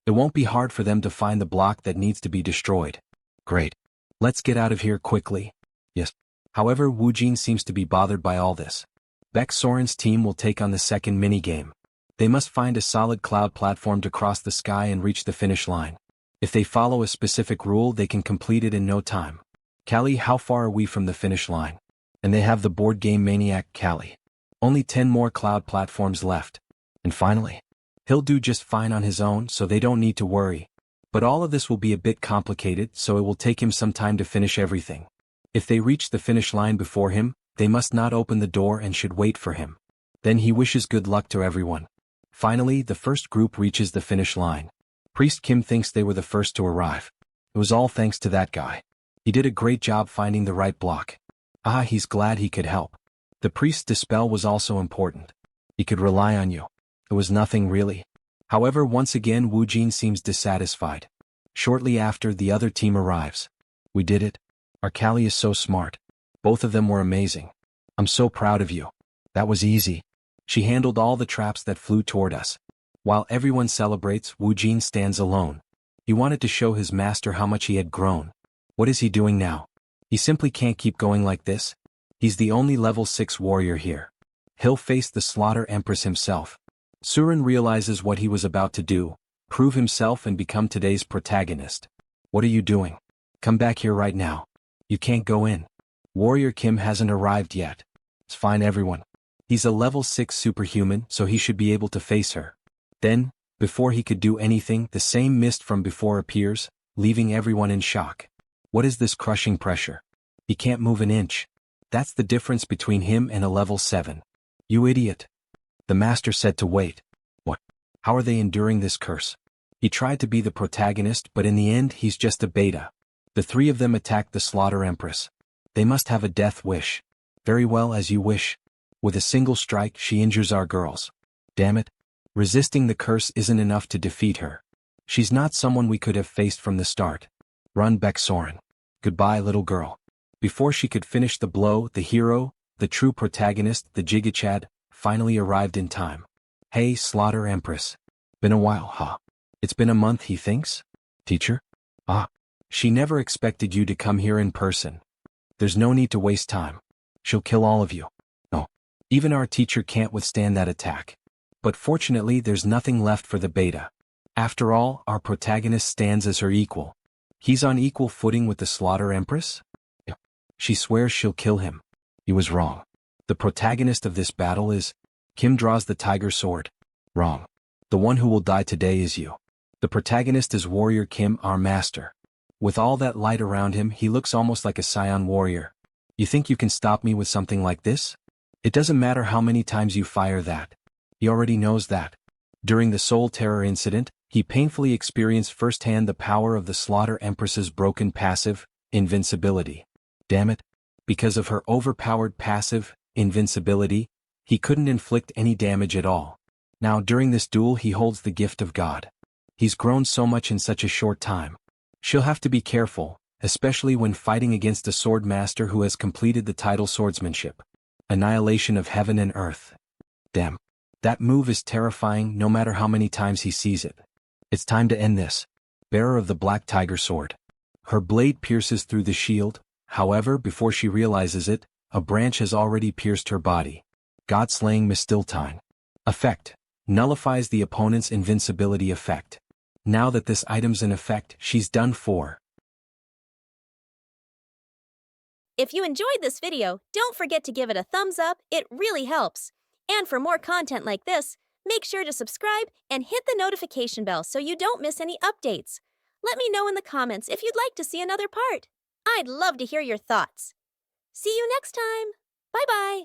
it won't be hard for them to find the block that needs to be destroyed. Great. Let's get out of here quickly. Yes. However, Woojin seems to be bothered by all this. Beck Soren's team will take on the second minigame. They must find a solid cloud platform to cross the sky and reach the finish line. If they follow a specific rule, they can complete it in no time. Callie, how far are we from the finish line? And they have the board game maniac Callie. Only 10 more cloud platforms left. And finally, he'll do just fine on his own, so they don't need to worry. But all of this will be a bit complicated, so it will take him some time to finish everything. If they reach the finish line before him, they must not open the door and should wait for him. Then he wishes good luck to everyone. Finally, the first group reaches the finish line. Priest Kim thinks they were the first to arrive. It was all thanks to that guy. He did a great job finding the right block. He's glad he could help. The priest's dispel was also important. He could rely on you. It was nothing really. However, once again Woojin seems dissatisfied. Shortly after, the other team arrives. We did it. Our Callie is so smart. Both of them were amazing. I'm so proud of you. That was easy. She handled all the traps that flew toward us. While everyone celebrates, Woojin stands alone. He wanted to show his master how much he had grown. What is he doing now? He simply can't keep going like this. He's the only level 6 warrior here. He'll face the Slaughter Empress himself. Surin realizes what he was about to do, prove himself and become today's protagonist. What are you doing? Come back here right now. You can't go in. Warrior Kim hasn't arrived yet. It's fine everyone. He's a level 6 superhuman, so he should be able to face her. Then, before he could do anything, the same mist from before appears, leaving everyone in shock. What is this crushing pressure? He can't move an inch. That's the difference between him and a level 7. You idiot. The master said to wait. What? How are they enduring this curse? He tried to be the protagonist, but in the end he's just a beta. The three of them attacked the Slaughter Empress. They must have a death wish. Very well, as you wish. With a single strike she injures our girls. Damn it. Resisting the curse isn't enough to defeat her. She's not someone we could have faced from the start. Run back, Soren. Goodbye, little girl. Before she could finish the blow, the hero, the true protagonist, the Jigachad, finally arrived in time. Hey, Slaughter Empress. Been a while, huh? It's been a month, he thinks? Teacher? Ah. She never expected you to come here in person. There's no need to waste time. She'll kill all of you. No. Even our teacher can't withstand that attack. But fortunately there's nothing left for the beta. After all, our protagonist stands as her equal. He's on equal footing with the Slaughter Empress? She swears she'll kill him. He was wrong. The protagonist of this battle is... Kim draws the tiger sword. Wrong. The one who will die today is you. The protagonist is Warrior Kim, our master. With all that light around him, he looks almost like a scion warrior. You think you can stop me with something like this? It doesn't matter how many times you fire that. He already knows that. During the Soul Terror incident, he painfully experienced firsthand the power of the Slaughter Empress's broken passive, invincibility. Damn it. Because of her overpowered passive, invincibility, he couldn't inflict any damage at all. Now during this duel he holds the gift of God. He's grown so much in such a short time. She'll have to be careful, especially when fighting against a sword master who has completed the title swordsmanship. Annihilation of heaven and earth. Damn. That move is terrifying no matter how many times he sees it. It's time to end this. Bearer of the Black Tiger Sword. Her blade pierces through the shield, however before she realizes it, a branch has already pierced her body. God-slaying Mistiltine. Effect. Nullifies the opponent's invincibility effect. Now that this item's in effect, she's done for. If you enjoyed this video, don't forget to give it a thumbs up, it really helps. And for more content like this, make sure to subscribe and hit the notification bell so you don't miss any updates. Let me know in the comments if you'd like to see another part. I'd love to hear your thoughts. See you next time. Bye-bye.